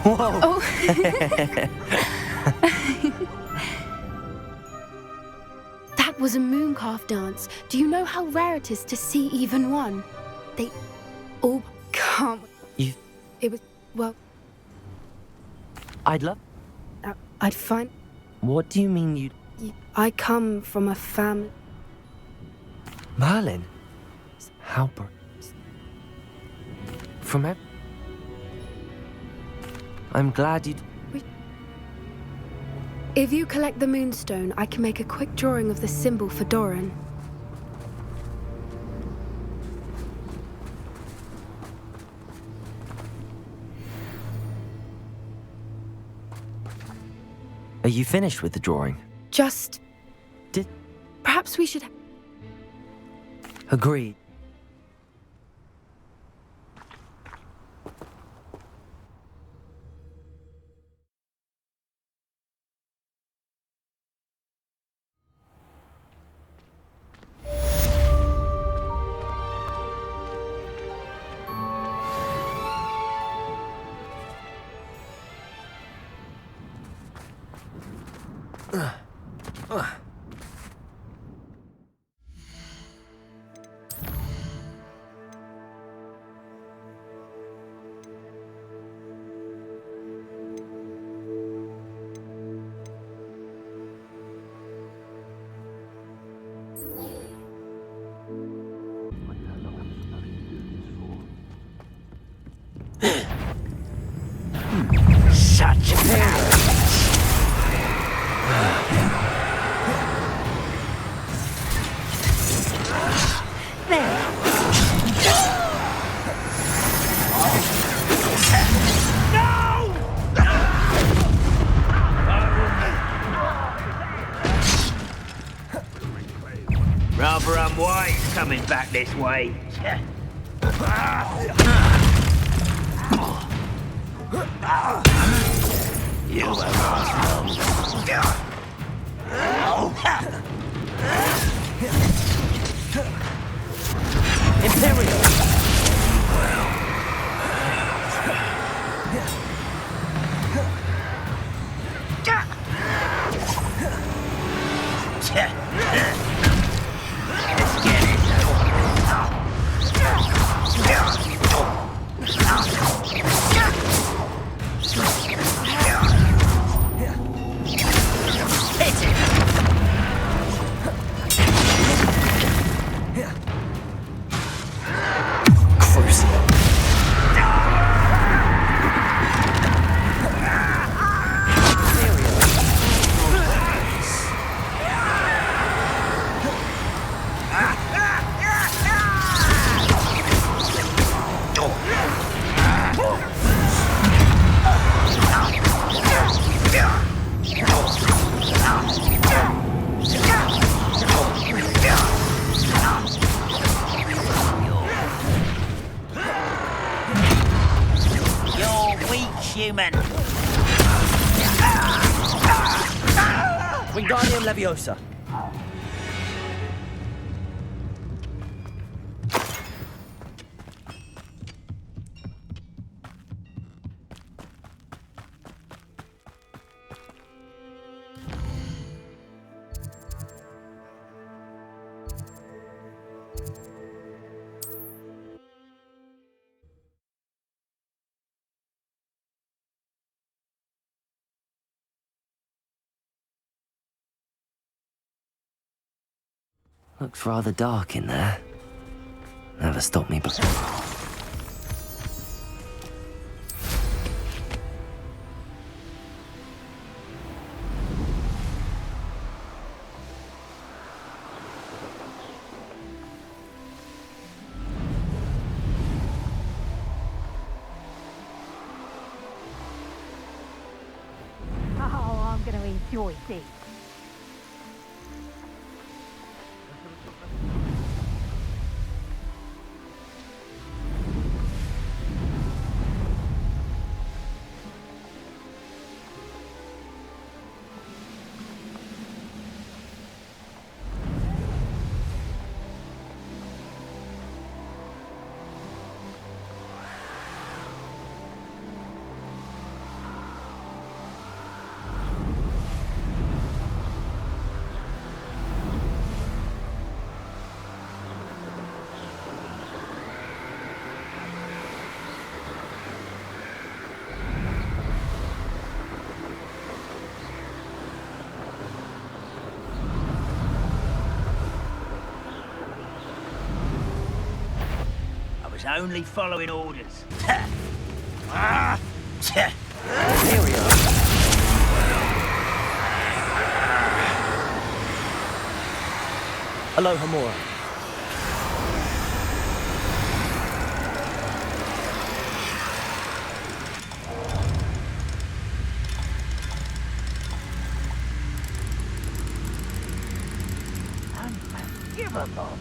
Whoa! Oh. That was a mooncalf dance. Do you know how rare it is to see even one? They all can't. It was, well... I'd love... I'd find... What do you mean you... I come from a family... Merlin? How... From I'm glad you'd... If you collect the Moonstone, I can make a quick drawing of the symbol for Doran. Are you finished with the drawing? Just... Perhaps we should... Agreed. Rather unwise coming back this way. You won't last long. Imperial! Human. Wingardium Leviosa. Looks rather dark in there. Never stopped me before. Oh, I'm going to enjoy this. Only following orders. Aloha Mora. Unforgivable.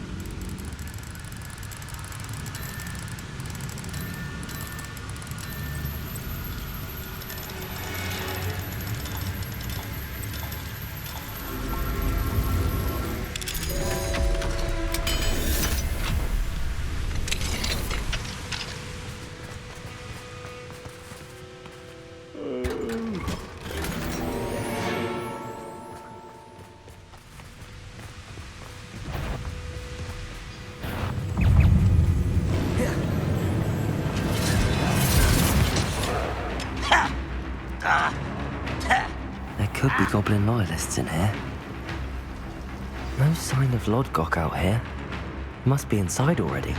Could be goblin loyalists in here. No sign of Lodgok out here. Must be inside already.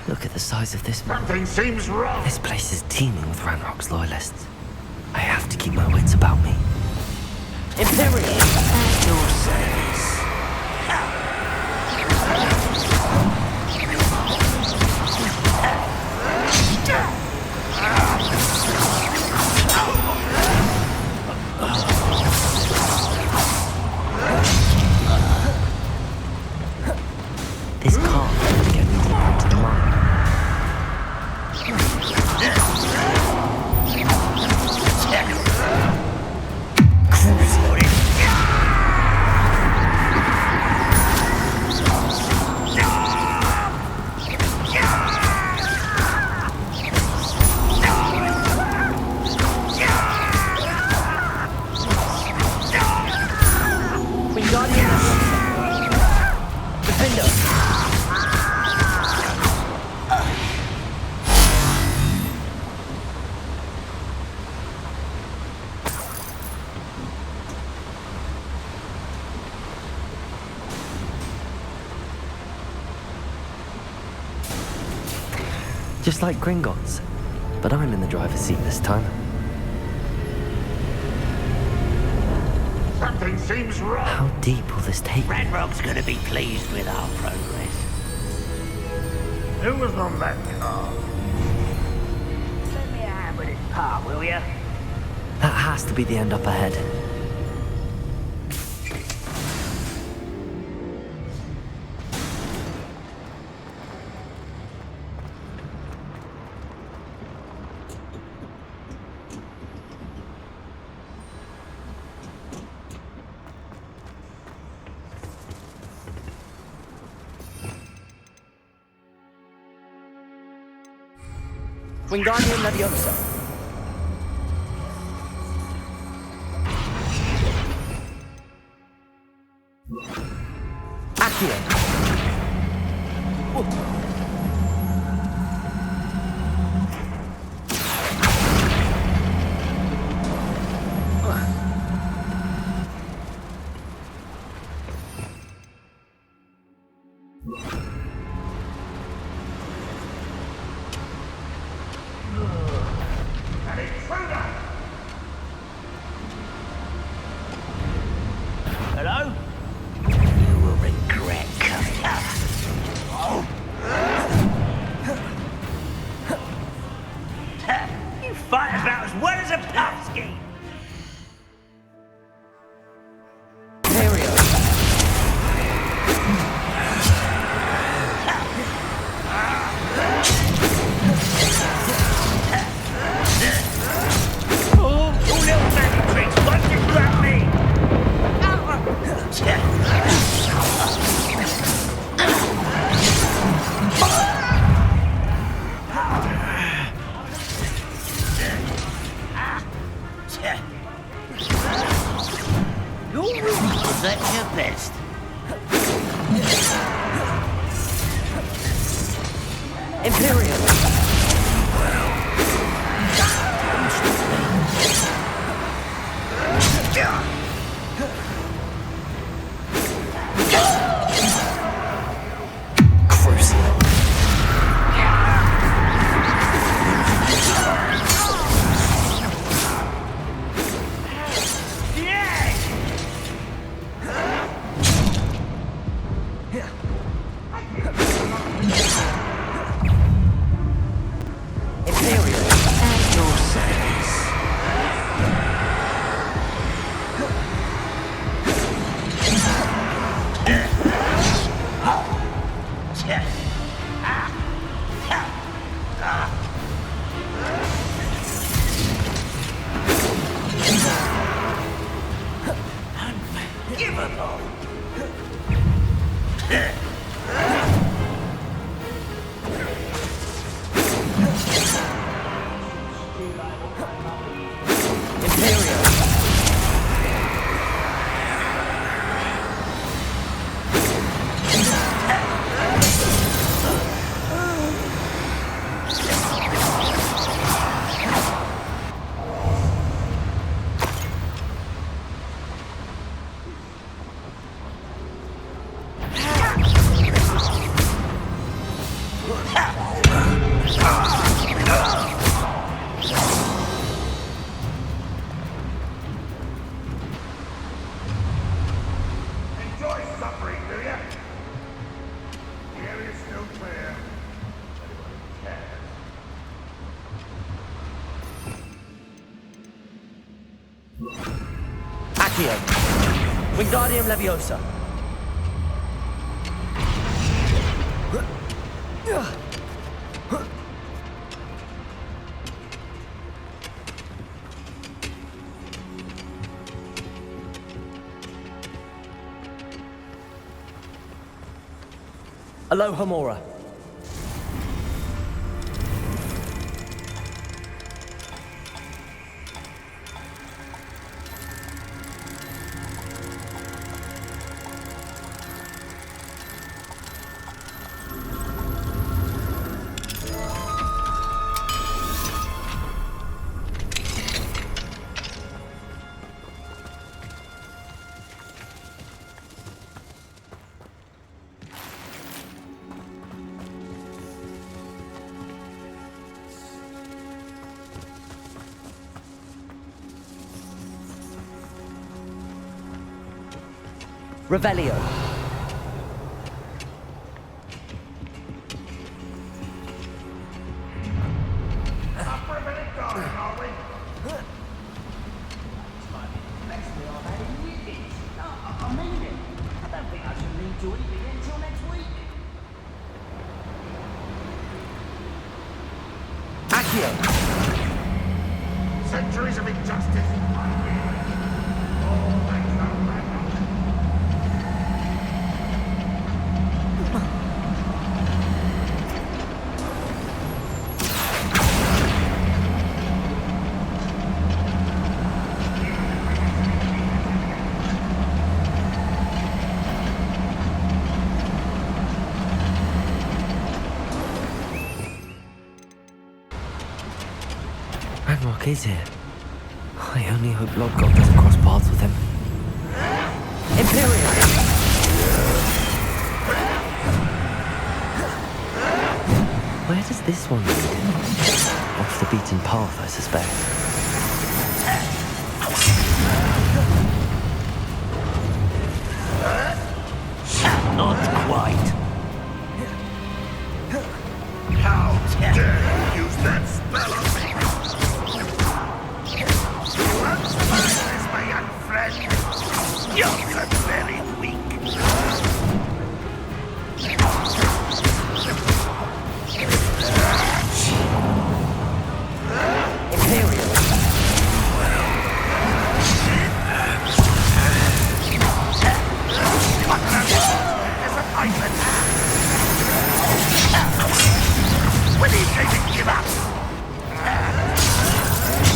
Look at the size of this. Something seems wrong. This place is teeming with Ranrock's loyalists. I have to keep my wits about me. Imperial! At your service. This car will get me deeper into the mine. Just like Gringotts, but I'm in the driver's seat this time. Something seems wrong. How deep will this take me? Ranrock's gonna be pleased with our progress. Who was on that car? Lend me a hand with this part, will ya? That has to be the end up ahead. Wingardium Leviosa. Accio. Hello? You will regret coming up. You fight about as well as a puffskein. Was that your best? Imperial. still clear. Accio. Wingardium Leviosa. Alohomora. Revelio. Up for a minute, darling, are we? I mean it. I don't think I should leave to eat again until next week. Accio. Centuries of injustice. Oh, thanks, Ranrock is here. I only hope Lodgok doesn't cross paths with him. Imperial. Where does this one lead? Off the beaten path, I suspect. Not quite. How dare you use that spell on me? You understand, my young friend? You're very weak. Imperial. There's a island. When are you going to give up?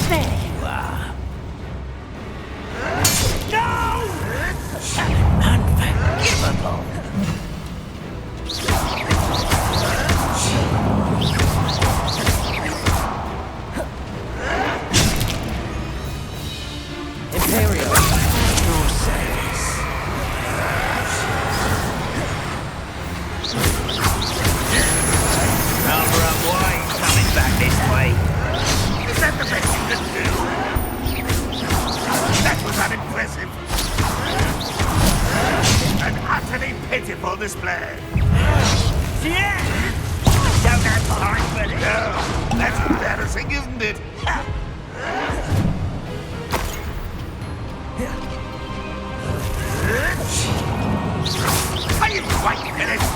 There you are. No! Unforgivable. Imperial. Your service. Rather unwise coming back this way. Is that the best you can do? That was unimpressive. An utterly pitiful display. Yeah! Don't have behind for this. No, that's embarrassing, isn't it? Are you quite finished?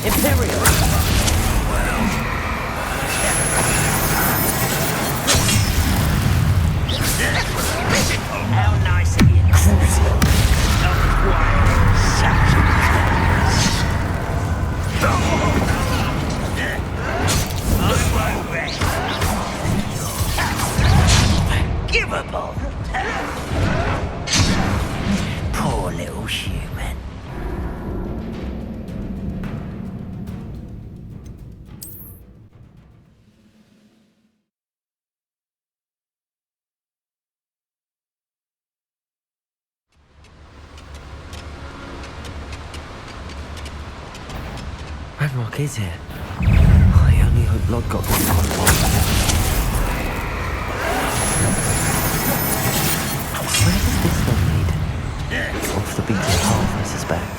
Imperial. How nice of you. Crucial. Not quite. Such a I won't rest. Unforgivable. Poor little human. Ranrock is here. I only hope Lodgok doesn't cross paths with him. Where does this one lead? Off the beaten path, I suspect.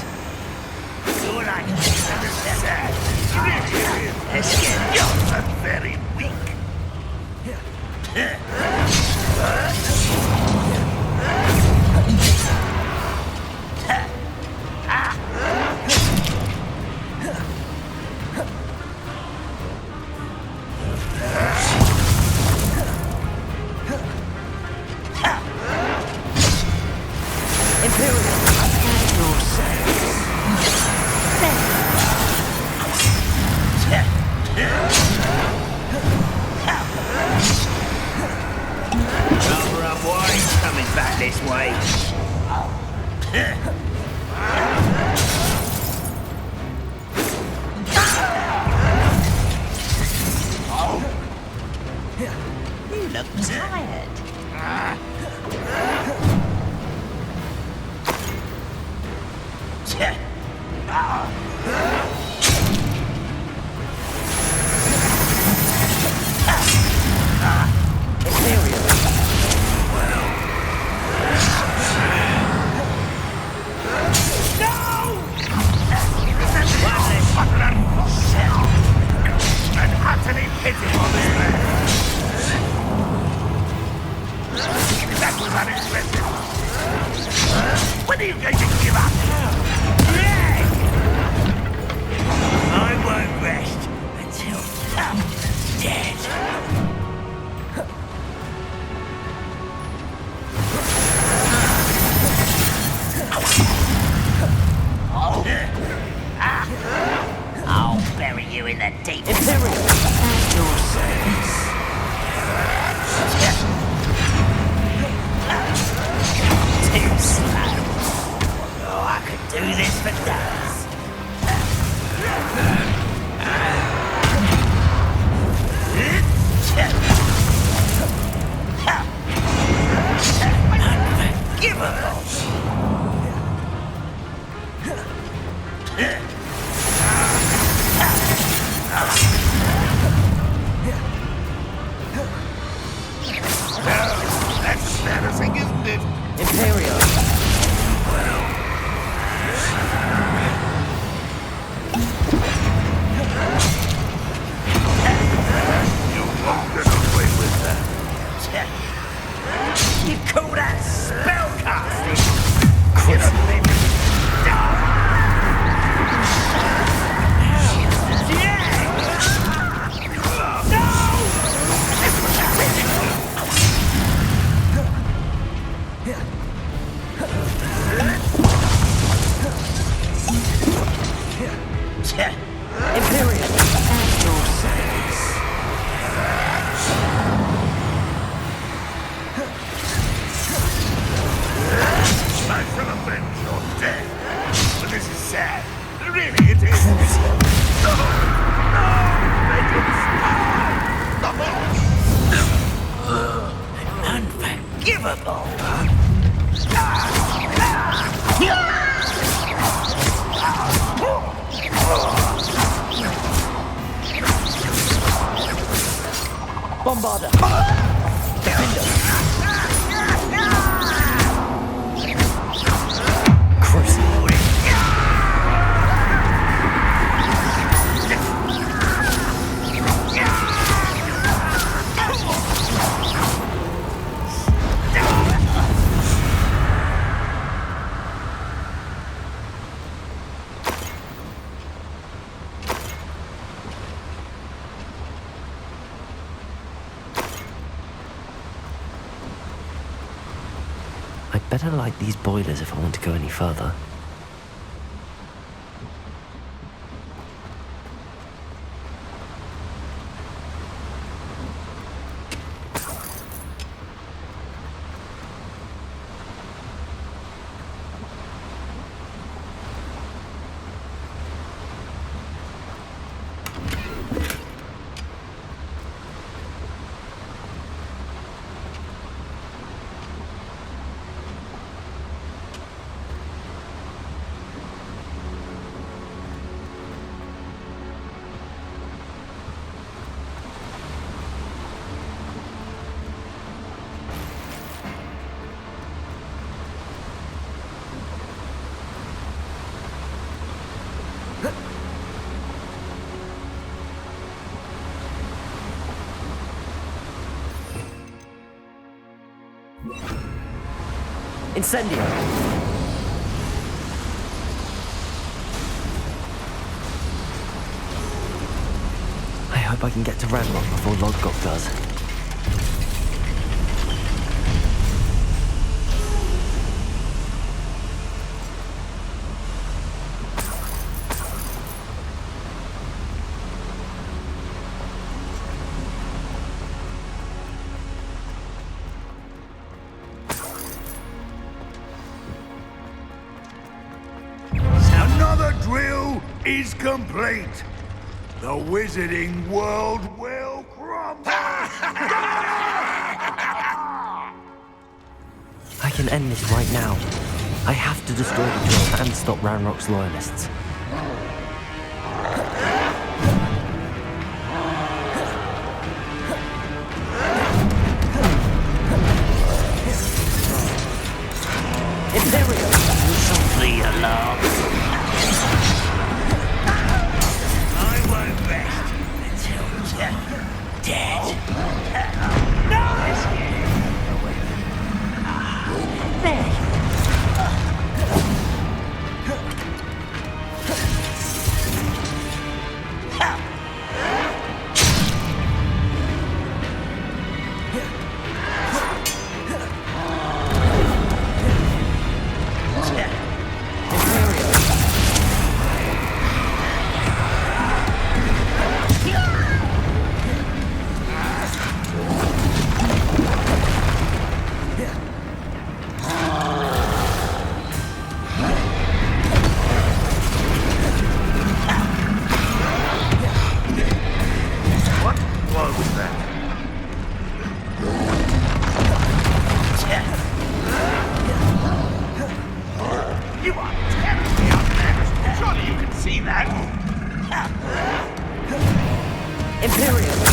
That was unexpected. When are you going to give up? I won't rest until someone's dead. I'll bury you in the deep Imperial. At your service. Too slow. Oh, I could do this for days. That's embarrassing, isn't it? Imperial. You won't get away with that. You call that spellcasting? You don't think Imperial. At your service. I shall avenge your death. But this is sad. Really, it is. No! No! Make it stop! Unforgivable. Bombarder. Defender. Crucible. I'd better light these boilers if I want to go any further. Incendio. I hope I can get to Ranrock before Lodgok does. Another drill is complete. The wizarding world will crumble. I can end this right now. I have to destroy the drone and stop Ranrock's loyalists. Imperial! Softly, alarm. I won't rest until you're dead. No! There you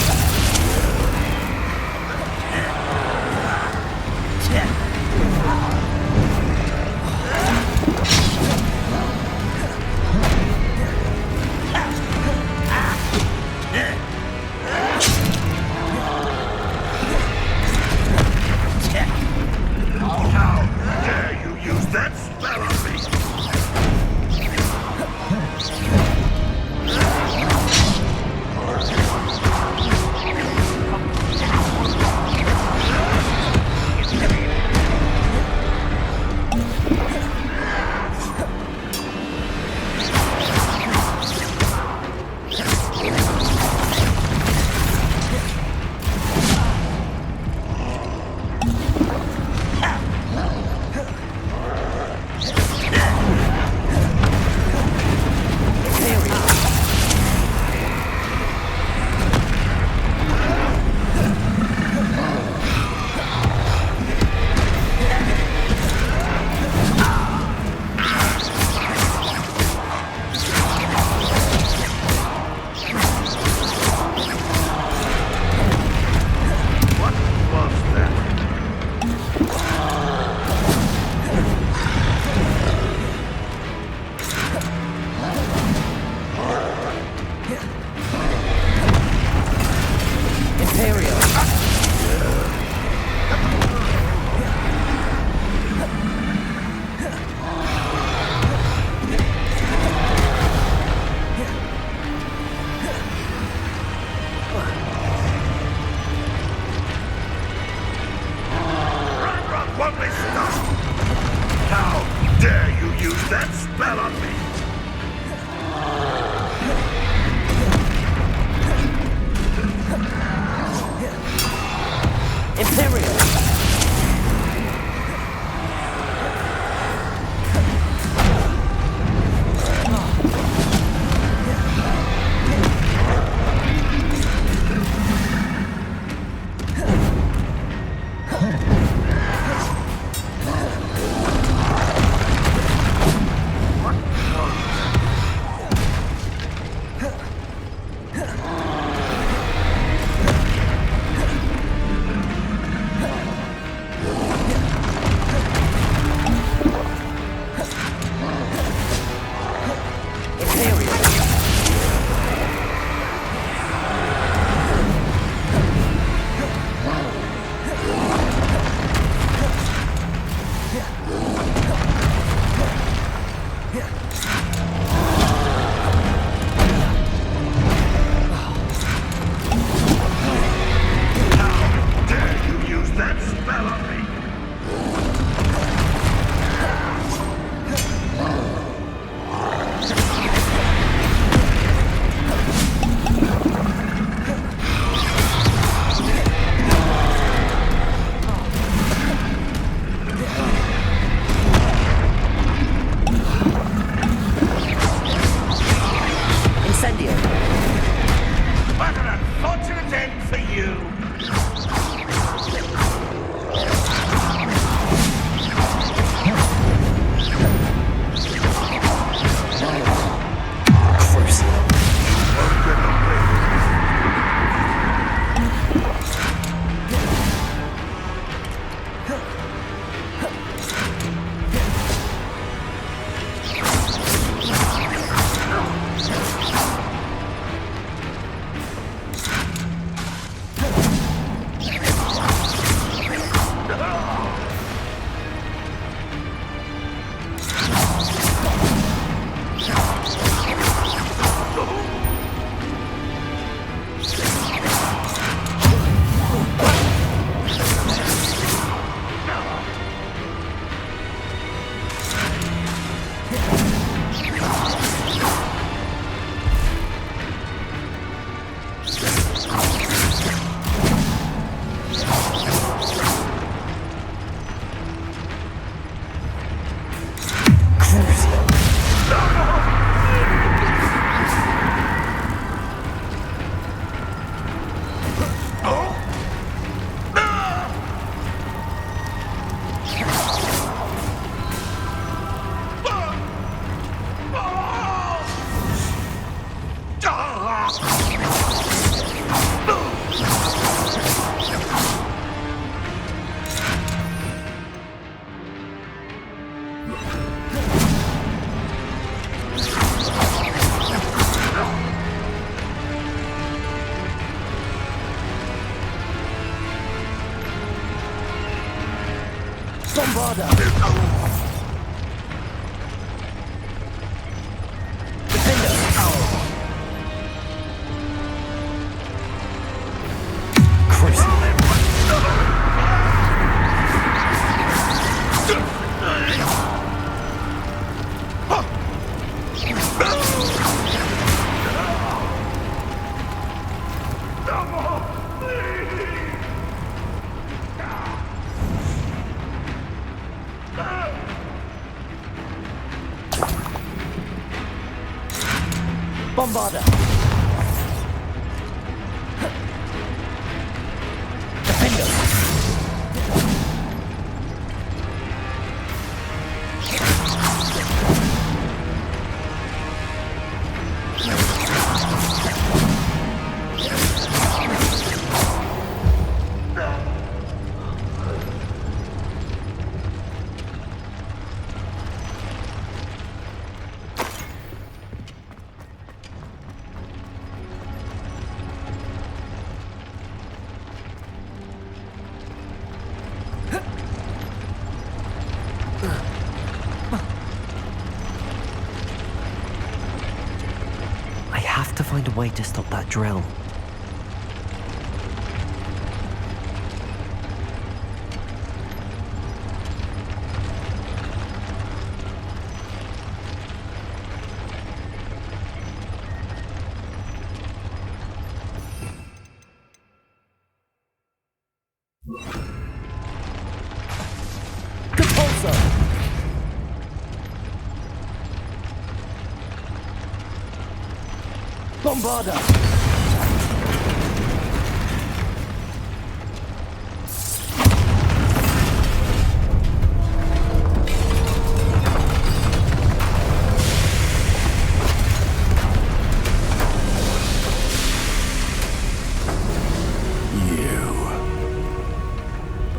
Bombarder! Defender! I have to find a way to stop that drill. Bombarder!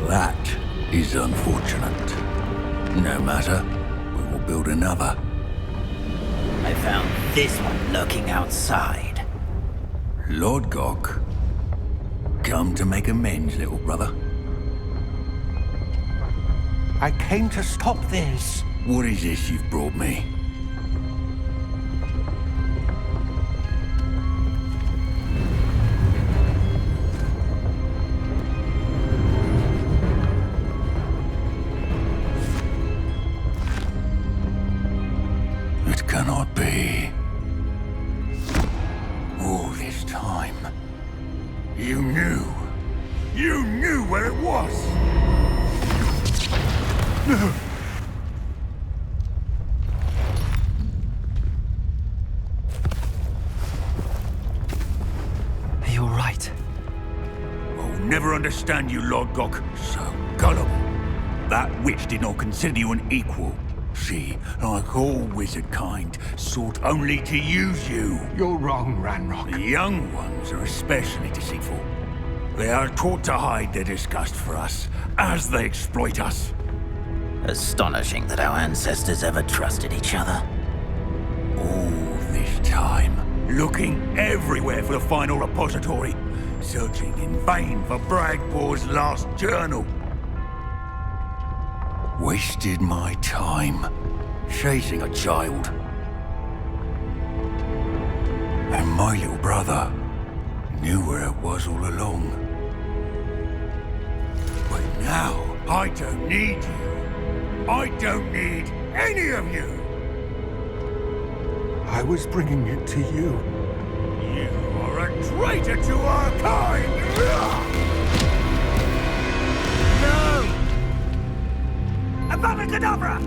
That is unfortunate. No matter, we will build another. I found this one lurking outside. Lord Gok, come to make amends, little brother. I came to stop this. What is this you've brought me? It cannot be. All this time, you knew. You knew where it was. No. Are you all right? I'll never understand you, Lord Gok. So gullible. That witch did not consider you an equal. She, like all wizard kind, sought only to use you. You're wrong, Ranrock. The young ones are especially deceitful. They are taught to hide their disgust for us, as they exploit us. Astonishing that our ancestors ever trusted each other. All this time, looking everywhere for the final repository, searching in vain for Bragpor's last journal. Wasted my time chasing a child. And my little brother knew where it was all along. But now, I don't need you. I don't need any of you. I was bringing it to you. You are a traitor to our kind! No! Avada Kedavra!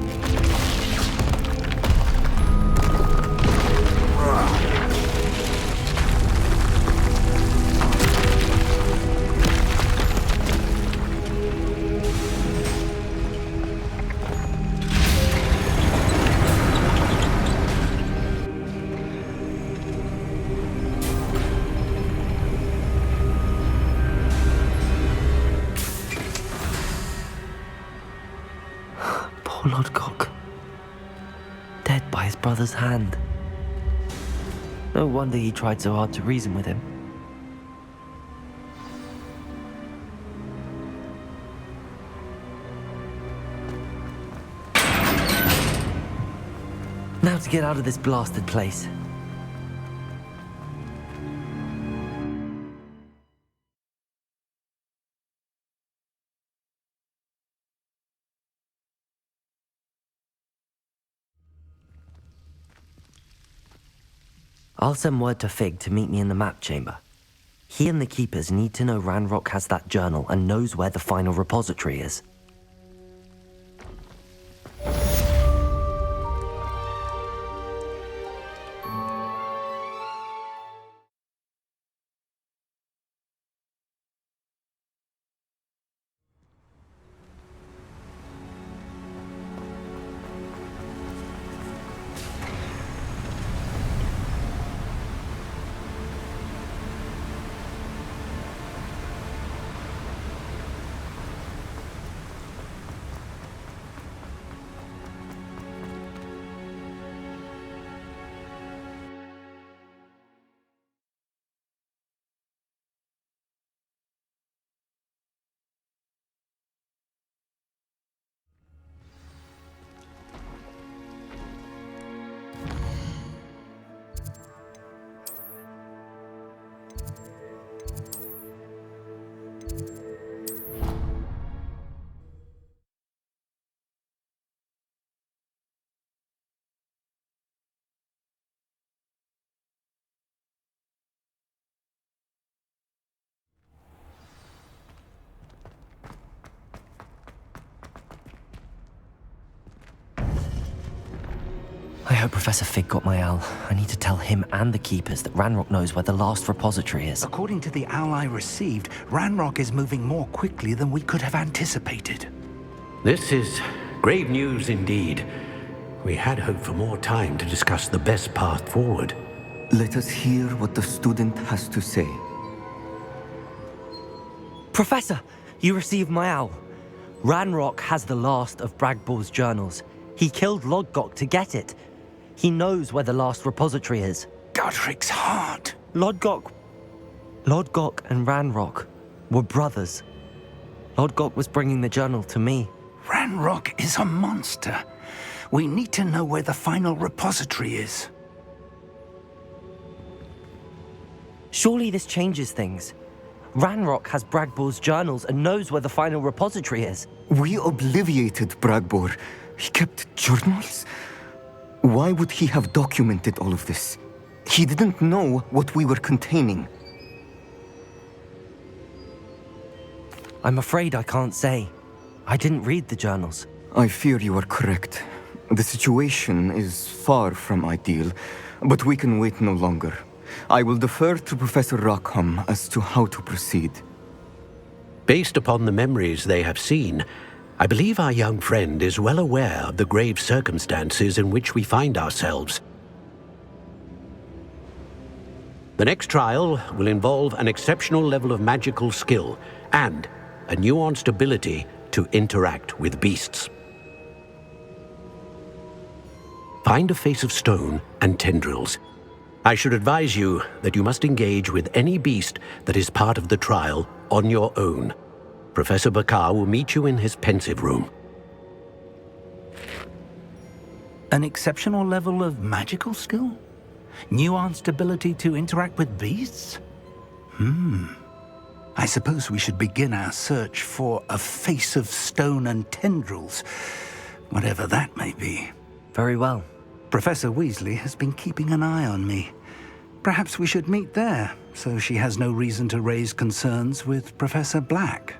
Poor Lodgok. Dead by his brother's hand. No wonder he tried so hard to reason with him. Now to get out of this blasted place. I'll send word to Fig to meet me in the map chamber. He and the Keepers need to know Ranrock has that journal and knows where the final repository is. I hope Professor Fig got my owl. I need to tell him and the Keepers that Ranrock knows where the last repository is. According to the owl I received, Ranrock is moving more quickly than we could have anticipated. This is grave news indeed. We had hoped for more time to discuss the best path forward. Let us hear what the student has to say. Professor, you received my owl. Ranrock has the last of Bragbor's journals. He killed Lodgok to get it. He knows where the last repository is. Godric's heart. Lodgok and Ranrock were brothers. Lodgok was bringing the journal to me. Ranrock is a monster. We need to know where the final repository is. Surely this changes things. Ranrock has Bragbor's journals and knows where the final repository is. We obliviated Bragbor. He kept journals? Why would he have documented all of this? He didn't know what we were containing. I'm afraid I can't say. I didn't read the journals. I fear you are correct. The situation is far from ideal, but we can wait no longer. I will defer to Professor Rockham as to how to proceed. Based upon the memories they have seen, I believe our young friend is well aware of the grave circumstances in which we find ourselves. The next trial will involve an exceptional level of magical skill and a nuanced ability to interact with beasts. Find a face of stone and tendrils. I should advise you that you must engage with any beast that is part of the trial on your own. Professor Bakar will meet you in his pensive room. An exceptional level of magical skill? Nuanced ability to interact with beasts? I suppose we should begin our search for a face of stone and tendrils, whatever that may be. Very well. Professor Weasley has been keeping an eye on me. Perhaps we should meet there, so she has no reason to raise concerns with Professor Black.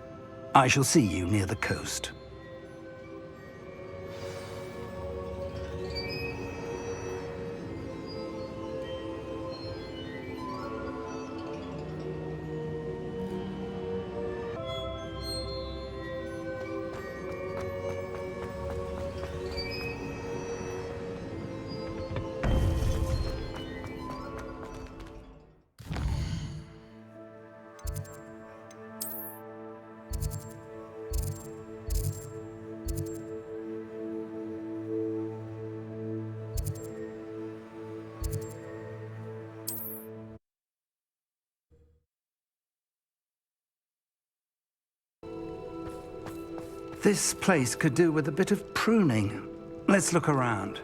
I shall see you near the coast. This place could do with a bit of pruning. Let's look around.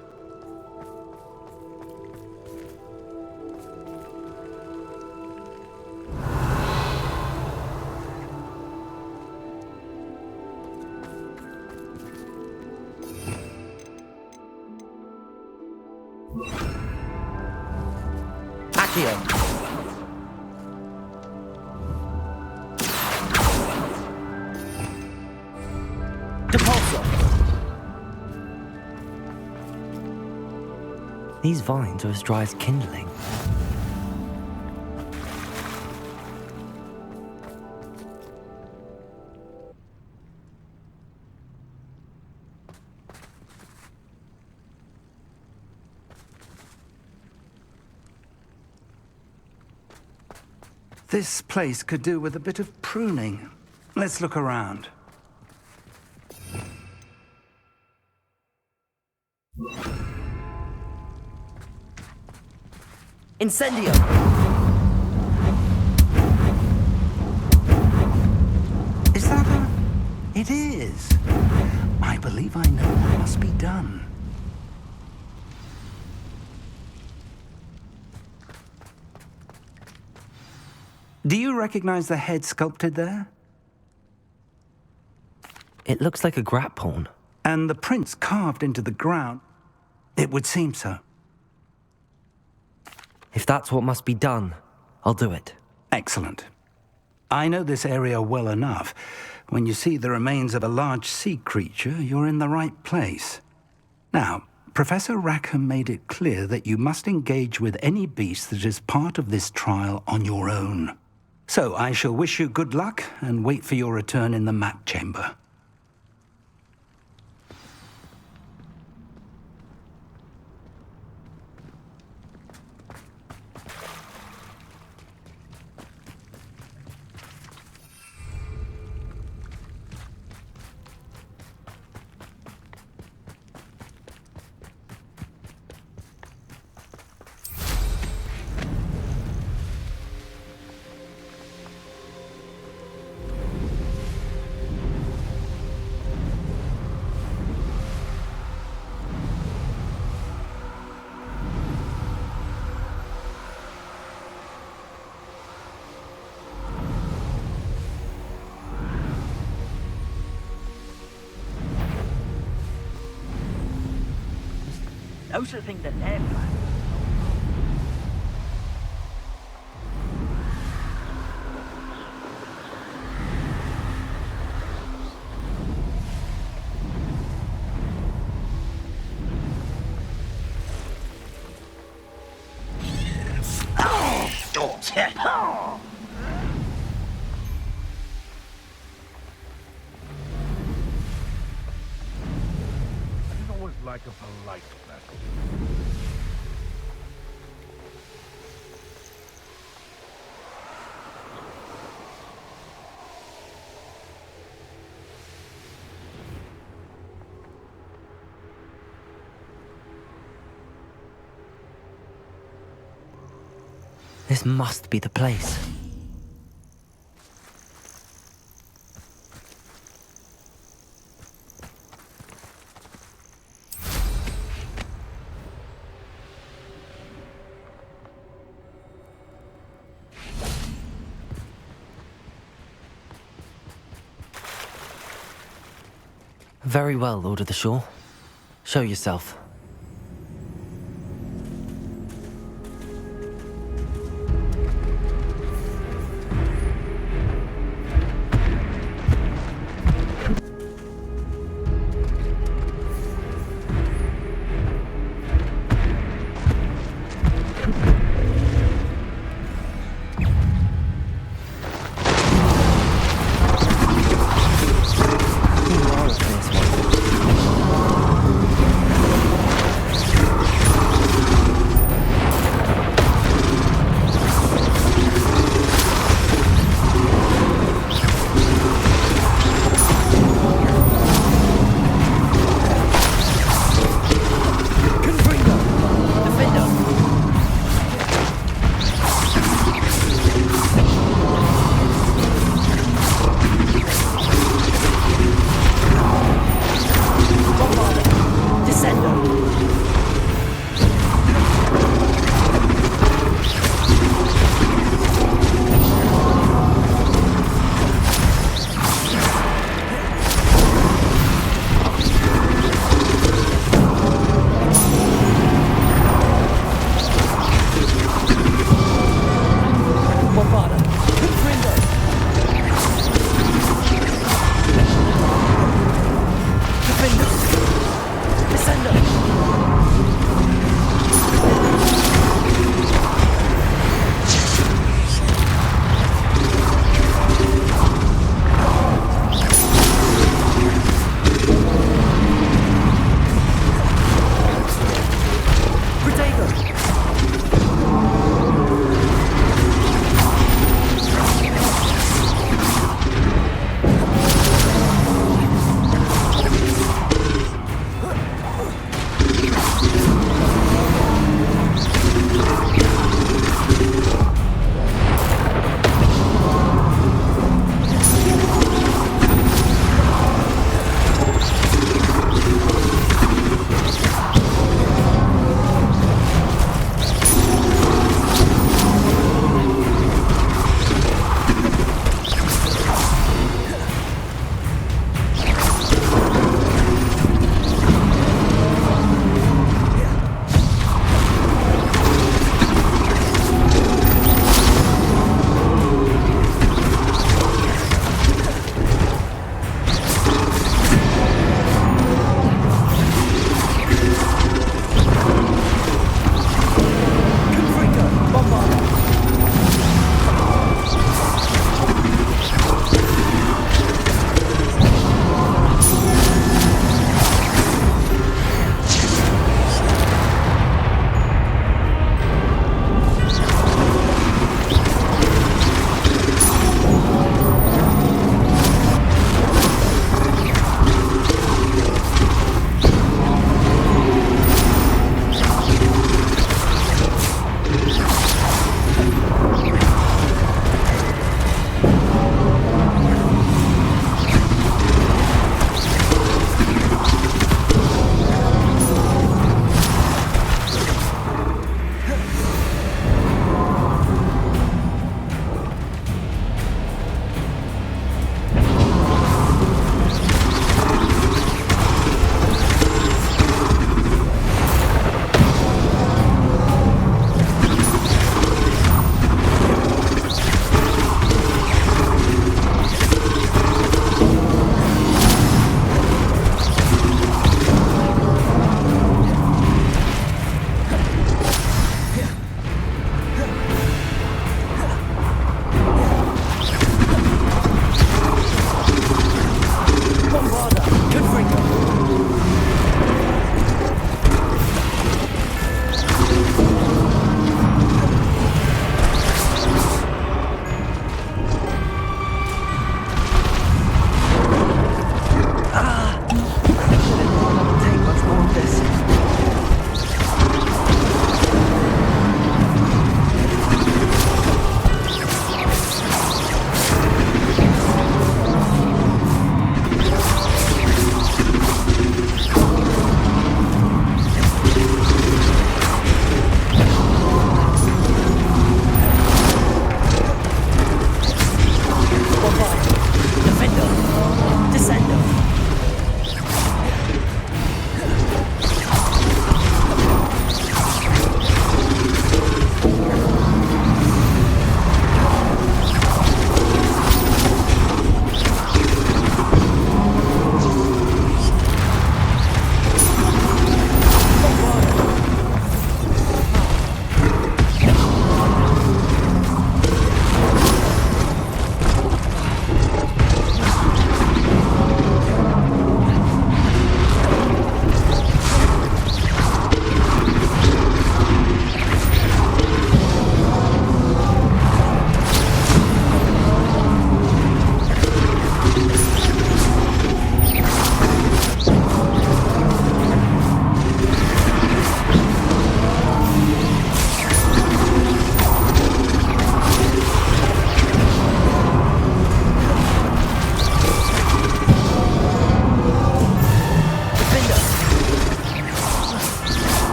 Accio. Depulso. These vines are as dry as kindling. This place could do with a bit of pruning. Let's look around. Incendio. Is that a... It is. I believe I know what must be done. Do you recognize the head sculpted there? It looks like a grat pawn. And the prints carved into the ground. It would seem so. If that's what must be done, I'll do it. Excellent. I know this area well enough. When you see the remains of a large sea creature, you're in the right place. Now, Professor Rackham made it clear that you must engage with any beast that is part of this trial on your own. So I shall wish you good luck and wait for your return in the map chamber. Those are the things that they're planning. Like a polite battle. This must be the place. Very well, Lord of the Shore. Show yourself.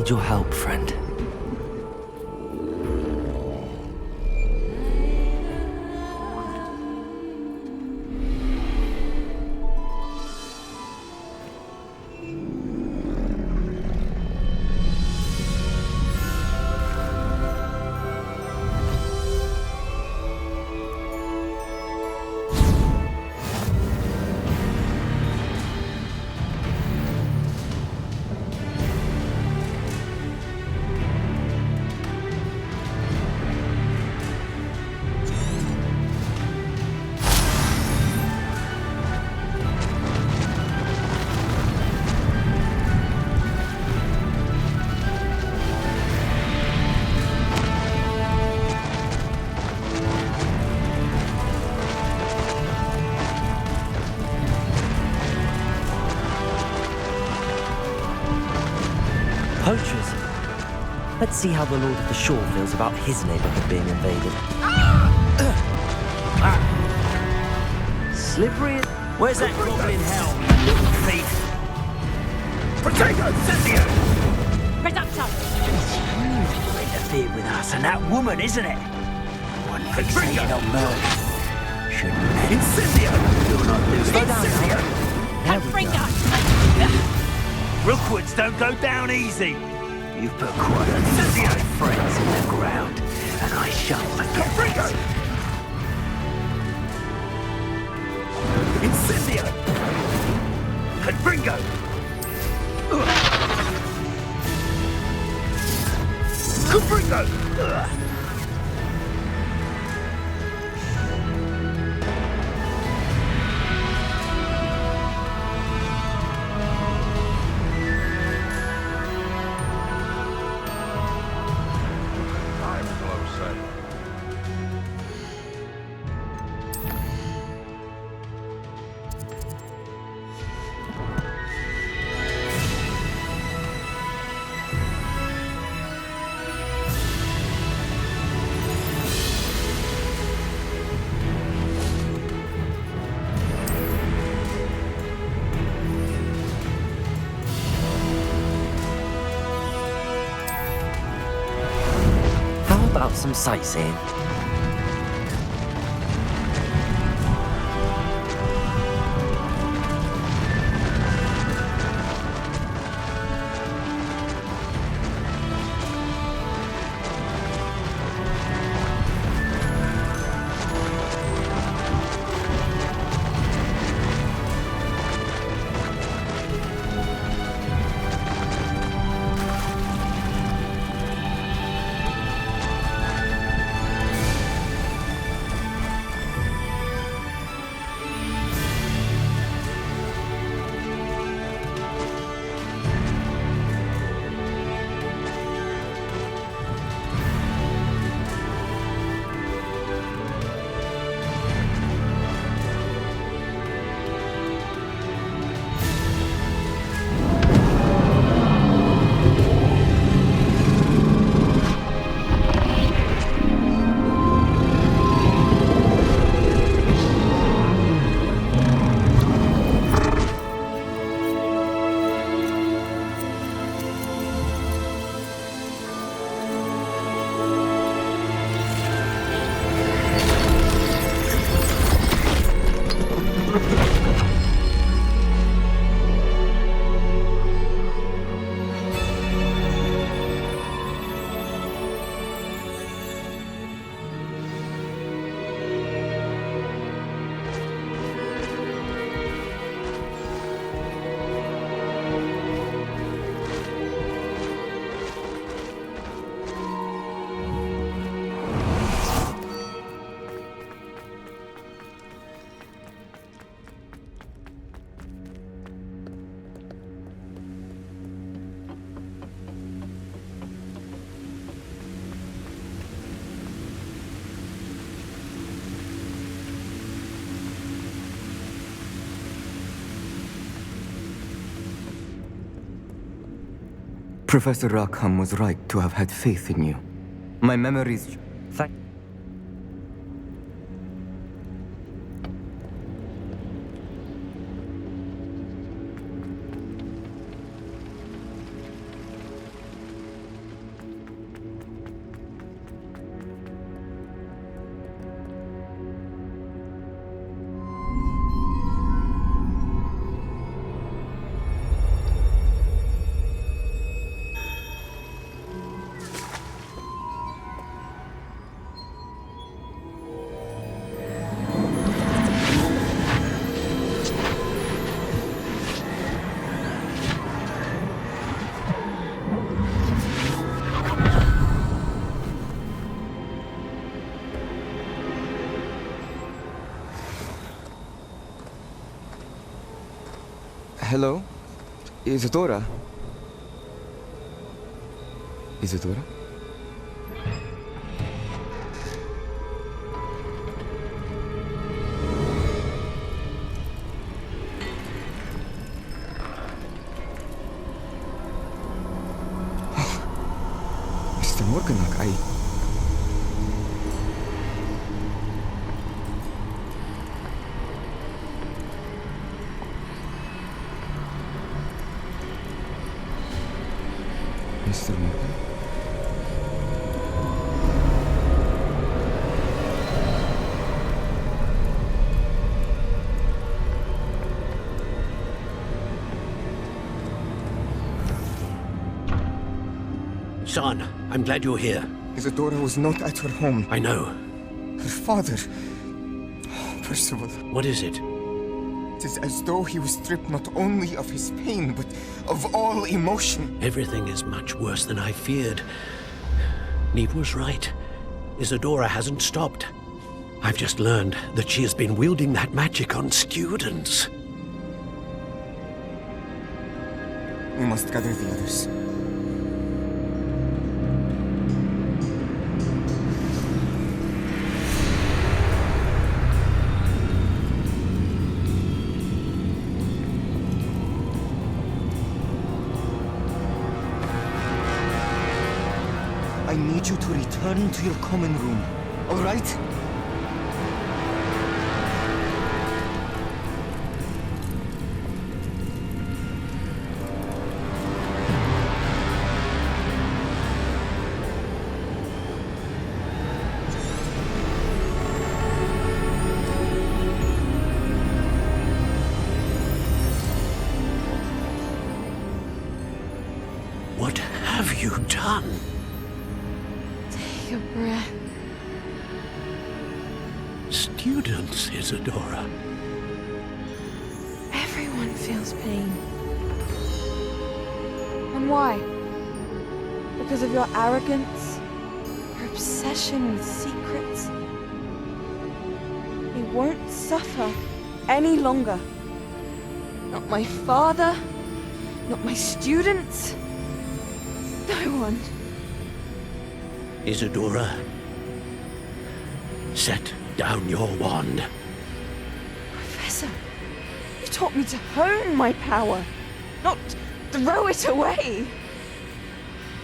need your help, friend. Poachers. Let's see how the Lord of the Shore feels about his neighborhood being invaded. Slippery. Where's that goblin hell, you little thief? Potato! Cynthia! Reducto! You interfered with us and that woman, isn't it? One fixated on murder. Shouldn't matter. Incendio! You're not doing Slow down, Incendio! Rookwoods don't go down easy. You've put quite a few of my friends in the ground, and I shan't forget it. Incendio! Confringo! Confringo! About some sightseeing. Professor Rackham was right to have had faith in you. My memories... Hello? Isadora? Isadora? Mr. Morganach, Mr. Morgan? Son, I'm glad you're here. Isadora was not at her home. I know. Her father... Oh, Percival. What is it? It is as though he was stripped not only of his pain, but of all emotion. Everything is much worse than I feared. Neve was right. Isadora hasn't stopped. I've just learned that she has been wielding that magic on students. We must gather the others. I need you to return to your common room, all right? What have you done? Take a breath. Students, Isadora. Everyone feels pain. And why? Because of your arrogance? Your obsession with secrets? We won't suffer any longer. Not my father, not my students, no one. Isadora, set down your wand. Professor, you taught me to hone my power, not throw it away.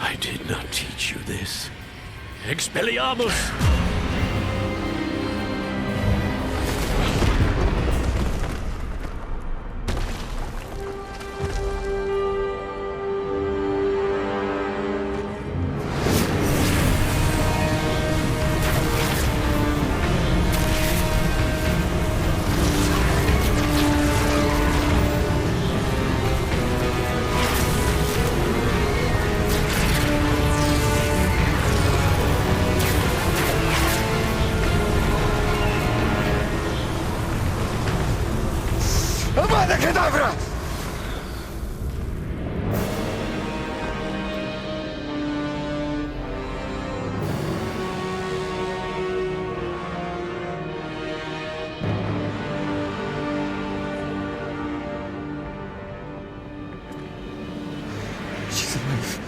I did not teach you this. Expelliarmus! Avada Kedavra! She's alive.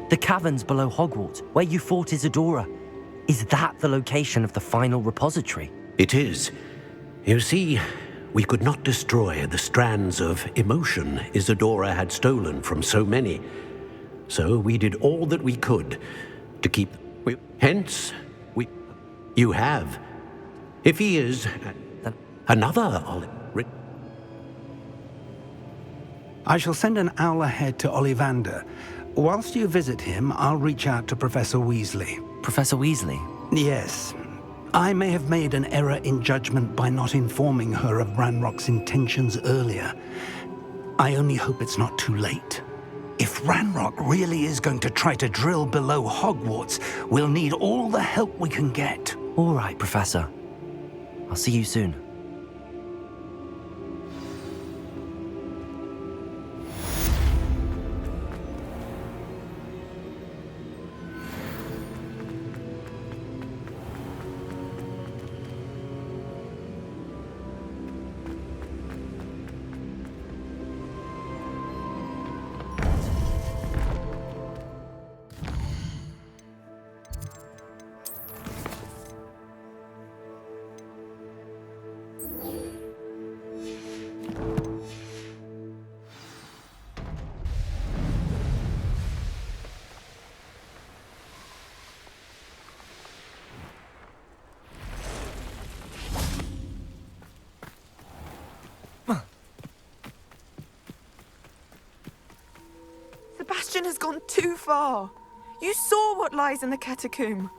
The caverns below Hogwarts, where you fought Isadora. Is that the location of the final repository? It is. You see, we could not destroy the strands of emotion Isadora had stolen from so many. So we did all that we could to keep... Hence, You have. If he is another Oliver. I shall send an owl ahead to Ollivander. Whilst you visit him, I'll reach out to Professor Weasley. Professor Weasley? Yes. I may have made an error in judgment by not informing her of Ranrock's intentions earlier. I only hope it's not too late. If Ranrock really is going to try to drill below Hogwarts, we'll need all the help we can get. All right, Professor. I'll see you soon. Sebastian has gone too far. You saw what lies in the catacomb.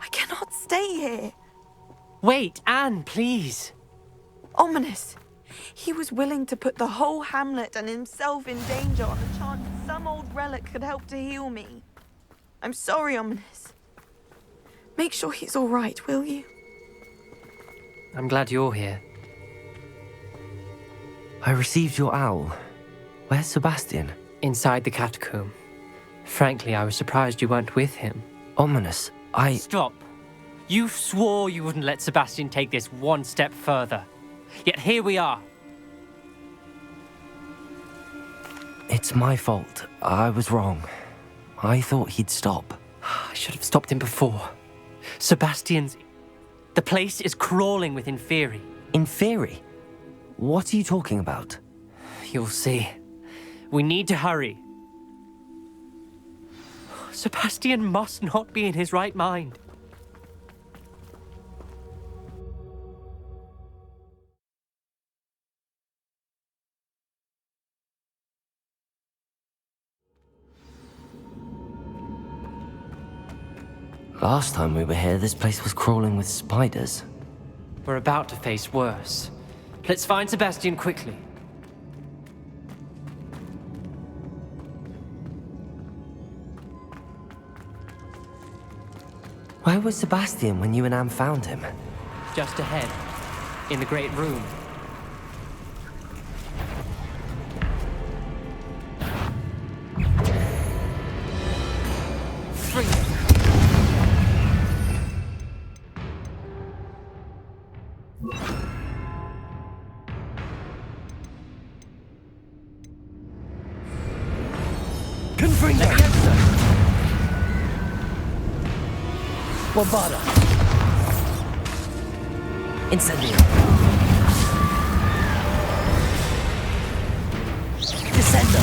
I cannot stay here. Wait, Anne, please. Ominous. He was willing to put the whole hamlet and himself in danger on the chance some old relic could help to heal me. I'm sorry, Ominous. Make sure he's all right, will you? I'm glad you're here. I received your owl. Where's Sebastian? Inside the catacomb. Frankly, I was surprised you weren't with him. Ominous, Stop. You swore you wouldn't let Sebastian take this one step further. Yet here we are. It's my fault. I was wrong. I thought he'd stop. I should have stopped him before. Sebastian's... The place is crawling with Inferi. Inferi? What are you talking about? You'll see. We need to hurry. Sebastian must not be in his right mind. Last time we were here, this place was crawling with spiders. We're about to face worse. Let's find Sebastian quickly. Where was Sebastian when you and Anne found him? Just ahead, in the Great Room. Bombarda. Incendio. Descendo.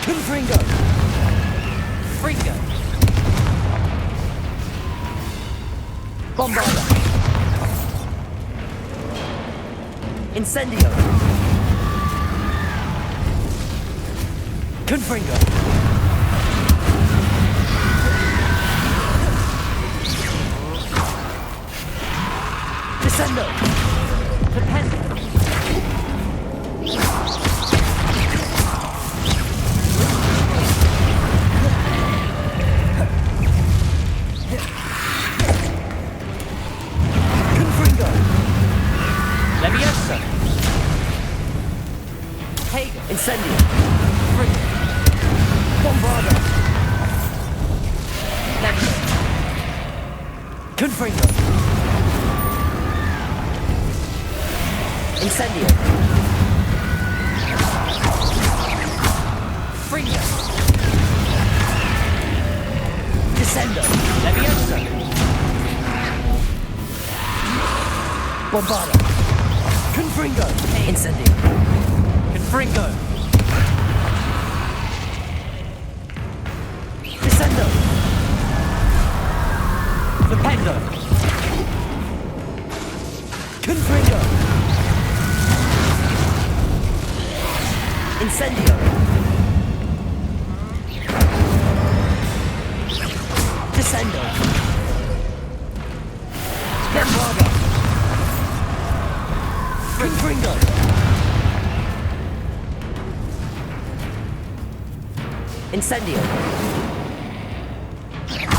Confringo. Fringo. Bombarda. Incendio. Confringo. Descendo. Dependo. Confringo. Leviosa. Hager. Incendio. Fringo. Bombarda. Confringo. Incendio. Fringo. Descendo. Leviosa. Bombarda. Confringo. Incendio. Confringo. Incendio. Descendo. Bombarda. Confringo. Incendio.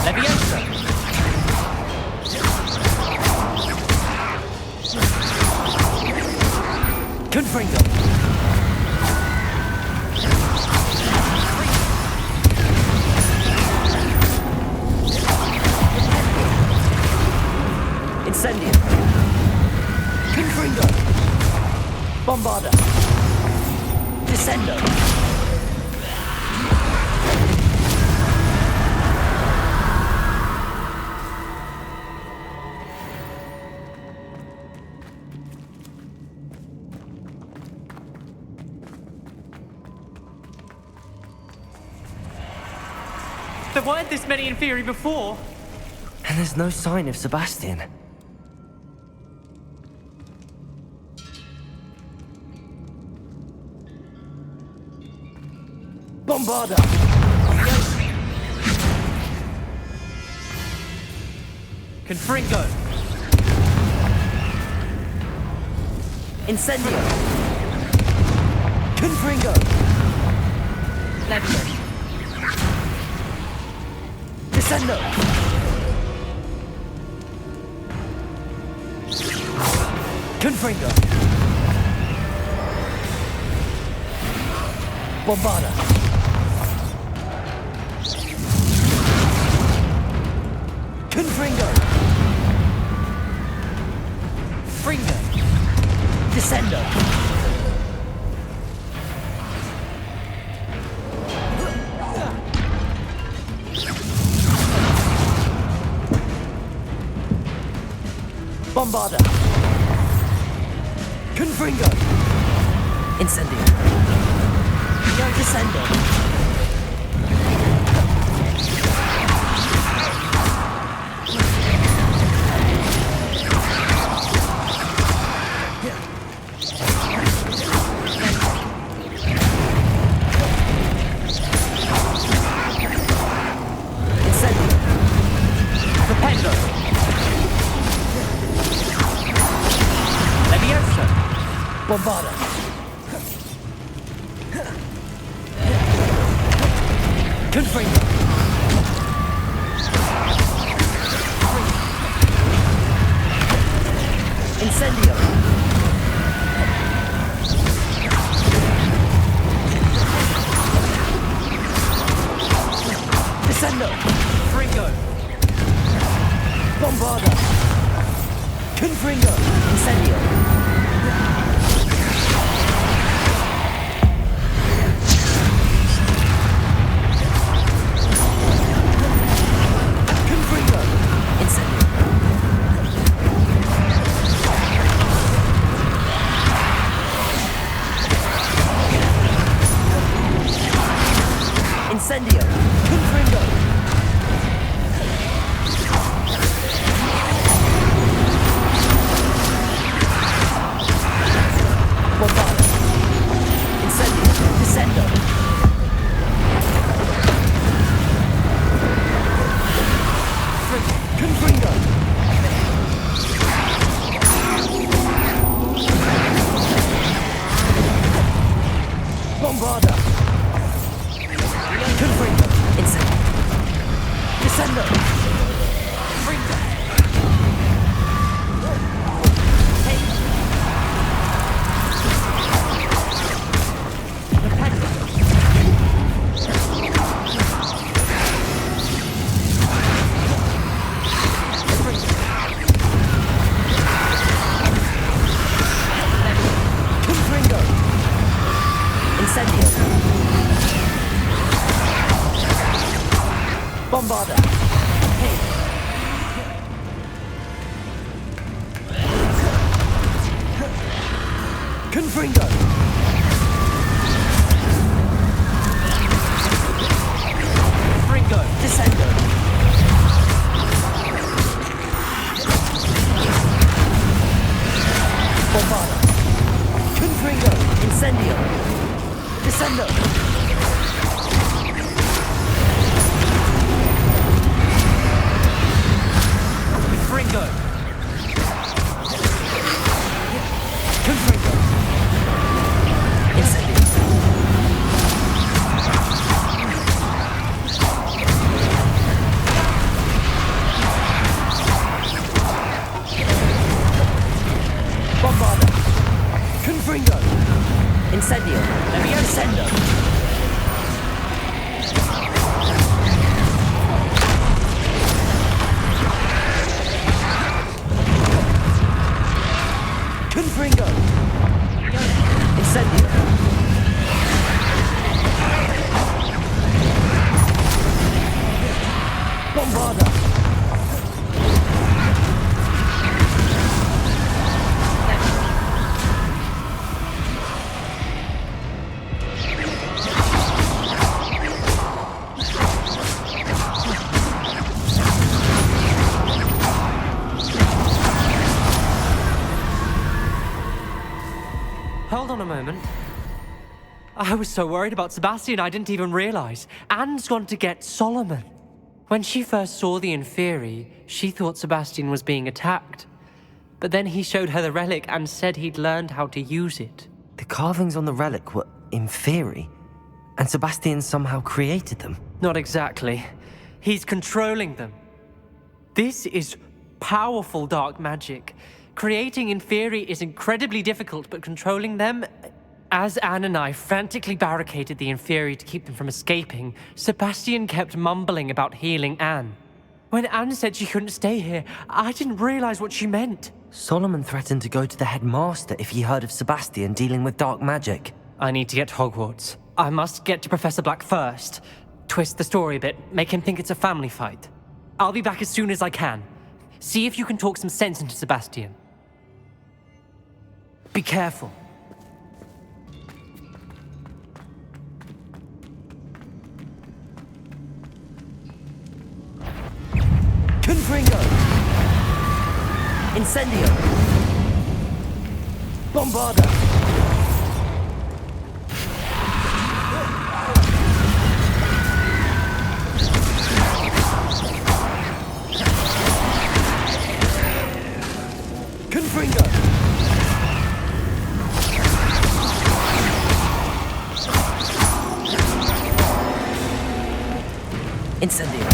Leviosa. Confringo. Incendio. Confringo. Bombarda. Descendo. There weren't this many in theory before. And there's no sign of Sebastian. Bombarda. Confringo. Incendio. Confringo. Leviosa. Descendo. Confringo. Bombarda. Confringo. Fringo. Descendo. Bombarda. Confringo. Incendio. Descendo. Incendio. Propendo. Leviosa. Bombarda. Confringo. Incendio. Descendo. Fringo. Bombarda. Confringo. Incendio. Confringo. Incendio. Incendio. Confringo. Bombarda. Incendio. Descendo. Confringo. Bombarda. Confringo. Incendio. Descendo. Fringo. Confringo. Incendio. Bombarda. Confringo. Fringo. Descendo. Bombarda. Confringo. Incendio. Descendo! Fringo! Confringo! Incendio! Bombarda! Confringo! Incendio! Descendo! Confringo! Incendio! Bombarda! Hold on a moment. I was so worried about Sebastian, I didn't even realize. Anne's gone to get Solomon. When she first saw the Inferi, she thought Sebastian was being attacked. But then he showed her the relic and said he'd learned how to use it. The carvings on the relic were Inferi, and Sebastian somehow created them. Not exactly. He's controlling them. This is powerful dark magic. Creating Inferi is incredibly difficult, but controlling them... As Anne and I frantically barricaded the Inferi to keep them from escaping, Sebastian kept mumbling about healing Anne. When Anne said she couldn't stay here, I didn't realize what she meant. Solomon threatened to go to the headmaster if he heard of Sebastian dealing with dark magic. I need to get to Hogwarts. I must get to Professor Black first. Twist the story a bit, make him think it's a family fight. I'll be back as soon as I can. See if you can talk some sense into Sebastian. Be careful. Confringo! Incendio! Bombarda! Confringo! Incendio!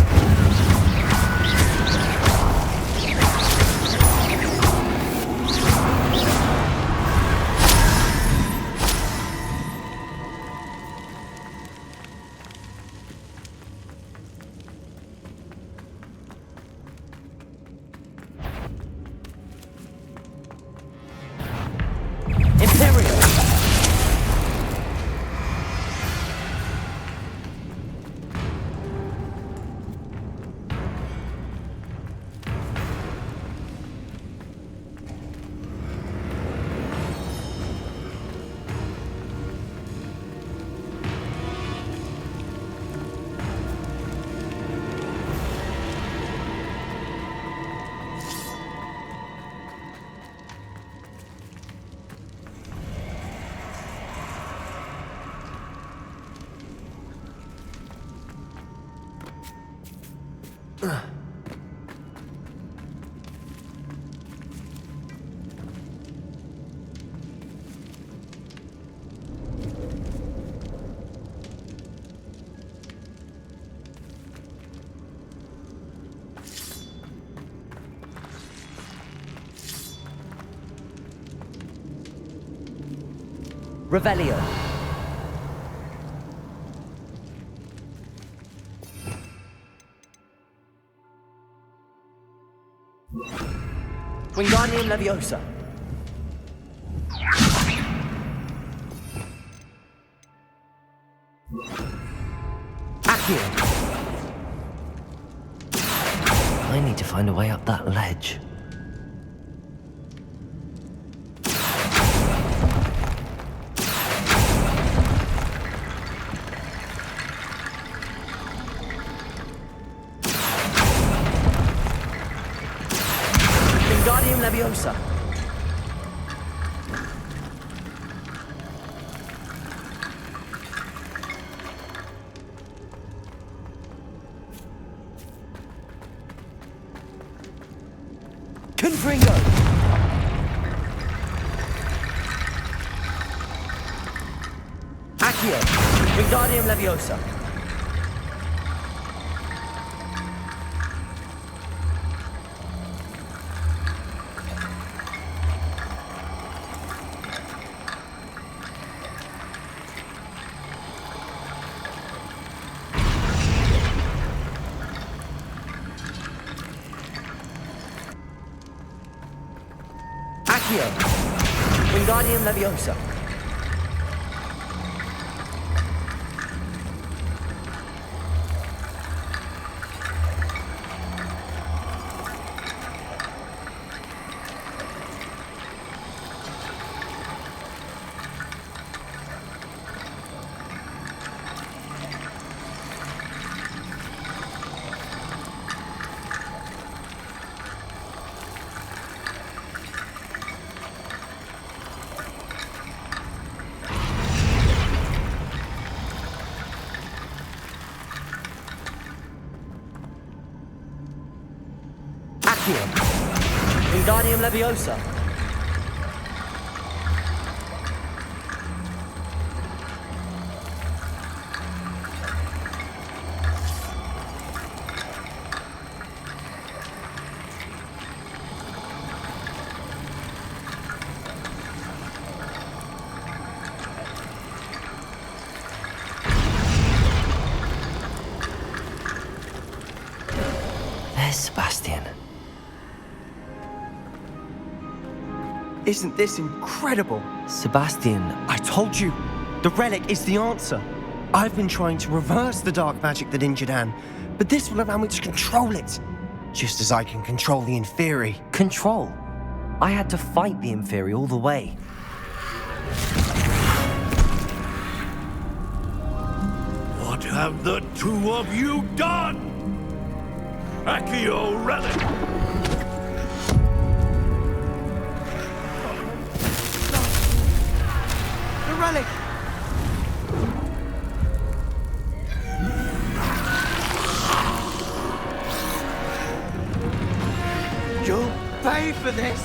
Revelio. Wingardium Leviosa. Accio. I need to find a way up that ledge. Wingardium Leviosa. Confringo! Accio! Wingardium Leviosa! Accio! Wingardium Leviosa! Accio! Wingardium Leviosa! There's Sebastian. Isn't this incredible? Sebastian, I told you, the relic is the answer. I've been trying to reverse the dark magic that injured Anne, but this will allow me to control it. Just as I can control the Inferi. control. I had to fight the Inferi all the way. What have the two of you done? Accio relic! The relic! You'll pay for this!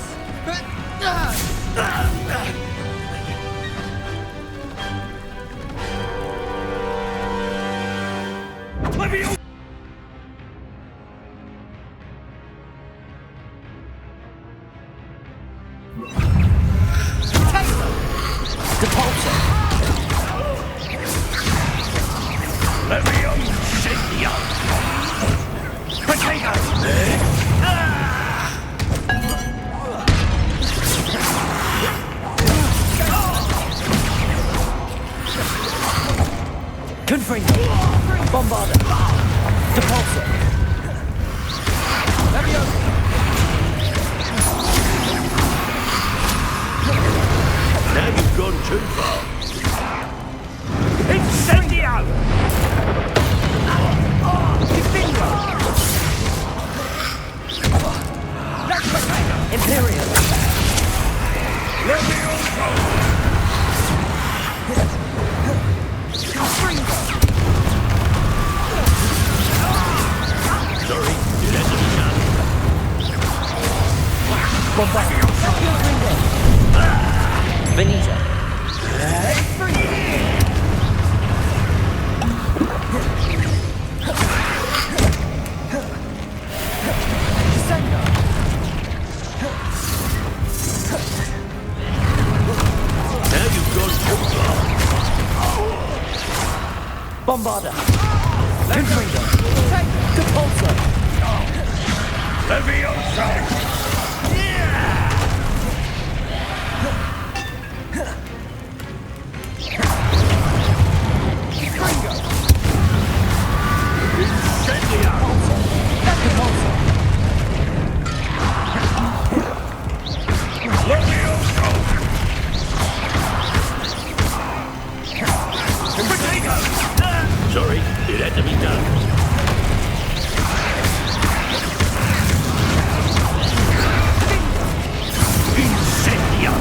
Confringo! Bombarda! Depulso! Leviosa! Now you've gone too far. Incendio! Imperial! Leviosa! Sorry, you let them down. Benita! Now you've gone too far. Bombarda! Confringo! Depulso! Leviosa! Sorry, it had to be done. Incendio!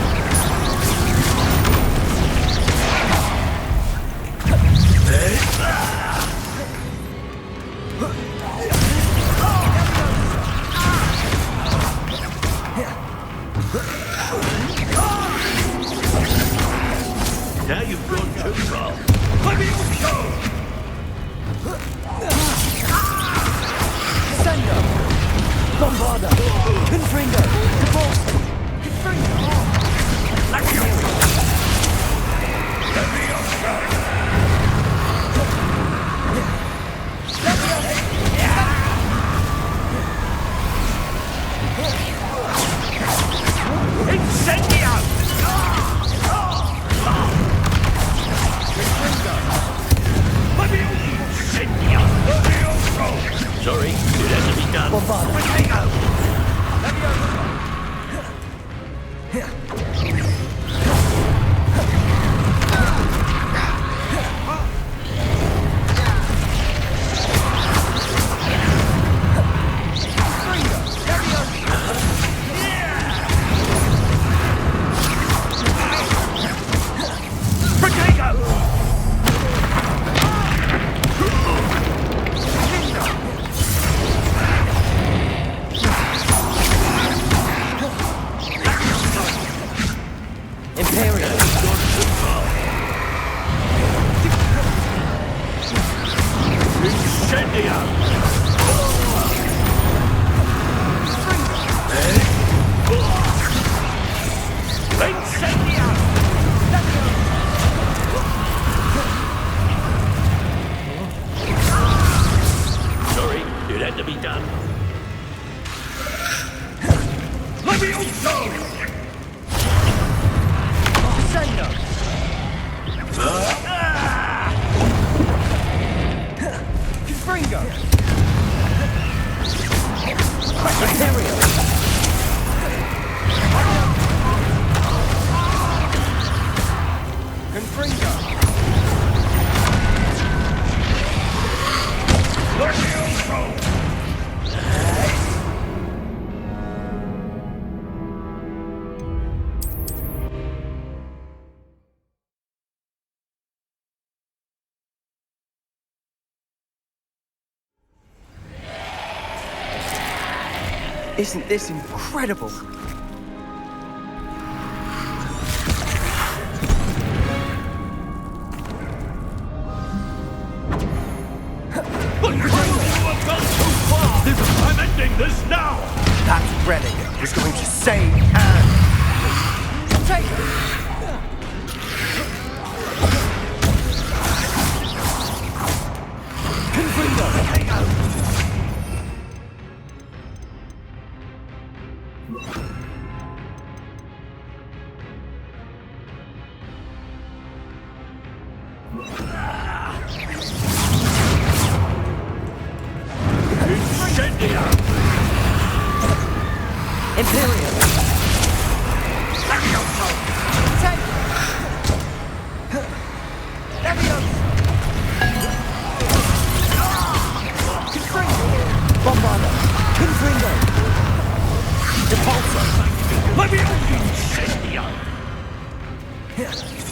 you've gone too far. Let me go! Sendo! Bombarda! Confringo! Depulso! Confringo! Sorry, it has to be done. Bombarda! Sorry, it had to be done. Let me go! Sendo! Confringo! Imperio! Confringo! Let me go! Isn't this incredible? I'm ending this now! That relic is going to save Anne. Take it!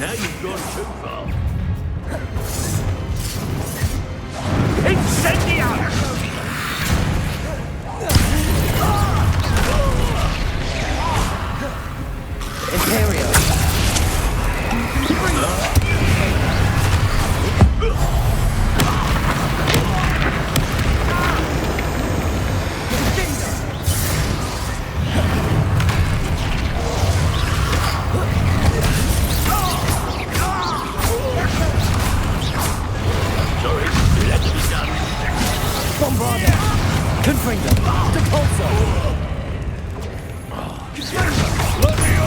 Now you've gone too far. Incendiary! Imperio! Sorry, it had to be done. Bombarda! Confringo! Depulso! Let me go!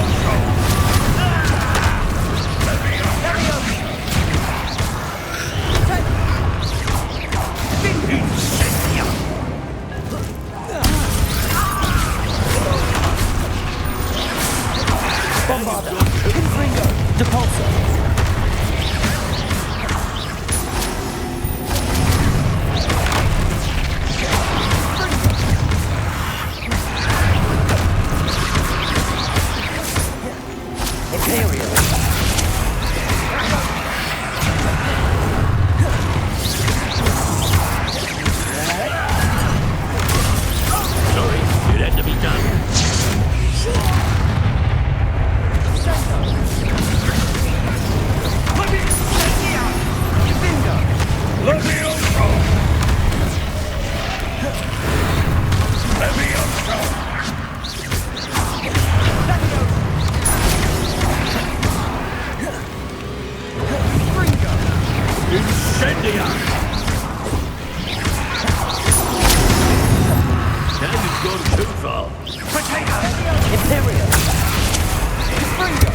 Bombarda! Confringo! Depulso! Incendia! Now you've gone too far. Potato! Imperial! Confringo!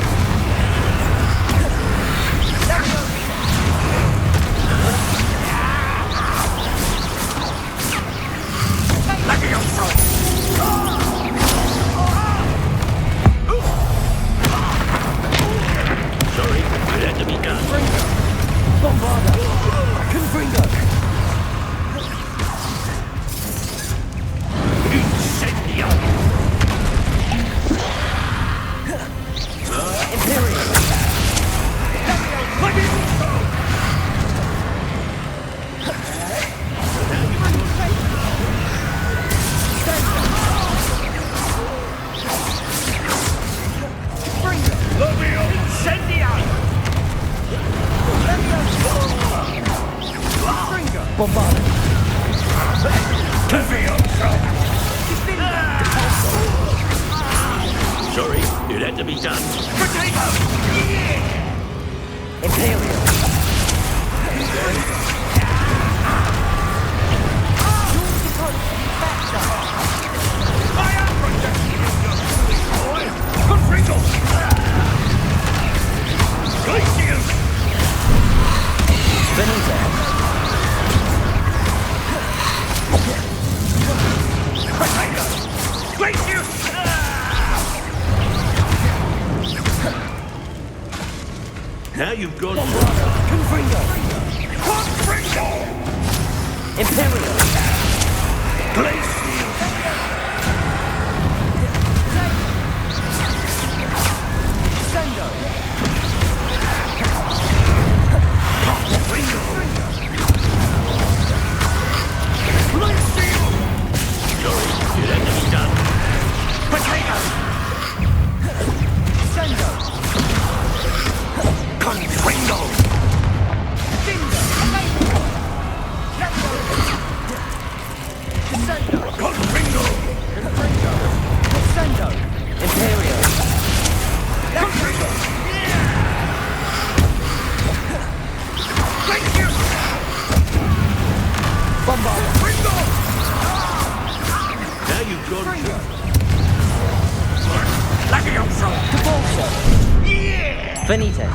Sorry, it had to be done. Bombarda! Confringo! Incendio! Imperial! Bombarda! Sorry, it had to be done. Potato! Imperial! Now you've gone Confringo! Imperial! Glacial! Sendo! Sorry, it had to be done. Potato! Sendo! Confringo! Confringo! Sendo! Imperial! Confringo! Bombarda! Now you've gone Cabolso! Finite!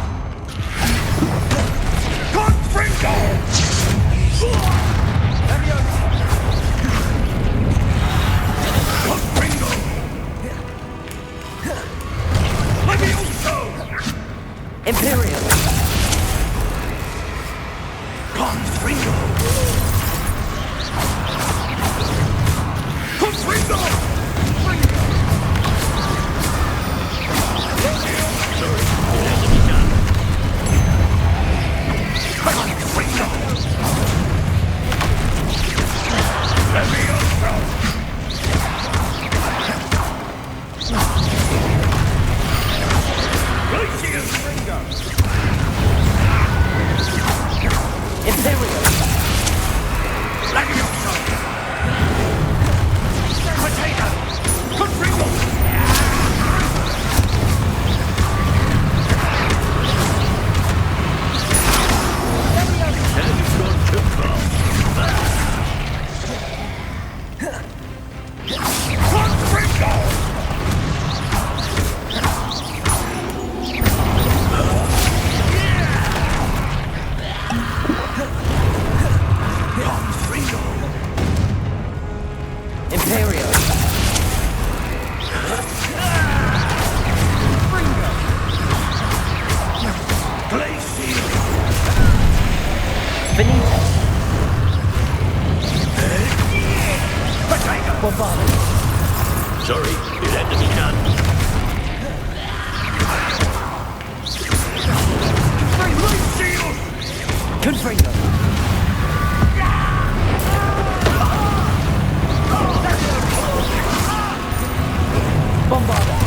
Confringo! Confringo! Imperial! Confringo! Confringo! Sorry, it had to be done. Confringo! Levioso! Glacius! Imperial! Levioso! Potato! Confringo! Now you've gone too far. Confringo! Confringo! Imperial! Glacial! Finite! Potato! Bombarda! Sorry, it had to be done. Glacial! Confringo! Bombarda!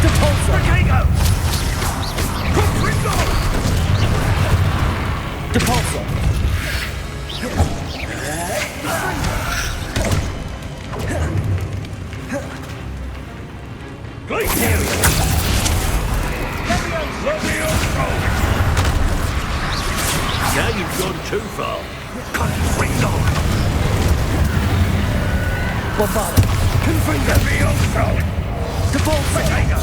Depulso! Potato! Confringo! Depulso! Glacial! Levioso! Now you've gone too far. Confringo! Bombarda. Confringo. Levioso! Depulso. Potato!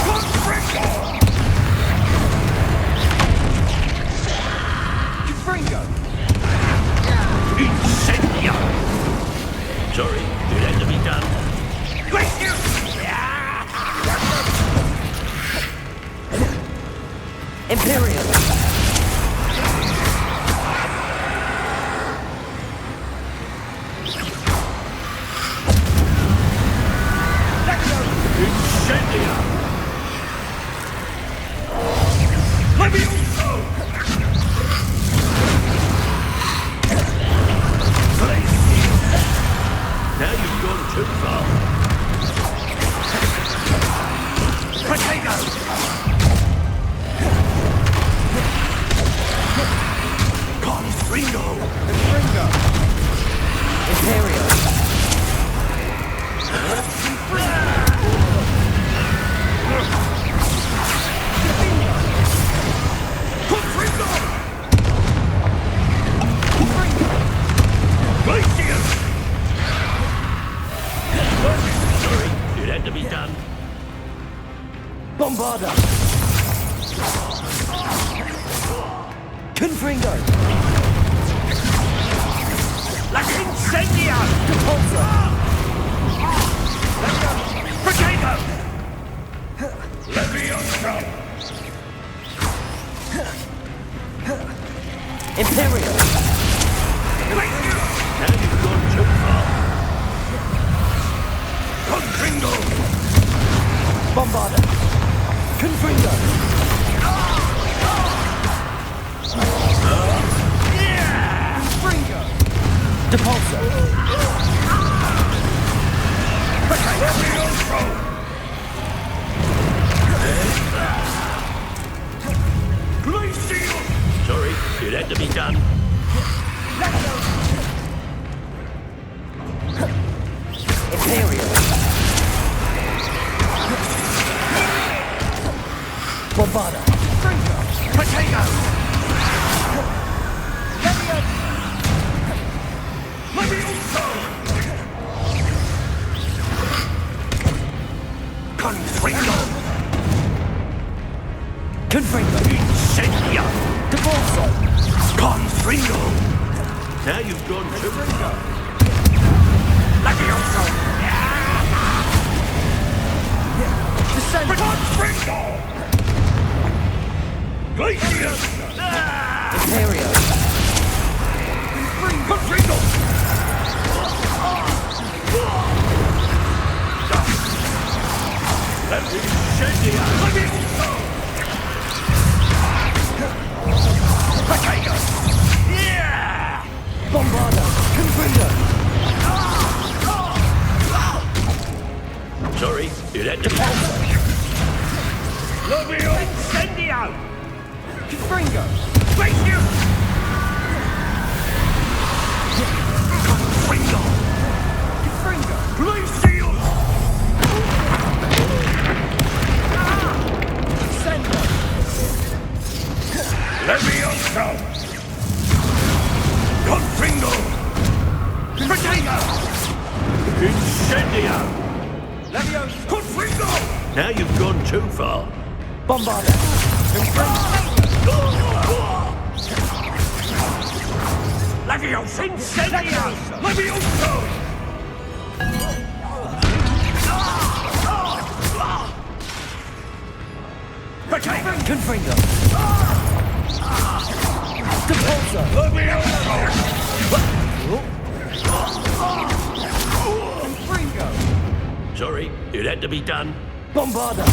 Confringo! Confringo. Incendio! Sorry, it had to be done. Glacius! Imperial. Incendio! Levioso! Now you've gone too far. Potato! Confringo! Confringo. Imperial. Confringo! Glacius! Sorry, it had to be done. Bombarda. Confringo. La Incendio! Depulso. Potato! Levioso! Imperial. Now you've gone too far. Confringo! Bombarda. Confringo. Confringo. Depulso. Levioso! Glacius! Sorry, it had to be done. Imperial. Bombarda. Potato! Levioso! Confringo! Confringo. Incendio! Depulso. Confringo! Now you've gone too far. Levioso! Descend. Confringo! Glacius! Imperial. Confringo! Incendio! Levioso! Potato! Yeah! Bombarda. Confringo. Sorry, it had to be done. Levio! Incendio! Confringo. Glacius! Confringo! Confringo. Glacius! Descendo. Levioso! Confringo! Potato! Incendio! Levioso. Confringo! Now you've gone too far. Bombarda. Levioso! Incendio! Levioso! Potato! Confringo. Depulso. Levioso! Confringo. Sorry, it had to be done. Bombarda.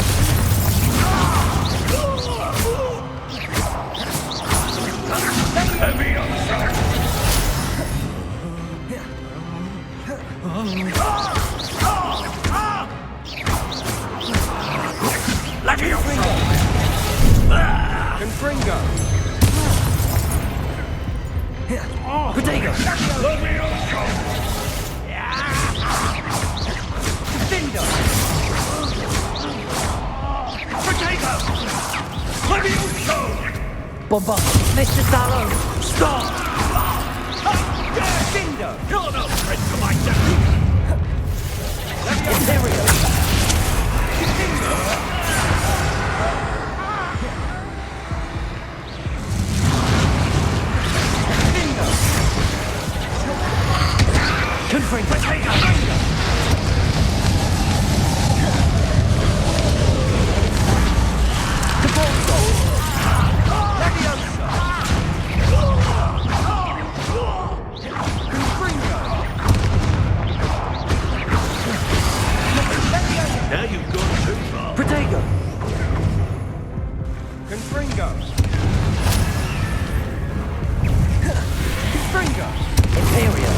Levioso! Levioso! Confringo. Potato. Levioso! Defendo. Potato! Levioso! Bombard. Mr. Sallow, stop! Cinder. You're no threat to my deputy. Imperial. Confringo! Now you've gone too far. Protego. Confringo. Confringo. Imperial.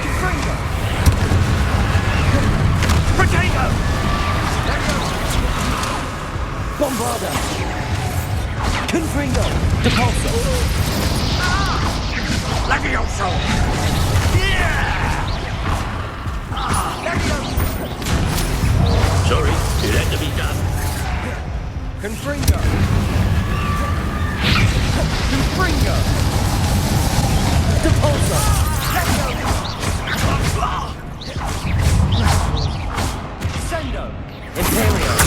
Confringo. Protego! Bombarda. Confringo. Depulso. Levioso! Sorry, it had to be done. Confringo. Confringo. Depulso. Sendo. Imperial.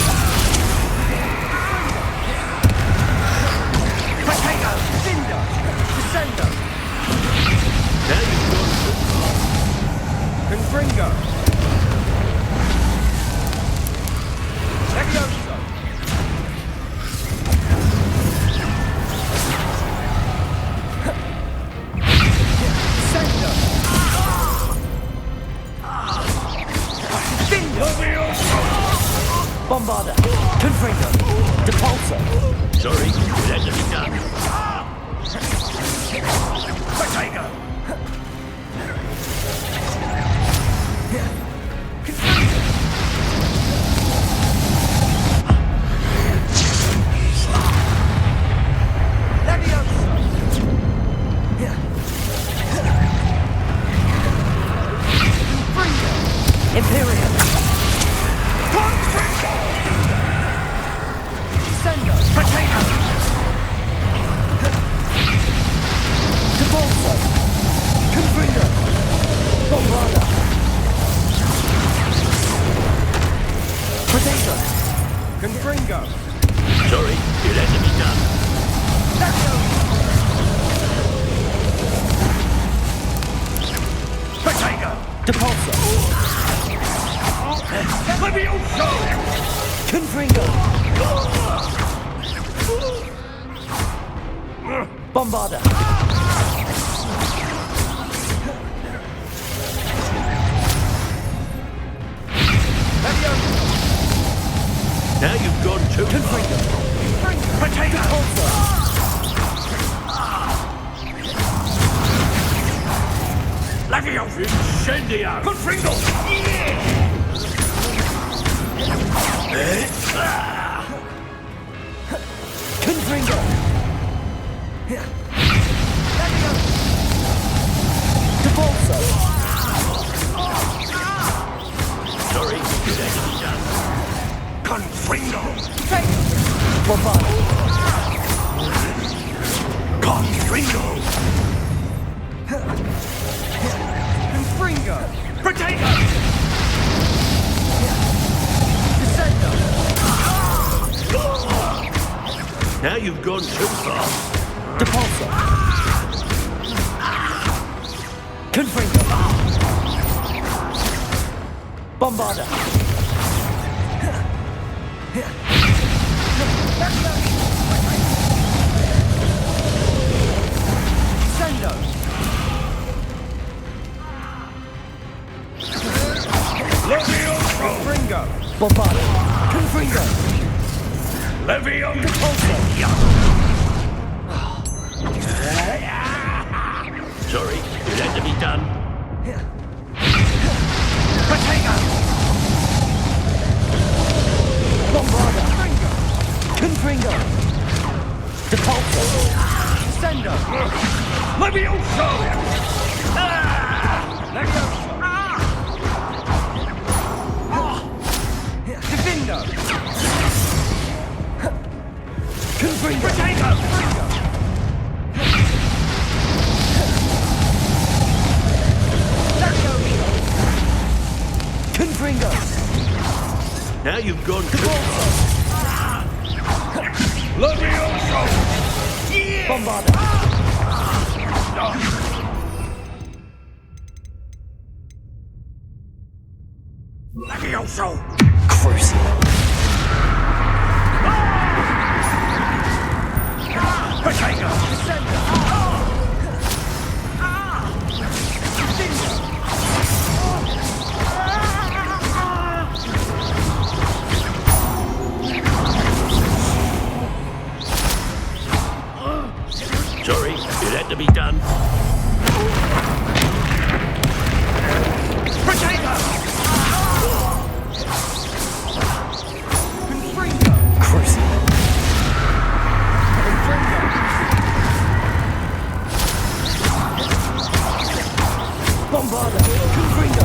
Potato. Cinder. Descendo. Now you've gone too far. Confringo. Levioso. Sendo. Bombarda. Confringo. Depulso. Sorry, it had to be done. Potato! Imperial. Sendo. Potato. Depulso. Confringo. Bombarda. Potato. Confringo. Sorry, it had to be done. Potato! Depulso. Levioso! Confringo. Bombarda. Now you've gone too Confringo. far. Potato! Depulso. Levioso! Incendio! Confringo! Confringo. Depulso. Sorry, it had to be done. Confringo! Bombarda. Confringo! Confringo. Potato! Descendo. Now you've gone too far. Depulso. Confringo. Bombarda. Sendo. Levioso! Confringo. Bombarda. Confringo. Levioso! Depulso. Sorry, it had to be done. Potato. Bombarda. Confringo. Depulso. Sendo. Levioso! Levioso. Defendo. Confringo! Confringo! Now you've gone too Levioso! Bombarda! Levioso! Crucible. Potato! Sorry, it had to be done. Potato! Crucible. Bombarda! Confringo!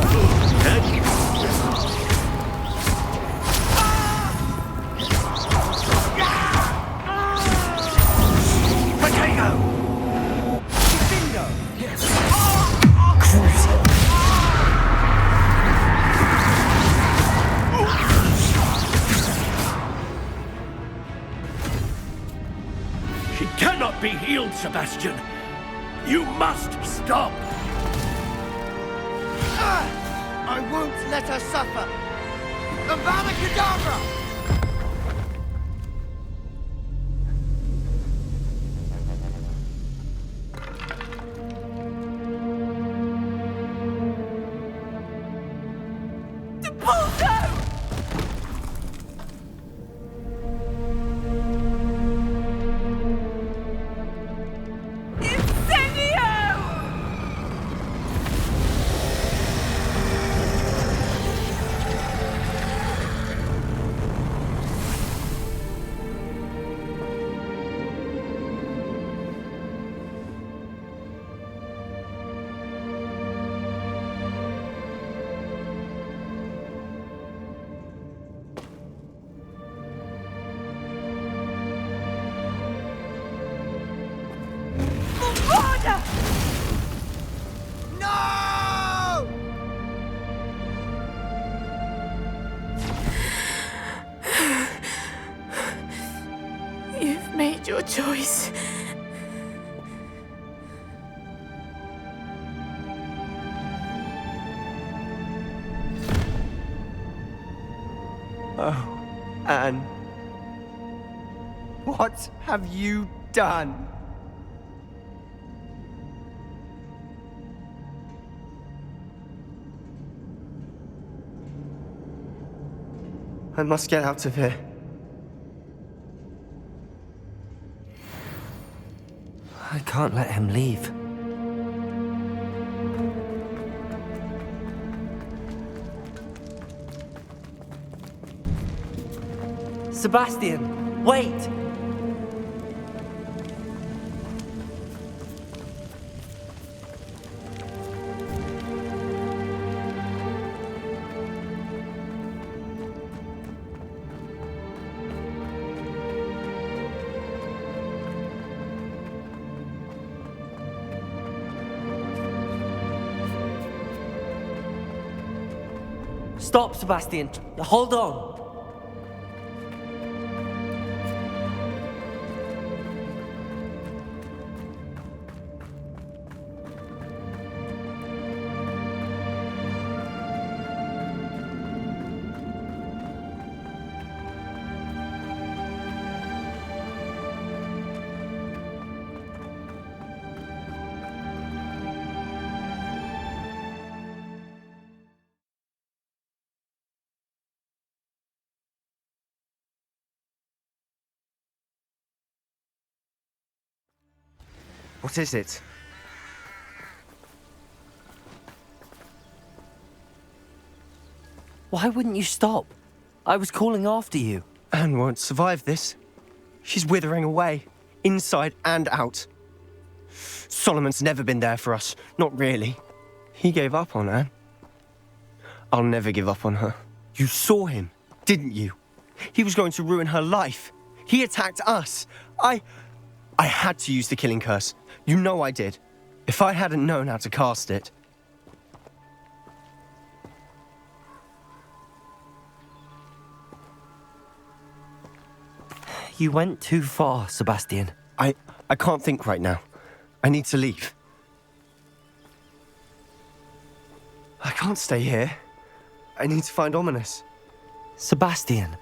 Potato! Crucible. She cannot be healed, Sebastian. You must stop. I won't let her suffer! Avada Kedavra! You've made your choice. Oh, Anne. What have you done? I must get out of here. I can't let him leave. Sebastian, wait! Stop, Sebastian. Hold on. What is it? Why wouldn't you stop? I was calling after you. Anne won't survive this. She's withering away, inside and out. Solomon's never been there for us, not really. He gave up on Anne. I'll never give up on her. You saw him, didn't you? He was going to ruin her life. He attacked us. I had to use the killing curse. You know I did. If I hadn't known how to cast it... You went too far, Sebastian. I can't think right now. I need to leave. I can't stay here. I need to find Ominous. Sebastian.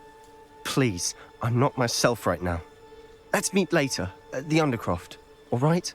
Please, I'm not myself right now. Let's meet later, at the Undercroft, all right?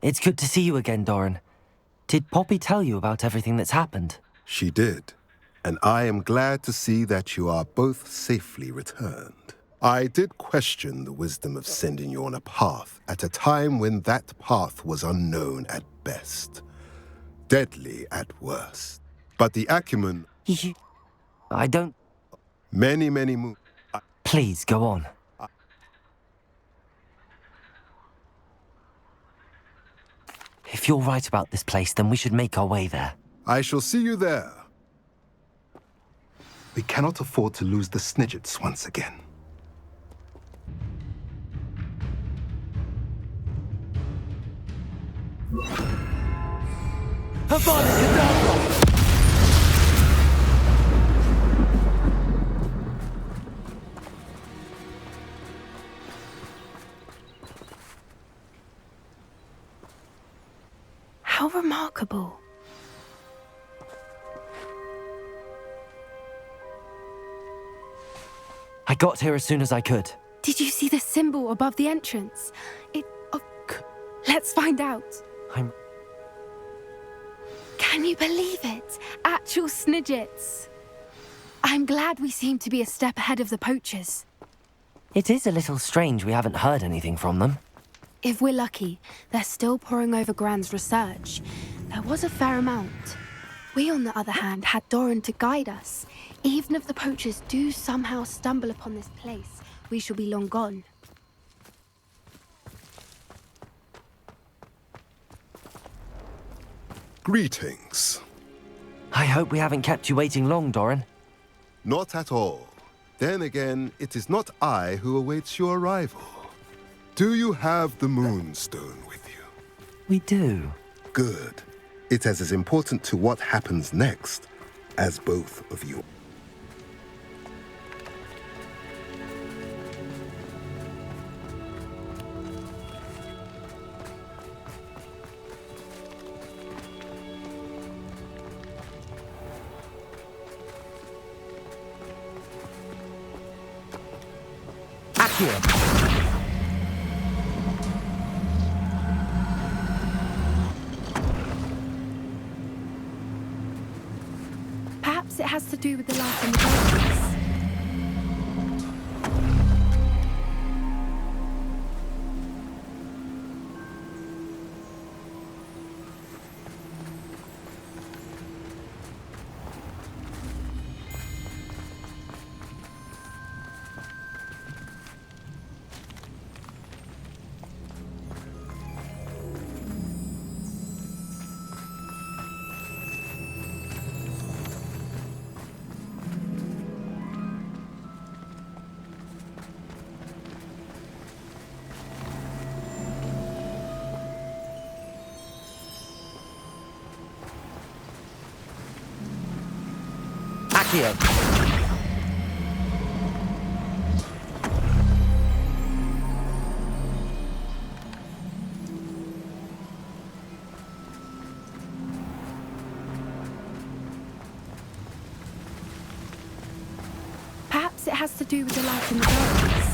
It's good to see you again, Doran. Did Poppy tell you about everything that's happened? She did, and I am glad to see that you are both safely returned. I did question the wisdom of sending you on a path at a time when that path was unknown at best, deadly at worst. But the acumen... I don't... Many... Please, go on. If you're right about this place, then we should make our way there. I shall see you there. We cannot afford to lose the Snidgets once again. How remarkable. I got here as soon as I could. Did you see the symbol above the entrance? Let's find out. Can you believe it? Actual Snidgets. I'm glad we seem to be a step ahead of the poachers. It is a little strange we haven't heard anything from them. If we're lucky, they're still poring over Gran's research. There was a fair amount. We, on the other hand, had Doran to guide us. Even if the poachers do somehow stumble upon this place, we shall be long gone. Greetings. I hope we haven't kept you waiting long, Doran. Not at all. Then again, it is not I who awaits your arrival. Do you have the Moonstone with you? We do. Good. It is as important to what happens next as both of you. Perhaps it has to do with the light in the darkness. Here. Perhaps it has to do with the light in the darkness.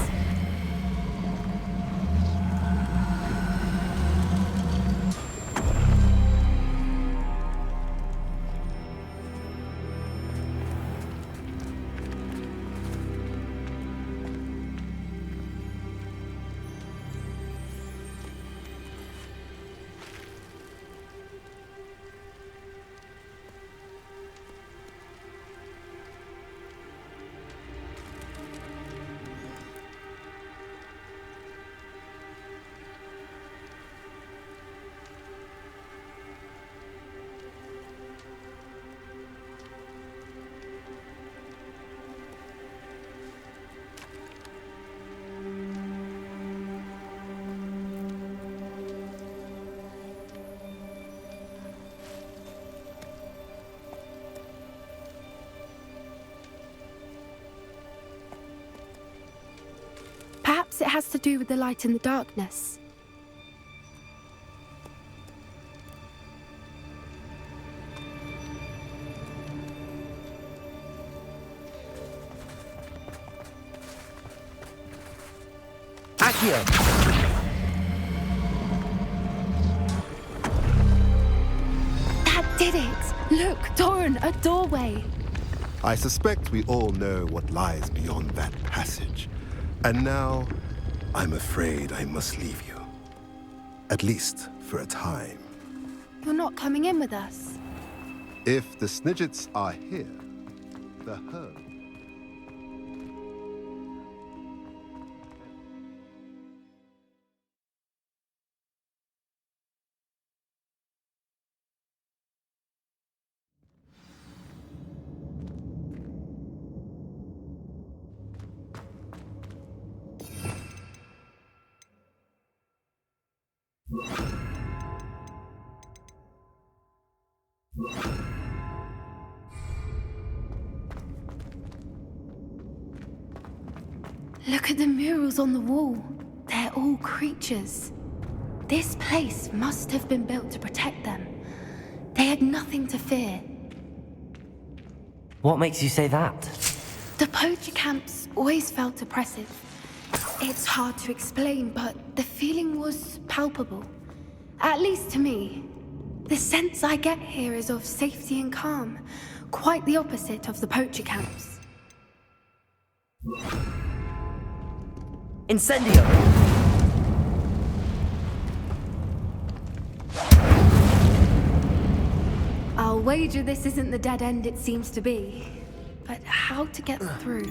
Perhaps it has to do with the light and the darkness. Accio! That did it! Look, Doran, a doorway! I suspect we all know what lies beyond that passage. And now, I'm afraid I must leave you. At least for a time. You're not coming in with us. If the Snidgets are here, the herd... Look at the murals on the wall. They're all creatures. This place must have been built to protect them. They had nothing to fear. What makes you say that? The poacher camps always felt oppressive. It's hard to explain, but the feeling was palpable. At least to me. The sense I get here is of safety and calm. Quite the opposite of the poacher camps. Incendio! I'll wager this isn't the dead end it seems to be. But how to get through?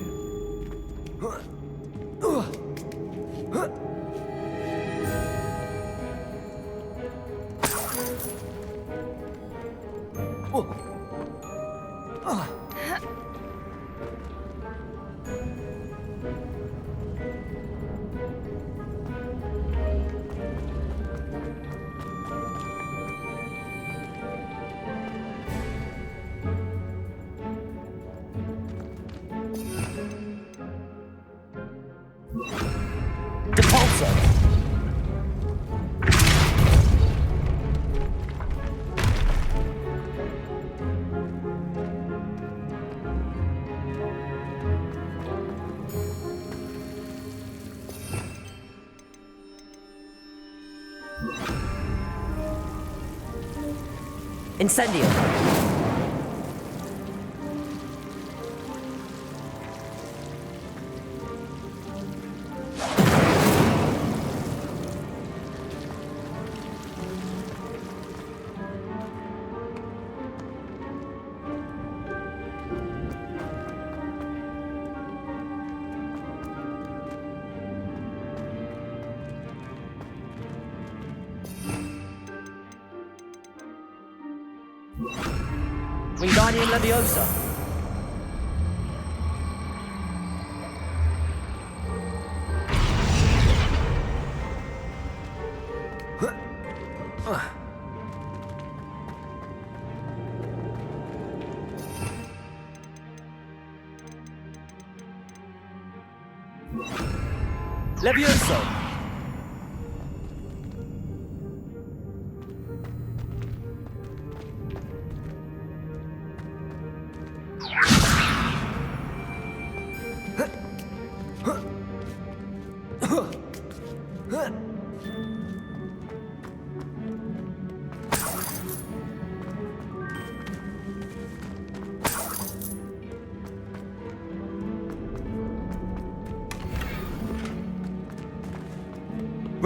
Incendio! Wingardium Leviosa! Levioso!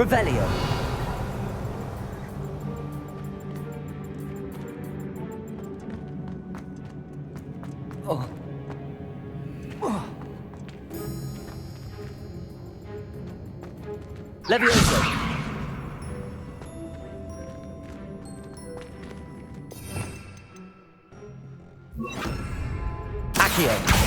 Revelio. Oh. Oh. Levioso. Accio.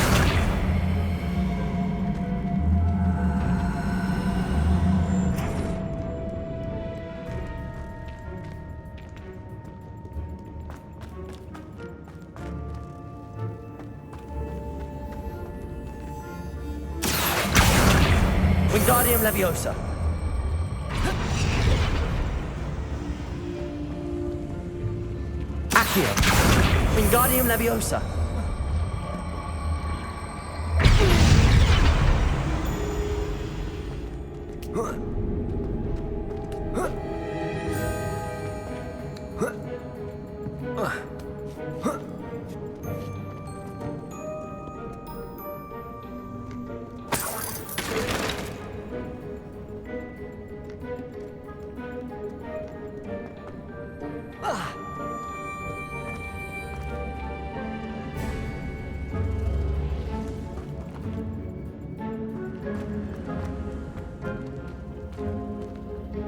Wingardium Leviosa. Accio. Wingardium Leviosa.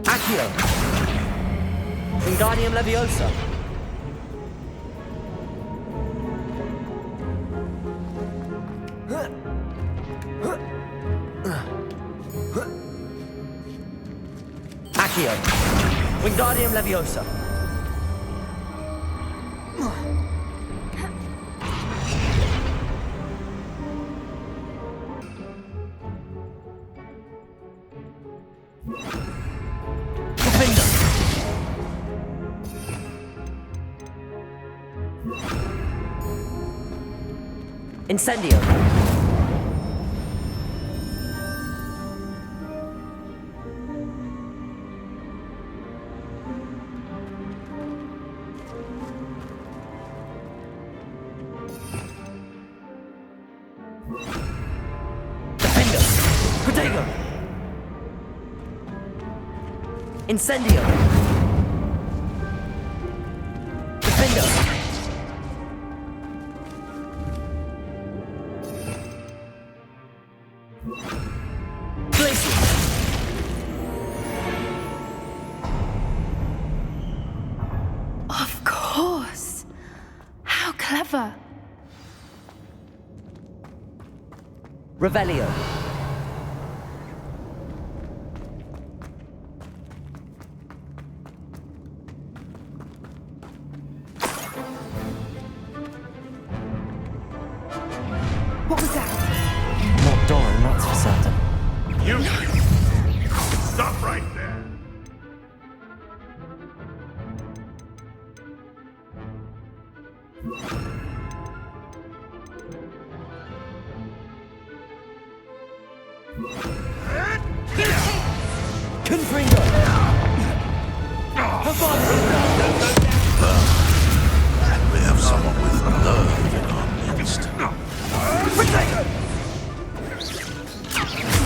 Accio. Wingardium Leviosa. Accio. Wingardium Leviosa. Incendio. Defendo. Protego. Incendio. Defendo. Of course. How clever. Revelio. What was that? Not Doran, that's for certain. You! Stop right there! Confringo! We have someone with nerve in our midst.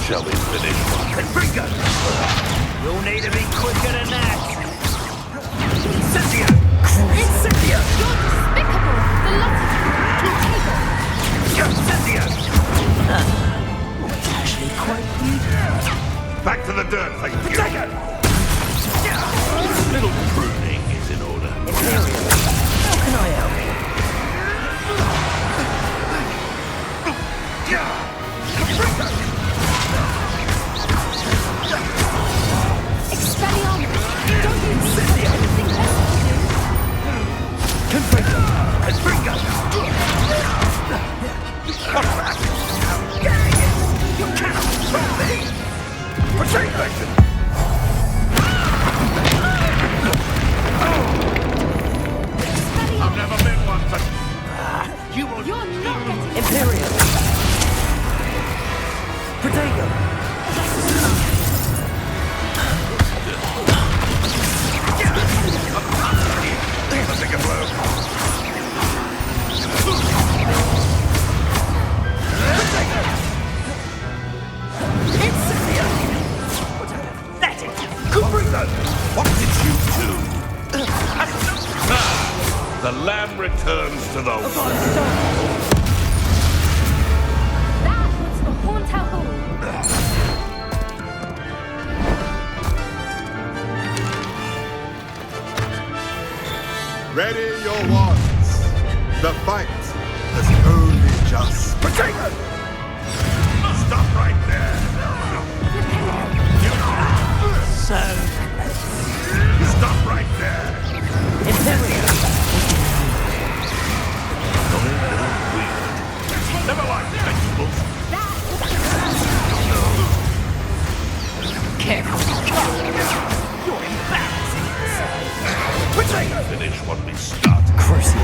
Shall we finish? Confringo! You'll need to be quicker than that. Incendio! Incendio! You're despicable! The lot of Incendio! That's actually quite beautiful. Back to the dirt, thank you. Protego! Little pruning is in order. How can I help? Expelliarmus! Don't you think there's anything left to do? Confringo! Confringo! You cannot control me! Protego! I've never been one, but you will. You're not getting Imperial! Protego! Let's take a blow. Let it! Confringo! What did you do? The lamb returns to the wolf. That was the haunt our hall. Ready your wands. The fight has only just. Protego! Stop right there. So, Stop right there. Never mind vegetables. Finish what we started. Crucial.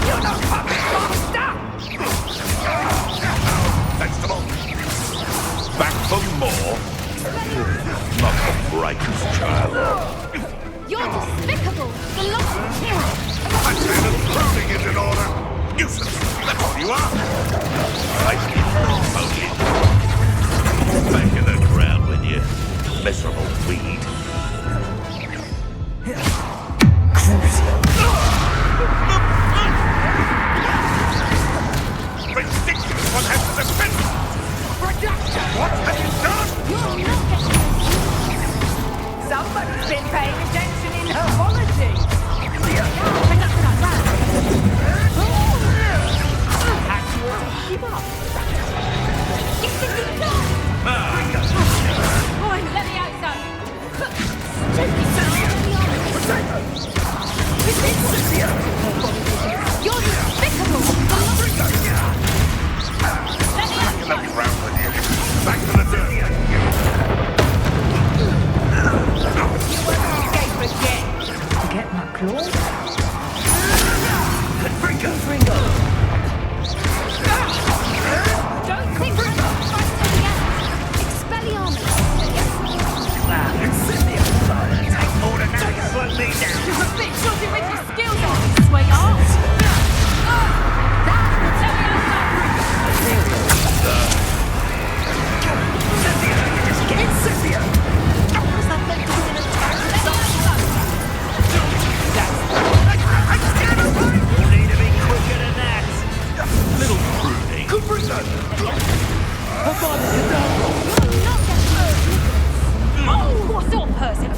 You're not fucking monster! Vegetable. Back for more. Not the brightest child. You're despicable! The lot of I said a crowding is in order. Nuisance. That's all you are. Back in the ground with you, miserable weed. Ridiculous! What has to defend? What have you done? You're not getting Somebody's been paying attention in herbology. Keep up. Boy, let me out, son. You're despicable. Let me out, Let me round with you. Back to the dirt. You won't escape again. Forget my claws? Confringo. Don't think we're not fighting again. Expelliarmus. Take order now, you slow me down. You're a bit shorty with your skills on, sweetheart. Little pruning. Oh, what's your person?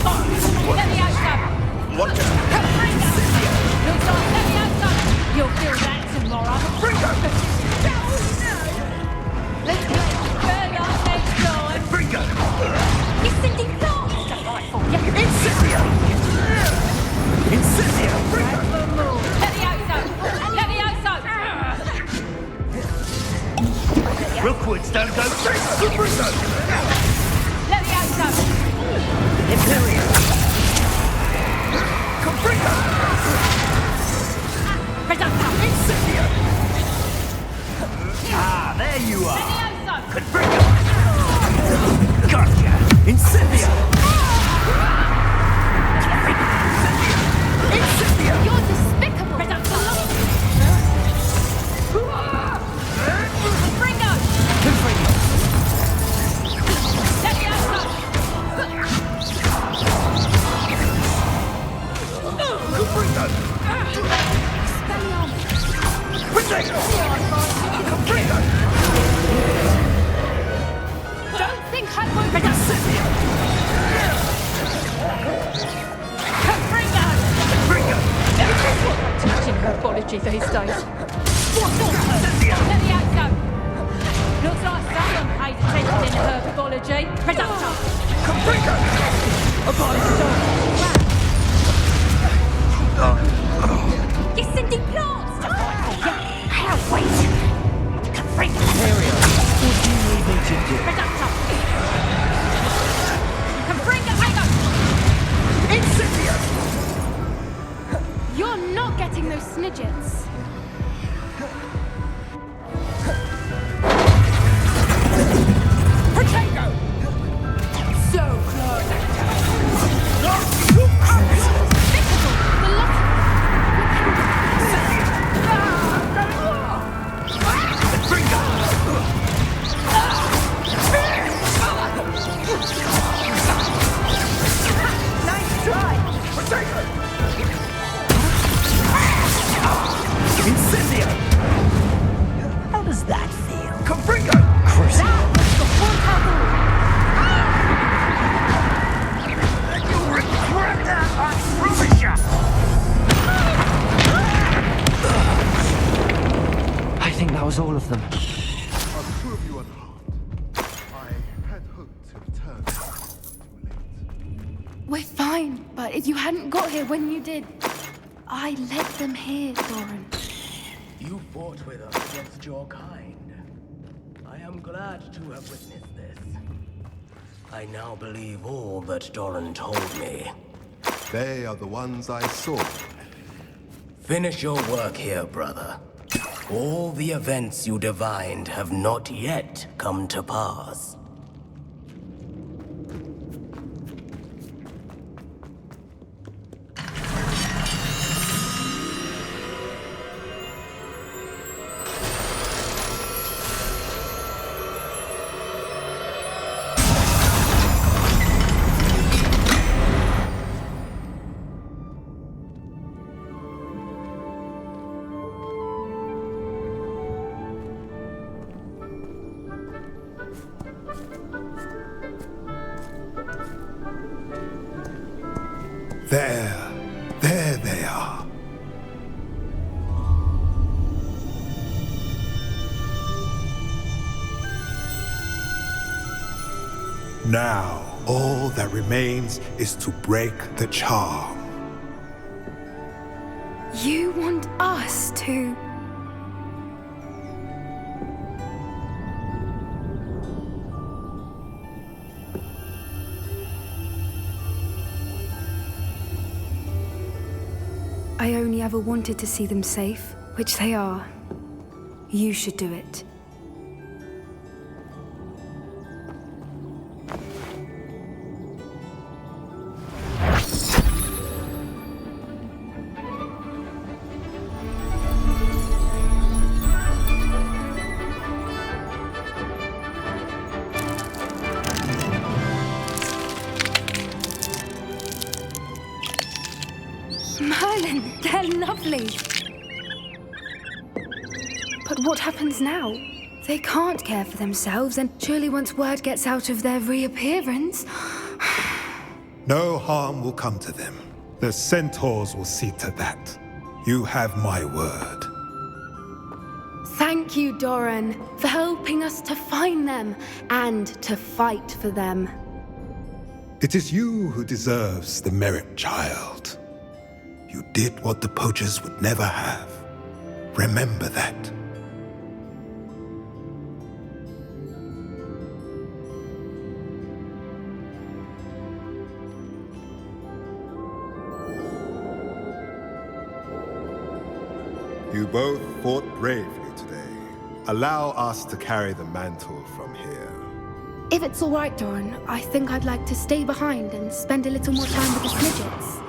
Let me out, son. What? Looks like let me out, son. You'll feel that tomorrow. Let's play further next time. You're sending thoughts. Delightful. Incendio. Let me out, son. Let me out, son. Rookwoods don't go straight. Let me out, son. Imperium. Confringo. Presenta. Incendio. Ah, there you Let are. me out, son. Confringo. Gotcha. Incendio. Incendio. You're despicable. Presenta. Confringo. Let me out, son. Confringo. Confringo. Don't think I won't. Confringo. Teaching herbology these days. What's on her? Let me out, son. Looks like someone pays attention in herbology. Presenta. Confringo. You're sending plants. How wait. Confringo. What do you need me to do? Presenta. Confringo. Incendio. You're not getting those snidgets. Potato! So close. The lot Nice try. Incendio. How does that feel? Confringo. That was the one taboo. You'll regret that, I promise you. I think that was all of them. Are the two of you unharmed? I had hoped to return. Too late. We're fine, but if you hadn't got here when you did, I led them here, Thorin. You fought with us against your kind. I am glad to have witnessed this. I now believe all that Doran told me. They are the ones I saw. Finish your work here, brother. All the events you divined have not yet come to pass. There they are. Now, all that remains is to break the charm. You want us to... I only ever wanted to see them safe, which they are. You should do it. Merlin, they're lovely. But what happens now? They can't care for themselves, and surely once word gets out of their reappearance... No harm will come to them. The centaurs will see to that. You have my word. Thank you, Doran, for helping us to find them and to fight for them. It is you who deserves the merit, child. You did what the poachers would never have. Remember that. You both fought bravely today. Allow us to carry the mantle from here. If it's all right, Doran, I think I'd like to stay behind and spend a little more time with the Smidgets.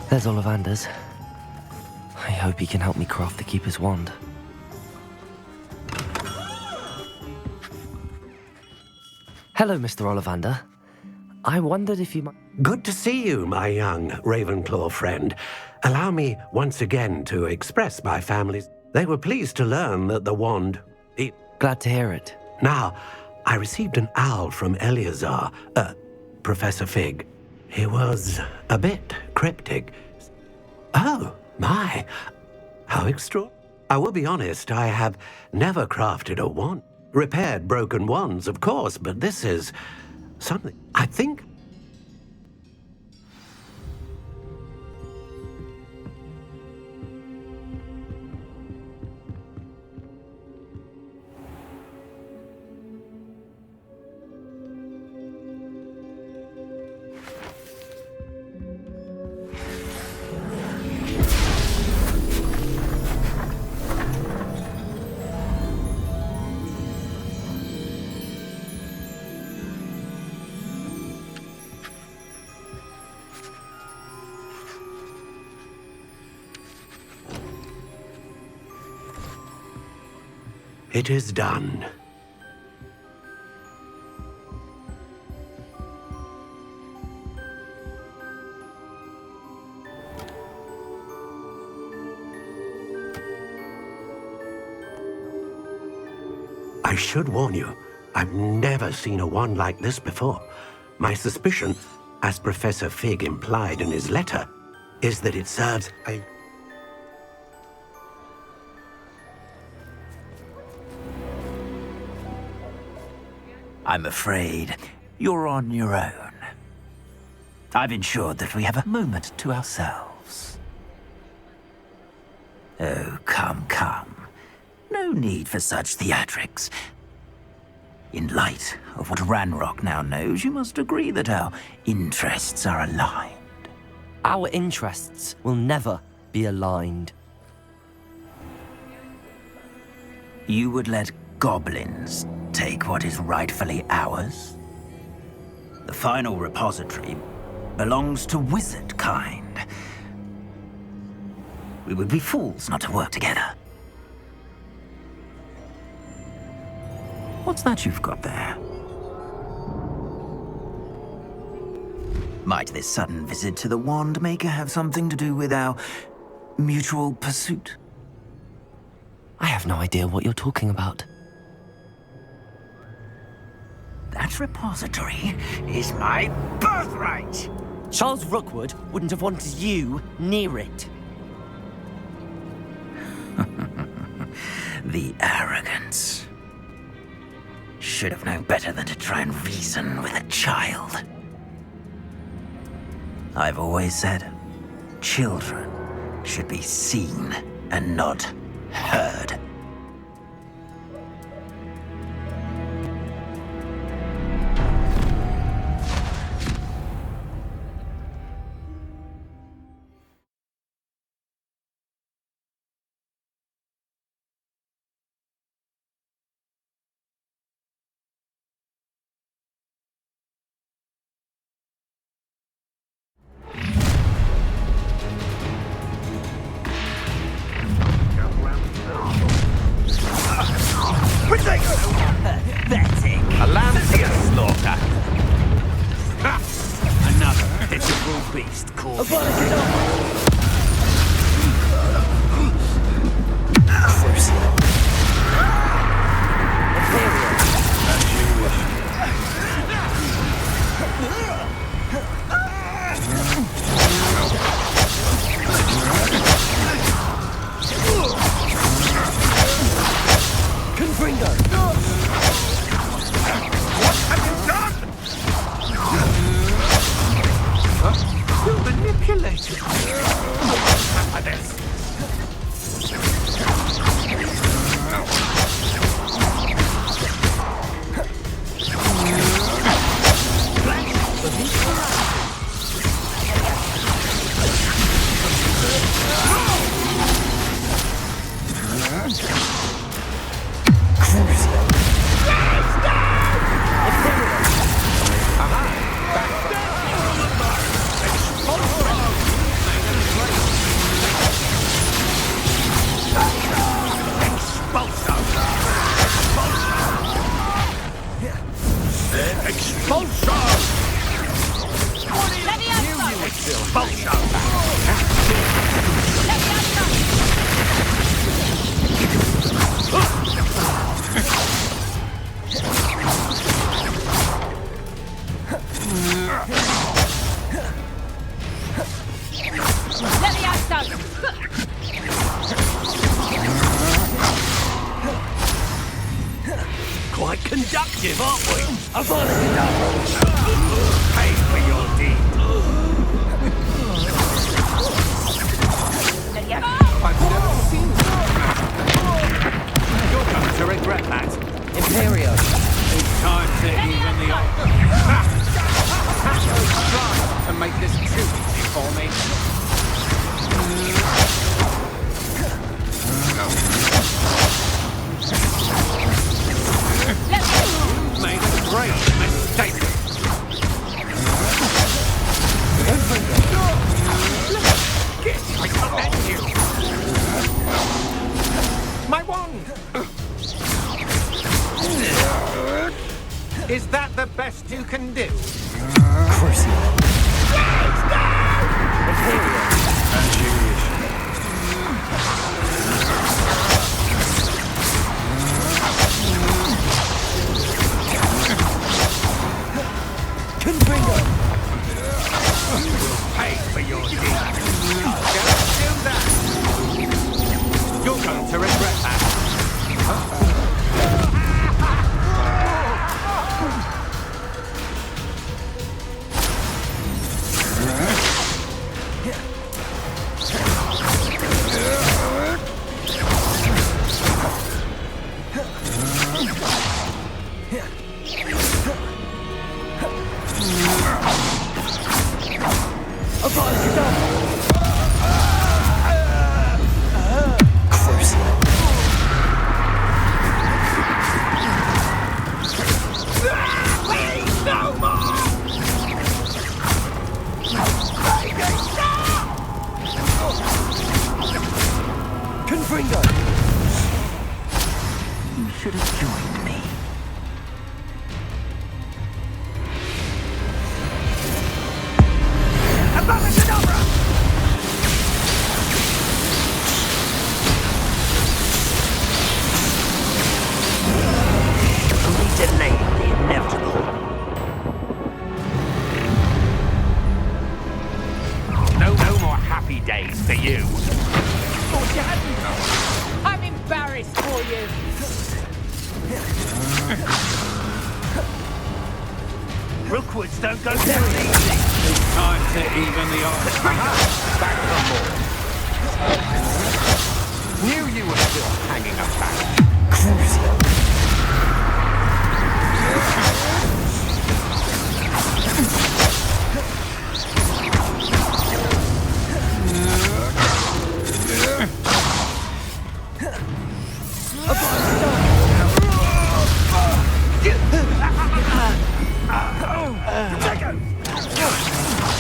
There's Ollivander's. I hope he can help me craft the Keeper's wand. Hello, Mr. Ollivander. I wondered if you might... Good to see you, my young Ravenclaw friend. Allow me once again to express my family's... They were pleased to learn that the wand... Glad to hear it. Now, I received an owl from Eleazar, Professor Fig. He was a bit cryptic. Oh, my. How extraordinary. I will be honest, I have never crafted a wand. Repaired broken wands, of course, but this is something... I think... It is done. I should warn you, I've never seen a wand like this before. My suspicion, as Professor Fig implied in his letter, is that it serves a... I'm afraid you're on your own. I've ensured that we have a moment to ourselves. Oh, come. No need for such theatrics. In light of what Ranrock now knows, you must agree that our interests are aligned. Our interests will never be aligned. You would let goblins take what is rightfully ours? The final repository belongs to wizard kind. We would be fools not to work together. What's that you've got there? Might this sudden visit to the Wand Maker have something to do with our mutual pursuit? I have no idea what you're talking about. That repository is my birthright! Charles Rookwood wouldn't have wanted you near it. The arrogance. Should have known better than to try and reason with a child. I've always said, children should be seen and not heard. Pathetic. A lamb to your slaughter. Another pitiful beast called... You're manipulated. Cruising. quite conductive, aren't we? Pay for your deed. I've never seen You're going to regret that. Imperio. It's time to even the odds. Try to make this too easy for me. Made a great mistake. Get I commend you. My wand. Is that the best you can do? Pay for your deed. Don't do that. You're going to regret that. You should have joined me. Only delaying the inevitable. No more happy days for you. Thought you hadn't. I'm embarrassed for you. Rookwoods don't go down easy. It's time to even the odds. Back for more. Knew you were still hanging about.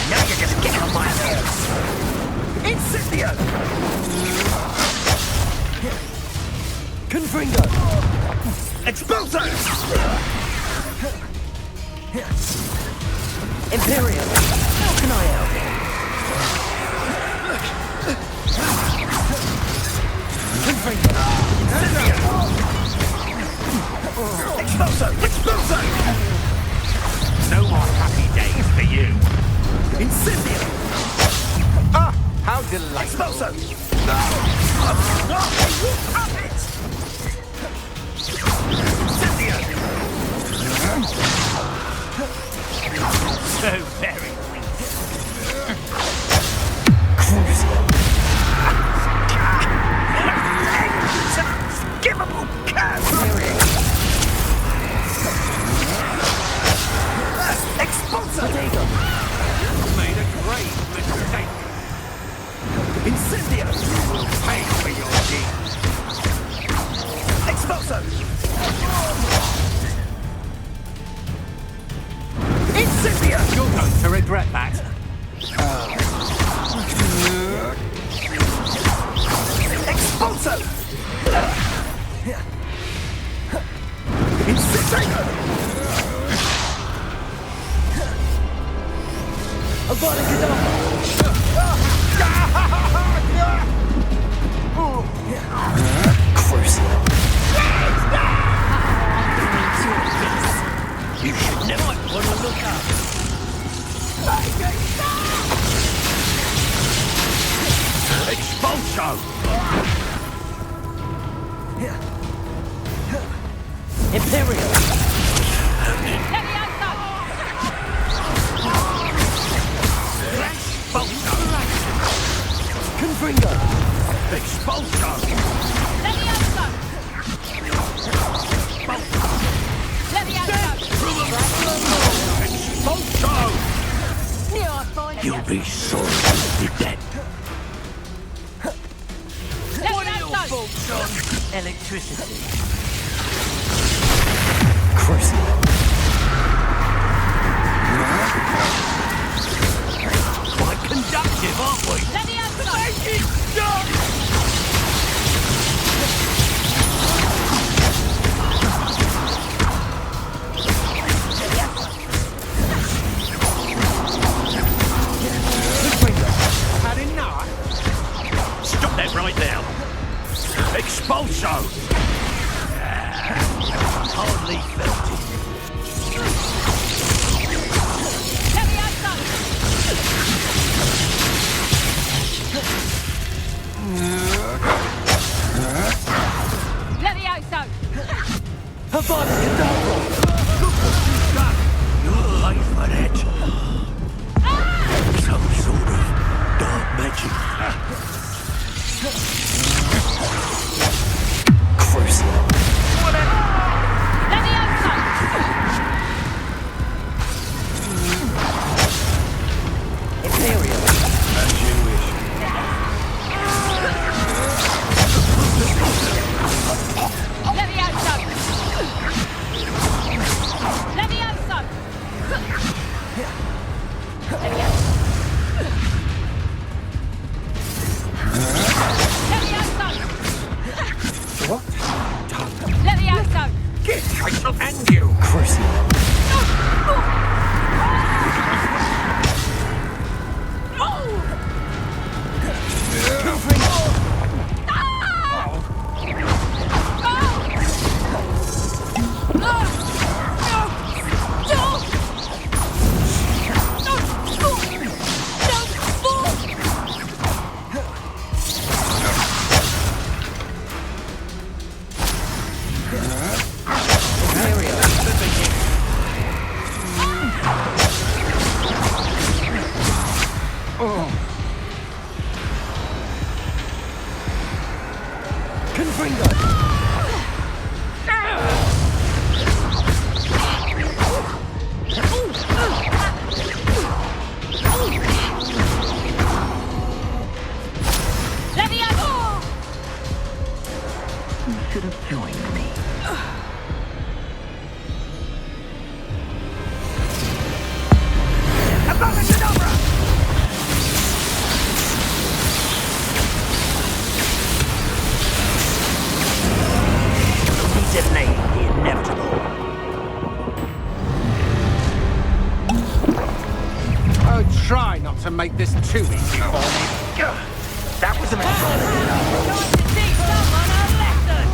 Now you're just getting on my nerves. Incendio! Confringo. Expulso! Imperial. How can I help? Confringo. Expulso! Expulso! No more happy days for you. Incendio! Ah, how delightful. Expulso! Incendio! So very weak. Skippable cat! Expulso! Made a great mistake. Incendio! Pay for your deed. Expulso! Incendio! You're going to regret that. Expulso! Incendio! Avada Kedavra. You should never want to look up. Expulso! Imperial! Confringo! Expulso! You'll be sorry you did that. What are your thoughts on Electricity. Crucible. quite conductive, aren't we? Let me make it stop! Had enough? Stop that right now. Expulso! Hardly felt it. Levioso! Havana Kedavra! Look what you've done! You'll pay for that. Some sort of dark magic. Crucible. Imperial. As you wish. Levioso! Levioso! What? Levioso! Get tight and you! Crucible. Try not to make this too easy for me. That was a mistake. To teach someone a lesson!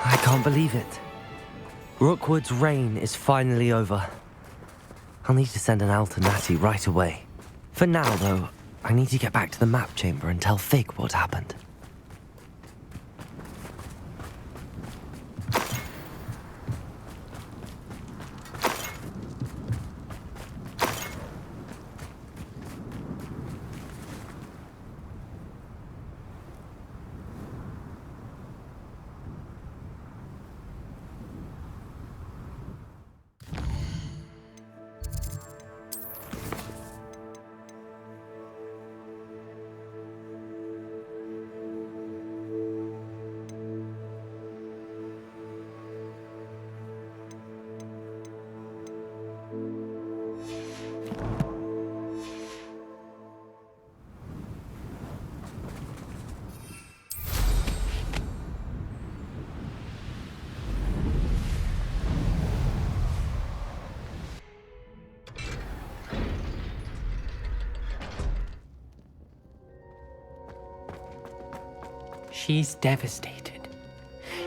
I can't believe it. Rookwood's reign is finally over. I'll need to send an Alternati right away. For now, though, I need to get back to the map chamber and tell Fig what happened. She's devastated.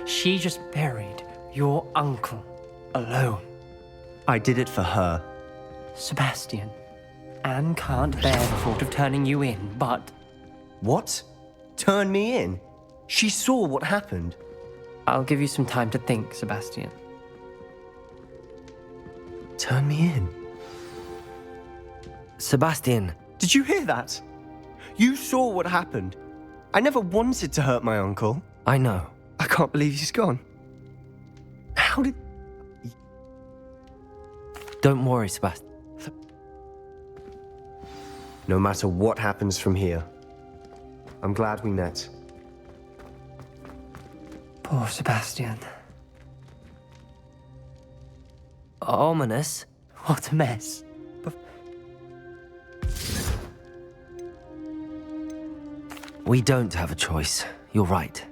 She just buried your uncle alone. I did it for her. Sebastian, Anne can't bear the thought of turning you in, but... What? Turn me in? She saw what happened. I'll give you some time to think, Sebastian. Turn me in? Sebastian. Did you hear that? You saw what happened. I never wanted to hurt my uncle. I know. I can't believe he's gone. How did... Don't worry, Sebastian. No matter what happens from here, I'm glad we met. Poor Sebastian. Ominous? What a mess. We don't have a choice. You're right.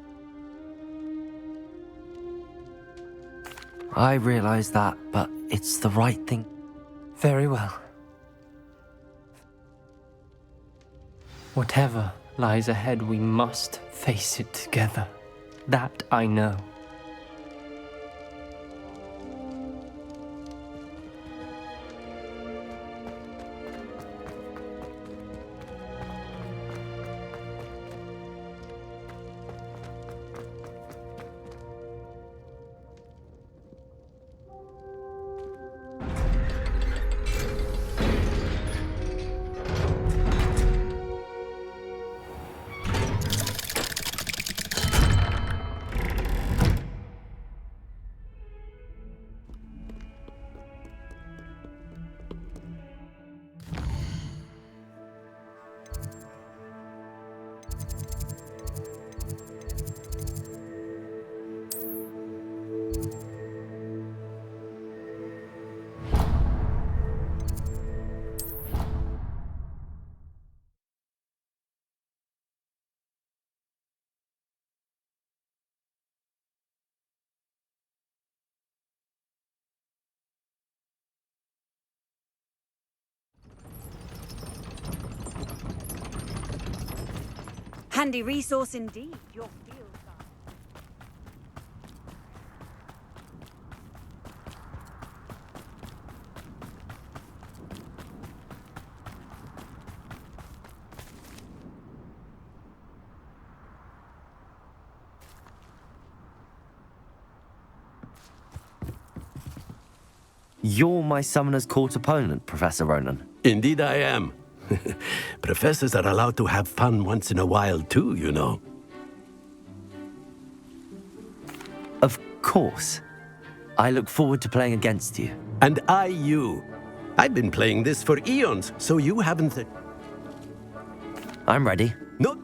I realize that, but it's the right thing. Very well. Whatever lies ahead, we must face it together. That I know. Handy resource indeed, your field guide. You're my Summoner's Court opponent, Professor Ronan. Indeed I am. Professors are allowed to have fun once in a while too, you know. Of course. I look forward to playing against you. And I you. I've been playing this for eons, so you haven't... I'm ready. No.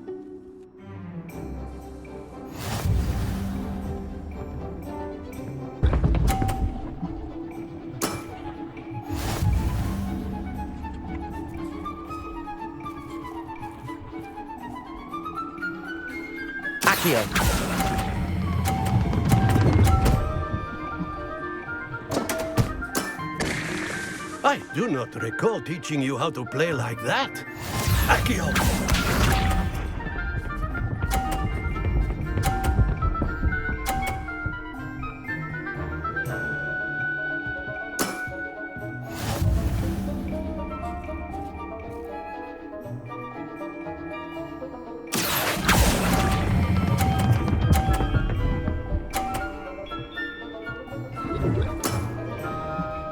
I do not recall teaching you how to play like that. Accio!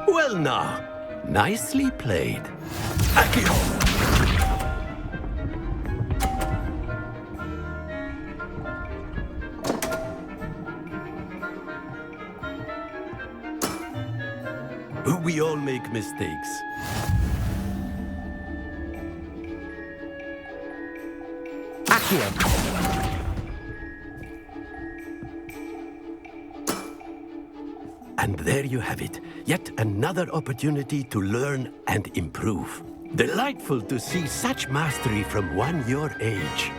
Well now, nicely played. Accio! We all make mistakes. Accio! And there you have it. Yet another opportunity to learn and improve. Delightful to see such mastery from one your age.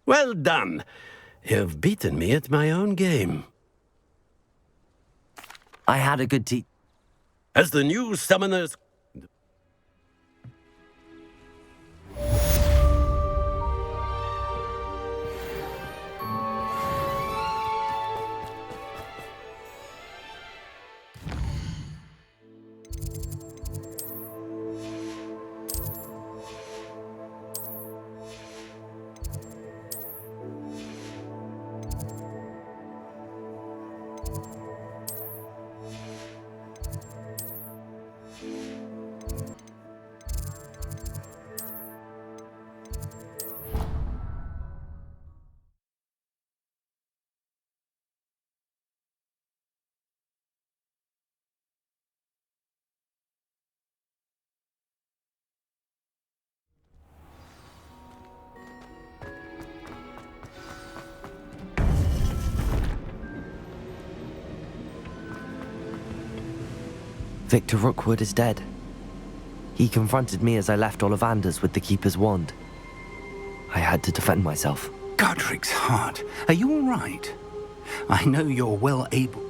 Well done. You've beaten me at my own game. I had a good As the new summoners... Victor Rookwood is dead. He confronted me as I left Ollivander's with the Keeper's wand. I had to defend myself. Godric's heart. Are you all right? I know you're well able...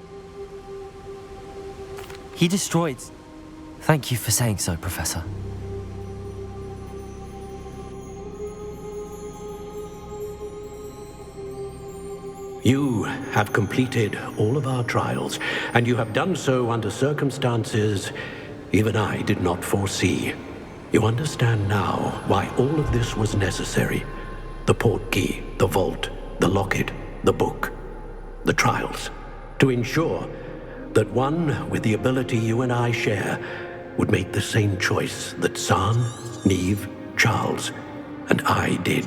He destroyed... Thank you for saying so, Professor. You have completed all of our trials, and you have done so under circumstances even I did not foresee. You understand now why all of this was necessary. The portkey, the vault, the locket, the book, the trials. To ensure that one with the ability you and I share would make the same choice that San, Neve, Charles, and I did.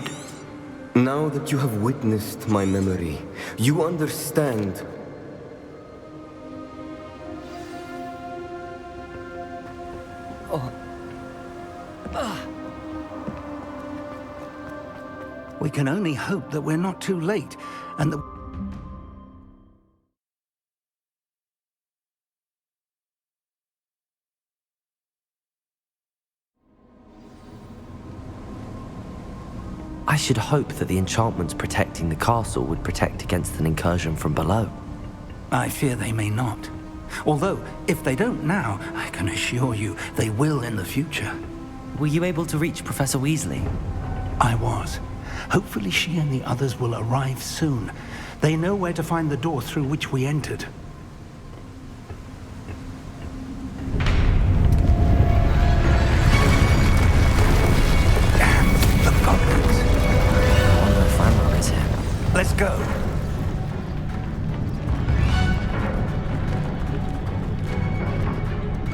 Now that you have witnessed my memory, you understand. We can only hope that we're not too late, and that... I should hope that the enchantments protecting the castle would protect against an incursion from below. I fear they may not. Although, if they don't now, I can assure you they will in the future. Were you able to reach Professor Weasley? I was. Hopefully she and the others will arrive soon. They know where to find the door through which we entered. Damn, the goblins. I wonder if Ranrock is here. Let's go.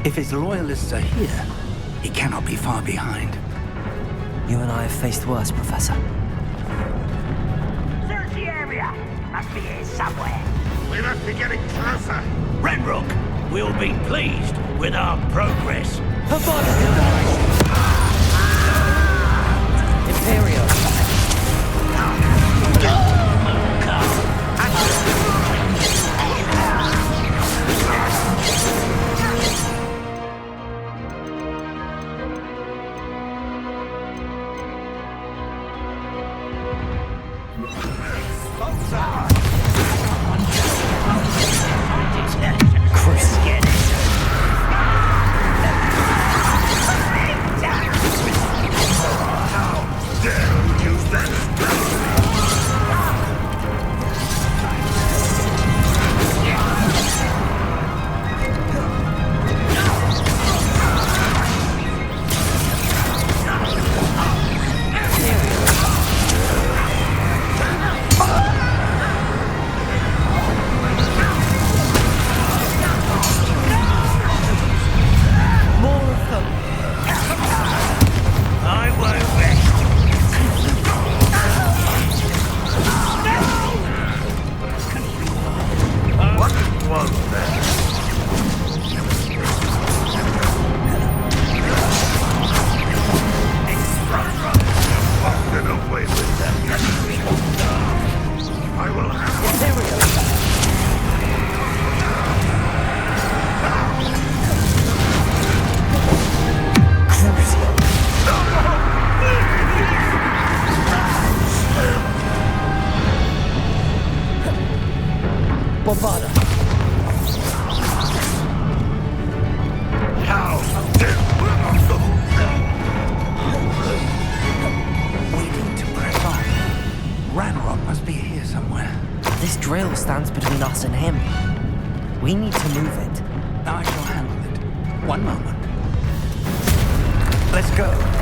If his loyalists are here, he cannot be far behind. You and I have faced worse, Professor. Search the area! Must be here somewhere. We must be getting closer. Ranrock will be pleased with our progress. Her body! Imperial! This drill stands between us and him. We need to move it. I shall handle it. One moment. Let's go.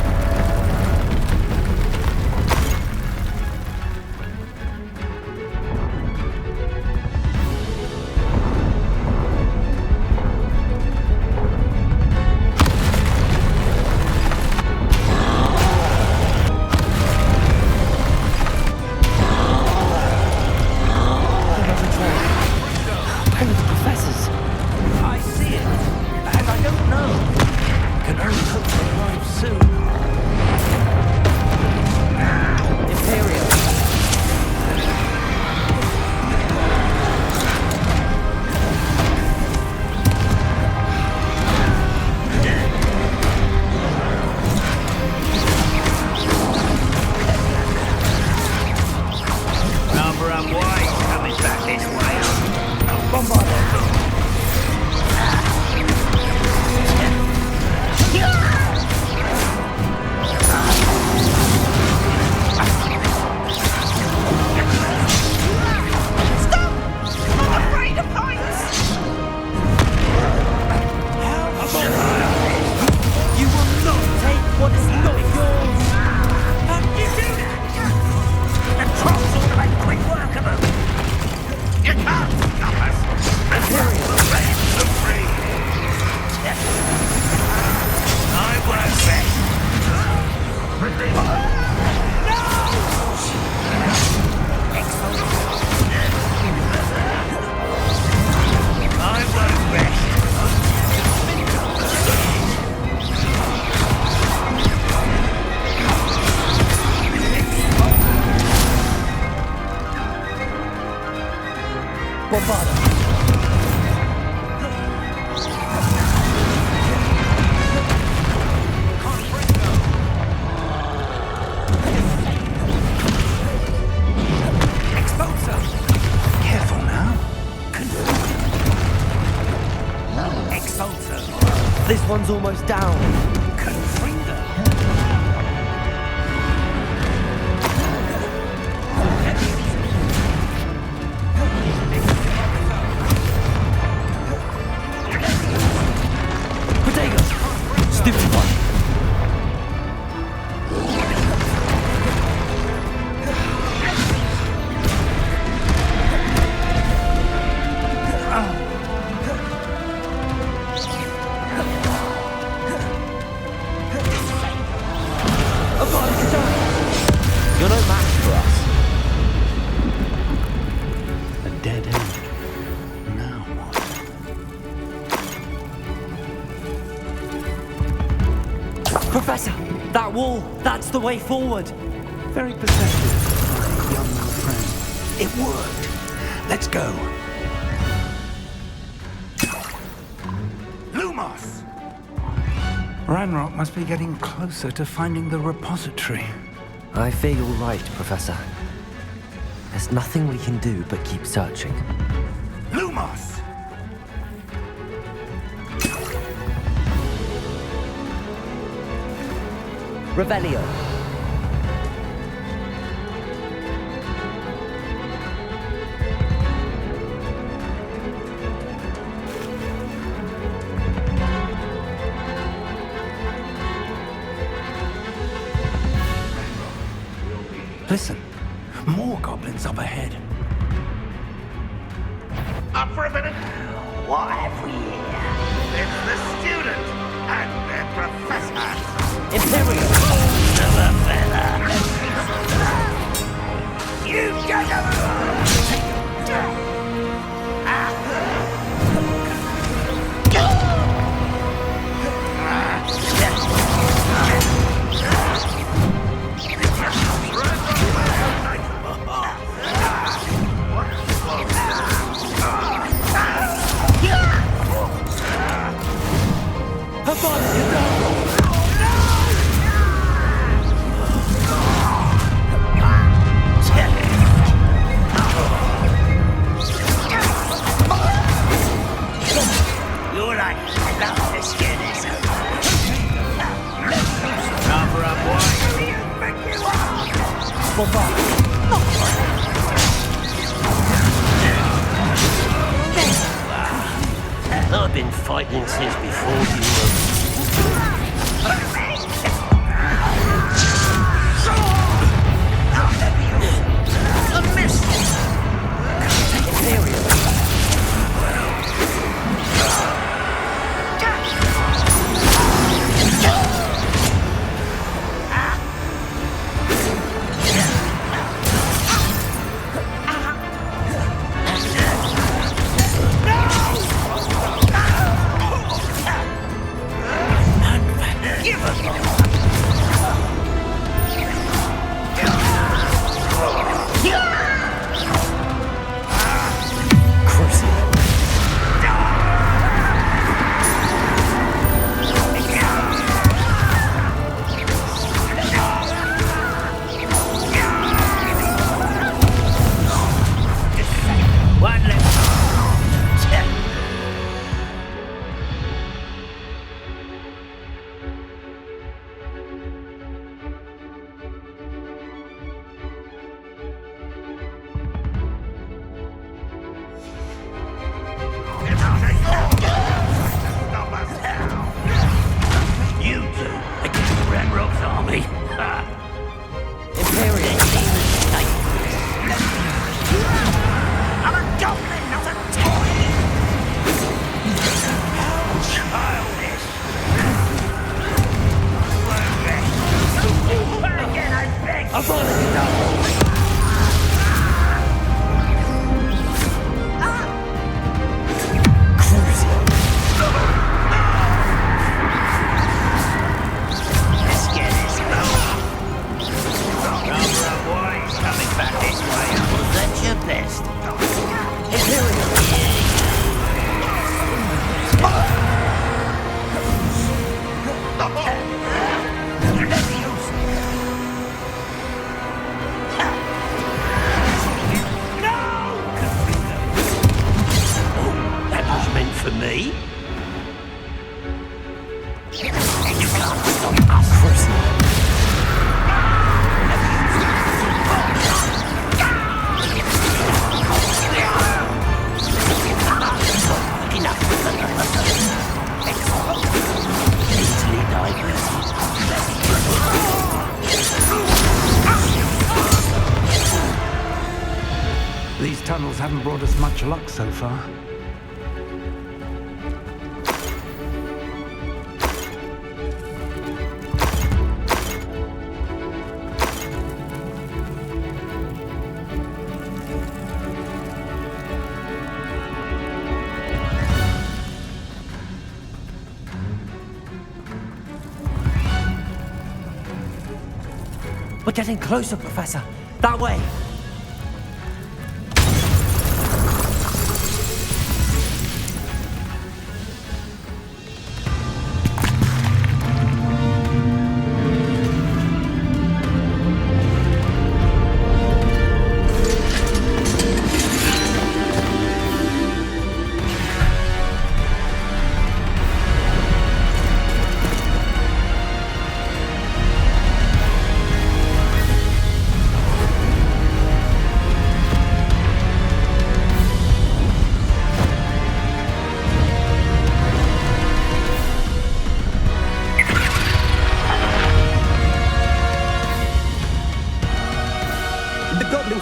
This one's almost down. Stupid one. You're no match for us. A dead end. Now what? Professor, that wall, that's the way forward. Very perceptive, my young friend. It worked. Let's go. Lumos! Ranrock must be getting closer to finding the repository. I fear you're right, Professor. There's nothing we can do but keep searching. Lumos! Revelio. Listen, more goblins up ahead. Up for a minute? What have we here? It's the student and their professor. Imperial! Silver feather! You get You're like, I love this skin, is it? Cover up, boy. Who do you think you are? I've been fighting since before you were... I missed! Take it serious. You two against Ranrock's army. Imperial. I'm a goblin, not a toy. How childish. Again, I beg. I'll follow you down. Best. Imperial. Oh, that was meant for me. You can't stop us. These tunnels haven't brought us much luck so far. We're getting closer, Professor. That way.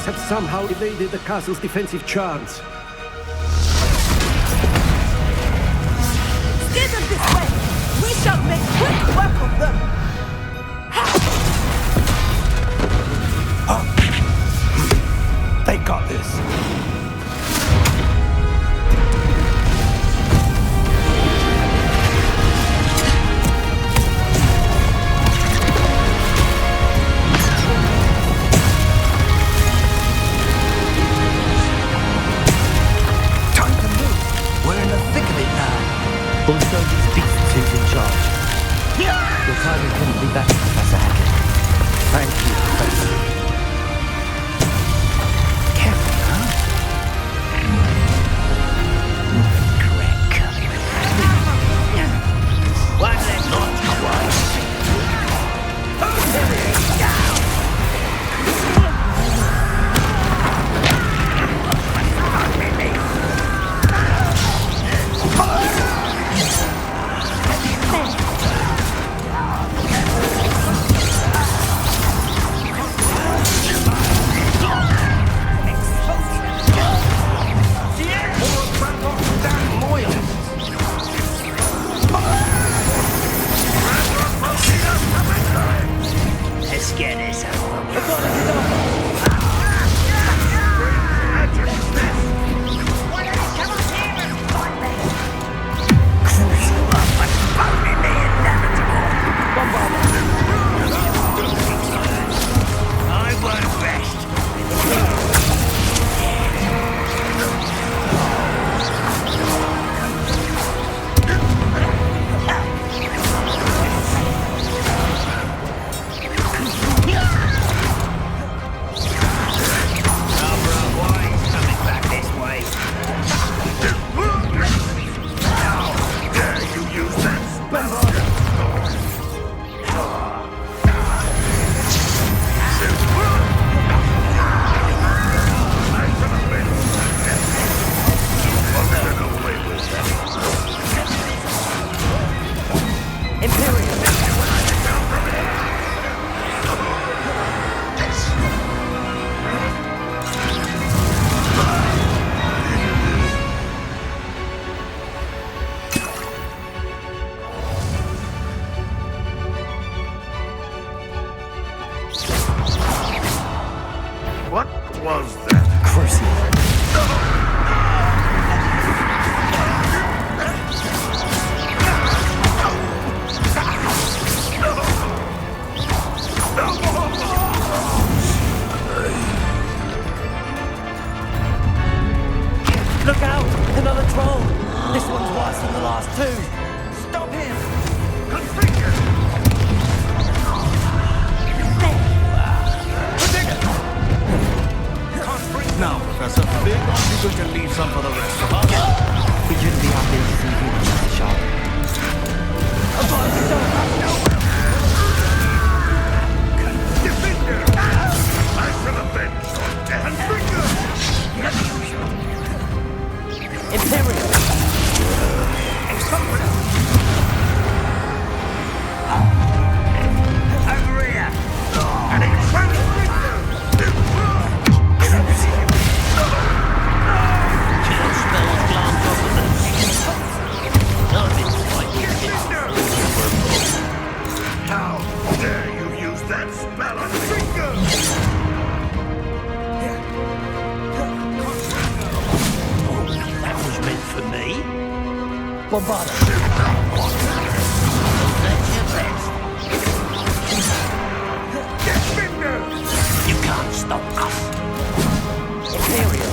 Have somehow evaded the castle's defensive charms. Steer them this way! We shall make quick work of them! They got this. Bulldoze these beasts who's in charge. Your timing couldn't be better, Professor Hackett. Thank you, Professor. Careful, huh? was that? Crucial. Look out! Another troll! This one's worse than the last two! Stop him! Now, Professor, big or are you going to leave some for the rest of us? We shouldn't be out there to see who was the shot. Defender! I shall avenge your death! Imperial! Over here! And it's How dare you use that spell on me? Oh, that was meant for me. Bombarda! That's your best. Defender! You can't stop us. Imperial!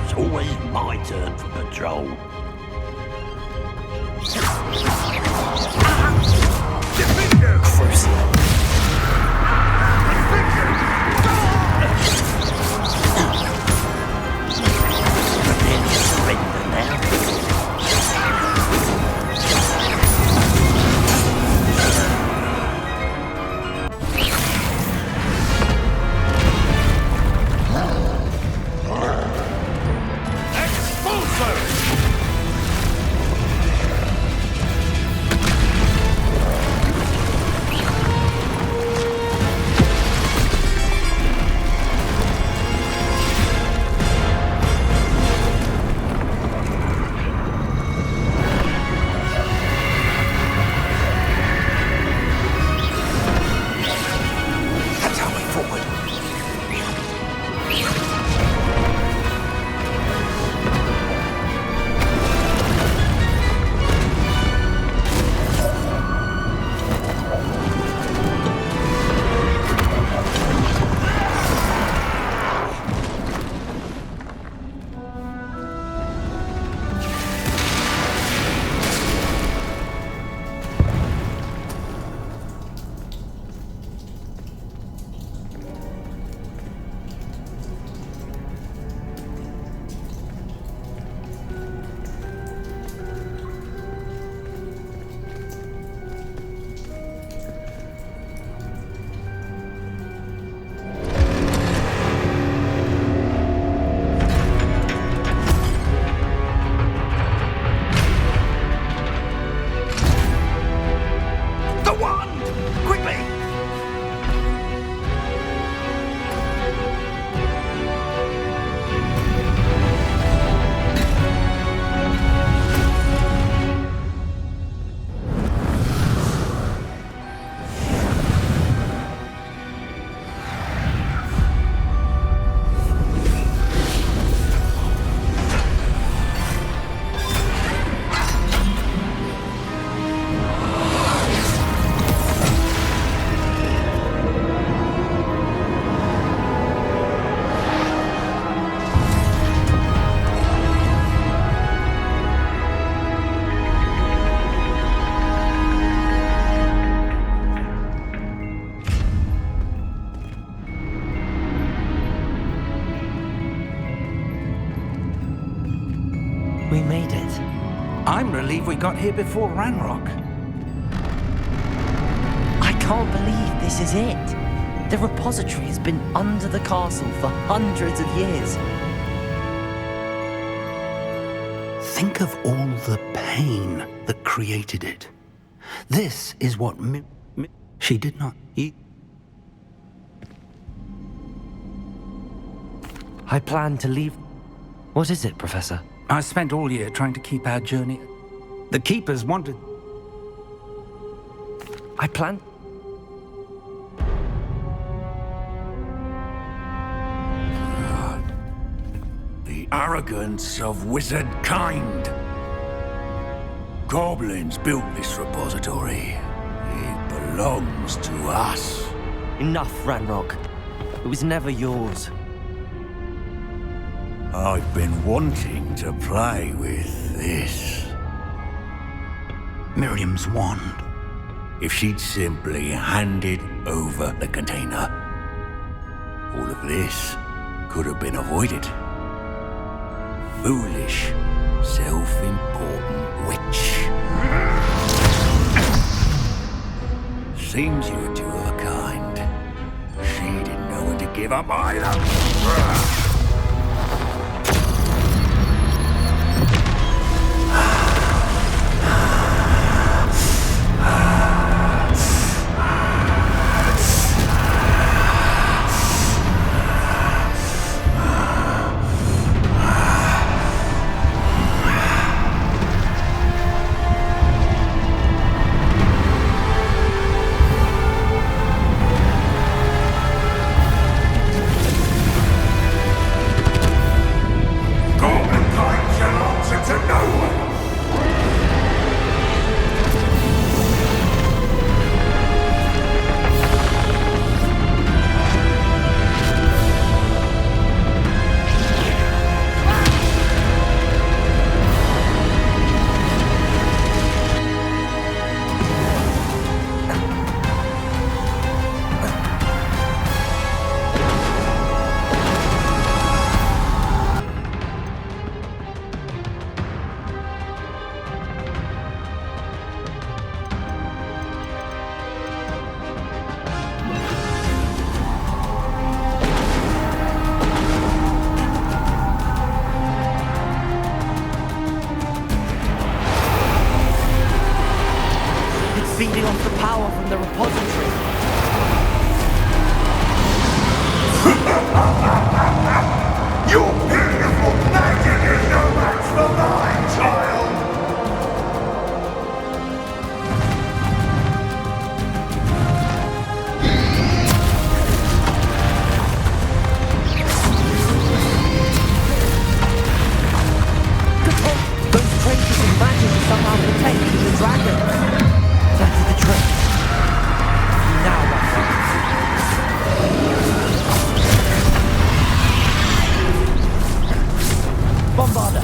It's always my turn for patrol. Defender! Crucial! We made it. I'm relieved we got here before Ranrock. I can't believe this is it. The repository has been under the castle for hundreds of years. Think of all the pain that created it. This is what she did not eat. I plan to leave. What is it, Professor? I spent all year trying to keep our journey. The Keepers wanted... I plan... The arrogance of wizard kind. Goblins built this repository. It belongs to us. Enough, Ranrock. It was never yours. I've been wanting to play with this. Miriam's wand. If she'd simply handed over the container, all of this could have been avoided. Foolish, self-important witch. Seems you were two of a kind. She didn't know when to give up either. Feeding off the power from the repository. Your beautiful magic is no match for mine, child! Those traces of magic are somehow protecting the dragon. That's the trick. Now, my friend. Bombarda.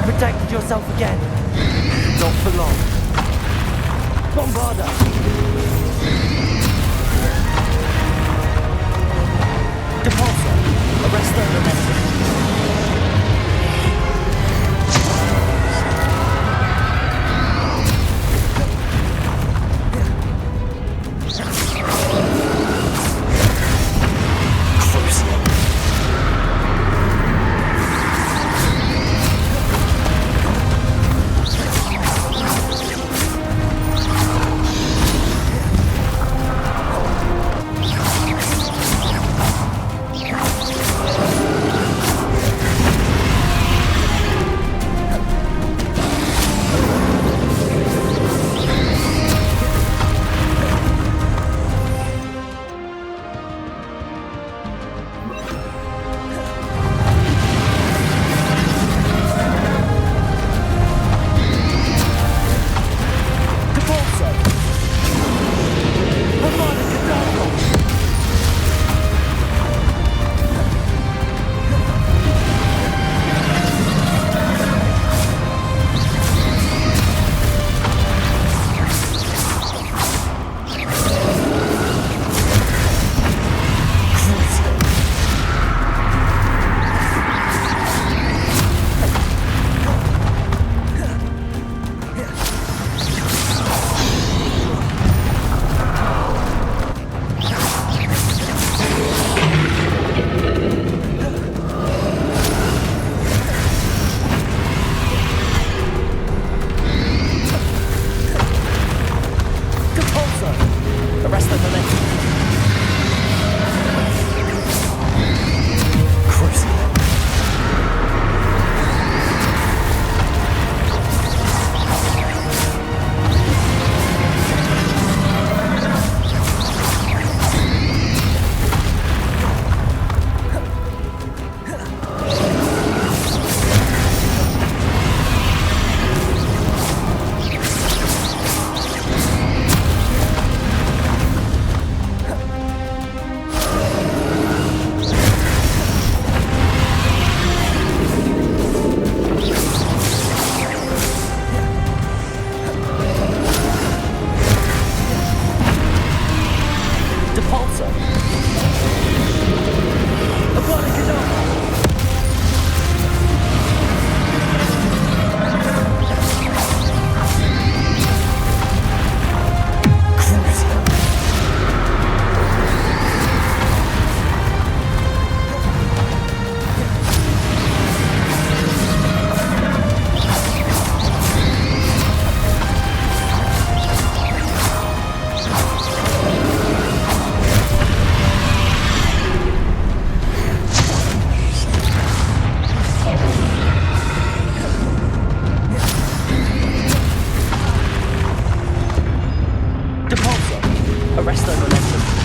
Protected yourself again. Not for long. Bombarda! Depulsor, arrest the domestic. rest their momentum.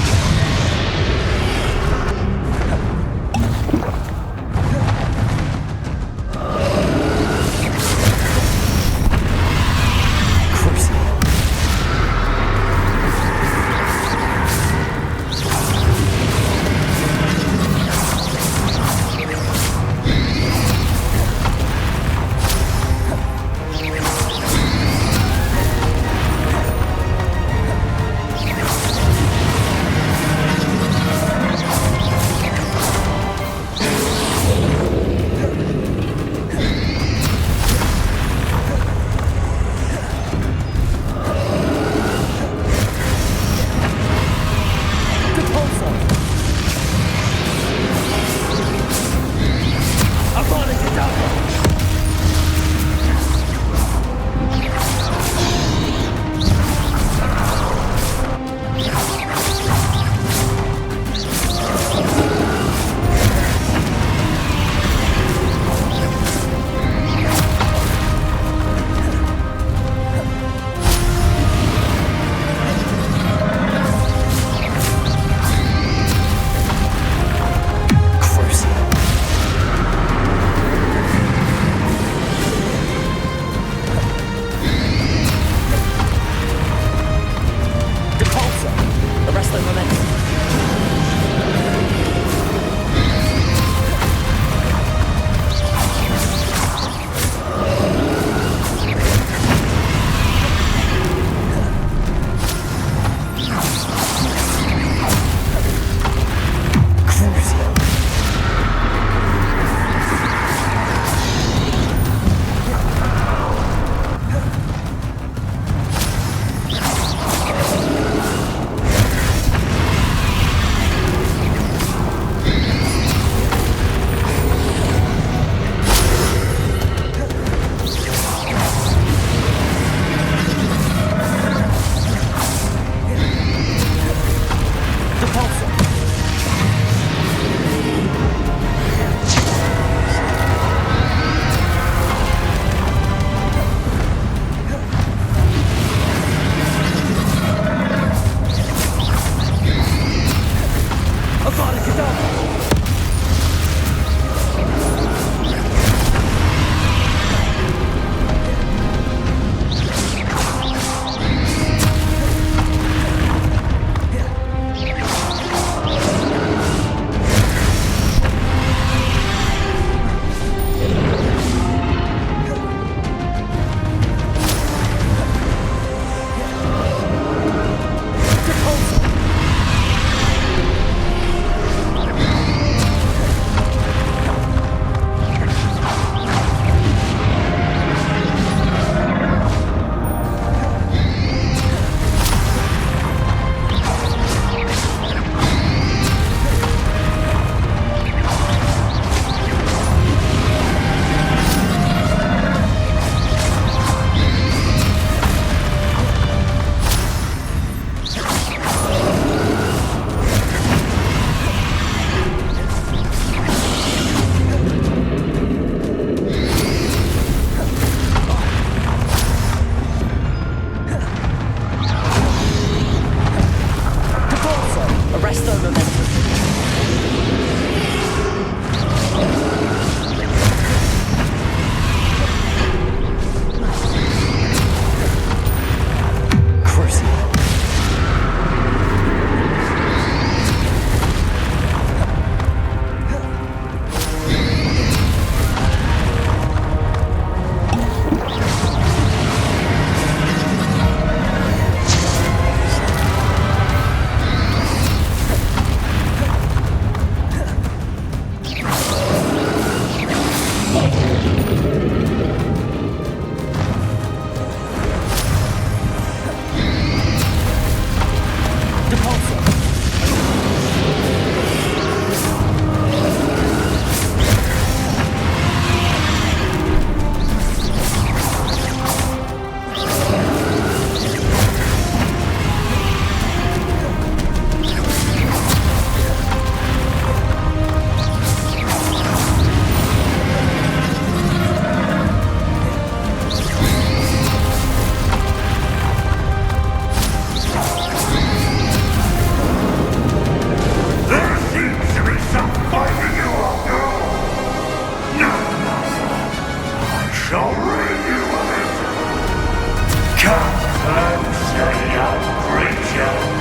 Gotcha!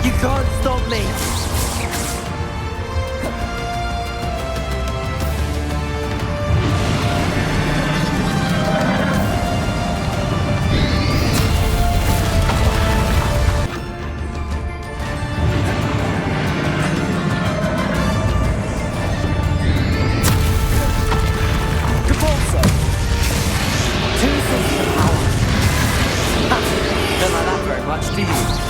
You can't stop me! Capulso! 260 power. Ha! Don't like that very much, do you?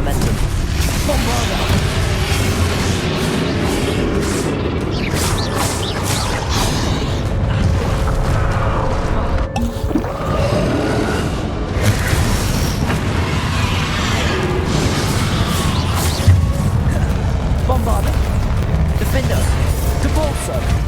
momentum. Bombarder. Defender. Depulso.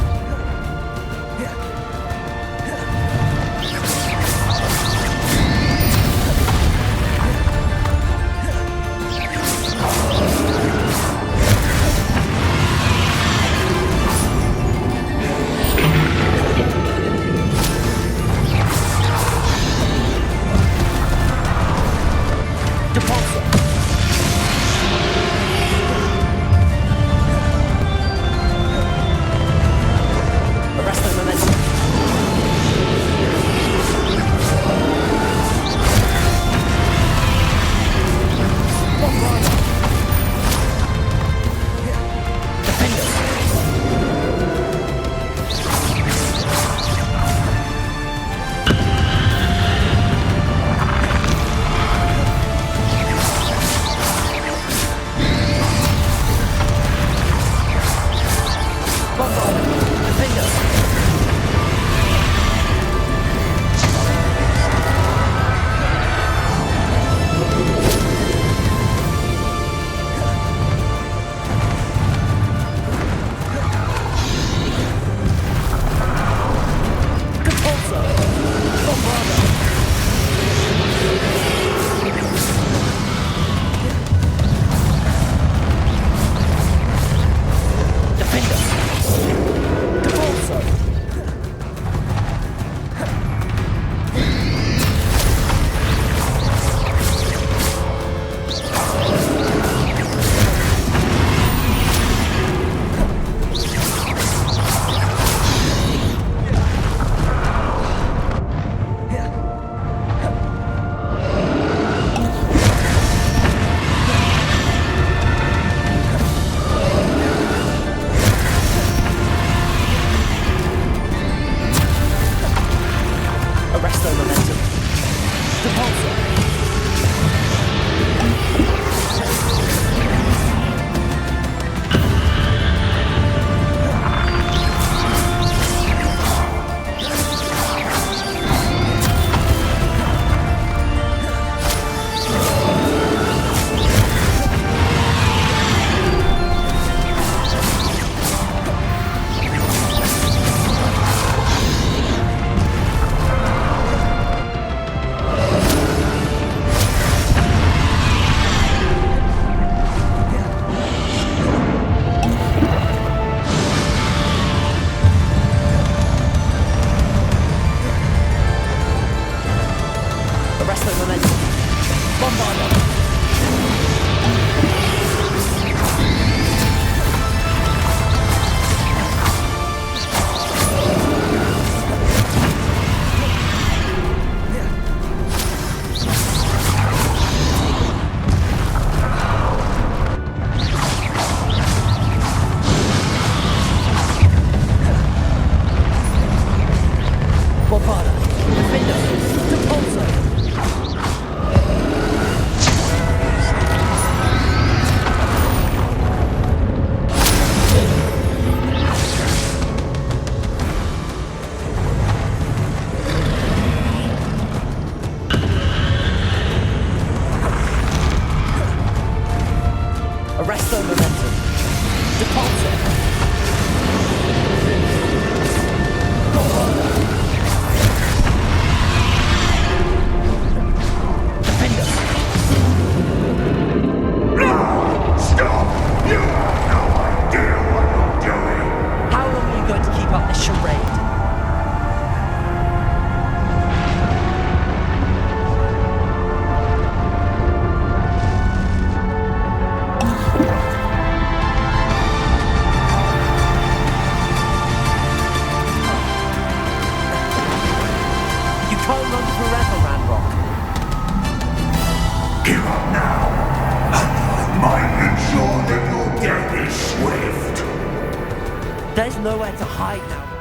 There's nowhere to hide now.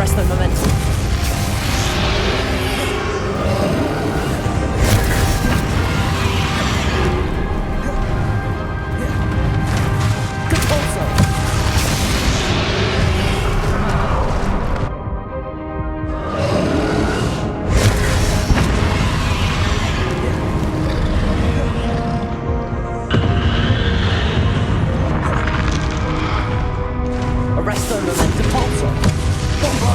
Arrest the momentum. Repulsor.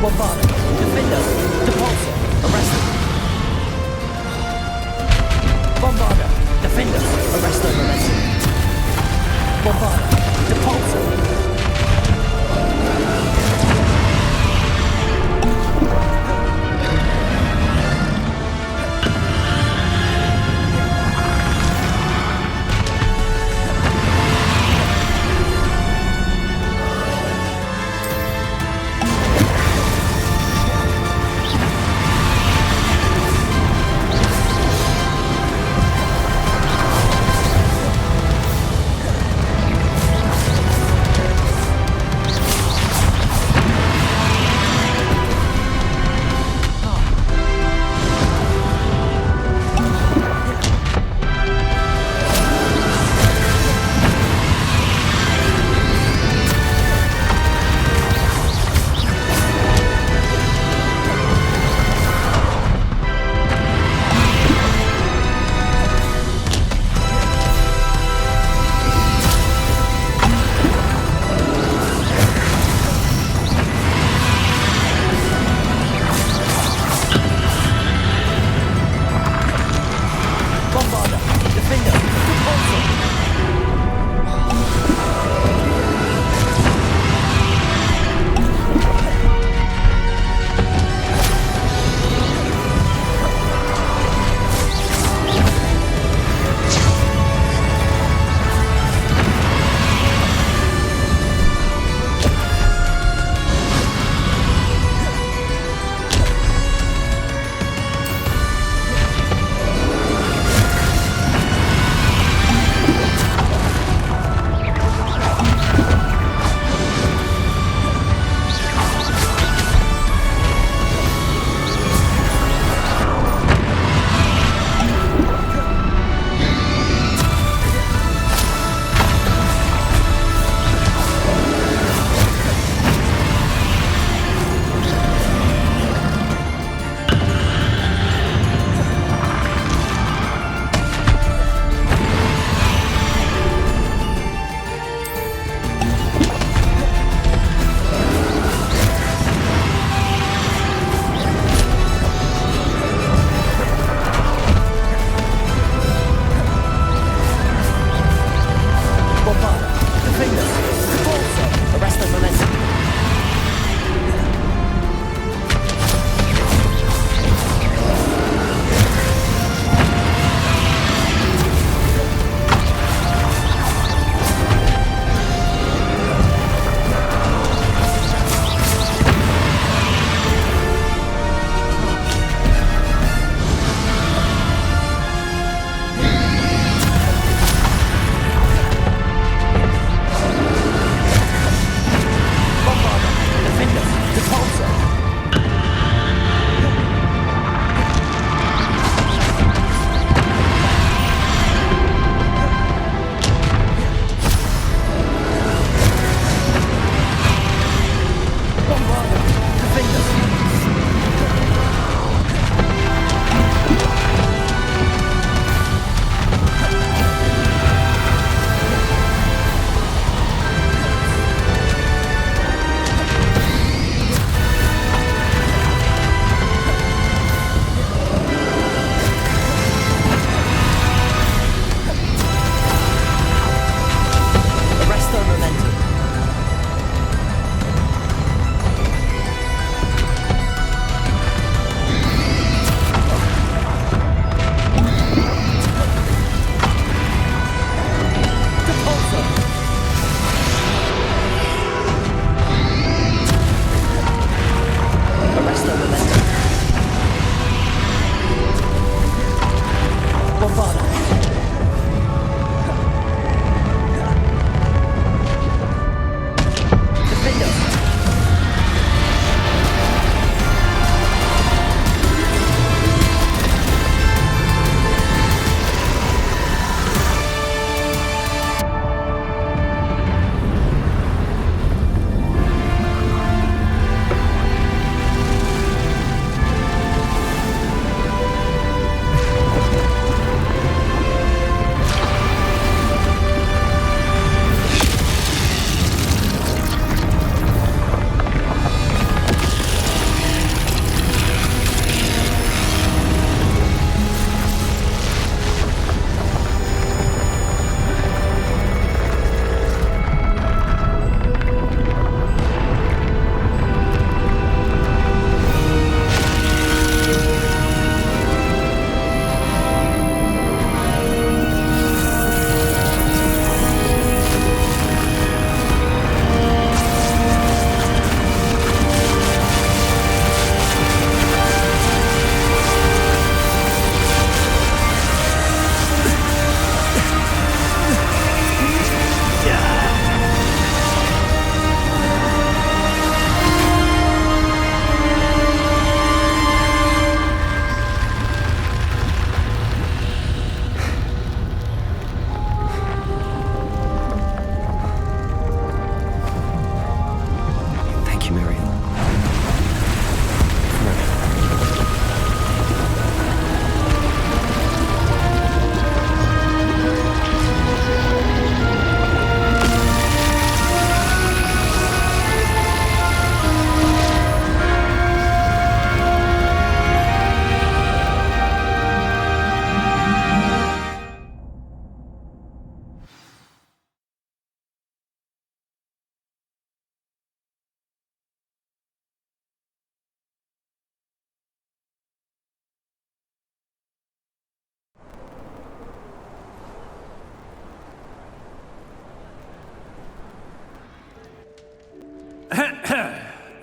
Bombarda, Defender, Depulsor, arrest them. Bombarda, Defender, arrest them, momentum. Bombarda, Depulsor.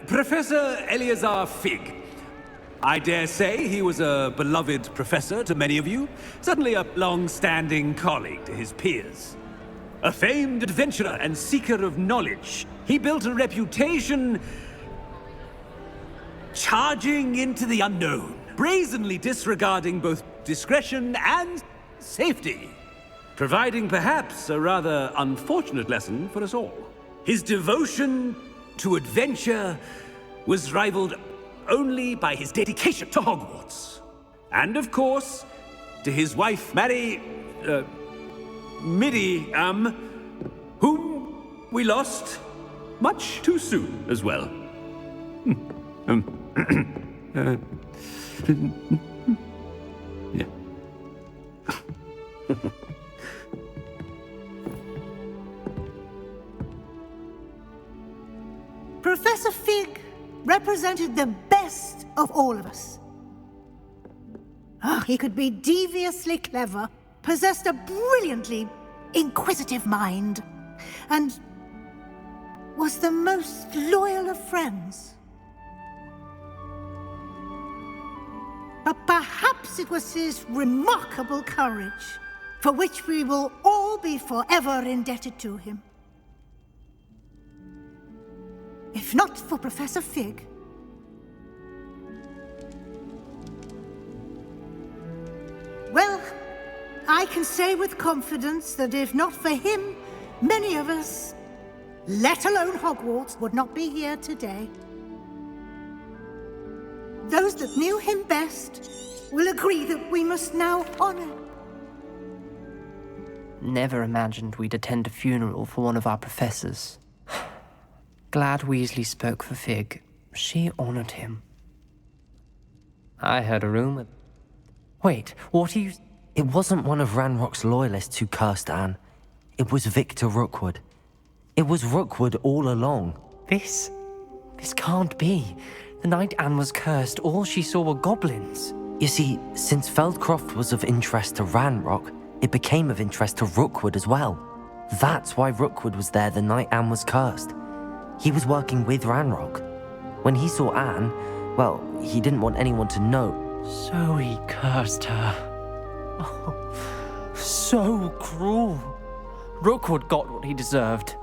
Professor Eleazar Fig. I dare say he was a beloved professor to many of you, certainly a long-standing colleague to his peers. A famed adventurer and seeker of knowledge, he built a reputation charging into the unknown, brazenly disregarding both discretion and safety, providing perhaps a rather unfortunate lesson for us all. His devotion to adventure was rivaled only by his dedication to Hogwarts. And of course, to his wife, Midi, whom we lost much too soon as well. Yeah. Professor Fig represented the best of all of us. He could be deviously clever, possessed a brilliantly inquisitive mind, and was the most loyal of friends. But perhaps it was his remarkable courage, for which we will all be forever indebted to him. If not for Professor Fig, well, I can say with confidence that if not for him, many of us, let alone Hogwarts, would not be here today. Those that knew him best will agree that we must now honor. Never imagined we'd attend a funeral for one of our professors. Glad Weasley spoke for Fig. She honored him. I heard a rumor. Wait, what are you... It wasn't one of Ranrock's loyalists who cursed Anne. It was Victor Rookwood. It was Rookwood all along. This can't be. The night Anne was cursed, all she saw were goblins. You see, since Feldcroft was of interest to Ranrock, it became of interest to Rookwood as well. That's why Rookwood was there the night Anne was cursed. He was working with Ranrock. When he saw Anne, well, he didn't want anyone to know. So he cursed her. Oh, so cruel. Rookwood got what he deserved.